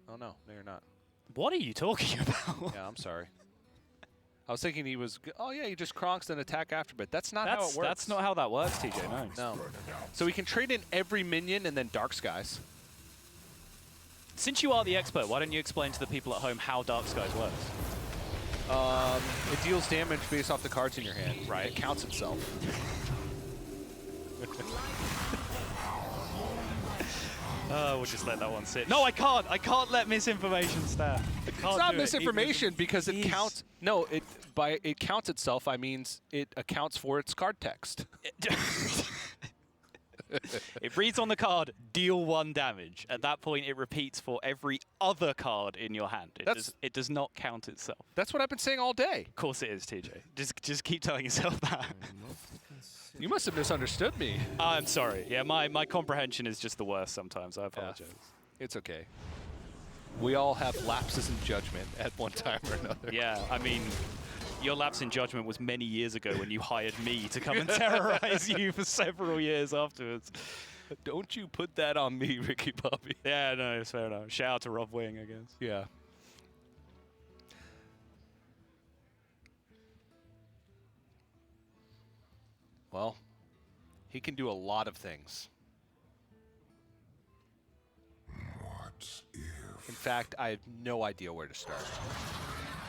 Oh no, you're not. What are you talking about? Yeah, I'm sorry. I was thinking he was, oh yeah, you just Kronx and attack after, but that's not how it works. That's not how that works, TJ, no. No. So we can trade in every minion and then Dark Skies. Since you are the expert, why don't you explain to the people at home how Dark Skies works? It deals damage based off the cards in your hand. Right. It counts itself. We'll just let that one sit. No, I can't. I can't let misinformation stand. It's not misinformation because it counts. No, it counts itself. I means it accounts for its card text. It reads on the card, deal 1 damage. At that point, it repeats for every other card in your hand. It does not count itself. That's what I've been saying all day. Of course it is, TJ. Just keep telling yourself that. You must have misunderstood me. I'm sorry. Yeah, my comprehension is just the worst sometimes. I apologize. Yeah, it's okay. We all have lapses in judgment at one time or another. Yeah, I mean, your lapse in judgment was many years ago when you hired me to come and terrorize you for several years afterwards. Don't you put that on me, Ricky Bobby. Yeah, no, it's fair enough. Shout out to Rob Wing, I guess. Yeah. Well, he can do a lot of things. What if? In fact, I have no idea where to start.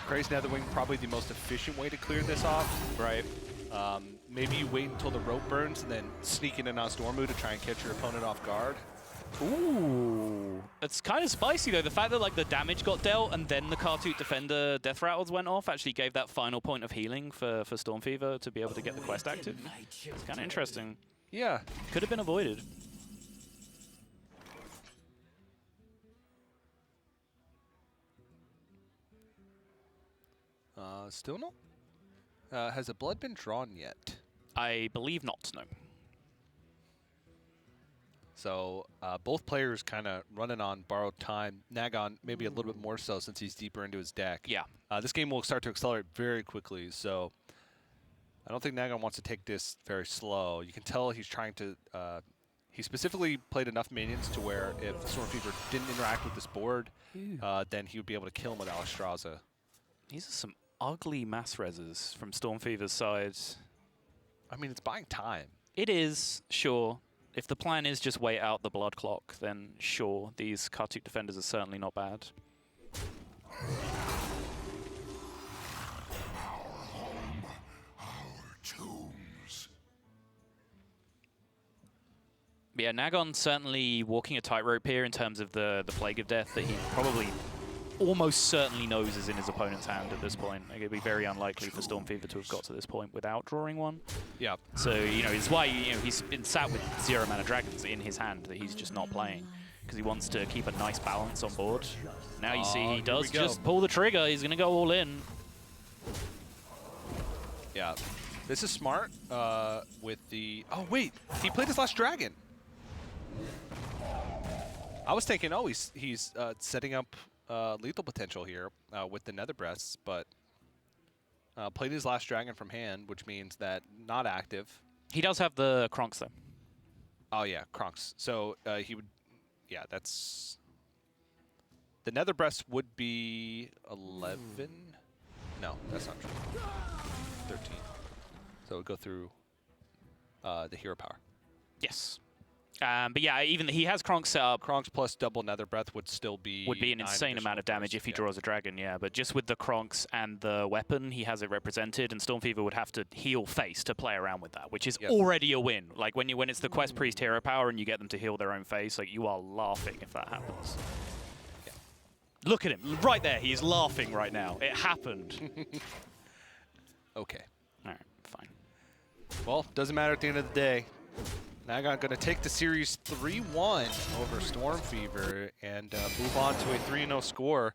Crazy Netherwing, probably the most efficient way to clear this off. Right. Maybe you wait until the rope burns and then sneak in on Stormu to try and catch your opponent off guard. Ooh. It's kind of spicy, though. The fact that, like, the damage got dealt and then the Kartut Defender Death Rattles went off actually gave that final point of healing for Stormfever to be able to get the quest active. It's kind of interesting. Yeah. Could have been avoided. Still no? Has the blood been drawn yet? I believe not, no. So both players kind of running on borrowed time. Nagon maybe a little bit more so since he's deeper into his deck. Yeah. This game will start to accelerate very quickly, so I don't think Nagon wants to take this very slow. You can tell he's trying to... he specifically played enough minions to where if Stormfever didn't interact with this board, then he would be able to kill him with Alistraza. These are some ugly mass reses from Stormfever's side. I mean, it's buying time. It is, sure. If the plan is just wait out the blood clock, then sure, these Kartut defenders are certainly not bad. But yeah, Nagon certainly walking a tightrope here in terms of the Plague of Death that he probably almost certainly knows is in his opponent's hand at this point. Like, it'd be very unlikely for Stormfever to have got to this point without drawing one. Yeah. So, you know, it's why, you know, he's been sat with 0 mana dragons in his hand that he's just not playing because he wants to keep a nice balance on board. Now you see he does just pull the trigger. He's going to go all in. Yeah. This is smart with the... Oh, wait. He played his last dragon. I was thinking, oh, he's setting up lethal potential here with the Nether Breasts, but played his last dragon from hand, which means that not active. He does have the Kronks, though. Oh, yeah, Kronks. So he would... Yeah, that's... The Nether Breast would be 11? No, that's not true. 13. So it would go through the hero power. Yes. But yeah, even he has Kronk set up. Kronks plus double Nether Breath would still be... Would be an insane amount of damage if he draws a dragon, yeah. But just with the Kronks and the weapon, he has it represented, and Stormfever would have to heal face to play around with that, which is already a win. Like, when it's the Quest Priest hero power and you get them to heal their own face, like, you are laughing if that happens. Yeah. Look at him, right there. He is laughing right now. It happened. Okay. All right, fine. Well, doesn't matter at the end of the day. Nagon going to take the series 3-1 over Stormfever and move on to a 3-0 score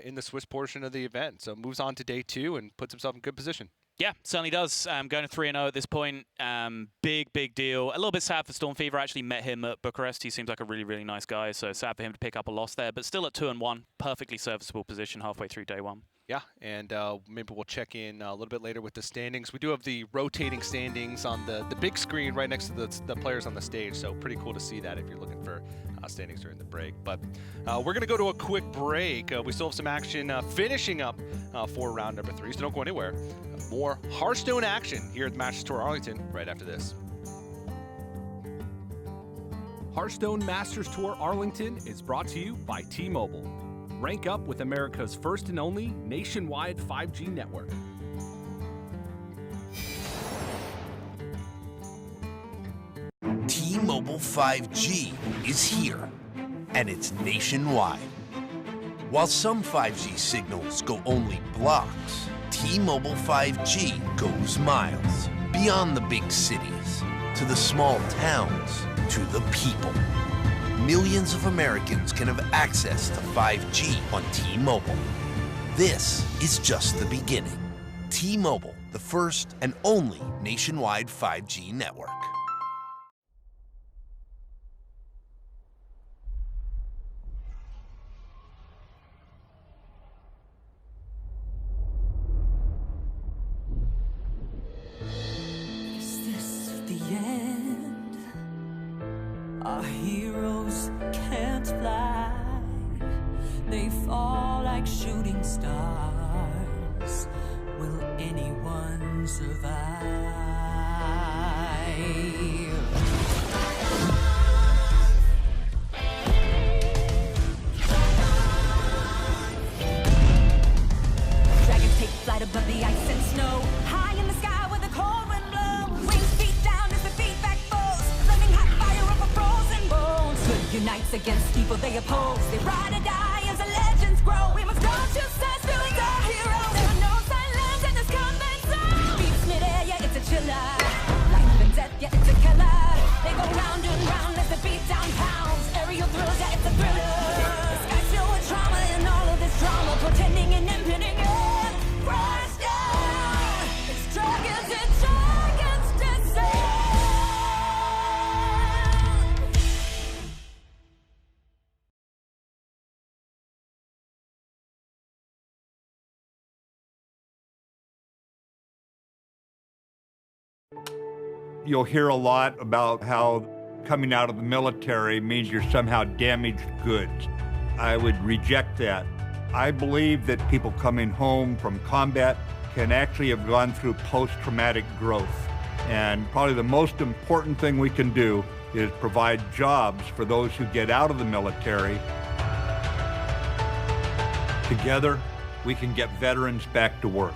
in the Swiss portion of the event. So moves on to day 2 and puts himself in good position. Yeah, certainly does. Going to 3-0 at this point. Big deal. A little bit sad for Stormfever. I actually met him at Bucharest. He seems like a really nice guy, so sad for him to pick up a loss there. But still at 2-1, perfectly serviceable position halfway through day 1. Yeah, and maybe we'll check in a little bit later with the standings. We do have the rotating standings on the big screen right next to the players on the stage, so pretty cool to see that if you're looking for standings during the break. But we're going to go to a quick break. We still have some action finishing up for round number 3, so don't go anywhere. More Hearthstone action here at the Masters Tour Arlington right after this. Hearthstone Masters Tour Arlington is brought to you by T-Mobile. Rank up with America's first and only nationwide 5G network. T-Mobile 5G is here, and it's nationwide. While some 5G signals go only blocks, T-Mobile 5G goes miles. Beyond the big cities, to the small towns, to the people. Millions of Americans can have access to 5G on T-Mobile. This is just the beginning. T-Mobile, the first and only nationwide 5G network. Is this the end? Our heroes can't fly. They fall like shooting stars. Will anyone survive? oppose. They ride or die as the legends grow. We must go to sense, doing our heroes. There are no silence in this combat zone. Beats mid-air, yeah, it's a chiller. Life and death, yeah, it's a killer. They go round and round as the beat down pounds. Aerial thrills, yeah, it's a thriller. The sky's filled with trauma and all of this drama, pretending and impending end. Crash down. It's dragons and dragons descend. You'll hear a lot about how coming out of the military means you're somehow damaged goods. I would reject that. I believe that people coming home from combat can actually have gone through post-traumatic growth. And probably the most important thing we can do is provide jobs for those who get out of the military. Together, we can get veterans back to work.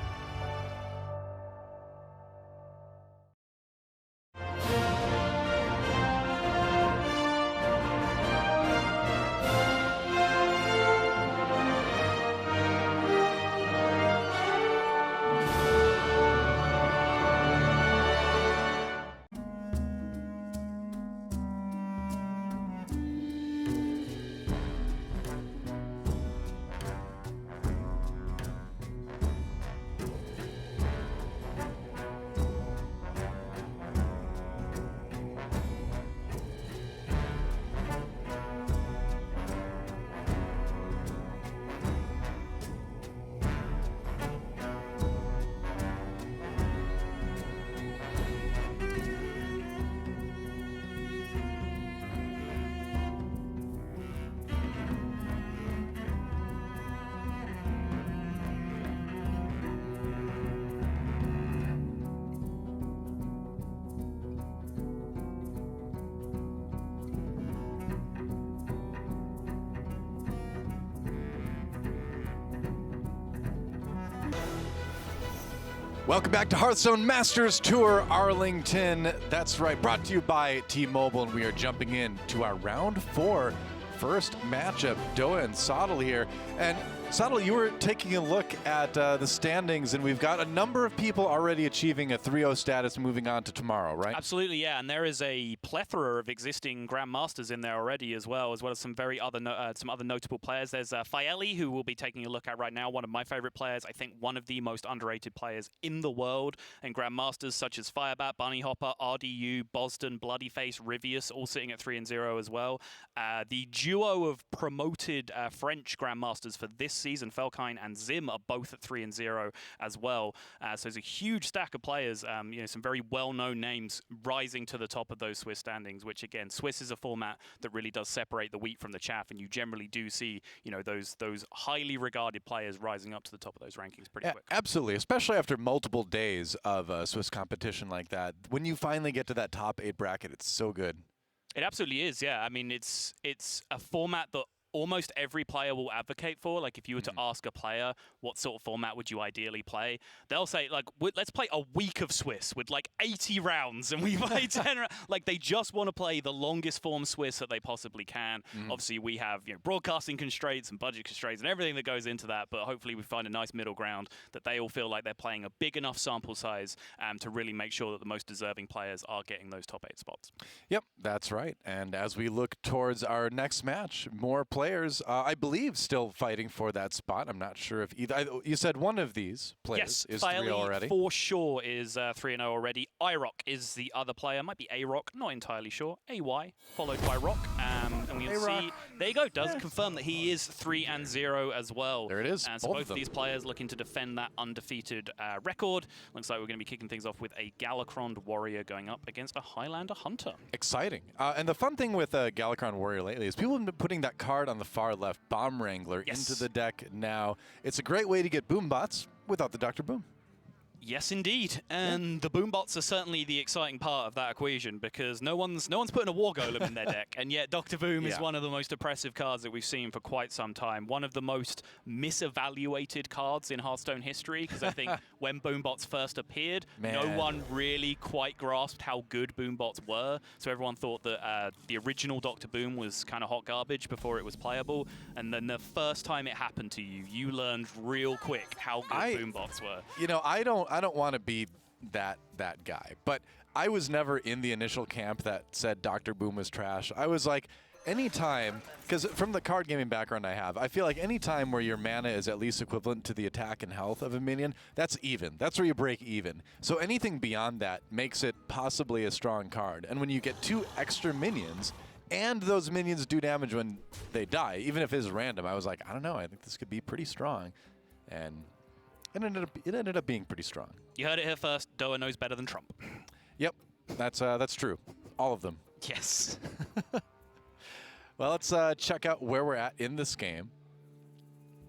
Welcome back to Hearthstone Masters Tour Arlington. That's right, brought to you by T-Mobile, and we are jumping in to our round 4 first matchup. Doa and Sottle here. And Sottle, you were taking a look at the standings, and we've got a number of people already achieving a 3-0 status moving on to tomorrow, right? Absolutely, yeah. And there is a plethora of existing Grandmasters in there already as well as some other notable players. There's Faeli, who we'll be taking a look at right now, one of my favorite players. I think one of the most underrated players in the world. And Grandmasters such as Firebat, Bunnyhopper, RDU, Boston, Bloodyface, Rivius, all sitting at 3-0 as well. The duo of promoted French Grandmasters for this season, Felkine and Zim, are both at 3-0 as well. So there's a huge stack of players, some very well-known names rising to the top of those Swiss standings, which again, Swiss is a format that really does separate the wheat from the chaff, and you generally do see, those highly regarded players rising up to the top of those rankings pretty quick. Absolutely, especially after multiple days of Swiss competition like that. When you finally get to that top 8 bracket, it's so good. It absolutely is, yeah. I mean, it's a format that almost every player will advocate for. Like, if you were to ask a player, what sort of format would you ideally play? They'll say, like, let's play a week of Swiss with, like, 80 rounds, and we play 10 rounds. Like, they just want to play the longest form Swiss that they possibly can. Obviously, we have, broadcasting constraints and budget constraints and everything that goes into that, but hopefully we find a nice middle ground that they all feel like they're playing a big enough sample size to really make sure that the most deserving players are getting those top 8 spots. Yep, that's right. And as we look towards our next match, more players, I believe, still fighting for that spot. I'm not sure if either. You said one of these players is 3-0 already. For sure is 3-0 already. IROC is the other player. Might be A-Rock, not entirely sure. AY, followed by Rock. And we'll see. There you go. Does confirm that he is 3-0 as well. There it is. And so both of these players looking to defend that undefeated record. Looks like we're going to be kicking things off with a Galakron Warrior going up against a Highlander Hunter. Exciting. And the fun thing with Galakron Warrior lately is people have been putting that card on the far left, Bomb Wrangler, into the deck now. It's a great way to get boom bots without the Dr. Boom. Yes, indeed. And the boombots are certainly the exciting part of that equation because no one's putting a War Golem in their deck, and yet Dr. Boom is one of the most oppressive cards that we've seen for quite some time. One of the most misevaluated cards in Hearthstone history because I think when boombots first appeared, no one really quite grasped how good boombots were. So everyone thought that the original Dr. Boom was kind of hot garbage before it was playable. And then the first time it happened to you, you learned real quick how good boombots were. You know, I don't want to be that guy, but I was never in the initial camp that said Dr. Boom was trash. I was like, anytime, because from the card gaming background I have, I feel like any time where your mana is at least equivalent to the attack and health of a minion, that's even. That's where you break even. So anything beyond that makes it possibly a strong card. And when you get 2 extra minions, and those minions do damage when they die, even if it is random, I was like, I don't know, I think this could be pretty strong. And it ended up being pretty strong. You heard it here first. Doa knows better than Trump. Yep, that's true. All of them. Yes. Well, let's check out where we're at in this game.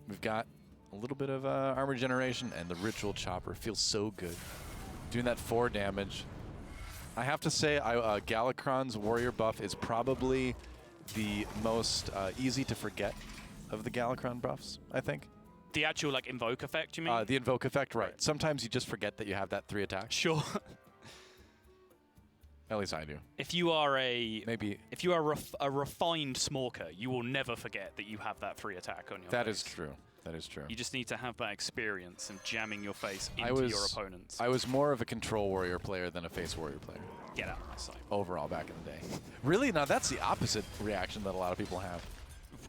We've got a little bit of armor generation, and the Ritual Chopper feels so good. Doing that 4 damage. I have to say, Galakron's Warrior buff is probably the most easy to forget of the Galakron buffs, I think. The actual, like, invoke effect, you mean? The invoke effect, right. Sometimes you just forget that you have that 3 attack. Sure. At least I do. If you are if you are a refined smoker, you will never forget that you have that 3 attack on your face. That is true. That is true. You just need to have that experience and jamming your face into your opponents. I was more of a control warrior player than a face warrior player. Get out of my sight. Overall, back in the day. Really? Now that's the opposite reaction that a lot of people have.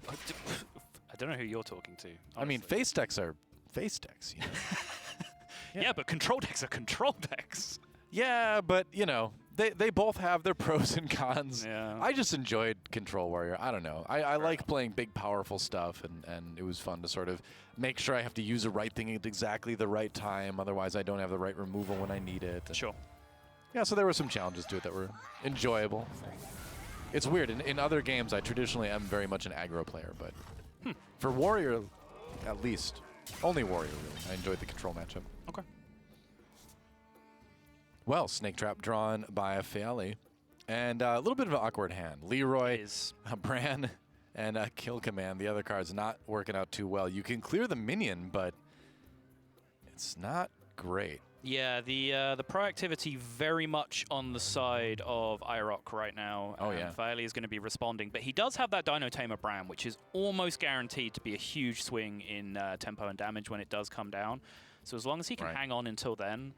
I don't know who you're talking to. Honestly. I mean, face decks are face decks. You know? Yeah, but control decks are control decks. Yeah, but, you know, they both have their pros and cons. Yeah. I just enjoyed Control Warrior. I don't know. I like playing big, powerful stuff, and it was fun to sort of make sure I have to use the right thing at exactly the right time. Otherwise, I don't have the right removal when I need it. Sure. Yeah, so there were some challenges to it that were enjoyable. It's weird. In other games, I traditionally am very much an aggro player, but for Warrior, at least, only Warrior, really. I enjoyed the control matchup. Okay. Well, Snake Trap drawn by a Faeli. And a little bit of an awkward hand. Leroy, Bran, and Kill Command. The other card's not working out too well. You can clear the minion, but it's not great. Yeah, the proactivity very much on the side of IROC right now. Oh, yeah. Faeli is going to be responding, but he does have that Dino Tamer Bran, which is almost guaranteed to be a huge swing in tempo and damage when it does come down. So as long as he can hang on until then,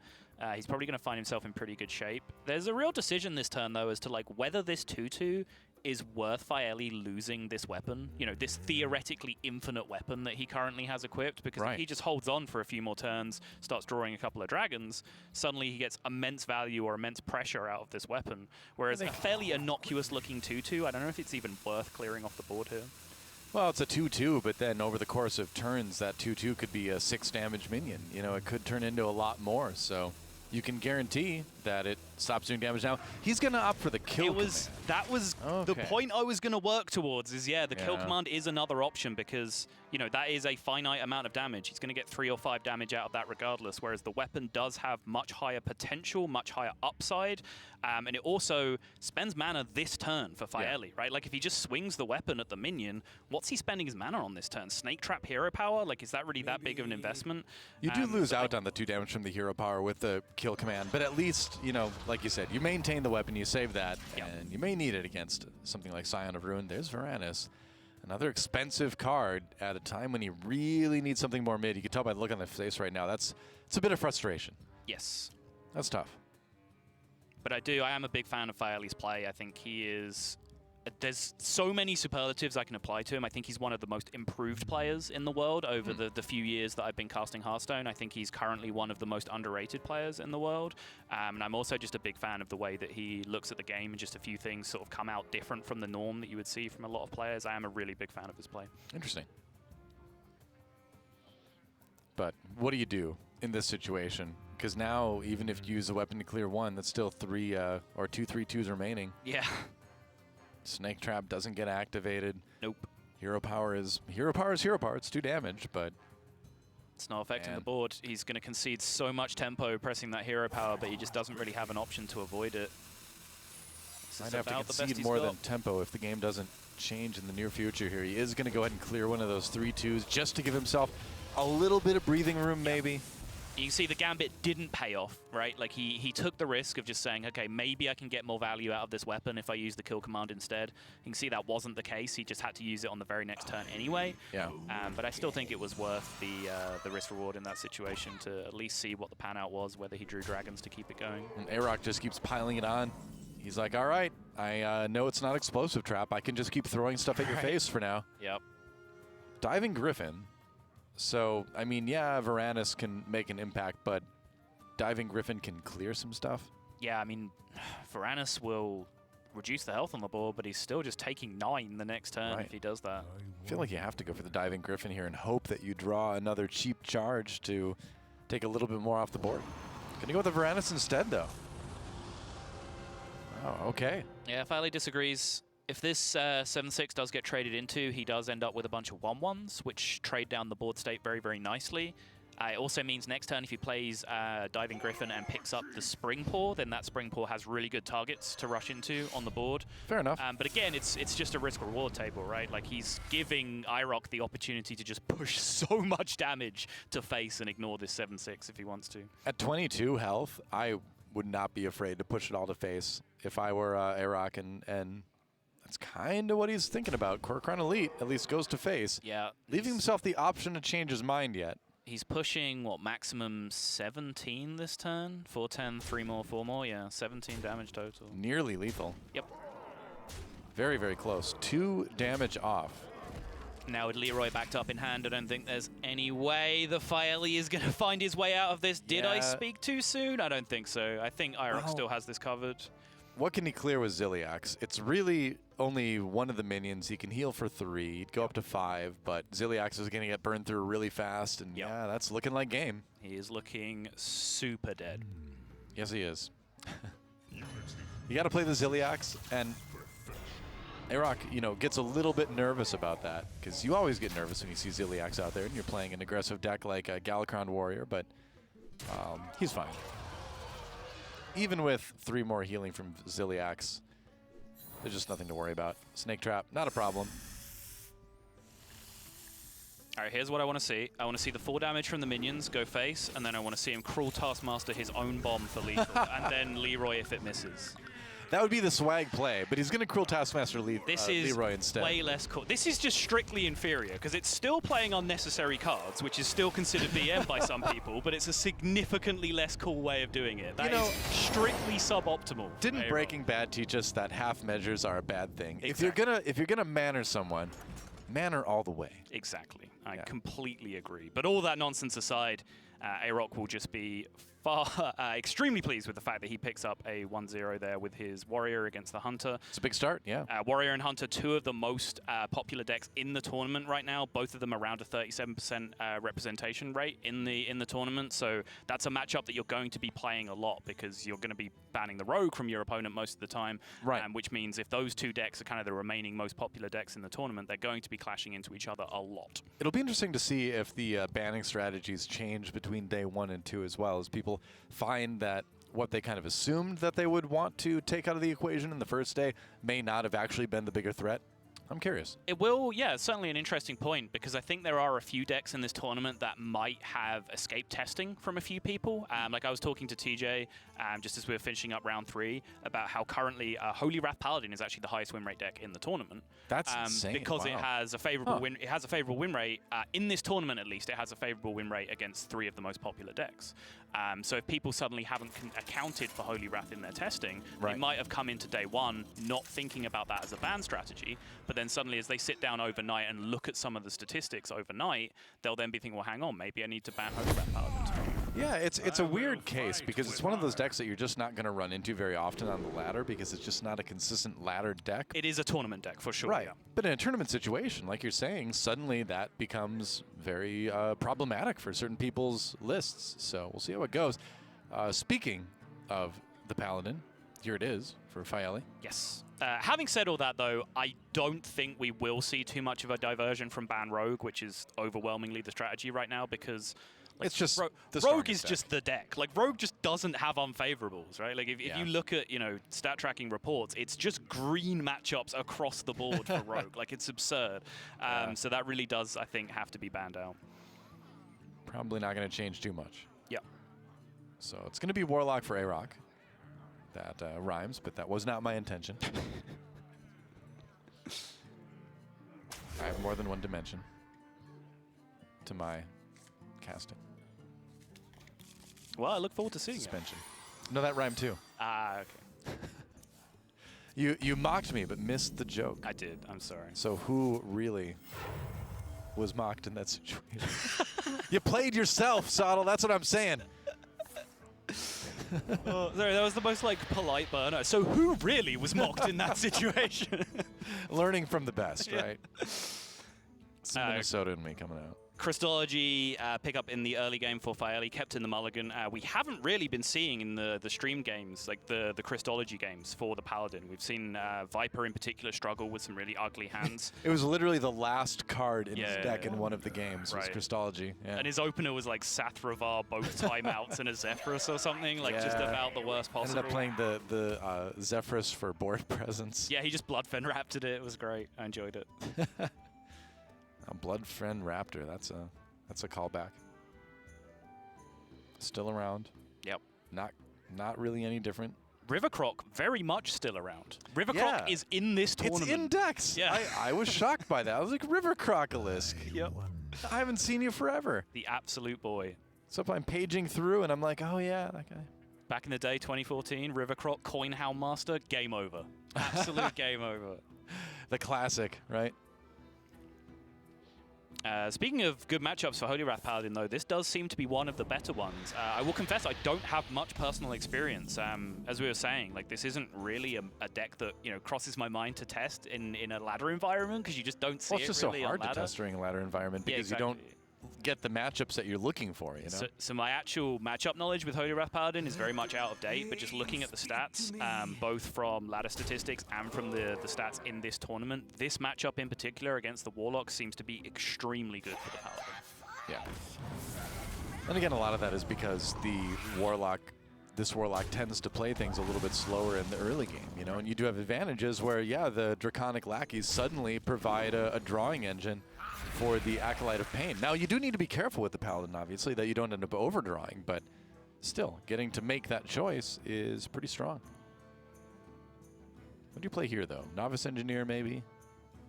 he's probably going to find himself in pretty good shape. There's a real decision this turn, though, as to like whether this 2/2 is worth Faeli losing this weapon, you know, this theoretically infinite weapon that he currently has equipped, because if he just holds on for a few more turns, starts drawing a couple of dragons, suddenly he gets immense value or immense pressure out of this weapon. Whereas a fairly innocuous-looking 2/2, I don't know if it's even worth clearing off the board here. Well, it's a 2/2, but then over the course of turns, that 2/2 could be a 6 damage minion. You know, it could turn into a lot more, so you can guarantee that it stops doing damage now. He's going to opt for the kill command. That was the point I was going to work towards is, the kill command is another option because, you know, that is a finite amount of damage. He's going to get 3 or 5 damage out of that regardless, whereas the weapon does have much higher potential, much higher upside, and it also spends mana this turn for Faeli, right? Like, if he just swings the weapon at the minion, what's he spending his mana on this turn? Snake Trap Hero Power? Like, is that really that big of an investment? You do lose out on the 2 damage from the Hero Power with the kill command, but at least, you know, like you said, you maintain the weapon, you save that, and you may need it against something like Scion of Ruin. There's Varanus. Another expensive card at a time when you really need something more mid. You can tell by the look on the face right now. It's a bit of frustration. Yes. That's tough. But I am a big fan of Faeli's play. I think he is... There's so many superlatives I can apply to him. I think he's one of the most improved players in the world over the few years that I've been casting Hearthstone. I think he's currently one of the most underrated players in the world. And I'm also just a big fan of the way that he looks at the game, and just a few things sort of come out different from the norm that you would see from a lot of players. I am a really big fan of his play. Interesting. But what do you do in this situation? Because now, even if you use a weapon to clear 1, that's still 3 or 2 3/2s remaining. Yeah. Snake Trap doesn't get activated. Nope. Hero Power is Hero Power. It's 2 damage, but It's not affecting the board. He's going to concede so much tempo pressing that hero power, but he just doesn't really have an option to avoid it. Might have to concede more than tempo if the game doesn't change in the near future here. He is going to go ahead and clear one of those 3-2s just to give himself a little bit of breathing room, maybe. You can see the Gambit didn't pay off, right? Like, he took the risk of just saying, okay, maybe I can get more value out of this weapon if I use the kill command instead. You can see that wasn't the case. He just had to use it on the very next turn anyway. Yeah. But I still think it was worth the risk reward in that situation to at least see what the pan out was, whether he drew dragons to keep it going. And Arok just keeps piling it on. He's like, all right, I know it's not explosive trap. I can just keep throwing stuff at your face for now. Yep. Diving Griffin. So, I mean, yeah, Varanus can make an impact, but Diving Griffin can clear some stuff. Yeah, I mean, Varanus will reduce the health on the board, but he's still just taking 9 the next turn if he does that. I feel like you have to go for the Diving Griffin here and hope that you draw another cheap charge to take a little bit more off the board. Gonna go with the Varanus instead, though. Oh, okay. Yeah, Filey disagrees. If this 7-6 does get traded into, he does end up with a bunch of 1-1s, which trade down the board state very, very nicely. It also means next turn, if he plays Diving Griffin and picks up the Spring Paw, then that Spring Paw has really good targets to rush into on the board. Fair enough. But again, it's just a risk-reward table, right? Like, he's giving Irok the opportunity to just push so much damage to face and ignore this 7-6 if he wants to. At 22 health, I would not be afraid to push it all to face if I were Arok, and that's kind of what he's thinking about. Korokron Elite at least goes to face. Yeah. Leaving himself the option to change his mind yet. He's pushing, what, maximum 17 this turn? 410, 3 more, 4 more? Yeah, 17 damage total. Nearly lethal. Yep. Very, very close. 2 damage off. Now with Leroy backed up in hand, I don't think there's any way the Filey is going to find his way out of this. Did I speak too soon? I don't think so. I think Irok still has this covered. What can he clear with Ziliax? It's really only one of the minions. He can heal for 3. He'd go up to 5, but Ziliax is going to get burned through really fast, and yeah, that's looking like game. He is looking super dead. Yes, he is. You got to play the Ziliax, and Arok, you know, gets a little bit nervous about that, because you always get nervous when you see Ziliax out there, and you're playing an aggressive deck like a Galakron Warrior, but he's fine. Even with 3 more healing from Ziliax, there's just nothing to worry about. Snake Trap, not a problem. All right, here's what I want to see. I want to see the 4 damage from the minions go face, and then I want to see him Cruel Taskmaster his own bomb for lethal, and then Leroy if it misses. That would be the swag play, but he's going to Cruel Taskmaster Leroy instead. Way less cool. This is just strictly inferior, because it's still playing unnecessary cards, which is still considered BM by some people, but it's a significantly less cool way of doing it. That is strictly suboptimal. Didn't Breaking Bad teach us that half measures are a bad thing? Exactly. If you're gonna manner someone, manner all the way. Exactly. I completely agree. But all that nonsense aside, Arok will just be extremely pleased with the fact that he picks up a 1-0 there with his Warrior against the Hunter. It's a big start, yeah. Warrior and Hunter, 2 of the most popular decks in the tournament right now. Both of them around a 37% representation rate in the tournament. So that's a matchup that you're going to be playing a lot, because you're going to be banning the Rogue from your opponent most of the time. Right. Which means if those 2 decks are kind of the remaining most popular decks in the tournament, they're going to be clashing into each other a lot. It'll be interesting to see if the banning strategies change between day 1 and 2 as well, as people find that what they kind of assumed that they would want to take out of the equation in the first day may not have actually been the bigger threat. I'm curious. It will, yeah, it's certainly an interesting point, because I think there are a few decks in this tournament that might have escape testing from a few people. Like I was talking to TJ just as we were finishing up round 3 about how currently Holy Wrath Paladin is actually the highest win rate deck in the tournament. That's insane. Because wow. it has a favorable win. It has a favorable win rate in this tournament. At least it has a favorable win rate against 3 of the most popular decks. So if people suddenly haven't accounted for Holy Wrath in their testing, they might have come into day 1 not thinking about that as a ban strategy, but then suddenly as they sit down overnight and look at some of the statistics overnight, they'll then be thinking, well, hang on, maybe I need to ban Holy Wrath Paladin tomorrow. Yeah, it's a weird case, because it's one of those decks that you're just not going to run into very often on the ladder, because it's just not a consistent ladder deck. It is a tournament deck, for sure. Right. Yeah. But in a tournament situation, like you're saying, suddenly that becomes very problematic for certain people's lists. So we'll see how it goes. Speaking of the Paladin, here it is for Faeli. Yes. Having said all that, though, I don't think we will see too much of a diversion from ban Rogue, which is overwhelmingly the strategy right now, because like, it's just Rogue is just the deck. Like, Rogue just doesn't have unfavorables, right? Like, if you look at, stat tracking reports, it's just green matchups across the board for Rogue. Like, it's absurd. So that really does, I think, have to be banned out. Probably not going to change too much. Yep. So it's going to be Warlock for A-Rock. That rhymes, but that was not my intention. I have more than one dimension to my casting. Well, I look forward to seeing suspension. No, that rhymed too. Okay. You mocked me, but missed the joke. I did. I'm sorry. So who really was mocked in that situation? You played yourself, Sottle. That's what I'm saying. Sorry, that was the most polite burner. So who really was mocked in that situation? Learning from the best, right? Some Minnesota in me coming out. Christology pickup in the early game for Faeli, kept in the mulligan. We haven't really been seeing in the stream games, like the Christology games for the Paladin. We've seen Viper in particular struggle with some really ugly hands. It was literally the last card in his deck in one of the games, was Christology. Yeah. And his opener was like Sathravar, both timeouts, and a Zephyrus or something, like just about the worst possible. Ended up playing the Zephyrus for board presence. Yeah, he just Bloodfen Raptored it. It was great. I enjoyed it. A Bloodfen Raptor, that's a callback. Still around. Yep. Not really any different. Rivercroc, very much still around. Rivercroc is in this tournament. It's index. Yeah. I was shocked by that. I was like, Rivercrocolisk. Yep. I haven't seen you forever. The absolute boy. So I'm paging through, and I'm like, oh yeah, that guy. Back in the day, 2014, Rivercroc, Coin Hound Master, game over. Absolute game over. The classic, right? Speaking of good matchups for Holy Wrath Paladin, though, this does seem to be one of the better ones. I will confess I don't have much personal experience. As we were saying, like, this isn't really a deck that crosses my mind to test in a ladder environment, because you just don't see it really It's just so hard to test during a ladder environment because you don't get the matchups that you're looking for. So my actual matchup knowledge with Holy Wrath Paladin is very much out of date, but just looking at the stats, both from ladder statistics and from the stats in this tournament, this matchup in particular against the Warlock seems to be extremely good for the Paladin. Yeah. And again, a lot of that is because this Warlock tends to play things a little bit slower in the early game, and you do have advantages where, the Draconic Lackeys suddenly provide a drawing engine for the Acolyte of Pain. Now, you do need to be careful with the Paladin, obviously, that you don't end up overdrawing, but still, getting to make that choice is pretty strong. What do you play here, though? Novice Engineer, maybe?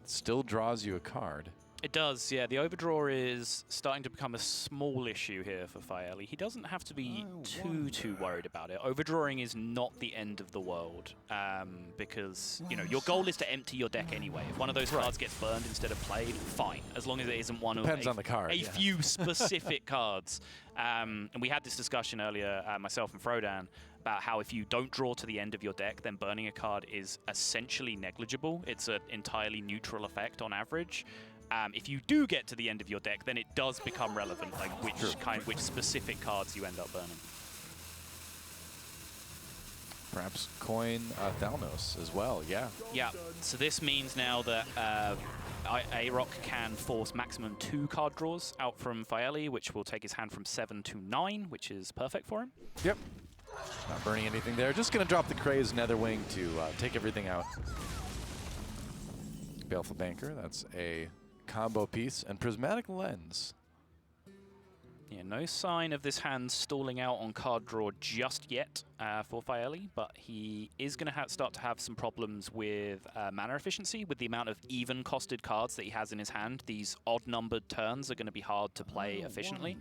Still draws you a card. It does, yeah. The overdraw is starting to become a small issue here for Faeli. He doesn't have to be too worried about it. Overdrawing is not the end of the world, because your goal is to empty your deck anyway. If one of those cards gets burned instead of played, fine, as long as it isn't one of Depends on the card, a few specific cards. And we had this discussion earlier, myself and Frodan, about how if you don't draw to the end of your deck, then burning a card is essentially negligible. It's an entirely neutral effect on average. If you do get to the end of your deck, then it does become relevant, like which specific cards you end up burning. Perhaps coin Thalnos as well, yeah. Yeah, so this means now that A-Rock can force maximum 2 card draws out from Faeli, which will take his hand from 7 to 9, which is perfect for him. Yep. Not burning anything there. Just going to drop the Craze Netherwing to take everything out. Baleful Banker, that's a combo piece, and Prismatic Lens. Yeah, no sign of this hand stalling out on card draw just yet for Faeli, but he is going to start to have some problems with mana efficiency, with the amount of even-costed cards that he has in his hand. These odd-numbered turns are going to be hard to play efficiently.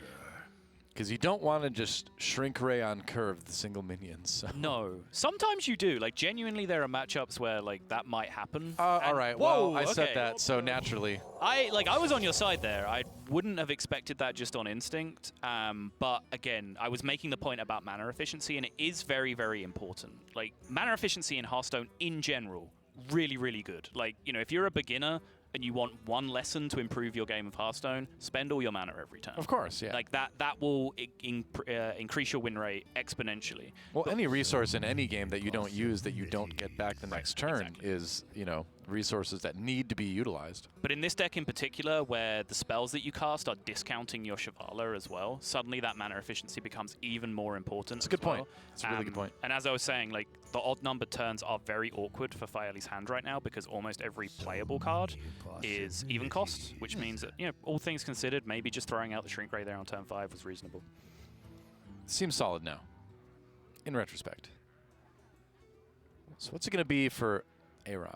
Because you don't want to just shrink ray on curve the single minions. So. No. Sometimes you do. Like, genuinely, there are matchups where, like, that might happen. All right. Well, I said that, so naturally. I was on your side there. I wouldn't have expected that just on instinct. But, again, I was making the point about mana efficiency, and it is very, very important. Like, mana efficiency in Hearthstone, in general, really, really good. Like, if you're a beginner, and you want one lesson to improve your game of Hearthstone, spend all your mana every turn. Of course, yeah. Like that will increase your win rate exponentially. Well, any resource in any game that you don't use that you don't get back the next turn is, you know, resources that need to be utilized. But in this deck in particular, where the spells that you cast are discounting your Shivala as well, suddenly that mana efficiency becomes even more important. That's a good point. It's a really good point. And as I was saying, like, the odd number turns are very awkward for Firely's hand right now because almost every playable card is even cost, which means that, you know, all things considered, maybe just throwing out the Shrink Ray there on turn 5 was reasonable. Seems solid now, in retrospect. So what's it going to be for Aroc?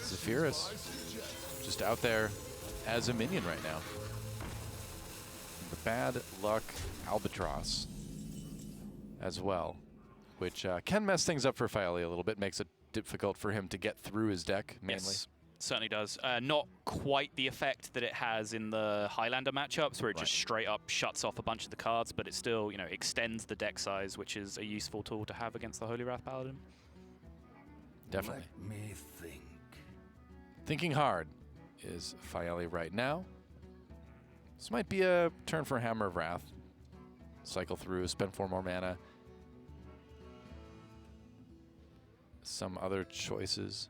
Zephyrus, just out there as a minion right now. The Bad Luck Albatross as well, which can mess things up for Firely a little bit, makes it difficult for him to get through his deck, mainly. Yes, certainly does. Not quite the effect that it has in the Highlander matchups, where it just straight up shuts off a bunch of the cards, but it still, you know, extends the deck size, which is a useful tool to have against the Holy Wrath Paladin. Definitely. Let me think. Thinking hard is Firely right now. This might be a turn for Hammer of Wrath. Cycle through, spend 4 more mana. Some other choices.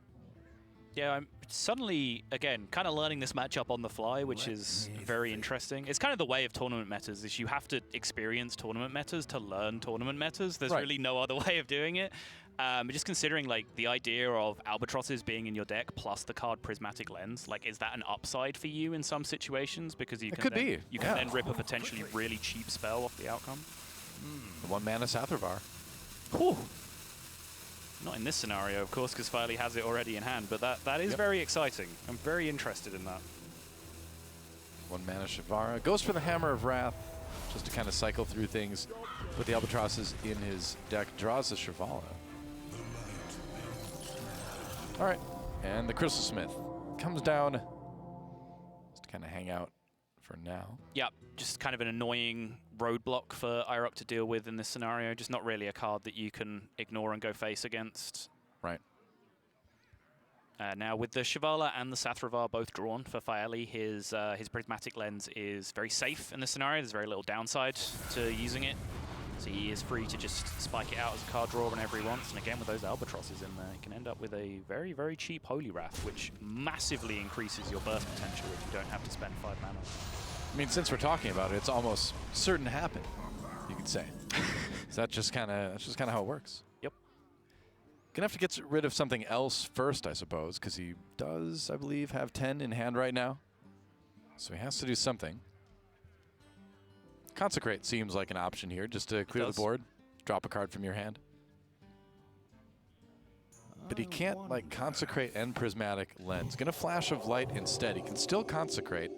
Yeah, I'm suddenly, again, kind of learning this matchup on the fly, which is very interesting. It's kind of the way of tournament metas, is you have to experience tournament metas to learn tournament metas. There's really no other way of doing it. Just considering, like, the idea of Albatrosses being in your deck plus the card Prismatic Lens, like, is that an upside for you in some situations? Because you can then rip a potentially really cheap spell off the outcome. The 1 mana Sathravar. Whew. Not in this scenario, of course, because Firely has it already in hand, but that is very exciting. I'm very interested in that. 1 mana Shavara. Goes for the Hammer of Wrath, just to kind of cycle through things. Put the Albatrosses in his deck, draws the Shivala. All right, and the Crystal Smith comes down just to kind of hang out for now. Yep, just kind of an annoying roadblock for Irok to deal with in this scenario. Just not really a card that you can ignore and go face against. Right. Now with the Shivala and the Sathravar both drawn for Firely, his Prismatic Lens is very safe in this scenario. There's very little downside to using it. So he is free to just spike it out as a card draw whenever he wants. And again, with those Albatrosses in there, he can end up with a very, very cheap Holy Wrath, which massively increases your burst potential if you don't have to spend 5 mana. I mean, since we're talking about it, it's almost certain to happen, you could say. So that's just kind of how it works. Yep. Gonna have to get rid of something else first, I suppose, because he does, I believe, have 10 in hand right now. So he has to do something. Consecrate seems like an option here, just to clear the board, drop a card from your hand. But he can't, like, Consecrate and Prismatic Lens. Gonna Flash of Light instead. He can still Consecrate.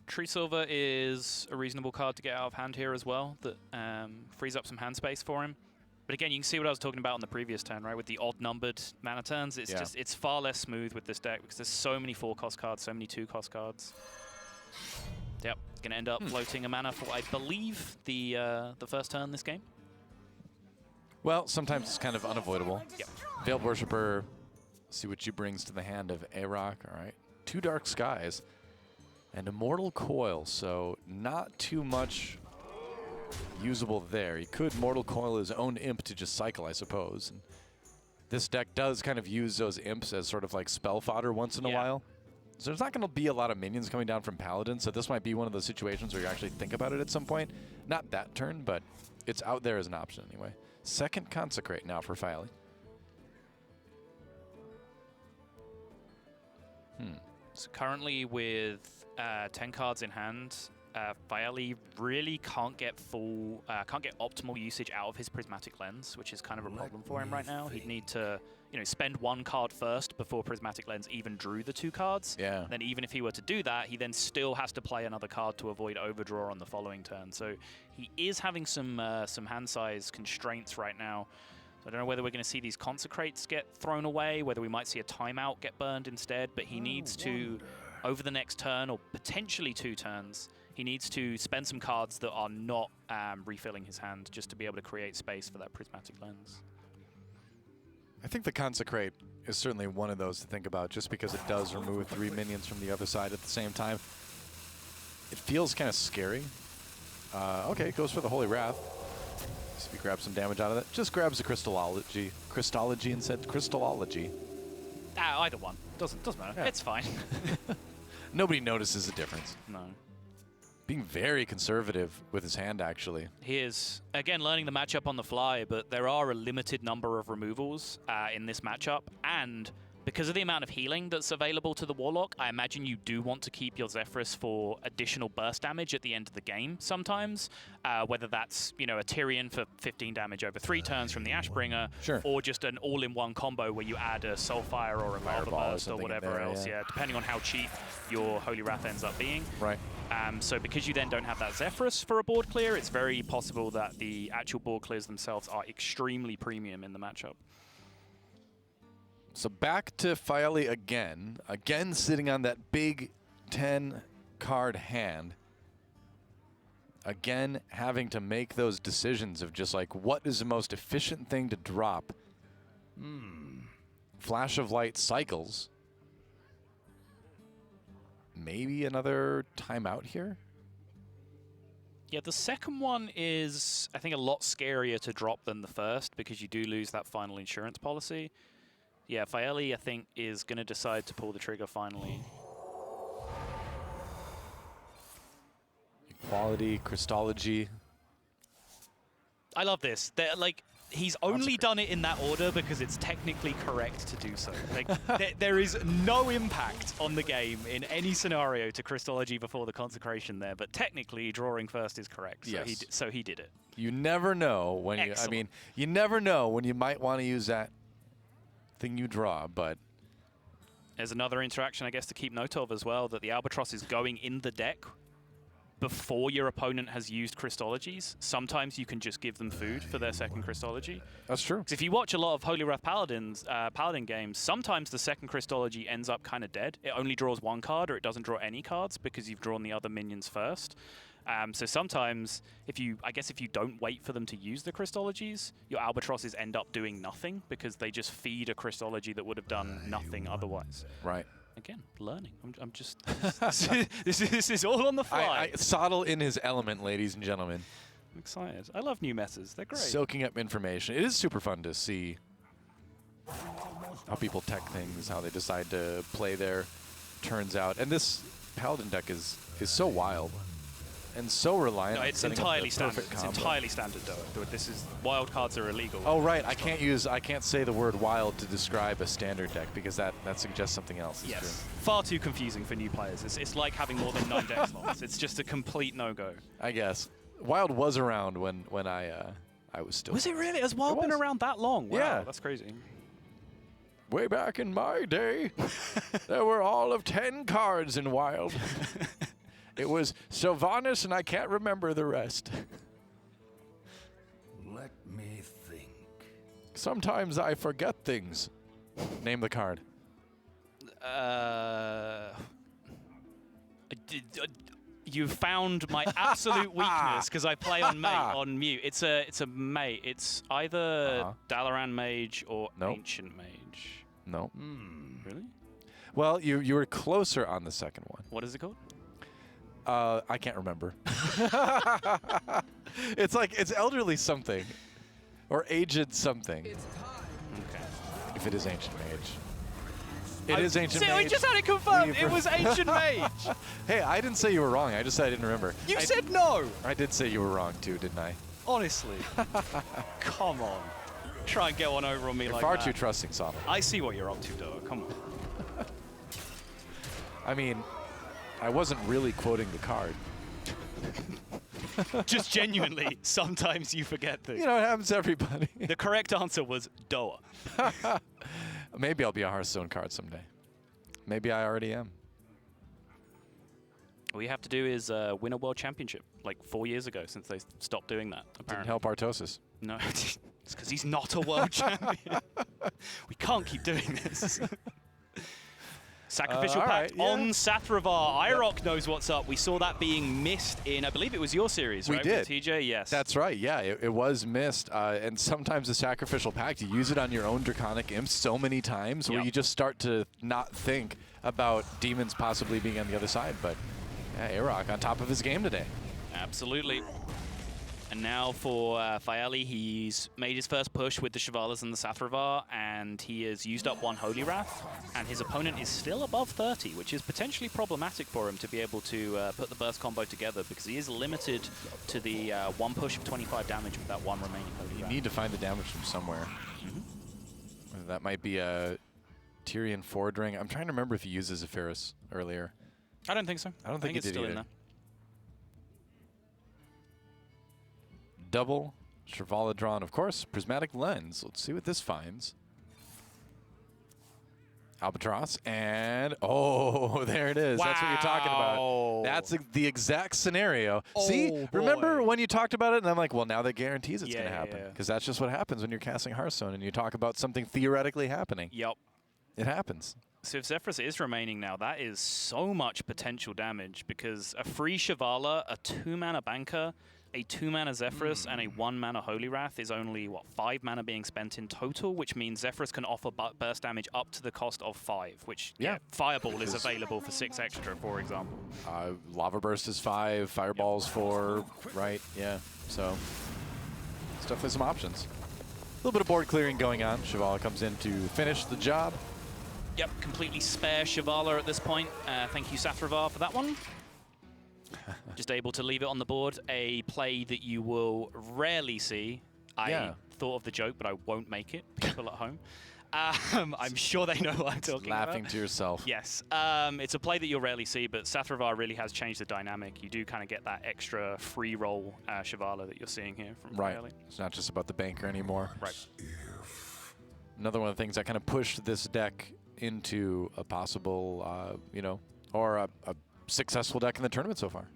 Tree Silver is a reasonable card to get out of hand here as well, that frees up some hand space for him. But again, you can see what I was talking about on the previous turn, right? With the odd-numbered mana turns, it's just, it's far less smooth with this deck because there's so many 4-cost cards, so many 2-cost cards. Yep, gonna end up floating a mana for, I believe, the first turn this game. Well, sometimes it's kind of unavoidable. Yep. Veiled Worshipper, see what she brings to the hand of Aroc. All right, 2 Dark Skies and Immortal Coil, so not too much usable there. He could Mortal Coil his own imp to just cycle, I suppose. And this deck does kind of use those imps as sort of like spell fodder once in a while. So there's not going to be a lot of minions coming down from Paladin, so this might be one of those situations where you actually think about it at some point. Not that turn, but it's out there as an option anyway. Second Consecrate now for Firely. So currently with 10 cards in hand, Firely really can't get optimal usage out of his Prismatic Lens, which is kind of a problem for him right now. He'd need to, you know, spend 1 card first before Prismatic Lens even drew the 2 cards. Yeah. Then even if he were to do that, he then still has to play another card to avoid overdraw on the following turn. So he is having some hand size constraints right now. So I don't know whether we're going to see these Consecrates get thrown away, whether we might see a timeout get burned instead, but he needs to, over the next turn or potentially 2 turns, he needs to spend some cards that are not refilling his hand just to be able to create space for that Prismatic Lens. I think the Consecrate is certainly one of those to think about, just because it does remove 3 minions from the other side at the same time. It feels kind of scary. Okay, goes for the Holy Wrath. So if he grabs some damage out of that, just grabs the Crystology instead. Crystology. Either one. Doesn't matter. Yeah. It's fine. Nobody notices the difference. No. Being very conservative with his hand, actually. He is, again, learning the matchup on the fly, but there are a limited number of removals in this matchup, and because of the amount of healing that's available to the Warlock, I imagine you do want to keep your Zephyrus for additional burst damage at the end of the game sometimes, whether that's, you know, a Tyrion for 15 damage over 3 turns from the Ashbringer, sure, or just an all-in-one combo where you add a Soulfire or a Lava Burst or whatever else, yeah, depending on how cheap your Holy Wrath ends up being. Right. So because you then don't have that Zephyrus for a board clear, it's very possible that the actual board clears themselves are extremely premium in the matchup. So back to Faeli again. Again sitting on that big 10-card hand. Again having to make those decisions of just like, what is the most efficient thing to drop? Flash of Light cycles. Maybe another timeout here? Yeah, the second one is, I think, a lot scarier to drop than the first because you do lose that final insurance policy. Yeah, Faeli, I think, is going to decide to pull the trigger finally. Equality, Crystology. I love this. Like, he's only done it in that order because it's technically correct to do so. Like, there is no impact on the game in any scenario to Crystology before the Consecration there, but technically drawing first is correct. So, Yes. so he did it. You never know when you never know when you might want to use that thing you draw, but there's another interaction, I guess, to keep note of as well, that the Albatross is going in the deck before your opponent has used Crystologies. Sometimes you can just give them food for their second Crystology. That's true. Because if you watch a lot of Holy Wrath Paladin games, sometimes the second Crystology ends up kind of dead. It only draws 1 card, or it doesn't draw any cards because you've drawn the other minions first. So sometimes, if you don't wait for them to use the Crystologies, your Albatrosses end up doing nothing because they just feed a Crystology that would have done nothing otherwise. Right. Again, learning. I'm just... this is all on the fly. Sottle in his element, ladies and gentlemen. I'm excited. I love new messes. They're great. Soaking up information. It is super fun to see how people tech things, how they decide to play their turns out. And this Paladin deck is so wild. And so reliant. No, it's on entirely standard. Combo. It's entirely standard, though. This is wild cards are illegal. Oh right, I can't say the word wild to describe a standard deck because that suggests something else. Yes, true. far too confusing for new players. It's like having more than 9 deck slots. It's just a complete no-go. I guess Wild was around when I was still. Was it really? Has Wild been around that long? Wow, yeah, that's crazy. Way back in my day, there were all of 10 cards in Wild. It was Sylvanas, and I can't remember the rest. Let me think. Sometimes I forget things. Name the card. You found my absolute weakness because I play on mute. It's a mage. It's either Dalaran Mage or Ancient Mage. No. Really? Well, you were closer on the second one. What is it called? I can't remember. It's elderly something, or aged something. It's time. Okay. If it is Ancient Mage. It is Ancient Mage. We just had it confirmed. It was Ancient Mage. Hey, I didn't say you were wrong. I just said I didn't remember. You said no. I did say you were wrong too, didn't I? Honestly. Come on. Try and get one over on me You're like far that. too trusting, Sottle. I see what you're up to, though. Come on. I mean, I wasn't really quoting the card. Just genuinely, sometimes you forget things. You know, it happens to everybody. The correct answer was Doa. Maybe I'll be a Hearthstone card someday. Maybe I already am. All you have to do is win a world championship, like 4 years ago, since they stopped doing that. Apparently. Didn't help Artosis. No, it's because he's not a world champion. We can't keep doing this. Sacrificial Pact on Sathravar. Irok knows what's up. We saw that being missed in, I believe it was your series, right? We did. With TJ, yes. That's right, yeah, it was missed. And sometimes the Sacrificial Pact, you use it on your own Draconic Imps so many times where you just start to not think about demons possibly being on the other side. But yeah, Irok on top of his game today. Absolutely. And now for Faeli, he's made his first push with the Shivalas and the Sathravar, and he has used up one Holy Wrath, and his opponent is still above 30, which is potentially problematic for him to be able to put the burst combo together, because he is limited to the one push of 25 damage with that one remaining Holy Wrath. You need to find the damage from somewhere. Whether that might be a Tyrion Ford Ring. I'm trying to remember if he uses Zephyros earlier. I don't think so. I don't think he it's did still either. in there. Double Shivala drawn, of course. Prismatic Lens. Let's see what this finds. Albatross, and oh, there it is. Wow. That's what you're talking about. That's the exact scenario. See, remember when you talked about it, and I'm like, well, now that guarantees it's going to happen, because that's just what happens when you're casting Hearthstone and you talk about something theoretically happening. Yep. It happens. So if Zephyros is remaining now, that is so much potential damage, because a free Shivala, a 2-mana banker, a 2-mana Zephyros, and a 1-mana Holy Wrath is only, what, 5 mana being spent in total, which means Zephyros can offer burst damage up to the cost of 5, which, Fireball is available for 6 extra, for example. Lava Burst is 5, Fireball's 4, right? Yeah, so it's definitely some options. A little bit of board clearing going on. Shivala comes in to finish the job. Yep, completely spare Shivala at this point. Thank you, Sathravar, for that one. Just able to leave it on the board. A play that you will rarely see. I thought of the joke, but I won't make it. People at home. I'm sure they know what I'm talking about. Laughing to yourself. Yes. It's a play that you'll rarely see, but Sathravar really has changed the dynamic. You do kind of get that extra free roll Shivala that you're seeing here from Faeli. It's not just about the banker anymore. Right. Another one of the things that kind of pushed this deck into a possible, or a successful deck in the tournament so far.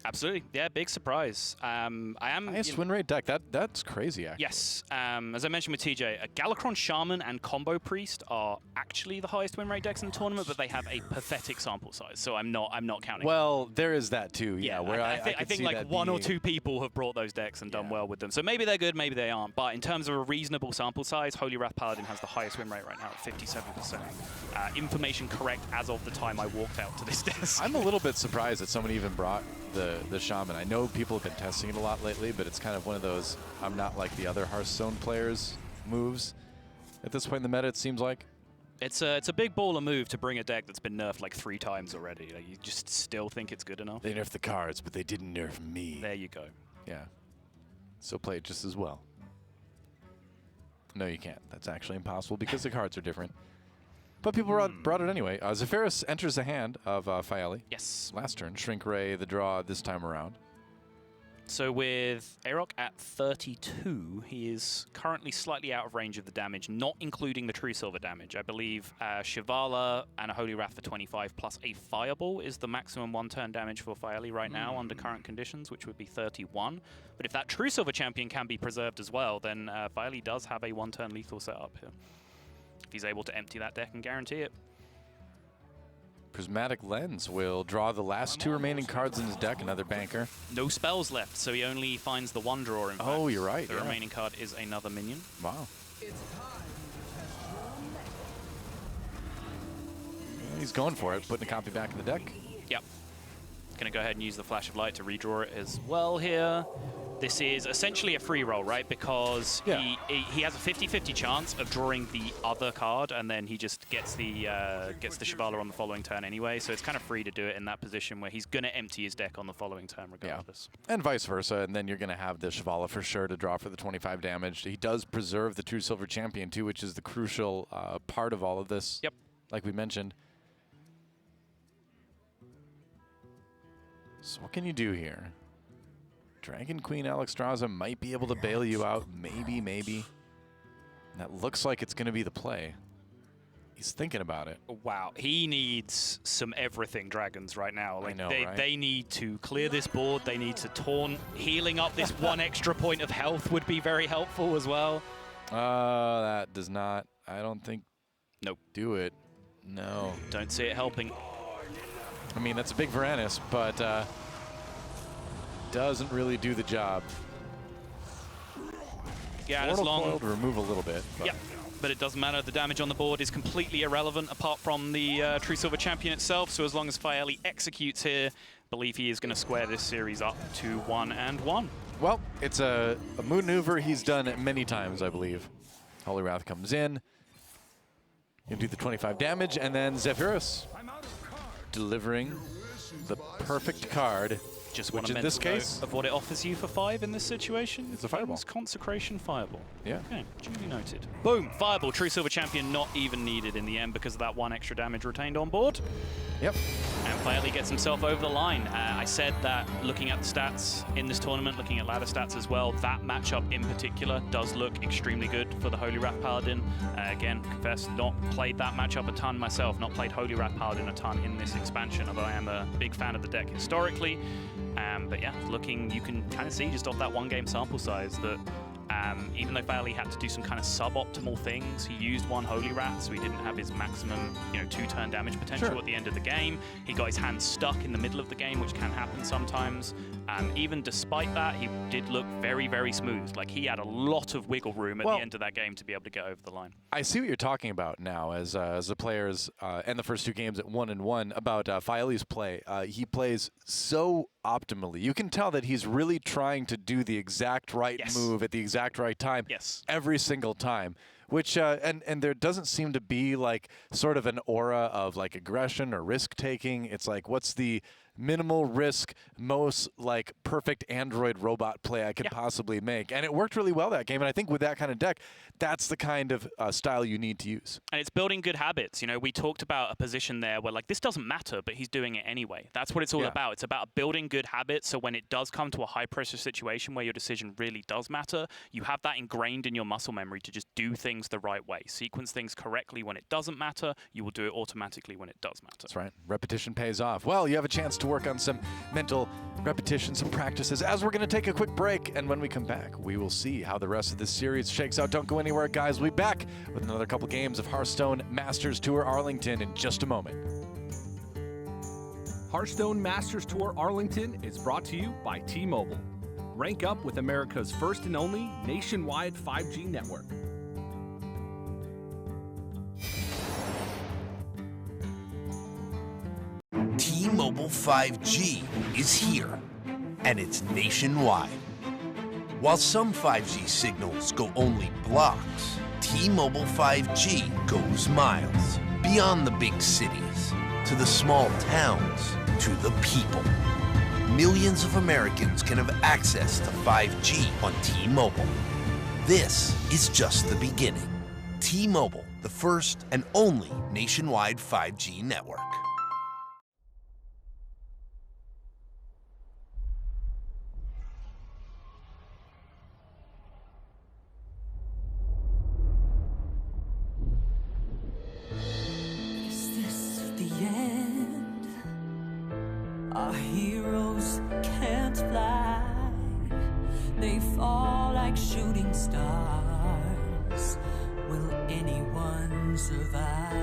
Absolutely. Yeah, big surprise. I am... Highest win rate deck. That's crazy, actually. Yes. As I mentioned with TJ, a Galakron Shaman and Combo Priest are actually the highest win rate decks in the tournament, but they have a pathetic sample size, so I'm not counting. Well, there is that too. Yeah, where I think like one or two people have brought those decks and done well with them. So maybe they're good, maybe they aren't. But in terms of a reasonable sample size, Holy Wrath Paladin has the highest win rate right now at 57%. Information correct as of the time I walked out to this desk. I'm a little bit surprised that somebody even brought the Shaman. I know people have been testing it a lot lately, but it's kind of one of those I'm not like the other Hearthstone players moves at this point in the meta, it seems like. It's a big baller move to bring a deck that's been nerfed like 3 times already. Like, you just still think it's good enough. They nerfed the cards, but they didn't nerf me. There you go. Yeah. Still play it just as well. No, you can't. That's actually impossible because the cards are different. But people brought it anyway. Zephyros enters the hand of Faeli. Yes. Last turn. Shrink Ray, the draw this time around. So with Arok at 32, he is currently slightly out of range of the damage, not including the True Silver damage. I believe Shivala and a Holy Wrath for 25 plus a Fireball is the maximum one-turn damage for Faeli right now under current conditions, which would be 31. But if that True Silver champion can be preserved as well, then Faeli does have a one-turn lethal setup here. If he's able to empty that deck and guarantee it. Prismatic Lens will draw the last 2 remaining cards in his deck, another banker. No spells left, so he only finds the one draw in fact. Oh, you're right. The remaining card is another minion. Wow. He's going for it, putting a copy back in the deck. Yep. Going to go ahead and use the Flash of Light to redraw it as well here. This is essentially a free roll, right? Because he has a 50-50 chance of drawing the other card, and then he just gets the Shivala on the following turn anyway. So it's kind of free to do it in that position where he's going to empty his deck on the following turn regardless. Yeah. And vice versa, and then you're going to have the Shivala for sure to draw for the 25 damage. He does preserve the True Silver Champion too, which is the crucial part of all of this. Yep. Like we mentioned. So what can you do here? Dragon Queen Alexstrasza might be able to bail you out. Maybe. And that looks like it's going to be the play. He's thinking about it. Wow. He needs some everything dragons right now. Like, I know, right? They need to clear this board. They need to taunt. Healing up this one extra point of health would be very helpful as well. That does not, I don't think, nope. do it. No. Don't see it helping. I mean, that's a big Varanus, but doesn't really do the job. Yeah, as long Coil to remove a little bit. But. Yeah, but it doesn't matter. The damage on the board is completely irrelevant apart from the True Silver champion itself. So as long as Faeli executes here, believe he is going to square this series up to 1-1. Well, it's a maneuver he's done many times, I believe. Holy Wrath comes in. You do the 25 damage, and then Zephyrus delivering the perfect card. Just which want in this case of what it offers you for 5 in this situation. It's a Fireball. It's Consecration Fireball. Yeah. Okay, duly noted. Boom, Fireball. True Silver champion not even needed in the end because of that 1 extra damage retained on board. Yep. And Faeli gets himself over the line. I said that looking at the stats in this tournament, looking at ladder stats as well, that matchup in particular does look extremely good for the Holy Wrath Paladin. Again, confess, not played that matchup a ton myself, not played Holy Wrath Paladin a ton in this expansion, although I am a big fan of the deck historically. But yeah, looking, you can kind of see just off that 1 game sample size that even though Faeli had to do some kind of suboptimal things, he used 1 Holy Wrath, so he didn't have his maximum, 2-turn damage potential at the end of the game. He got his hand stuck in the middle of the game, which can happen sometimes. Even despite that, he did look very, very smooth. Like, he had a lot of wiggle room at the end of that game to be able to get over the line. I see what you're talking about now as the players and the first 2 games at 1-1 about Faeli's play. He plays so optimally. You can tell that he's really trying to do the exact right move at the exact right time every single time. Which, and there doesn't seem to be like sort of an aura of like aggression or risk taking. It's like, what's the minimal risk, most like perfect Android robot play I could possibly make? And it worked really well that game. And I think with that kind of deck, that's the kind of style you need to use. And it's building good habits. You know, we talked about a position there where like, this doesn't matter, but he's doing it anyway. That's what it's all about. It's about building good habits. So when it does come to a high pressure situation where your decision really does matter, you have that ingrained in your muscle memory to just do things the right way. Sequence things correctly when it doesn't matter. You will do it automatically when it does matter. That's right. Repetition pays off. Well, you have a chance to work on some mental repetition, some practices, as we're going to take a quick break. And when we come back, we will see how the rest of this series shakes out. Don't go anywhere, guys. We'll be back with another couple games of Hearthstone Masters Tour Arlington in just a moment. Hearthstone Masters Tour Arlington is brought to you by T-Mobile. Rank up with America's first and only nationwide 5G network. T-Mobile 5G is here, and it's nationwide. While some 5G signals go only blocks, T-Mobile 5G goes miles, beyond the big cities, to the small towns, to the people. Millions of Americans can have access to 5G on T-Mobile. This is just the beginning. T-Mobile, the first and only nationwide 5G network. Is this the end? Our heroes can't fly. They fall like shooting stars. Will anyone survive?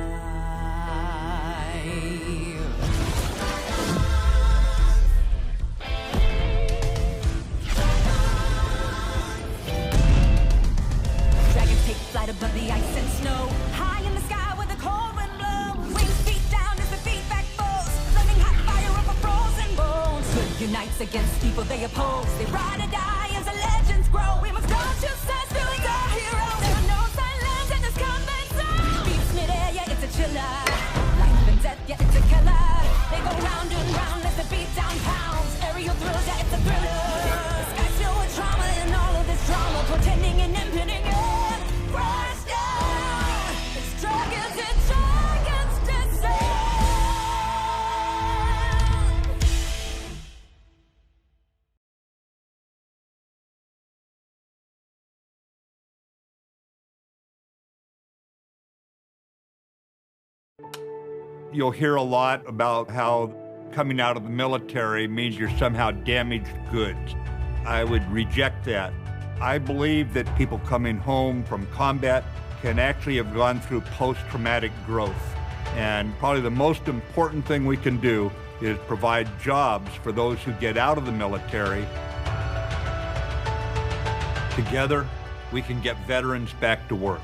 Dragons take flight above the ice and snow. High in the sky where the cold wind blows. Wings feet down as the feet back foes. Flaming hot fire over frozen bones. Good unites against people they oppose. They ride or die as the legends grow. We must go to sense, doing our heroes. There are no silence in this combat zone. Beats mid-air, yeah, it's a chiller. Life and death, yeah, it's a killer. They go round and round as the beat down pounds. Aerial thrills, yeah, it's a thriller. The sky's filled with trauma and all of this drama. Pretending and impending end. Crash down. It's dragons and dragons descend. You'll hear a lot about how coming out of the military means you're somehow damaged goods. I would reject that. I believe that people coming home from combat can actually have gone through post-traumatic growth. And probably the most important thing we can do is provide jobs for those who get out of the military. Together, we can get veterans back to work.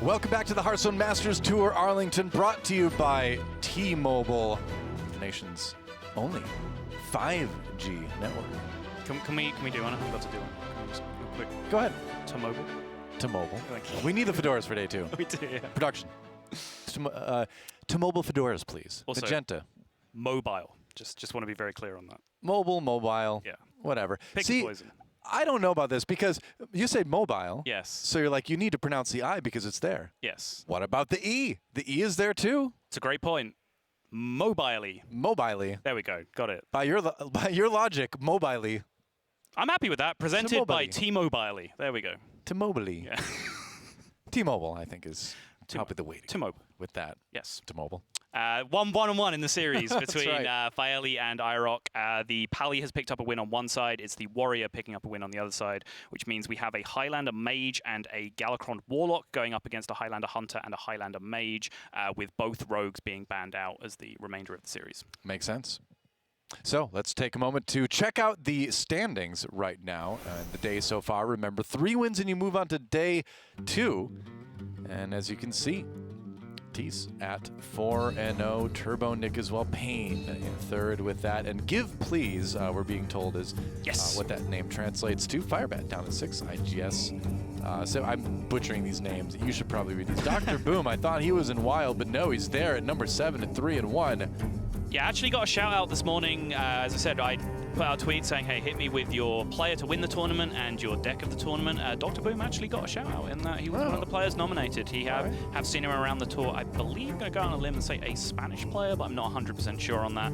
Welcome back to the Hearthstone Masters Tour Arlington, brought to you by T-Mobile, the nation's only 5G network. Can we do one? I've got to do one. Just quick. Go ahead. T-Mobile. T-Mobile. We need the fedoras for day 2. We do, yeah. Production. T-Mobile fedoras, please. Also, Magenta. Mobile. Just want to be very clear on that. Mobile. Yeah. Whatever. Pick See, a poison. I don't know about this because you say mobile. Yes. So you're like, you need to pronounce the I because it's there. Yes. What about the E? The E is there too? It's a great point. Mobilely. Mobilely. There we go. Got it. By your logic, mobilely. I'm happy with that. Presented by T-Mobile. There we go. T-Mobile. Yeah. T-Mobile, I think, is top of the weighting. T-Mobile. With that. Yes. T-Mobile. 1-1-1 in the series between right. Faeli and IROC. The Pally has picked up a win on one side. It's the Warrior picking up a win on the other side, which means we have a Highlander Mage and a Galakron Warlock going up against a Highlander Hunter and a Highlander Mage, with both rogues being banned out as the remainder of the series. Makes sense. So let's take a moment to check out the standings right now. The day so far, remember, 3 wins and you move on to day 2. And as you can see, Tease at 4-0, Turbo Nick as well, Payne in 3rd with that, and Give Please, we're being told is what that name translates to. Firebat down at 6, IGS. So I'm butchering these names. You should probably read these. Dr. Boom, I thought he was in Wild, but no, he's there at number 7 at 3-1. Yeah, I actually got a shout out this morning. As I said, I put out a tweet saying, hey, hit me with your player to win the tournament and your deck of the tournament. Dr. Boom actually got a shout out in that he was one of the players nominated. He have seen him around the tour. I believe I'm going to go on a limb and say a Spanish player, but I'm not 100% sure on that.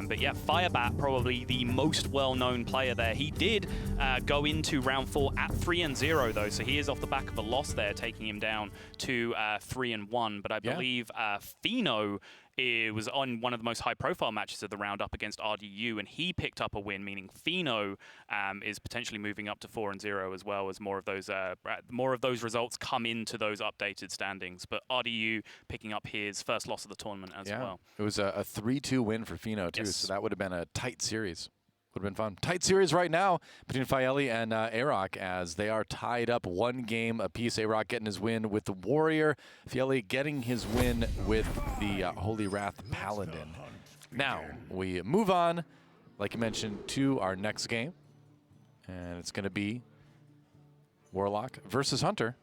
But yeah, Firebat, probably the most well-known player there. He did go into round 4 at 3-0 though, so he is off the back of a loss there, taking him down to 3-1. But I believe Fino, it was on one of the most high-profile matches of the round up against RDU, and he picked up a win, meaning Fino is potentially moving up to 4-0 as well, as more of those results come into those updated standings. But RDU picking up his first loss of the tournament as well. It was a 3-2 win for Fino too, so that would have been a tight series. Would have been fun. Tight series right now between Faeli and Arok, as they are tied up 1 game apiece. Arok getting his win with the Warrior. Faeli getting his win with the Holy Wrath Paladin. Now, we move on, like you mentioned, to our next game. And it's going to be Warlock versus Hunter.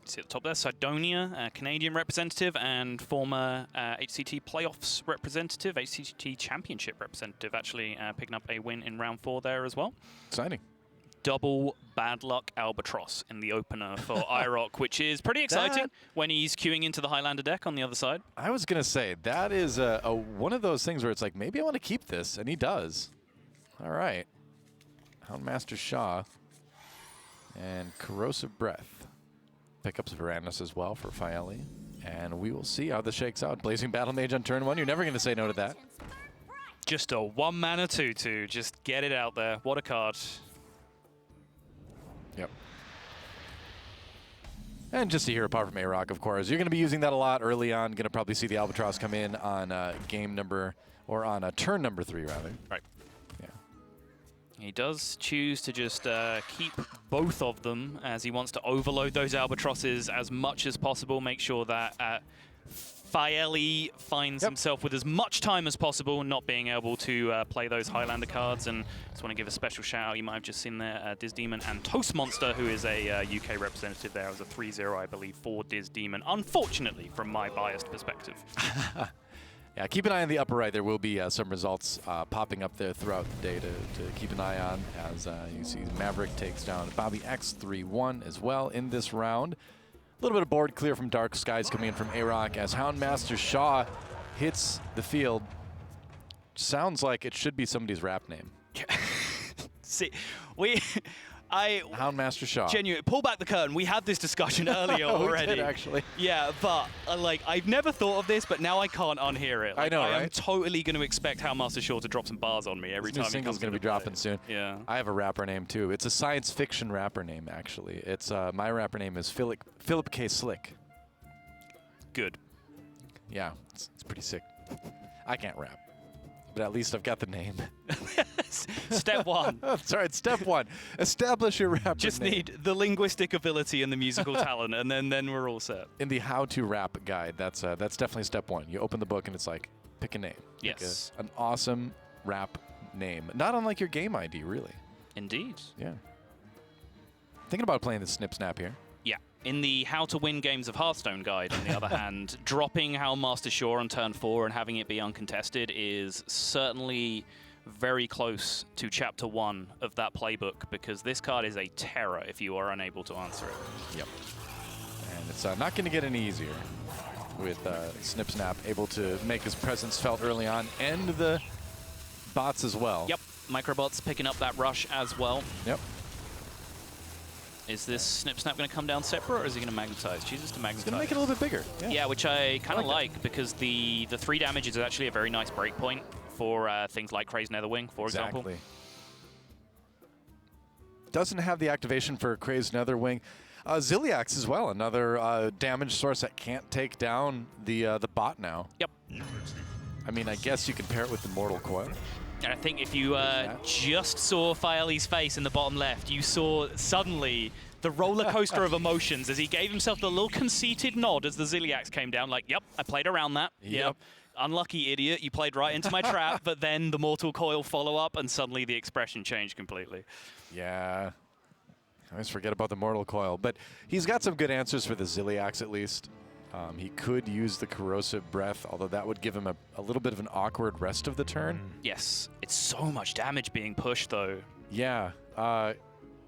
See at the top there, Sardonia, Canadian representative and former HCT playoffs representative, HCT championship representative, actually picking up a win in round 4 there as well. Exciting. Double Bad Luck Albatross in the opener for IROC, which is pretty exciting when he's queuing into the Highlander deck on the other side. I was going to say, that is one of those things where it's like, maybe I want to keep this, and he does. All right. Houndmaster Shaw and Corrosive Breath. Pickups Varanus as well for Faeli. And we will see how this shakes out. Blazing Battle Mage on turn 1. You're never going to say no to that. Just a 1-mana 2/2. Just get it out there. What a card. Yep. And just a hero power from A-Rock, of course. You're going to be using that a lot early on. Going to probably see the Albatross come in on turn number 3, rather. Right. Yeah. He does choose to just keep both of them, as he wants to overload those Albatrosses as much as possible, make sure that Faeli finds himself with as much time as possible, not being able to play those Highlander cards. And just want to give a special shout out. You might have just seen there Diz Demon and Toast Monster, who is a UK representative there. It was a 3-0, I believe, for Diz Demon, unfortunately, from my biased perspective. Yeah, keep an eye on the upper right. There will be some results popping up there throughout the day to keep an eye on, as you see Maverick takes down Bobby X 3-1 as well in this round. A little bit of board clear from Dark Skies coming in from A-Rock as Houndmaster Shaw hits the field. Sounds like it should be somebody's rap name. See, Houndmaster Shaw. Genuine, pull back the curtain. We had this discussion earlier already. We did, actually. Yeah, but I've never thought of this, but now I can't unhear it. I know, I am right? totally going to expect Houndmaster Shaw to drop some bars on me every time he single's comes going to be dropping soon. Yeah. I have a rapper name too. It's a science fiction rapper name, actually. It's my rapper name is Philip K. Slick. Good. Yeah, it's pretty sick. I can't rap, but at least I've got the name. Step one. That's right, step one. Establish your rapper Just name. need the linguistic ability and the musical talent, and then we're all set. In the how to rap guide, that's definitely step one. You open the book and it's like, pick a name. Yes. An awesome rap name. Not unlike your game ID, really. Indeed. Yeah. Thinking about playing the Snip Snap here. Yeah. In the How to Win Games of Hearthstone guide, on the other hand, dropping Houndmaster Shaw on turn 4 and having it be uncontested is certainly very close to chapter 1 of that playbook, because this card is a terror if you are unable to answer it. Yep. And it's not going to get any easier with Snip Snap able to make his presence felt early on, and the bots as well. Yep. Microbots picking up that rush as well. Yep. Is this Snip Snap going to come down separate, or is he going to magnetize? Chooses to magnetize. It's going to make it a little bit bigger. Yeah, which I kind of like, because the 3 damage is actually a very nice breakpoint for things like Crazed Netherwing, for example. Doesn't have the activation for Crazed Netherwing. Ziliax as well, another damage source that can't take down the bot now. Yep. I mean, I guess you can pair it with the Mortal Coil. And I think if you just saw Faeli's face in the bottom left, you saw suddenly the roller coaster of emotions as he gave himself the little conceited nod as the Ziliax came down, like, yep, I played around that. Yep. Unlucky idiot, you played right into my trap, but then the Mortal Coil follow-up, and suddenly the expression changed completely. Yeah. I always forget about the Mortal Coil, but he's got some good answers for the Ziliax at least. He could use the Corrosive Breath, although that would give him a little bit of an awkward rest of the turn. Yes, it's so much damage being pushed, though. Yeah,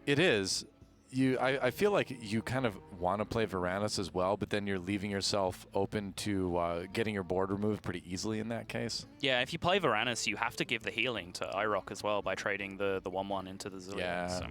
it is. I feel like you kind of want to play Varanus as well, but then you're leaving yourself open to getting your board removed pretty easily in that case. Yeah, if you play Varanus, you have to give the healing to IROC as well by trading the 1/1 into the Zillion. Yeah. So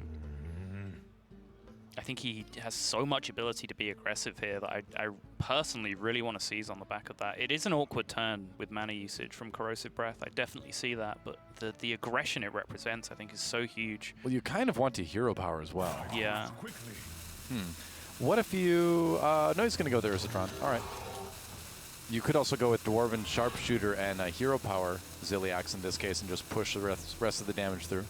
I think he has so much ability to be aggressive here that I personally really want to seize on the back of that. It is an awkward turn with mana usage from Corrosive Breath. I definitely see that, but the aggression it represents, I think, is so huge. Well, you kind of want to hero power as well. Yeah. What if you... no, he's going to go there, Zitron. All right. You could also go with Dwarven Sharpshooter and Hero Power Ziliax in this case and just push the rest of the damage through.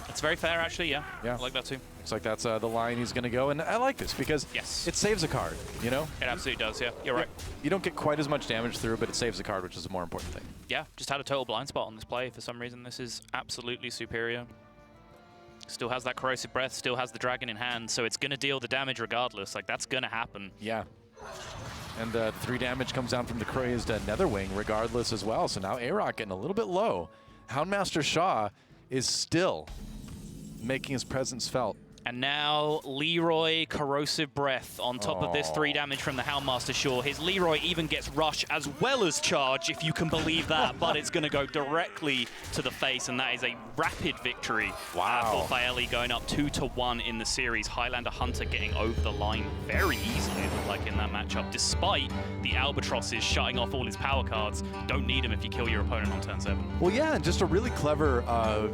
It's very fair, actually, yeah. Yeah. I like that too. Looks like that's the line he's going to go. And I like this because it saves a card, you know? It absolutely does, yeah. You're right. You don't get quite as much damage through, but it saves a card, which is the more important thing. Yeah, just had a total blind spot on this play. For some reason, this is absolutely superior. Still has that Corrosive Breath, still has the Dragon in hand, so it's going to deal the damage regardless. Like, that's going to happen. Yeah. And 3 damage comes down from the Crazed Netherwing regardless as well. So now A-Rock getting a little bit low. Houndmaster Shaw is still making his presence felt. And now Leroy Corrosive Breath on top of this 3 damage from the Houndmaster Shaw. His Leroy even gets Rush as well as Charge, if you can believe that, but it's going to go directly to the face, and that is a rapid victory for Faeli, going up 2-1 in the series. Highlander Hunter getting over the line very easily, it looked like, in that matchup, despite the Albatrosses shutting off all his power cards. Don't need him if you kill your opponent on turn 7. Well, yeah, and just a really clever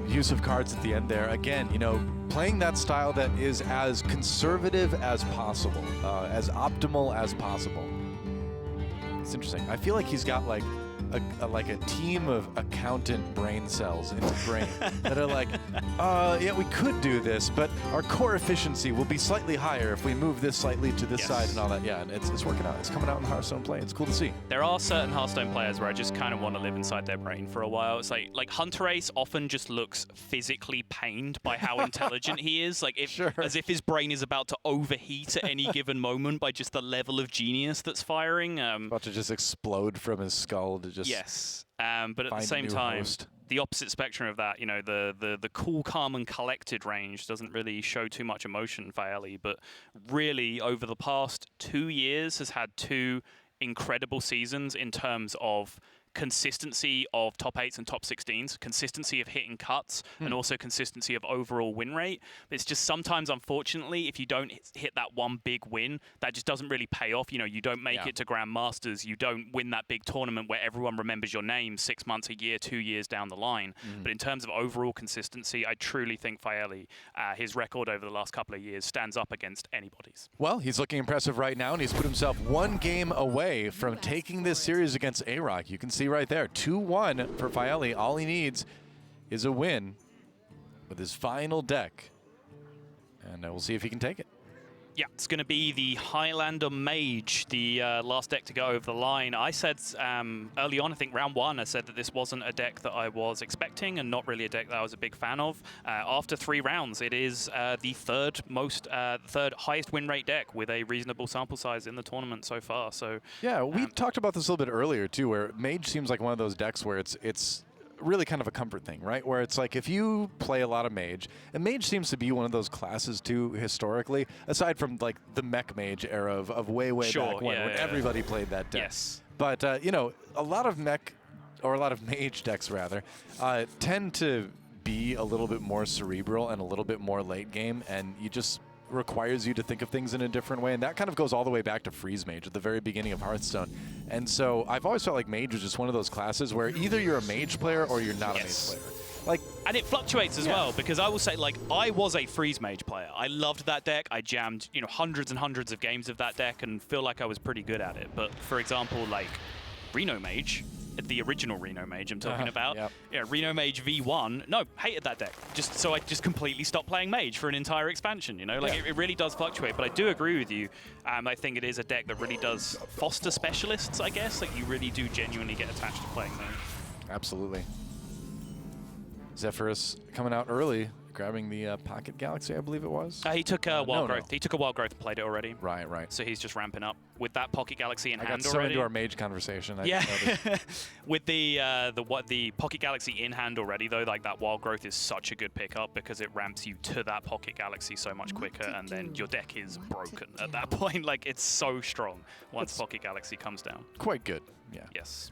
use of cards at the end there. Again, you know, playing that style that that is as conservative as possible, as optimal as possible. It's interesting. I feel like he's got like a team of accountant brain cells in his brain that are like, yeah, we could do this, but our core efficiency will be slightly higher if we move this slightly to this side and all that. Yeah, and it's working out. It's coming out in the Hearthstone play. It's cool to see. There are certain Hearthstone players where I just kind of want to live inside their brain for a while. It's like Hunter Ace often just looks physically pained by how intelligent he is, like as if his brain is about to overheat at any given moment by just the level of genius that's firing. About to just explode from his skull to just but at the same time, the opposite spectrum of that, you know, the cool, calm, and collected range doesn't really show too much emotion for Ellie, but really over the past 2 years has had 2 incredible seasons in terms of consistency of top 8s and top 16s, consistency of hitting cuts, and also consistency of overall win rate. But it's just sometimes, unfortunately, if you don't hit that one big win, that just doesn't really pay off. You know, you don't make it to Grandmasters, you don't win that big tournament where everyone remembers your name 6 months, a year, 2 years down the line. But in terms of overall consistency, I truly think Faeli, his record over the last couple of years stands up against anybody's. Well, he's looking impressive right now, and he's put himself 1 game away from taking this series against A-Rock. You can see right there, 2-1 for Faeli. All he needs is a win with his final deck, and we'll see if he can take it. Yeah, it's going to be the Highlander Mage, the last deck to go over the line. I said early on, I think round 1, I said that this wasn't a deck that I was expecting and not really a deck that I was a big fan of. After 3 rounds, it is the third highest win rate deck with a reasonable sample size in the tournament so far. So yeah, we talked about this a little bit earlier too, where Mage seems like one of those decks where it's really kind of a comfort thing, right? Where it's like if you play a lot of Mage, and Mage seems to be one of those classes too historically, aside from like the Mech Mage era of way back when everybody played that deck. Yes. But you know, a lot of Mech, or a lot of Mage decks rather, tend to be a little bit more cerebral and a little bit more late game, and you just requires you to think of things in a different way, and that kind of goes all the way back to Freeze Mage at the very beginning of Hearthstone. And so I've always felt like Mage was just one of those classes where either you're a Mage player or you're not a Mage player. And it fluctuates as well, because I will say, like, I was a Freeze Mage player. I loved that deck. I jammed, you know, hundreds and hundreds of games of that deck and feel like I was pretty good at it. But for example, like Reno Mage, the original Reno Mage I'm talking about. Yeah, Reno Mage V1. No, hated that deck. So I just completely stopped playing Mage for an entire expansion, you know? Like, it really does fluctuate, but I do agree with you. I think it is a deck that really does foster specialists, I guess. Like, you really do genuinely get attached to playing Mage. Absolutely. Zephyrus coming out early, grabbing the Pocket Galaxy, I believe it was. He took a Wild Growth. He took a Wild Growth and played it already. Right. So he's just ramping up with that Pocket Galaxy in hand already. I got so into our Mage conversation. With the Pocket Galaxy in hand already, though, like that Wild Growth is such a good pickup because it ramps you to that Pocket Galaxy so much quicker, and then your deck is broken at that point. Like, it's so strong once Pocket Galaxy comes down. Quite good. Yeah. Yes.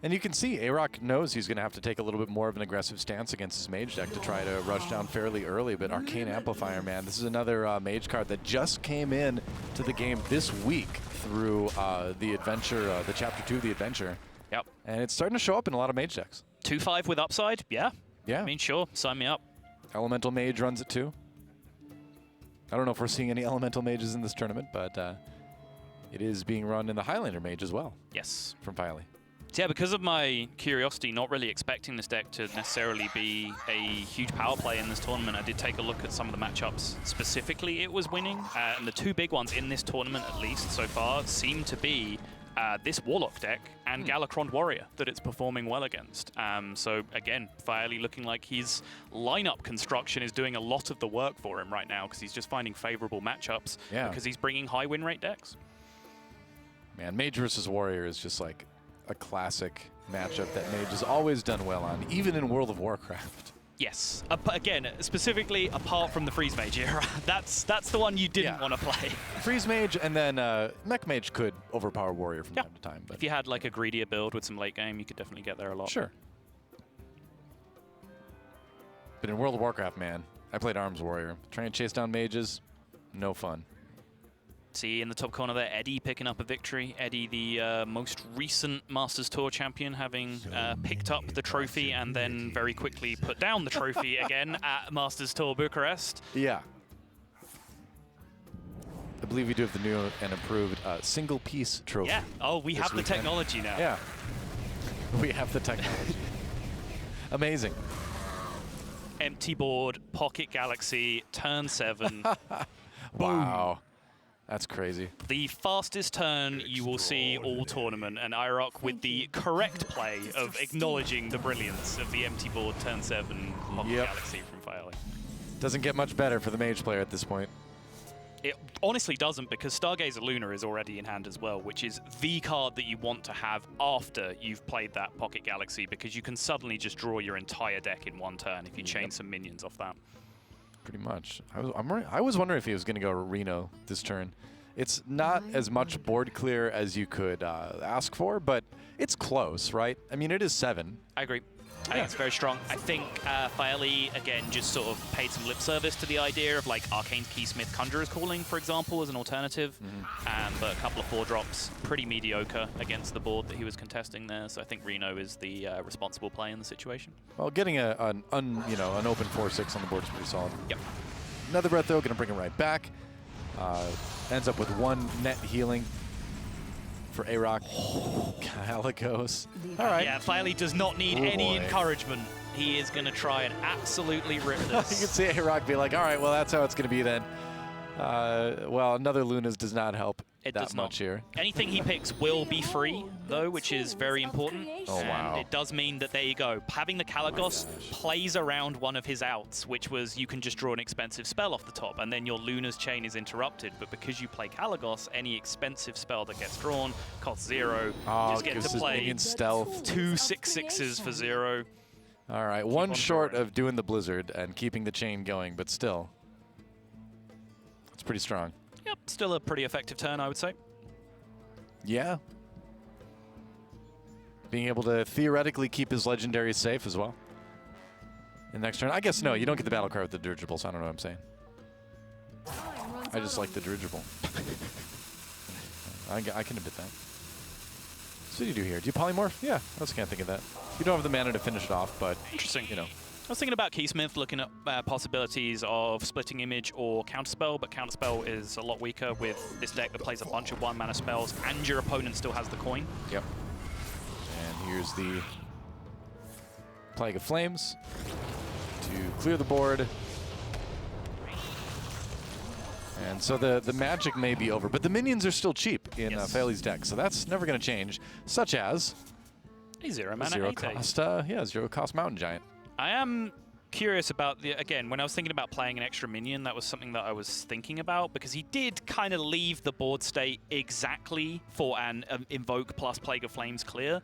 And you can see A-Rock knows he's going to have to take a little bit more of an aggressive stance against his Mage deck to try to rush down fairly early. But Arcane Amplifier, man, this is another Mage card that just came in to the game this week through the adventure, the Chapter 2 of the adventure. Yep. And it's starting to show up in a lot of Mage decks. 2/5 with upside? Yeah. Yeah. I mean, sure, sign me up. Elemental Mage runs it too. I don't know if we're seeing any Elemental Mages in this tournament, but it is being run in the Highlander Mage as well. Yes. From Faeli. Yeah, because of my curiosity, not really expecting this deck to necessarily be a huge power play in this tournament, I did take a look at some of the matchups specifically it was winning. And the 2 big ones in this tournament, at least so far, seem to be this Warlock deck and Galakron Warrior that it's performing well against. So again, Faeli looking like his lineup construction is doing a lot of the work for him right now because he's just finding favorable matchups because he's bringing high win rate decks. Man, Mage versus Warrior is just like a classic matchup that Mage has always done well on, even in World of Warcraft. Yes. Again, specifically apart from the Freeze Mage era, that's the one you didn't want to play. Freeze Mage, and then Mech Mage could overpower Warrior from time to time. But if you had like a greedier build with some late game, you could definitely get there a lot. Sure. But in World of Warcraft, man, I played Arms Warrior. Trying to chase down mages, no fun. See in the top corner there, Eddie picking up a victory. Eddie, the most recent Masters Tour champion, having picked up the trophy and then very quickly put down the trophy again at Masters Tour Bucharest. Yeah. believe we do have the new and improved single-piece trophy. Yeah. Oh, we have the technology now. Yeah. We have the technology. Amazing. Empty board, Pocket Galaxy, turn 7. Wow. That's crazy. The fastest turn you will see all tournament, and IROC with the correct play of acknowledging the brilliance of the empty board turn 7 Pocket Galaxy from Fairly. Doesn't get much better for the Mage player at this point. It honestly doesn't, because Stargazer Luna is already in hand as well, which is the card that you want to have after you've played that Pocket Galaxy, because you can suddenly just draw your entire deck in one turn if you chain some minions off that. Pretty much. I was wondering if he was going to go Reno this turn. It's not as much board clear as you could ask for, but it's close, right? I mean, it is 7. I agree. I think it's very strong. I think Fairly, again, just sort of paid some lip service to the idea of like Arcane's Keysmith Conjurer's Calling, for example, as an alternative. But a couple of 4-drops, pretty mediocre against the board that he was contesting there. So I think Reno is the responsible play in the situation. Well, getting an open 4/6 on the board is pretty solid. Yep. Another breath, though, going to bring it right back. Ends up with 1 net healing for A-Rock. Calicos. All right. Yeah, Fairly does not need any encouragement. He is going to try and absolutely rip this. You can see A-Rock be like, all right, well, that's how it's going to be then. Well, another Lunas does not help that much here. Anything he picks will be free, though, which is very important. Oh, wow. And it does mean that, there you go, having the Caligos plays around one of his outs, which was you can just draw an expensive spell off the top, and then your Luna's chain is interrupted. But because you play Caligos, any expensive spell that gets drawn costs 0. Oh, you just get to play stealth. 2 6/6s for 0. All right, one short of doing the Blizzard and keeping the chain going, but still. It's pretty strong. Yep, still a pretty effective turn, I would say. Yeah. Being able to theoretically keep his legendaries safe as well. In the next turn. I guess no, you don't get the battle card with the dirigible, so I don't know what I'm saying. I just like the dirigible. I can admit that. So what do you do here? Do you polymorph? Yeah, I just can't think of that. You don't have the mana to finish it off, but interesting. You know. I was thinking about Keysmith, looking at possibilities of splitting image or counterspell, but counterspell is a lot weaker with this deck that plays a bunch of 1-mana spells, and your opponent still has the coin. Yep. And here's the Plague of Flames to clear the board. And so the magic may be over, but the minions are still cheap in Fairly's deck, so that's never going to change, such as a 0-mana 8/8. Zero cost Mountain Giant. I am curious about again, when I was thinking about playing an extra minion, that was something that I was thinking about, because he did kind of leave the board state exactly for an Invoke plus Plague of Flames clear.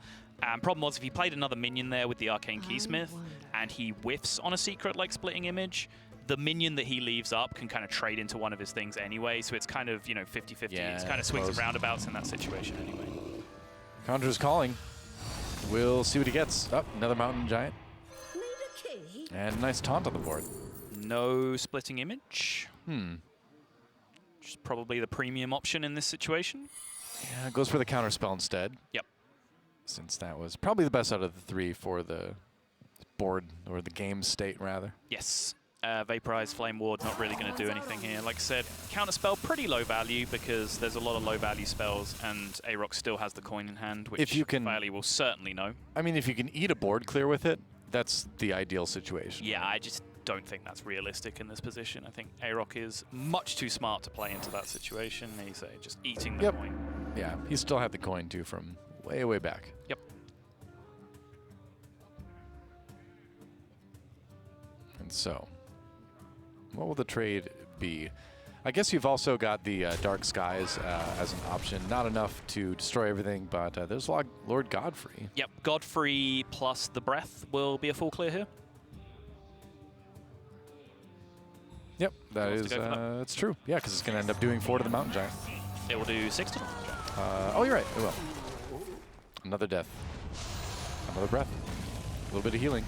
Problem was, if he played another minion there with the Arcane Keysmith, and he whiffs on a secret like Splitting Image, the minion that he leaves up can kind of trade into one of his things anyway, so it's kind of, 50-50. Yeah, it's kind of swings and roundabouts in that situation anyway. Conjurer's Calling. We'll see what he gets. Oh, another Mountain Giant. And a nice taunt on the board. No Splitting Image. Which is probably the premium option in this situation. Yeah, it goes for the counterspell instead. Yep. Since that was probably the best out of the 3 for the board, or the game state, rather. Yes. Vaporize, Flame Ward, not really going to do anything here. Like I said, counterspell, pretty low value, because there's a lot of low value spells, and A-Rock still has the coin in hand, which Fairly will certainly know. I mean, if you can eat a board clear with it, that's the ideal situation. Yeah, I just don't think that's realistic in this position. I think A-Rock is much too smart to play into that situation. He's just eating the coin. Yeah, he still had the coin, too, from way, way back. Yep. And so, what will the trade be? I guess you've also got the Dark Skies as an option. Not enough to destroy everything, but there's Lord Godfrey. Yep, Godfrey plus the Breath will be a full clear here. Yep, that's true. Yeah, because it's going to end up doing 4 to the Mountain Giant. It will do 6 to the Mountain Giant. Oh, you're right, it will. Another death. Another breath. A little bit of healing.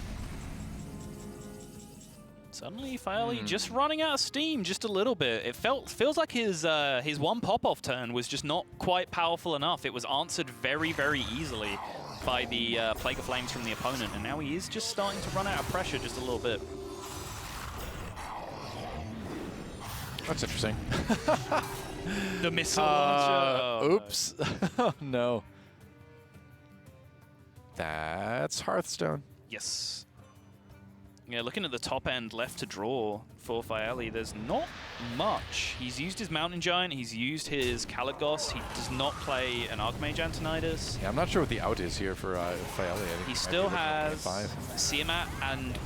Suddenly, Fairly just running out of steam just a little bit. It feels like his one pop-off turn was just not quite powerful enough. It was answered very, very easily by the Plague of Flames from the opponent, and now he is just starting to run out of pressure just a little bit. That's interesting. The missile launcher. Oh, oops. Oh, no. That's Hearthstone. Yes. Yeah, looking at the top end left to draw for Faeli, there's not much. He's used his Mountain Giant, he's used his Kalagos, he does not play an Archmage Antonidas. Yeah, I'm not sure what the out is here for Faeli. He still has Siamat and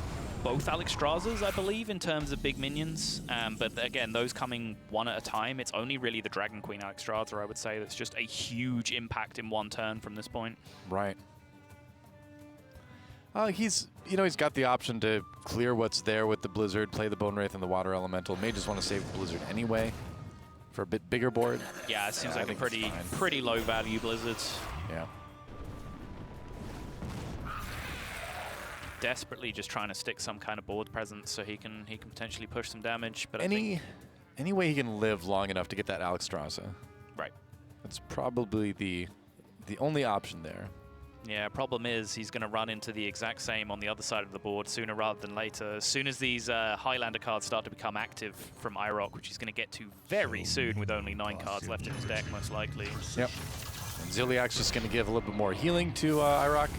both Alexstrazas, I believe, in terms of big minions. But again, those coming one at a time. It's only really the Dragon Queen Alexstraza, I would say, that's just a huge impact in one turn from this point. Right. He's got the option to clear what's there with the Blizzard, play the Bone Wraith and the Water Elemental. May just want to save Blizzard anyway for a bit bigger board. Yeah, it seems like a pretty low value Blizzard. Yeah. Desperately just trying to stick some kind of board presence so he can potentially push some damage. But any way he can live long enough to get that Alexstrasza. Right. That's probably the only option there. Yeah, problem is he's going to run into the exact same on the other side of the board sooner rather than later. As soon as these Highlander cards start to become active from IROC, which he's going to get to very soon with only 9 cards left in his deck, most likely. Yep. And Ziliak's just going to give a little bit more healing to IROC.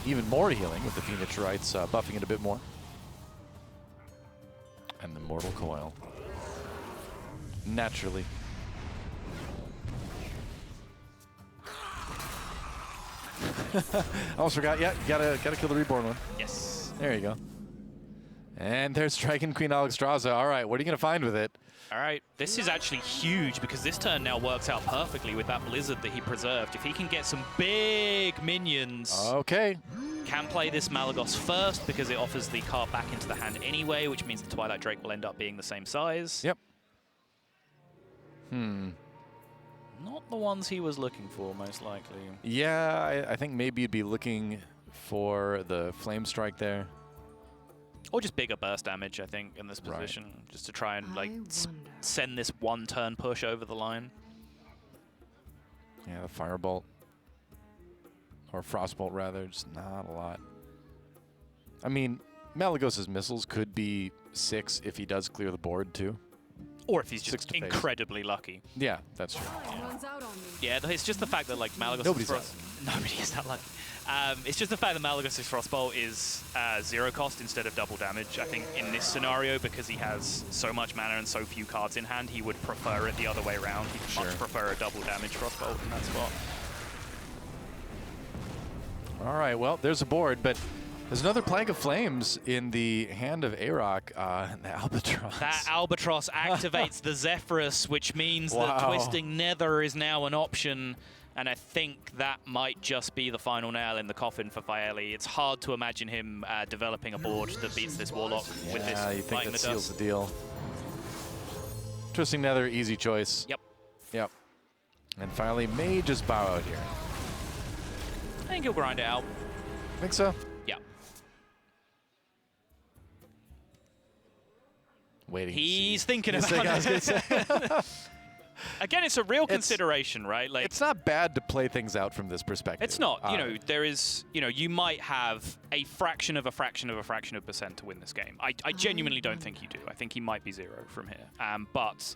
Even more healing with the Phoenix Rites, buffing it a bit more. And the Mortal Coil. Naturally. I almost forgot. Yeah, gotta kill the Reborn one. Yes. There you go. And there's Dragon Queen Alexstrasza. All right, what are you gonna find with it? All right, this is actually huge because this turn now works out perfectly with that Blizzard that he preserved. If he can get some big minions, okay, can play this Malagos first because it offers the card back into the hand anyway, which means the Twilight Drake will end up being the same size. Yep. Not the ones he was looking for, most likely. Yeah, I think maybe you'd be looking for the Flame Strike there. Or just bigger burst damage, I think, in this position, just to try and like send this one-turn push over the line. Yeah, the Firebolt. Or Frostbolt, rather. Just not a lot. I mean, Malagos' missiles could be 6 if he does clear the board, too. Or if he's just incredibly lucky. Yeah, that's true. Yeah, it's just the fact that like Malagos nobody is that lucky. It's just the fact that Malagos' Frostbolt is 0 cost instead of double damage. I think in this scenario, because he has so much mana and so few cards in hand, he would prefer it the other way around. He'd much prefer a double damage Frostbolt in that spot. All right, well, there's a board, but there's another Plague of Flames in the hand of Arok, the Albatross. That Albatross activates the Zephyrus, which means that Twisting Nether is now an option, and I think that might just be the final nail in the coffin for Faeli. It's hard to imagine him developing a board that beats this Warlock with this. Yeah, you think that seals the deal. Twisting Nether, easy choice. Yep. Yep. And finally, Mage just bow out here. I think he'll grind it out. Think so? Yeah. Waiting. He's thinking about it. Again, it's a real consideration, right? Like, it's not bad to play things out from this perspective. It's not. You know, there is, you know, you might have a fraction of a fraction of a fraction of percent to win this game. I genuinely don't think you do. I think he might be 0 from here. But,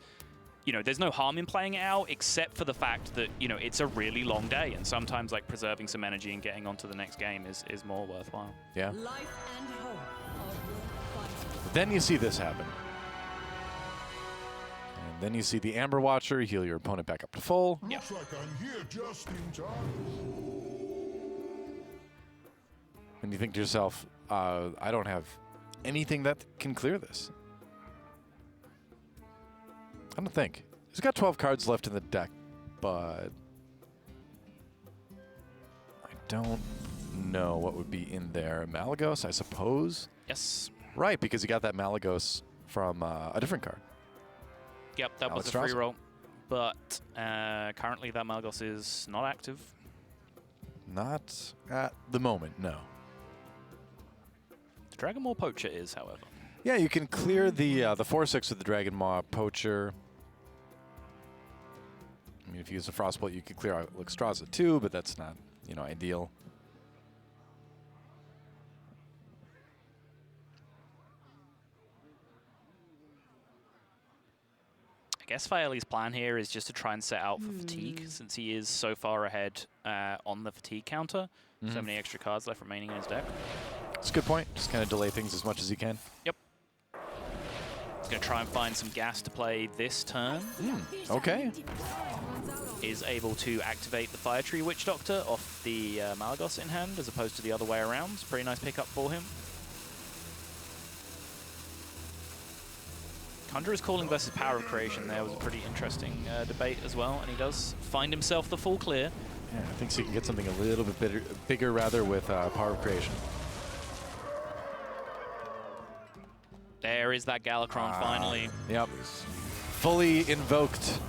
you know, there's no harm in playing it out except for the fact that, you know, it's a really long day. And sometimes, like, preserving some energy and getting on to the next game is more worthwhile. Yeah. Then you see this happen. And then you see the Amber Watcher heal your opponent back up to full. Looks like I'm here just in time. And you think to yourself, I don't have anything that can clear this. I don't think. He's got 12 cards left in the deck, but I don't know what would be in there. Malagos, I suppose? Yes. Right, because he got that Malagos from a different card. Yep, that was a free roll. But currently that Malagos is not active. Not at the moment, no. The Dragon Maw Poacher is, however. Yeah, you can clear the 4/6 with the Dragon Maw Poacher. I mean, if you use a Frostbolt, you could clear out Alexstrasza too, but that's not, you know, ideal. I guess Faeli's plan here is just to try and set out for fatigue, since he is so far ahead on the fatigue counter. So many extra cards left remaining in his deck. That's a good point. Just kind of delay things as much as he can. Yep. He's going to try and find some gas to play this turn. Okay. Is able to activate the Fire Tree Witch Doctor off the Malagos in hand, as opposed to the other way around. It's a pretty nice pickup for him. Conjurer's Calling versus Power of Creation there was a pretty interesting debate as well, and he does find himself the full clear. Yeah, I think so. You can get something a little bit bigger rather with Power of Creation. There is that Galakron finally. Yep. Fully invoked.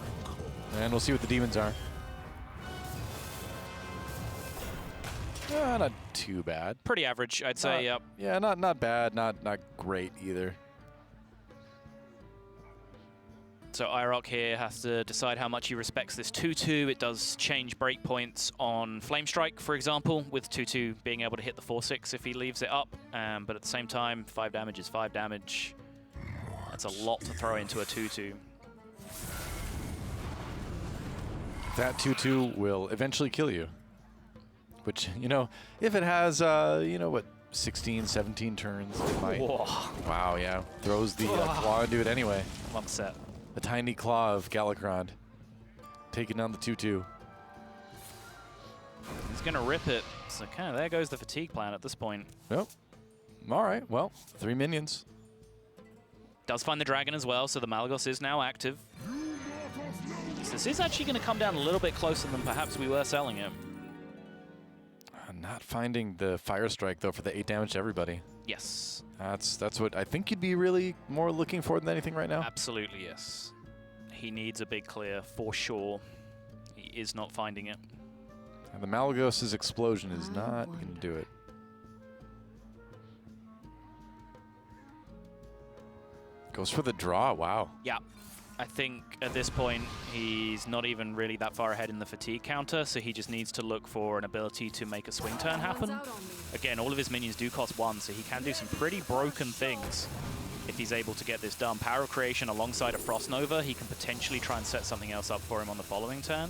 And we'll see what the demons are. Not too bad. Pretty average, I'd say, yep. Yeah, not bad, not great either. So IROC here has to decide how much he respects this 2-2. It does change breakpoints on Flame Strike, for example, with 2-2 being able to hit the 4-6 if he leaves it up. But at the same time, 5 damage is 5 damage. That's a lot to throw into a 2-2. That 2-2 will eventually kill you. Which, you know, if it has, you know, what, 16, 17 turns, it might. Whoa. Wow, yeah. Throws the claw into it anyway. I'm upset. The tiny claw of Galakron taking down the 2-2. He's going to rip it. So kind of there goes the fatigue plan at this point. Nope. All right, well, 3 minions. Does find the dragon as well, so the Malagos is now active. So this is actually going to come down a little bit closer than perhaps we were selling it. Not finding the Fire Strike, though, for the 8 damage to everybody. Yes. That's what I think you'd be really more looking for than anything right now. Absolutely, yes. He needs a big clear, for sure. He is not finding it. And the Malagos' explosion is not going to do it. Goes for the draw, wow. Yeah. I think at this point, he's not even really that far ahead in the fatigue counter, so he just needs to look for an ability to make a swing turn happen. Again, all of his minions do cost 1, so he can do some pretty broken things if he's able to get this done. Power of Creation alongside a Frost Nova, he can potentially try and set something else up for him on the following turn.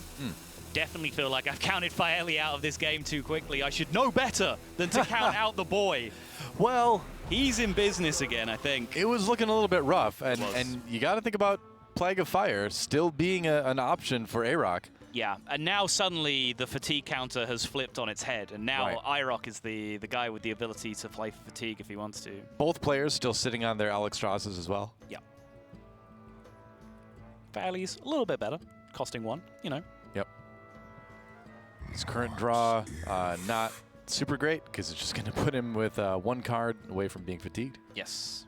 Definitely feel like I've counted Faeli out of this game too quickly. I should know better than to count out the boy. Well, he's in business again, I think. It was looking a little bit rough, and you got to think about Plague of Fire still being an option for AROC. Yeah, and now suddenly the fatigue counter has flipped on its head, and now IROC is the guy with the ability to play for fatigue if he wants to. Both players still sitting on their Alex Strasses as well. Yeah. Faeli's a little bit better, costing 1, you know. Yep. His current draw, not super great, because it's just going to put him with 1 card away from being fatigued. Yes.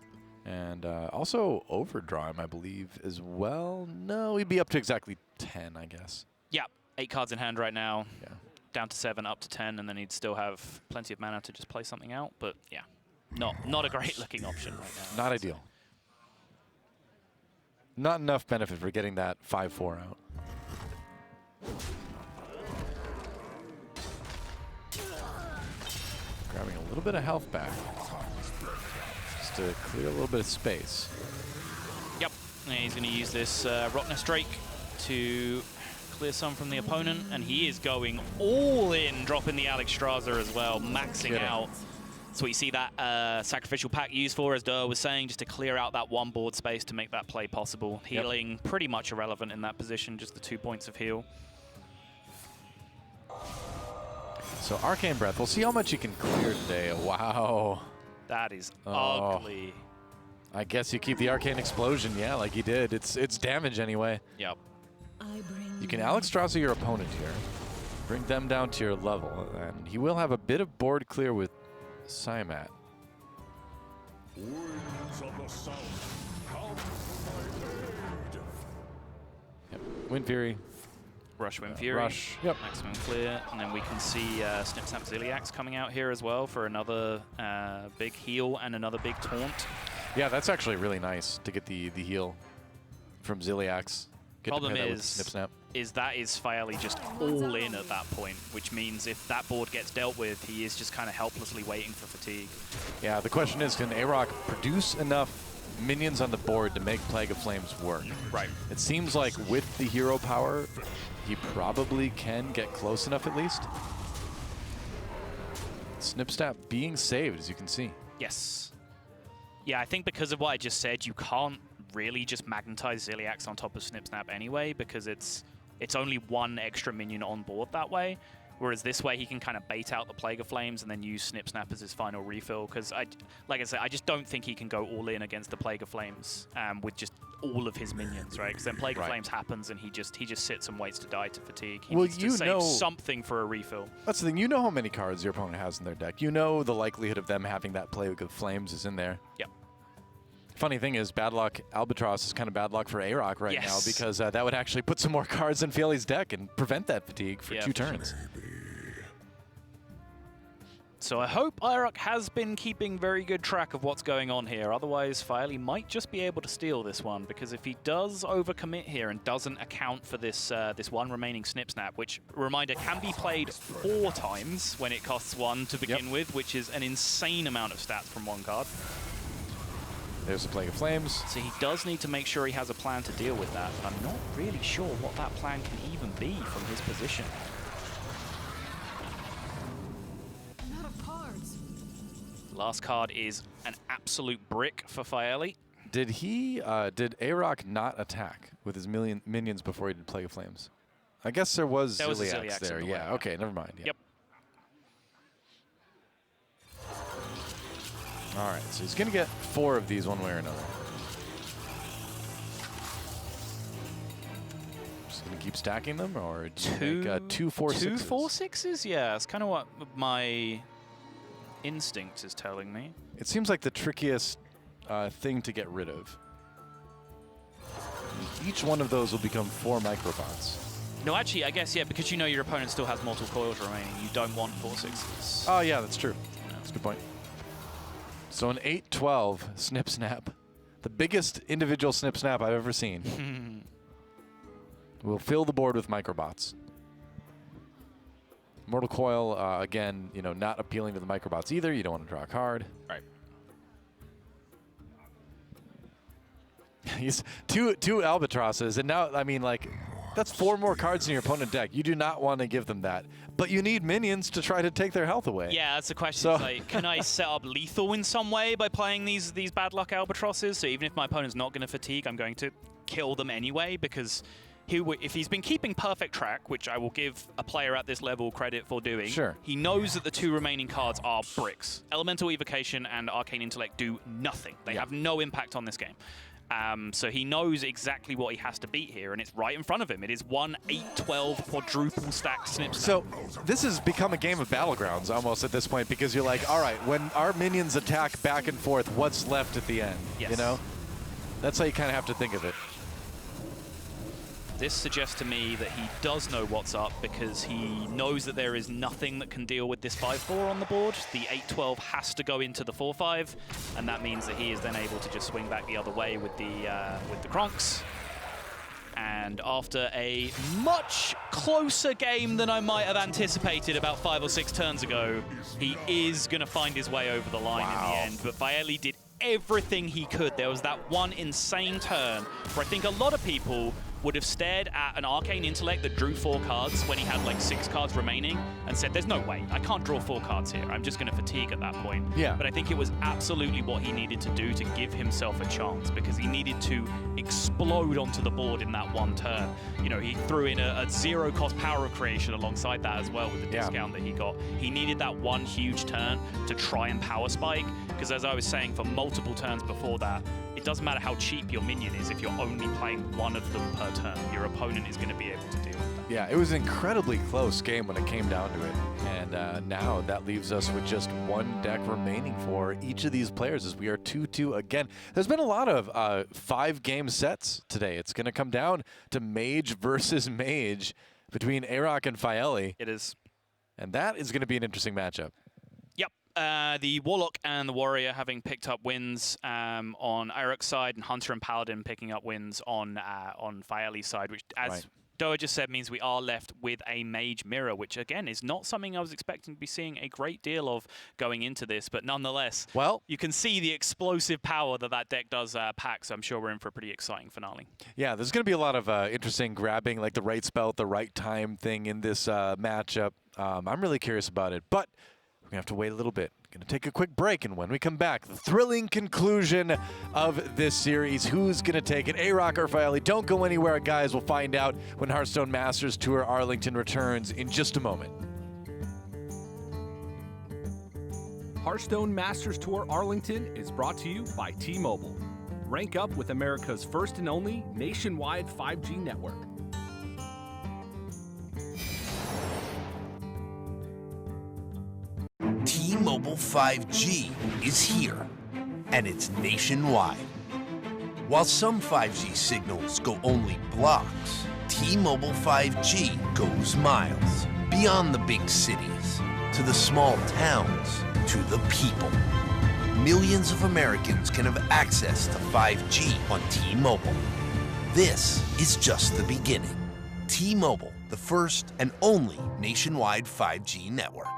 And also overdraw him, I believe, as well. No, he'd be up to exactly 10, I guess. Yeah, 8 cards in hand right now. Yeah. Down to 7, up to 10, and then he'd still have plenty of mana to just play something out. But yeah, not a great looking option right now. Not ideal. Not enough benefit for getting that 5-4 out. Grabbing a little bit of health back. Just to clear a little bit of space. Yep, and he's going to use this Rocknest Drake to clear some from the opponent, and he is going all in, dropping the Alex Strasser as well, maxing out. That's what you see that Sacrificial Pact used for, as Durr was saying, just to clear out that 1 board space to make that play possible. Healing pretty much irrelevant in that position, just the 2 points of heal. So Arcane Breath, we'll see how much you can clear today. Wow. That is ugly. I guess you keep the Arcane Explosion, yeah, like you did. It's damage anyway. Yep. You can Alex Strasser your opponent here. Bring them down to your level, and he will have a bit of board clear with Symat. Yep. Wind Fury. Rush Wind Fury. Rush. Yep. Maximum clear. And then we can see Snip Snap Ziliax coming out here as well for another big heal and another big taunt. Yeah, that's actually really nice to get the heal from Ziliax. Problem is that is Faeli just all in at that point, which means if that board gets dealt with, he is just kind of helplessly waiting for fatigue. Yeah, the question is, can AROC produce enough minions on the board to make Plague of Flames work. Right. It seems like with the hero power, he probably can get close enough at least. Snip Snap being saved, as you can see. Yes. Yeah, I think because of what I just said, you can't really just magnetize Ziliax on top of Snip Snap anyway, because it's only one extra minion on board that way. Whereas this way, he can kind of bait out the Plague of Flames and then use Snip Snap as his final refill. Because, like I said, I just don't think he can go all in against the Plague of Flames with just all of his minions, right? Because then Plague of Flames happens and he just sits and waits to die to fatigue. He needs to save something for a refill. That's the thing. You know how many cards your opponent has in their deck. You know the likelihood of them having that Plague of Flames is in there. Yep. Funny thing is, bad luck Albatross is kind of bad luck for A-Rock right now, because that would actually put some more cards in Fieli's deck and prevent that fatigue for 2 turns. So I hope A-Rock has been keeping very good track of what's going on here. Otherwise, Fieli might just be able to steal this one, because if he does overcommit here and doesn't account for this this one remaining Snip Snap, which, reminder, can be played 4 times when it costs 1 to begin with, which is an insane amount of stats from 1 card. There's the Plague of Flames. So he does need to make sure he has a plan to deal with that. I'm not really sure what that plan can even be from his position. I'm out of cards. Last card is an absolute brick for Fieli. Did did A-Rock not attack with his minions before he did Plague of Flames? I guess there was Ziliax there. Yeah, okay, never mind. Yep. All right, so he's going to get 4 of these one way or another. Just going to keep stacking them, or do you make 2 4 2 6s? 4 6s? Yeah, it's kind of what my instinct is telling me. It seems like the trickiest thing to get rid of. Each one of those will become 4 microbots. No, actually, I guess, yeah, because you know your opponent still has multiple coils remaining, you don't want 4 6s. Oh, yeah, that's true. That's a good point. So an 8-12 Snip Snap, the biggest individual Snip Snap I've ever seen, will fill the board with microbots. Mortal Coil, again, you know, not appealing to the microbots either. You don't want to draw a card. Right. He's two albatrosses, and now, I mean, like, that's 4 more cards in your opponent's deck. You do not want to give them that. But you need minions to try to take their health away. Yeah, that's the question. So like, can I set up lethal in some way by playing these bad luck albatrosses? So even if my opponent's not going to fatigue, I'm going to kill them anyway, because if he's been keeping perfect track, which I will give a player at this level credit for doing, he knows that the 2 remaining cards are bricks. Elemental Evocation and Arcane Intellect do nothing. They have no impact on this game. So he knows exactly what he has to beat here, and it's right in front of him. It is 1 8-12 quadruple stacked Snip Snap. So this has become a game of battlegrounds almost at this point, because you're like, all right, when our minions attack back and forth, what's left at the end? Yes. You know? That's how you kind of have to think of it. This suggests to me that he does know what's up, because he knows that there is nothing that can deal with this 5-4 on the board. The 8-12 has to go into the 4-5, and that means that he is then able to just swing back the other way with the Kronks. And after a much closer game than I might have anticipated about 5 or 6 turns ago, he is going to find his way over the line in the end. But Fieli did everything he could. There was that one insane turn where I think a lot of people would have stared at an Arcane Intellect that drew 4 cards when he had like 6 cards remaining and said, there's no way, I can't draw 4 cards here. I'm just going to fatigue at that point. Yeah. But I think it was absolutely what he needed to do to give himself a chance, because he needed to explode onto the board in that one turn. You know, he threw in a 0-cost power creation alongside that as well with the discount that he got. He needed that one huge turn to try and power spike, because as I was saying, for multiple turns before that, it doesn't matter how cheap your minion is if you're only playing 1 of them per turn. Your opponent is going to be able to deal with that. Yeah, it was an incredibly close game when it came down to it. And now that leaves us with just 1 deck remaining for each of these players, as we are 2-2 again. There's been a lot of 5-game sets today. It's going to come down to Mage versus Mage between A-Rock and Fieli. It is. And that is going to be an interesting matchup. The Warlock and the Warrior having picked up wins on A-Rock's side, and Hunter and Paladin picking up wins on Fieli's side, which, as Doa just said means we are left with a Mage mirror, which again is not something I was expecting to be seeing a great deal of going into this, but nonetheless, well, you can see the explosive power that deck does pack, so I'm sure we're in for a pretty exciting finale. Yeah, there's going to be a lot of interesting grabbing, like the right spell at the right time thing in this matchup. I'm really curious about it, but we're going to have to wait a little bit. Going to take a quick break, and when we come back, the thrilling conclusion of this series. Who's going to take it, A-Rock or Faeli? Don't go anywhere, guys. We'll find out when Hearthstone Masters Tour Arlington returns in just a moment. Hearthstone Masters Tour Arlington is brought to you by T-Mobile. Rank up with America's first and only nationwide 5G network. T-Mobile 5G is here, and it's nationwide. While some 5G signals go only blocks, T-Mobile 5G goes miles, beyond the big cities, to the small towns, to the people. Millions of Americans can have access to 5G on T-Mobile. This is just the beginning. T-Mobile, the first and only nationwide 5G network.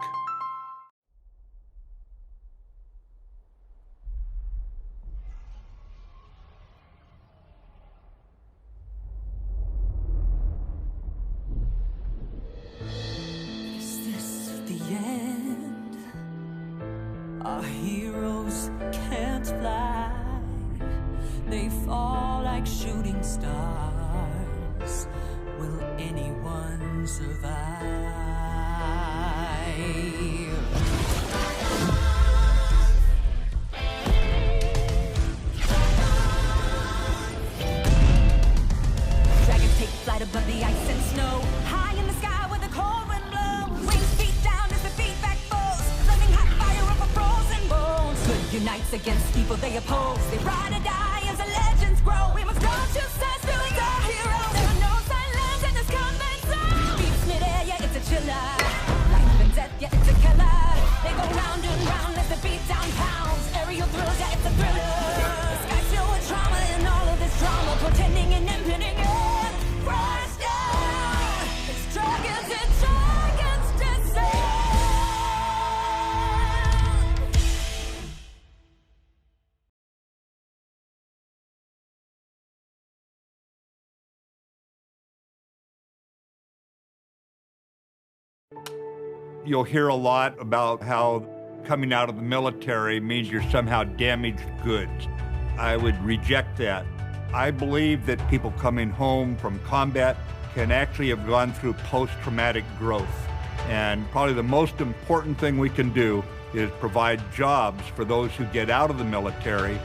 Our heroes can't fly. They fall like shooting stars. Will anyone survive? Dragons take flight above the ice and snow. High in the sky where the cold wind blows. Wings beat down as the feet back foes. Flaming hot fire over frozen bones. Good unites against people they oppose. They ride or die as the legends grow. We must go to sense, doing our heroes. There are no silence in this combat zone. Beats mid-air, yeah, it's a chiller. Life and death, yeah, it's a killer. They go round and round as the beat down pounds. Aerial thrills, yeah, it's a thriller. The sky's filled with trauma and all of this drama, portending and impending end. Crash down. It's dragons descend. You'll hear a lot about how coming out of the military means you're somehow damaged goods. I would reject that. I believe that people coming home from combat can actually have gone through post-traumatic growth. And probably the most important thing we can do is provide jobs for those who get out of the military.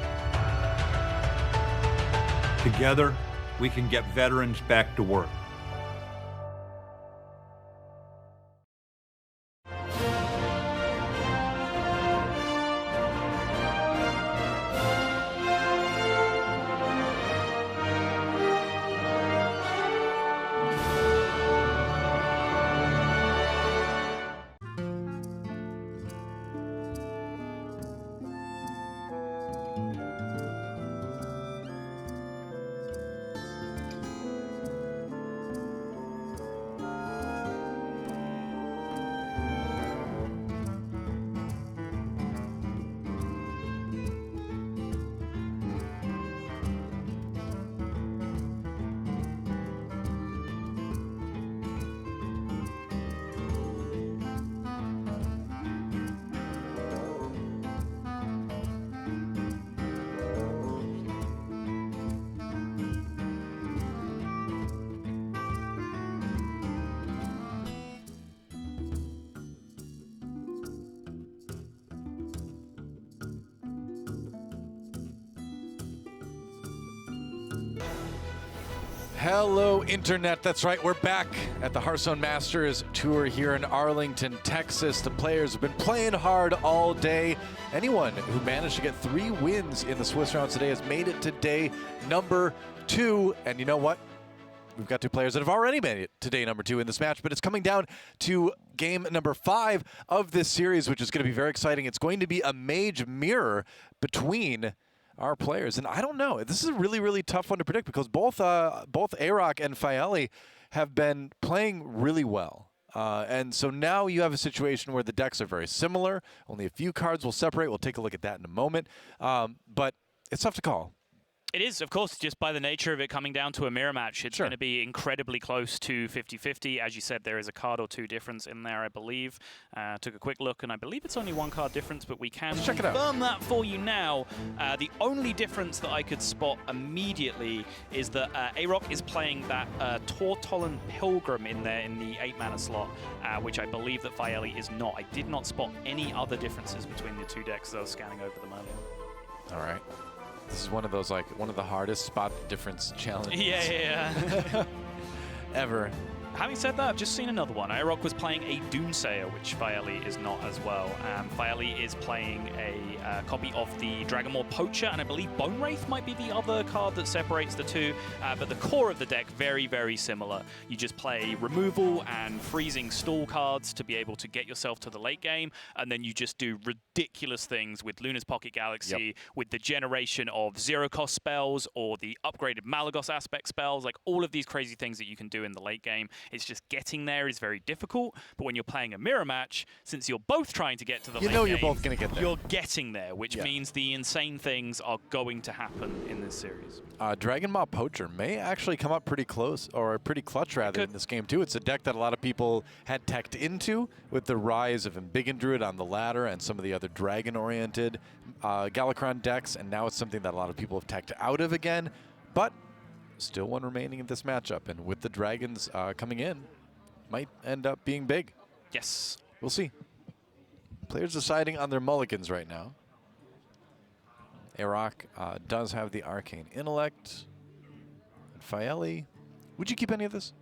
Together, we can get veterans back to work. Hello, Internet. That's right. We're back at the Hearthstone Masters Tour here in Arlington, Texas. The players have been playing hard all day. Anyone who managed to get 3 wins in the Swiss rounds today has made it to day number 2. And you know what? We've got 2 players that have already made it to day number 2 in this match, but it's coming down to game number 5 of this series, which is going to be very exciting. It's going to be a Mage mirror between our players. And I don't know. This is a really, really tough one to predict because both A-Rock and Faeli have been playing really well. And so now you have a situation where the decks are very similar. Only a few cards will separate. We'll take a look at that in a moment. But it's tough to call. It is, of course, just by the nature of it coming down to a mirror match. It's going to be incredibly close to 50-50. As you said, there is a card or two difference in there, I believe. Took a quick look, and I believe it's only one card difference, but we can confirm that for you now. The only difference that I could spot immediately is that A-Rock is playing that Tortolan Pilgrim in there in the 8-mana slot, which I believe that Faeli is not. I did not spot any other differences between the two decks as I was scanning over them earlier. All right. This is one of those, like, one of the hardest spot difference challenges. Yeah. Ever. Having said that, I've just seen another one. A-Rock was playing a Doomsayer, which Faeli is not as well. Faeli is playing a copy of the Dragonmaw Poacher, and I believe Bone Wraith might be the other card that separates the two. But the core of the deck, very, very similar. You just play removal and freezing stall cards to be able to get yourself to the late game, and then you just do ridiculous things with Luna's Pocket Galaxy, with the generation of zero-cost spells, or the upgraded Malagos aspect spells, like all of these crazy things that you can do in the late game. It's just getting there is very difficult, but when you're playing a mirror match, since you're both trying to get to the late game, you're both going to get there. You're getting there, which means the insane things are going to happen in this series. Dragonmaw Poacher may actually come up pretty close, or pretty clutch rather, in this game too. It's a deck that a lot of people had teched into with the rise of Embiggen Druid on the ladder and some of the other dragon-oriented Galakron decks, and now it's something that a lot of people have teched out of again, but still one remaining in this matchup, and with the dragons coming in, might end up being big. Yes. We'll see. Players deciding on their mulligans right now. A-Rock does have the Arcane Intellect. And Faeli, would you keep any of this?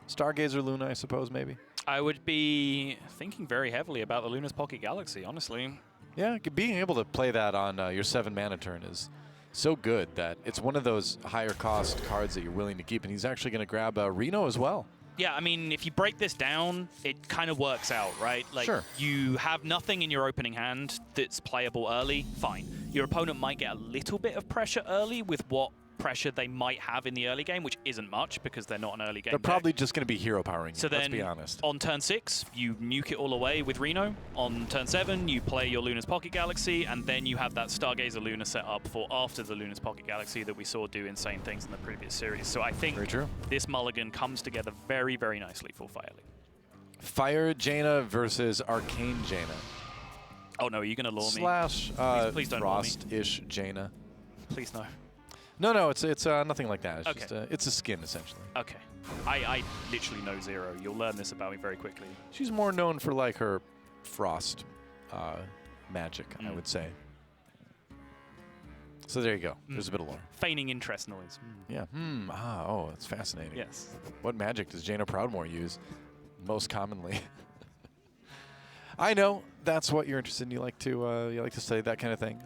Stargazer Luna, I suppose, maybe? I would be thinking very heavily about the Luna's Pocket Galaxy, honestly. Yeah, being able to play that on your 7-mana turn is so good that it's one of those higher cost cards that you're willing to keep, and he's actually going to grab Reno as well. Yeah, I mean, if you break this down, it kind of works out, right? Like, you have nothing in your opening hand that's playable early, fine. Your opponent might get a little bit of pressure early with what pressure they might have in the early game, which isn't much because they're not an early game They're probably just going to be hero powering so you, let's be honest. On turn 6, you nuke it all away with Reno. On turn 7, you play your Luna's Pocket Galaxy, and then you have that Stargazer Luna set up for after the Luna's Pocket Galaxy that we saw do insane things in the previous series. So I think this mulligan comes together very, very nicely for Faeli. Fire Jaina versus Arcane Jaina. Oh no, are you going to lure me? Slash please don't lure me. Frost-ish Jaina. Please no. No, it's nothing like that. It's just it's a skin, essentially. Okay. I literally know zero. You'll learn this about me very quickly. She's more known for, like, her frost magic, I would say. So there you go. There's a bit of lore. Feigning interest noise. Yeah. Oh, that's fascinating. Yes. What magic does Jaina Proudmoore use most commonly? I know that's what you're interested in. You like to study that kind of thing.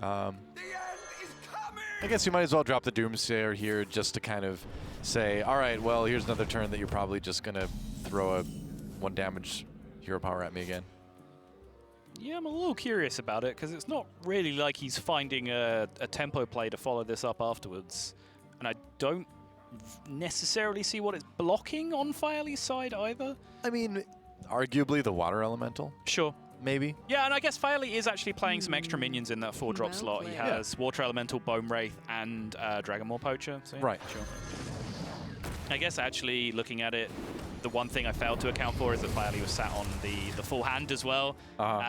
I guess you might as well drop the Doomsayer here just to kind of say, all right, well, here's another turn that you're probably just going to throw a 1 damage hero power at me again. Yeah, I'm a little curious about it because it's not really like he's finding a tempo play to follow this up afterwards. And I don't necessarily see what it's blocking on Faeli's side either. I mean, arguably the Water Elemental. Sure. Maybe. Yeah, and I guess Faeli is actually playing some extra minions in that 4-drop slot. He has Water Elemental, Bone Wraith, and Dragonmaw Poacher. So right. Sure. I guess actually looking at it, the one thing I failed to account for is that Faeli was sat on the full hand as well.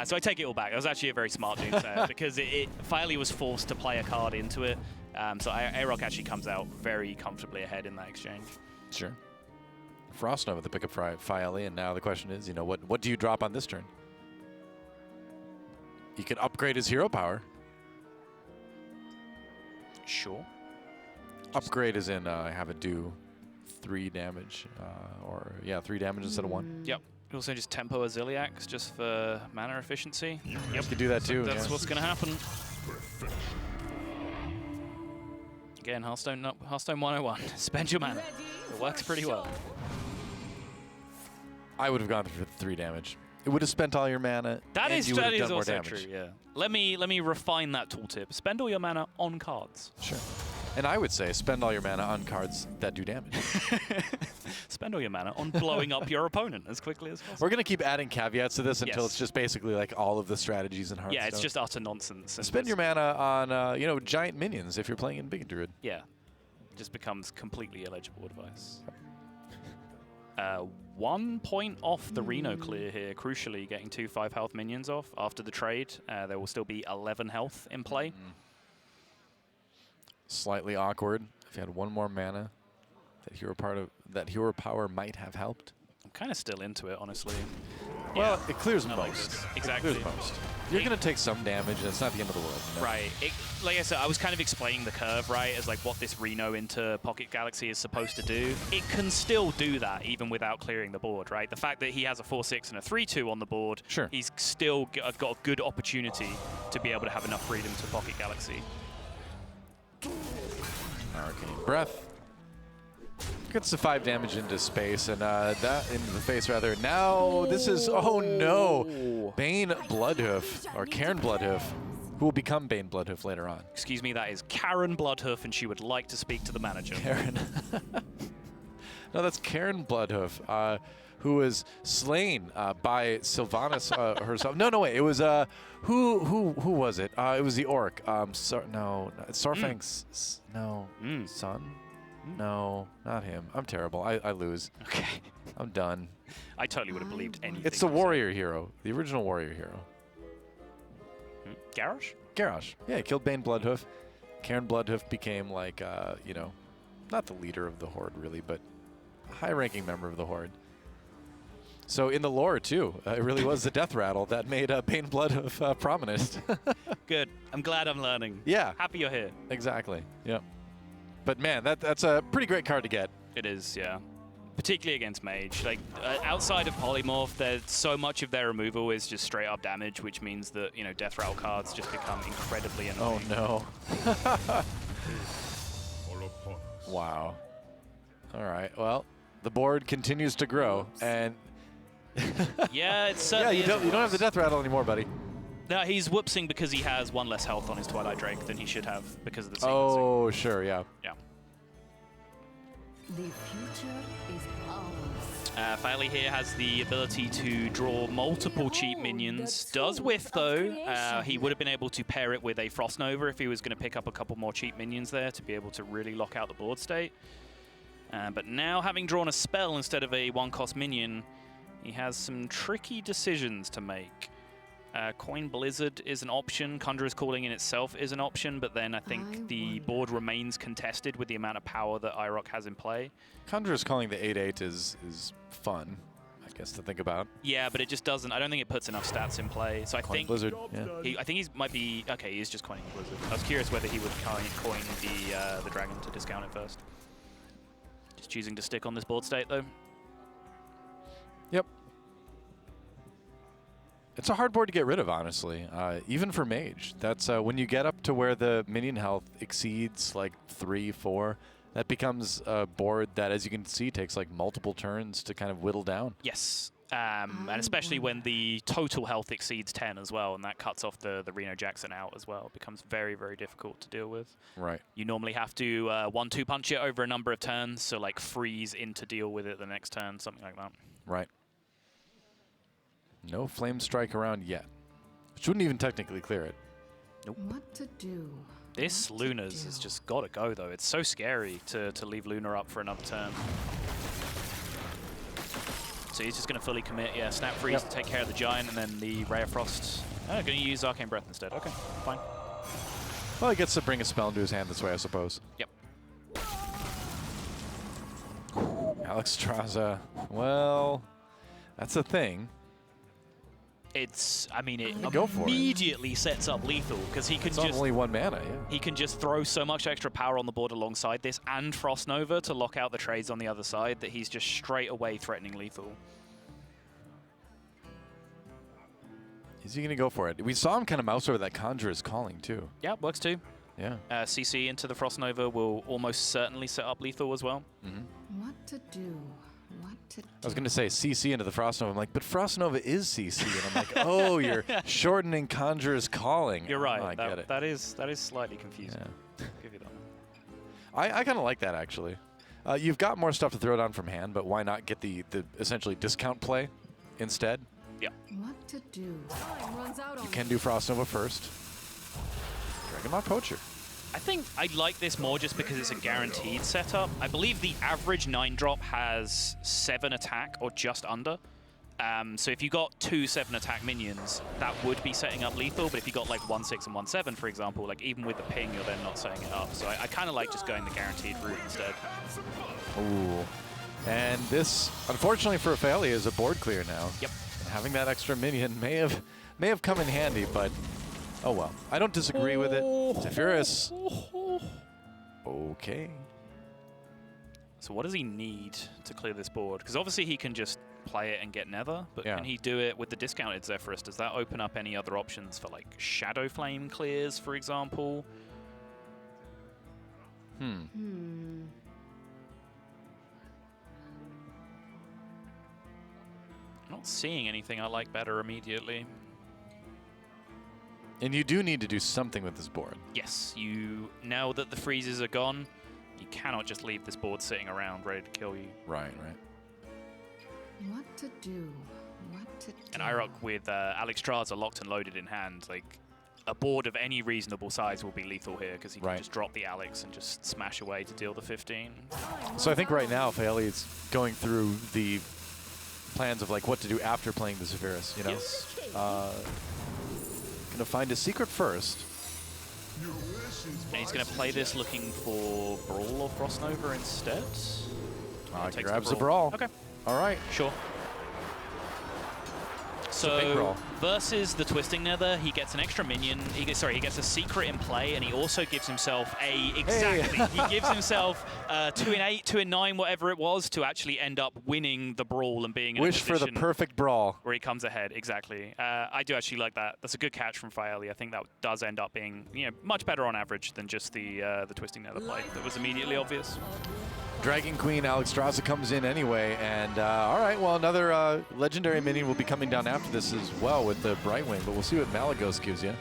So I take it all back. It was actually a very smart Doomsayer because Faeli was forced to play a card into it. So A-Rock actually comes out very comfortably ahead in that exchange. Sure. Frost Nova to pick up Faeli, and now the question is, what do you drop on this turn? He could upgrade his hero power. Sure. Upgrade is in have it do 3 damage, 3 damage instead of 1. Yep. You also just tempo a Ziliax just for mana efficiency. Yep. You could do that too. That's what's going to happen. Again, Hearthstone 101. Spend your mana. It works pretty well. I would have gone for 3 damage. It would have spent all your mana. That is also damage. true. Yeah. Let me refine that tooltip. Spend all your mana on cards. Sure. And I would say spend all your mana on cards that do damage. Spend all your mana on blowing up your opponent as quickly as possible. We're going to keep adding caveats to this until Yes. it's just basically like all of the strategies in Hearthstone. Yeah, it's just utter nonsense. and Spend just- your mana on, you know, giant minions if you're playing in Big Druid. Yeah, just becomes completely illegible advice. 1 point off the Reno clear here, crucially getting 2 5 health minions off after the trade. There will still be 11 health in play. Slightly awkward. If you had 1 more mana, that hero power might have helped. I'm kind of still into it, honestly. Well, Yeah, it clears I like most. this. It Exactly. clears most. You're going to take some damage, and it's not the end of the world. You know? Right. Like I said, I was kind of explaining the curve, right, as like what this Reno into Pocket Galaxy is supposed to do. It can still do that even without clearing the board, right? The fact that he has a 4-6 and a 3-2 on the board, sure. He's still got a good opportunity to be able to have enough freedom to Pocket Galaxy. Arcane Breath. Gets the 5 damage into space, and that into the face, rather. Now, this is, oh no! Bane Bloodhoof, or Karen Bloodhoof, who will become Bane Bloodhoof later on. Excuse me, that is Karen Bloodhoof, and she would like to speak to the manager. Karen. No, that's Karen Bloodhoof, who was slain by Sylvanas herself. No, wait. It was who was it? It was the orc. Sarfang's son. No, not him. I'm terrible. I lose. Okay. I'm done. I totally would have believed anything. It's the warrior hero, the original warrior hero. Garrosh? Garrosh. Yeah, he killed Bane Bloodhoof. Karen Bloodhoof became like, you know, not the leader of the Horde really, but a high-ranking member of the Horde. So in the lore too, it really was the death rattle that made Bane Bloodhoof prominent. Good. I'm glad I'm learning. Yeah. Happy you're here. Exactly. Yep. But man, that's a pretty great card to get. It is, yeah. Particularly against Mage. Like, outside of Polymorph, there's so much of their removal is just straight up damage, which means that, you know, death rattle cards just become incredibly annoying. Oh no. Wow. All right. Well, the board continues to grow, and yeah, it's yeah, certainly you don't have the death rattle anymore, buddy. No, he's whoopsing because he has 1 less health on his Twilight Drake than he should have because of the sequencing. Oh, sure, yeah. Yeah. The future is ours. Fairly here has the ability to draw multiple cheap minions. Does whiff, though. He would have been able to pair it with a Frost Nova if he was going to pick up a couple more cheap minions there to be able to really lock out the board state. But now, having drawn a spell instead of a 1-cost minion, he has some tricky decisions to make. Coin Blizzard is an option. Conjurer's Calling in itself is an option, but then I think the board remains contested with the amount of power that IROC has in play. Conjurer's Calling the 8/8 is fun, I guess, to think about. Yeah, but it just doesn't. I don't think it puts enough stats in play. So I Coin think Blizzard, yeah. I think he might be okay. He is just coining Blizzard. I was curious whether he would coin the dragon to discount it first. Just choosing to stick on this board state though. Yep. It's a hard board to get rid of, honestly, even for Mage. That's when you get up to where the minion health exceeds like 3, 4, that becomes a board that, as you can see, takes like multiple turns to kind of whittle down. Yes, and especially when the total health exceeds 10 as well, and that cuts off the Reno Jackson out as well. It becomes very, very difficult to deal with. Right. You normally have to 1-2 punch it over a number of turns, so like freeze in to deal with it the next turn, something like that. Right. No Flame Strike around yet. Which wouldn't even technically clear it. Nope. What to do? This Luna's has just got to go, though. It's so scary to leave Luna up for another turn. So he's just going to fully commit, yeah, Snap Freeze to take care of the Giant, and then the Ray of Frost. Oh, going to use Arcane Breath instead. Okay, fine. Well, he gets to bring a spell into his hand this way, I suppose. Yep. Alex Straza. Well, that's a thing. It's, I mean, it Go for it. immediately sets up lethal because he can It's just only 1 mana, yeah. he can just throw so much extra power on the board alongside this and Frost Nova to lock out the trades on the other side that he's just straight away threatening lethal. Is he going to go for it? We saw him kind of mouse over that Conjurer's Calling, too. Yeah, works too. Yeah. CC into the Frost Nova will almost certainly set up lethal as well. What to do? What to do? I was going to say CC into the Frost Nova. I'm like, but Frost Nova is CC. And I'm like, oh, you're shortening Conjurer's Calling. You're right. Oh, I get it. That is slightly confusing. Yeah. I'll give you that one. I kind of like that, actually. You've got more stuff to throw down from hand, but why not get the essentially discount play instead? Yeah. What to do? Time runs out on You can do Frost Nova first. Dragonmon Poacher. I think I like this more just because it's a guaranteed setup. I believe the average 9-drop has 7 attack or just under. So if you got 2 7-attack minions, that would be setting up lethal. But if you got like 1/6 and 1/7, for example, like even with the ping, you're then not setting it up. So I kind of like just going the guaranteed route instead. Ooh. And this, unfortunately for Ophelia, is a board clear now. Yep. And having that extra minion may have come in handy, but oh well. I don't disagree with it. Zephyrus. Okay. So what does he need to clear this board? Because obviously he can just play it and get Nether, but Yeah. can he do it with the discounted Zephyrus? Does that open up any other options for like Shadow Flame clears, for example? Not seeing anything I like better immediately. And you do need to do something with this board. Yes, now that the freezes are gone, you cannot just leave this board sitting around ready to kill you. Right. What to do? What to do? And IROC with Alex Traza locked and loaded in hand, like a board of any reasonable size will be lethal here because he can just drop the Alex and just smash away to deal the 15. So I think right now Ophelio's going through the plans of like what to do after playing the Zephyrus, you know? Yes. Gonna find a secret first. And he's going to play this looking for Brawl or Frost Nova instead. He grabs the Brawl. Okay. All right. Sure. So versus the Twisting Nether, he gets an extra minion. He gets a secret in play, and he also gives himself he gives himself 2 in 8, 2 in 9, whatever it was, to actually end up winning the Brawl and being in Wish a position for the perfect Brawl where he comes ahead. Exactly. I do actually like that. That's a good catch from Faeli. I think that does end up being much better on average than just the Twisting Nether play that was immediately obvious. Dragon Queen Alex Straza comes in anyway, and all right, well, another legendary minion will be coming down after this as well with the Brightwing, but we'll see what Malagos gives you.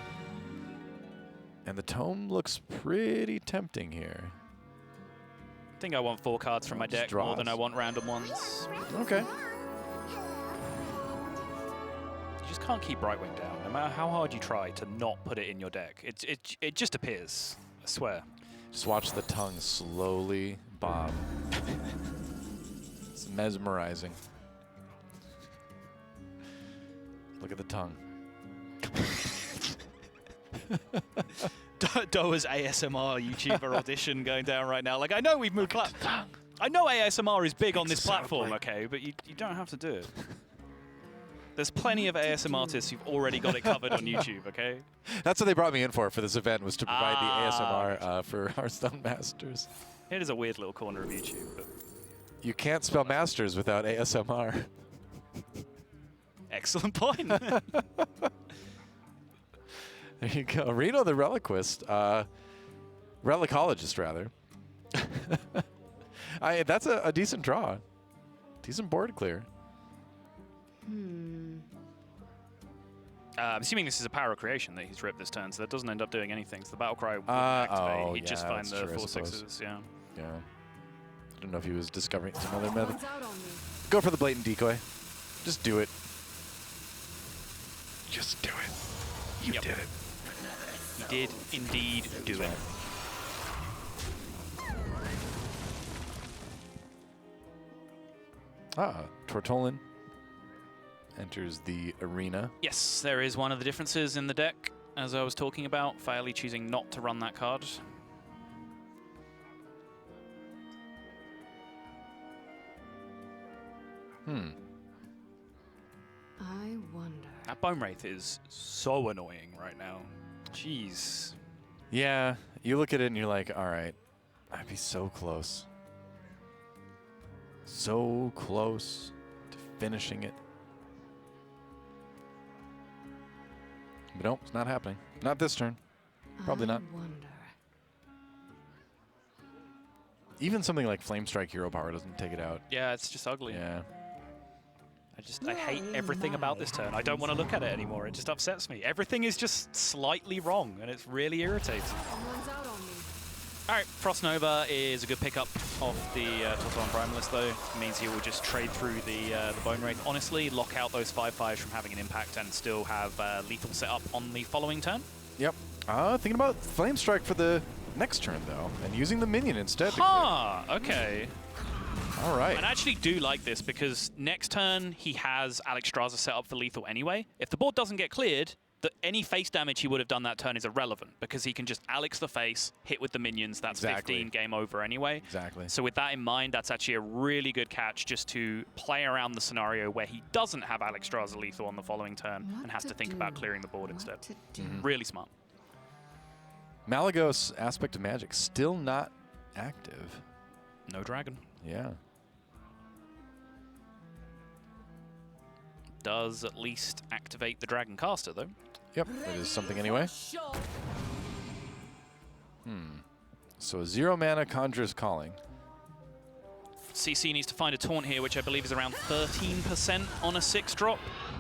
And the Tome looks pretty tempting here. I think I want 4 cards from my deck more than I want random ones. Okay. You just can't keep Brightwing down, no matter how hard you try to not put it in your deck. It just appears, I swear. Just watch the tongue slowly bob. It's mesmerizing. Look at the tongue. Doa's ASMR YouTuber audition going down right now. Like, I know we've moved I know ASMR is big on this platform, okay, but you don't have to do it. There's plenty of ASMR artists who've already got it covered on YouTube, okay? That's what they brought me in for this event, was to provide the ASMR for Hearthstone Masters. It is a weird little corner of YouTube, but you can't spell Masters without ASMR. Excellent point. There you go. Reno the Reliquist. Relicologist, rather. That's a decent draw. Decent board clear. I'm assuming this is a Apparel creation that he's ripped this turn, so that doesn't end up doing anything. So the battle cry wouldn't activate. He'd just find the 4/6s, yeah. Yeah. I don't know if he was discovering some other method. Go for the blatant decoy. Just do it. Just do it. You did it. He did indeed do it. Tortolin enters the arena. Yes, there is one of the differences in the deck, as I was talking about. Faeli choosing not to run that card. I wonder. That Bone Wraith is so annoying right now. Jeez. Yeah, you look at it and you're like, all right, I'd be so close. So close to finishing it. But nope, it's not happening. Not this turn. Probably not. Wonder. Even something like Flame Strike Hero Power doesn't take it out. Yeah, it's just ugly. Yeah. I hate everything about this turn. I don't want to look at it anymore. It just upsets me. Everything is just slightly wrong, and it's really irritating. All right, Frost Nova is a good pickup off the top on Prime list, though. It means he will just trade through the Bone Wraith. Honestly, lock out those 5/5s from having an impact and still have lethal set up on the following turn. Yep. Thinking about Flame Strike for the next turn, though, and using the minion instead. Okay. All right. And I actually do like this because next turn he has Alexstrasza set up for lethal anyway. If the board doesn't get cleared, any face damage he would have done that turn is irrelevant because he can just Alex the face, hit with the minions, that's 15, game over anyway. Exactly. So with that in mind, that's actually a really good catch just to play around the scenario where he doesn't have Alexstrasza lethal on the following turn and has to think about clearing the board instead. Really smart. Malygos Aspect of Magic still not active. No dragon. Yeah. Does at least activate the Dragon Caster, though. Yep, that is something anyway. So 0 mana Conjurer's Calling. CC needs to find a taunt here, which I believe is around 13% on a 6-drop.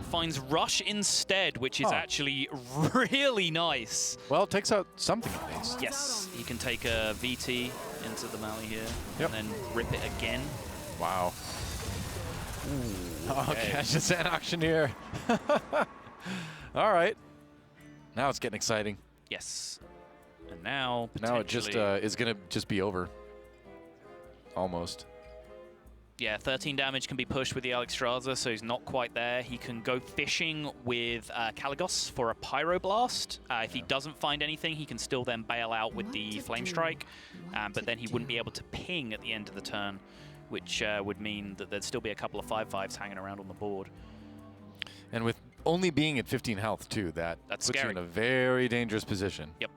Finds Rush instead, which is actually really nice. Well, it takes out something at least. Yes, he can take a VT into the Mali here and then rip it again. Wow. Ooh, okay, catch a Sand Auctioneer. All right. Now it's getting exciting. Yes. And now it just is going to just be over. Almost. Yeah, 13 damage can be pushed with the Alexstrasza, so he's not quite there. He can go fishing with Kaligos for a Pyroblast. If he doesn't find anything, he can still then bail out with the Flame Strike, but then he wouldn't be able to ping at the end of the turn, which would mean that there'd still be a couple of 5/5s hanging around on the board. And with only being at 15 health, too, that's puts scary. you in a very dangerous position. Yep.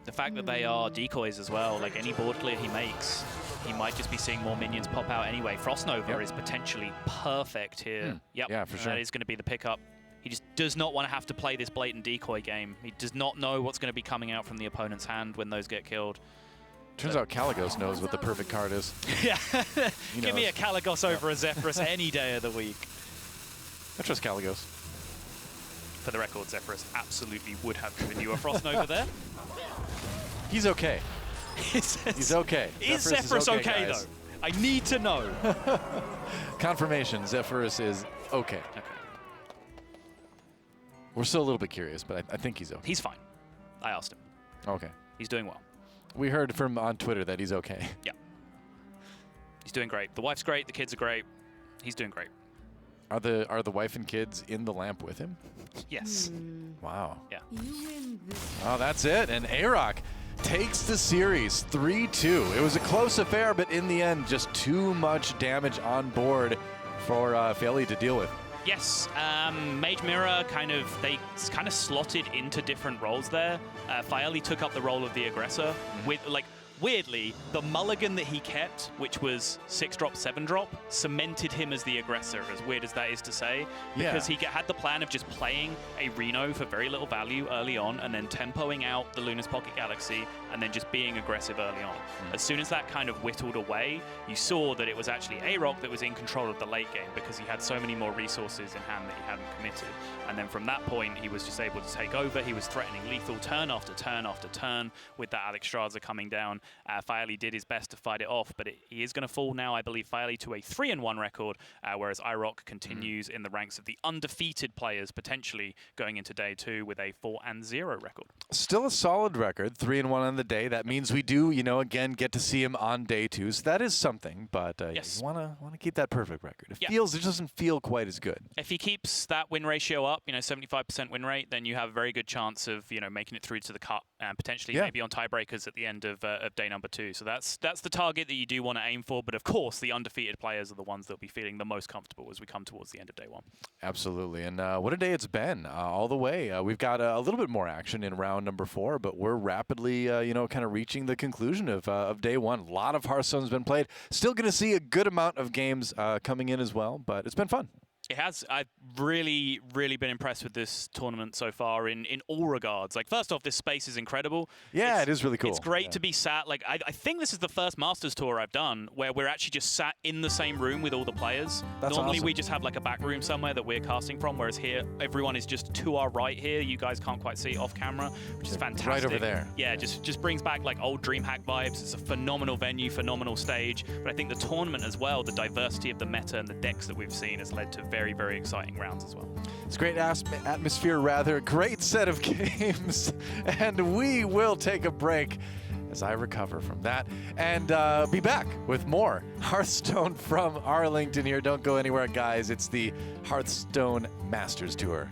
The fact that they are decoys as well, like any board clear he makes, he might just be seeing more minions pop out anyway. Frost Nova is potentially perfect here. Yep. Yeah, for sure. That is going to be the pickup. He just does not want to have to play this blatant decoy game. He does not know what's going to be coming out from the opponent's hand when those get killed. Turns out Kaligos knows what the perfect card is. Yeah. Give me a Kaligos over a Zephyrus any day of the week. I trust Kaligos. For the record, Zephyrus absolutely would have driven you a Frost Nova there. He's okay. He's okay. Is Zephyrus okay, guys. though? I need to know. Confirmation, Zephyrus is okay. We're still a little bit curious, but I think he's okay. He's fine. I asked him. Okay. He's doing well. We heard from on Twitter that he's okay. Yeah. He's doing great. The wife's great. The kids are great. He's doing great. Are the wife and kids in the lamp with him? Yes. Wow. Yeah. Oh, that's it. And A-Rock takes the series 3-2. It was a close affair, but in the end, just too much damage on board for Fairley to deal with. Yes, Mage Mirror they kind of slotted into different roles there. Faeli took up the role of the aggressor with weirdly, the mulligan that he kept, which was 6-drop, 7-drop, cemented him as the aggressor, as weird as that is to say, because he had the plan of just playing a Reno for very little value early on, and then tempoing out the Luna's Pocket Galaxy, and then just being aggressive early on. As soon as that kind of whittled away, you saw that it was actually A-Rock that was in control of the late game, because he had so many more resources in hand that he hadn't committed. And then from that point, he was just able to take over. He was threatening lethal turn after turn after turn with that Alexstrasza coming down. Faeli did his best to fight it off, but he is going to fall now, I believe, Faeli to a 3-1 record, whereas IROC continues in the ranks of the undefeated players, potentially going into day 2 with a 4-0 record. Still a solid record, 3-1 on the day. That means we do, again, get to see him on day 2. So that is something, but you want to keep that perfect record. It doesn't feel quite as good. If he keeps that win ratio up, 75% win rate, then you have a very good chance of, making it through to the cut and potentially maybe on tiebreakers at the end of day number 2. So that's the target that you do want to aim for. But of course, the undefeated players are the ones that will be feeling the most comfortable as we come towards the end of day 1. Absolutely. And what a day it's been all the way. We've got a little bit more action in round number 4, but we're rapidly, kind of reaching the conclusion of day 1. A lot of Hearthstone's been played. Still going to see a good amount of games coming in as well, but it's been fun. It has. I've really, really been impressed with this tournament so far in all regards. Like, first off, this space is incredible. Yeah, it is really cool. It's great to be sat. Like, I think this is the first Masters Tour I've done where we're actually just sat in the same room with all the players. That's Normally, awesome. we just have like a back room somewhere that we're casting from, whereas here, everyone is just to our right here. You guys can't quite see it off camera, which is fantastic. Right over there. Yeah, just brings back like old DreamHack vibes. It's a phenomenal venue, phenomenal stage. But I think the tournament as well, the diversity of the meta and the decks that we've seen has led to very, very exciting rounds as well. It's great atmosphere, rather. Great set of games. And we will take a break as I recover from that and be back with more Hearthstone from Arlington here. Don't go anywhere, guys. It's the Hearthstone Masters Tour.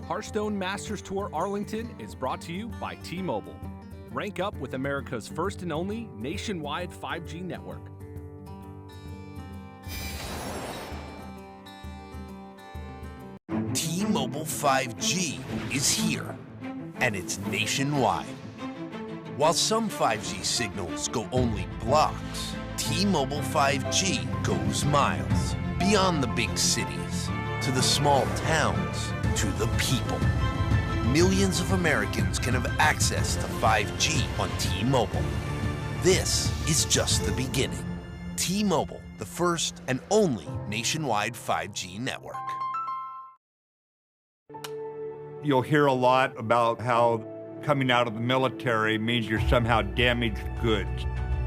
Hearthstone Masters Tour Arlington is brought to you by T-Mobile. Rank up with America's first and only nationwide 5G network. T-Mobile 5G is here, and it's nationwide. While some 5G signals go only blocks, T-Mobile 5G goes miles, beyond the big cities, to the small towns, to the people. Millions of Americans can have access to 5G on T-Mobile. This is just the beginning. T-Mobile, the first and only nationwide 5G network. You'll hear a lot about how coming out of the military means you're somehow damaged goods.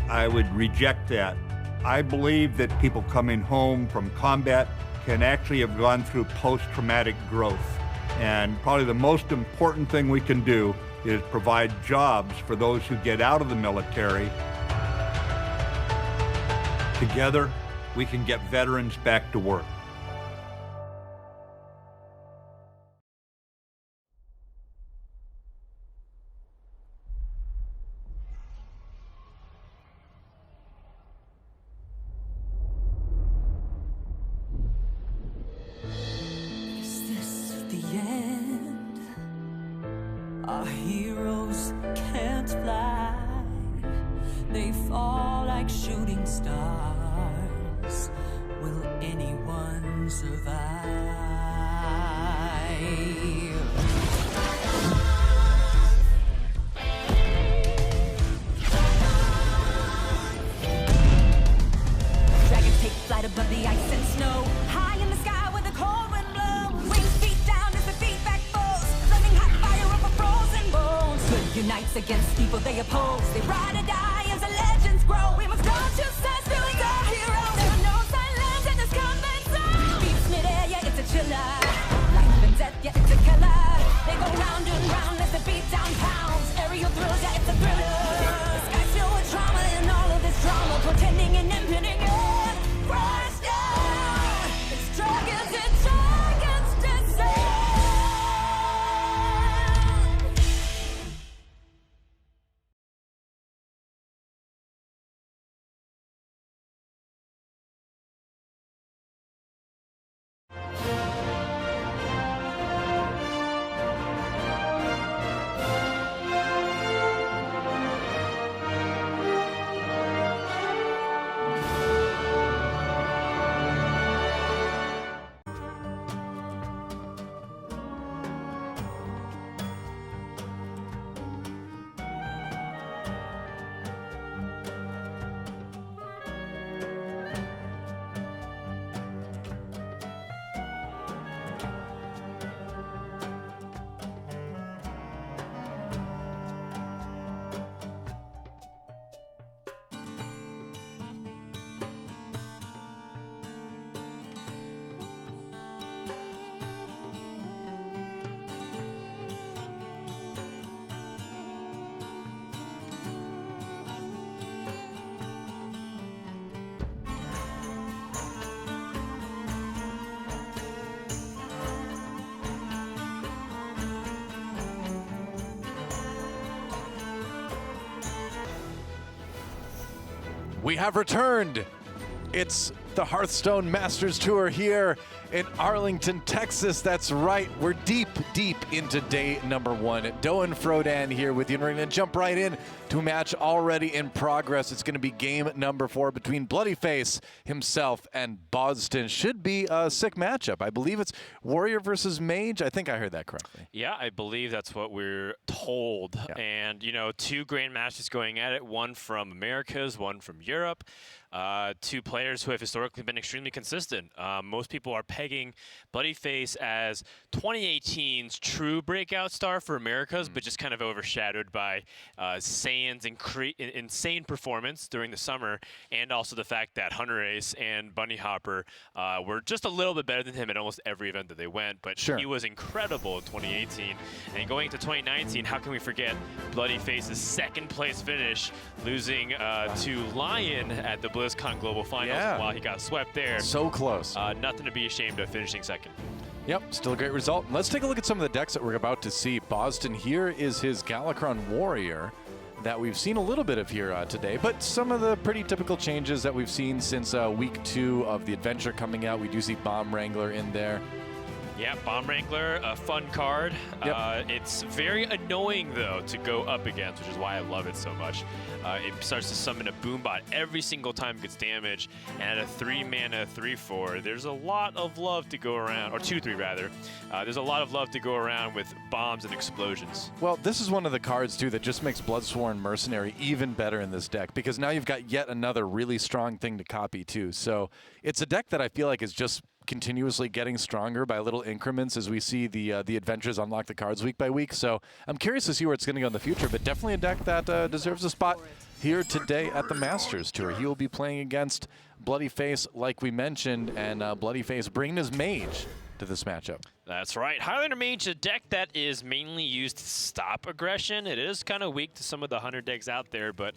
I would reject that. I believe that people coming home from combat can actually have gone through post-traumatic growth. And probably the most important thing we can do is provide jobs for those who get out of the military. Together, we can get veterans back to work. Is this the end? Our heroes can't fly. They fall like shooting stars. Will anyone survive? Dragons take flight above the ice and snow. High in the sky where the cold wind blows. Wings feet down as the feedback foes. Flaming hot fire over frozen bones. Good unites against evil they oppose. They ride or die as the legends grow. We must don't choose sides, villains are heroes. There are no silence in this combat zone. Beats midair, yeah, it's a chiller. Life and death, yeah, it's a killer. They go round and round as the beat down pounds. Aerial thrills, yeah, it's a thriller. The sky's filled with trauma and all of this drama. Pretending and impending, yeah. Christ, yeah. It's dragons descend. We have returned. It's The Hearthstone Masters Tour here in Arlington, Texas. That's right, we're deep into day number 1. Doe and Frodan here with you, and we're going to jump right in to a match already in progress. It's going to be game number 4 between Bloodyface himself and Boston. Should be a sick matchup. I believe it's Warrior versus Mage. I think I heard that correctly. Yeah, I believe that's what we're told. Yeah. And, you know, 2 Grandmasters going at it, one from Americas, one from Europe. 2 players who have historically been extremely consistent. Most people are pegging Bloodyface as 2018's true breakout star for Americas, but just kind of overshadowed by Saiyan's insane performance during the summer, and also the fact that Hunter Ace and Bunny Hopper were just a little bit better than him at almost every event that they went. But he was incredible in 2018. And going into 2019, how can we forget Bloodyface's 2nd place finish, losing to Lion at the BlizzCon Global Finals while he got swept there. So close. Nothing to be ashamed of, finishing 2nd. Yep, still a great result. Let's take a look at some of the decks that we're about to see. Boston here is his Galakron Warrior that we've seen a little bit of here today, but some of the pretty typical changes that we've seen since week 2 of the adventure coming out. We do see Bomb Wrangler in there. Yeah, Bomb Wrangler, a fun card. It's very annoying, though, to go up against, which is why I love it so much. It starts to summon a Boombot every single time it gets damage, and at a 3-mana 3/4, there's a lot of love to go around, or 2/3 rather. There's a lot of love to go around with bombs and explosions. Well, this is one of the cards, too, that just makes Bloodsworn Mercenary even better in this deck, because now you've got yet another really strong thing to copy, too. So it's a deck that I feel like is just continuously getting stronger by little increments as we see the adventures unlock the cards week by week. So I'm curious to see where it's going to go in the future, but definitely a deck that deserves a spot here today at the Masters Tour. He will be playing against Bloodyface, like we mentioned, and Bloodyface bringing his Mage to this matchup. That's right. Highlander Mage, a deck that is mainly used to stop aggression. It is kind of weak to some of the Hunter decks out there, but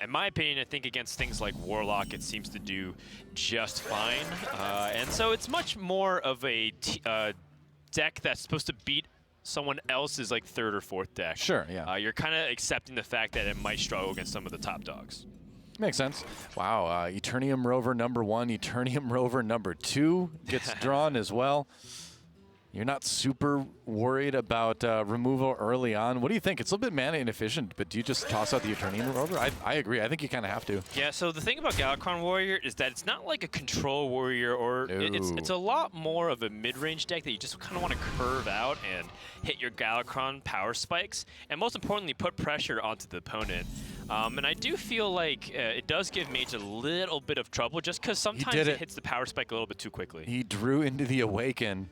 in my opinion, I think against things like Warlock, it seems to do just fine. And so it's much more of a deck that's supposed to beat someone else's like 3rd or 4th deck. Sure, yeah. You're kind of accepting the fact that it might struggle against some of the top dogs. Makes sense. Wow, Eternium Rover number 1, Eternium Rover number 2 gets drawn as well. You're not super worried about removal early on. What do you think? It's a little bit mana inefficient, but do you just toss out the Eternium Rover? I agree. I think you kind of have to. Yeah, so the thing about Galakron Warrior is that it's not like a control warrior, or it's a lot more of a mid-range deck that you just kind of want to curve out and hit your Galakron power spikes, and most importantly, put pressure onto the opponent. And I do feel like it does give Mage a little bit of trouble, just because sometimes it hits the power spike a little bit too quickly. He drew into the Awaken.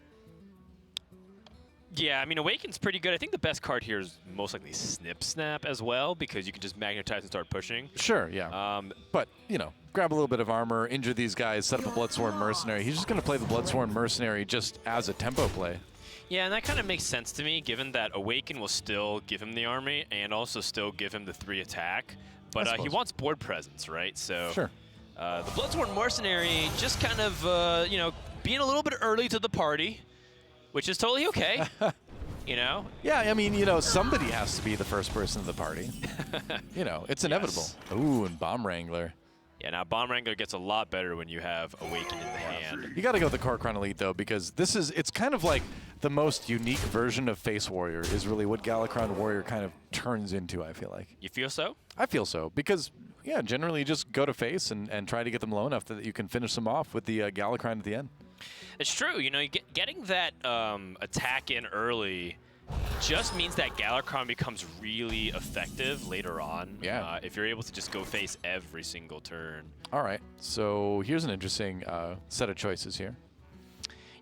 Yeah, I mean, Awaken's pretty good. I think the best card here is most likely Snip Snap as well, because you can just magnetize and start pushing. Sure, yeah. But, you know, grab a little bit of armor, injure these guys, set up a Bloodsworn Mercenary. He's just going to play the Bloodsworn Mercenary just as a tempo play. Yeah, and that kind of makes sense to me, given that Awaken will still give him the army and also still give him the 3 attack. But he wants board presence, right? So sure. The Bloodsworn Mercenary just kind of, you know, being a little bit early to the party, which is totally okay, you know? Yeah, I mean, you know, somebody has to be the first person of the party. You know, it's inevitable. Ooh, and Bomb Wrangler. Yeah, now Bomb Wrangler gets a lot better when you have Awaken in the hand. You got to go with the Kor'kron Elite, though, because it's kind of like the most unique version of Face Warrior is really what Galakron Warrior kind of turns into, I feel like. You feel so? I feel so, because, yeah, generally you just go to Face and try to get them low enough that you can finish them off with the Galakron at the end. It's true. You know, getting that attack in early just means that Galakron becomes really effective later on. Yeah. If you're able to just go Face every single turn. All right. So here's an interesting set of choices here.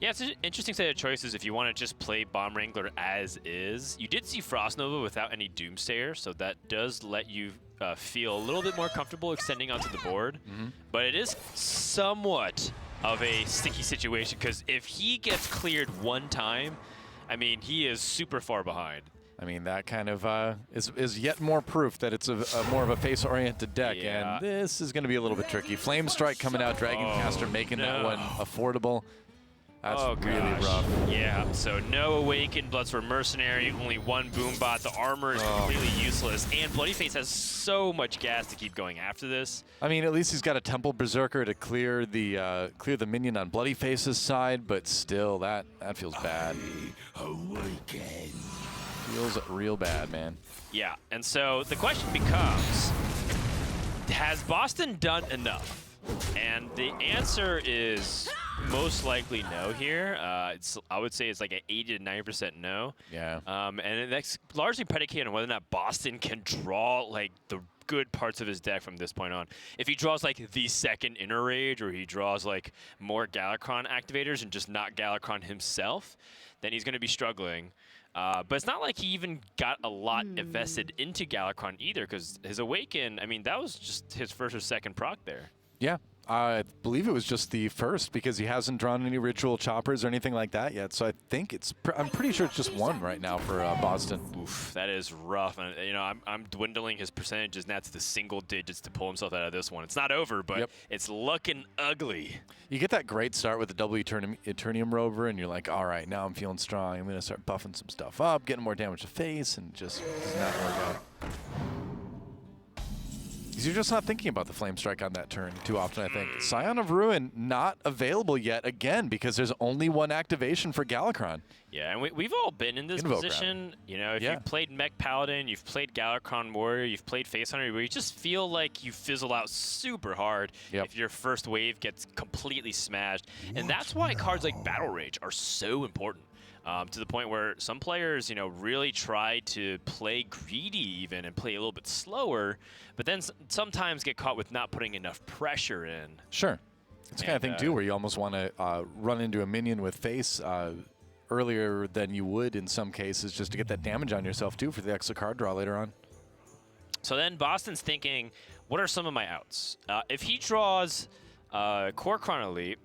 Yeah, it's an interesting set of choices if you want to just play Bomb Wrangler as is. You did see Frost Nova without any Doomsayer, so that does let you feel a little bit more comfortable extending onto the board. But it is somewhat of a sticky situation, because if he gets cleared one time, I mean, he is super far behind. I mean, that kind of is yet more proof that it's a more of a face-oriented deck, and this is going to be a little bit tricky. Flame Strike coming out, Dragon Caster making that one affordable. That's oh, really gosh. rough. Yeah, so no Awakened, Bloodsword Mercenary, only one Boombot. The armor is completely useless, and Bloodyface has so much gas to keep going after this. I mean, at least he's got a Temple Berserker to clear the minion on Bloodyface's side, but still, that feels bad. Feels real bad, man. Yeah, and so the question becomes, has Boston done enough? And the answer is most likely no here. I would say it's like an 80 to 90% no. Yeah. And that's largely predicated on whether or not Boston can draw like the good parts of his deck from this point on. If he draws like the second Inner Rage, or he draws like more Galakron activators and just not Galakron himself, then he's going to be struggling. But it's not like he even got a lot invested into Galakron either, because his Awaken, I mean, that was just his first or second proc there. Yeah, I believe it was just the first, because he hasn't drawn any Ritual Choppers or anything like that yet. So I think I'm pretty sure it's just one right now for Boston. Oof, that is rough. And you know, I'm dwindling his percentages now to the single digits to pull himself out of this one. It's not over, but it's looking ugly. You get that great start with the double Eternium Rover, and you're like, all right, now I'm feeling strong. I'm going to start buffing some stuff up, getting more damage to face, and just does not work out. You're just not thinking about the Flame Strike on that turn too often, I think. Scion of Ruin not available yet, again, because there's only one activation for Galakron. Yeah, and we've all been in this position. You know, if you've played Mech Paladin, you've played Galakron Warrior, you've played Face Hunter, where you just feel like you fizzle out super hard if your first wave gets completely smashed. And that's why cards like Battle Rage are so important. To the point where some players, you know, really try to play greedy even and play a little bit slower, but then sometimes get caught with not putting enough pressure in. Sure. It's the kind of thing, too, where you almost want to run into a minion with face earlier than you would in some cases, just to get that damage on yourself, too, for the extra card draw later on. So then Boston's thinking, what are some of my outs? If he draws Kor'kron Elite,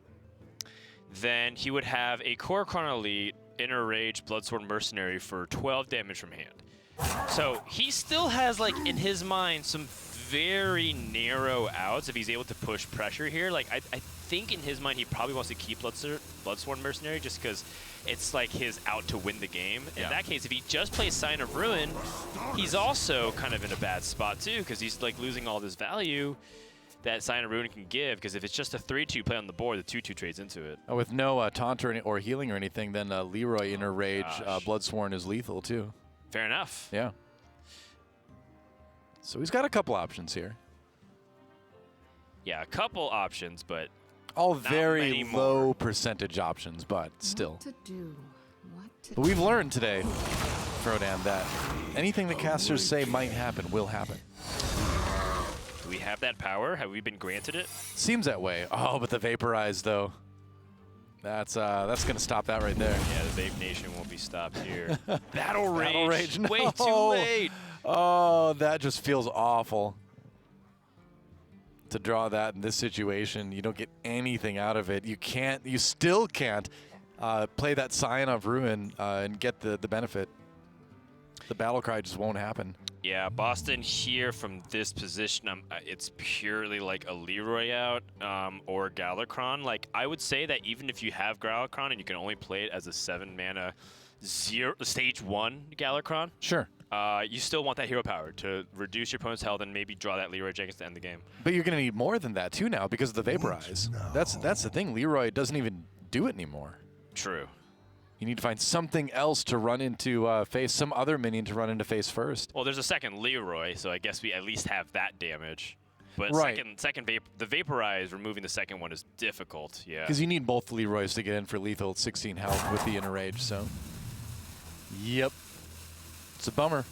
then he would have a Kor'kron Elite Inner Rage Bloodsword Mercenary for 12 damage from hand. So he still has, like, in his mind, some very narrow outs if he's able to push pressure here. Like, I think in his mind he probably wants to keep Bloodsword Mercenary just because it's like his out to win the game. In that case, if he just plays Sign of Ruin, he's also kind of in a bad spot too, because he's like losing all this value that Sign of Ruin can give, because if it's just a 3-2 play on the board, the 2-2 trades into it. With no taunt or healing or anything, then Leroy Inner Rage Bloodsworn is lethal too. Fair enough. Yeah. So he's got a couple options here. Yeah, a couple options, but all very low percentage options, but still. But we've learned today, Frodan, that anything the casters say might happen will happen. Do we have that power? Have we been granted it? Seems that way. Oh, but the Vaporize, though. That's going to stop that right there. Yeah, the Vape Nation won't be stopped here. Battle Rage. Battle Rage, no. Way too late. Oh, that just feels awful. To draw that in this situation, you don't get anything out of it. You still can't play that Scion of Ruin and get the benefit. The battle cry just won't happen. Yeah, Boston here from this position, it's purely like a Leroy out or Galakron. Like, I would say that even if you have Galakron and you can only play it as a 7-mana stage 1 Galakron, sure, you still want that hero power to reduce your opponent's health and maybe draw that Leroy Jenkins to end the game. But you're going to need more than that too now because of the Vaporize. That's the thing. Leroy doesn't even do it anymore. True. You need to find something else to run into face, some other minion to run into face first. Well, there's a second Leroy, so I guess we at least have that damage. But the Vaporize, removing the second one is difficult, yeah. Because you need both Leroys to get in for lethal at 16 health with the Inner Rage, so. Yep. It's a bummer.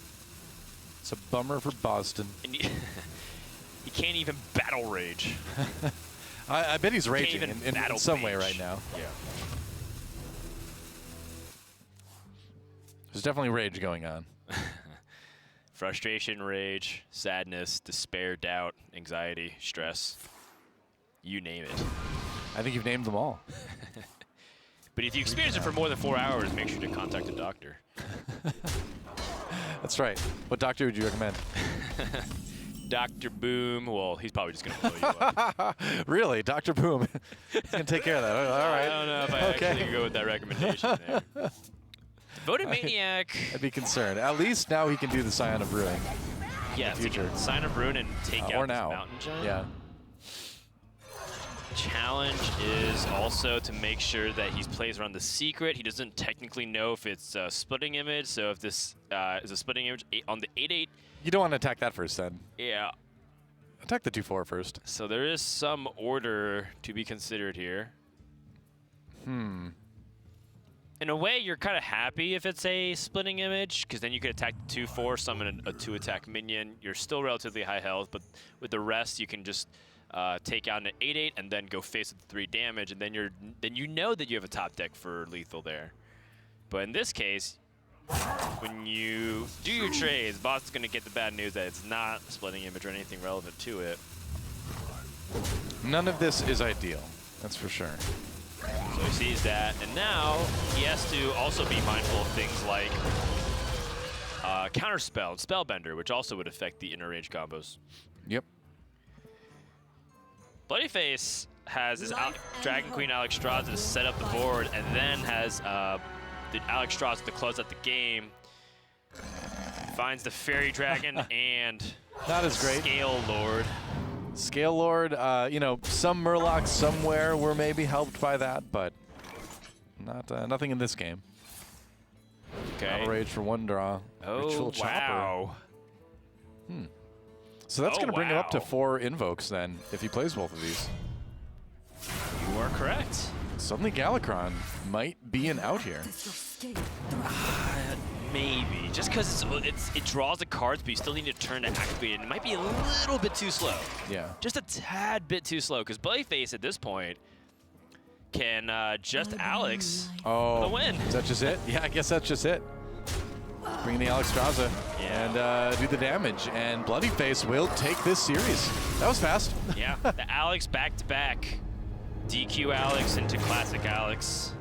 It's a bummer for Boston. And he can't even Battle Rage. I bet he's raging in some way right now. Yeah. There's definitely rage going on. Frustration, rage, sadness, despair, doubt, anxiety, stress. You name it. I think you've named them all. But if you experience it for more than 4 hours, make sure to contact a doctor. That's right. What doctor would you recommend? Dr. Boom. Well, he's probably just going to blow you up. Really? Dr. Boom. He's going to take care of that. All right. I don't know if I actually could go with that recommendation there. Devoted Maniac. I'd be concerned. At least now he can do the Scion of Ruin. Yeah, future. Sign of Ruin and take out or this now. Mountain Giant. Yeah. Challenge is also to make sure that he plays around the secret. He doesn't technically know if it's a splitting image, so if this is a splitting image on the 8/8. You don't want to attack that first then. Yeah. Attack the 2/4 first. So there is some order to be considered here. In a way, you're kind of happy if it's a splitting image, because then you could attack the 2/4, summon a 2-attack minion. You're still relatively high health, but with the rest, you can just take out an 8/8 and then go face with the 3 damage, and then you know that you have a top deck for lethal there. But in this case, when you do your trades, boss is going to get the bad news that it's not a splitting image or anything relevant to it. None of this is ideal. That's for sure. So he sees that, and now he has to also be mindful of things like Counterspell and Spellbender, which also would affect the inner range combos. Yep. Bloodyface has his Dragon Queen Alexstrasza to set up the board, and then has the Alexstrasza to close out the game. Finds the Fairy Dragon and not as great. Scale Lord. Scale Lord, you know, some Murlocs somewhere were maybe helped by that, but nothing in this game. Okay. Outrage for 1 draw. Oh, Ritual wow. Chopper. So that's going to bring him up to 4 invokes then, if he plays both of these. You are correct. Suddenly Galakron might be an out here. Maybe. Just because it draws the cards, but you still need to turn to activate it. It might be a little bit too slow. Yeah. Just a tad bit too slow, because Bloodyface at this point can just Alex for the win. Is that just it? Yeah, I guess that's just it. Bring the Alexstrasza and do the damage, and Bloodyface will take this series. That was fast. Yeah, the Alex back-to-back. DQ Alex into Classic Alex.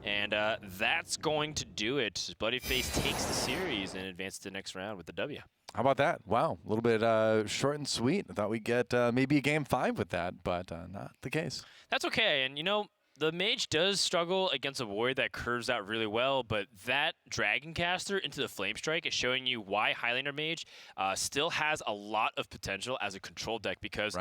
And that's going to do it. Bloodyface takes the series and advances to the next round with the W. How about that? Wow, a little bit short and sweet. I thought we'd get maybe a game 5 with that, but not the case. That's okay, and you know, the Mage does struggle against a warrior that curves out really well, but that Dragon Caster into the Flame Strike is showing you why Highlander Mage still has a lot of potential as a control deck, because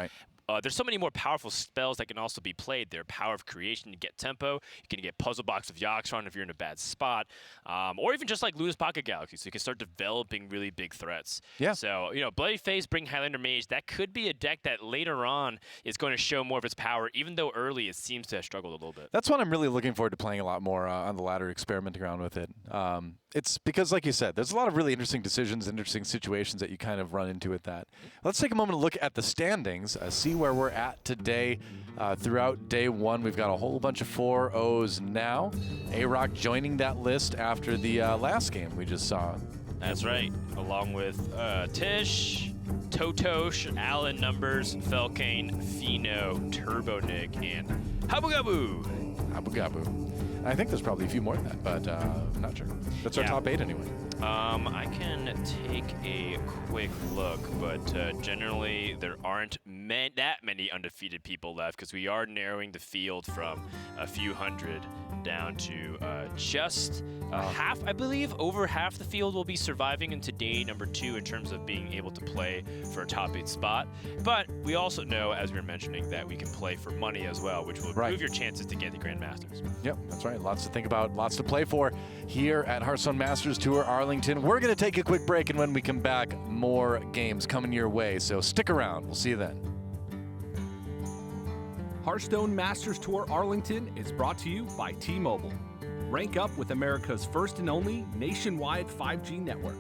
there's so many more powerful spells that can also be played. Their Power of Creation to get tempo. You can get Puzzle Box of Yaxron if you're in a bad spot. Or even just like Luna's Pocket Galaxy, so you can start developing really big threats. Yeah. So, you know, Bloodyface, bring Highlander Mage. That could be a deck that later on is going to show more of its power, even though early it seems to have struggled a little bit. That's what I'm really looking forward to playing a lot more on the ladder, experimenting around with it. It's because, like you said, there's a lot of really interesting decisions, interesting situations that you kind of run into with that. Let's take a moment to look at the standings, see where we're at today. Throughout day 1, we've got a whole bunch of 4-0s now. A-Rock joining that list after the last game we just saw. That's right, along with Tish, Totosh, Alan Numbers, Felkane, Fino, Turbo Nick, and Habugabu. Habugabu. I think there's probably a few more than that, but I'm not sure. That's our top 8 anyway. I can take a quick look, but generally there aren't that many undefeated people left, because we are narrowing the field from a few hundred down to just half, I believe. Over half the field will be surviving into day number 2 in terms of being able to play for a top 8 spot. But we also know, as we were mentioning, that we can play for money as well, which will improve your chances to get the Grandmasters. Yep, that's right. Lots to think about, lots to play for here at Hearthstone Masters Tour Arlington. We're going to take a quick break, and when we come back, more games coming your way. So stick around. We'll see you then. Hearthstone Masters Tour Arlington is brought to you by T-Mobile. Rank up with America's first and only nationwide 5G network.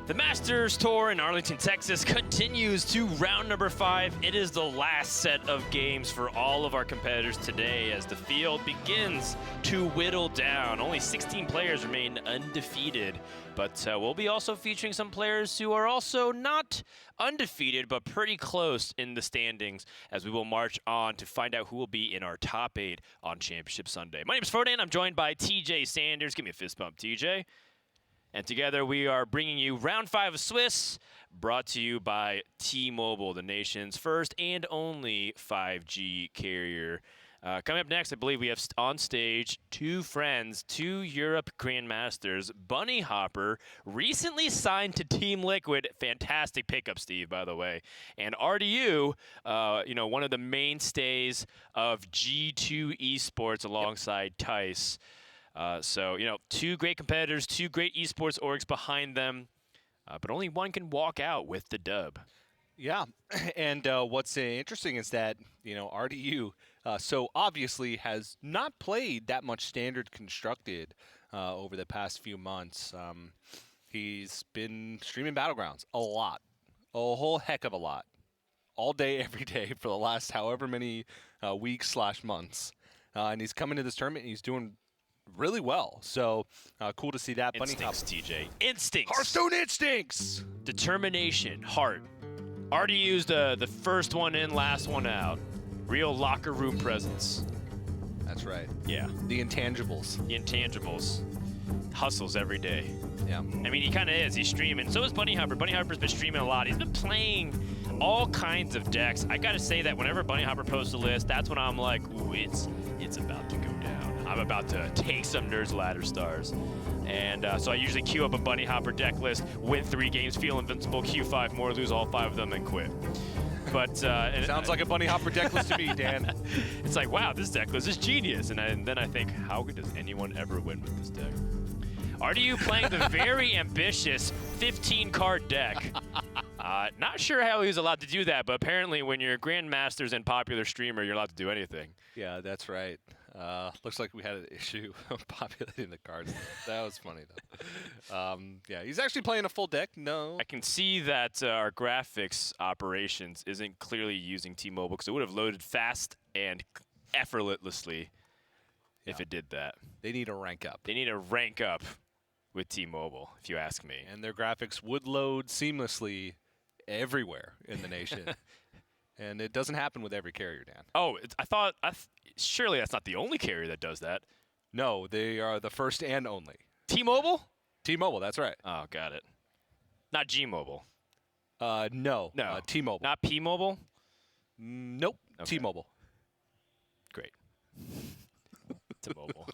The Masters Tour in Arlington, Texas continues to round number 5. It is the last set of games for all of our competitors today as the field begins to whittle down. Only 16 players remain undefeated, but we'll be also featuring some players who are also not undefeated, but pretty close in the standings as we will march on to find out who will be in our top 8 on Championship Sunday. My name is Frodan. I'm joined by TJ Sanders. Give me a fist bump, TJ. And together we are bringing you Round 5 of Swiss, brought to you by T-Mobile, the nation's first and only 5G carrier. Coming up next, I believe we have on stage 2 friends, 2 Europe Grandmasters. Bunny Hopper, recently signed to Team Liquid. Fantastic pickup, Steve, by the way. And RDU, one of the mainstays of G2 Esports alongside Tice. So, 2 great competitors, 2 great esports orgs behind them, but only one can walk out with the dub. Yeah, and what's interesting is that, RDU so obviously has not played that much standard constructed over the past few months. He's been streaming Battlegrounds a lot, a whole heck of a lot, all day, every day for the last however many weeks/months. And he's coming to this tournament and he's doing really well. So cool to see that. Instincts, TJ. Instincts. Hearthstone instincts. Determination. Heart. RDU's the first one in, last one out. Real locker room presence. That's right. Yeah. The intangibles. The intangibles. Hustles every day. Yeah. I mean, he kind of is. He's streaming. So is Bunny Hopper. Bunny Hopper's been streaming a lot. He's been playing all kinds of decks. I got to say that whenever Bunny Hopper posts a list, that's when I'm like, ooh, it's about to go down. I'm about to take some Nerds Ladder stars. And so I usually queue up a Bunny Hopper deck list, win 3 games, feel invincible, queue 5 more, lose all 5 of them, and quit. But sounds like a Bunny Hopper deck list to me, Dan. It's like, wow, this deck list is genius. And then I think, how does anyone ever win with this deck? RDU playing the very ambitious 15-card deck. Not sure how he was allowed to do that, but apparently when you're Grandmasters and popular streamer, you're allowed to do anything. Yeah, that's right. Looks like we had an issue populating the cards. That was funny, though. Yeah, he's actually playing a full deck. No. I can see that our graphics operations isn't clearly using T-Mobile because it would have loaded fast and effortlessly if it did that. They need a rank up. They need a rank up with T-Mobile, if you ask me. And their graphics would load seamlessly everywhere in the nation. And it doesn't happen with every carrier, Dan. Oh, surely that's not the only carrier that does that. No, they are the first and only. T-Mobile? T-Mobile, that's right. Oh, got it. Not G-Mobile. No. T-Mobile. Not P-Mobile? Nope. Okay. T-Mobile. Great. T-Mobile.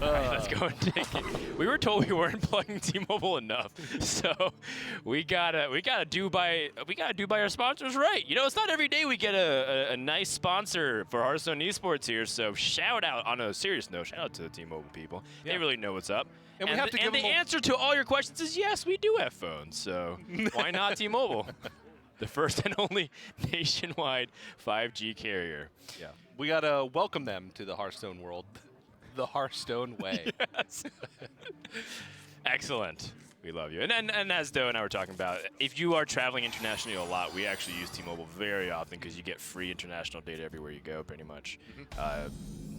All right, let's go and take it. We were told we weren't plugging T-Mobile enough, so we gotta do by our sponsors right. It's not every day we get a nice sponsor for Hearthstone Esports here. So shout out, on a serious note, shout out to the T-Mobile people. Yeah. They really know what's up. And we have to give them the answer to all your questions is yes, we do have phones. So why not T-Mobile? The first and only nationwide 5G carrier. Yeah, we gotta welcome them to the Hearthstone world. The Hearthstone way. Yes. Excellent. We love you. And as Doe and I were talking about, if you are traveling internationally a lot, we actually use T-Mobile very often because you get free international data everywhere you go, pretty much,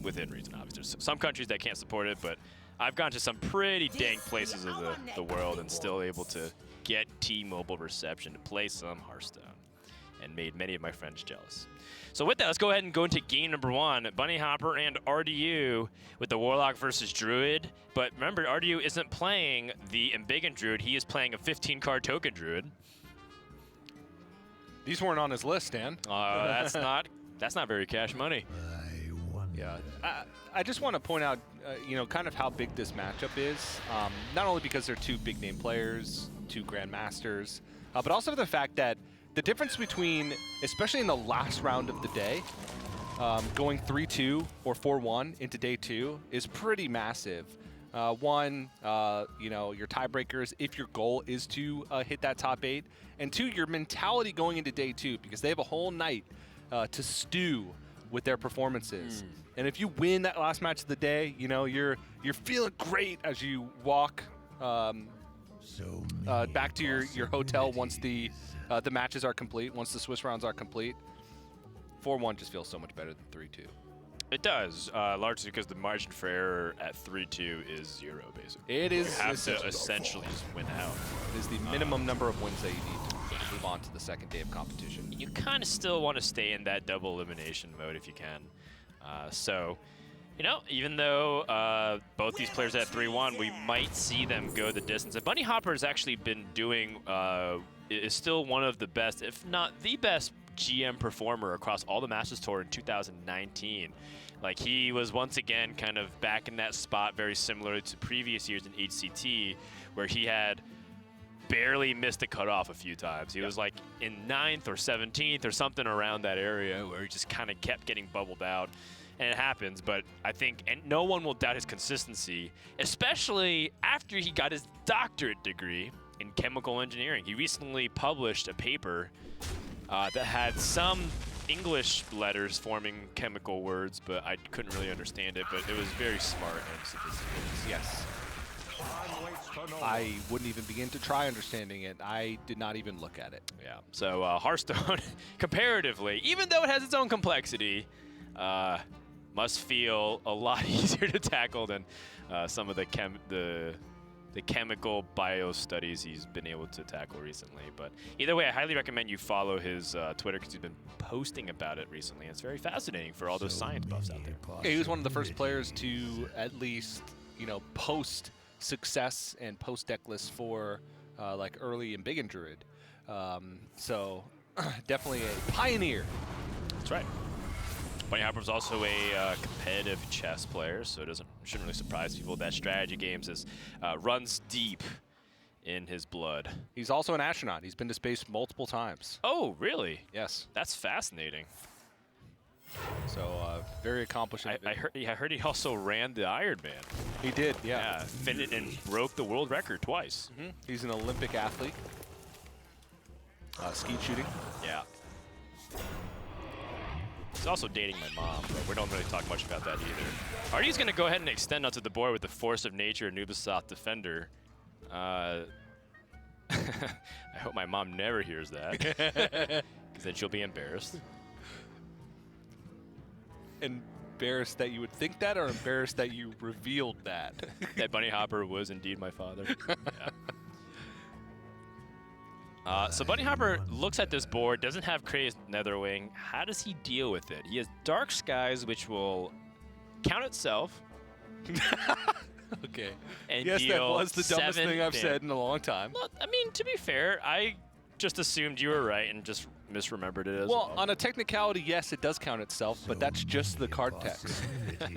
within reason, obviously. There's some countries that can't support it, but I've gone to some pretty dank places of the world and still able to get T-Mobile reception to play some Hearthstone, and made many of my friends jealous. So with that, let's go ahead and go into game number 1. Bunny Hopper and RDU with the Warlock versus Druid. But remember, RDU isn't playing the Embiggen Druid. He is playing a 15-card token Druid. These weren't on his list, Dan. That's not very cash money. Yeah. I just want to point out, kind of how big this matchup is. Not only because they're 2 big-name players, 2 Grandmasters, but also the fact that the difference between, especially in the last round of the day, going 3-2 or 4-1 into day 2 is pretty massive. One, your tiebreakers if your goal is to hit that top 8, and 2, your mentality going into day 2 because they have a whole night to stew with their performances. And if you win that last match of the day, you're feeling great as you walk back to your hotel once the matches are complete, once the Swiss rounds are complete. 4-1 just feels so much better than 3-2. It does, largely because the margin for error at 3-2 is 0, basically. It is. You have to essentially just win out. It is the minimum number of wins that you need to move on to the second day of competition. You kind of still want to stay in that double elimination mode if you can. So, you know, even though both these players at 3-1, we might see them go the distance. And Bunny Hopper has actually been doing, is still one of the best, if not the best, GM performer across all the Masters Tour in 2019. Like, he was once again kind of back in that spot, very similar to previous years in HCT, where he had barely missed the cutoff a few times. He was like in 9th or 17th or something around that area where he just kind of kept getting bubbled out. And it happens, but I think and no one will doubt his consistency, especially after he got his doctorate degree in chemical engineering. He recently published a paper that had some English letters forming chemical words, but I couldn't really understand it, but it was very smart and sophisticated. Yes. I wouldn't even begin to try understanding it. I did not even look at it. Yeah. So Hearthstone, comparatively, even though it has its own complexity, must feel a lot easier to tackle than some of the chemical bio studies he's been able to tackle recently. But either way, I highly recommend you follow his Twitter because he's been posting about it recently. It's very fascinating for all those science buffs out there. Yeah, he was one of the first players to at least, you know, post success and post deck lists for like early and big in Druid. So definitely a pioneer. That's right. Bunny Hopper's also a competitive chess player, so it shouldn't really surprise people that strategy games runs deep in his blood. He's also an astronaut. He's been to space multiple times. Oh, really? Yes. That's fascinating. So very accomplished. I heard he also ran the Ironman. He did, yeah. Finished and broke the world record twice. Mm-hmm. He's an Olympic athlete. Skeet shooting. Yeah. He's also dating my mom, but we don't really talk much about that either. Artie's going to go ahead and extend onto the board with the Force of Nature Nubisoft Defender. I hope my mom never hears that, because then she'll be embarrassed. Embarrassed that you would think that, or embarrassed that you revealed that? That Bunny Hopper was indeed my father. Yeah. So Bunny Hopper looks at this board, doesn't have Crazed Netherwing. How does he deal with it? He has Dark Skies, which will count itself. Okay. And yes, that was the dumbest thing I've said in a long time. Well, I mean, to be fair, I just assumed you were right and just misremembered it as well. On a technicality, yes, it does count itself, but that's just the card text.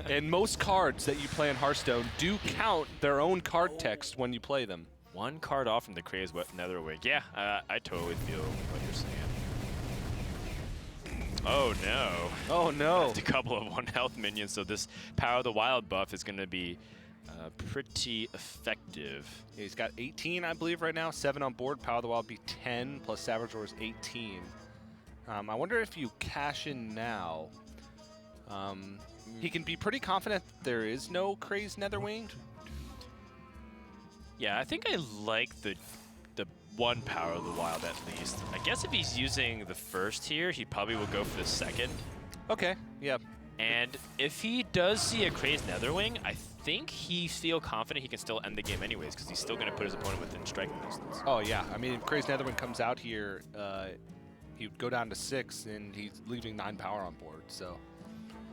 And most cards that you play in Hearthstone do count their own card text when you play them. One card off from the Crazed Netherwing. Yeah, I totally feel what you're saying. Oh, no. Oh, no. Just a couple of 1 health minions, so this Power of the Wild buff is going to be pretty effective. Yeah, he's got 18, I believe, right now. 7 on board. Power of the Wild be 10, plus Savage Roar is 18. I wonder if you cash in now. He can be pretty confident there is no Crazed Netherwing. Yeah, I think I like the 1 Power of the Wild at least. I guess if he's using the first here, he probably will go for the second. Okay, yeah. And if he does see a Crazed Netherwing, I think he feel confident he can still end the game anyways, because he's still going to put his opponent within striking distance. Oh, yeah. I mean, if Crazed Netherwing comes out here, he would go down to 6, and he's leaving 9 power on board, so.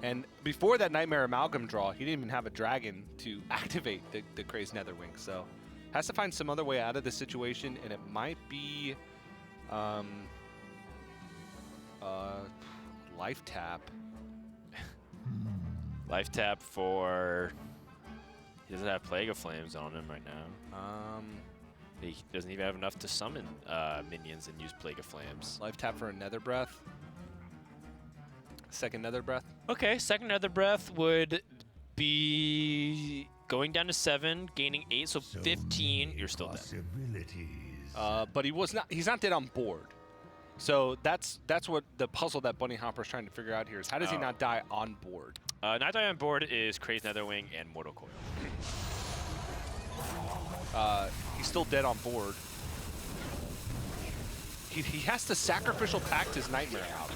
And before that Nightmare Amalgam draw, he didn't even have a dragon to activate the Crazed Netherwing, so. Has to find some other way out of the situation, and it might be life tap. Life tap for... He doesn't have Plague of Flames on him right now. He doesn't even have enough to summon minions and use Plague of Flames. Life tap for a Nether Breath. Second Nether Breath. Okay, second Nether Breath would be going down to 7, gaining 8, so 15. You're still dead. But he's not dead on board. So that's what the puzzle that Bunny Hopper is trying to figure out here is how does he not die on board? Not die on board is Crazed Netherwing and Mortal Coil. He's still dead on board. He has to sacrificial pact his Nightmare out.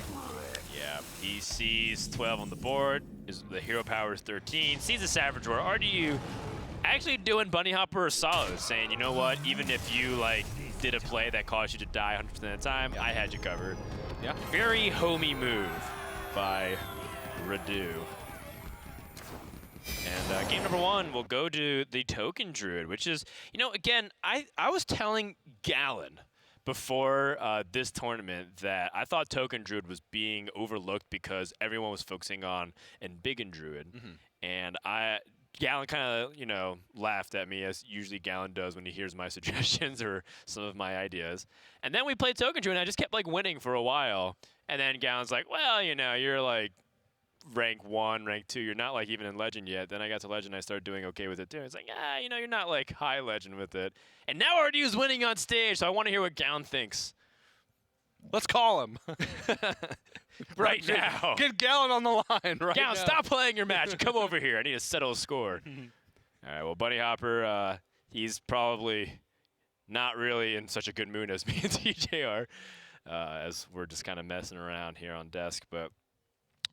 Yeah, he sees 12 on the board. The hero power is 13. Sees the Savage Roar. RDU actually doing Bunny Hopper a solid, saying, you know what, even if you like did a play that caused you to die 100% of the time, I had you covered. Yeah. Very homey move by Radu. And game number 1 will go to the Token Druid, which is, you know, again, I was telling Gallon before this tournament that I thought Token Druid was being overlooked because everyone was focusing on Embiggen Druid. And Gallon kind of, you know, laughed at me, as usually Gallon does when he hears my suggestions or some of my ideas. And then we played Token Druid, and I just kept, like, winning for a while. And then Gallon's like, well, you know, you're, like, rank 1, rank 2. You're not, like, even in Legend yet. Then I got to Legend, and I started doing okay with it, too. It's like, you know, you're not, like, high Legend with it. And now RDU's winning on stage, so I want to hear what Gallon thinks. Let's call him. Right now. Get Gallon on the line right Gallon, now. stop playing your match. Come over here. I need to settle a score. All right, well, Bunny Hopper, he's probably not really in such a good mood as me and TJ are, as we're just kind of messing around here on desk. But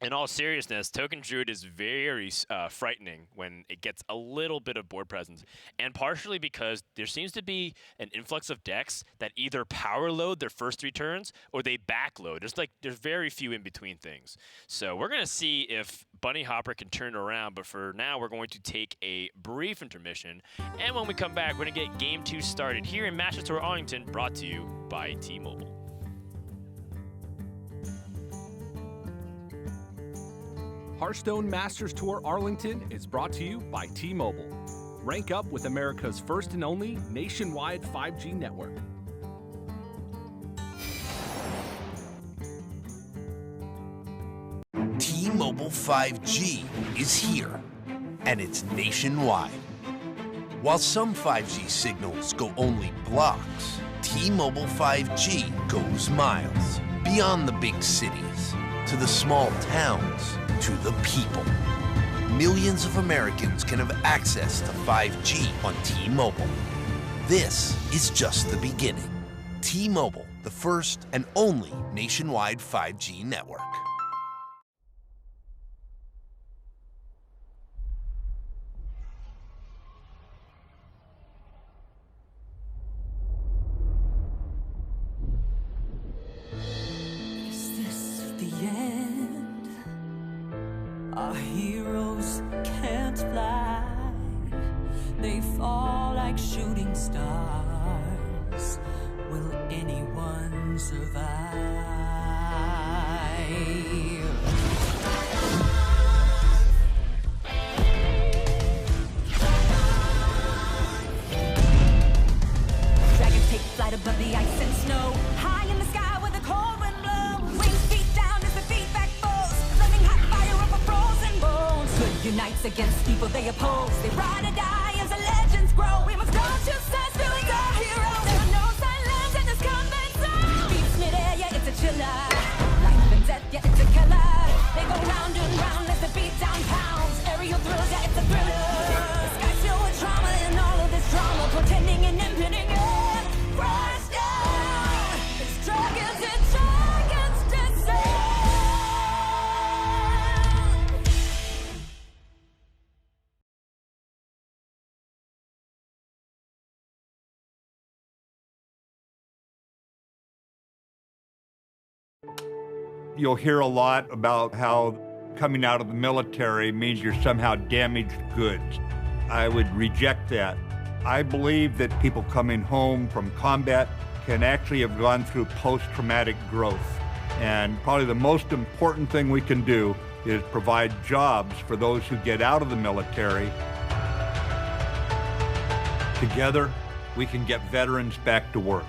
in all seriousness, Token Druid is very frightening when it gets a little bit of board presence, and partially because there seems to be an influx of decks that either power load their first 3 turns or they backload. There's very few in between things. So we're gonna see if Bunny Hopper can turn it around, but for now we're going to take a brief intermission, and when we come back, we're gonna get Game 2 started here in Masters Tour Arlington, brought to you by T-Mobile. Hearthstone Masters Tour Arlington is brought to you by T-Mobile. Rank up with America's first and only nationwide 5G network. T-Mobile 5G is here, and it's nationwide. While some 5G signals go only blocks, T-Mobile 5G goes miles, beyond the big cities, to the small towns, to the people. Millions of Americans can have access to 5G on T-Mobile. This is just the beginning. T-Mobile, the first and only nationwide 5G network. Is this the end? Our heroes can't fly. They fall like shooting stars. Will anyone survive? Dragons take flight above the ice and snow. High in the sky where the cold wind blows. Wings beat down as the feedback falls. Flaming hot fire over frozen bones. Good unites against evil they oppose. They ride or die as the legends grow. We must don't choose sides, villains are heroes. There are no silence in this combat zone. Beats midair, yeah, it's a chiller. Life and death, yeah, it's a killer. They go round and round as the beat down pounds. Aerial thrills, yeah, it's a thriller. The sky's filled with trauma and all of this drama, pretending and impending it. Crash down. It's dragons and dragons descend. You'll hear a lot about how coming out of the military means you're somehow damaged goods. I would reject that. I believe that people coming home from combat can actually have gone through post-traumatic growth. And probably the most important thing we can do is provide jobs for those who get out of the military. Together, we can get veterans back to work.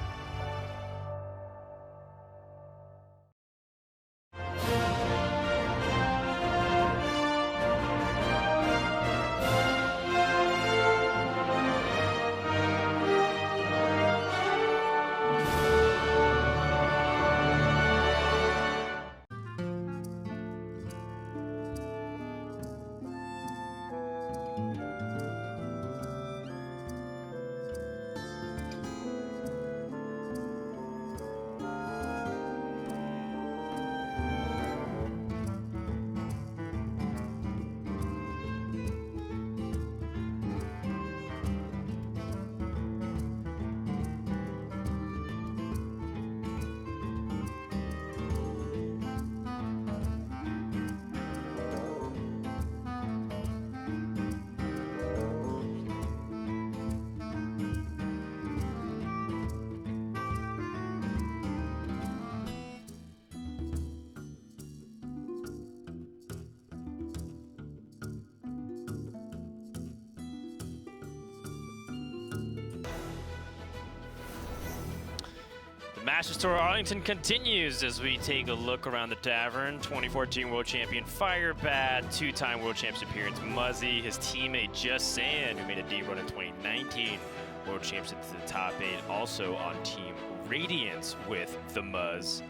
Masters Tour Arlington continues as we take a look around the tavern. 2014 World Champion Firebat, two-time World Championship appearance Muzzy, his teammate Just Sand, who made a deep run in 2019 World Championship to the top 8, also on Team Radiance with the Muzz.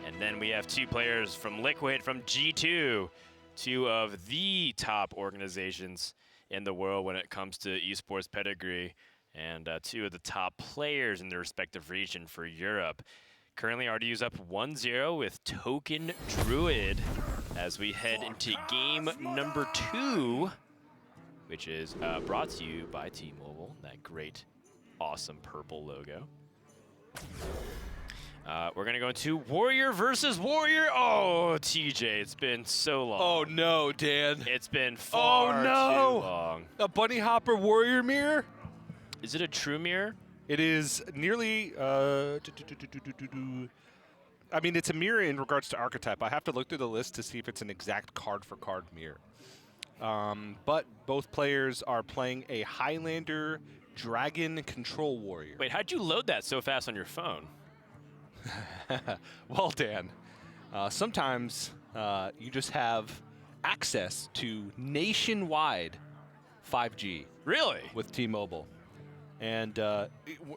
And then we have two players from Liquid, from G2, two of the top organizations in the world when it comes to esports pedigree, and two of the top players in their respective region for Europe. Currently, RDU's up 1-0 with Token Druid as we head into game number 2, which is brought to you by T-Mobile, that great, awesome purple logo. We're going to go into Warrior versus Warrior. Oh, TJ, it's been so long. Oh, no, Dan. It's been far too long. A bunny hopper warrior mirror? Is it a true mirror? It is nearly, I mean, it's a mirror in regards to archetype. I have to look through the list to see if it's an exact card-for-card mirror. But both players are playing a Highlander Dragon Control Warrior. Wait, how'd you load that so fast on your phone? Well, Dan, sometimes you just have access to nationwide 5G. Really? With T-Mobile. And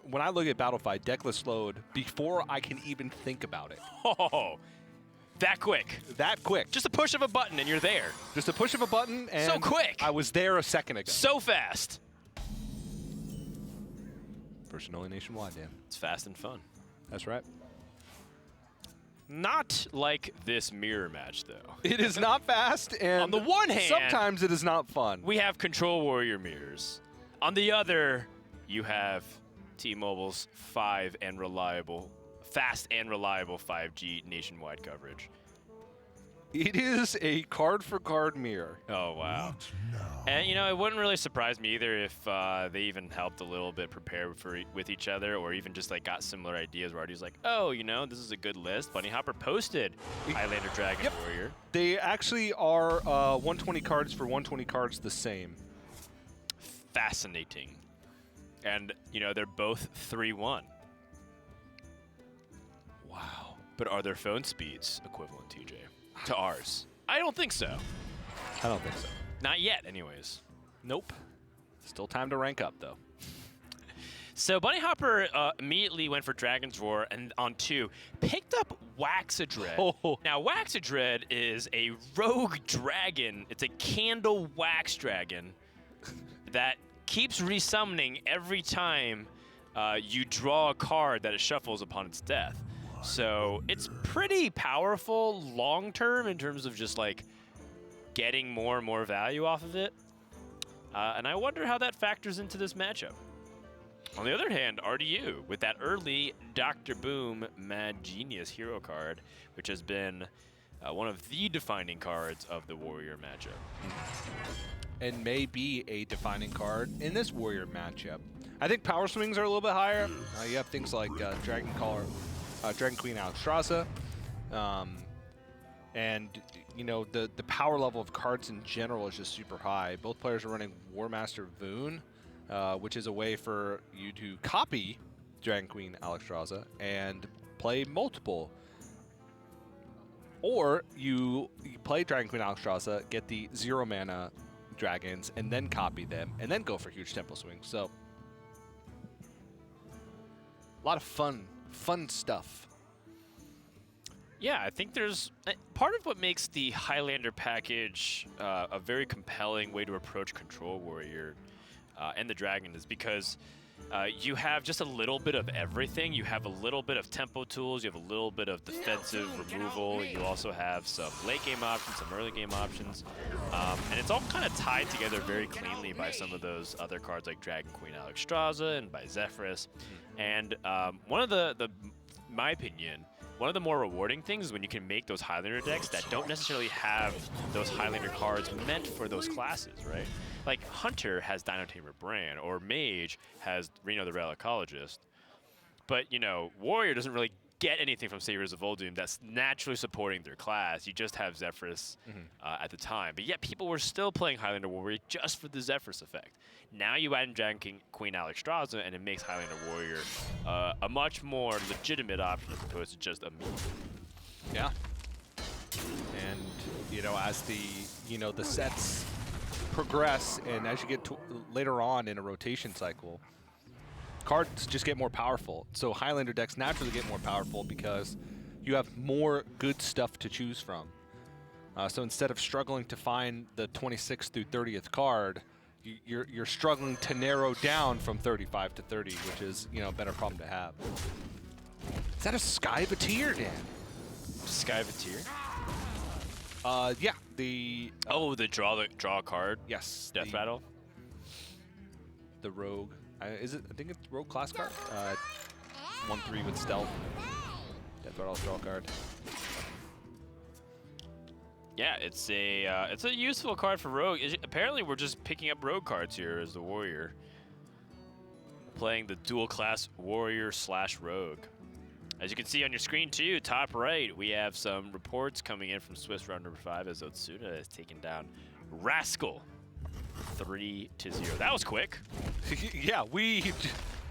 when I look at Battlefield, deckless load before I can even think about it. Oh, that quick. That quick. Just a push of a button and you're there. Just a push of a button and so quick. I was there a second ago. So fast. First and only nationwide, Dan. It's fast and fun. That's right. Not like this mirror match, though. It is not fast, and on the one hand, sometimes it is not fun. We have Control Warrior mirrors. On the other, you have T-Mobile's fast and reliable 5G nationwide coverage. It is a card-for-card mirror. Oh, wow. And, you know, it wouldn't really surprise me either if they even helped a little bit prepare with each other, or even just, like, got similar ideas where Artie's like, oh, you know, this is a good list. Bunny Hopper posted Highlander Dragon Warrior. They actually are 120 cards for 120 cards the same. Fascinating. And, you know, they're both 3-1. Wow. But are their phone speeds equivalent, TJ, to ours? I don't think so. I don't think so. Not yet, anyways. Nope. Still time to rank up, though. So Bunny Hopper immediately went for Dragon's Roar, and on 2, picked up Waxadread. Oh. Now, Waxadread is a rogue dragon. It's a candle wax dragon that keeps resummoning every time you draw a card that it shuffles upon its death. So it's pretty powerful long-term in terms of just, like, getting more and more value off of it. And I wonder how that factors into this matchup. On the other hand, RDU with that early Dr. Boom Mad Genius hero card, which has been one of the defining cards of the Warrior matchup. And may be a defining card in this Warrior matchup. I think power swings are a little bit higher. You have things like Dragon Queen Alexstrasza. And, you know, the power level of cards in general is just super high. Both players are running War Master Voon, which is a way for you to copy Dragon Queen Alexstrasza and play multiple. Or you play Dragon Queen Alexstrasza, get the 0 mana dragons, and then copy them, and then go for huge tempo swings. So, a lot of fun stuff. Yeah, I think there's part of what makes the Highlander package a very compelling way to approach Control Warrior and the Dragon is because you have just a little bit of everything. You have a little bit of tempo tools. You have a little bit of defensive removal. You also have some late game options, some early game options. And it's all kind of tied together very cleanly by some of those other cards like Dragon Queen Alexstrasza and by Zephyrus. And one of my opinion, one of the more rewarding things is when you can make those Highlander decks that don't necessarily have those Highlander cards meant for those classes, right? Like Hunter has Dino-Tamer Bran, or Mage has Reno the Relicologist. But, you know, Warrior doesn't really get anything from Saviors of Uldum that's naturally supporting their class. You just have Zephyrus at the time. But yet people were still playing Highlander Warrior just for the Zephyrus effect. Now you add in Dragon King Queen Alexstrasza, and it makes Highlander Warrior a much more legitimate option as opposed to just a meme. Yeah. And, you know, as the, you know, the sets progress and as you get to later on in a rotation cycle, cards just get more powerful. So Highlander decks naturally get more powerful because you have more good stuff to choose from. So instead of struggling to find the 26th through 30th card, you're struggling to narrow down from 35 to 30, which is, you know, a better problem to have. Is that a Skyvateer, Dan? Skyvateer? Yeah, the... the draw card? Yes. Death Rattle? The Rogue. Is it? I think it's Rogue class card. 1/3 with stealth. Death Rattle draw card. Yeah, it's a useful card for Rogue. Apparently, we're just picking up Rogue cards here as the Warrior, playing the dual class Warrior / Rogue. As you can see on your screen too, top right, we have some reports coming in from Swiss round number 5 as Otsuna has taken down Rascal 3-0. That was quick. Yeah, we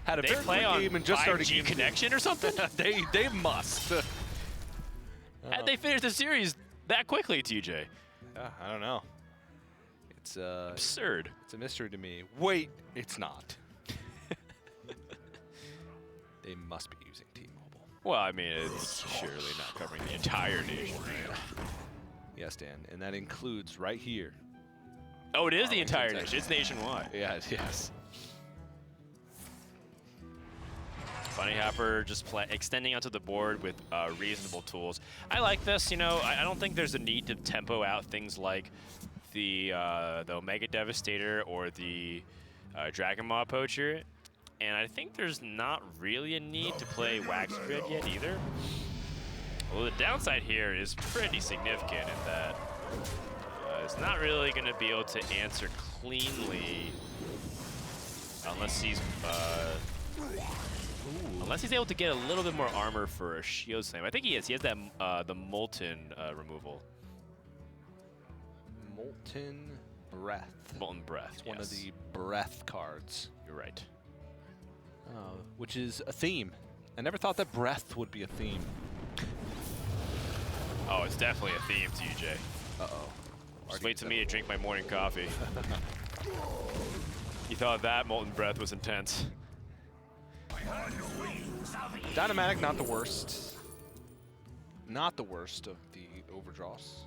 had a they very play quick on game and just started 5G connection or something. they must. How'd they finish the series that quickly, TJ? I don't know. It's absurd. It's a mystery to me. Wait, it's not. They must be using T-Mobile. Well, I mean, it's surely not covering the entire nation, right? Yes, Dan, and that includes right here. Oh, it is the entire nation. It's nationwide. Yeah, yes. Bunny Hopper just extending onto the board with reasonable tools. I like this. You know, I don't think there's a need to tempo out things like the Omega Devastator or the Dragon Maw Poacher. And I think there's not really a need to play Wax Grid yet either. Well, the downside here is pretty significant in that it's not really going to be able to answer cleanly unless he's able to get a little bit more armor for a Shield Slam. I think he is. He has that the Molten removal. Molten Breath. Molten Breath. It's one of the breath cards. You're right. Which is a theme. I never thought that breath would be a theme. Oh, it's definitely a theme, TJ. Uh-oh. Just wait till me to drink my morning coffee. You thought that Molten Breath was intense. Dynamatic, not the worst. Not the worst of the overdraws.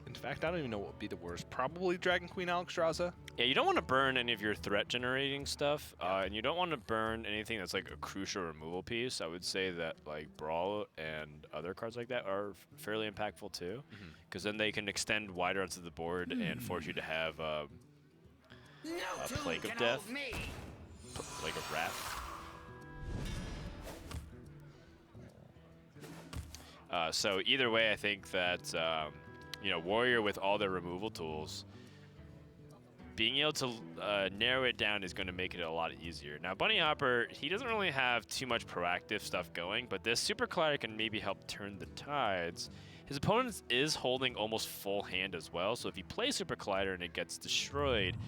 In fact, I don't even know what would be the worst. Probably Dragon Queen Alexstrasza. Yeah, you don't want to burn any of your threat-generating stuff, and you don't want to burn anything that's like a crucial removal piece. I would say that like Brawl and other cards like that are fairly impactful too, because then they can extend wider onto the board and force you to have a Plague of Death, Plague of Wrath. So either way, I think that you know, Warrior with all their removal tools, being able to narrow it down is going to make it a lot easier. Now, Bunny Hopper, he doesn't really have too much proactive stuff going, but this Super Collider can maybe help turn the tides. His opponent is holding almost full hand as well, so if you play Super Collider and it gets destroyed,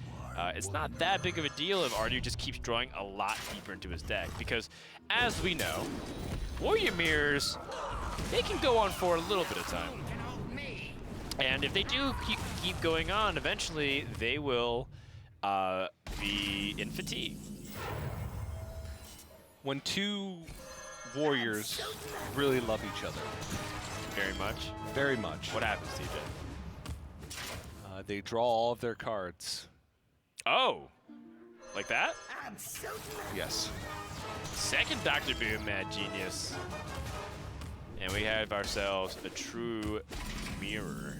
it's not that big of a deal if Ardu just keeps drawing a lot deeper into his deck, because as we know, Warrior Mirrors, they can go on for a little bit of time. And if they do keep going on, eventually they will be in fatigue. When two warriors really love each other. Very much? Very much. What happens, TJ? They draw all of their cards. Oh, like that? Yes. Second Dr. Boom, Mad Genius. And we have ourselves a true mirror.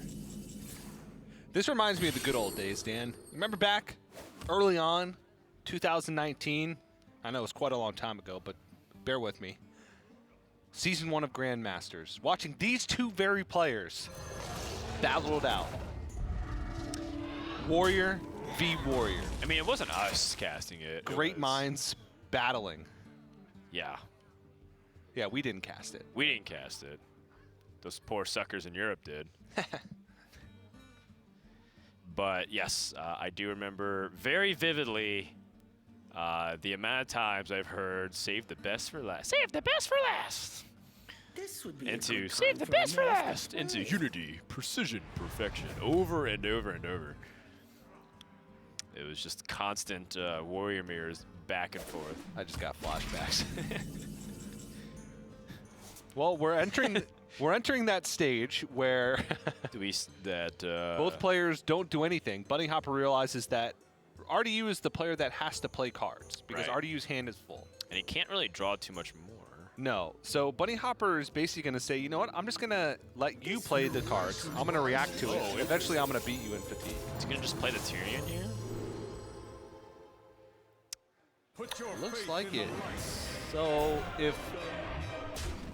This reminds me of the good old days, Dan. Remember back early on, 2019? I know it was quite a long time ago, but bear with me. Season 1 of Grandmasters. Watching these two very players battle it out. Warrior v. Warrior. I mean, it wasn't us casting it. Great minds battling. Yeah. Yeah, we didn't cast it. We didn't cast it. Those poor suckers in Europe did. But yes, I do remember very vividly the amount of times I've heard "save the best for last." Save the best for last. This would be Into save the best for last. Into unity, precision, perfection, over and over and over. It was just constant warrior mirrors back and forth. I just got flashbacks. Well, we're entering that stage where both players don't do anything. Bunny Hopper realizes that RDU is the player that has to play cards because RDU's hand is full. And he can't really draw too much more. No. So Bunny Hopper is basically going to say, you know what, I'm just going to let you play the cards. I'm going to react to it. Eventually, I'm going to beat you in fatigue. He's going to just play the Tyrion here? Looks like it. So if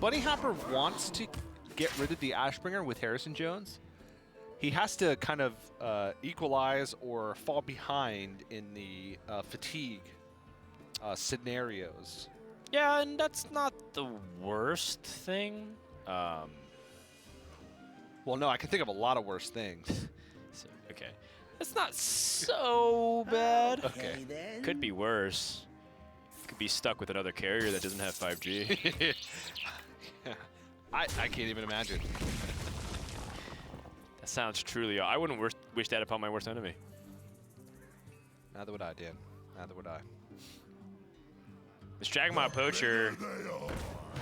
Bunny Hopper wants to get rid of the Ashbringer with Harrison Jones, he has to kind of equalize or fall behind in the fatigue scenarios. Yeah, and that's not the worst thing. Well, no, I can think of a lot of worse things. Okay. That's not so bad. Okay. Could be worse. Could be stuck with another carrier that doesn't have 5G. I can't even imagine. That sounds truly... I wouldn't wish that upon my worst enemy. Neither would I, Dan. Neither would I. This Dragomod Poacher,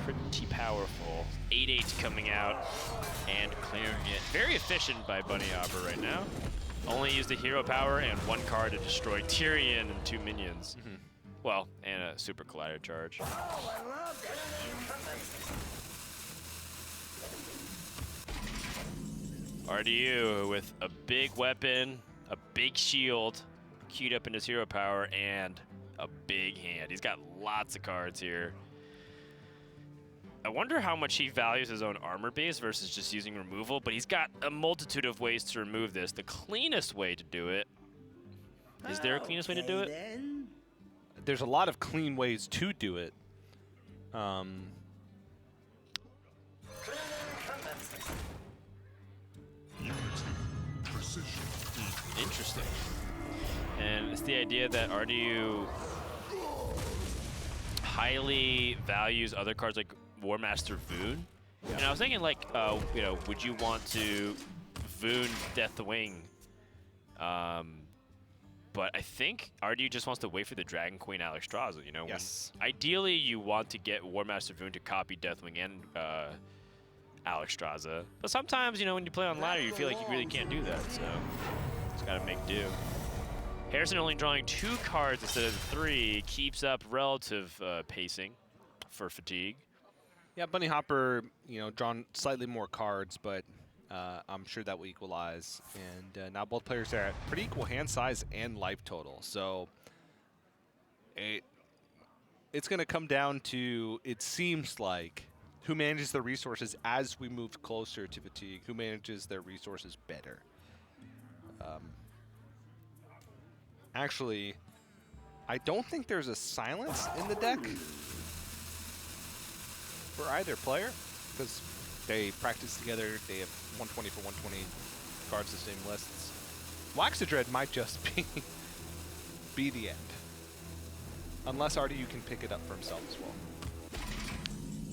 pretty powerful. 8/8 coming out and clearing it. Very efficient by Bunny Hopper right now. Only used a hero power and 1 card to destroy Tyrion and 2 minions. Well, and a Super Collider charge. RDU with a big weapon, a big shield, queued up in his hero power, and a big hand. He's got lots of cards here. I wonder how much he values his own armor base versus just using removal, but he's got a multitude of ways to remove this. The cleanest way to do it... Is there a cleanest way to do it? There's a lot of clean ways to do it. Interesting. And it's the idea that RDU highly values other cards like War Master Voon. Yeah. And I was thinking, like, you know, would you want to Voon Deathwing? But I think RDU just wants to wait for the Dragon Queen Alexstrasza, you know? Yes. When ideally, you want to get War Master Voon to copy Deathwing and Alexstrasza. But sometimes, you know, when you play on ladder, you feel like you really can't do that, so just gotta make do. Harrison only drawing 2 cards instead of 3 keeps up relative pacing for fatigue. Yeah, Bunny Hopper, you know, drawn slightly more cards, but I'm sure that will equalize. And now both players are at pretty equal hand size and life total. So it's going to come down to, it seems like, who manages the resources as we move closer to fatigue, who manages their resources better. Actually, I don't think there's a silence in the deck for either player, because they practice together, they have 120 for 120 cards, the same lists. Waxadread might just be the end. Unless RDU can pick it up for himself as well.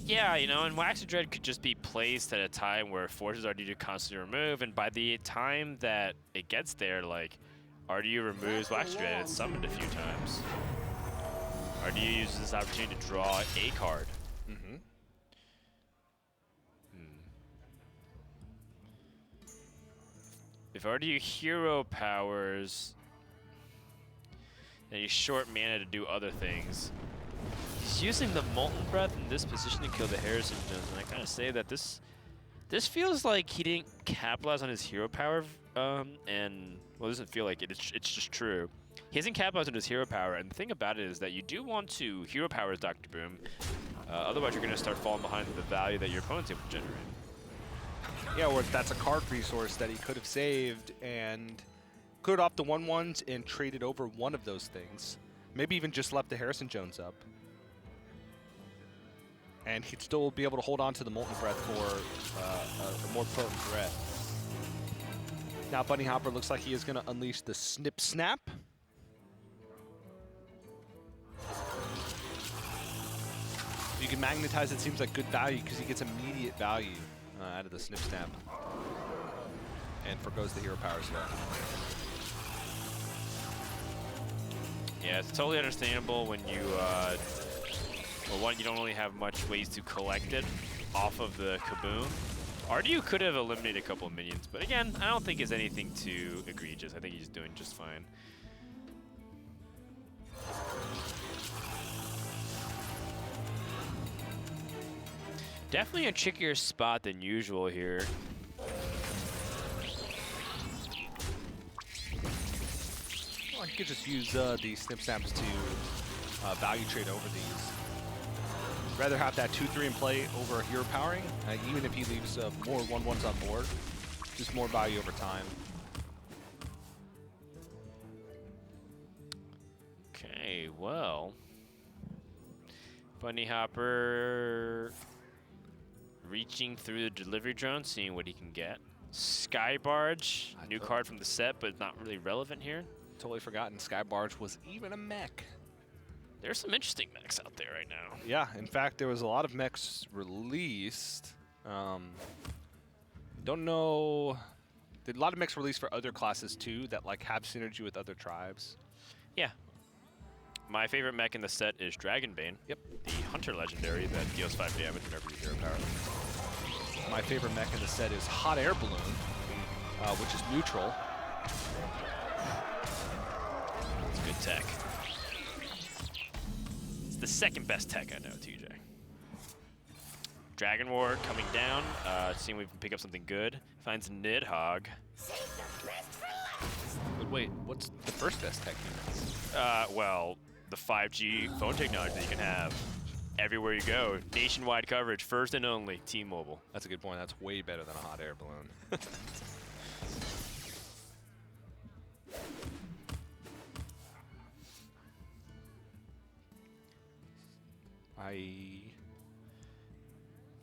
Yeah, you know, and Waxadread could just be placed at a time where it forces RDU to constantly remove, and by the time that it gets there, like, RDU removes Waxadread, it's summoned a few times. RDU uses this opportunity to draw a card. If RDU hero powers, then he's short mana to do other things. He's using the Molten Breath in this position to kill the Harrison Jones, and I kind of say that this feels like he didn't capitalize on his hero power, and, well, it doesn't feel like it, it's just true. He hasn't capitalized on his hero power, and the thing about it is that you do want to hero power his Dr. Boom, otherwise you're going to start falling behind the value that your opponent's able to generate. Yeah, or that's a card resource that he could have saved and cleared off the 1/1s and traded over one of those things. Maybe even just left the Harrison Jones up. And he'd still be able to hold on to the Molten Breath for a more potent threat. Now Bunny Hopper looks like he is going to unleash the Snip Snap. You can magnetize, it seems like good value because he gets immediate value out of the Snip Snap. And forgoes the hero power spell. Yeah, it's totally understandable when you, well, one, you don't really have much ways to collect it off of the Kaboom. RDU could have eliminated a couple of minions, but again, I don't think it's anything too egregious. I think he's doing just fine. Definitely a trickier spot than usual here. Well, you could just use the Snip Snaps to value trade over these. Rather have that 2-3 in play over hero powering, even if he leaves more 1-1s on board. Just more value over time. Okay, well. Bunny Hopper reaching through the delivery drone, seeing what he can get. Sky Barge, new card from the set, but not really relevant here. Totally forgotten Sky Barge was even a mech. There's some interesting mechs out there right now. Yeah, in fact, there was a lot of mechs released. Don't know. There are a lot of mechs released for other classes too that like have synergy with other tribes. Yeah. My favorite mech in the set is Dragonbane. Yep. The Hunter legendary that deals 5 damage whenever you hero power. My favorite mech in the set is Hot Air Balloon, which is neutral. It's good tech. It's the second best tech I know, TJ. Dragon War coming down, seeing if we can pick up something good. Finds Nidhogg. But wait, what's the first best tech units? Well, the 5G phone technology that you can have everywhere you go. Nationwide coverage, first and only, T-Mobile. That's a good point. That's way better than a Hot Air Balloon. I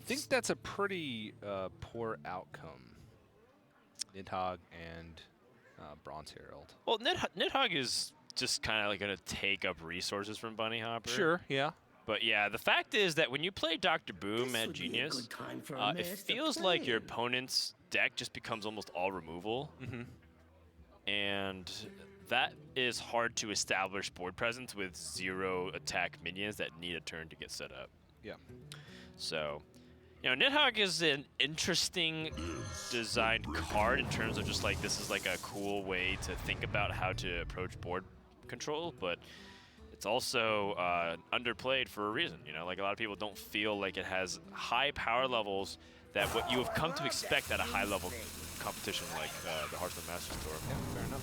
think that's a pretty poor outcome. Nidhogg and Bronze Herald. Well, Nidhogg is just kind of like going to take up resources from Bunny Hopper. Sure, yeah. But yeah, the fact is that when you play Dr. Boom at Genius, it feels like your opponent's deck just becomes almost all removal. And that is hard to establish board presence with 0 attack minions that need a turn to get set up. Yeah. So, you know, Nidhogg is an interesting designed card in terms of just like, this is like a cool way to think about how to approach board control, but it's also underplayed for a reason. You know, like a lot of people don't feel like it has high power levels that what you have come to expect at a high level competition like the Hearthstone Masters Tour. Yeah, fair enough.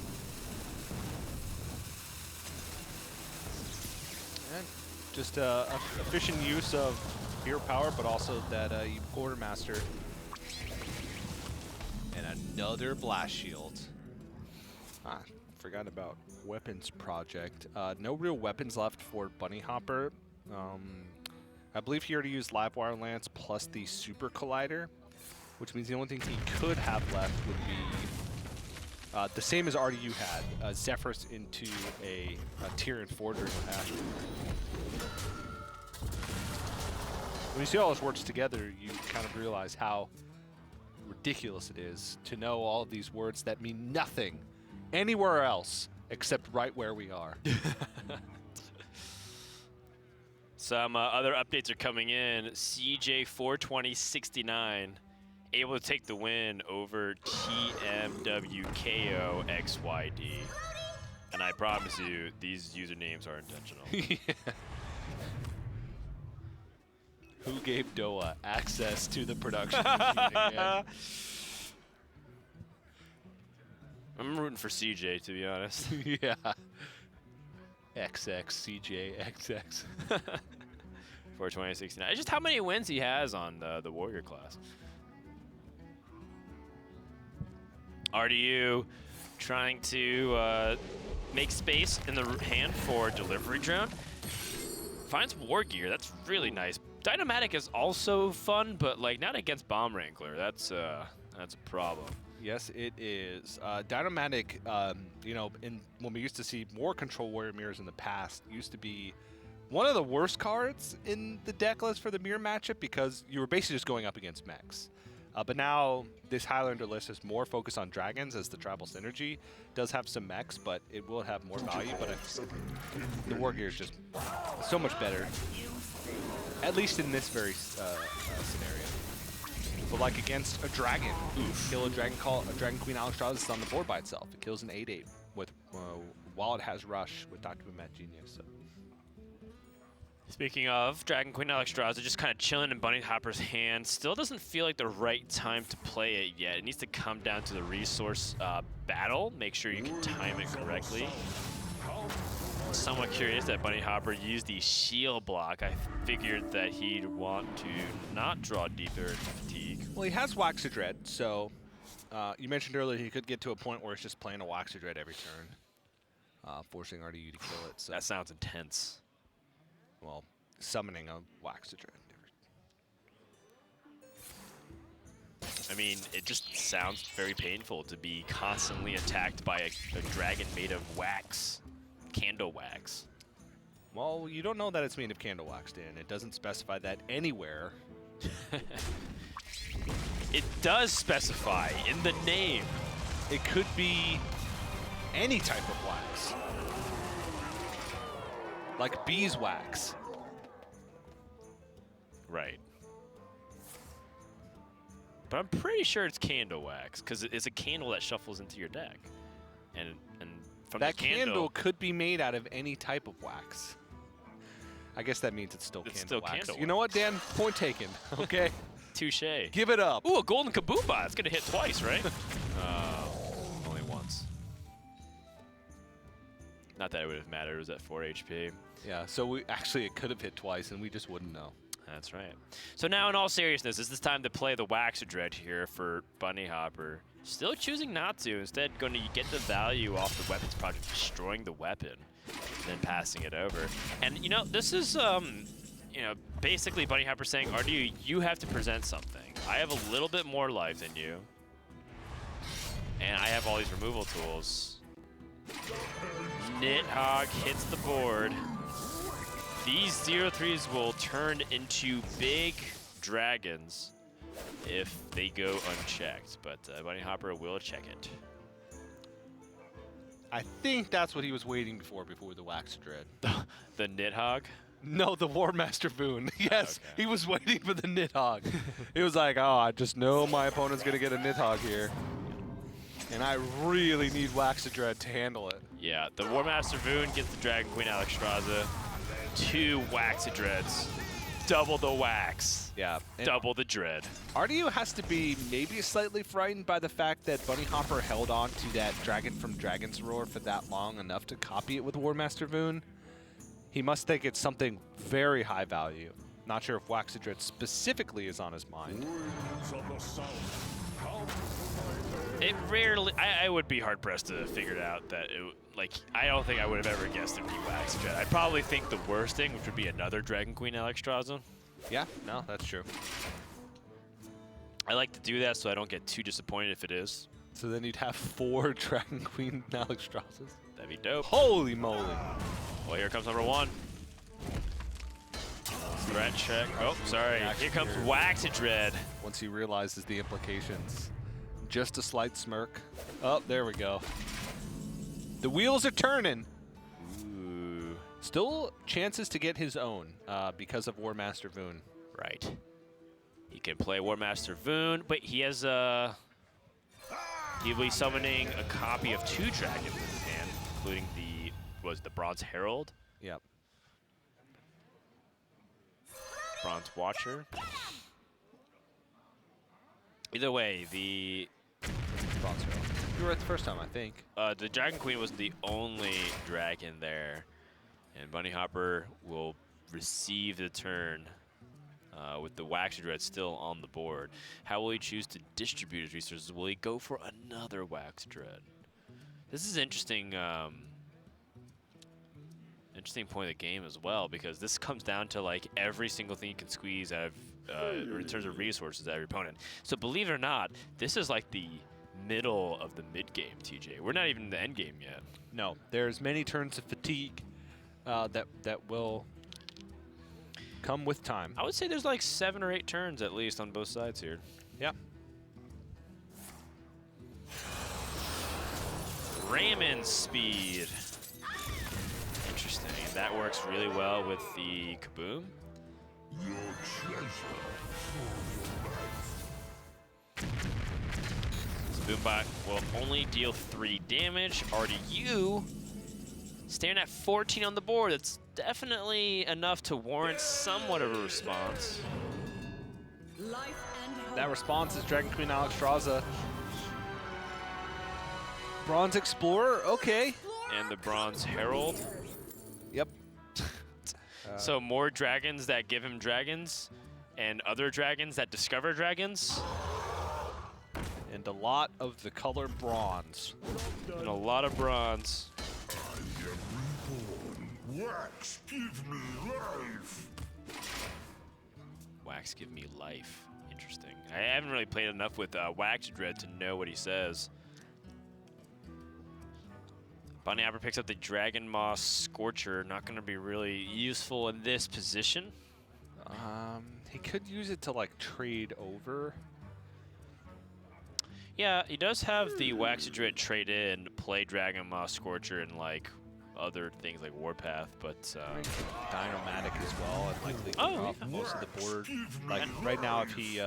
And just efficient use of hero power, but also that Quartermaster. And another Blast Shield. Forgot about Weapons Project. No real weapons left for Bunny Hopper. I believe he already used Livewire Lance plus the Super Collider, which means the only thing he could have left would be the same as RDU had, Zephyrus into a Tyrion Forger in the past. When you see all this works together, you kind of realize how ridiculous it is to know all of these words that mean nothing anywhere else except right where we are. Some other updates are coming in. CJ 42069 able to take the win over TMWKO XYD. And I promise you, these usernames are intentional. Who gave Doa access to the production machine again? I'm rooting for CJ, to be honest. Yeah. XX, CJ, XX. 42069. Just how many wins he has on the Warrior class. RDU trying to make space in the hand for Delivery Drone. Finds War Gear. That's really nice Dynamatic is also fun, but like not against Bomb Wrangler. That's a problem. Yes, it is. Dynamatic, you know, when we used to see more Control Warrior mirrors in the past, used to be one of the worst cards in the deck list for the mirror matchup because you were basically just going up against mechs. But now this Highlander list is more focused on dragons as the tribal synergy. Does have some mechs, but it will have more value. But the War Gear is just so much better, at least in this very scenario. But like against a dragon, kill a Dragon Queen Alexstrasza is on the board by itself. It kills an 8/8 with while it has Rush with Dr. Boom-Matt Genius. So. Speaking of, Dragon Queen Alexstrasza just kind of chilling in Bunny Hopper's hand. Still doesn't feel like the right time to play it yet. It needs to come down to the resource battle. Make sure you can time it correctly. Somewhat curious that Bunny Hopper used the shield block. I figured that he'd want to not draw deeper into fatigue. Well, he has Waxadread, so you mentioned earlier he could get to a point where it's just playing a Waxadread every turn, forcing RDU to kill it. So. That sounds intense. Well, summoning a Waxadread. I mean, it just sounds very painful to be constantly attacked by a dragon made of wax, candle wax. Well, you don't know that it's made of candle wax, Dan. It doesn't specify that anywhere. It does specify in the name. It could be any type of wax. Like beeswax. Right. But I'm pretty sure it's candle wax, because it's a candle that shuffles into your deck. And from that the candle could be made out of any type of wax. I guess that means it's still candle wax. Candle you know what, Dan? Point taken. Okay. Touche. Give it up. Ooh, a golden Kaboomba. It's going to hit twice, right? Only once. Not that it would have mattered. It was at 4 HP. Yeah, so it could have hit twice, and we just wouldn't know. That's right. So now, in all seriousness, is this time to play the Waxadread here for Bunny Hopper? Still choosing not to. Instead, going to get the value off the Weapons Project, destroying the weapon, and then passing it over. And, you know, this is, you know, basically Bunny Hopper saying, RDU, you have to present something. I have a little bit more life than you, and I have all these removal tools. Nidhogg hits the board. These 0/3s will turn into big dragons if they go unchecked, but Bunny Hopper will check it. I think that's what he was waiting before the Waxadread. The Nidhogg? No, the War Master Boon. Yes, okay. He was waiting for the Nidhogg. He was like, oh, I just know my opponent's going to get a Nidhogg here. And I really need Waxadread to handle it. Yeah, the War Master Boon gets the Dragon Queen Alexstrasza. 2 Waxadreads. Double the wax. Yeah. Double the dread. RDU has to be maybe slightly frightened by the fact that Bunny Hopper held on to that Dragon from Dragon's Roar for that long enough to copy it with War Master Boon. He must think it's something very high value. Not sure if Waxadread specifically is on his mind. It rarely, I would be hard pressed to figure it out that it, like, I don't think I would have ever guessed it would be Waxadread. I'd probably think the worst thing, which would be another Dragon Queen Alexstrasza. Yeah, no, that's true. I like to do that so I don't get too disappointed if it is. So then you'd have 4 Dragon Queen Alexstrasas. That'd be dope. Holy moly. Well, here comes number 1. Threat check. Oh, sorry. Here comes Waxadread. Once he realizes the implications. Just a slight smirk. Oh, there we go. The wheels are turning. Ooh. Still chances to get his own because of War Master Boon. Right. He can play War Master Boon, but he has he'll be summoning a copy of 2 dragons in his hand, including the Bronze Herald. Yep. Bronze Watcher. Either way, the Bronze Herald. You were right the first time, I think. The Dragon Queen was the only dragon there, and Bunny Hopper will receive the turn with the Waxadread still on the board. How will he choose to distribute his resources? Will he go for another Waxadread? This is interesting. interesting point of the game as well, because this comes down to like every single thing you can squeeze out of, or in terms of resources out of your opponent. So believe it or not, this is like the middle of the mid game, TJ. We're not even in the end game yet. No, there's many turns of fatigue that will come with time. I would say there's like 7 or 8 turns at least on both sides here. Yeah. Raymond speed. Interesting. And that works really well with the Kaboom. Kaboombot will only deal 3 damage. RDU staring at 14 on the board. That's definitely enough to warrant somewhat of a response. That response is Dragon Queen Alexstrasza. Bronze Explorer, okay. And the Bronze Herald. Yep. So more dragons that give him dragons, and other dragons that discover dragons. And a lot of the color bronze. And a lot of bronze. Wax, give me life. Wax, give me life. Interesting. I haven't really played enough with Wax Dread to know what he says. Bunny Hopper picks up the Dragon Moss Scorcher. Not going to be really useful in this position. He could use it to like trade over. Yeah, he does have the Wax Dread trade in, play Dragon Moss Scorcher, and like other things like Warpath, but Dynomatic as well, and likely clear off most of the board. Like right now, if he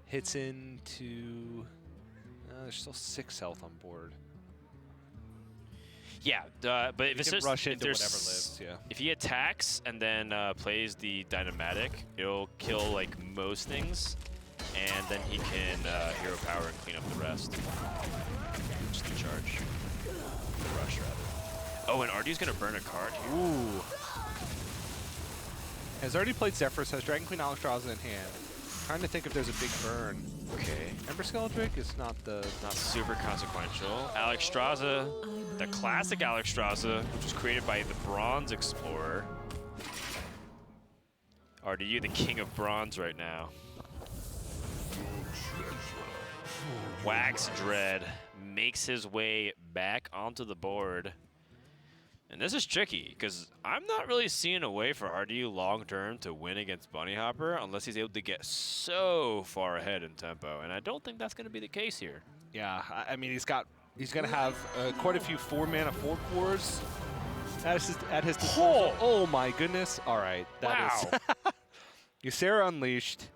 hits into, there's still 6 health on board. Yeah, but if it's just rush into there's whatever lives, yeah. If he attacks and then plays the Dynomatic, it'll kill like most things, and then he can hero power and clean up the rest. Just the charge. Rush, rather. Oh, and Ardu's gonna burn a card here. Ooh. Has already played Zephyrs, has Dragon Queen Alexstrasza in hand. Trying to think if there's a big burn. Okay. Ember Skeledrake is not super consequential. Alexstrasza, the classic Alexstrasza, which was created by the Bronze Explorer. RDU, the king of bronze right now. Wax Dread makes his way back onto the board. And this is tricky, because I'm not really seeing a way for RDU long-term to win against Bunny Hopper unless he's able to get so far ahead in tempo, and I don't think that's going to be the case here. Yeah, I mean, he's going to have quite a few 4-mana 4/4s at his disposal. Oh my goodness. All right. That is Ysera Unleashed.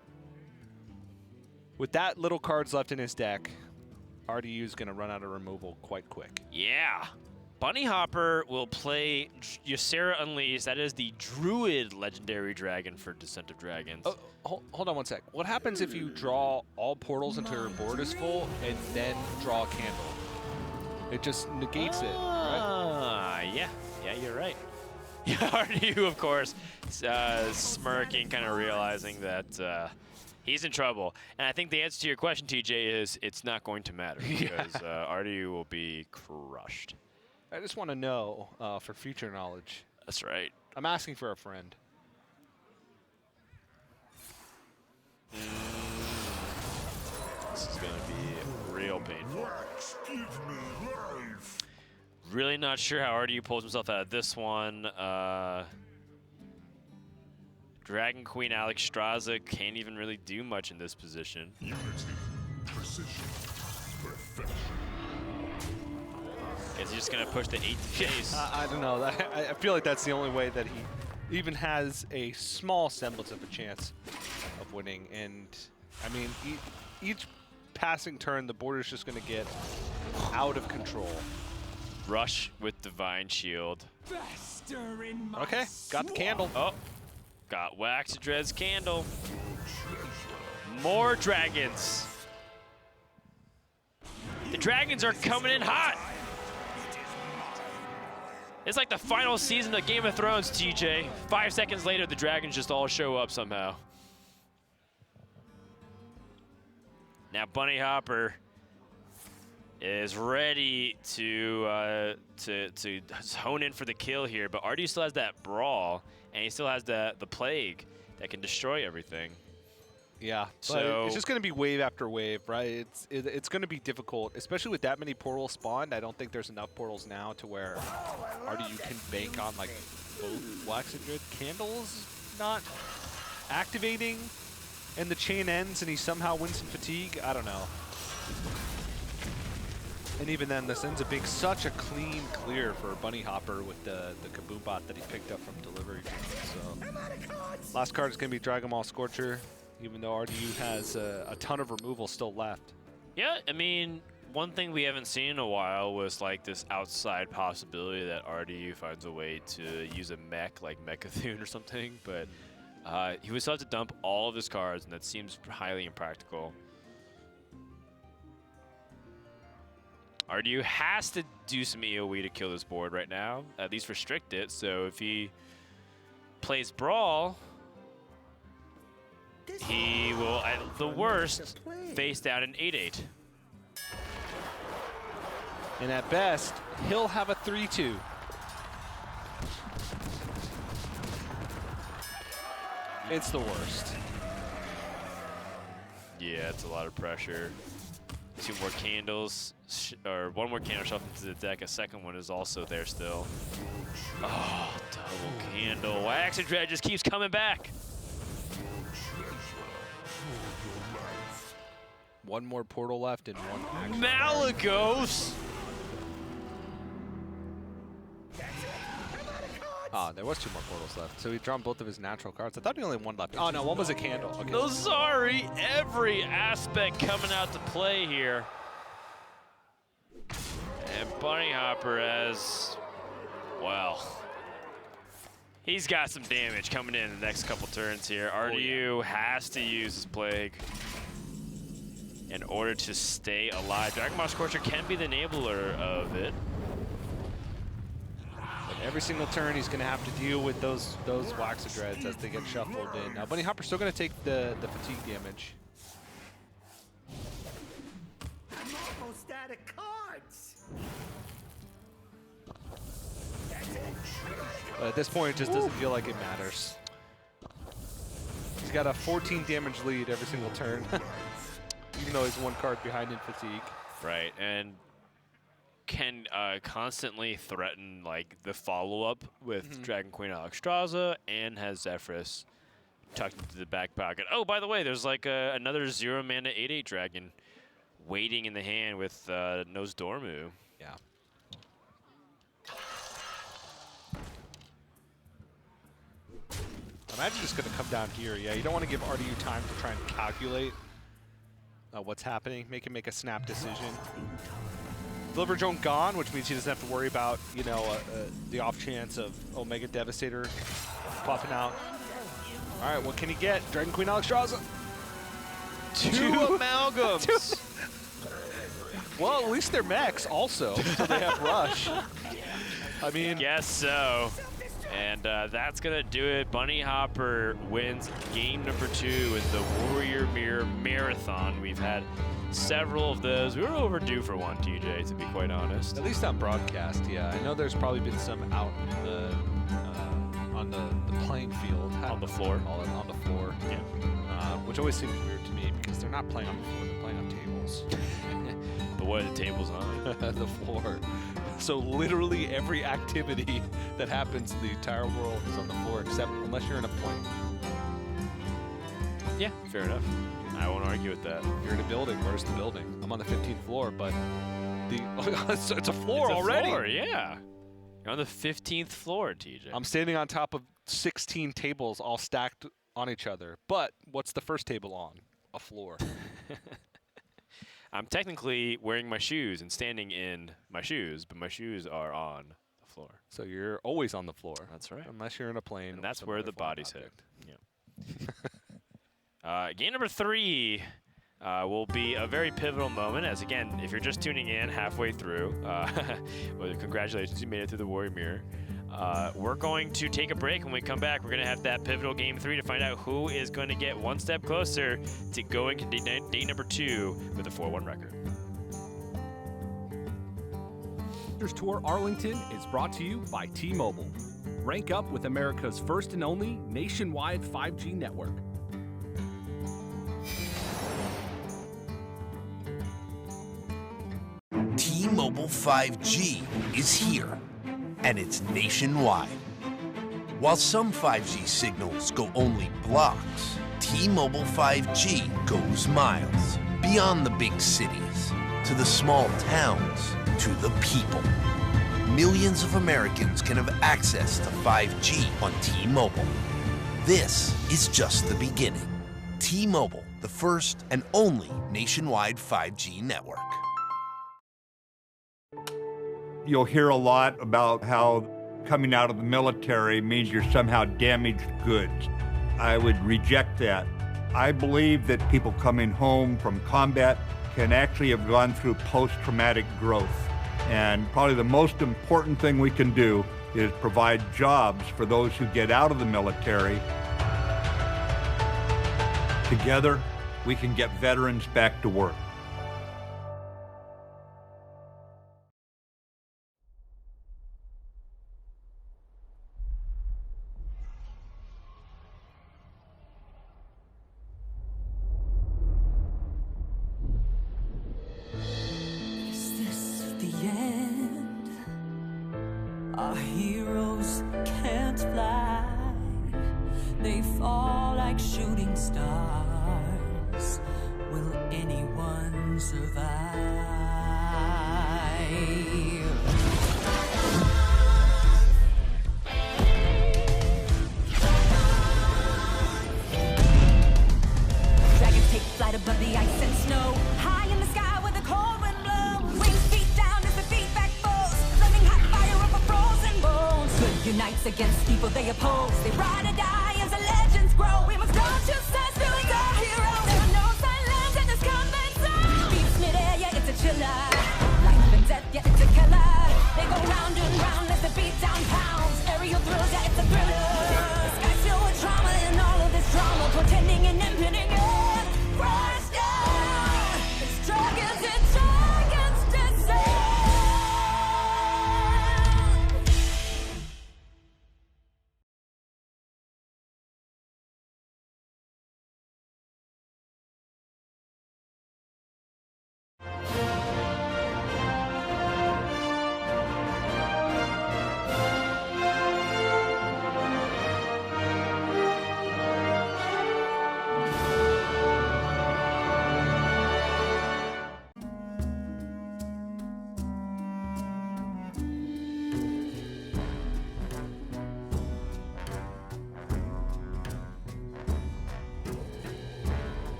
With that little cards left in his deck, RDU is going to run out of removal quite quick. Yeah. Bunny Hopper will play Ysera Unleashed. That is the Druid legendary dragon for Descent of Dragons. Oh, hold on one sec. What happens if you draw all portals until your board is full and then draw a candle? It just negates it, right? Yeah, you're right. RDU, of course, smirking, kind of realizing that he's in trouble. And I think the answer to your question, TJ, is it's not going to matter because RDU will be crushed. I just want to know for future knowledge. That's right. I'm asking for a friend. This is going to be real painful. Really not sure how RDU pulls himself out of this one. Dragon Queen Alexstrasza can't even really do much in this position. Unity, precision, perfection. Is he just going to push the 8 to face? I don't know. I feel like that's the only way that he even has a small semblance of a chance of winning. And, I mean, each passing turn, the board is just going to get out of control. Rush with Divine Shield. Okay, got the candle. Oh, got Wax Dread's candle. More dragons. The dragons are coming in hot. It's like the final season of Game of Thrones, TJ. 5 seconds later, the dragons just all show up somehow. Now Bunny Hopper is ready to hone in for the kill here, but RDU still has that brawl, and he still has the plague that can destroy everything. Yeah, so it's just going to be wave after wave, right? It's going to be difficult, especially with that many portals spawned. I don't think there's enough portals now to where RDU can bank on like both Wax and Druid candles not activating, and the chain ends and he somehow wins some fatigue. I don't know. And even then, this ends up being such a clean clear for Bunny Hopper with the Kaboom bot that he picked up from delivery. So last card is going to be Dragon Ball Scorcher, even though RDU has a ton of removal still left. Yeah, I mean, one thing we haven't seen in a while was like this outside possibility that RDU finds a way to use a mech like Mechathune or something, but he would still have to dump all of his cards, and that seems highly impractical. RDU has to do some AoE to kill this board right now, at least restrict it. So if he plays Brawl, he will, at the worst, face down an 8/8. And at best, he'll have a 3-2. It's the worst. Yeah, it's a lot of pressure. 2 more candles, or 1 more candle shuffled into the deck. A second one is also there still. Oh, double candle. Wax and Dread just keeps coming back. 1 more portal left and 1 Malagos! Ah, there was 2 more portals left. So he drawn both of his natural cards. I thought he only had 1 left. Oh no, 1 was a candle. Okay. No, sorry. Every aspect coming out to play here. And Bunny Hopper has, well, he's got some damage coming in the next couple turns here. RDU has to use his Plague in order to stay alive. Dragon Ball Scorcher can be the enabler of it. Every single turn, he's going to have to deal with those Wax of Dreads as they get shuffled in. Now, Bunny Hopper's still going to take the fatigue damage. I'm almost out of cards. But at this point, it just doesn't feel like it matters. He's got a 14 damage lead every single turn, even though he's 1 card behind in fatigue. Right, and can constantly threaten like the follow-up with Dragon Queen Alexstrasza, and has Zephrys tucked into the back pocket. Oh, by the way, there's like another 0 mana 8/8 dragon waiting in the hand with Nose Dormu. Yeah. Imagine it's going to come down here. Yeah, you don't want to give RDU time to try and calculate what's happening. Make him make a snap decision. Deliver Drone gone, which means he doesn't have to worry about, you know, the off chance of Omega Devastator popping out. All right, what can he get? Dragon Queen Alexstrasza. 2 amalgams. Well, at least they're mechs also, so they have rush. I mean, guess so. And that's gonna do it. Bunny Hopper wins game number 2 in the Warrior Mirror Marathon. We've had several of those. We were overdue for one, TJ, to be quite honest. At least on broadcast, yeah. I know there's probably been some out on the playing field. On the floor. On the floor. Yeah. Which always seems weird to me because they're not playing on the floor, they're playing on tables. But what are the tables on? The floor. So literally every activity that happens in the entire world is on the floor, except unless you're in a plane. Yeah, fair enough. I won't argue with that. You're in a building. Where's the building? I'm on the 15th floor, but it's a floor it's already. A floor, yeah. You're on the 15th floor, TJ. I'm standing on top of 16 tables all stacked on each other. But what's the first table on? A floor. I'm technically wearing my shoes and standing in my shoes, but my shoes are on the floor. So you're always on the floor. That's right. Unless you're in a plane. And that's where the bodies hit. Yeah. Game number 3 will be a very pivotal moment, as again, if you're just tuning in halfway through, well, congratulations, you made it through the Warrior Mirror. We're going to take a break. When we come back, we're going to have that pivotal game 3 to find out who is going to get 1 step closer to going to day number 2 with a 4-1 record. Masters Tour Arlington is brought to you by T-Mobile. Rank up with America's first and only nationwide 5G network. T-Mobile 5G is here, and it's nationwide. While some 5G signals go only blocks, T-Mobile 5G goes miles, beyond the big cities, to the small towns, to the people. Millions of Americans can have access to 5G on T-Mobile. This is just the beginning. T-Mobile, the first and only nationwide 5G network. You'll hear a lot about how coming out of the military means you're somehow damaged goods. I would reject that. I believe that people coming home from combat can actually have gone through post-traumatic growth. And probably the most important thing we can do is provide jobs for those who get out of the military. Together, we can get veterans back to work. Is this the end? Our heroes can't fly. They fall like shooting stars. Will anyone survive? Dragons take flight above the ice and snow. High in the sky where the cold wind blows. Wings feet down as the feedback foes. Flaming hot fire over frozen bones. Good unites against evil they oppose. They ride or die as the legends grow. We must don't choose sides, feelings are heroes. There are no silence in this combat zone. Beats midair, yeah, it's a chiller. Life and death, yeah, it's a killer. They go round and round as the beat down pounds. Aerial thrills, yeah, it's a thriller. The sky's filled with trauma and all of this drama. Pretending and impending end. Crash down. It's dragons descend.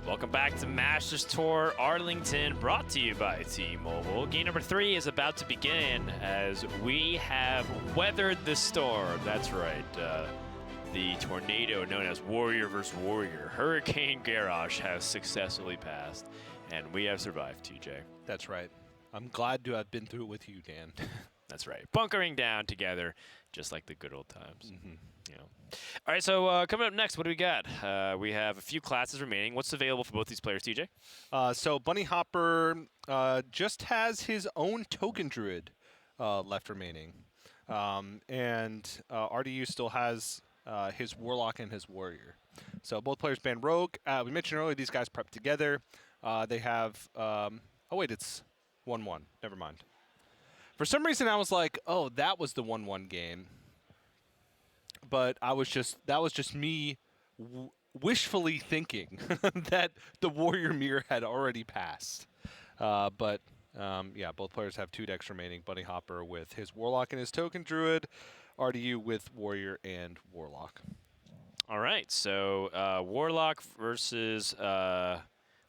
Welcome back to Masters Tour Arlington, brought to you by T-Mobile. Game number 3 is about to begin as we have weathered the storm. That's right. The tornado known as Warrior vs. Warrior, Hurricane Garrosh, has successfully passed, and we have survived, TJ. That's right. I'm glad to have been through it with you, Dan. That's right. Bunkering down together, just like the good old times. You know. All right, so coming up next, what do we got? We have a few classes remaining. What's available for both these players, TJ? So Bunny Hopper just has his own token Druid left remaining. And RDU still has his Warlock and his Warrior. So both players ban Rogue. We mentioned earlier these guys prep together. They have... oh, wait, it's 1-1. Never mind. For some reason, I was like, oh, that was the 1-1 game. But that was just me wishfully thinking that the Warrior Mirror had already passed. But Yeah, both players have 2 decks remaining. Bunny Hopper with his Warlock and his Token Druid. RDU with Warrior and Warlock. All right, so Warlock versus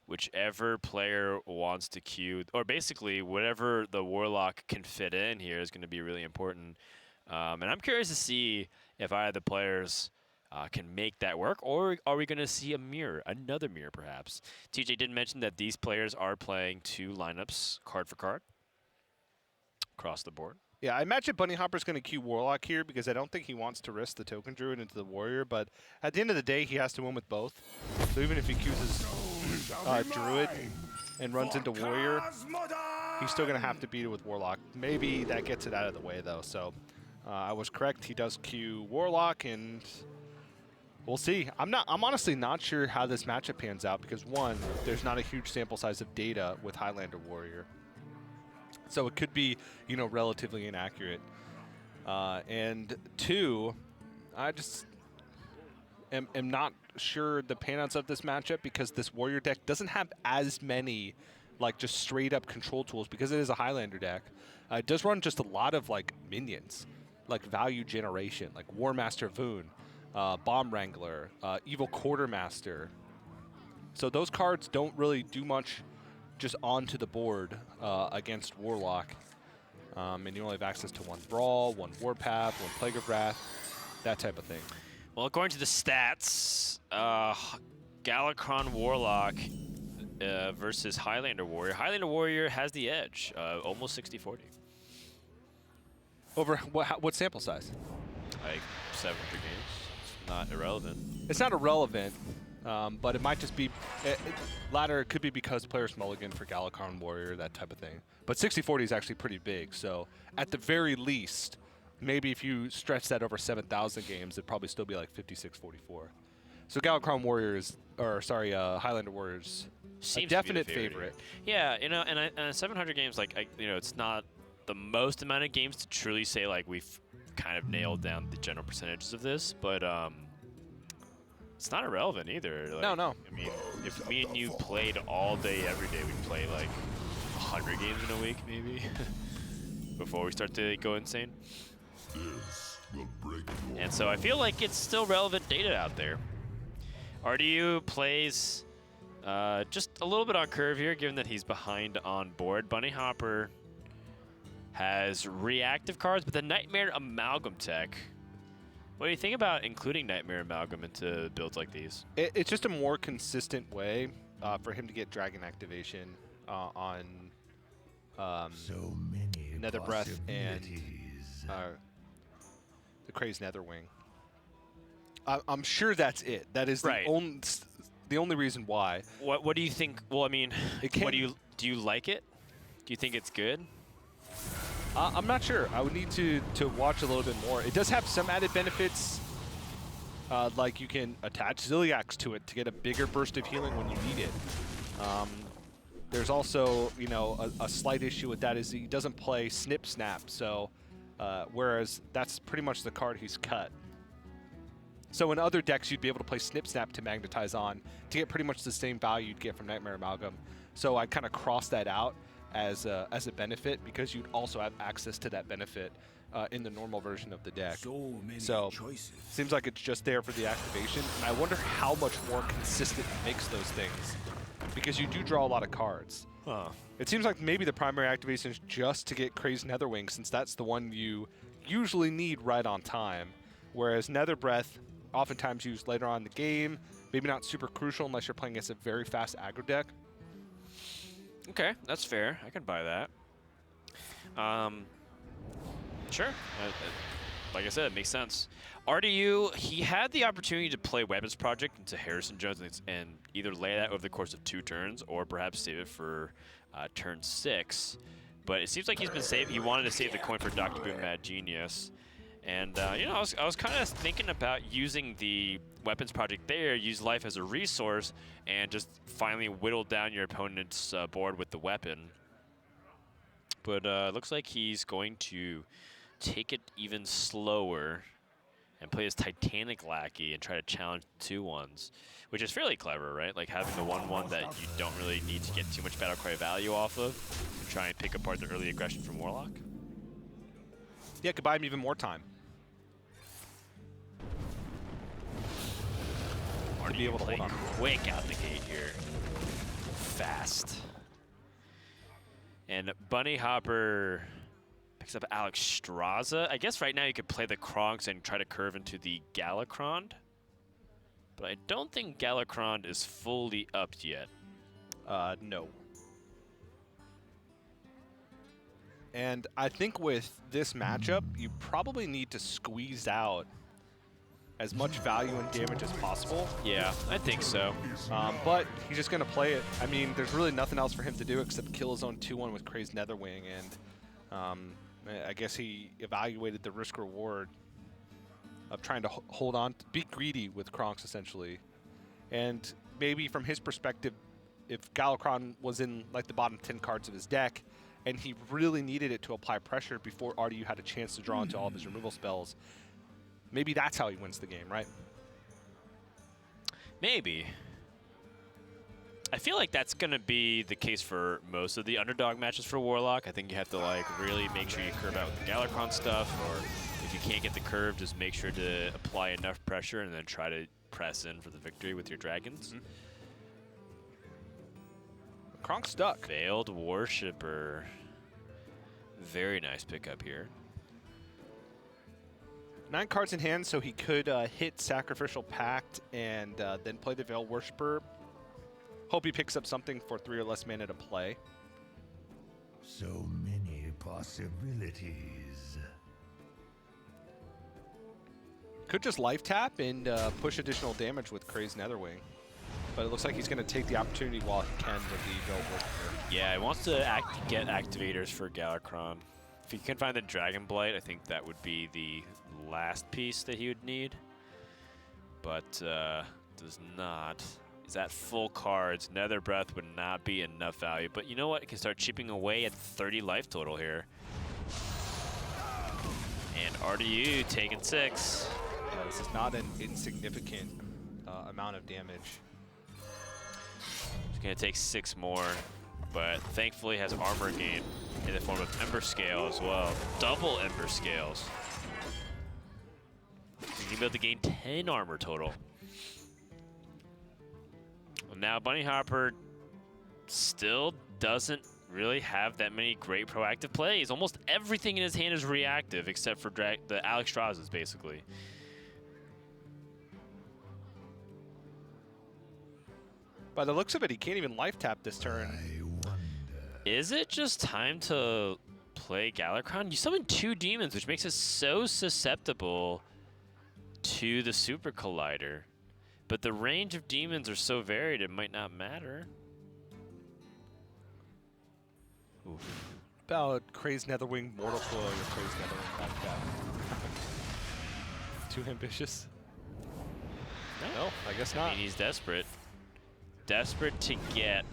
whichever player wants to queue, or basically whatever the Warlock can fit in here is going to be really important. And I'm curious to see if either the players can make that work, or are we going to see a mirror, another mirror perhaps? TJ did mention that these players are playing 2 lineups, card for card, across the board. Yeah, I imagine Bunny Hopper's going to queue Warlock here because I don't think he wants to risk the Token Druid into the Warrior, but at the end of the day, he has to win with both. So even if he queues his Druid and runs into Warrior, he's still going to have to beat it with Warlock. Maybe that gets it out of the way, though. So I was correct. He does queue Warlock, and we'll see. I'm honestly not sure how this matchup pans out because, 1, there's not a huge sample size of data with Highlander Warrior. So it could be, you know, relatively inaccurate. And 2, I just am not sure the panouts of this matchup because this Warrior deck doesn't have as many, like, just straight-up control tools because it is a Highlander deck. It does run just a lot of, like, minions, like Value Generation, like War Master Voon, Bomb Wrangler, Evil Quartermaster. So those cards don't really do much just onto the board against Warlock. And you only have access to 1 Brawl, 1 Warpath, 1 Plague of Wrath, that type of thing. Well, according to the stats, Galakrond Warlock versus Highlander Warrior. Highlander Warrior has the edge, almost 60-40. Over what sample size? Like 700 games. It's not irrelevant. It's not irrelevant, but it might just be latter. It could be because players mulligan for Galakrond Warrior, that type of thing. But 60-40 is actually pretty big. So at the very least, maybe if you stretch that over 7,000 games, it'd probably still be like 56-44. So Galakrond Warrior is, or sorry, Highlander Warriors, a definite favorite. Yeah, you know, and 700 games, like, you know, it's not the most amount of games to truly say like we've kind of nailed down the general percentages of this, but it's not irrelevant either. Like, no. I mean, if me and you played all day, every day, we'd play like 100 games in a week, maybe, before we start to go insane. And so I feel like it's still relevant data out there. RDU plays just a little bit on curve here, given that he's behind on board. Bunny Hopper has reactive cards, but the Nightmare Amalgam tech. What do you think about including Nightmare Amalgam into builds like these? It's just a more consistent way for him to get Dragon activation on so many Nether Breath and the Crazed Netherwing. I'm sure that's it. That is right. the only reason why. What do you think? Well, I mean, do you like it? Do you think it's good? I'm not sure. I would need to watch a little bit more. It does have some added benefits, like you can attach Ziliax to it to get a bigger burst of healing when you need it. There's also, you know, a slight issue with that is he doesn't play Snip Snap, so whereas that's pretty much the card he's cut. So in other decks, you'd be able to play Snip Snap to magnetize on to get pretty much the same value you'd get from Nightmare Amalgam. So I kind of crossed that out as a benefit because you'd also have access to that benefit in the normal version of the deck. So seems like it's just there for the activation, and I wonder how much more consistent it makes those things because you do draw a lot of cards. Huh. It seems like maybe the primary activation is just to get Crazed Netherwing since that's the one you usually need right on time, whereas Nether Breath oftentimes used later on in the game, maybe not super crucial unless you're playing against a very fast aggro deck. Okay, that's fair. I can buy that. Sure. Like I said, it makes sense. RDU, he had the opportunity to play Weapons Project into Harrison Jones and either lay that over the course of 2 turns or perhaps save it for turn 6. But it seems like he's been saved. He wanted to save the coin for Dr. Boom Mad Genius. And, you know, I was kind of thinking about using the Weapons Project there, use life as a resource, and just finally whittle down your opponent's board with the weapon. But looks like he's going to take it even slower and play his Titanic Lackey and try to challenge 2-1s, which is fairly clever, right? Like having the 1-1 that you don't really need to get too much battle cry value off of to try and pick apart the early aggression from Warlock. Yeah, could buy him even more time. To be able to hold on quick out the gate here. Fast. And Bunny Hopper picks up Alexstrasza. I guess right now you could play the Kronks and try to curve into the Galakron. But I don't think Galakron is fully upped yet. No. And I think with this matchup, you probably need to squeeze out as much value and damage as possible. Yeah, I think so. But he's just going to play it. I mean, there's really nothing else for him to do except kill his own 2-1 with Crazed Netherwing, and I guess he evaluated the risk-reward of trying to hold on, be greedy with Kronks, essentially. And maybe from his perspective, if Galakron was in like the bottom 10 cards of his deck, and he really needed it to apply pressure before RDU had a chance to draw into all of his removal spells, maybe that's how he wins the game, right? Maybe. I feel like that's going to be the case for most of the underdog matches for Warlock. I think you have to like really make sure you curve out with the Galakron stuff, or if you can't get the curve, just make sure to apply enough pressure and then try to press in for the victory with your dragons. Kronk stuck. Veiled Worshipper. Very nice pickup here. 9 cards in hand, so he could hit Sacrificial Pact and then play the Veiled Worshipper. Hope he picks up something for 3 or less mana to play. So many possibilities. Could just life tap and push additional damage with Crazed Netherwing. But it looks like he's going to take the opportunity while he can with the Veiled Worshipper. Yeah, he wants to get activators for Galakron. If he can find the Dragon Blight, I think that would be the last piece that he would need. But does not. Is at full cards. Nether Breath would not be enough value. But you know what? It can start chipping away at 30 life total here. And RDU taking 6. Yeah, this is not an insignificant amount of damage. He's going to take 6 more. But thankfully has armor gain in the form of Ember Scale as well. Double Ember Scales. So you can be able to gain 10 armor total. Well, now Bunny Hopper still doesn't really have that many great proactive plays. Almost everything in his hand is reactive except for the Alexstrazzas, basically. By the looks of it, he can't even life tap this turn. Is it just time to play Galakron? You summon 2 demons, which makes it so susceptible to the Super Collider. But the range of demons are so varied, it might not matter. Oof. About Crazed Netherwing, Mortal Coil, your Crazed Netherwing back down. Too ambitious? No, I guess not. I mean, he's desperate. Desperate to get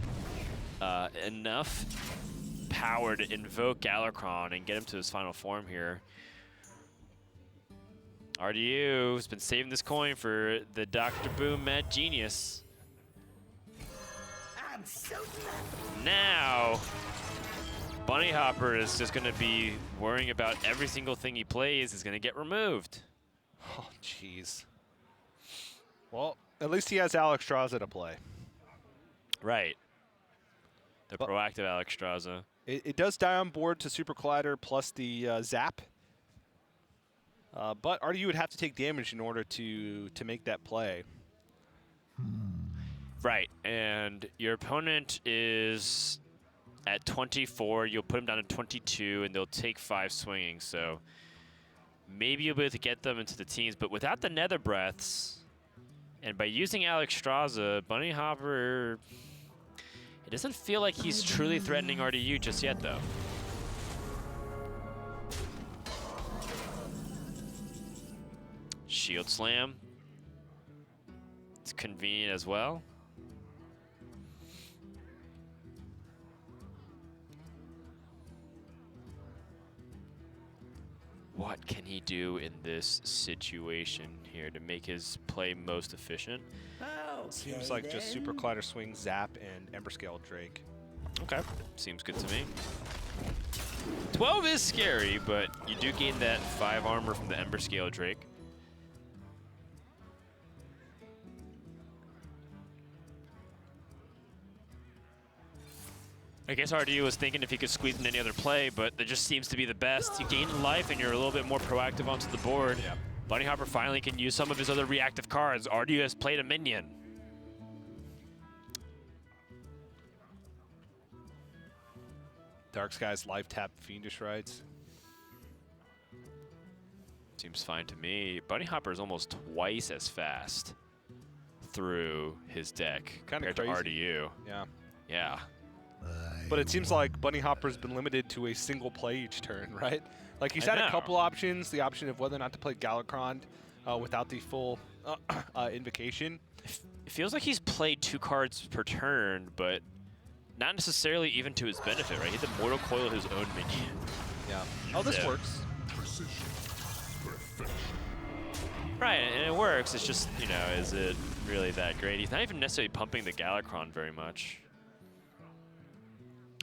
enough power to invoke Galakron and get him to his final form here. RDU has been saving this coin for the Dr. Boom Mad Genius. I'm so Now, Bunny Hopper is just going to be worrying about every single thing he plays is going to get removed. Oh, jeez. Well, at least he has Alexstrasza to play. Right. The proactive Alexstrasza. It does die on board to Super Collider plus the Zap. But RDU would have to take damage in order to make that play. Right, and your opponent is at 24. You'll put him down to 22, and they'll take 5 swinging. So maybe you'll be able to get them into the teens, but without the Nether Breaths, and by using Alexstrasza, Bunny Hopper, it doesn't feel like he's truly threatening RDU just yet, though. Shield Slam. It's convenient as well. what can he do in this situation here to make his play most efficient? Seems like just Super Collider Swing, Zap, and Emberscale Drake. Okay, seems good to me. 12 is scary, but you do gain that 5 armor from the Emberscale Drake. I guess RDU was thinking if he could squeeze in any other play, but that just seems to be the best. You gain life and you're a little bit more proactive onto the board. Yep. Bunny Hopper finally can use some of his other reactive cards. RDU has played a minion. Dark Skies live tap Fiendish Rites. Seems fine to me. Bunny Hopper is almost twice as fast through his deck compared to RDU. Yeah. Yeah. But it seems like Bunny Hopper's been limited to a single play each turn, right? Like he's had a couple options, the option of whether or not to play Galakrond without the full invocation. It feels like he's played 2 cards per turn, but not necessarily even to his benefit, right? He had the Mortal Coil his own minion. Yeah. Oh, this works. Right, and it works. It's just, you know, is it really that great? He's not even necessarily pumping the Galakrond very much.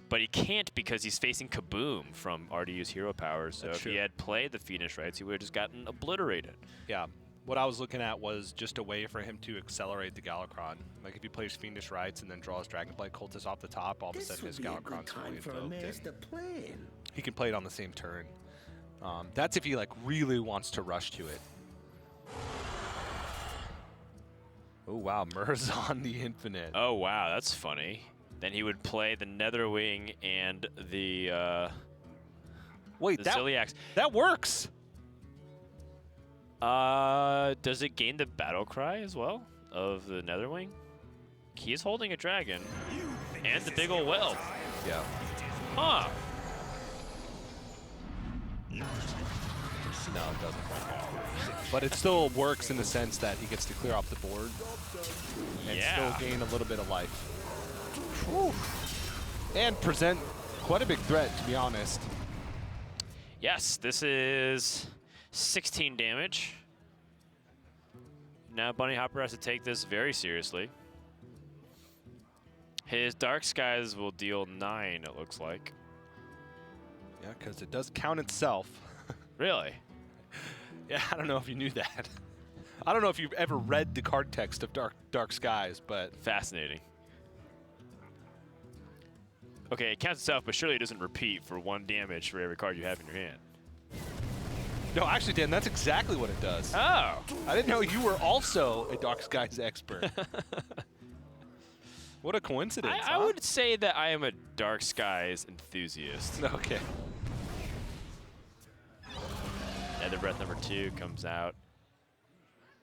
But he can't because he's facing Kaboom from RDU's hero power. So if he had played the Fiendish Rites, he would have just gotten obliterated. Yeah. What I was looking at was just a way for him to accelerate the Galakrond. Like if he plays Fiendish Rites and then draws Dragonblight Cultist off the top, all of a sudden his Galakrond's fully invoked. He can play it on the same turn. That's if he like really wants to rush to it. Oh wow, Murzon the Infinite. Oh wow, that's funny. Then he would play the Netherwing and the wait, the that Ziliax. That works. Does it gain the battle cry as well of the Netherwing? He is holding a dragon and the big ol' whale. Yeah. Huh. No, it doesn't. But it still works in the sense that he gets to clear off the board and still gain a little bit of life. Whew. And present quite a big threat, to be honest. Yes, this is 16 damage. Now Bunny Hopper has to take this very seriously. His Dark Skies will deal 9, it looks like. Yeah, because it does count itself. Really? Yeah, I don't know if you knew that. I don't know if you've ever read the card text of Dark Skies, but... Fascinating. Okay, it counts itself, but surely it doesn't repeat for 1 damage for every card you have in your hand. No, actually, Dan, that's exactly what it does. Oh. I didn't know you were also a Dark Skies expert. What a coincidence, I would say that I am a Dark Skies enthusiast. Okay. Nether Breath number 2 comes out.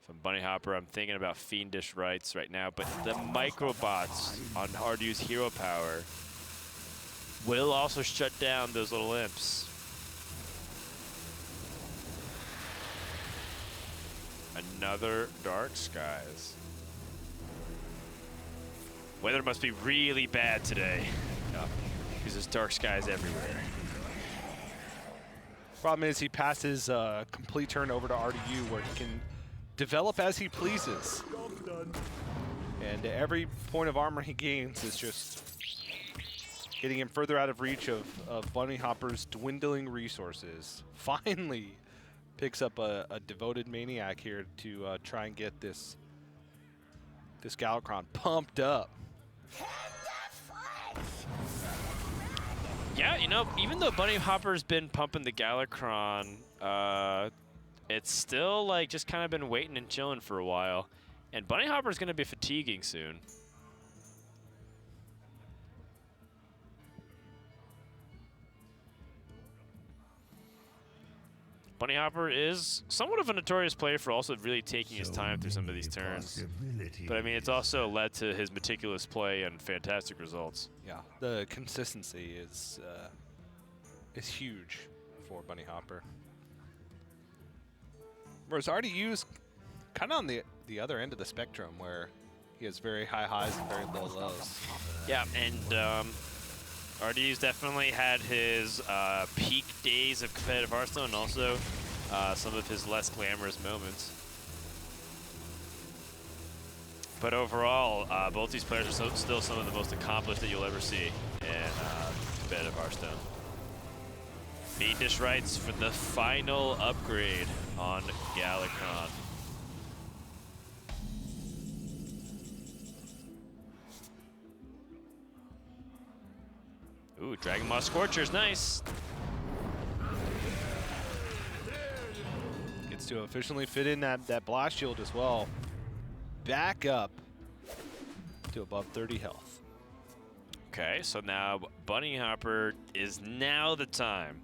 From Bunny Hopper, I'm thinking about Fiendish Rites right now, but the microbots on Hardew's hero power will also shut down those little imps. Another Dark Skies. Weather must be really bad today. Yeah. Because there's Dark Skies everywhere. Problem is he passes a complete turn over to RDU where he can develop as he pleases. And every point of armor he gains is just getting him further out of reach of Bunny Hopper's dwindling resources. Finally picks up a devoted maniac here to try and get this Galakrond pumped up. Yeah, you know, even though Bunny Hopper's been pumping the Galakrond, it's still like just kind of been waiting and chilling for a while. And Bunny Hopper's going to be fatiguing soon. Bunny Hopper is somewhat of a notorious player for also really taking his time through some of these turns. But I mean, it's also led to his meticulous play and fantastic results. Yeah, the consistency is huge for Bunny Hopper. Whereas RDU's kind of on the other end of the spectrum where he has very high highs and very low lows. Yeah, and RDU's definitely had his peak days of competitive Hearthstone, and also some of his less glamorous moments. But overall, both these players are still some of the most accomplished that you'll ever see in competitive Hearthstone. Meat dish rights for the final upgrade on Galakrond. Ooh, Dragon Moss Scorcher's nice. Gets to efficiently fit in that blast shield as well. Back up to above 30 health. Okay, so now Bunny Hopper is now the time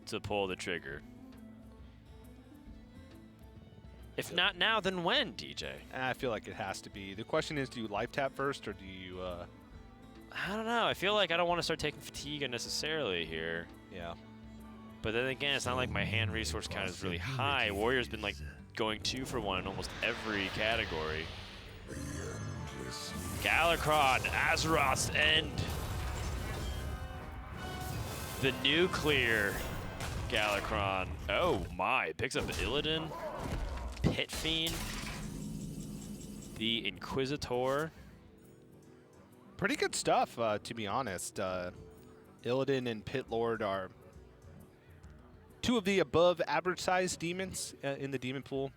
to pull the trigger. If not now, then when, DJ? I feel like it has to be. The question is, do you life tap first, or do you... I don't know. I feel like I don't want to start taking fatigue unnecessarily here. Yeah. But then again, it's not like my hand resource count is really high. Warrior's been like going 2 for 1 in almost every category. Galakrond, Azeroth's End. The nuclear Galakrond. Oh my, picks up the Illidan, Pit Fiend, the Inquisitor. Pretty good stuff, to be honest. Illidan and Pit Lord are 2 of the above average size demons in the demon pool.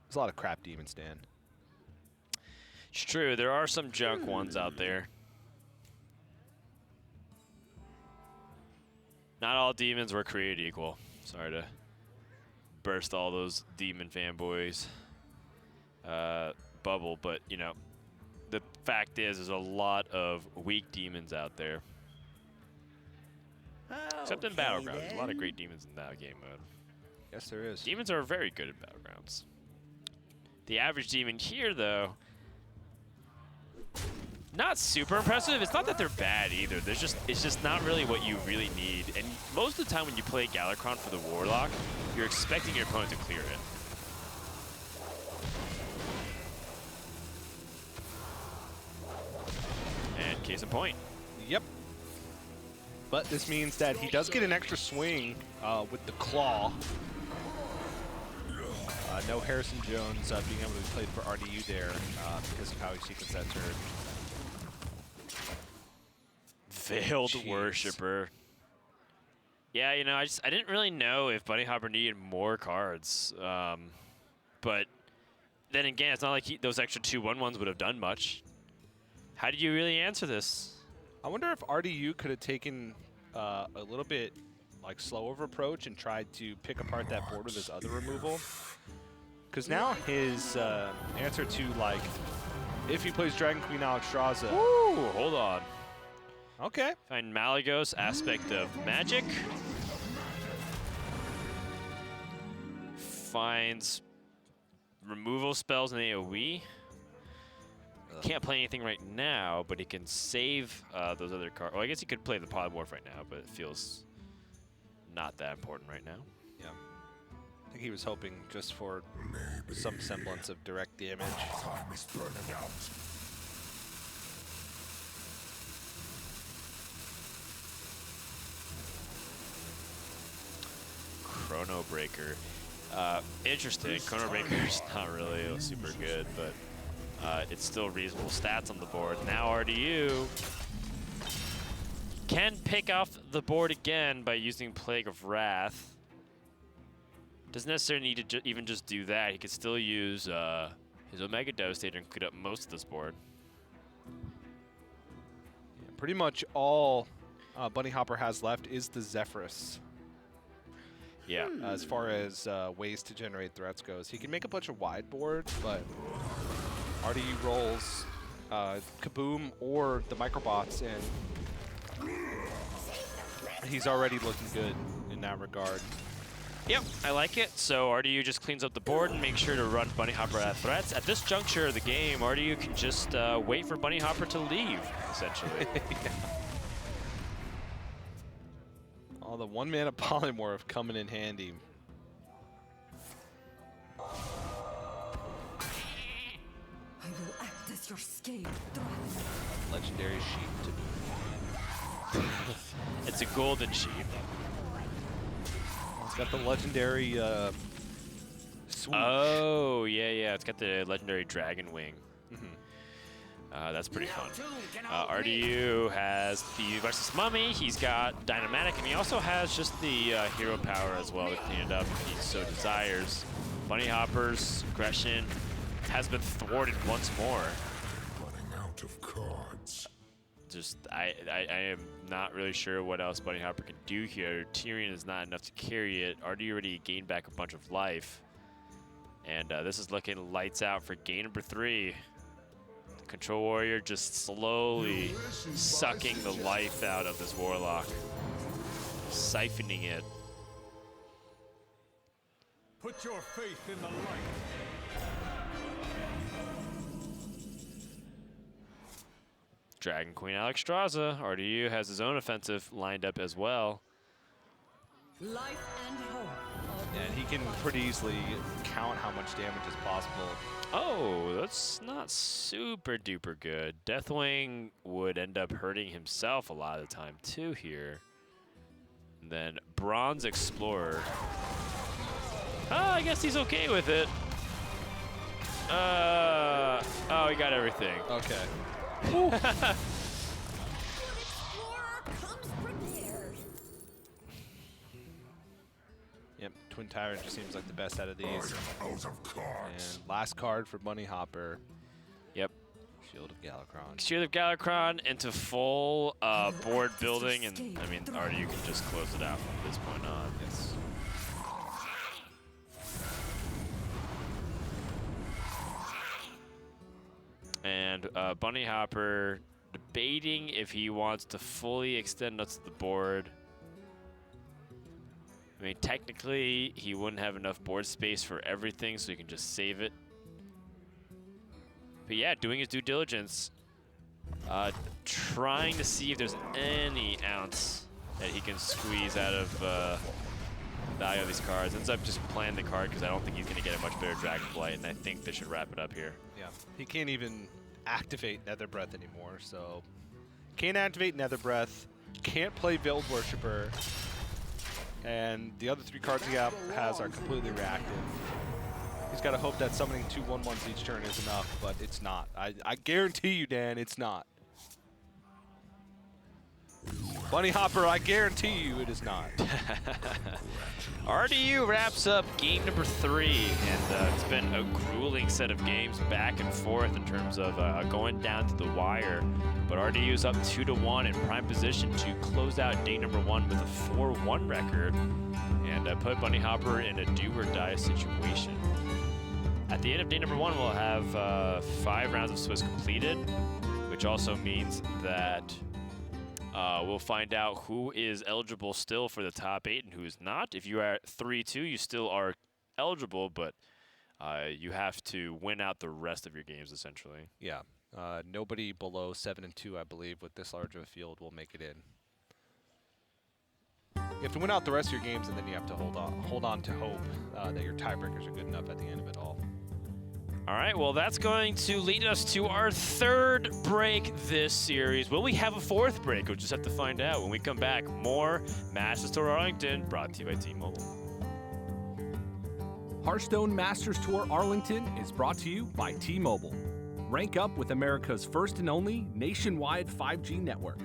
There's a lot of crap demons, Dan. It's true, there are some junk ones out there. Not all demons were created equal. Sorry to burst all those demon fanboys bubble, but you know, the fact is there's a lot of weak demons out there. Except in Battlegrounds. There's a lot of great demons in that game mode. Yes, there is. Demons are very good at Battlegrounds. The average demon here, though, not super impressive. It's not that they're bad either. It's just not really what you really need. And most of the time when you play Galakrond for the Warlock, you're expecting your opponent to clear it. And case in point. Yep. But this means that he does get an extra swing with the claw. No Harrison Jones being able to be played for RDU there because of how he sequenced that turn. Veiled Worshipper. Yeah, you know, I didn't really know if Bunny Hopper needed more cards. But then again, it's not like those extra 2 1/1s would have done much. How do you really answer this? I wonder if RDU could have taken a little bit like slower approach and tried to pick apart that board with his other removal. Because now his answer to, like, if he plays Dragon Queen Alexstrasza. Ooh, hold on. Okay. Find Malygos, Aspect of Magic. Finds removal spells in AoE. Can't play anything right now, but he can save those other cards. Well, I guess he could play the Polymorph right now, but it feels not that important right now. Yeah. I think he was hoping just for some semblance of direct damage. Time is burning out. Chrono Breaker. Interesting. Chrono Breaker's not really super good, but it's still reasonable stats on the board. Now RDU can pick off the board again by using Plague of Wrath. Doesn't necessarily need to even just do that. He could still use his Omega Devastator and clean up most of this board. Yeah, pretty much all Bunny Hopper has left is the Zephyrus. Yeah. As far as ways to generate threats goes. He can make a bunch of wide boards, but RDU rolls Kaboom or the Microbots, and he's already looking good in that regard. Yep, I like it. So RDU just cleans up the board and makes sure to run Bunny Hopper at threats. At this juncture of the game, RDU can just wait for Bunny Hopper to leave, essentially. Yeah. Oh, the 1-mana Polymorph coming in handy. I will act as As your scale Legendary sheep to It's a golden sheep. It's got the legendary swoop. Oh, yeah. It's got the legendary dragon wing. That's pretty fun. RDU has the versus Mummy. He's got Dynamatic, and he also has just the hero power as well to clean it up if he so desires. Bunny Hopper's aggression has been thwarted once more. Running out of cards. Just, I am not really sure what else Bunny Hopper can do here. Tyrion is not enough to carry it. RDU already gained back a bunch of life. And this is looking lights out for game number 3. Control Warrior just slowly sucking the life out of this Warlock. Siphoning it. Put your faith in the light. Dragon Queen Alexstrasza. RDU has his own offensive lined up as well. life and hope. And he can pretty easily count how much damage is possible. Oh, that's not super duper good. Deathwing would end up hurting himself a lot of the time too here. And then Bronze Explorer. Oh, I guess he's okay with it. Oh, he got everything. Okay. Yep, Twin Tyrant just seems like the best out of these. Out of cards. And last card for Bunny Hopper. Yep. Shield of Galakrond. Shield of Galakrond into full board building, and I mean, already you can just close it out from this point on. Yes. And Bunny Hopper debating if he wants to fully extend us to the board. I mean, technically, he wouldn't have enough board space for everything, so he can just save it. But yeah, doing his due diligence, trying to see if there's any ounce that he can squeeze out of value of these cards. Ends up just playing the card because I don't think he's going to get a much better Dragon Blight, and I think this should wrap it up here. Yeah, he can't even activate Nether Breath anymore, so can't activate Nether Breath, can't play Veiled Worshipper, and the other 3 cards he has are completely reactive. He's got to hope that summoning 2 1/1s each turn is enough, but it's not. I guarantee you, Dan, it's not. Bunny Hopper, I guarantee you it is not. RDU wraps up game number 3, and it's been a grueling set of games back and forth in terms of going down to the wire. But RDU is up 2-1 in prime position to close out day number 1 with a 4-1 record and put Bunny Hopper in a do-or-die situation. At the end of day number 1, we'll have 5 rounds of Swiss completed, which also means that we'll find out who is eligible still for the top 8 and who is not. If you are at 3-2, you still are eligible, but you have to win out the rest of your games, essentially. Yeah. Nobody below 7-2, I believe, with this large of a field will make it in. You have to win out the rest of your games, and then you have to hold on to hope that your tiebreakers are good enough at the end of it all. All right, well, that's going to lead us to our 3rd break this series. Will we have a 4th break? We'll just have to find out when we come back. More Masters Tour Arlington, brought to you by T-Mobile. Hearthstone Masters Tour Arlington is brought to you by T-Mobile. Rank up with America's first and only nationwide 5G network.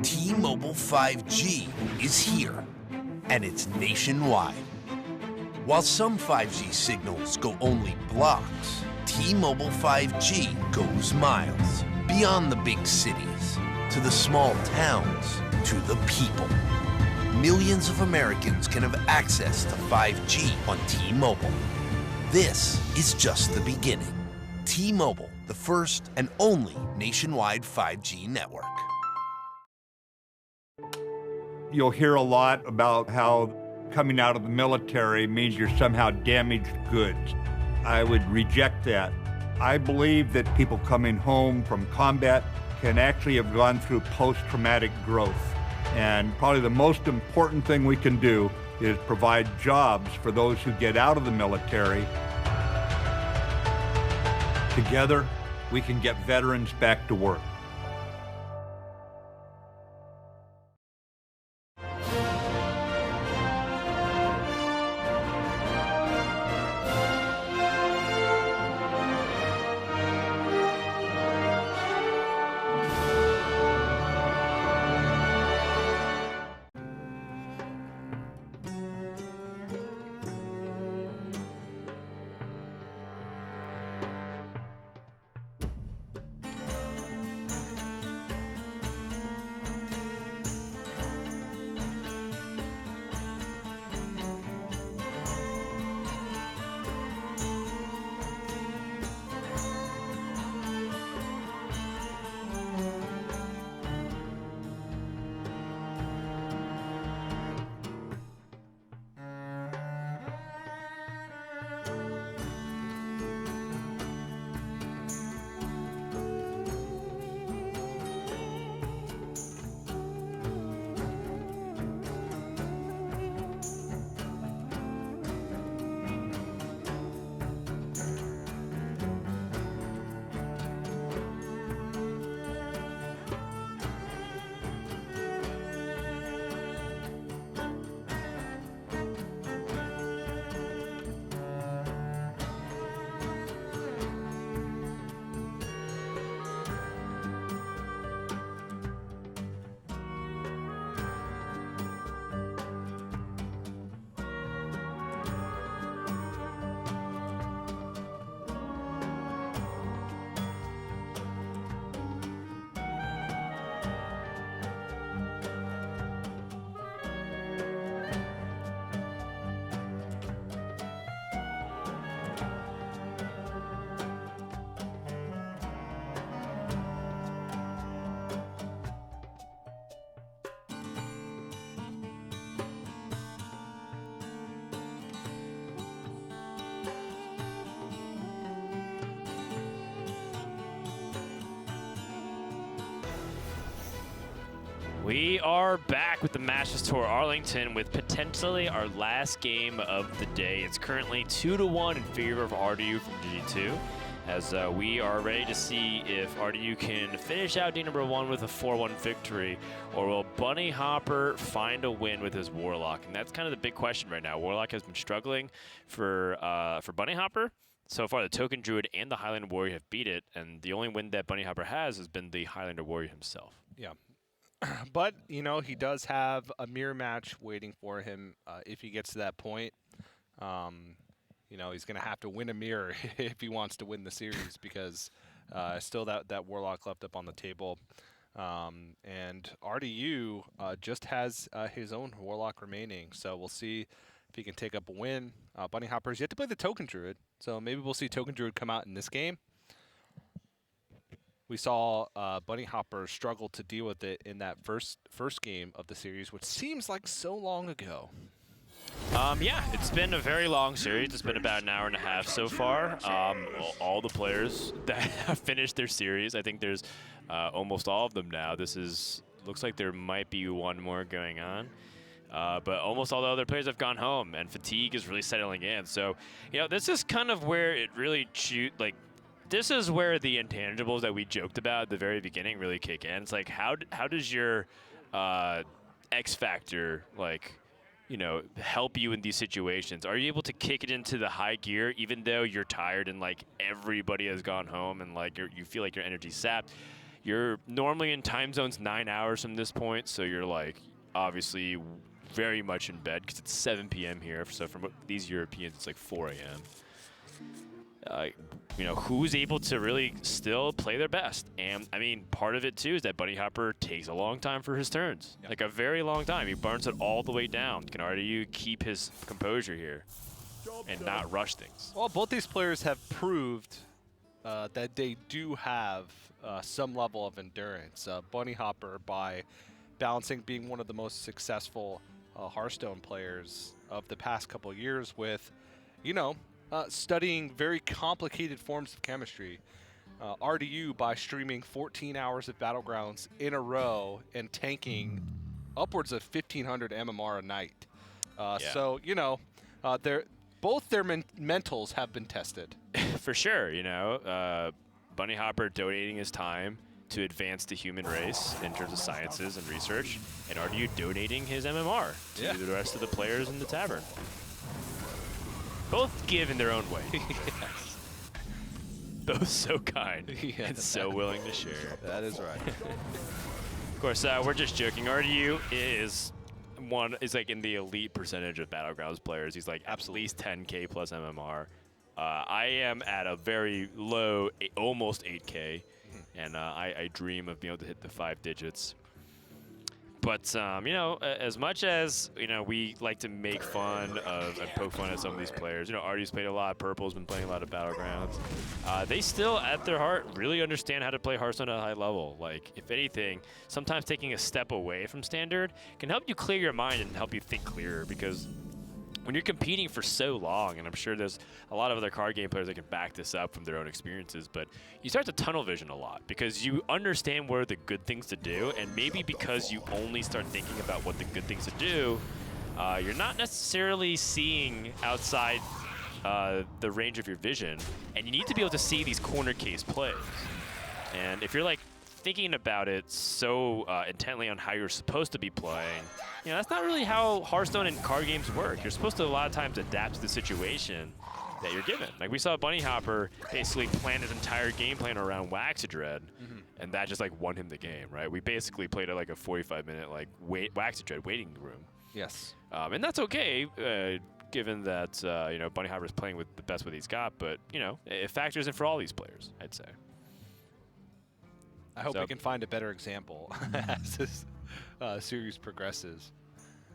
T-Mobile 5G is here, and it's nationwide. While some 5G signals go only blocks, T-Mobile 5G goes miles, beyond the big cities, to the small towns, to the people. Millions of Americans can have access to 5G on T-Mobile. This is just the beginning. T-Mobile, the first and only nationwide 5G network. You'll hear a lot about how coming out of the military means you're somehow damaged goods. I would reject that. I believe that people coming home from combat can actually have gone through post-traumatic growth. And probably the most important thing we can do is provide jobs for those who get out of the military. Together, we can get veterans back to work. We are back with the Masters Tour Arlington with potentially our last game of the day. It's currently 2-1 in favor of RDU from G2, as we are ready to see if RDU can finish out day number 1 with a 4-1 victory, or will Bunny Hopper find a win with his Warlock? And that's kind of the big question right now. Warlock has been struggling for Bunny Hopper. So far, the Token Druid and the Highlander Warrior have beat it, and the only win that Bunny Hopper has been the Highlander Warrior himself. Yeah. But, you know, he does have a mirror match waiting for him if he gets to that point. You know, he's going to have to win a mirror if he wants to win the series, because still that Warlock left up on the table. And RDU just has his own Warlock remaining, so we'll see if he can take up a win. Bunny Hopper's yet to play the Token Druid, so maybe we'll see Token Druid come out in this game. We saw Bunny Hopper struggle to deal with it in that first game of the series, which seems like so long ago. Yeah, it's been a very long series. It's been about an hour and a half so far. All the players that have finished their series, I think there's almost all of them now. Looks like there might be one more going on. But almost all the other players have gone home, and fatigue is really settling in. So, you know, this is kind of where it really this is where the intangibles that we joked about at the very beginning really kick in. It's like, how does your X factor, you know, help you in these situations? Are you able to kick it into the high gear even though you're tired and everybody has gone home and you feel like your energy's sapped? You're normally in time zones 9 hours from this point, so you're obviously very much in bed because it's 7 p.m. here. So from these Europeans, it's 4 a.m. You know, who's able to really still play their best? And I mean, part of it too is that Bunny Hopper takes a long time for his turns, a very long time. He burns it all the way down. Can RDU keep his composure here and not rush things? Well, both these players have proved that they do have some level of endurance. Bunny Hopper, by balancing being one of the most successful Hearthstone players of the past couple of years with, studying very complicated forms of chemistry. RDU by streaming 14 hours of Battlegrounds in a row and tanking upwards of 1,500 MMR a night. So, both their mentals have been tested. For sure, Bunny Hopper donating his time to advance the human race in terms of sciences and research, and RDU donating his MMR to the rest of the players in the tavern. Both give in their own way. Yes. Both so kind and so willing to share. That is right. Of course, we're just joking. RDU is like in the elite percentage of Battlegrounds players. He's like at least 10K plus MMR. I am at a very low, almost 8K, and I dream of being able to hit the 5 digits. But, as much as, we like to make fun of and poke fun at some of these players, Artie's played a lot, Purple's been playing a lot of Battlegrounds, they still, at their heart, really understand how to play Hearthstone at a high level. Like, if anything, sometimes taking a step away from Standard can help you clear your mind and help you think clearer, because when you're competing for so long, and I'm sure there's a lot of other card game players that can back this up from their own experiences, but you start to tunnel vision a lot because you understand what are the good things to do, and maybe because you only start thinking about what the good things to do, you're not necessarily seeing outside the range of your vision, and you need to be able to see these corner case plays. And if you're like thinking about it so intently on how you're supposed to be playing, that's not really how Hearthstone and card games work. You're supposed to a lot of times adapt to the situation that you're given. Like we saw Bunny Hopper basically plan his entire game plan around Waxadread, and that just like won him the game, right? We basically played at like a 45-minute like Waxadread waiting room. Yes. And that's okay, given that Bunny Hopper's playing with the best what he's got, but it factors in for all these players, I'd say. I hope we can find a better example as this series progresses.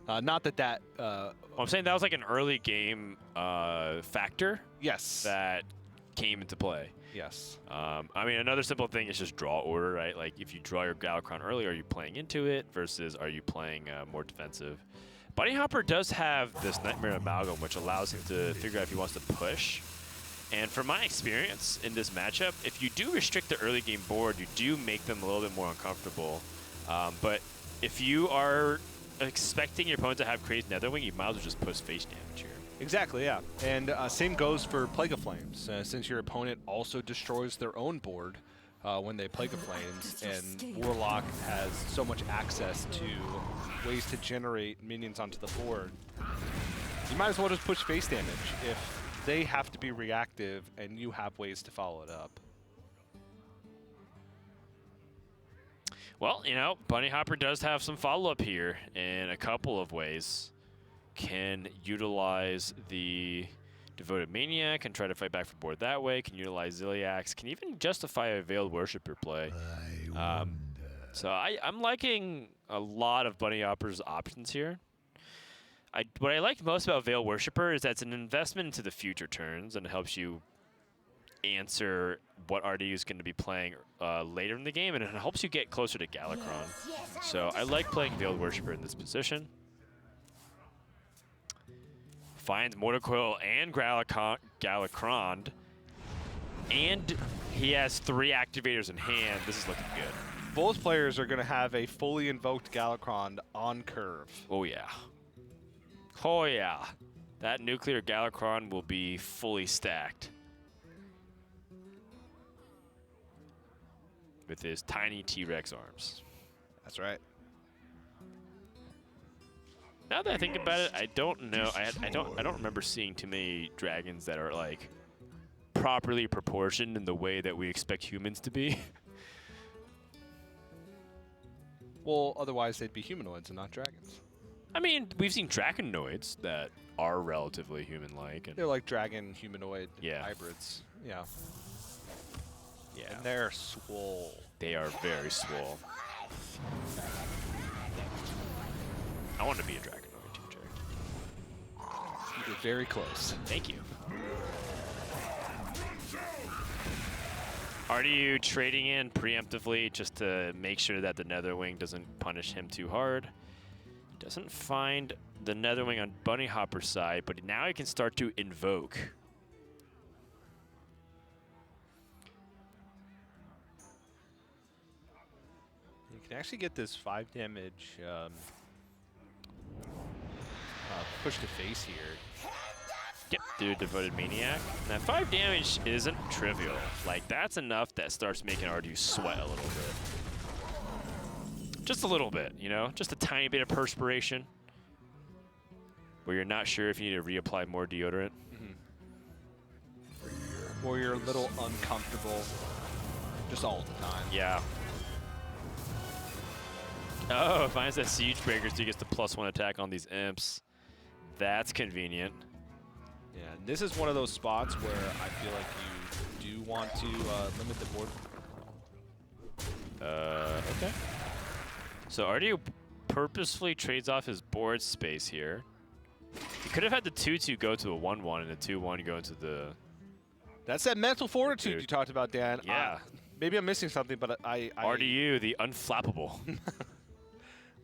Not that well, I'm saying that was like an early game factor. Yes. That came into play. Yes. I mean, another simple thing is just draw order, right? Like if you draw your Galakrond early, are you playing into it versus are you playing more defensive? Bunny Hopper does have this Nightmare Amalgam, which allows him to figure out if he wants to push. And from my experience in this matchup, if you do restrict the early game board, you do make them a little bit more uncomfortable. But if you are expecting your opponent to have crazy Netherwing, you might as well just push face damage here. Exactly, yeah. And same goes for Plague of Flames. Since your opponent also destroys their own board when they Plague of Flames, and Warlock has so much access to ways to generate minions onto the board, you might as well just push face damage if they have to be reactive and you have ways to follow it up. Well, Bunny Hopper does have some follow-up here in a couple of ways. Can utilize the Devoted Maniac and try to fight back for board that way. Can utilize Ziliax. Can even justify a Veiled Worshipper play. So I'm liking a lot of Bunny Hopper's options here. What I like most about Veiled Worshipper is that it's an investment into the future turns, and it helps you answer what RDU is going to be playing later in the game, and it helps you get closer to Galakrond. So I like playing Veiled Worshipper in this position. Finds Mortal Coil and Galakrond, and he has 3 activators in hand. This is looking good. Both players are going to have a fully invoked Galakrond on curve. Oh, yeah. Oh, yeah. That nuclear Galakrond will be fully stacked with his tiny T-Rex arms. That's right. Now that I think about it, I don't know. I don't remember seeing too many dragons that are like properly proportioned in the way that we expect humans to be. Well, otherwise they'd be humanoids and not dragons. I mean, we've seen dragonoids that are relatively human-like. They're like dragon humanoid hybrids. Yeah. Yeah. And they're swole. They are very swole. I want to be a dragonoid too, Jay. You're very close. Thank you. RDU trading in preemptively just to make sure that the Netherwing doesn't punish him too hard. Doesn't find the Netherwing on Bunny Hopper's side, but now he can start to invoke. You can actually get this 5 damage push to face here. Yep, through Devoted Maniac. And that 5 damage isn't trivial. Like, that's enough that starts making RDU sweat a little bit. Just a little bit, you know? Just a tiny bit of perspiration where you're not sure if you need to reapply more deodorant. Or you're a little uncomfortable just all the time. Yeah. Oh, finds that Siege Breaker, so he gets the +1 attack on these imps. That's convenient. Yeah, and this is one of those spots where I feel like you do want to limit the board. Okay. So RDU purposefully trades off his board space here. He could have had the 2-2 go to a 1-1 and the 2-1 go into the... That's that mental fortitude you talked about, Dan. Yeah. Maybe I'm missing something, but I RDU, the unflappable.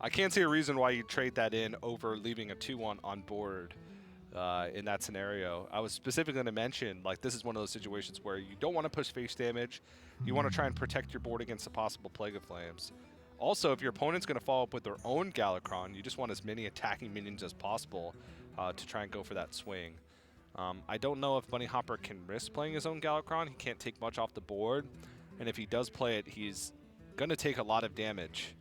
I can't see a reason why you trade that in over leaving a 2-1 on board in that scenario. I was specifically going to mention, like, this is one of those situations where you don't want to push face damage. You want to try and protect your board against a possible Plague of Flames. Also, if your opponent's going to follow up with their own Galakron, you just want as many attacking minions as possible to try and go for that swing. I don't know if Bunny Hopper can risk playing his own Galakron. He can't take much off the board. And if he does play it, he's going to take a lot of damage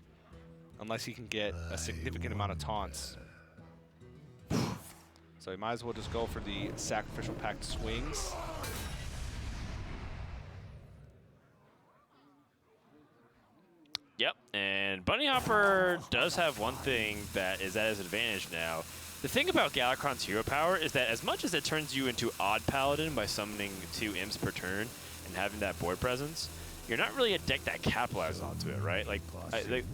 unless he can get a significant amount of taunts. So he might as well just go for the Sacrificial Pact swings. Yep, and Bunny Hopper does have one thing that is at his advantage now. The thing about Galakron's hero power is that as much as it turns you into odd Paladin by summoning 2 imps per turn and having that board presence, you're not really a deck that capitalizes onto it, right? Like,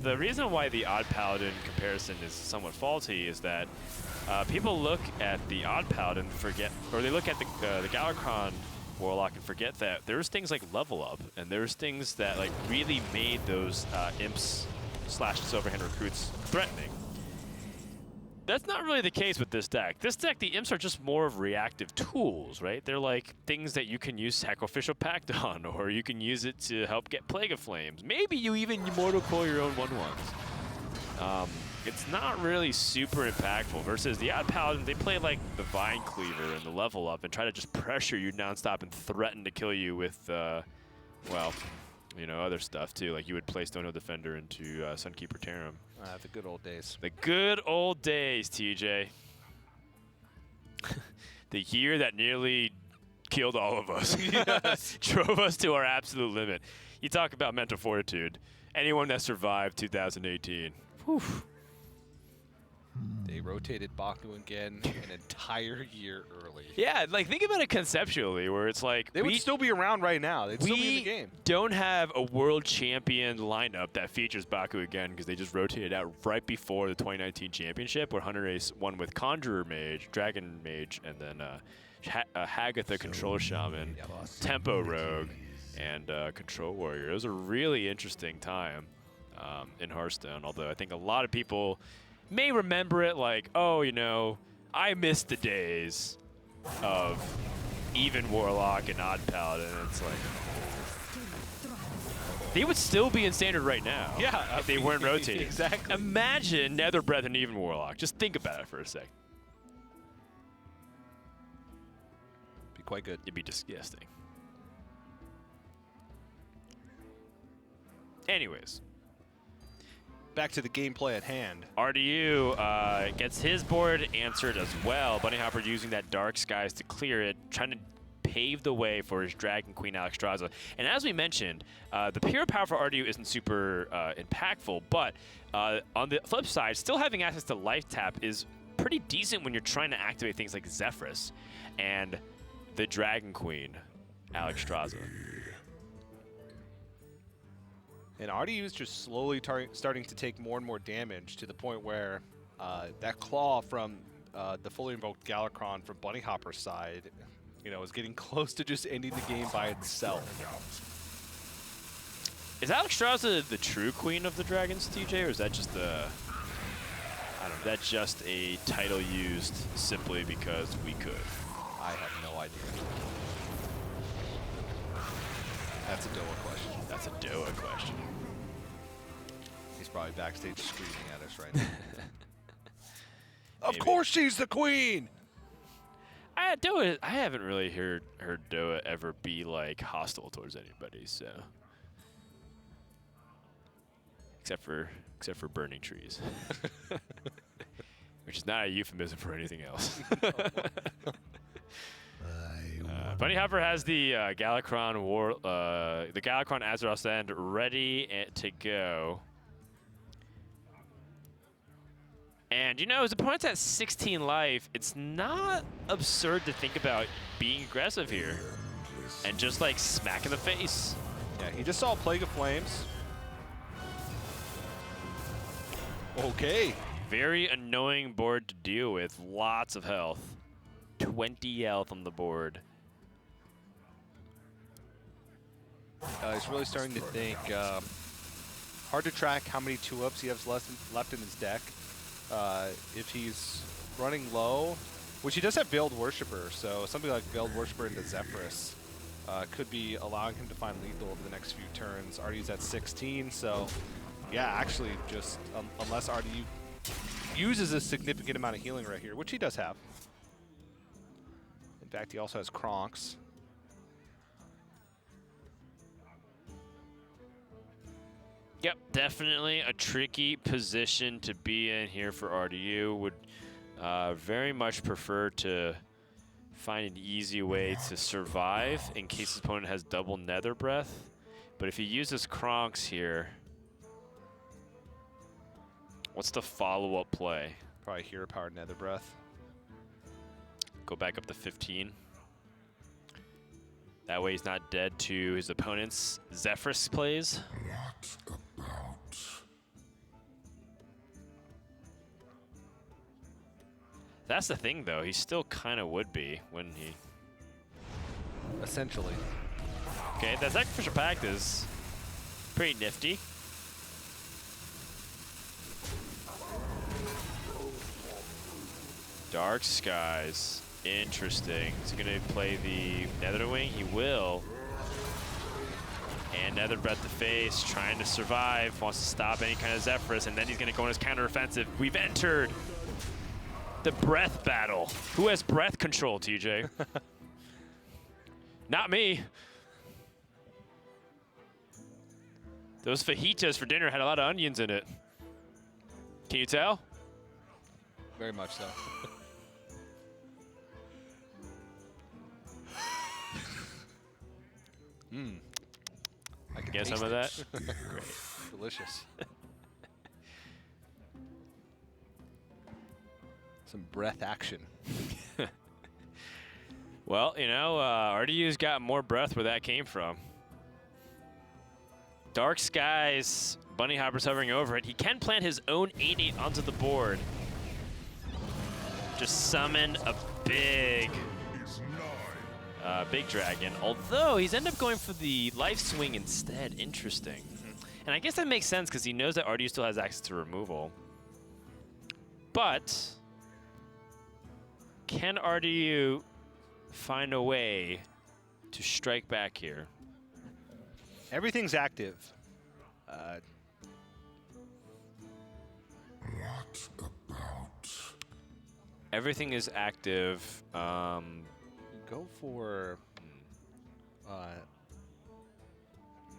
the reason why the odd Paladin comparison is somewhat faulty is that people look at the odd Paladin or they look at the Galakron Warlock and forget that there's things like level up, and there's things that like really made those imps / Silverhand recruits threatening. That's not really the case with this deck. This deck, the imps are just more of reactive tools, right? They're like things that you can use Sacrificial Pact on, or you can use it to help get Plague of Flames. Maybe you even Immortal Coil your own 1/1s. It's not really super impactful versus the Odd Paladin. They play like the Vine Cleaver and the level up and try to just pressure you nonstop and threaten to kill you with, well, you know, other stuff too. Like you would play Stonehill Defender into Sunkeeper Tarim. The good old days. The good old days, TJ. The year that nearly killed all of us. Yes. Drove us to our absolute limit. You talk about mental fortitude. Anyone that survived 2018. Whew. They rotated Baku again an entire year early. Yeah, like think about it conceptually, where it's like they would still be around right now. They'd still be in the game. Don't have a world champion lineup that features Baku again because they just rotated out right before the 2019 championship, where Hunter Ace won with Conjurer Mage, Dragon Mage, and then Hagatha Control Shaman, Tempo Rogue, and Control Warrior. It was a really interesting time in Hearthstone, although I think a lot of people may remember it like, oh, you know, I missed the days of even Warlock and Odd Paladin. It's like, they would still be in Standard right now. Yeah. If they weren't rotating. Exactly. Imagine Nether Breath and even Warlock. Just think about it for a sec. Be quite good. It'd be disgusting. Anyways. Back to the gameplay at hand. RDU gets his board answered as well. Bunny Hopper using that Dark Skies to clear it, trying to pave the way for his Dragon Queen Alexstrasza. And as we mentioned, the pure power for RDU isn't super impactful, but on the flip side, still having access to Life Tap is pretty decent when you're trying to activate things like Zephyrus and the Dragon Queen Alexstrasza. And RDU is just slowly starting to take more and more damage to the point where that claw from the fully invoked Galakron from Bunny Hopper's side, you know, is getting close to just ending the game by itself. Is Alexstrasza the true queen of the dragons, TJ, or is that just a... I don't know, that's just a title used simply because we could? I have no idea. That's a Doa question. That's a Doa question. He's probably backstage screaming at us right now. Of course she's the queen! I haven't really heard Doa ever be like hostile towards anybody, so... Except for burning trees. Which is not a euphemism for anything else. Bunny Hopper has the Galakrond Azeroth Sand ready to go. And you know, his opponent's at 16 life. It's not absurd to think about being aggressive here and just like smack in the face. Yeah, he just saw Plague of Flames. Okay. Very annoying board to deal with. Lots of health. 20 health on the board. He's really starting to think. Hard to track how many 2-ups he has left in his deck. If he's running low, which he does have Veiled Worshipper, so something like Veiled Worshipper into Zephyrus could be allowing him to find lethal over the next few turns. Artie's at 16, so yeah, actually just unless Artie uses a significant amount of healing right here, which he does have. In fact, he also has Kronks. Yep, definitely a tricky position to be in here for RDU. Would very much prefer to find an easy way to survive in case his opponent has double Nether Breath. But if he uses Kronks here, what's the follow-up play? Probably Hero Power Nether Breath. Go back up to 15. That way he's not dead to his opponent's Zephyrus plays. What about? That's the thing, though. He still kind of would be when he... Essentially. Okay, that Sacrificial Pact is pretty nifty. Dark Skies. Interesting. Is he going to play the Netherwing? He will. And Nether Breath to face, trying to survive, wants to stop any kind of Zephyrus, and then he's going to go on his counteroffensive. We've entered the breath battle. Who has breath control, TJ? Not me. Those fajitas for dinner had a lot of onions in it. Can you tell? Very much so. I can get some taste of that. Great. Delicious. Some breath action. Well, you know, RDU's got more breath where that came from. Dark Skies, Bunny Hopper's hovering over it. He can plant his own 8/8 onto the board. Just summon a big dragon. Although he's ended up going for the life swing instead. Interesting. And I guess that makes sense because he knows that RDU still has access to removal. But can RDU find a way to strike back here? Everything's active. What about? Everything is active. Go for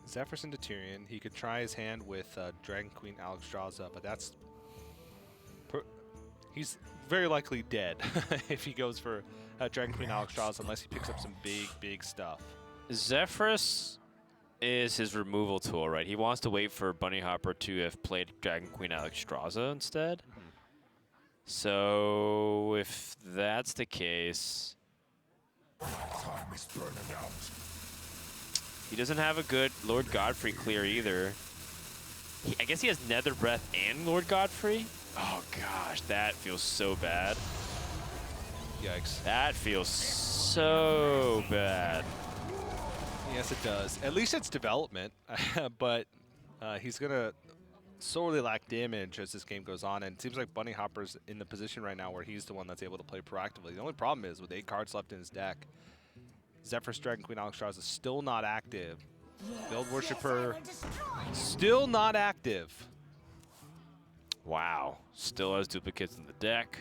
Zephyrus into Tyrion. He could try his hand with Dragon Queen Alexstrasza, but that's... he's very likely dead if he goes for Dragon Queen Alexstrasza unless he picks up some big stuff. Zephyrus is his removal tool, right? He wants to wait for Bunny Hopper to have played Dragon Queen Alexstrasza instead. So if that's the case... Time is burning out. He doesn't have a good Lord Godfrey clear either. I guess he has Nether Breath and Lord Godfrey? Oh gosh, that feels so bad. Yikes. That feels so bad. Yes, it does. At least it's development, but he's going to sorely lack damage as this game goes on, and it seems like Bunny Hopper's in the position right now where he's the one that's able to play proactively. The only problem is with 8 cards left in his deck, Zephyrus, Dragon Queen, Alexstrasza is still not active. Build Worshipper, still not active. Wow. Still has duplicates in the deck.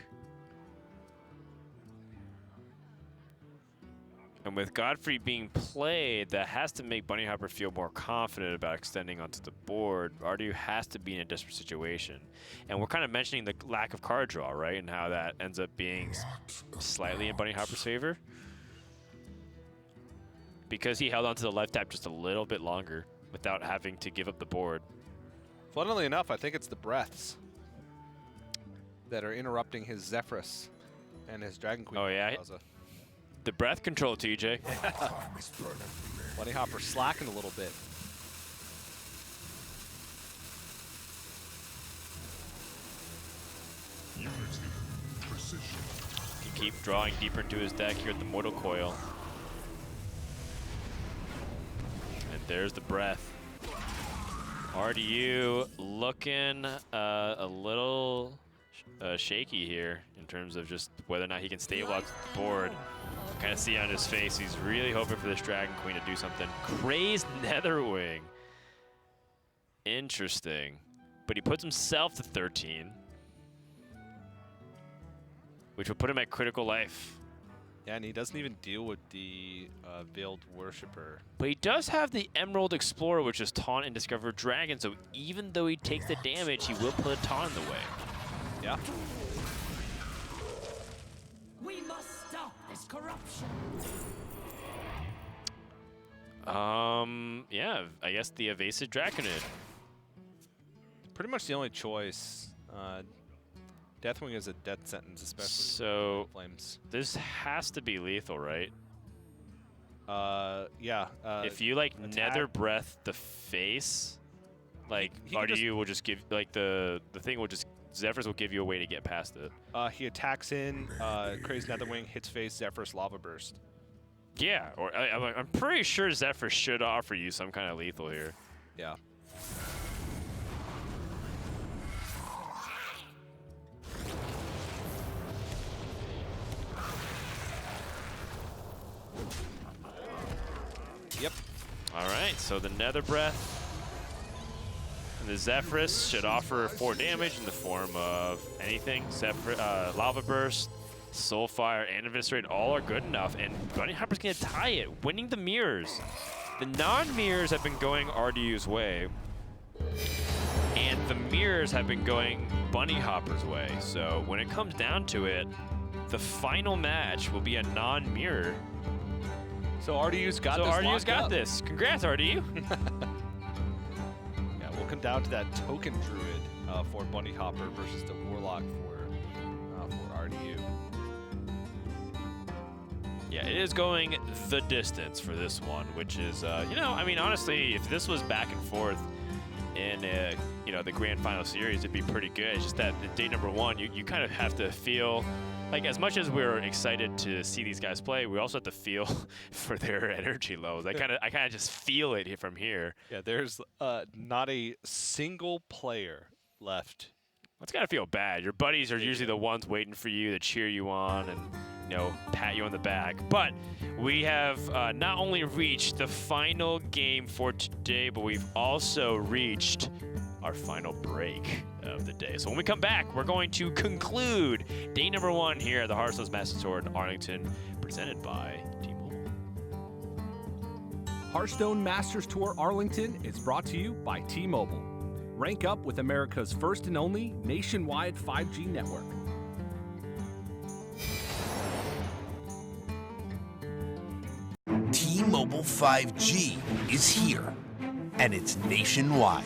And with Godfrey being played, that has to make Bunny Hopper feel more confident about extending onto the board. Ardu has to be in a desperate situation. And we're kind of mentioning the lack of card draw, right? And how that ends up being slightly in Bunny Hopper's favor. Because he held onto the left tap just a little bit longer without having to give up the board. Funnily enough, I think it's the breaths that are interrupting his Zephyrus and his Dragon Queen. Oh, yeah? The breath control, TJ. Yeah. Bunny Hopper slacking a little bit. Unity, precision. He keep drawing deeper into his deck here at the Mortal Coil. And there's the breath. RDU looking a little shaky here in terms of just whether or not he can stabilize the board. Kind of see on his face, he's really hoping for this Dragon Queen to do something. Crazed Netherwing. Interesting. But he puts himself to 13, which will put him at critical life. Yeah, and he doesn't even deal with the Veiled Worshipper. But he does have the Emerald Explorer, which is Taunt and Discover Dragon, so even though he takes the damage, he will put a Taunt in the way. Yeah. We must stop this corruption. Yeah, I guess the Evasive Draconid. Pretty much the only choice. Deathwing is a death sentence, especially so flames. This has to be lethal, right? Yeah. If you like Nether Breath the face, like RDU will just give like the thing will just Zephyrus will give you a way to get past it. He attacks in, Crazed Netherwing, hits face, Zephyrus Lava Burst. Yeah, or I'm pretty sure Zephyrus should offer you some kind of lethal here. Yeah. Yep. All right, so the Nether Breath and the Zephyrus should offer 4 damage in the form of anything. Lava Burst, Soulfire, and Eviscerate all are good enough, and Bunny Hopper's gonna tie it, winning the mirrors. The non-mirrors have been going RDU's way, and the mirrors have been going Bunny Hopper's way. So when it comes down to it, the final match will be a non-mirror. So RDU's got this. So RDU's got this. Congrats, RDU. Yeah, we'll come down to that token Druid for Bunny Hopper versus the Warlock for RDU. Yeah, it is going the distance for this one, which is, you know, I mean, honestly, if this was back and forth in, you know, the grand final series, it'd be pretty good. It's just that the day number 1, you kind of have to feel like, as much as we're excited to see these guys play, we also have to feel for their energy levels. I kind of just feel it from here. Yeah, there's not a single player left. It's gotta feel bad. Your buddies are usually the ones waiting for you to cheer you on and, you know, pat you on the back. But we have not only reached the final game for today, but we've also reached our final break of the day. So when we come back, we're going to conclude day number 1 here at the Hearthstone Masters Tour in Arlington, presented by T-Mobile. Hearthstone Masters Tour Arlington is brought to you by T-Mobile. Rank up with America's first and only nationwide 5G network. T-Mobile 5G is here, and it's nationwide.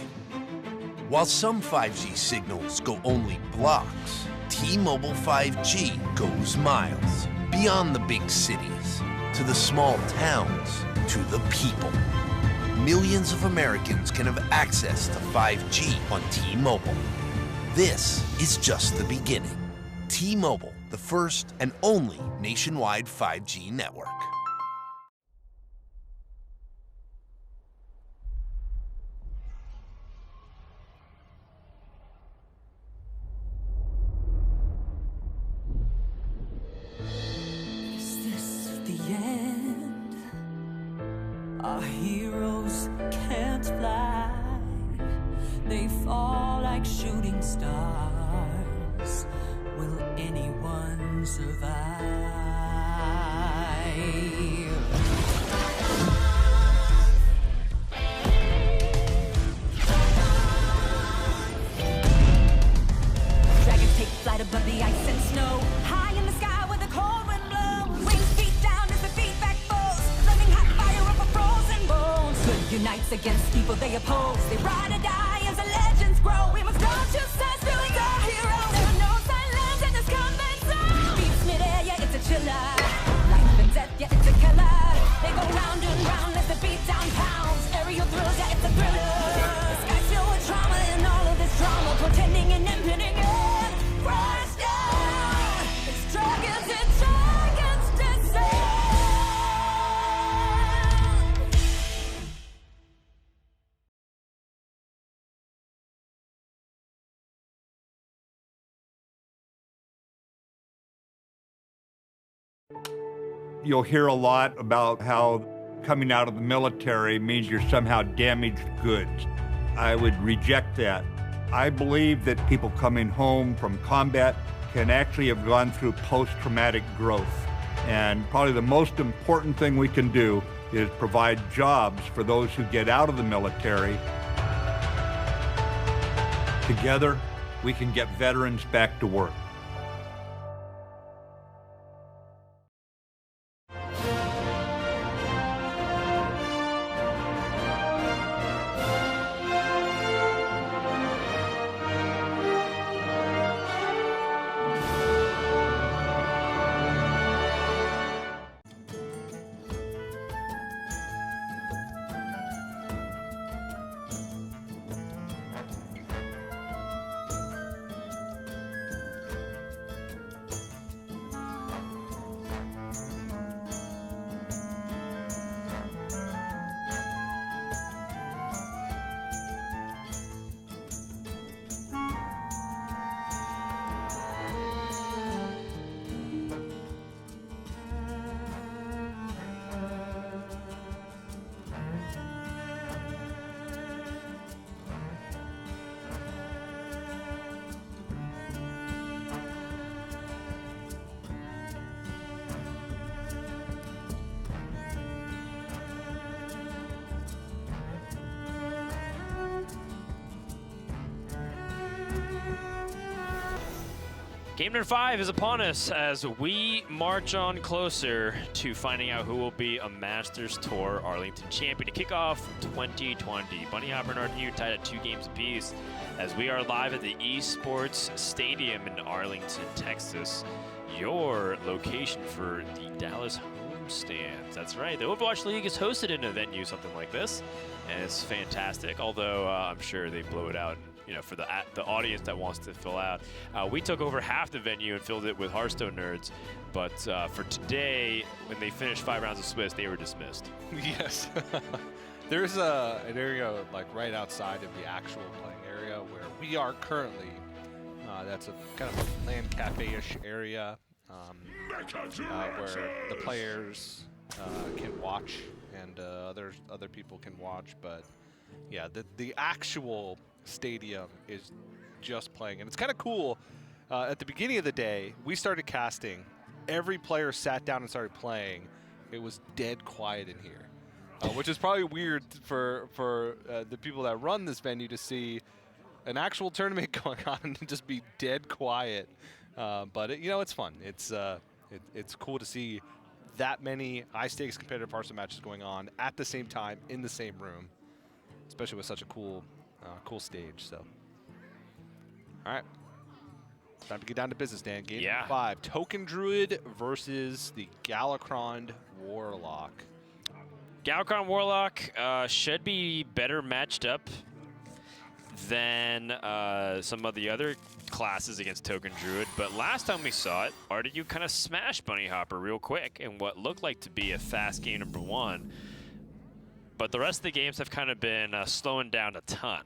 While some 5G signals go only blocks, T-Mobile 5G goes miles. Beyond the big cities, to the small towns, to the people. Millions of Americans can have access to 5G on T-Mobile. This is just the beginning. T-Mobile, the first and only nationwide 5G network. Our heroes can't fly. They fall like shooting stars. Will anyone survive? Dragons take flight above the ice and snow. High in the sky where the cold wind blows. Wings beat down as the feedback foes. Flaming hot fire over frozen bones. Good unites against evil they oppose. They ride or die as the legends grow. We must don't choose sides, feelings are heroes. There are no silence in this combat zone. Beats midair, yeah, it's a chiller. Life and death, yeah, it's a killer. They go round and round as the beat down pounds. Aerial thrills, yeah, it's a thriller. The sky's filled with trauma and all of this drama, portending and impending end. Crash down. It's dragons descend. You'll hear a lot about how coming out of the military means you're somehow damaged goods. I would reject that. I believe that people coming home from combat can actually have gone through post-traumatic growth. And probably the most important thing we can do is provide jobs for those who get out of the military. Together, we can get veterans back to work. Game number 5 is upon us as we march on closer to finding out who will be a Masters Tour Arlington champion to kick off 2020. Bunny Hopper and RTU tied at 2 games apiece as we are live at the Esports Stadium in Arlington, Texas. Your location for the Dallas homestands. That's right. The Overwatch League is hosted in a venue something like this, and it's fantastic. Although I'm sure they blow it out. You know, for the audience that wants to fill out. We took over half the venue and filled it with Hearthstone nerds, but for today, when they finished 5 rounds of Swiss, they were dismissed. Yes. There's an area like right outside of the actual playing area where we are currently. That's a kind of a LAN cafe-ish area where the players can watch and other people can watch, but yeah, the actual stadium is just playing, and it's kind of cool. At the beginning of the day, we started casting. Every player sat down and started playing. It was dead quiet in here, which is probably weird for the people that run this venue to see an actual tournament going on and just be dead quiet. But it's fun. It's cool to see that many high-stakes competitive Hearthstone matches going on at the same time in the same room, especially with such a cool stage. So, all right, time to get down to business, Dan. Game 5, Token Druid versus the Galakrond Warlock. Galakrond Warlock should be better matched up than some of the other classes against Token Druid, but last time we saw it, RTU kind of smashed Bunny Hopper real quick in what looked like to be a fast game number 1. But the rest of the games have kind of been slowing down a ton.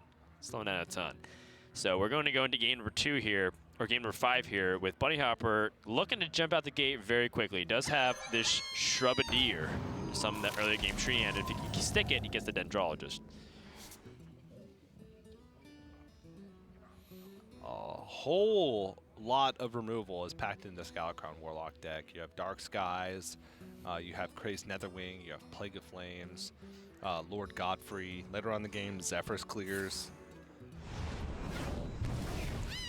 So we're going to go into game number 2 here or game number 5 here, with Bunny Hopper looking to jump out the gate very quickly. He does have this Shrubadier, some that early game tree, and if he can stick it, he gets the Dendrologist. A whole lot of removal is packed in this Galakrond Warlock deck. You have Dark Skies, you have Crazed Netherwing, you have Plague of Flames, Lord Godfrey. Later on in the game, Zephrys clears.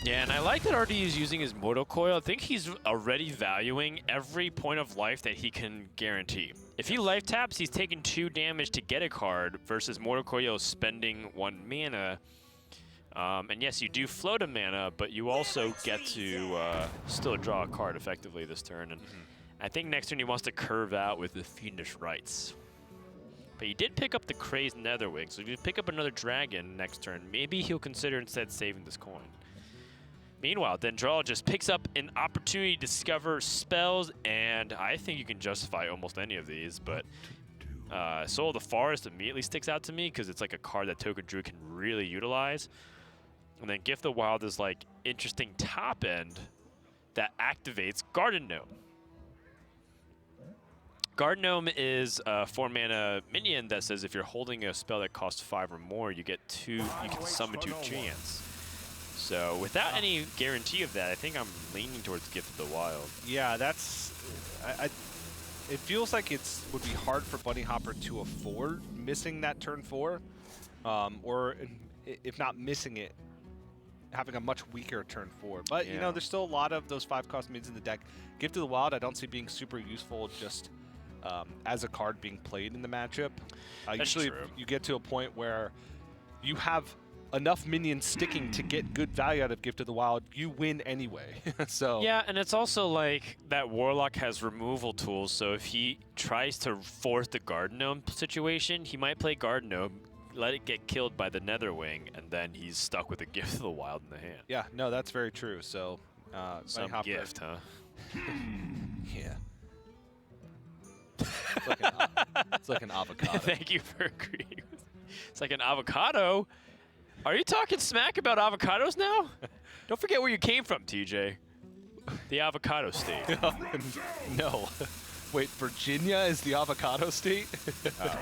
Yeah, and I like that RD is using his Mortal Coil. I think he's already valuing every point of life that he can guarantee. If he life taps, he's taking 2 damage to get a card versus Mortal Coil spending 1 mana. And yes, you do float a mana, but you also get to still draw a card effectively this turn. And I think next turn he wants to curve out with the Fiendish Rites. But he did pick up the Crazed Netherwing, so if you pick up another dragon next turn, maybe he'll consider instead saving this coin. Meanwhile, Dendrologist picks up an opportunity to discover spells, and I think you can justify almost any of these, but Soul of the Forest immediately sticks out to me because it's like a card that Token Druid can really utilize. And then Gift of the Wild is like interesting top end that activates Garden Gnome. Garden Gnome is a 4-mana minion that says if you're holding a spell that costs 5 or more, you get 2. You can summon 2 treants. So without any guarantee of that, I think I'm leaning towards Gift of the Wild. Yeah, that's. It feels like it would be hard for Bunny Hopper to afford missing that turn 4, or if not missing it, having a much weaker turn 4. But you know, there's still a lot of those 5-cost mids in the deck. Gift of the Wild, I don't see being super useful just as a card being played in the matchup. Usually, you get to a point where you have enough minions sticking to get good value out of Gift of the Wild, you win anyway. So yeah, and it's also like that Warlock has removal tools, so if he tries to force the Garden Gnome situation, he might play Garden Gnome, let it get killed by the Netherwing, and then he's stuck with a Gift of the Wild in the hand. Yeah, no, that's very true. So some gift, huh? Yeah. It's like an avocado. Thank you for agreeing. It's like an avocado. Are you talking smack about avocados now? Don't forget where you came from, TJ. The avocado state. No. Wait, Virginia is the avocado state? Oh.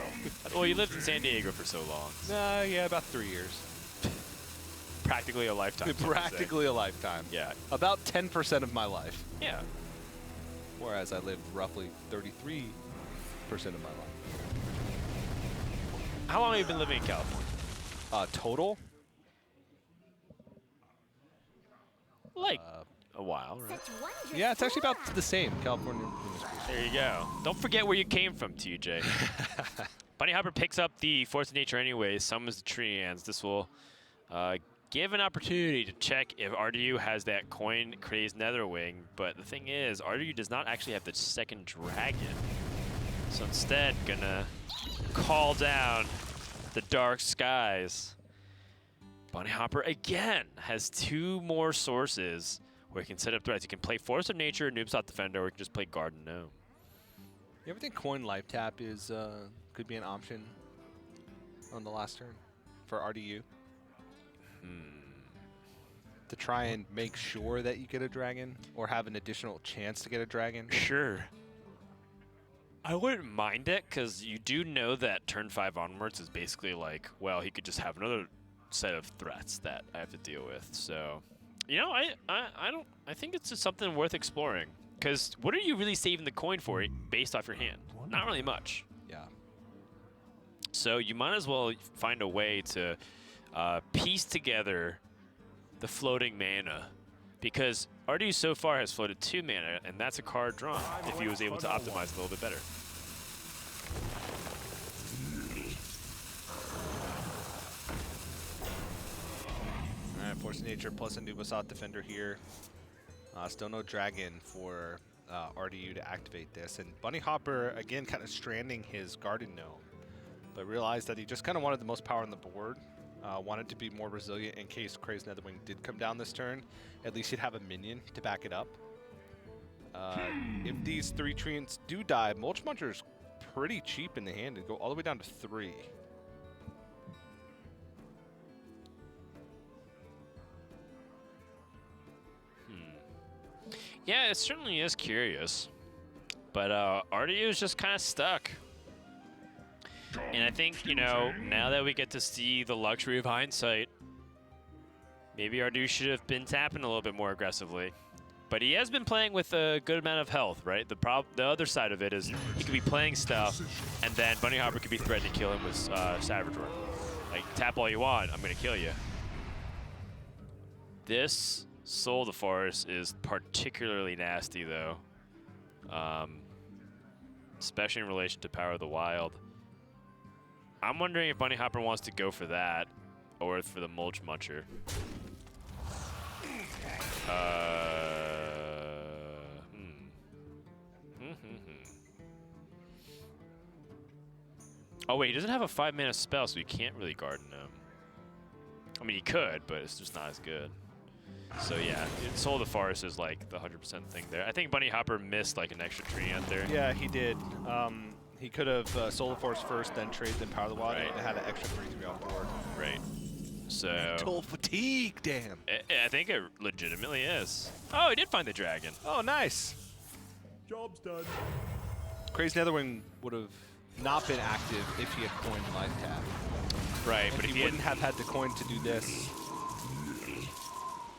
Well, you lived in San Diego for so long. Yeah, about 3 years. Practically a lifetime. Practically a lifetime. Yeah. About 10% of my life. Yeah. Whereas I lived roughly 33% of my life. How long have you been living in California? Total? Like a while, right? Yeah, it's actually about the same, California. There you go. Don't forget where you came from, TJ. Bunny Hopper picks up the Force of Nature anyway, summons the Treants. This will give an opportunity to check if RDU has that coin Crazed Netherwing, but the thing is, RDU does not actually have the second dragon. So instead, gonna call down the Dark Skies. Bunny Hopper again has 2 more sources where he can set up threats. He can play Force of Nature, Noobsot Defender, or he can just play Garden Gnome. You ever think coin life tap is could be an option on the last turn for RDU? To try and make sure that you get a dragon or have an additional chance to get a dragon? Sure. I wouldn't mind it because you do know that turn 5 onwards is basically like, well, he could just have another set of threats that I have to deal with. So, you know, I think it's just something worth exploring. Because what are you really saving the coin for based off your hand? Not really much. Yeah. So you might as well find a way to piece together the floating mana. Because RDU so far has floated 2 mana, and that's a card drawn if he was able to optimize a little bit better. All right, Force of Nature plus a Noobsot Defender here. Still no dragon for RDU to activate this. And Bunny Hopper, again, kind of stranding his Garden Gnome, but realized that he just kind of wanted the most power on the board. Wanted to be more resilient in case Crazed Netherwing did come down this turn. At least he'd have a minion to back it up. If these 3 treants do die, Mulch Muncher's pretty cheap in the hand and go all the way down to 3. Yeah, it certainly is curious. But RDU is just kind of stuck. And I think, you know, now that we get to see the luxury of hindsight, maybe RDU should have been tapping a little bit more aggressively. But he has been playing with a good amount of health, right? The other side of it is he could be playing stuff, and then Bunny Hopper could be threatening to kill him with Savage Roar. Like, tap all you want, I'm going to kill you. This Soul of the Forest is particularly nasty, though. Especially in relation to Power of the Wild. I'm wondering if Bunny Hopper wants to go for that, or for the Mulch Muncher. Oh wait, he doesn't have a 5-mana spell, so he can't really garden him. I mean, he could, but it's just not as good. So yeah, Soul of the Forest is like the 100% thing there. I think Bunny Hopper missed like an extra tree out there. Yeah, he did. He could have Soul of the Forest first, then trade, then Power of the Wild, and had an extra 3/3 on board. Right. So. Mental fatigue, damn. I think it legitimately is. Oh, he did find the dragon. Oh, nice. Job's done. Crazy Netherwing would have not been active if he had coined Life Tap. Right, and but he wouldn't have had the coin to do this.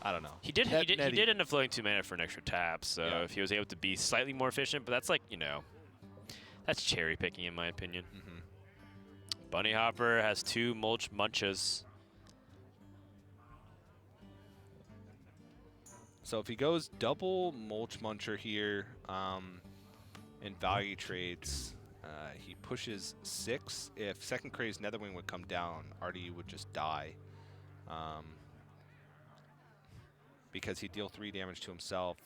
I don't know. He did end up flowing 2 mana for an extra tap, so if he was able to be slightly more efficient, but that's like, you know, that's cherry picking in my opinion. Bunny Hopper has 2 Mulch Munches. So if he goes double Mulch Muncher here in value trades, he pushes 6. If second Crazed Netherwing would come down, RDU would just die. Because he'd deal 3 damage to himself,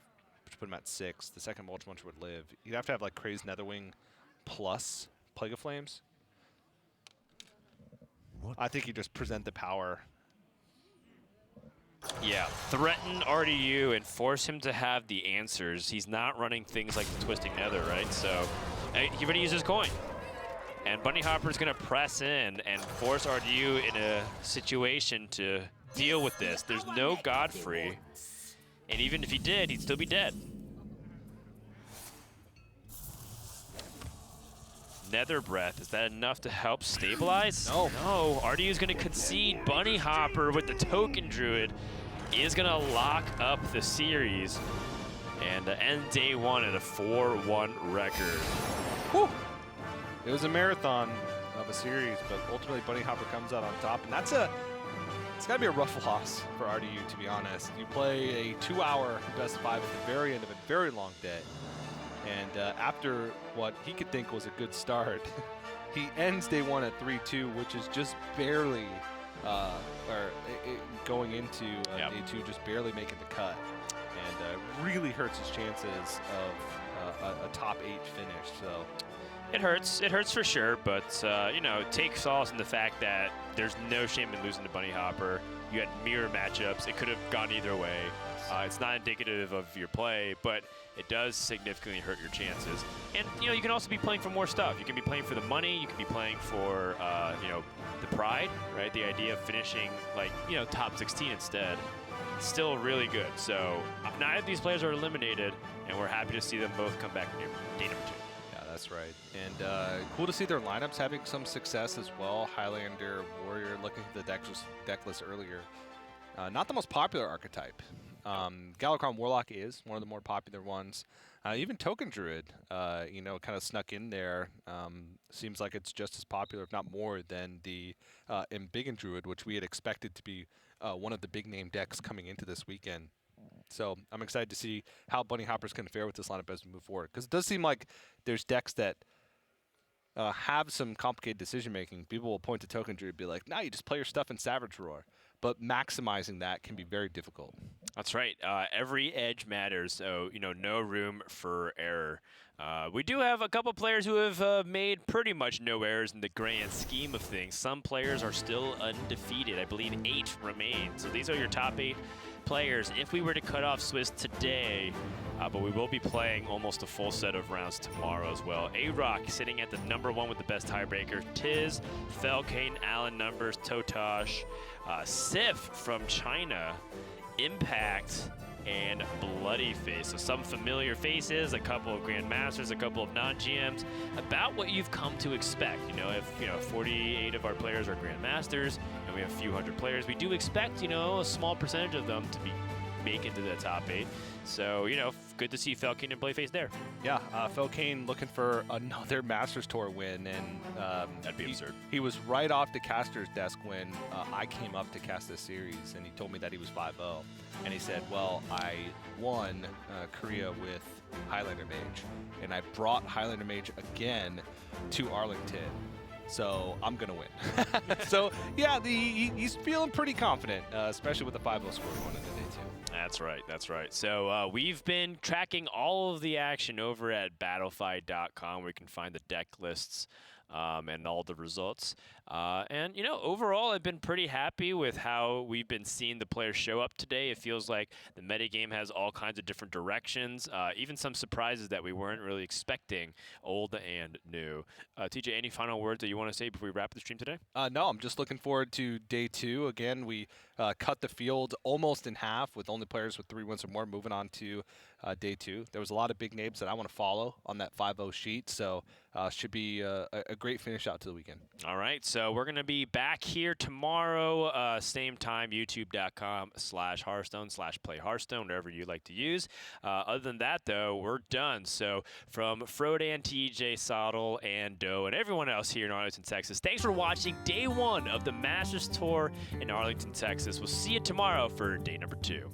which put him at 6. The second Mulch Muncher would live. You'd have to have like Crazed Netherwing plus Plague of Flames. I think you just present the power. Yeah, threaten RDU and force him to have the answers. He's not running things like the Twisting Nether, right? So he already uses coin. And Bunny Hopper's going to press in and force RDU in a situation to deal with this. There's no Godfrey. And even if he did, he'd still be dead. Nether Breath, is that enough to help stabilize? No. No, RDU's going to concede. Bunny Hopper with the Token Druid is going to lock up the series and end day 1 at a 4-1 record. Whew. It was a marathon of a series, but ultimately Bunny Hopper comes out on top, and it's got to be a rough loss for RDU, to be honest. You play a 2-hour best of 5 at the very end of a very long day. And after what he could think was a good start, he ends day 1 at 3-2, which is just barely, going into day 2, just barely making the cut. And really hurts his chances of a top 8 finish. So it hurts for sure, but you know, take solace in the fact that there's no shame in losing to Bunny Hopper. You had mirror matchups. It could have gone either way. It's not indicative of your play, but it does significantly hurt your chances. And you know, you can also be playing for more stuff. You can be playing for the money. You can be playing for you know, the pride, right? The idea of finishing like, you know, top 16 instead. Still really good. So neither of these players are eliminated, and we're happy to see them both come back in day number 2. Yeah, that's right. And cool to see their lineups having some success as well. Highlander, Warrior, looking at the deck list earlier. Not the most popular archetype. Galakrond Warlock is one of the more popular ones. Even Token Druid, you know, kind of snuck in there. Seems like it's just as popular, if not more, than the Embiggen Druid, which we had expected to be one of the big name decks coming into this weekend. So I'm excited to see how Bunny Hopper's going to fare with this lineup as we move forward. Because it does seem like there's decks that have some complicated decision making. People will point to Token Druid and be like, nah, you just play your stuff in Savage Roar. But maximizing that can be very difficult. That's right. Every edge matters, so you know, no room for error. We do have a couple players who have made pretty much no errors in the grand scheme of things. Some players are still undefeated. I believe 8 remain. So these are your top 8 players if we were to cut off Swiss today. But we will be playing almost a full set of rounds tomorrow as well. A-Rock sitting at the #1 with the best tiebreaker. Tiz, Felkane, Allen Numbers, Totosh, Sif from China, Impact, and Bloody Face. So some familiar faces, a couple of Grandmasters, a couple of non-GMs, about what you've come to expect. If 48 of our players are Grandmasters and we have a few hundred players, we do expect, a small percentage of them to make it to the top 8. So, good to see Felkane and Bloody Face there. Yeah, Felkane looking for another Masters Tour win, and that'd be absurd. He was right off the caster's desk when I came up to cast this series, and he told me that he was 5-0. And he said, well, I won Korea with Highlander Mage, and I brought Highlander Mage again to Arlington. So I'm going to win. So, yeah, he's feeling pretty confident, especially with the 5-0 score going into day 2. That's right. That's right. So we've been tracking all of the action over at Battlefied.com, where you can find the deck lists and all the results. And, overall, I've been pretty happy with how we've been seeing the players show up today. It feels like the metagame has all kinds of different directions, even some surprises that we weren't really expecting, old and new. TJ, any final words that you want to say before we wrap the stream today? No, I'm just looking forward to day 2. Again, we cut the field almost in half, with only players with 3 wins or more moving on to day 2. There was a lot of big names that I want to follow on that 5-0 sheet, so should be a great finish out to the weekend. All right, so we're going to be back here tomorrow, same time, youtube.com/Hearthstone/Play Hearthstone, whatever you like to use. Other than that, though, we're done. So from Frodan, TJ, Soddle, and Doe, and everyone else here in Arlington, Texas, thanks for watching day 1 of the Masters Tour in Arlington, Texas. We'll see you tomorrow for day number 2.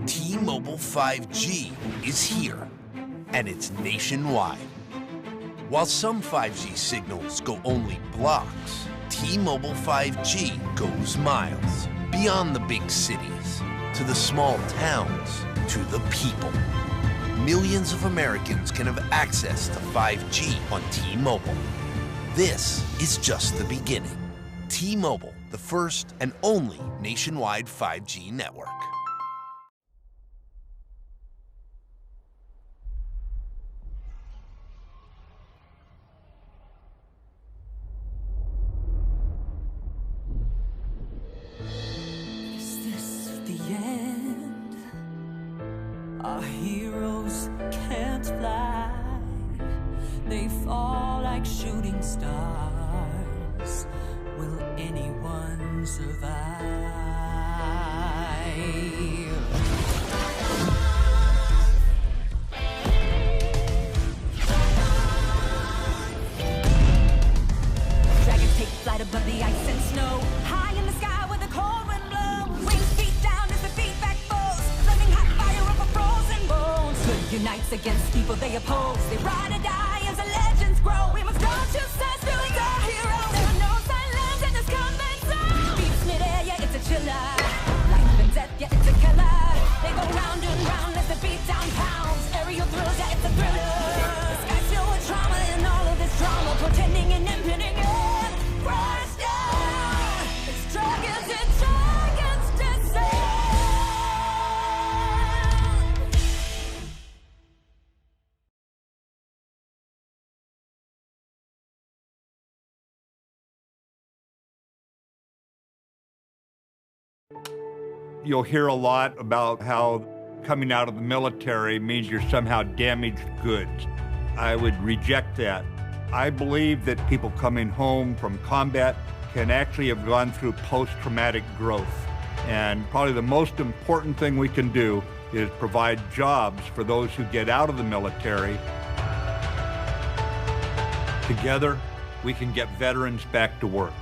T-Mobile 5G is here, and it's nationwide. While some 5G signals go only blocks, T-Mobile 5G goes miles. Beyond the big cities, to the small towns, to the people. Millions of Americans can have access to 5G on T-Mobile. This is just the beginning. T-Mobile, the first and only nationwide 5G network. Is this the end? Our heroes can't fly. They fall like shooting stars. Will anyone survive? Dragons take flight above the ice and snow. High in the sky where the cold wind blows. Wings beat down as the feedback falls. Flaming hot fire over frozen bones. Good unites against people they oppose. They ride or die as the legends grow. We must go to sense, doing our heroes. There are no silence in this combat zone. Beats mid-air, yeah, it's a chiller. Life and death, yeah, it's a killer. They go round and round as the beat down pounds. Aerial thrills, yeah, it's a thriller. The sky's filled with trauma and all of this drama. Pretending and impending it. Crush down. It's dragons to say. You'll hear a lot about how coming out of the military means you're somehow damaged goods. I would reject that. I believe that people coming home from combat can actually have gone through post-traumatic growth. And probably the most important thing we can do is provide jobs for those who get out of the military. Together, we can get veterans back to work.